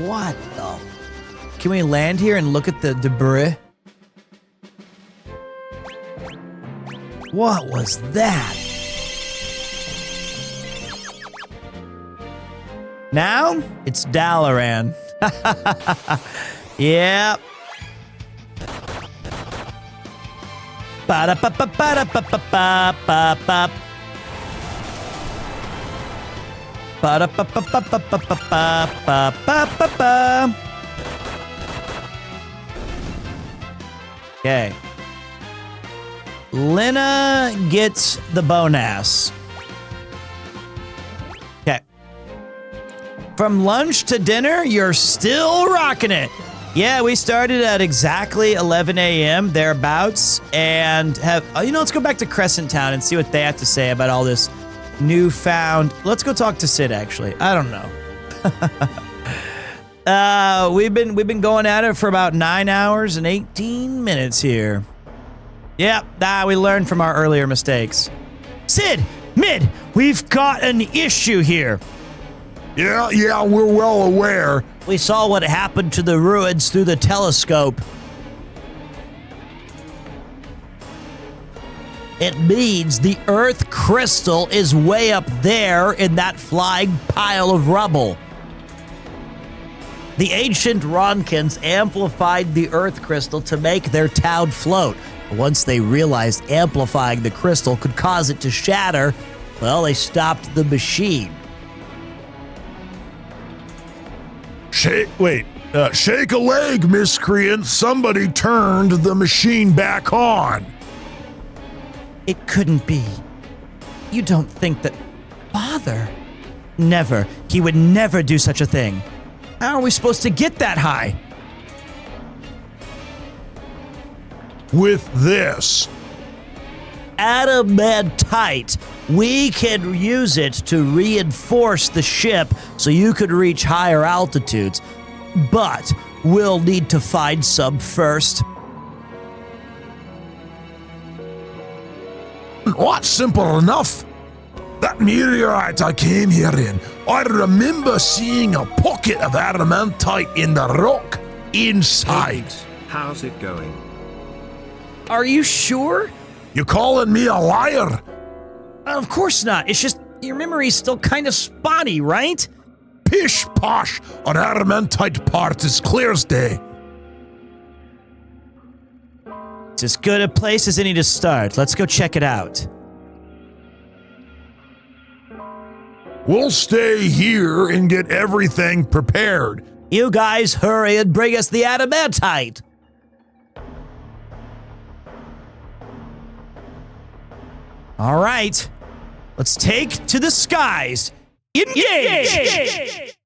What the? Can we land here and look at the debris? What was that? Now it's Dalaran. Yep. Ba-da-ba-ba-ba-da-ba-ba-ba-ba-ba. Ba-da-ba-ba-ba-ba-ba-ba-ba-ba. Okay. Lena gets the bonus. Okay. From lunch to dinner, you're still rocking it. Yeah, we started at exactly 11 a.m. thereabouts, and have let's go back to Crescent Town and see what they have to say about all this newfound. Let's go talk to Sid. Actually, I don't know. We've been going at it for about 9 hours and 18 minutes here. Yep, we learned from our earlier mistakes. Sid, Mid, we've got an issue here. Yeah, we're well aware. We saw what happened to the ruins through the telescope. It means the Earth crystal is way up there in that flying pile of rubble. The ancient Ronkins amplified the Earth crystal to make their town float. Once they realized amplifying the crystal could cause it to shatter, well, they stopped the machine. Shake a leg, miscreant. Somebody turned the machine back on. It couldn't be. You don't think that... Father? Never. He would never do such a thing. How are we supposed to get that high? With this. Adamantite. We can use it to reinforce the ship so you could reach higher altitudes. But we'll need to find some first. What's simple enough? That meteorite I came here in, I remember seeing a pocket of adamantite in the rock inside. How's it going? Are you sure? You calling me a liar? Of course not. It's just your memory's still kind of spotty, right? Pish posh, an adamantite part is clear as day. It's as good a place as any to start. Let's go check it out. We'll stay here and get everything prepared. You guys hurry and bring us the adamantite. All right. Let's take to the skies. Engage!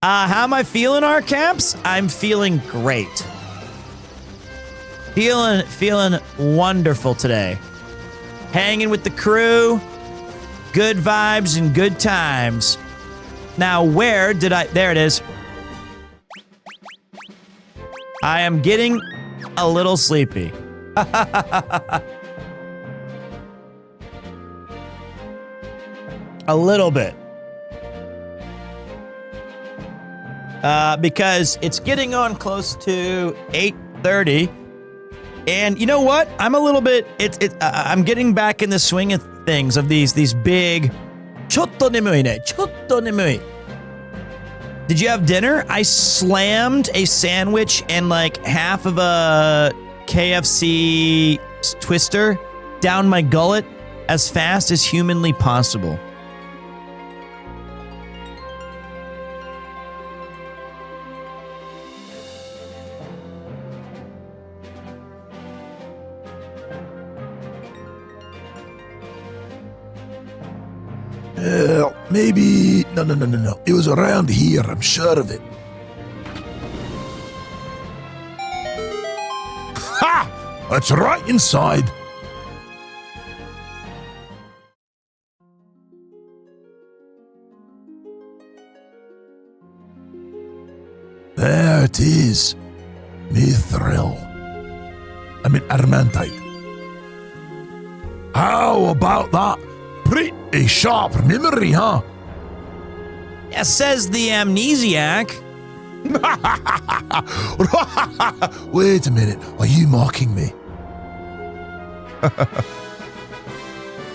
How am I feeling, our caps? I'm feeling great. Feeling wonderful today. Hanging with the crew. Good vibes and good times. Now, where did I... There it is. I am getting a little sleepy. A little bit. Because it's getting on close to 8:30. And you know what? I'm a little bit... I'm getting back in the swing of things, of these big... Chotto nemui ne. Chotto nemui. Did you have dinner? I slammed a sandwich and like half of a KFC twister down my gullet as fast as humanly possible. Maybe... No. It was around here, I'm sure of it. Ha! That's right inside. There it is. Mithril. I mean, adamantite. How about that? Pretty sharp memory, huh? Yeah, says the amnesiac. Wait a minute. Are you mocking me?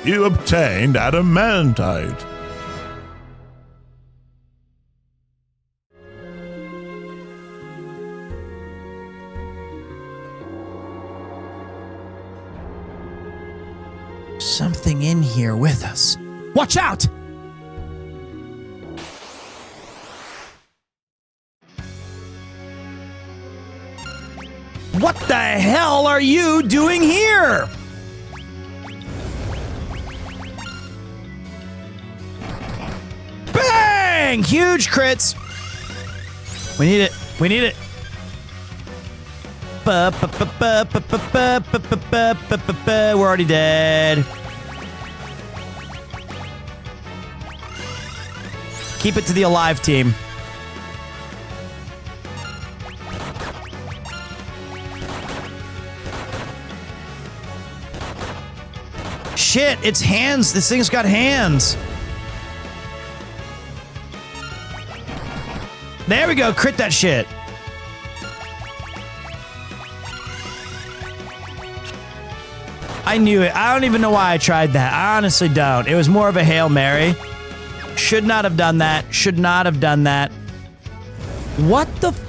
You obtained adamantite. Something in here with us. Watch out! What the hell are you doing here? Bang! Huge crits. We need it. We need it. We're already dead. Keep it to the alive team. Shit, it's hands. This thing's got hands. There we go. Crit that shit. I knew it. I don't even know why I tried that. I honestly don't. It was more of a Hail Mary. Should not have done that. Should not have done that. What the f-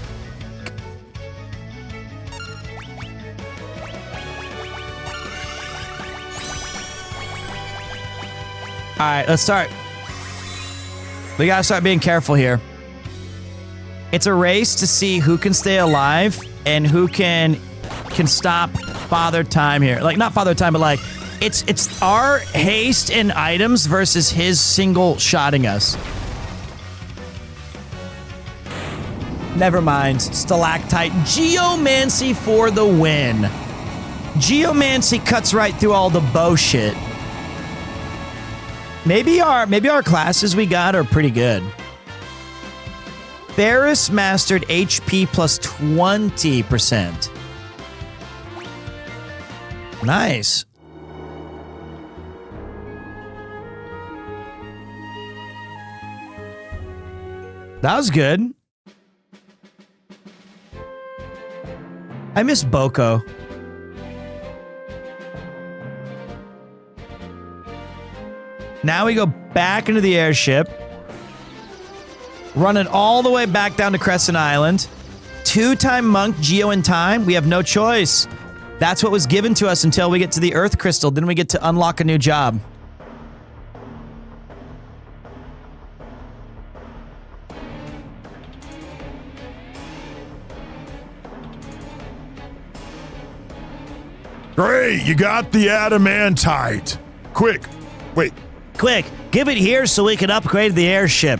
All right, let's start. We gotta start being careful here. It's a race to see who can stay alive and who can stop Father Time here. Like, not Father Time, but like, it's our haste and items versus his single shotting us. Never mind. Stalactite. Geomancy for the win. Geomancy cuts right through all the bullshit. Maybe our classes we got are pretty good. Ferris mastered HP plus 20%. Nice. That was good. I miss Boko. Now we go back into the airship. Run it all the way back down to Crescent Island. 2-time monk, Geo in time. We have no choice. That's what was given to us until we get to the Earth Crystal. Then we get to unlock a new job. Great, you got the adamantite. Quick, wait. Quick, give it here so we can upgrade the airship.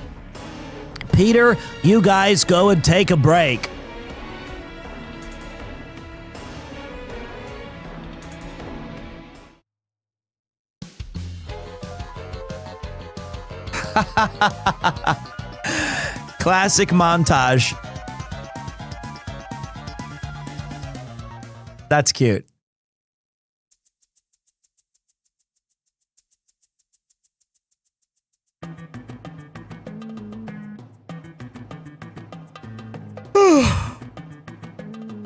Peter, you guys go and take a break. Classic montage. That's cute.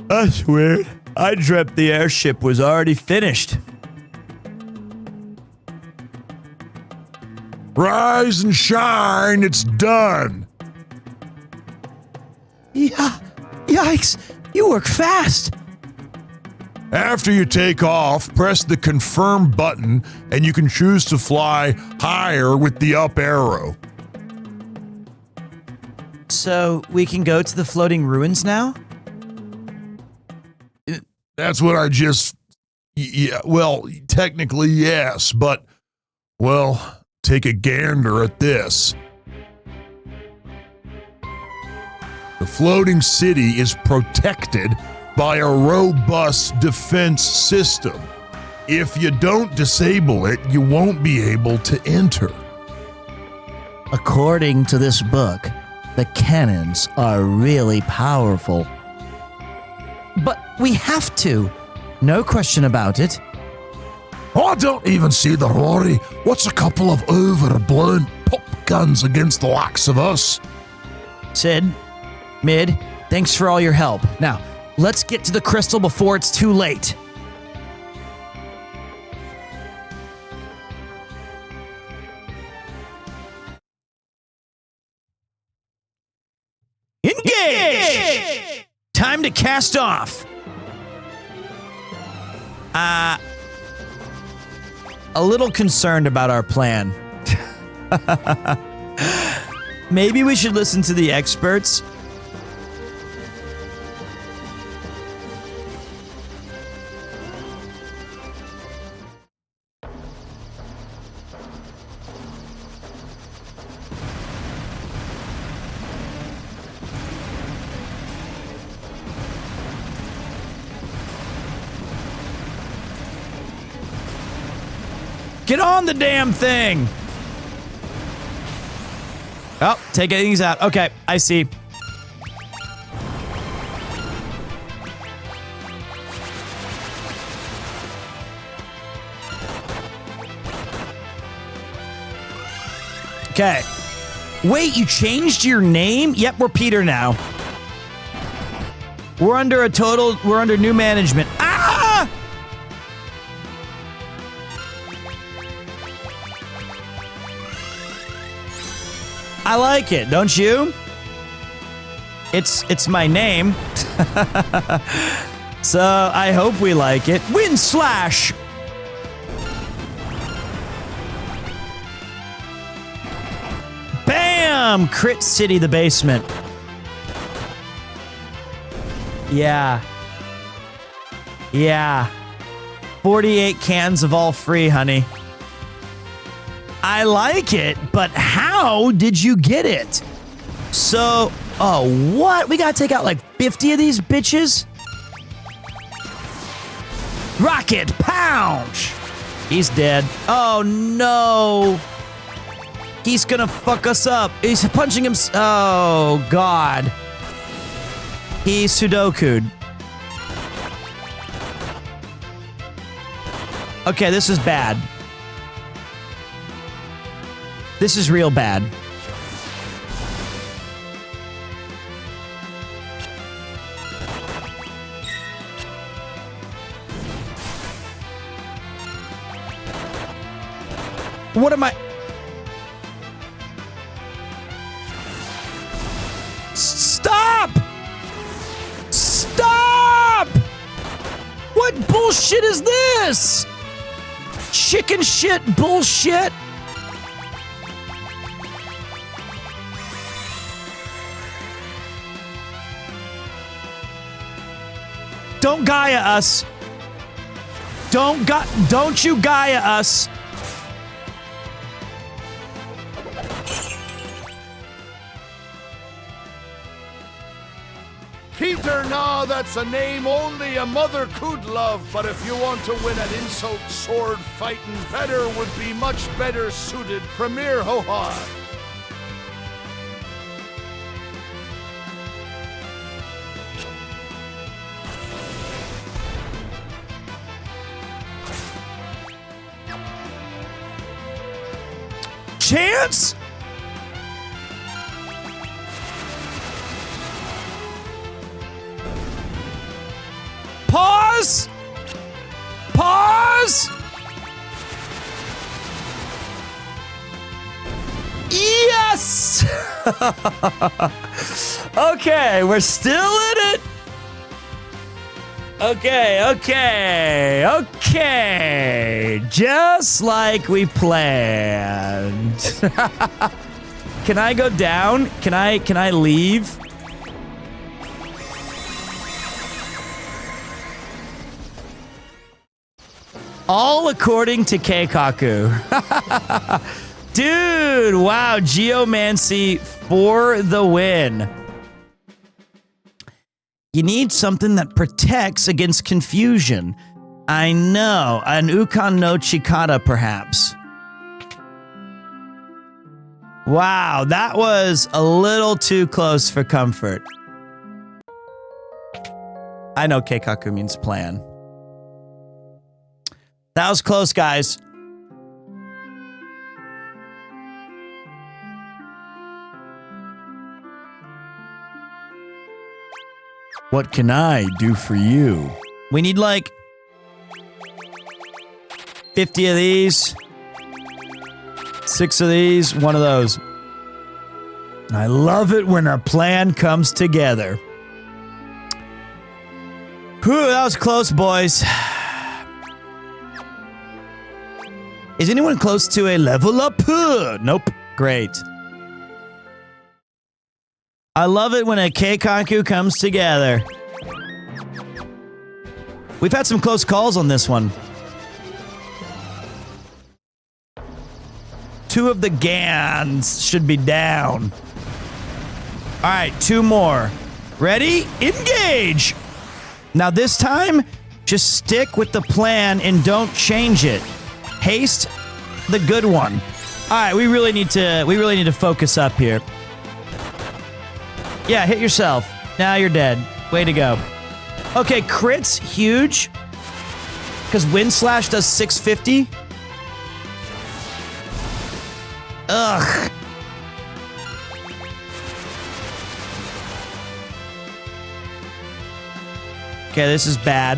That's weird. I dreamt the airship was already finished. Rise and shine, it's done. Yeah. Yikes. You work fast. After you take off, press the confirm button and you can choose to fly higher with the up arrow. So we can go to the floating ruins now? That's what I just... Yeah, well, technically, yes, but... Well, take a gander at this. The floating city is protected by a robust defense system. If you don't disable it, you won't be able to enter. According to this book, the cannons are really powerful. But we have to. No question about it. I don't even see the worry. What's a couple of overblown pop guns against the likes of us? Sid, Mid, thanks for all your help. Now, let's get to the crystal before it's too late. Engage! Time to cast off. A little concerned about our plan. Maybe we should listen to the experts. Get on the damn thing! Oh, take things out. Okay, I see. Okay. Wait, you changed your name? Yep, we're Peter now. We're under new management. Ah! I like it, don't you? It's my name. So I hope we like it. Wind slash! Bam! Crit City the basement. Yeah. Yeah. 48 cans of all free, honey. I like it, but how did you get it? So, oh, what? We gotta take out like 50 of these bitches? Rocket pound! He's dead. Oh, no. He's gonna fuck us up. He's punching him. Oh, God. He's Sudoku'd. Okay, this is bad. This is real bad. What am I? Stop! Stop! What bullshit is this? Chicken shit bullshit? Don't Gaia us. Don't you Gaia us. Peter, now that's a name only a mother could love, but if you want to win an insult sword fighting, better would be much better suited Premier Ho-Ha. Chance? Pause? Pause? Yes! Okay, we're still in it. Okay. Just like we planned. Can I go down? Can I leave? All according to Keikaku. Dude, wow, Geomancy for the win. You need something that protects against confusion. I know, an Ukon no Chikata, perhaps. Wow, that was a little too close for comfort. I know Keikaku means plan. That was close, guys. What can I do for you? We need like 50 of these, 6 of these, 1 of those. I love it when a plan comes together. Whew, that was close, boys. Is anyone close to a level up? Nope. Great. I love it when a Keikaku comes together. We've had some close calls on this one. 2 of the Gans should be down. All right, 2 more. Ready? Engage! Now this time, just stick with the plan and don't change it. Haste the good one. All right, we really need to focus up here. Yeah, hit yourself. Now you're dead. Way to go. Okay, crit's huge. Because Wind Slash does 650. Ugh. Okay, this is bad.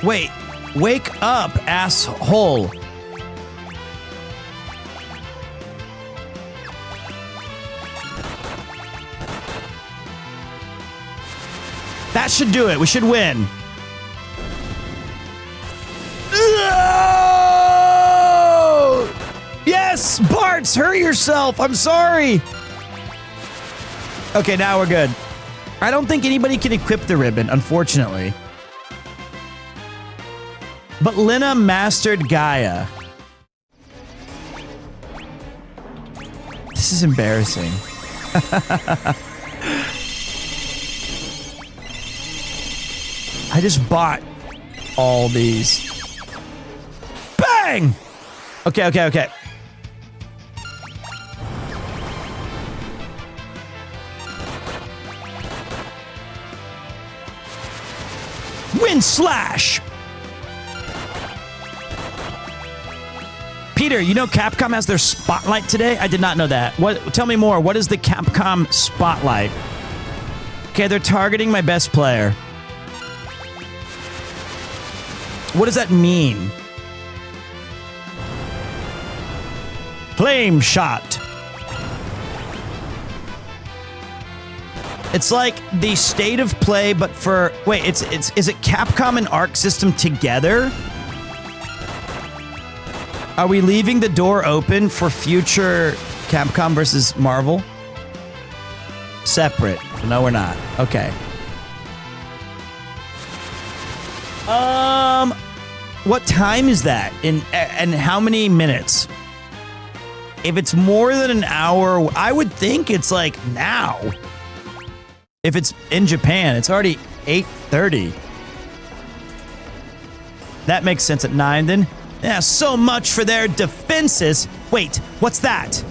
Wait, wake up, asshole. That should do it. We should win. No! Yes, Bartz, hurt yourself. I'm sorry. Okay, now we're good. I don't think anybody can equip the ribbon, unfortunately. But Lina mastered Gaia. This is embarrassing. I just bought all these. Bang! Okay. Wind Slash! Peter, you know Capcom has their Spotlight today? I did not know that. What? Tell me more. What is the Capcom Spotlight? Okay, they're targeting my best player. What does that mean? Flame Shot. It's like the state of play, but for... Wait, is it Capcom and Arc System together? Are we leaving the door open for future Capcom versus Marvel? Separate. No, we're not. Okay. What time is that? And how many minutes? If it's more than an hour, I would think it's like now. If it's in Japan, it's already 8:30. That makes sense at 9 then. Yeah, so much for their defenses. Wait, what's that?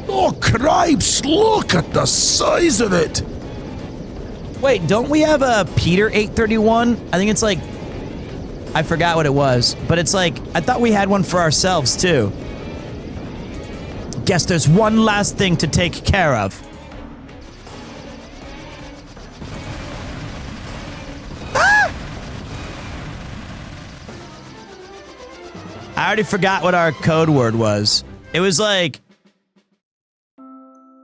Oh, cripes, look at the size of it. Wait, don't we have a Peter 831? I think it's like... I forgot what it was, but it's like, I thought we had one for ourselves too. Guess there's one last thing to take care of. Ah! I already forgot what our code word was. It was like...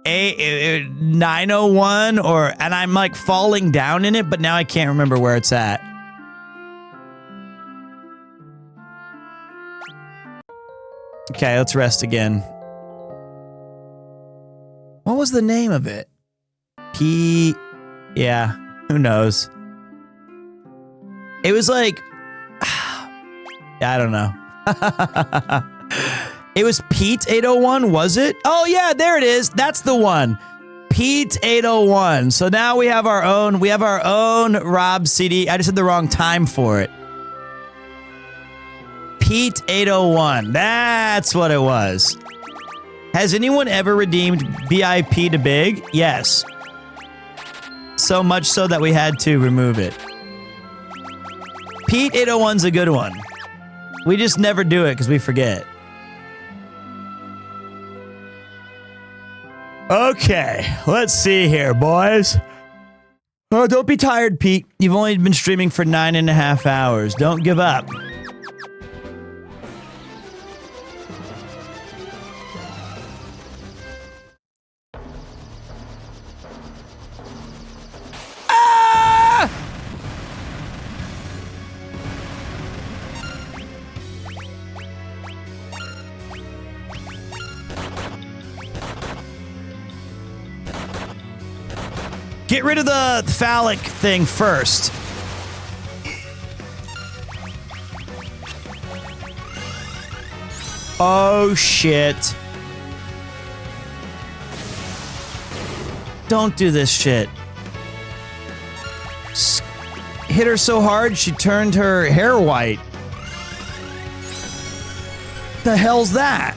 901 and I'm like falling down in it, but now I can't remember where it's at. Okay, let's rest again. What was the name of it? Yeah, who knows? It was like, I don't know. It was Pete 801, was it? Oh yeah, there it is. That's the one. Pete 801. So now we have our own Rob CD. I just had the wrong time for it. Pete 801. That's what it was. Has anyone ever redeemed VIP to big? Yes. So much so that we had to remove it. Pete 801's a good one. We just never do it because we forget. Okay, let's see here, boys. Oh, don't be tired, Pete. You've only been streaming for 9.5 hours. Don't give up. Get rid of the phallic thing first. Oh, shit. Don't do this shit. Hit her so hard, she turned her hair white. The hell's that?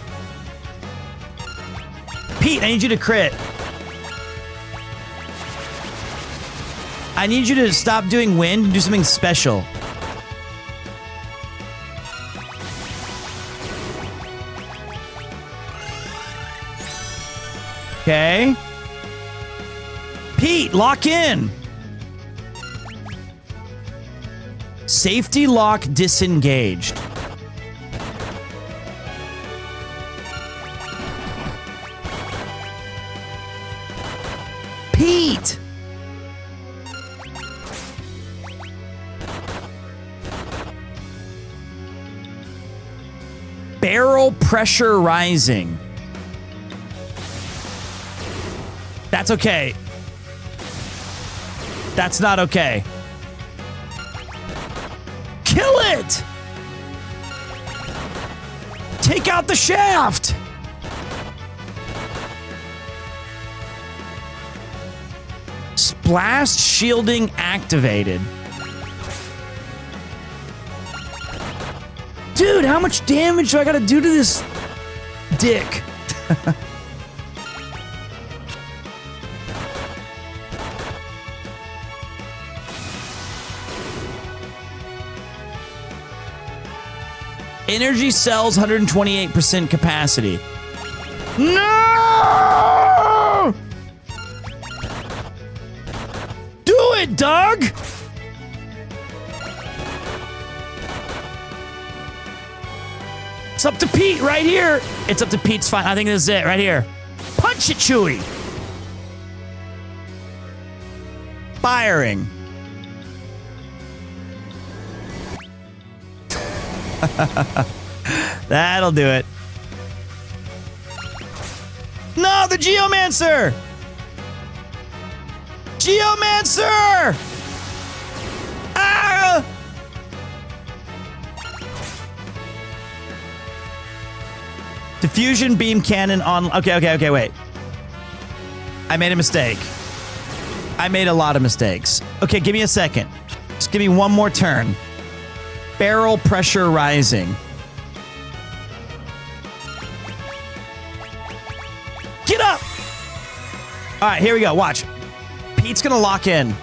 Pete, I need you to crit. I need you to stop doing wind and do something special. Okay. Pete, lock in. Safety lock disengaged. Pete! Barrel pressure rising. That's okay. That's not okay. Kill it! Take out the shaft! Blast shielding activated. Dude, how much damage do I gotta do to this dick? Energy cells 128% capacity. No! Do it, Doug! It's up to Pete right here. It's up to Pete's fine. I think this is it right here. Punch it, Chewie. Firing. That'll do it. No, the Geomancer! Geomancer! Ah! Diffusion beam cannon on... Okay, wait. I made a mistake. I made a lot of mistakes. Okay, give me a second. Just give me one more turn. Barrel pressure rising. Get up! All right, here we go. Watch. Pete's gonna lock in.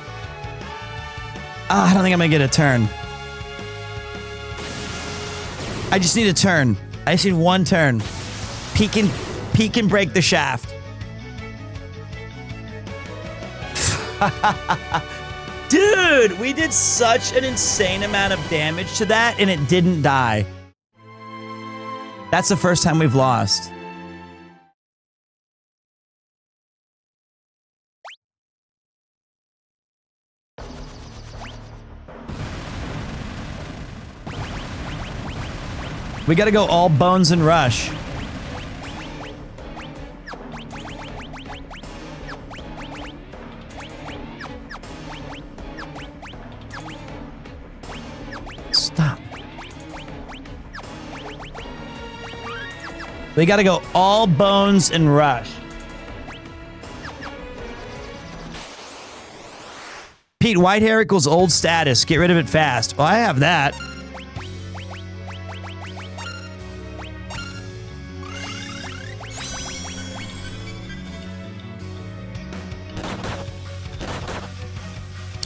I don't think I'm gonna get a turn. I just need a turn. I just need one turn. Pete can break the shaft. Dude, we did such an insane amount of damage to that, and it didn't die. That's the first time we've lost. We gotta go all bones and rush. Stop. We gotta go all bones and rush. Pete, white hair equals old status. Get rid of it fast. Well, I have that.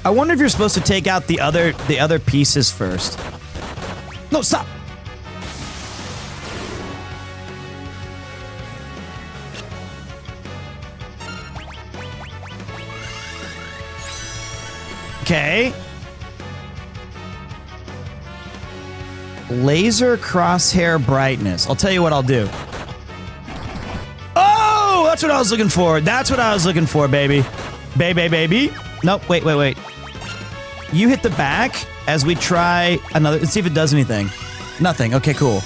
I wonder if you're supposed to take out the other pieces first. No, stop. Okay. Laser crosshair brightness. I'll tell you what I'll do. Oh, that's what I was looking for. That's what I was looking for, baby. Baby. Nope, wait. You hit the back as we try another. Let's see if it does anything. Nothing. Okay, cool.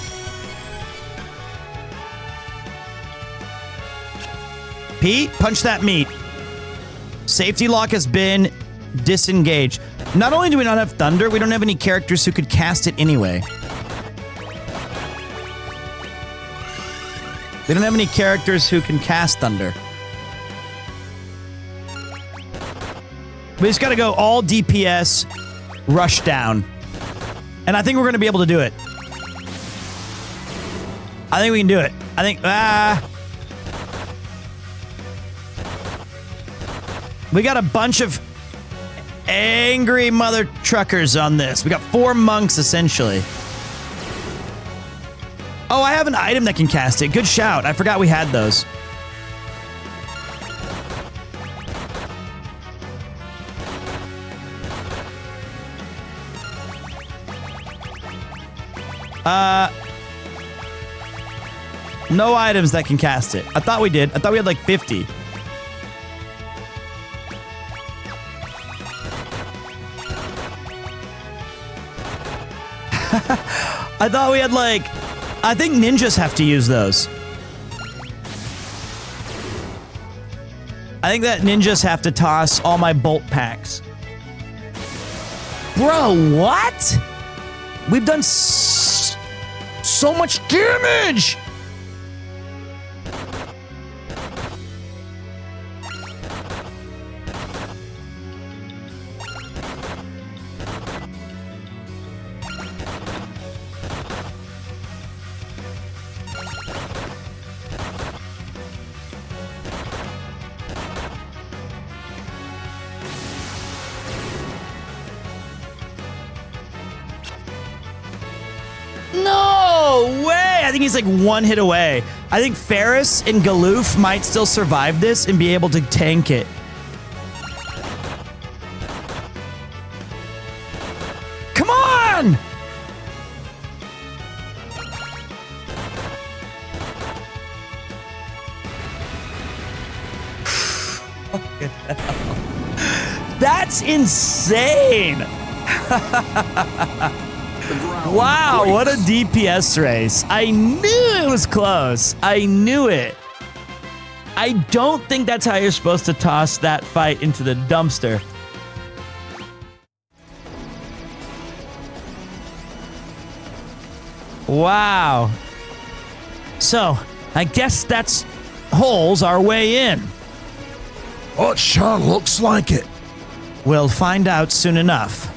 Pete, punch that meat. Safety lock has been disengaged. Not only do we not have thunder, we don't have any characters who could cast it anyway. We don't have any characters who can cast thunder. We just gotta go all DPS, rush down. And I think we're gonna be able to do it. I think we can do it. I think, we got a bunch of angry mother truckers on this. We got 4 monks, essentially. Oh, I have an item that can cast it. Good shout. I forgot we had those. No items that can cast it. I thought we did. I thought we had like 50. I thought we had like... I think ninjas have to use those. I think that ninjas have to toss all my bolt packs. Bro, what? We've done so much damage! No way! I think he's like 1 hit away. I think Ferris and Galoof might still survive this and be able to tank it. Come on! That's insane! Wow, what a DPS race. I knew it was close. I knew it. I don't think that's how you're supposed to toss that fight into the dumpster. Wow. So, I guess that's holes our way in. Oh, it sure looks like it. We'll find out soon enough.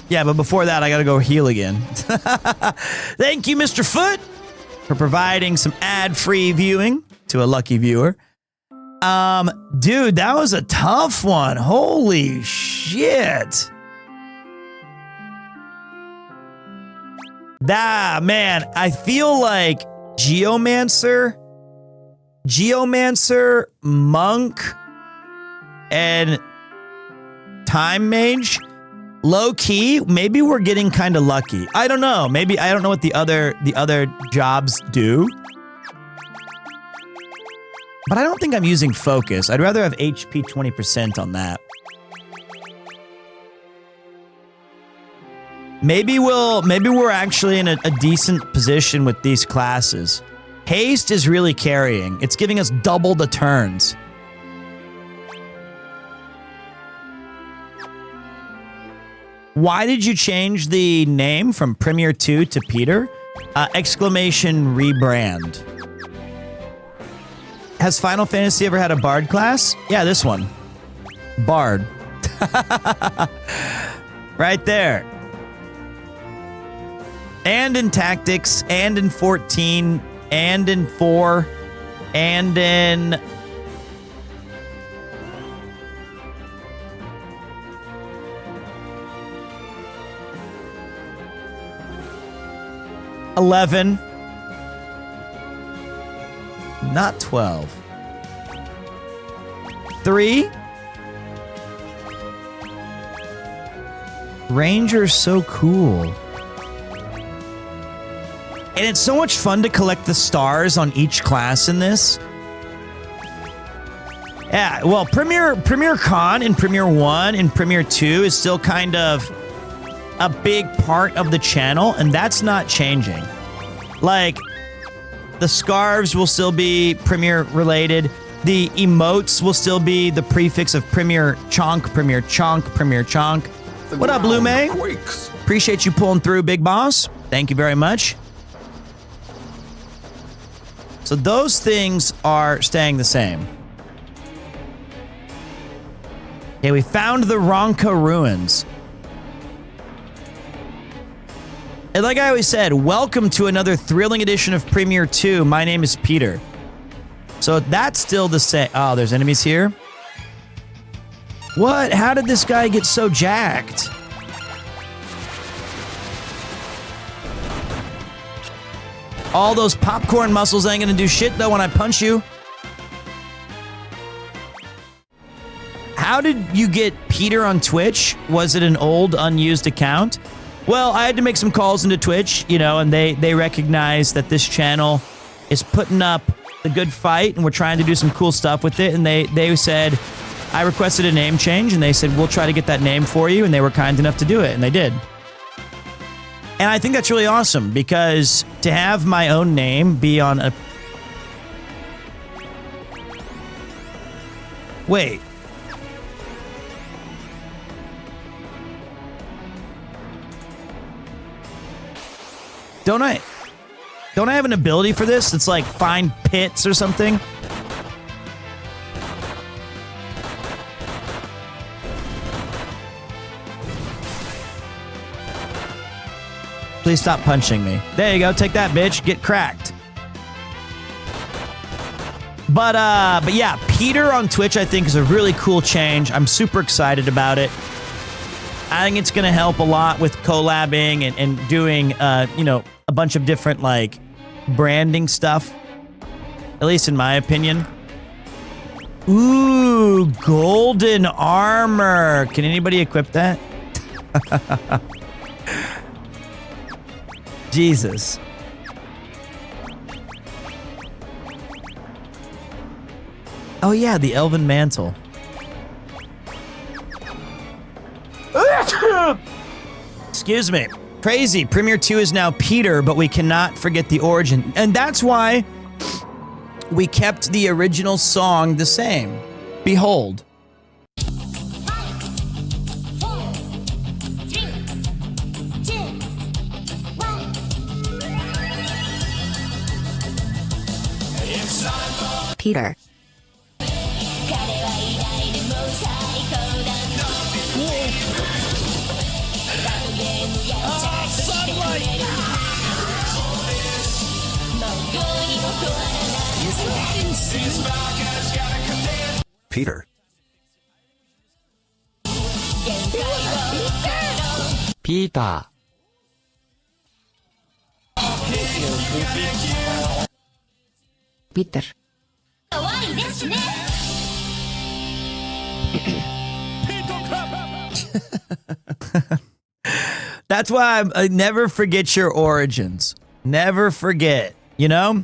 Yeah, but before that, I gotta go heal again. Thank you, Mr. Foot, for providing some ad-free viewing to a lucky viewer. Dude, that was a tough one. Holy shit. Man, I feel like Geomancer, Monk, and Time Mage. Low key, maybe we're getting kind of lucky. I don't know. Maybe I don't know what the other jobs do. But I don't think I'm using focus. I'd rather have HP 20% on that. Maybe we're actually in a decent position with these classes. Haste is really carrying. It's giving us double the turns. Why did you change the name from PremierTwo to Peter? Exclamation rebrand. Has Final Fantasy ever had a Bard class? Yeah, this one. Bard. Right there. And in Tactics, and in 14, and in 4, and in... $11. Not 12. 3. Ranger's so cool. And it's so much fun to collect the stars on each class in this. Yeah, well, Premier Con and Premier 1 and Premier 2 is still kind of a big part of the channel, and that's not changing. Like, the scarves will still be Premier related. The emotes will still be the prefix of Premier Chonk, Premier Chonk, Premier Chonk. What up, Blue May? Quakes. Appreciate you pulling through, Big Boss. Thank you very much. So those things are staying the same. Okay, we found the Ronka ruins. And like I always said, welcome to another thrilling edition of PremierTwo. My name is Peter. So that's still the same. Oh, there's enemies here? What? How did this guy get so jacked? All those popcorn muscles ain't gonna do shit though when I punch you. How did you get Peter on Twitch? Was it an old, unused account? Well, I had to make some calls into Twitch, you know, and they recognize that this channel is putting up the good fight and we're trying to do some cool stuff with it. And they said, I requested a name change and they said, we'll try to get that name for you. And they were kind enough to do it, and they did. And I think that's really awesome because to have my own name be on a... Wait. Don't I have an ability for this? It's like find pits or something. Please stop punching me. There you go. Take that, bitch. Get cracked. But yeah, Peter on Twitch I think is a really cool change. I'm super excited about it. I think it's going to help a lot with collabing and doing, you know, a bunch of different, like, branding stuff. At least in my opinion. Ooh, golden armor. Can anybody equip that? Jesus. Oh, yeah, the Elven Mantle. Excuse me. Crazy. PremierTwo is now Peter, but we cannot forget the origin. And that's why we kept the original song the same. Behold. Peter. Peter. Peter. Peter. That's why I never forget your origins. Never forget, you know?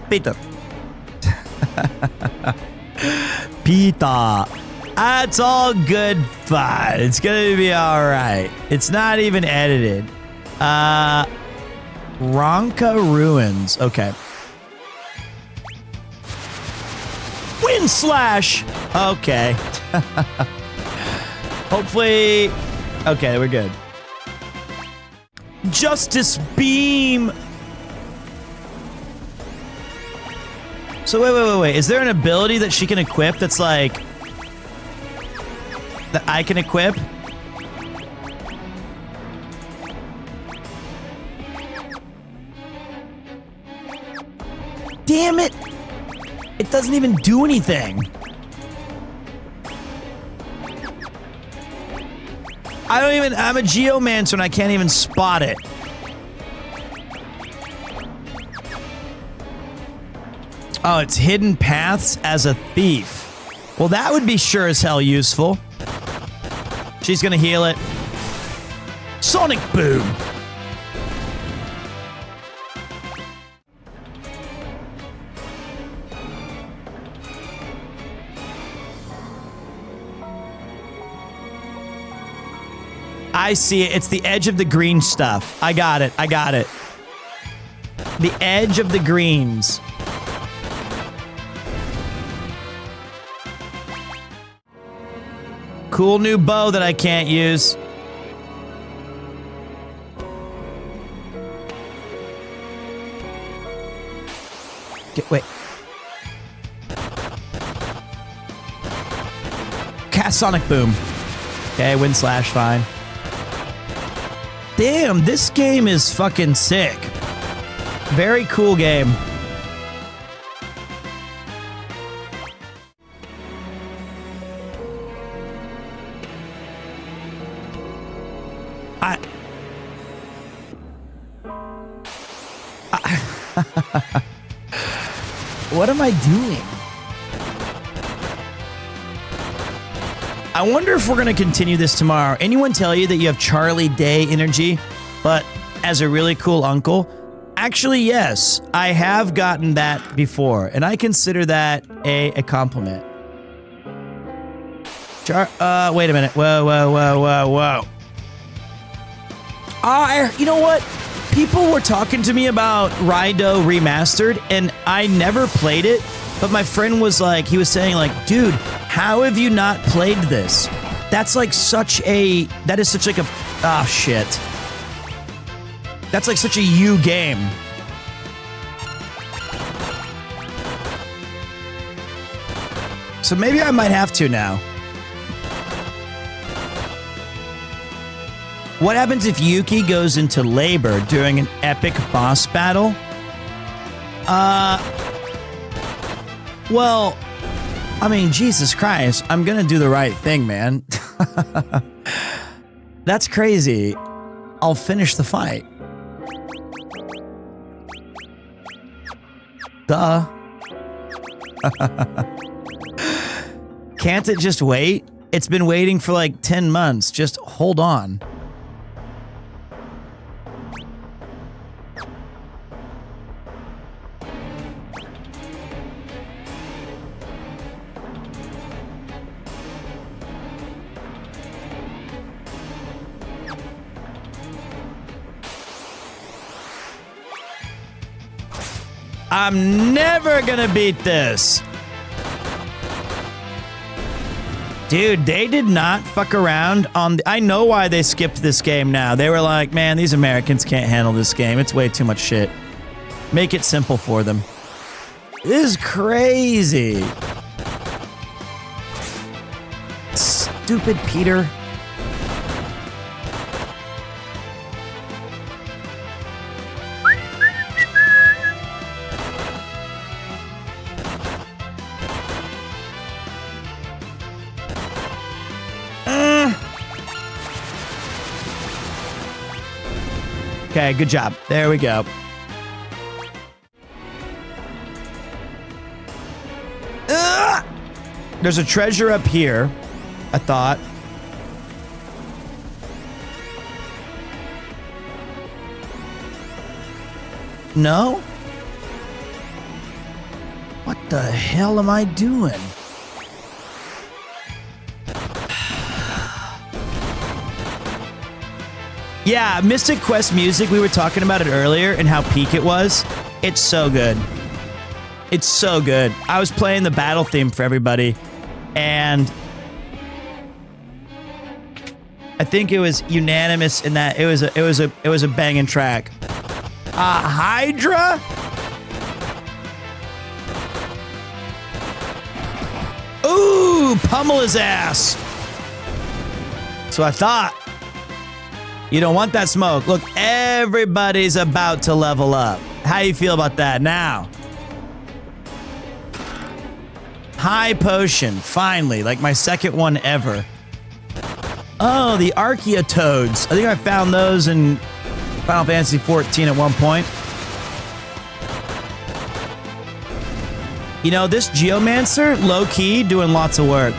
Peter. Peter. It's all good fun. It's gonna be all right. It's not even edited. Ronka Ruins. Okay. Wind slash. Okay. Hopefully. Okay, we're good. Justice beam. So wait. Is there an ability that she can equip that's like that I can equip? Damn it! It doesn't even do anything. I'm a geomancer and I can't even spot it. Oh, it's hidden paths as a thief. Well, that would be sure as hell useful. She's gonna heal it. Sonic boom. I see it. It's the edge of the green stuff. I got it. The edge of the greens. Cool new bow that I can't use. Wait. Cast Sonic Boom. Okay, Wind Slash, fine. Damn, this game is fucking sick. Very cool game. What am I doing? I wonder if we're going to continue this tomorrow. Anyone tell you that you have Charlie Day energy, but as a really cool uncle? Actually, yes. I have gotten that before, and I consider that a compliment. Wait a minute. Whoa. You know what? People were talking to me about Raido Remastered, and I never played it, but my friend was like, he was saying like, dude, how have you not played this? That's like such a, that is such like a, ah, shit. That's like such a you game. So maybe I might have to now. What happens if Yuki goes into labor during an epic boss battle? Well, I mean, Jesus Christ, I'm gonna do the right thing, man. That's crazy. I'll finish the fight. Duh. Can't it just wait? It's been waiting for like 10 months. Just hold on. I'm never gonna beat this. Dude, they did not fuck around on the, I know why they skipped this game now. They were like, man, these Americans can't handle this game. It's way too much shit. Make it simple for them. This is crazy. Stupid Peter. Okay, good job. There we go. There's a treasure up here, I thought. No? What the hell am I doing? Yeah, Mystic Quest music, we were talking about it earlier and how peak it was. It's so good. It's so good. I was playing the battle theme for everybody, and I think it was unanimous in that it was a banging track. Hydra? Ooh, pummel his ass. So I thought. You don't want that smoke. Look, everybody's about to level up. How you feel about that now? High potion, finally, like my second one ever. Oh, the Archaeotoads. I think I found those in Final Fantasy XIV at one point. You know, this Geomancer, low-key, doing lots of work.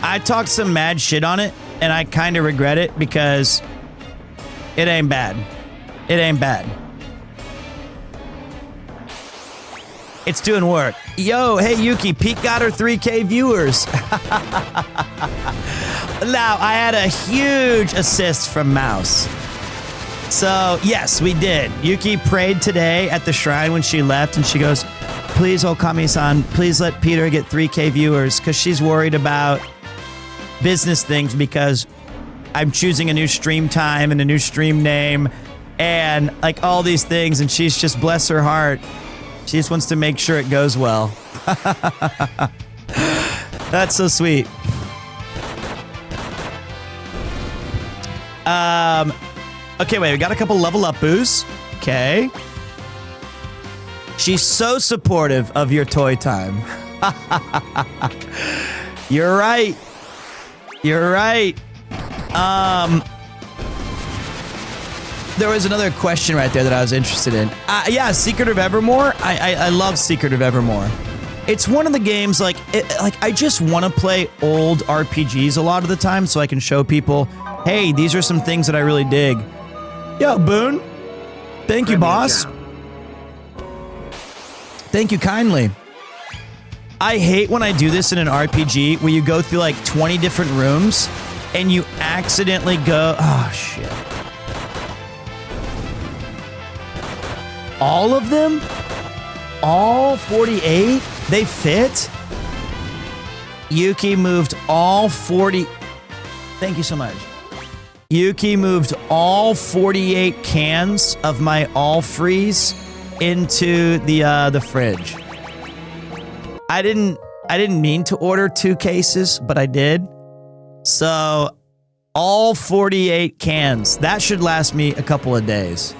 I talked some mad shit on it, and I kind of regret it because it ain't bad. It ain't bad. It's doing work. Yo, hey Yuki, Pete got her 3K viewers. Now, I had a huge assist from Mouse. So, yes, we did. Yuki prayed today at the shrine when she left, and she goes, please, Okami-san, please let Peter get 3K viewers, because she's worried about business things because I'm choosing a new stream time and a new stream name and like all these things, and she's just, bless her heart, she just wants to make sure it goes well. That's so sweet. Okay, wait, we got a couple level up boos. Okay. She's so supportive of your toy time. You're right. You're right. There was another question right there that I was interested in. Yeah, Secret of Evermore. I love Secret of Evermore. It's one of the games, like I just want to play old RPGs a lot of the time so I can show people, hey, these are some things that I really dig. Yo, Boone. Thank you, boss. Thank you kindly. I hate when I do this in an RPG where you go through like 20 different rooms and you accidentally go, oh shit. All of them? All 48? They fit? Yuki moved all 40. Thank you so much. Yuki moved all 48 cans of my all freeze into the fridge. I didn't mean to order 2 cases, but I did. So all 48 cans. That should last me a couple of days.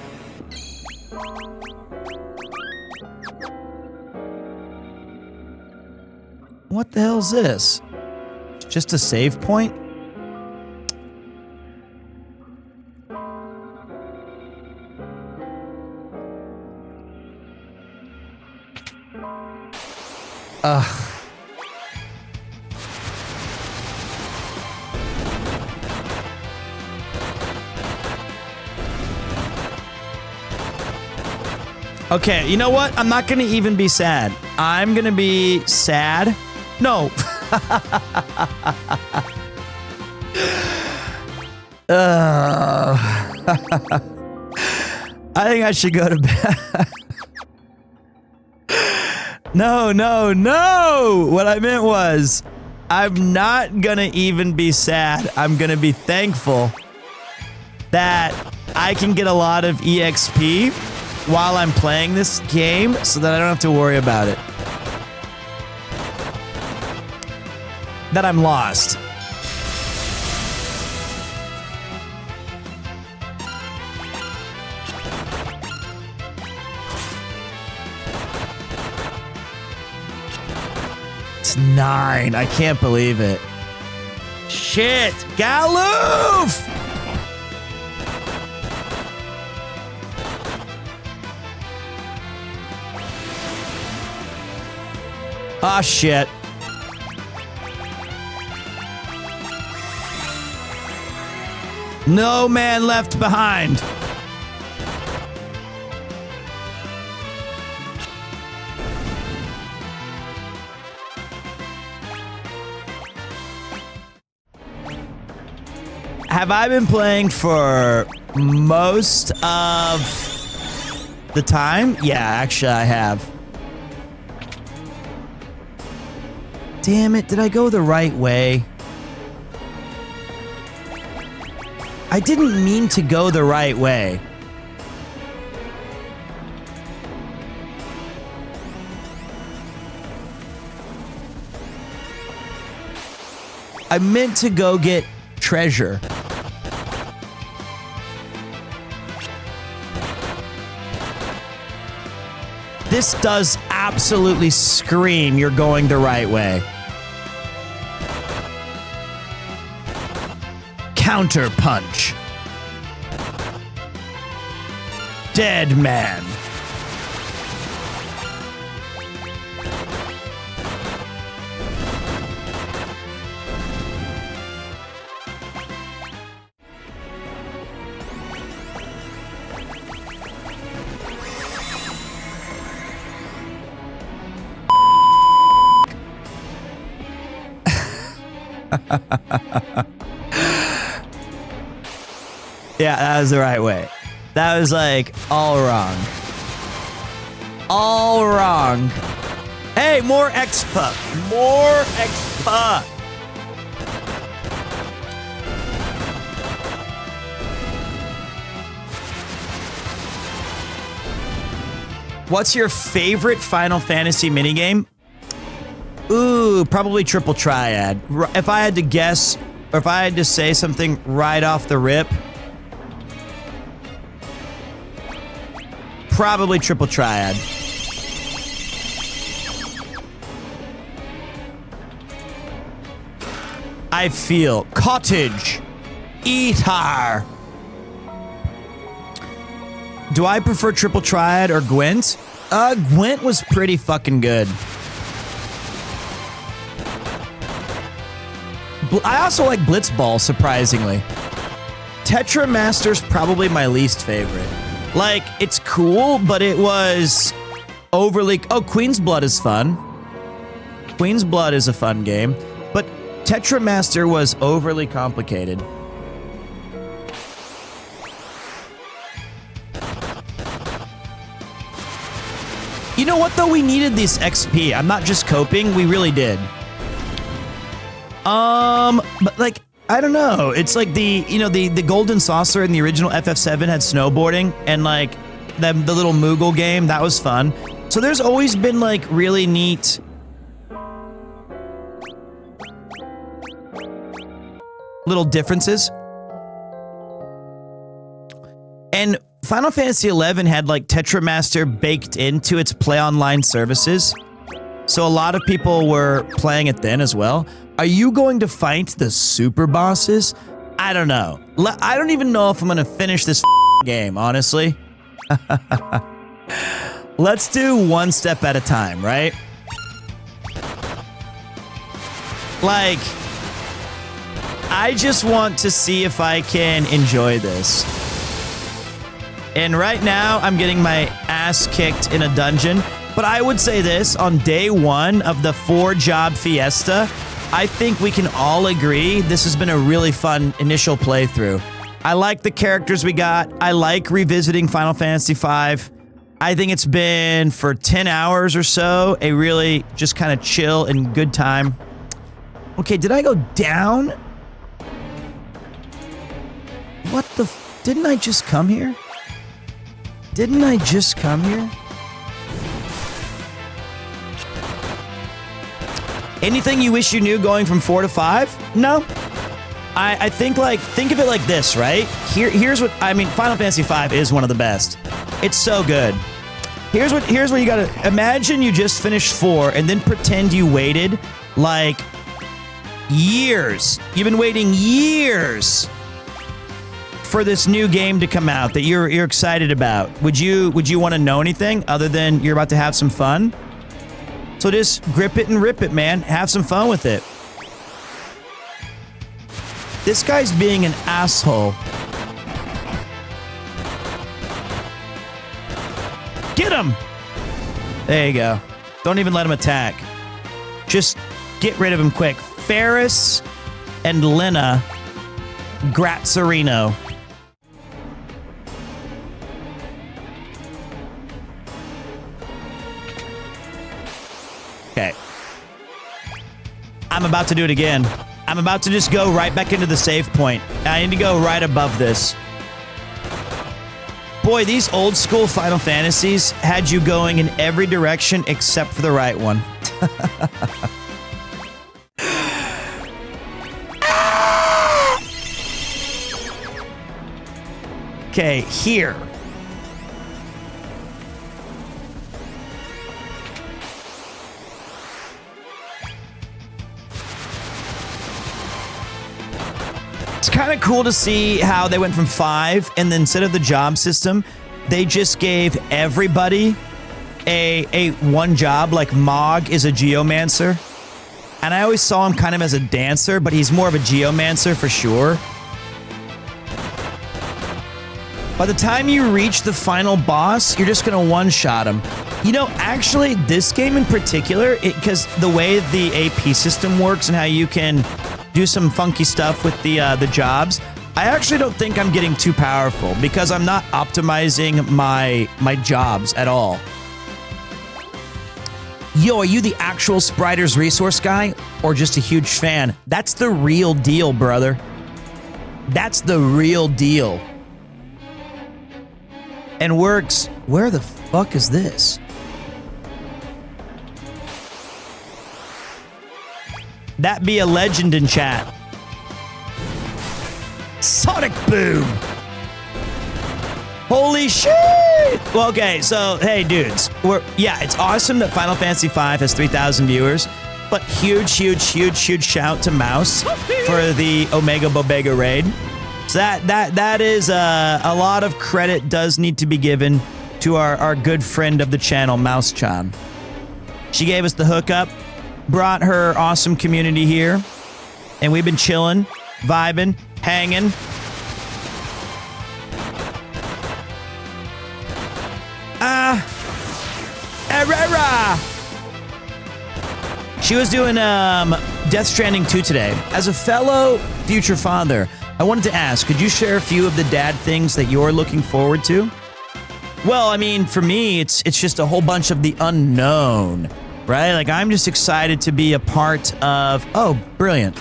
What the hell is this? Just a save point? Okay, you know what? I'm not gonna even be sad. I'm gonna be sad. No. I think I should go to bed. No. What I meant was, I'm not gonna even be sad. I'm gonna be thankful that I can get a lot of EXP while I'm playing this game so that I don't have to worry about it. That I'm lost. It's 9. I can't believe it. Shit. Galoof! Ah, shit. No man left behind. Have I been playing for most of the time? Yeah, actually I have. Damn it, did I go the right way? I didn't mean to go the right way. I meant to go get treasure. This does absolutely scream you're going the right way. Counter punch. Dead man. Yeah, that was the right way. That was like all wrong. All wrong. Hey, more expa. More expa. What's your favorite Final Fantasy minigame? Ooh, probably Triple Triad. If I had to guess, or if I had to say something right off the rip, probably Triple Triad. I feel cottage, eater. Do I prefer Triple Triad or Gwent? Gwent was pretty fucking good. I also like Blitzball, surprisingly. Tetra Master's probably my least favorite. Like, it's cool, but it was overly... Oh, Queen's Blood is fun. Queen's Blood is a fun game. But Tetra Master was overly complicated. You know what, though? We needed this XP. I'm not just coping. We really did. But like, I don't know. It's like the Golden Saucer in the original FF7 had snowboarding, and like the little Moogle game, that was fun. So there's always been like really neat little differences. And Final Fantasy XI had like Tetra Master baked into its play online services. So a lot of people were playing it then as well. Are you going to fight the super bosses? I don't know. I don't even know if I'm going to finish this game, honestly. Let's do one step at a time, right? Like, I just want to see if I can enjoy this. And right now, I'm getting my ass kicked in a dungeon. But I would say this, on day one of the 4-job Fiesta, I think we can all agree this has been a really fun initial playthrough. I like the characters we got. I like revisiting Final Fantasy V. I think it's been, for 10 hours or so, a really just kind of chill and good time. Okay, did I go down? What the didn't I just come here? Didn't I just come here? Anything you wish you knew going from 4 to 5? No. I think of it like this, right? Here's what I mean. Final Fantasy V is one of the best. It's so good. Here's what you gotta imagine. You just finished 4, and then pretend you waited like years. You've been waiting years for this new game to come out that you're excited about. Would you want to know anything other than you're about to have some fun? So just grip it and rip it, man. Have some fun with it. This guy's being an asshole. Get him! There you go. Don't even let him attack. Just get rid of him quick. Ferris and Lena Grazzarino. Okay. I'm about to do it again. I'm about to just go right back into the save point. I need to go right above this. Boy, these old school Final Fantasies had you going in every direction except for the right one. Okay, here. It's kind of cool to see how they went from 5, and then instead of the job system, they just gave everybody a one job. Like Mog is a geomancer, and I always saw him kind of as a dancer, but he's more of a geomancer for sure. By the time you reach the final boss, you're just gonna one-shot him. You know, actually, this game in particular, because the way the AP system works and how you can do some funky stuff with the jobs, I actually don't think I'm getting too powerful because I'm not optimizing my jobs at all. Yo, are you the actual Spriders resource guy or just a huge fan? That's the real deal, brother. That's the real deal. And Works, where the fuck is this? That be a legend in chat. Sonic Boom. Holy shit. Well, okay, so, hey, dudes. It's awesome that Final Fantasy V has 3,000 viewers, but huge shout to Mouse for the Omega Bobega raid. So that is a lot of credit does need to be given to our good friend of the channel, Mouse-chan. She gave us the hookup, brought her awesome community here, and we've been chilling, vibing, hanging. She was doing Death Stranding 2 today. As a fellow future father, I wanted to ask, could you share a few of the dad things that you're looking forward to? Well, I mean, for me, it's just a whole bunch of the unknown, right? Like, I'm just excited to be a part of... Oh, brilliant.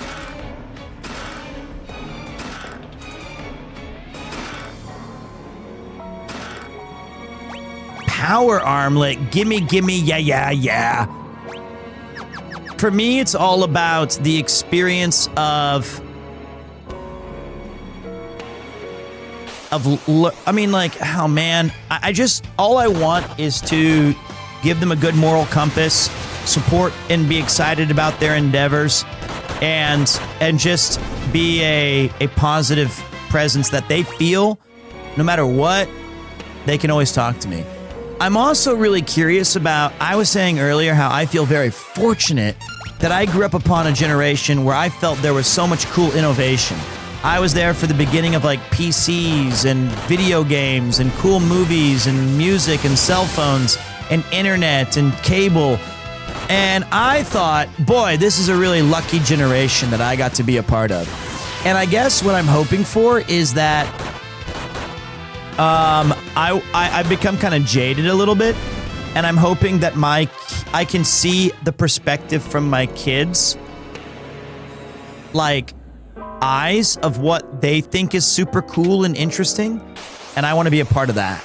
Power armlet, gimme, yeah. For me, it's all about the experience of I mean, like, oh man, I just, all I want is to give them a good moral compass, support and be excited about their endeavors, and just be a positive presence that they feel no matter what, they can always talk to me. I'm also really curious about, I was saying earlier how I feel very fortunate that I grew up upon a generation where I felt there was so much cool innovation. I was there for the beginning of like PCs and video games and cool movies and music and cell phones and internet and cable. And I thought, boy, this is a really lucky generation that I got to be a part of. And I guess what I'm hoping for is that I've become kind of jaded a little bit, and I'm hoping that I can see the perspective from my kids, like eyes of what they think is super cool and interesting, and I want to be a part of that.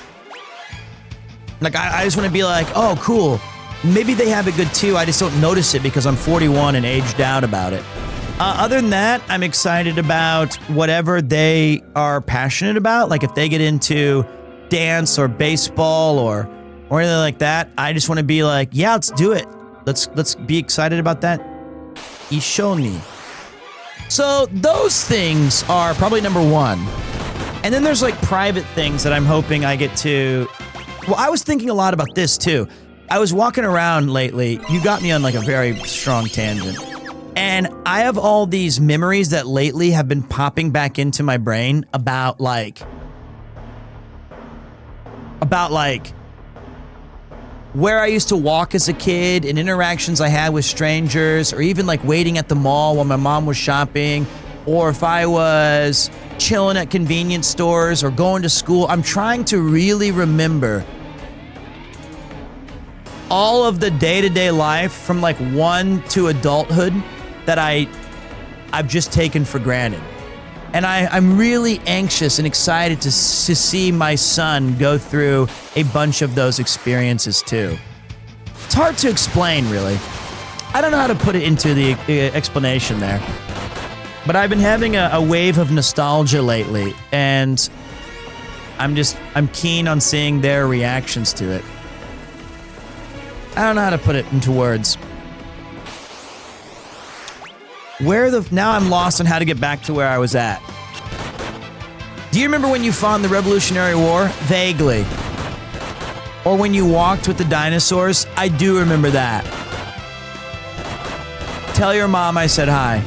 Like, I just want to be like, oh, cool. Maybe they have it good too. I just don't notice it because I'm 41 and aged out about it. Other than that, I'm excited about whatever they are passionate about. Like if they get into dance or baseball or anything like that, I just want to be like, yeah, let's do it. Let's be excited about that. Ishoni. So those things are probably number one. And then there's like private things that I'm hoping I get to. Well, I was thinking a lot about this too. I was walking around lately. You got me on like a very strong tangent. And I have all these memories that lately have been popping back into my brain about where I used to walk as a kid and interactions I had with strangers, or even like waiting at the mall while my mom was shopping, or if I was chilling at convenience stores or going to school. I'm trying to really remember all of the day-to-day life from like 1 to adulthood that I've just taken for granted. And I'm really anxious and excited to see my son go through a bunch of those experiences too. It's hard to explain, really. I don't know how to put it into the explanation there. But I've been having a wave of nostalgia lately, and I'm keen on seeing their reactions to it. I don't know how to put it into words. Now I'm lost on how to get back to where I was at. Do you remember when you fought in the Revolutionary War? Vaguely. Or when you walked with the dinosaurs? I do remember that. Tell your mom I said hi.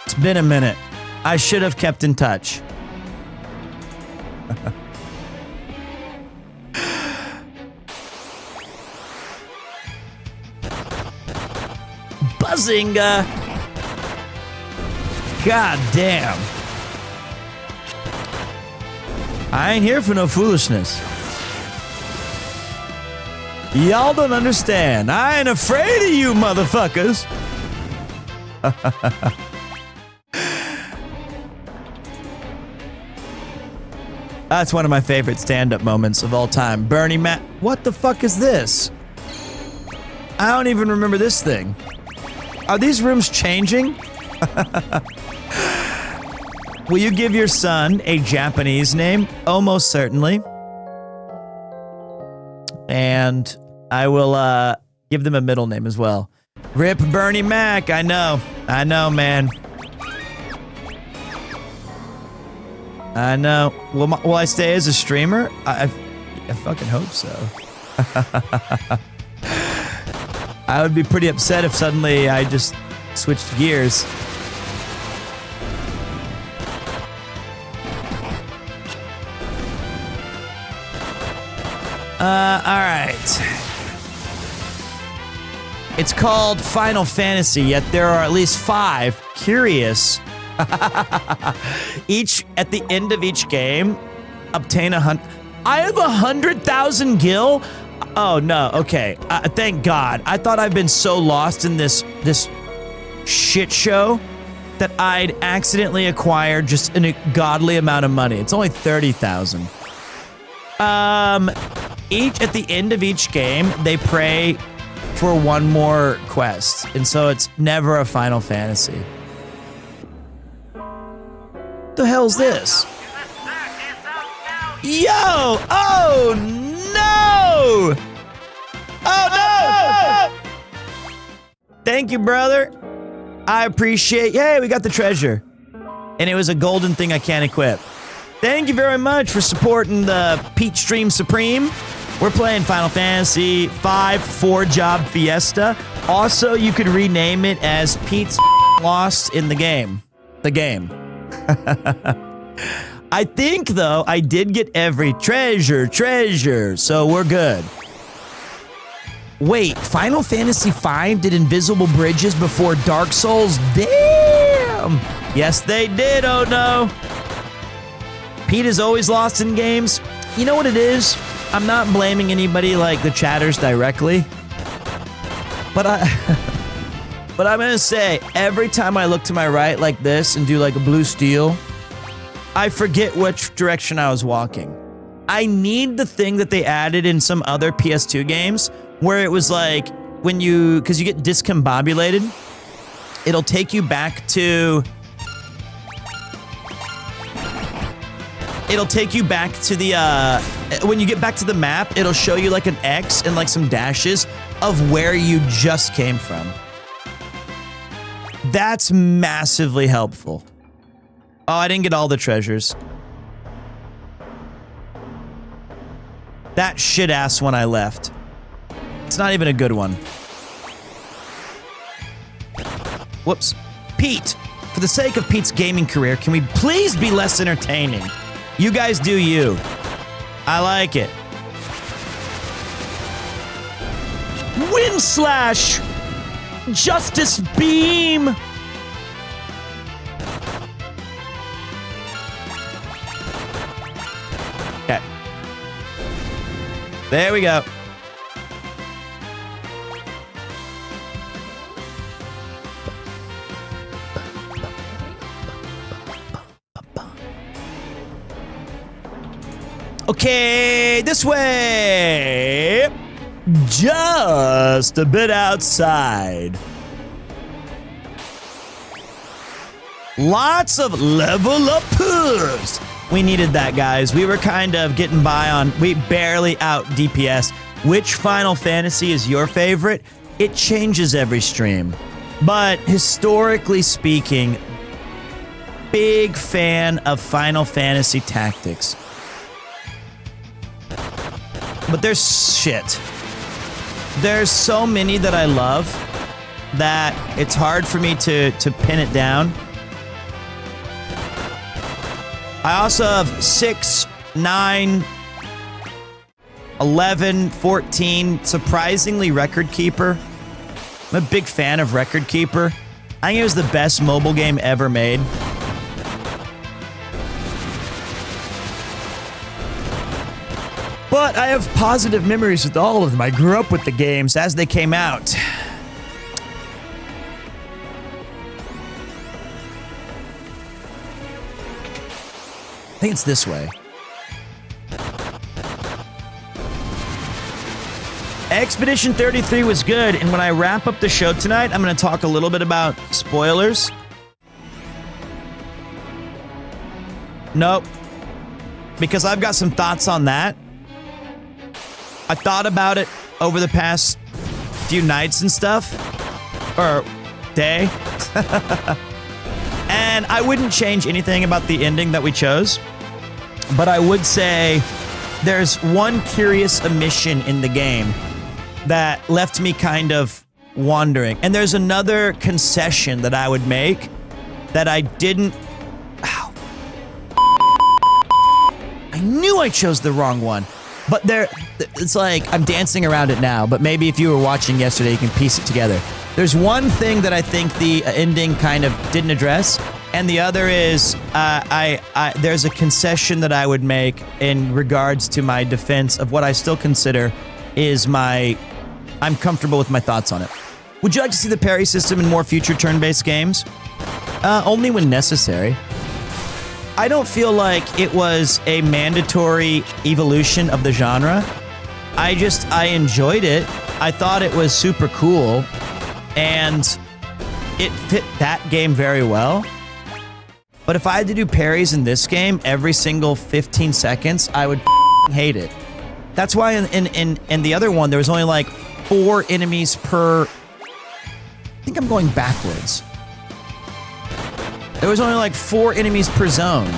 It's been a minute. I should have kept in touch. Buzzinga! God damn. I ain't here for no foolishness. Y'all don't understand. I ain't afraid of you motherfuckers. That's one of my favorite stand-up moments of all time. Bernie Mac. What the fuck is this? I don't even remember this thing. Are these rooms changing? Will you give your son a Japanese name? Oh, most certainly. And I will give them a middle name as well. Rip Bernie Mac. I know, man. I know. Will I stay as a streamer? I fucking hope so. I would be pretty upset if suddenly I just switched gears. Alright. It's called Final Fantasy, yet there are at least 5 curious. At the end of each game, obtain 100. I have 100,000 gil? Oh no, okay. Thank God. I thought I've been so lost in this shit show that I'd accidentally acquired just a godly amount of money. It's only 30,000. At the end of each game, they pray for one more quest, and so it's never a Final Fantasy. The hell's this? Yo! Oh no! Oh no! Thank you, brother. I appreciate. Hey, we got the treasure, and it was a golden thing I can't equip. Thank you very much for supporting the Pete Stream Supreme. We're playing Final Fantasy V 4-Job Fiesta. Also, you could rename it as Pete's Lost in the Game. The game. I think, though, I did get every treasure, so we're good. Wait, Final Fantasy V did invisible bridges before Dark Souls? Damn! Yes, they did, oh no. Pete is always lost in games. You know what it is? I'm not blaming anybody like the chatters directly. But I'm gonna say, every time I look to my right like this and do like a blue steel, I forget which direction I was walking. I need the thing that they added in some other PS2 games where it was like, because you get discombobulated, it'll take you back to... when you get back to the map, it'll show you like an X and like some dashes of where you just came from. That's massively helpful. Oh, I didn't get all the treasures. That shit-ass one I left. It's not even a good one. Whoops. Pete, for the sake of Pete's gaming career, can we please be less entertaining? You guys do you. I like it. Wind slash! Justice beam! There we go. Okay, this way. Just a bit outside. Lots of level uppers. We needed that, guys. We were kind of getting by on, we barely out DPS. Which Final Fantasy is your favorite? It changes every stream. But historically speaking, big fan of Final Fantasy Tactics. But there's shit. There's so many that I love that it's hard for me to pin it down. I also have 6, 9, 11, 14, surprisingly Record Keeper. I'm a big fan of Record Keeper. I think it was the best mobile game ever made. But I have positive memories with all of them. I grew up with the games as they came out. I think it's this way. Expedition 33 was good, and when I wrap up the show tonight, I'm going to talk a little bit about spoilers. Nope. Because I've got some thoughts on that. I thought about it over the past few nights and stuff. Or day. And I wouldn't change anything about the ending that we chose. But I would say there's one curious omission in the game that left me kind of wondering. And there's another concession that I would make that I didn't... Ow. I knew I chose the wrong one. But it's like, I'm dancing around it now, but maybe if you were watching yesterday, you can piece it together. There's one thing that I think the ending kind of didn't address, and the other is, there's a concession that I would make in regards to my defense of what I still consider is I'm comfortable with my thoughts on it. Would you like to see the parry system in more future turn-based games? Only when necessary. I don't feel like it was a mandatory evolution of the genre. I enjoyed it. I thought it was super cool, and it fit that game very well. But if I had to do parries in this game every single 15 seconds, I would hate it. That's why in the other one, there was only like 4 enemies per... I think I'm going backwards. There was only like 4 enemies per zone.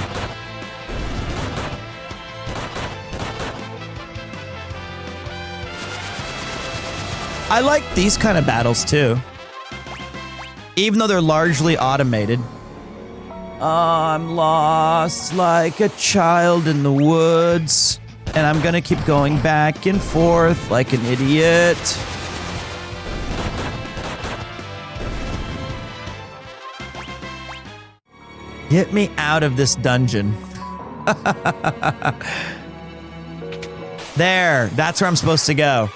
I like these kind of battles too. Even though they're largely automated. I'm lost like a child in the woods. And I'm gonna keep going back and forth like an idiot. Get me out of this dungeon. There, that's where I'm supposed to go.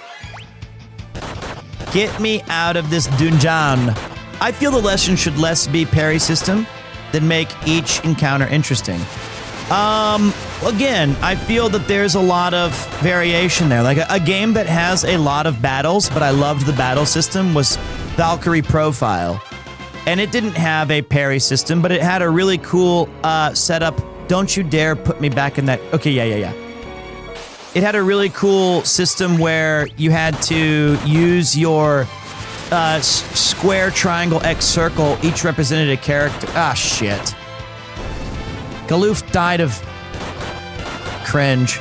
Get me out of this dungeon. I feel the lesson should less be parry system than make each encounter interesting. Again, I feel that there's a lot of variation there. Like a game that has a lot of battles, but I loved the battle system, was Valkyrie Profile. And it didn't have a parry system, but it had a really cool setup. Don't you dare put me back in that... Okay, yeah. It had a really cool system where you had to use your square, triangle, X, circle. Each represented a character. Ah, shit. Galoof died of cringe.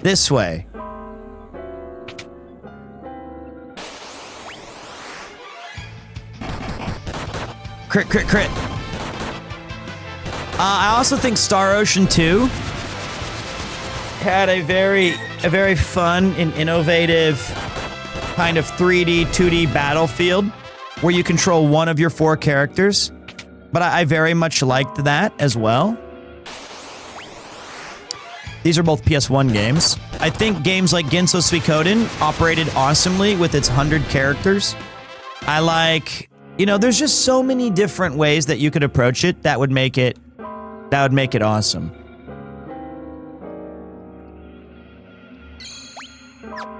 This way. Crit, crit, crit. I also think Star Ocean 2 had a very fun and innovative kind of 3D, 2D battlefield. where you control one of your 4 characters, but I very much liked that as well. These are both PS1 games. I think games like Ginso Suikoden operated awesomely with its 100 characters. I like, you know, there's just so many different ways that you could approach it that would make it awesome.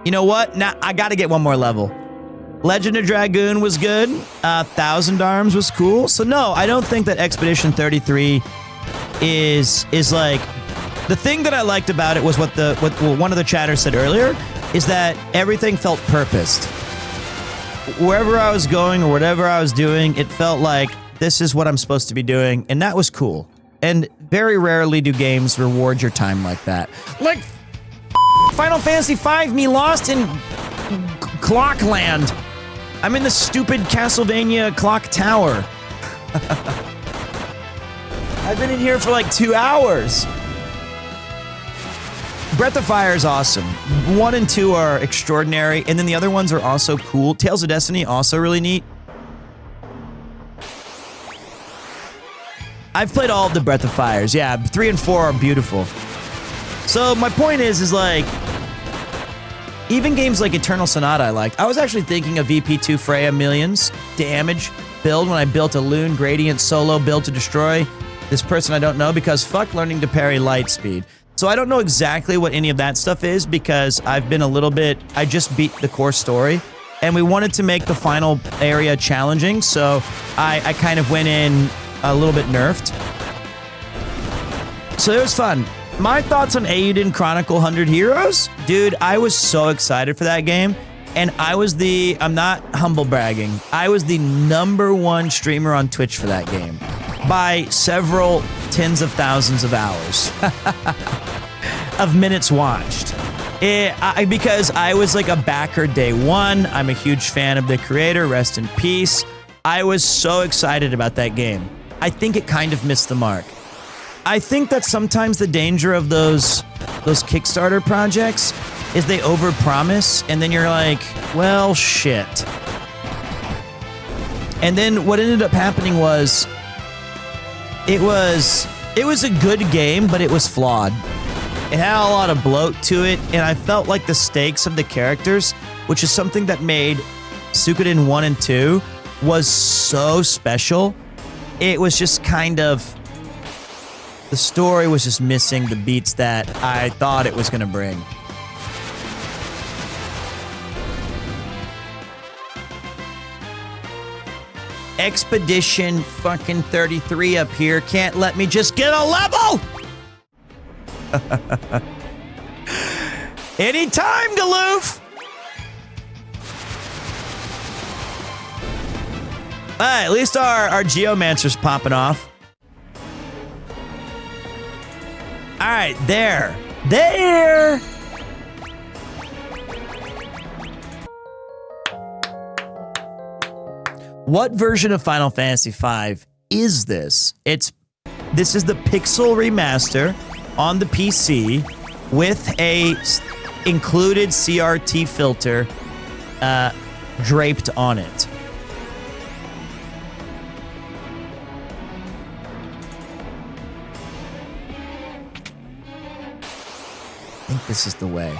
You know what? Now I got to get one more level. Legend of Dragoon was good. Thousand Arms was cool. So no, I don't think that Expedition 33 is like... The thing that I liked about it was what one of the chatters said earlier, is that everything felt purposed. Wherever I was going or whatever I was doing, it felt like this is what I'm supposed to be doing, and that was cool. And very rarely do games reward your time like that. Like Final Fantasy V, me lost in Clockland. I'm in the stupid Castlevania clock tower. I've been in here for like 2 hours. Breath of Fire is awesome. 1 and 2 are extraordinary, and then the other ones are also cool. Tales of Destiny, also really neat. I've played all of the Breath of Fires. Yeah, 3 and 4 are beautiful. So my point is like, even games like Eternal Sonata I liked. I was actually thinking of VP2 Freya Millions damage build when I built a Loon Gradient solo build to destroy this person I don't know, because fuck learning to parry light speed. So I don't know exactly what any of that stuff is, because I've been a little bit... I just beat the core story, and we wanted to make the final area challenging, so I kind of went in a little bit nerfed. So it was fun. My thoughts on Eiyuden Chronicle 100 Heroes? Dude, I was so excited for that game, and I was the... I'm not humble bragging. I was the #1 streamer on Twitch for that game by several tens of thousands of hours of minutes watched. Because I was like a backer day one. I'm a huge fan of the creator, rest in peace. I was so excited about that game. I think it kind of missed the mark. I think that sometimes the danger of those Kickstarter projects is they overpromise, and then you're like, well, shit. And then what ended up happening was, it was a good game, but it was flawed. It had a lot of bloat to it, and I felt like the stakes of the characters, which is something that made Suikoden 1 and 2, was so special. It was just kind of... The story was just missing the beats that I thought it was going to bring. Expedition fucking 33 up here can't let me just get a level! Anytime, Galoof! Alright, at least our Geomancer's popping off. Alright, there. There! What version of Final Fantasy V is this? This is the Pixel Remaster on the PC with a included CRT filter draped on it. I think this is the way.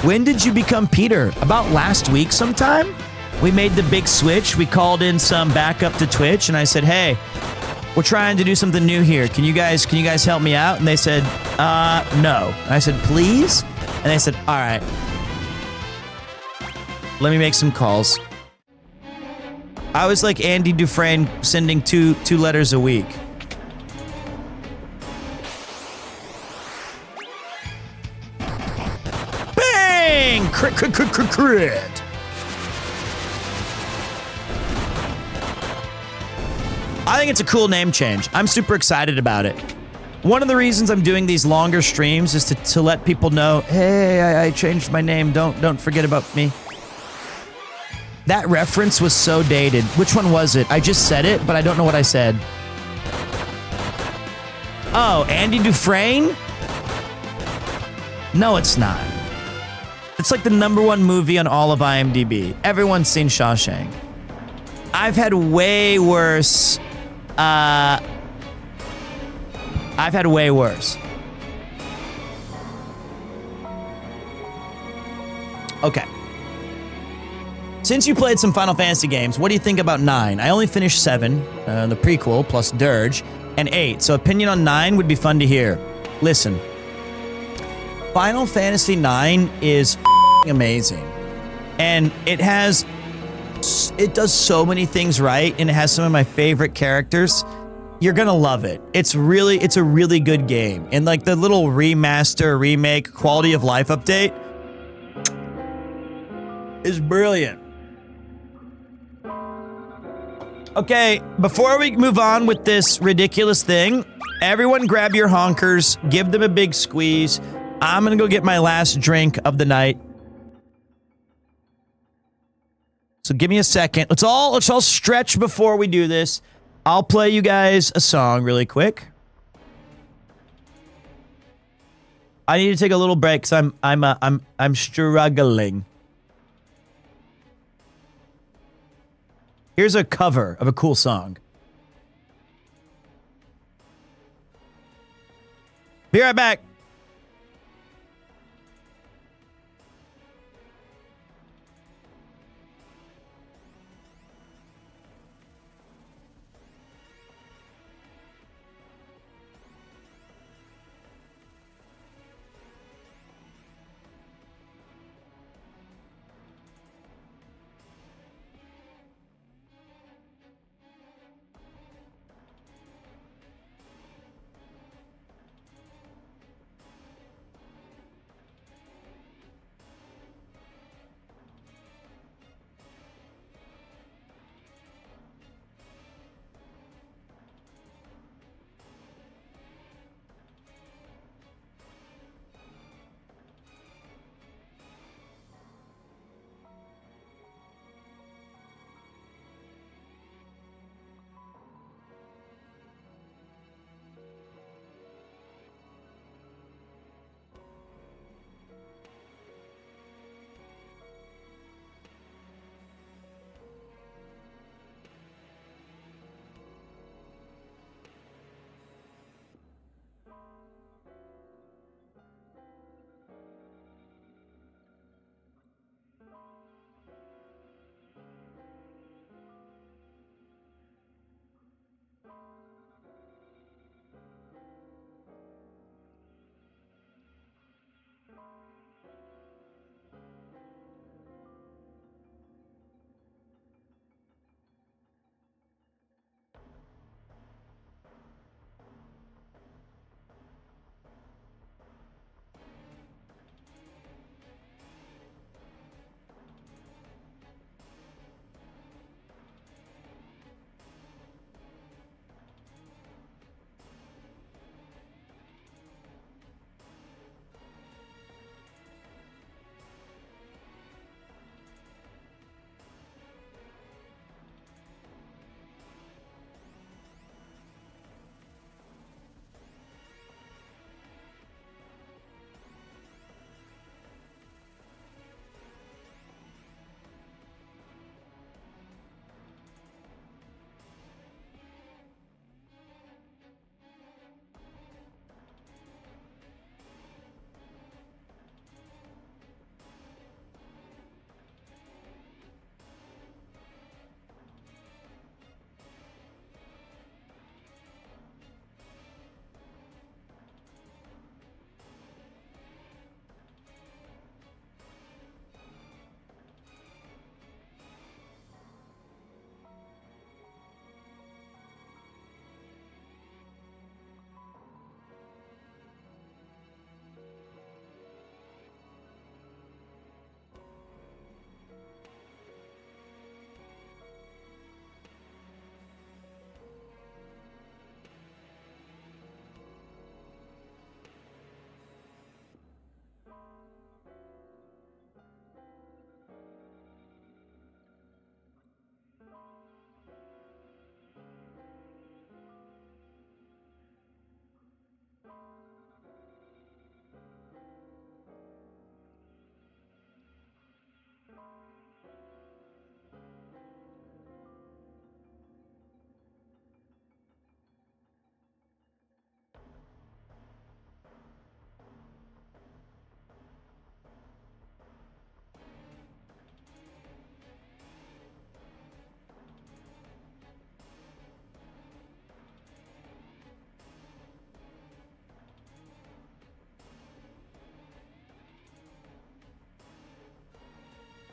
When did you become Peter? About last week sometime? We made the big switch. We called in some backup to Twitch, and I said, hey, we're trying to do something new here. Can you guys help me out? And they said, no. And I said, please? And they said, all right. Let me make some calls. I was like Andy Dufresne sending two letters a week. Bang! Crit. I think it's a cool name change. I'm super excited about it. One of the reasons I'm doing these longer streams is to let people know, hey, I changed my name. Don't forget about me. That reference was so dated. Which one was it? I just said it, but I don't know what I said. Oh, Andy Dufresne? No, it's not. It's like the #1 movie on all of IMDb. Everyone's seen Shawshank. I've had way worse. I've had way worse. Okay. Since you played some Final Fantasy games, what do you think about 9? I only finished 7, the prequel, plus Dirge, and 8. So opinion on 9 would be fun to hear. Listen. Final Fantasy 9 is amazing. And it does so many things right, and it has some of my favorite characters. You're gonna love it. It's a really good game. And like the little remaster, remake, quality of life update is brilliant. Okay, before we move on with this ridiculous thing, everyone grab your honkers, give them a big squeeze. I'm gonna go get my last drink of the night. So give me a second. Let's all stretch before we do this. I'll play you guys a song really quick. I need to take a little break because I'm struggling. Here's a cover of a cool song. Be right back.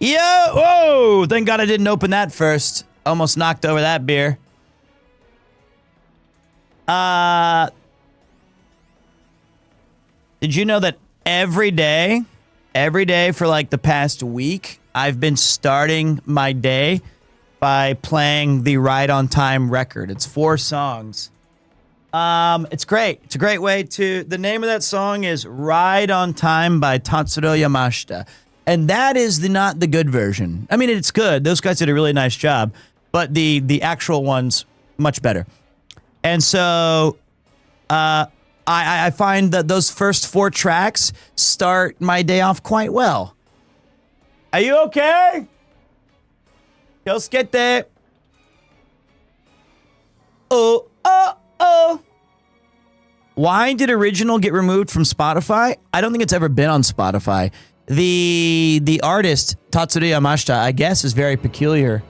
Yeah. Whoa. Thank God I didn't open that first. Almost knocked over that beer. Did you know that every day for like the past week, I've been starting my day by playing the Ride on Time record. It's 4 songs. It's great. It's a great way to... The name of that song is Ride on Time by Tatsuro Yamashita. And that is not the good version. I mean, it's good. Those guys did a really nice job. But the actual one's much better. And so... I find that those first 4 tracks start my day off quite well. Are you okay? Just get there. Oh. Why did Original get removed from Spotify? I don't think it's ever been on Spotify. The artist, Tatsuro Yamashita, I guess is very peculiar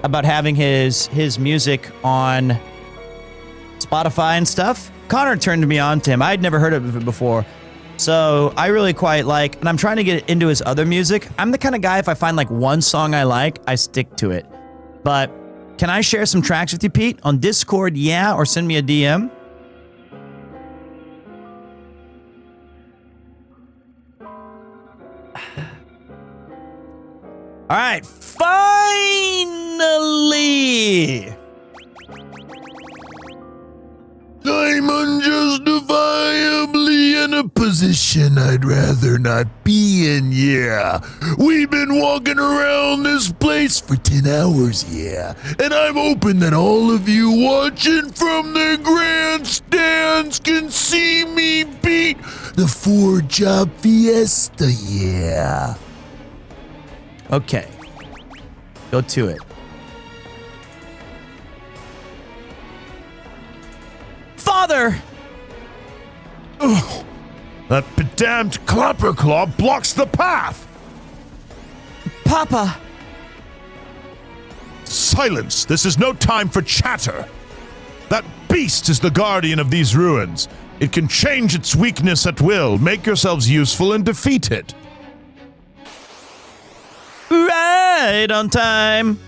about having his music on Spotify and stuff. Connor turned me on to him. I'd never heard of it before. So I really quite like, and I'm trying to get into his other music. I'm the kind of guy, if I find like one song I like, I stick to it. But can I share some tracks with you, Pete? On Discord, yeah, or send me a DM. All right, finally. I'm unjustifiably in a position I'd rather not be in, yeah. We've been walking around this place for 10 hours, yeah. And I'm hoping that all of you watching from the grandstands can see me beat the 4-job Fiesta, yeah. Okay. Go to it. Father! Ugh, that pedant Clapperclaw blocks the path! Papa! Silence! This is no time for chatter! That beast is the guardian of these ruins. It can change its weakness at will. Make yourselves useful and defeat it. Right on time!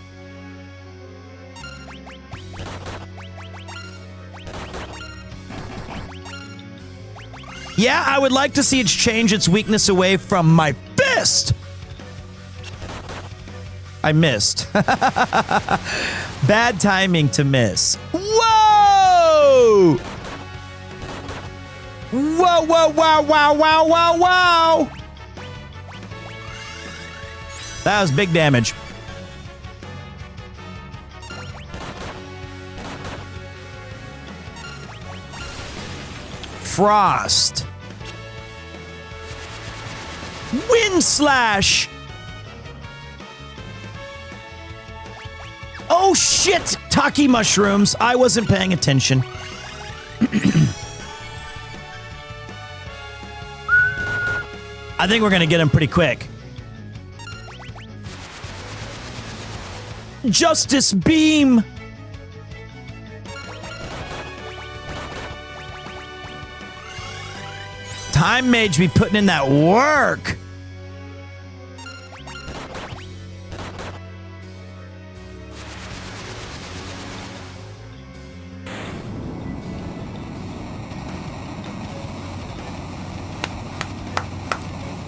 Yeah, I would like to see it change its weakness away from my fist! I missed. Bad timing to miss. Whoa! Whoa, whoa, wow, wow, wow, wow, wow! That was big damage. Frost. Wind slash. Oh shit! Taki mushrooms. I wasn't paying attention. I think we're gonna get him pretty quick. Justice beam. Time Mage be putting in that work.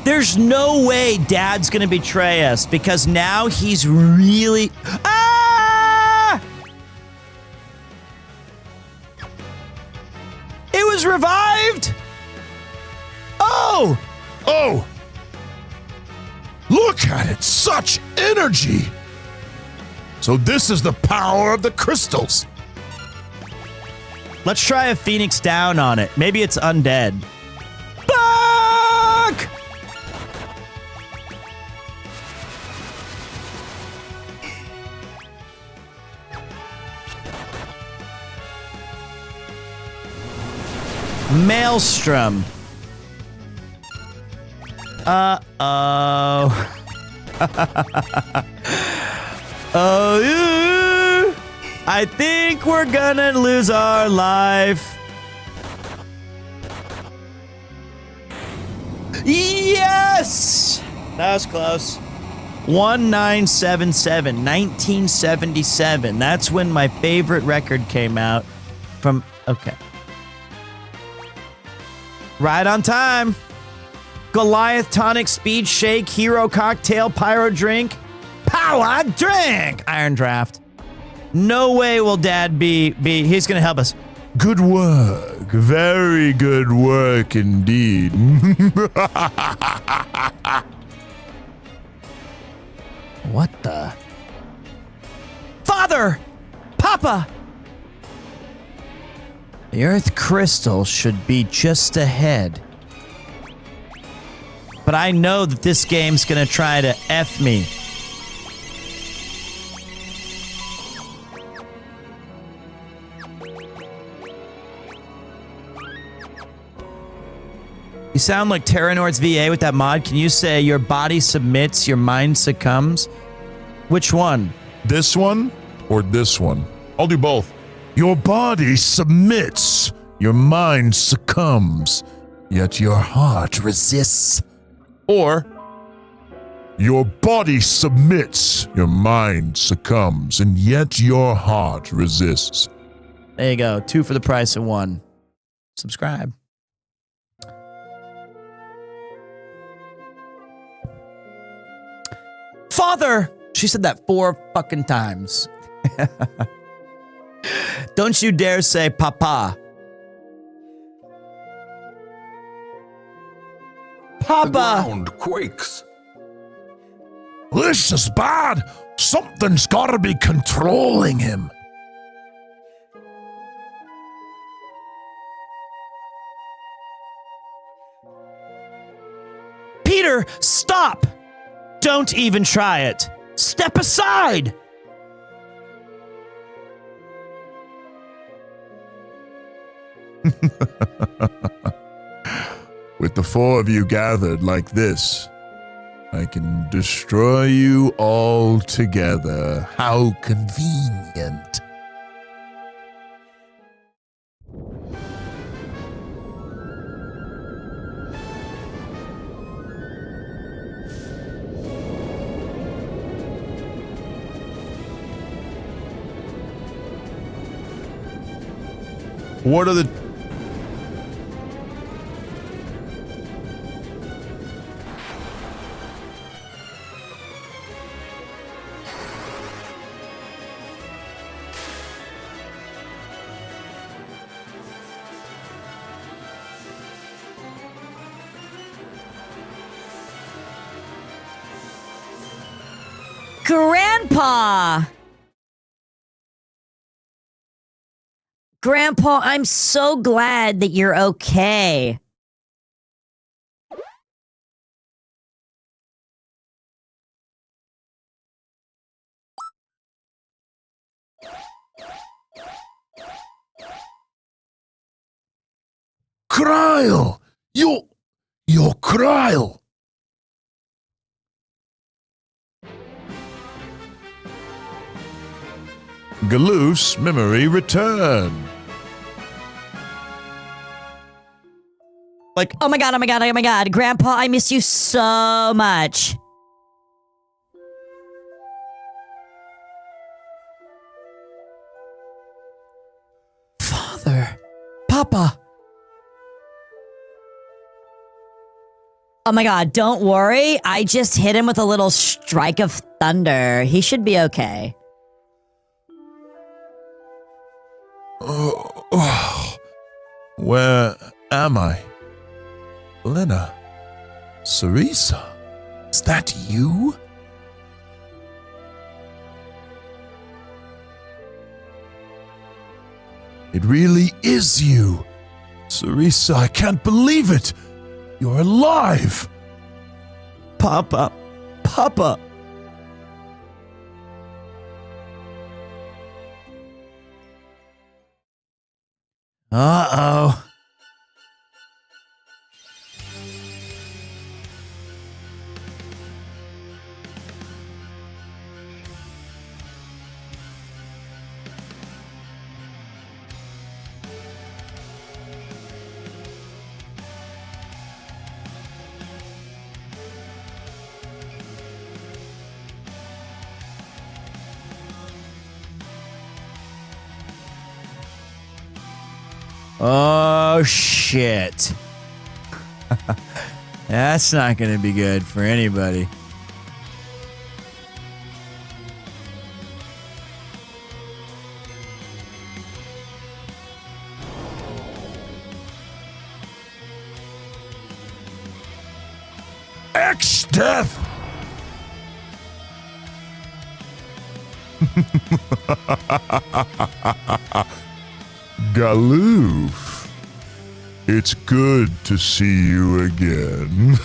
There's no way Dad's gonna betray us because now he's really... Ah! It was revived? Oh! Oh! Look at it! Such energy! So this is the power of the crystals. Let's try a Phoenix down on it. Maybe it's undead. Fuck! Maelstrom. Uh-oh. Oh, yeah. I think we're gonna lose our life. Yes! That was close. 1977, 1977. That's when my favorite record came out from, okay. Right on time. Goliath tonic, speed shake, hero cocktail, pyro drink, power drink, iron draft. No way will Dad be he's going to help us. Good work. Very good work indeed. What the? Father! Papa! The Earth crystal should be just ahead. But I know that this game's gonna try to F me. You sound like Terranord's VA with that mod. Can you say your body submits, your mind succumbs? Which one? This one or this one? I'll do both. Your body submits, your mind succumbs, yet your heart resists. Or, your body submits, your mind succumbs, and yet your heart resists. There you go. 2 for the price of 1. Subscribe. Father! She said that 4 fucking times. Don't you dare say papa. Papa! The ground quakes. This is bad. Something's gotta be controlling him. Peter, stop! Don't even try it. Step aside! With the 4 of you gathered like this, I can destroy you all together. How convenient. What are the... Grandpa! Grandpa, I'm so glad that you're okay. Kryle! You're Kryle! Galoof's memory return. Like, oh my god, oh my god, oh my god. Grandpa, I miss you so much. Father. Papa. Oh my god, don't worry. I just hit him with a little strike of thunder. He should be okay. Where am I? Lena? Sarisa? Is that you? It really is you. Sarisa, I can't believe it. You're alive. Papa. Papa. Uh-oh. Oh, shit. That's not going to be good for anybody. X-Death! Galoof, it's good to see you again.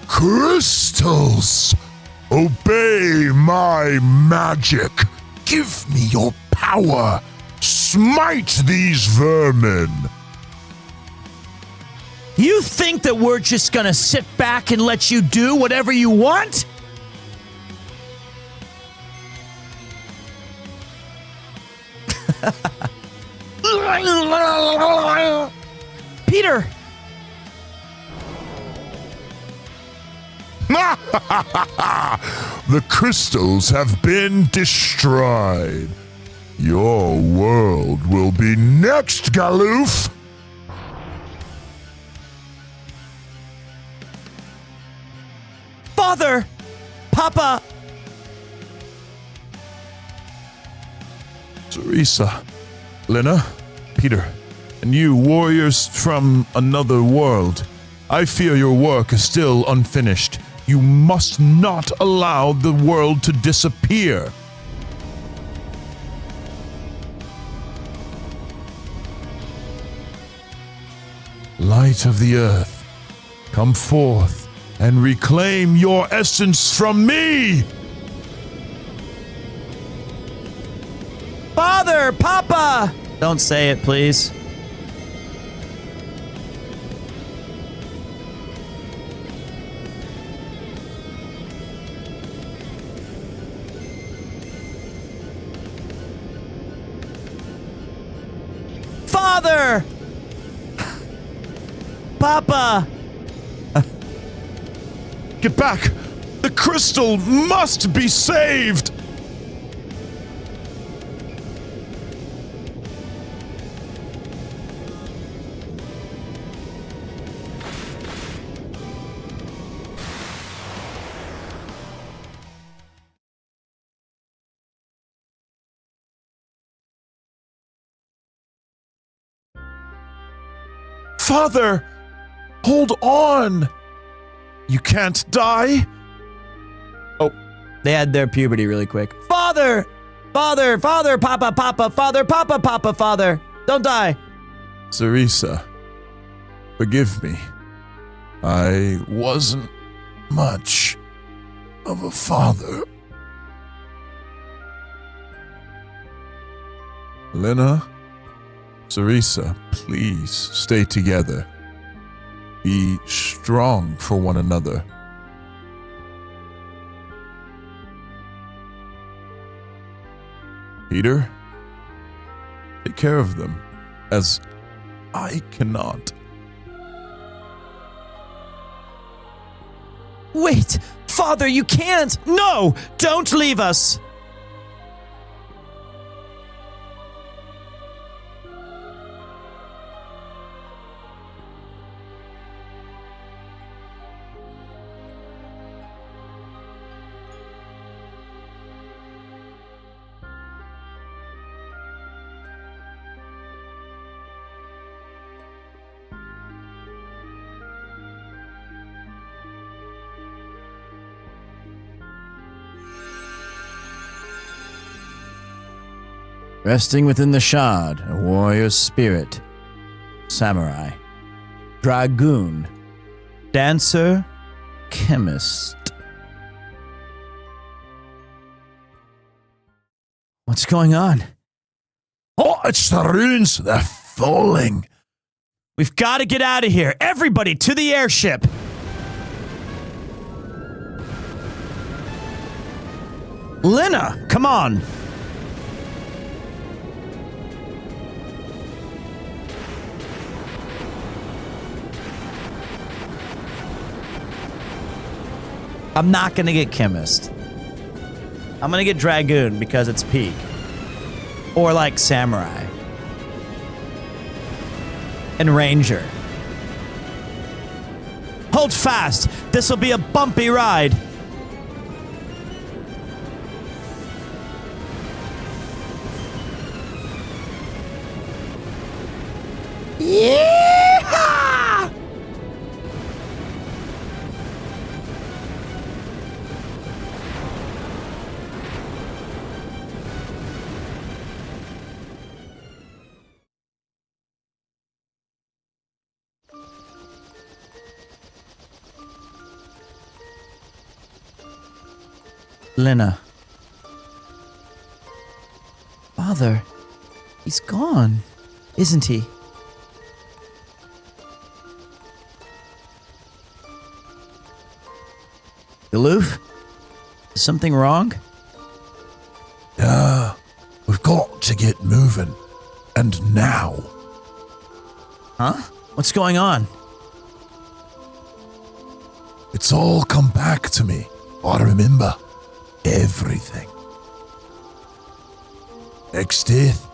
Crystals! Obey my magic. Give me your power. Smite these vermin. You think that we're just gonna sit back and let you do whatever you want? Peter! The crystals have been destroyed. Your world will be next, Galoof. Father! Papa! Teresa, Lena, Peter, and you warriors from another world. I fear your work is still unfinished. You must not allow the world to disappear. Light of the earth, come forth and reclaim your essence from me! Father! Papa! Don't say it, please. Father! Papa! Get back! The crystal must be saved! Father! Hold on! You can't die? Oh, they had their puberty really quick. Father! Father! Father! Papa! Papa! Father! Papa! Papa! Father! Don't die! Teresa, forgive me. I wasn't much of a father. Lena, Teresa, please stay together. Be strong for one another. Peter, take care of them, as I cannot. Wait! Father, you can't! No! Don't leave us! Resting within the shard, a warrior's spirit. Samurai. Dragoon. Dancer. Chemist. What's going on? Oh, it's the runes. They're falling. We've got to get out of here. Everybody to the airship. Lena, come on. I'm not going to get Chemist. I'm going to get Dragoon because it's peak. Or like Samurai. And Ranger. Hold fast. This will be a bumpy ride. Yeehaw! Lena. Father, he's gone, isn't he? Galoof? Is something wrong? Yeah, we've got to get moving. And now. Huh? What's going on? It's all come back to me. I remember everything. Exdeath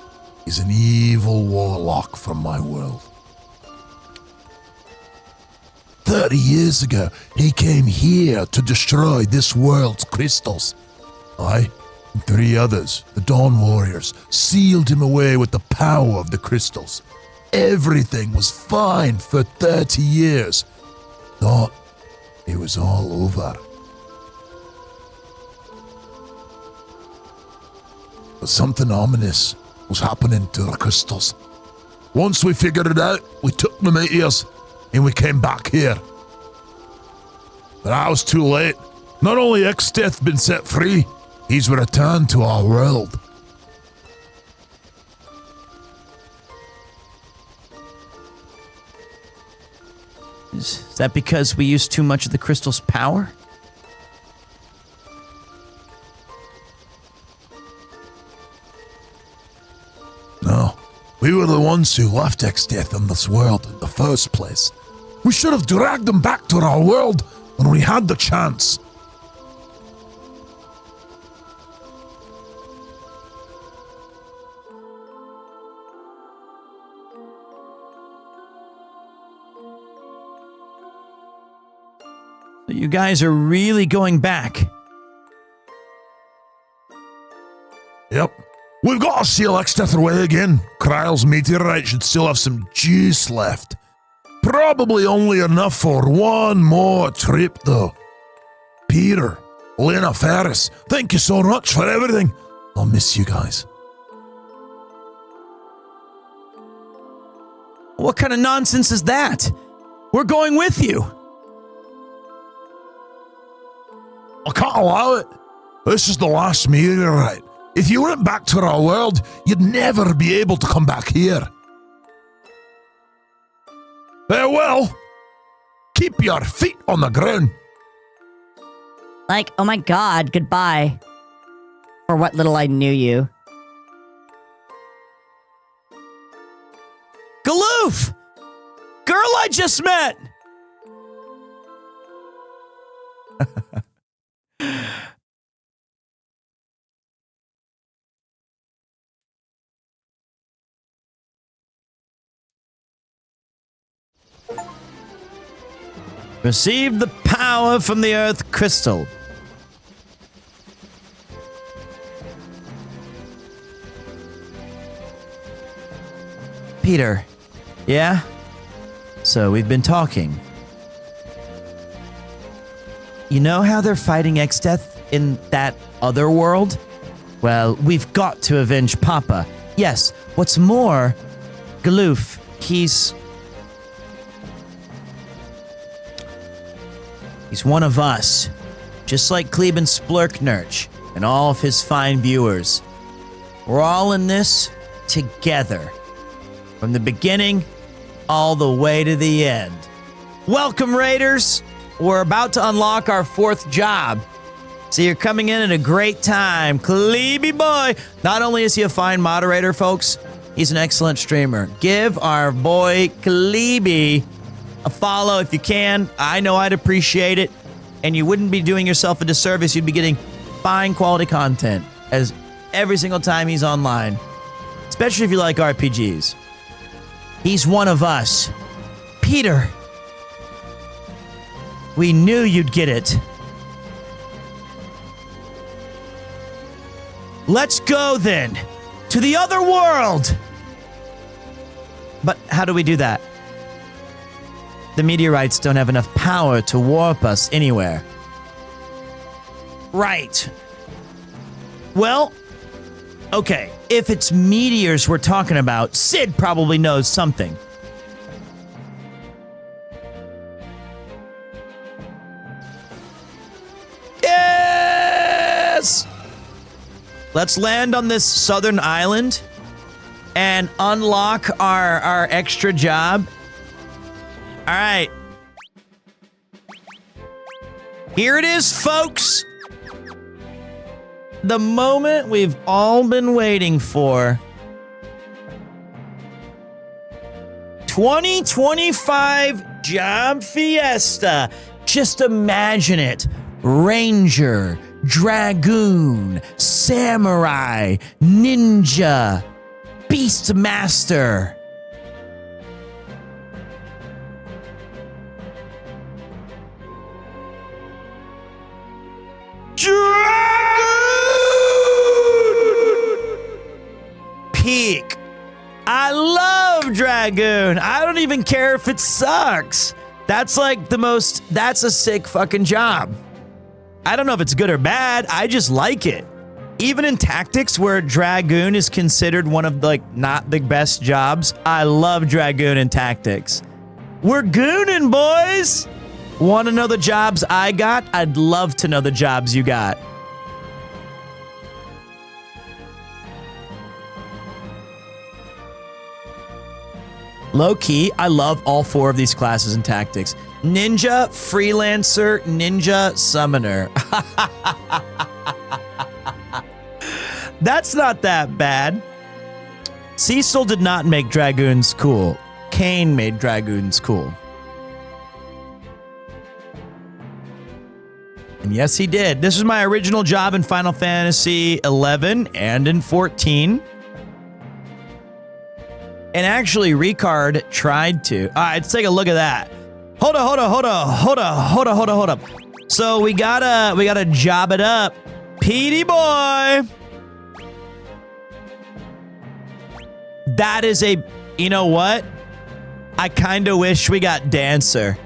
is an evil warlock from my world. 30 years ago, he came here to destroy this world's crystals. I and 3 others, the Dawn Warriors, sealed him away with the power of the crystals. Everything was fine for 30 years. Thought it was all over. But something ominous was happening to the crystals. Once we figured it out, we took them out of us, and we came back here. But I was too late. Not only Exdeath been set free, he's returned to our world. Is that because we used too much of the crystal's power? No, we were the ones who left Exdeath in this world in the first place. We should have dragged him back to our world when we had the chance. So you guys are really going back? Yep. We've got to seal Exdeath away again. Kryle's meteorite should still have some juice left. Probably only enough for one more trip, though. Peter, Lena, Ferris, thank you so much for everything. I'll miss you guys. What kind of nonsense is that? We're going with you. I can't allow it. This is the last meteorite. If you went back to our world, you'd never be able to come back here. Farewell. Keep your feet on the ground. Like, oh my god, goodbye. For what little I knew you. Galoof! Girl I just met! Receive the power from the Earth Crystal. Peter, yeah? So we've been talking. You know how they're fighting Exdeath in that other world? Well, we've got to avenge Papa. Yes, what's more, Galoof, he's one of us, just like Kleben Splurknurch and all of his fine viewers. We're all in this together, from the beginning all the way to the end. Welcome, Raiders! We're about to unlock our 4th job. So you're coming in at a great time. Klebe boy! Not only is he a fine moderator, folks, he's an excellent streamer. Give our boy Klebe a follow if you can. I know I'd appreciate it. and you wouldn't be doing yourself a disservice. You'd be getting fine quality content as every single time he's online, especially if you like RPGs. He's one of us. Peter, we knew you'd get it. Let's go then to the other world. But how do we do that? The meteorites don't have enough power to warp us anywhere. Right. Well, okay, if it's meteors we're talking about, Sid probably knows something. Yes! Let's land on this southern island and unlock our extra job. All right. Here it is, folks. The moment we've all been waiting for. 2025 Job Fiesta. Just imagine it. Ranger, Dragoon, Samurai, Ninja, Beastmaster. Peak. I love Dragoon. I don't even care if it sucks. That's like that's a sick fucking job. I don't know if it's good or bad. I just like it. Even in tactics where Dragoon is considered one of not the best jobs, I love Dragoon in tactics. We're gooning, boys. Want to know the jobs I got? I'd love to know the jobs you got. Low key, I love all 4 of these classes in tactics. Ninja, Freelancer, Ninja, Summoner. That's not that bad. Cecil did not make Dragoons cool. Kane made Dragoons cool. And yes, he did. This was my original job in Final Fantasy 11 and in 14. And actually, Ricard tried to. All right, let's take a look at that. Hold up. So we gotta job it up. Petey boy. That is you know what? I kind of wish we got Dancer.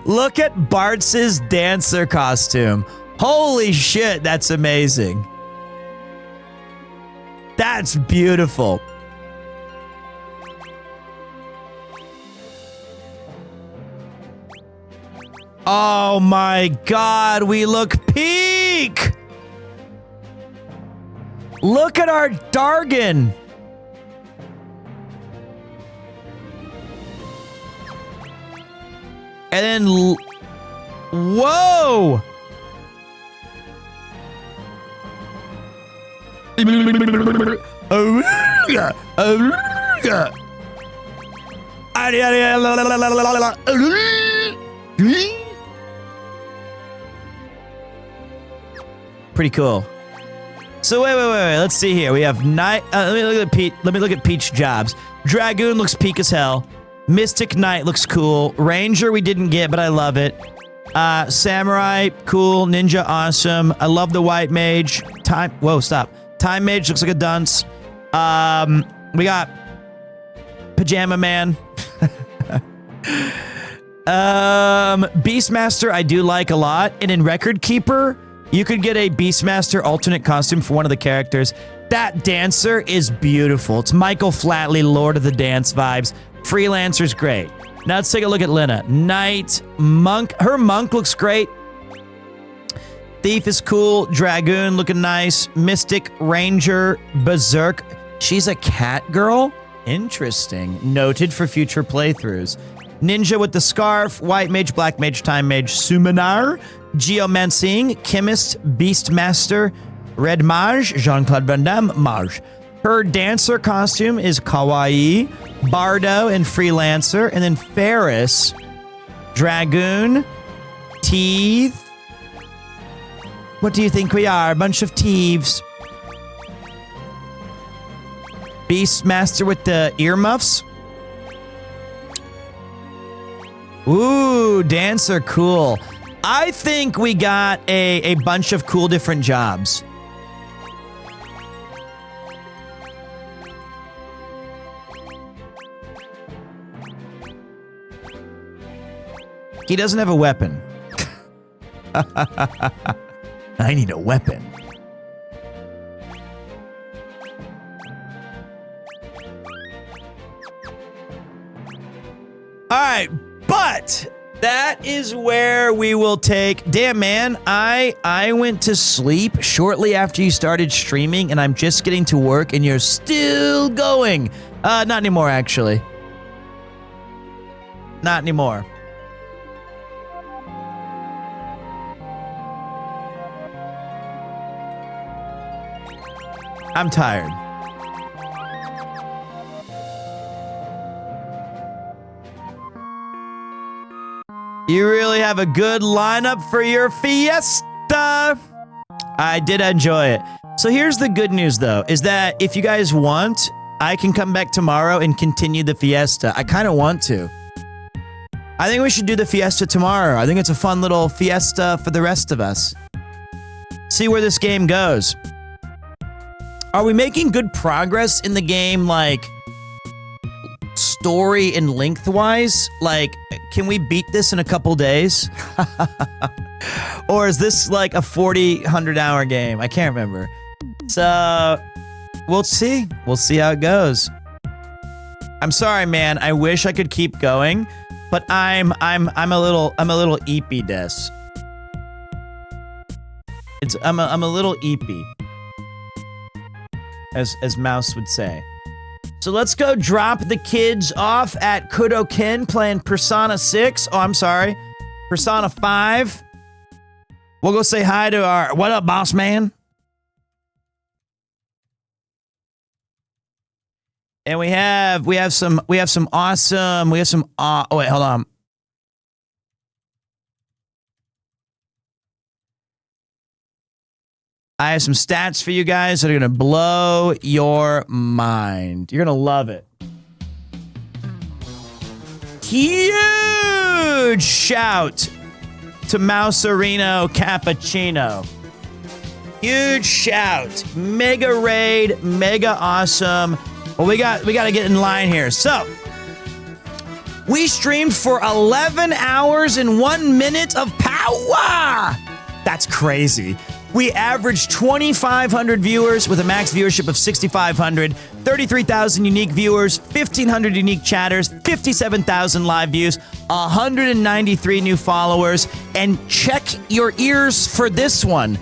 Look at Bart's Dancer costume. Holy shit, that's amazing. That's beautiful. Oh my God, we look peak. Look at our Dargan. And then, whoa. Pretty cool. So wait. Let's see here. We have Knight. Let me look at Pete. Let me look at Peach jobs. Dragoon looks peak as hell. Mystic Knight looks cool. Ranger we didn't get, but I love it. Samurai, cool. Ninja, awesome. I love the White Mage. Whoa, stop. Time Mage looks like a dunce. We got Pajama Man. Beastmaster I do like a lot. And in Record Keeper, you could get a Beastmaster alternate costume for one of the characters. That Dancer is beautiful. It's Michael Flatley, Lord of the Dance vibes. Freelancer's great. Now let's take a look at Lena. Knight, Monk. Her Monk looks great. Thief is cool. Dragoon looking nice. Mystic, Ranger, Berserk. She's a cat girl? Interesting. Noted for future playthroughs. Ninja with the scarf. White Mage, Black Mage, Time Mage, Summoner. Geomancing, Chemist, Beastmaster, Red Mage, Jean-Claude Van Damme, Mage. Her Dancer costume is Kawaii, Bardo, and Freelancer. And then Ferris. Dragoon. Teeth. What do you think we are? A bunch of thieves. Beastmaster with the earmuffs. Ooh, dancer, cool. I think we got a bunch of cool different jobs. He doesn't have a weapon. I need a weapon. All right, but that is where we will take. Damn, man, I went to sleep shortly after you started streaming, and I'm just getting to work, and you're still going. Not anymore, actually. Not anymore. I'm tired. You really have a good lineup for your fiesta. I did enjoy it. So here's the good news, though, is that if you guys want, I can come back tomorrow and continue the fiesta. I kind of want to. I think we should do the fiesta tomorrow. I think it's a fun little fiesta for the rest of us. See where this game goes. Are we making good progress in the game, like, story and lengthwise? Like, can we beat this in a couple days? Or is this like a 100-hour game? I can't remember. So, we'll see. We'll see how it goes. I'm sorry, man. I wish I could keep going, but I'm a little eepy des. I'm a little eepy, as Mouse would say. So let's go drop the kids off at Kudoken playing Persona 6. Oh, I'm sorry. Persona 5. We'll go say hi to our... What up, boss man? And we have some awesome... oh, wait, hold on. I have some stats for you guys that are going to blow your mind. You're going to love it. Huge shout to Mouserino Cappuccino. Huge shout. Mega raid. Mega awesome. Well, we got to get in line here. So, we streamed for 11 hours and 1 minute of power. That's crazy. We averaged 2,500 viewers with a max viewership of 6,500, 33,000 unique viewers, 1,500 unique chatters, 57,000 live views, 193 new followers, and check your ears for this one,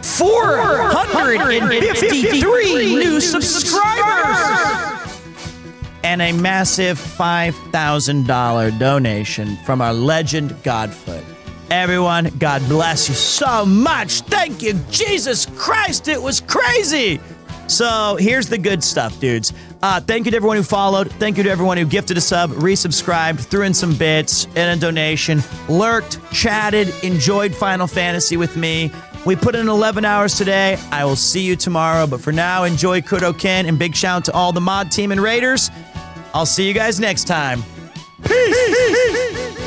453 new subscribers! And a massive $5,000 donation from our legend Godfoot. Everyone, God bless you so much. Thank you, Jesus Christ. It was crazy. So here's the good stuff, dudes. Thank you to everyone who followed. Thank you to everyone who gifted a sub, resubscribed, threw in some bits, and a donation, lurked, chatted, enjoyed Final Fantasy with me. We put in 11 hours today. I will see you tomorrow. But for now, enjoy Kudoken, and big shout out to all the mod team and raiders. I'll see you guys next time. Peace.